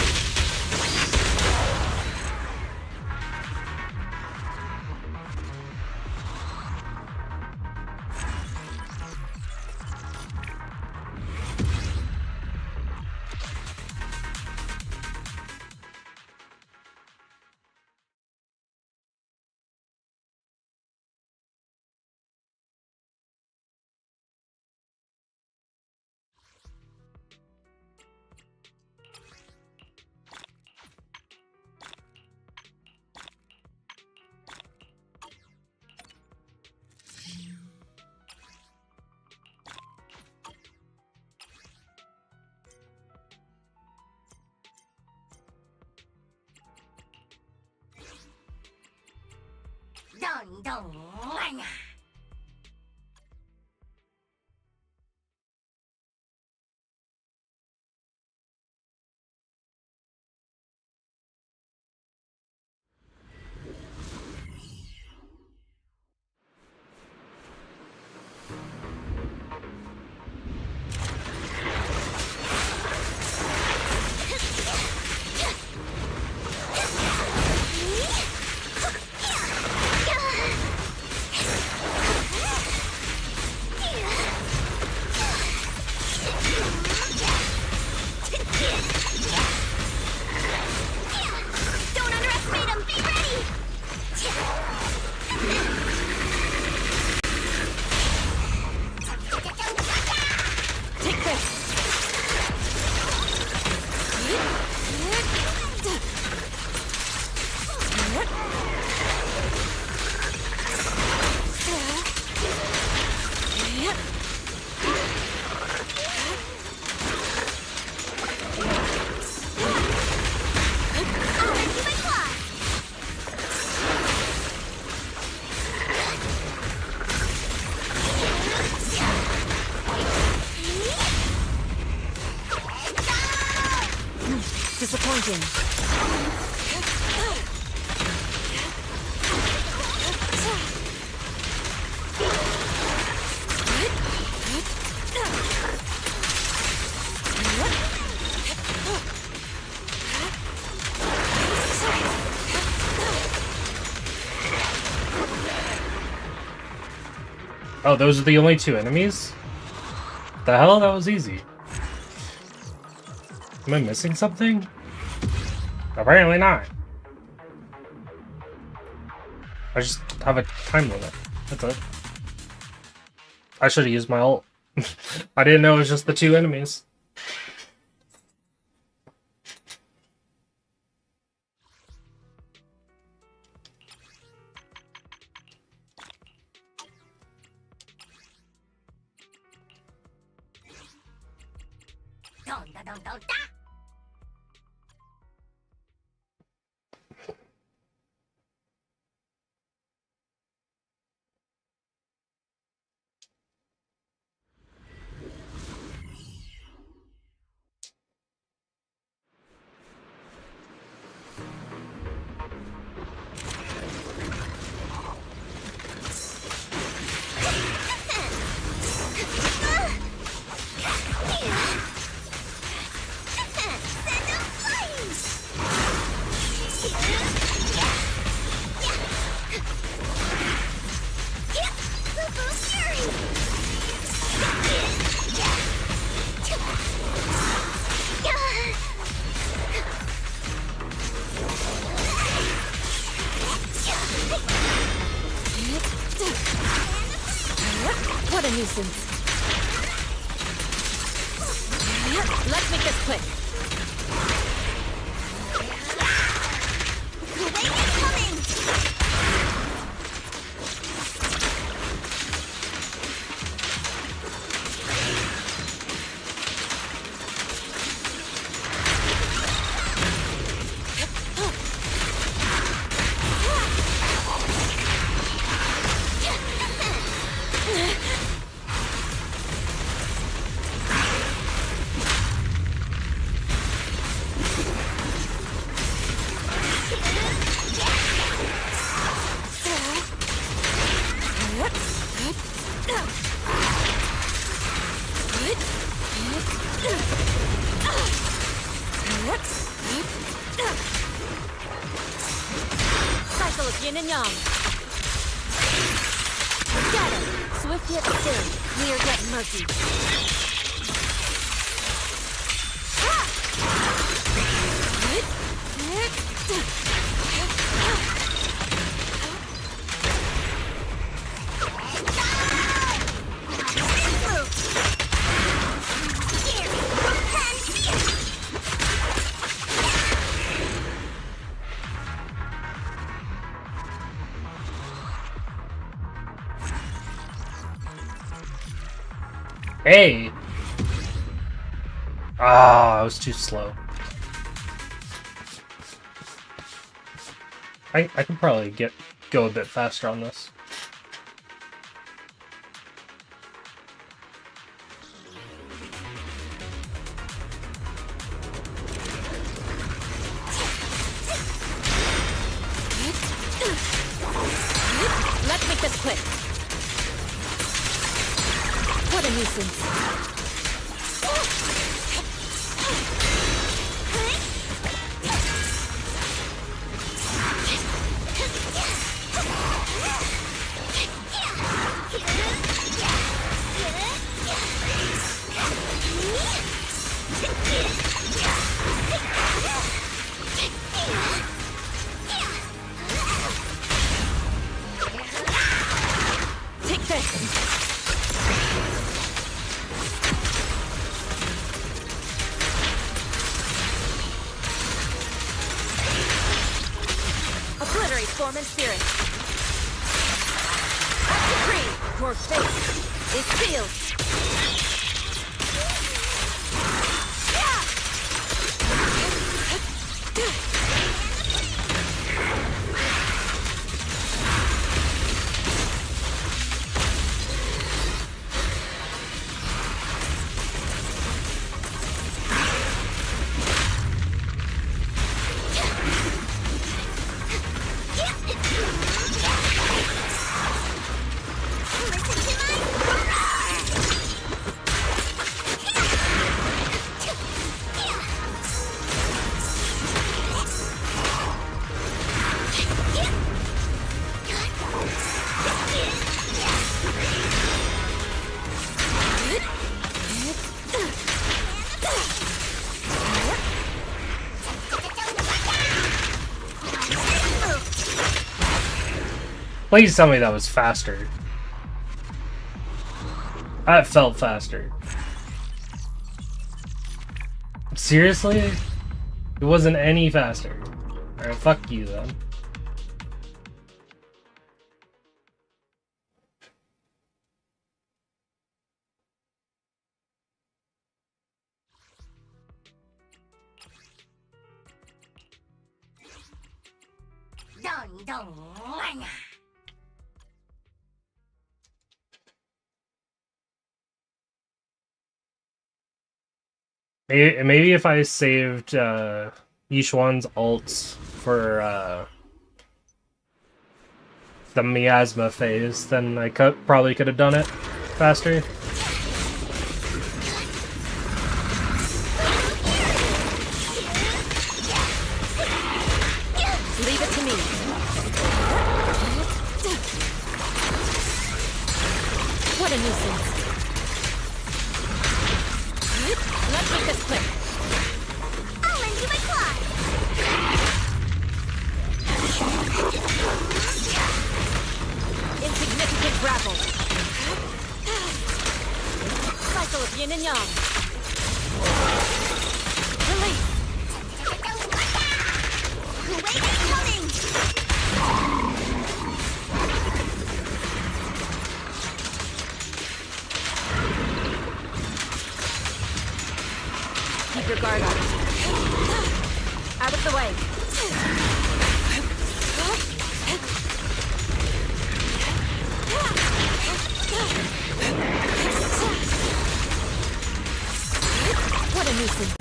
Dun dun lang. Disappointing. Oh, those are the only two enemies? The hell? That was easy. Am I missing something? Apparently not. I just have a time limit. That's it. I should have used my ult. I didn't know it was just the two enemies. Dun dun dun dun da. What a nuisance. Let's make this quick. Cycle of yin and yang. Scatter. Swift yet still. Clear yet murky. Hey! Ah, I was too slow. I can probably go a bit faster on this. Let's make this quick. What a nuisance. Take this. Obliterate form and spirit. Decree, your fate is sealed. Please tell me that was faster. That felt faster. Seriously? It wasn't any faster. Alright, fuck you then. Maybe if I saved Yishuan's ults for the miasma phase, then I probably could have done it faster. Leave it to me. What a nuisance. Let's make this quick. I'll lend you my claws. Insignificant grapple. Cycle of yin and yang. Release. Wait, it's coming. Keep your guard up. Out of the way. What a nuisance.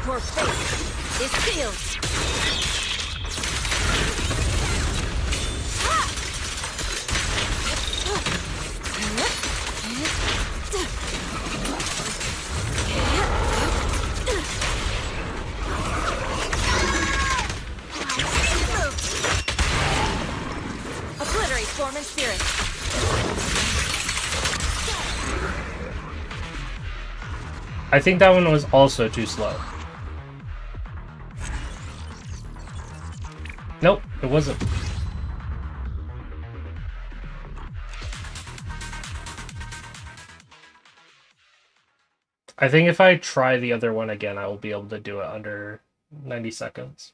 Your fate is sealed. Form in spirit. I think that one was also too slow. Nope, it wasn't. I think if I try the other one again, I will be able to do it under 90 seconds.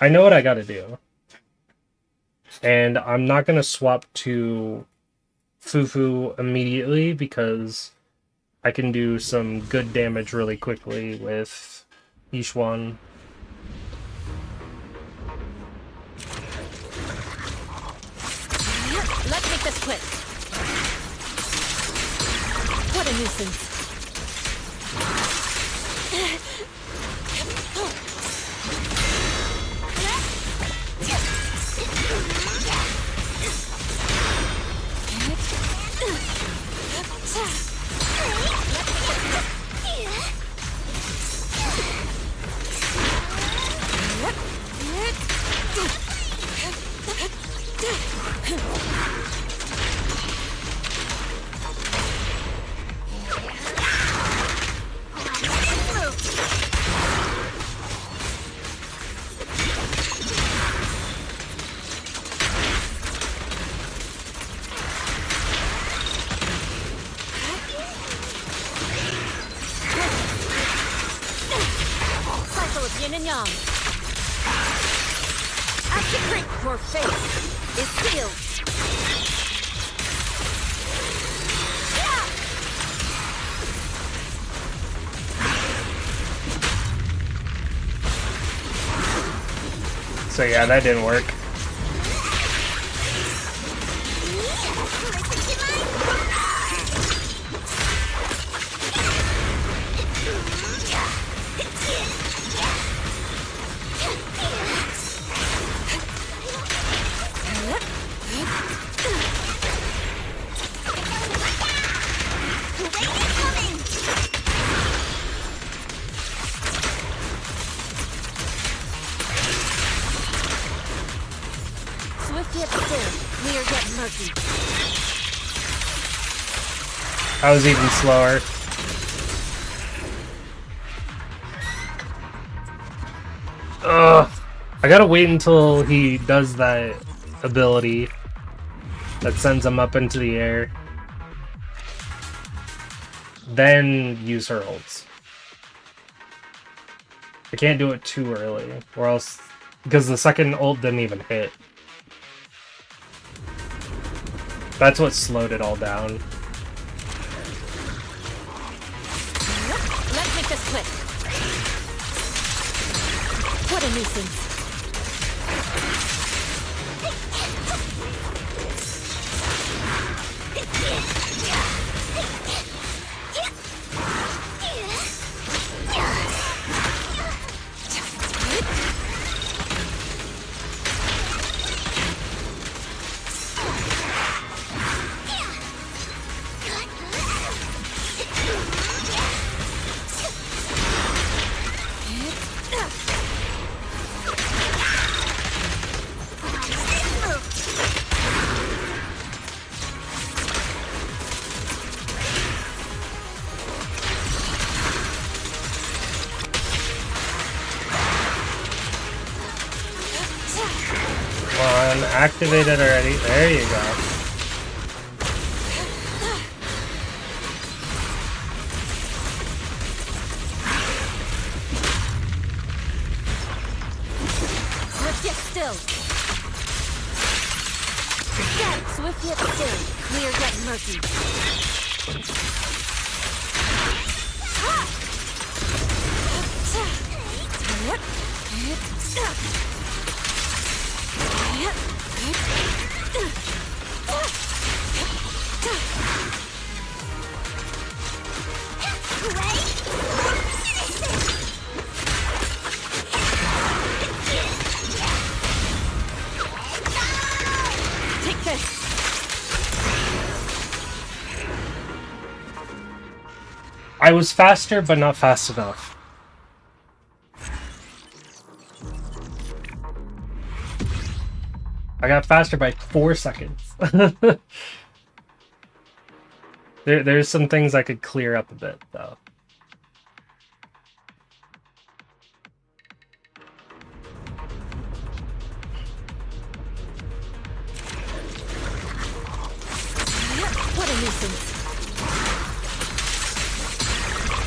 I know what I gotta do. And I'm not gonna swap to Fufu immediately because I can do some good damage really quickly with Yishuan. Let's make this quick. What a nuisance. Cycle of yin and yang. Activate your fate is sealed. So yeah, that didn't work. Swift yet still, clear yet murky. I was even slower. Ugh. I gotta wait until he does that ability that sends him up into the air. Then use her ults. I can't do it too early, or else... Because the second ult didn't even hit. That's what slowed it all down. Let's make this quick. What a nuisance. Activated already. There you go. Swift yet still. Swift yet still, clear yet murky. I was faster, but not fast enough. I got faster by 4 seconds. There's some things I could clear up a bit, though. What a nuisance.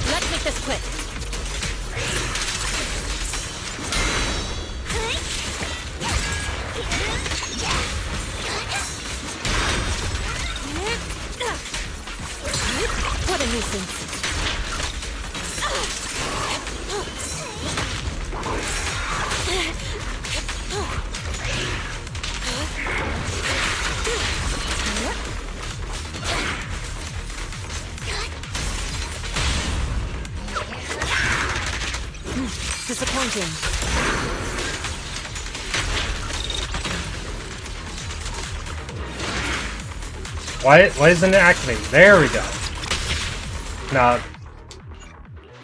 Let's make this quick. What a nuisance. Disappointing. Why isn't it activating? There we go. Now,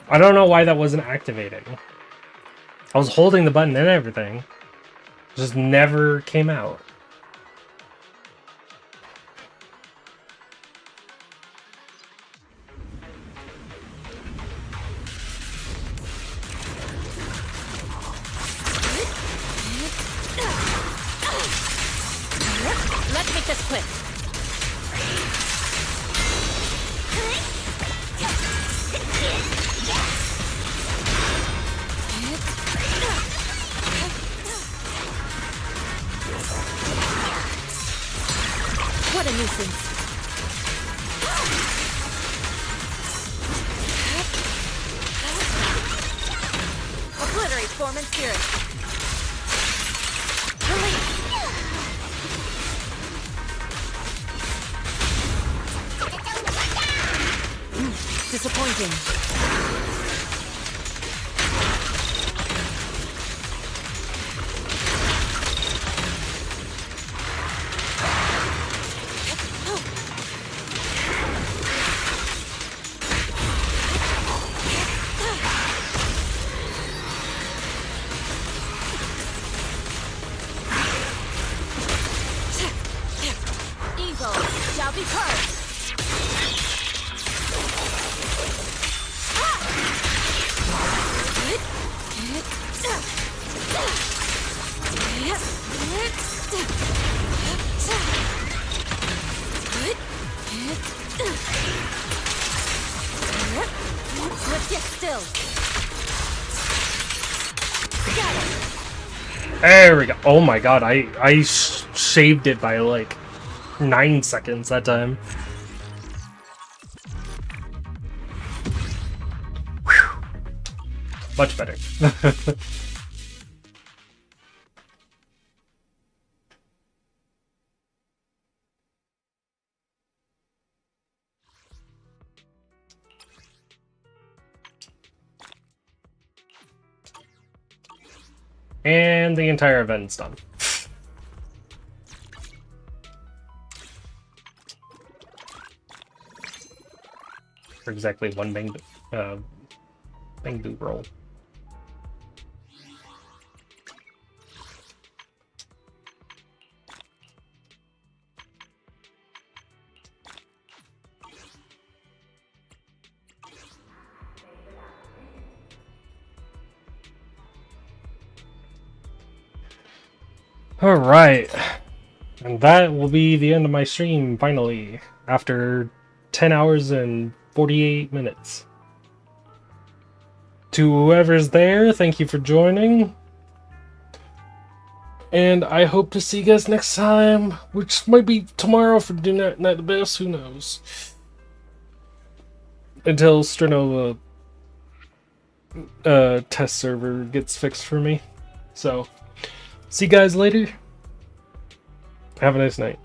I don't know why that wasn't activating. I was holding the button and everything. It just never came out. Let's make this quick. What a nuisance. Obliterate form and spirit. Disappointing. Evil shall be cursed. Let's get still. Got it. There we go. Oh my god, I shaved it by like 9 seconds that time. Whew. Much better. And the entire event's done. For exactly one bang boo roll. Alright, and that will be the end of my stream, finally, after 10 hours and 48 minutes. To whoever's there, thank you for joining. And I hope to see you guys next time, which might be tomorrow for Do Not Night the Best, who knows. Until Strenova test server gets fixed for me. So, see you guys later. Have a nice night.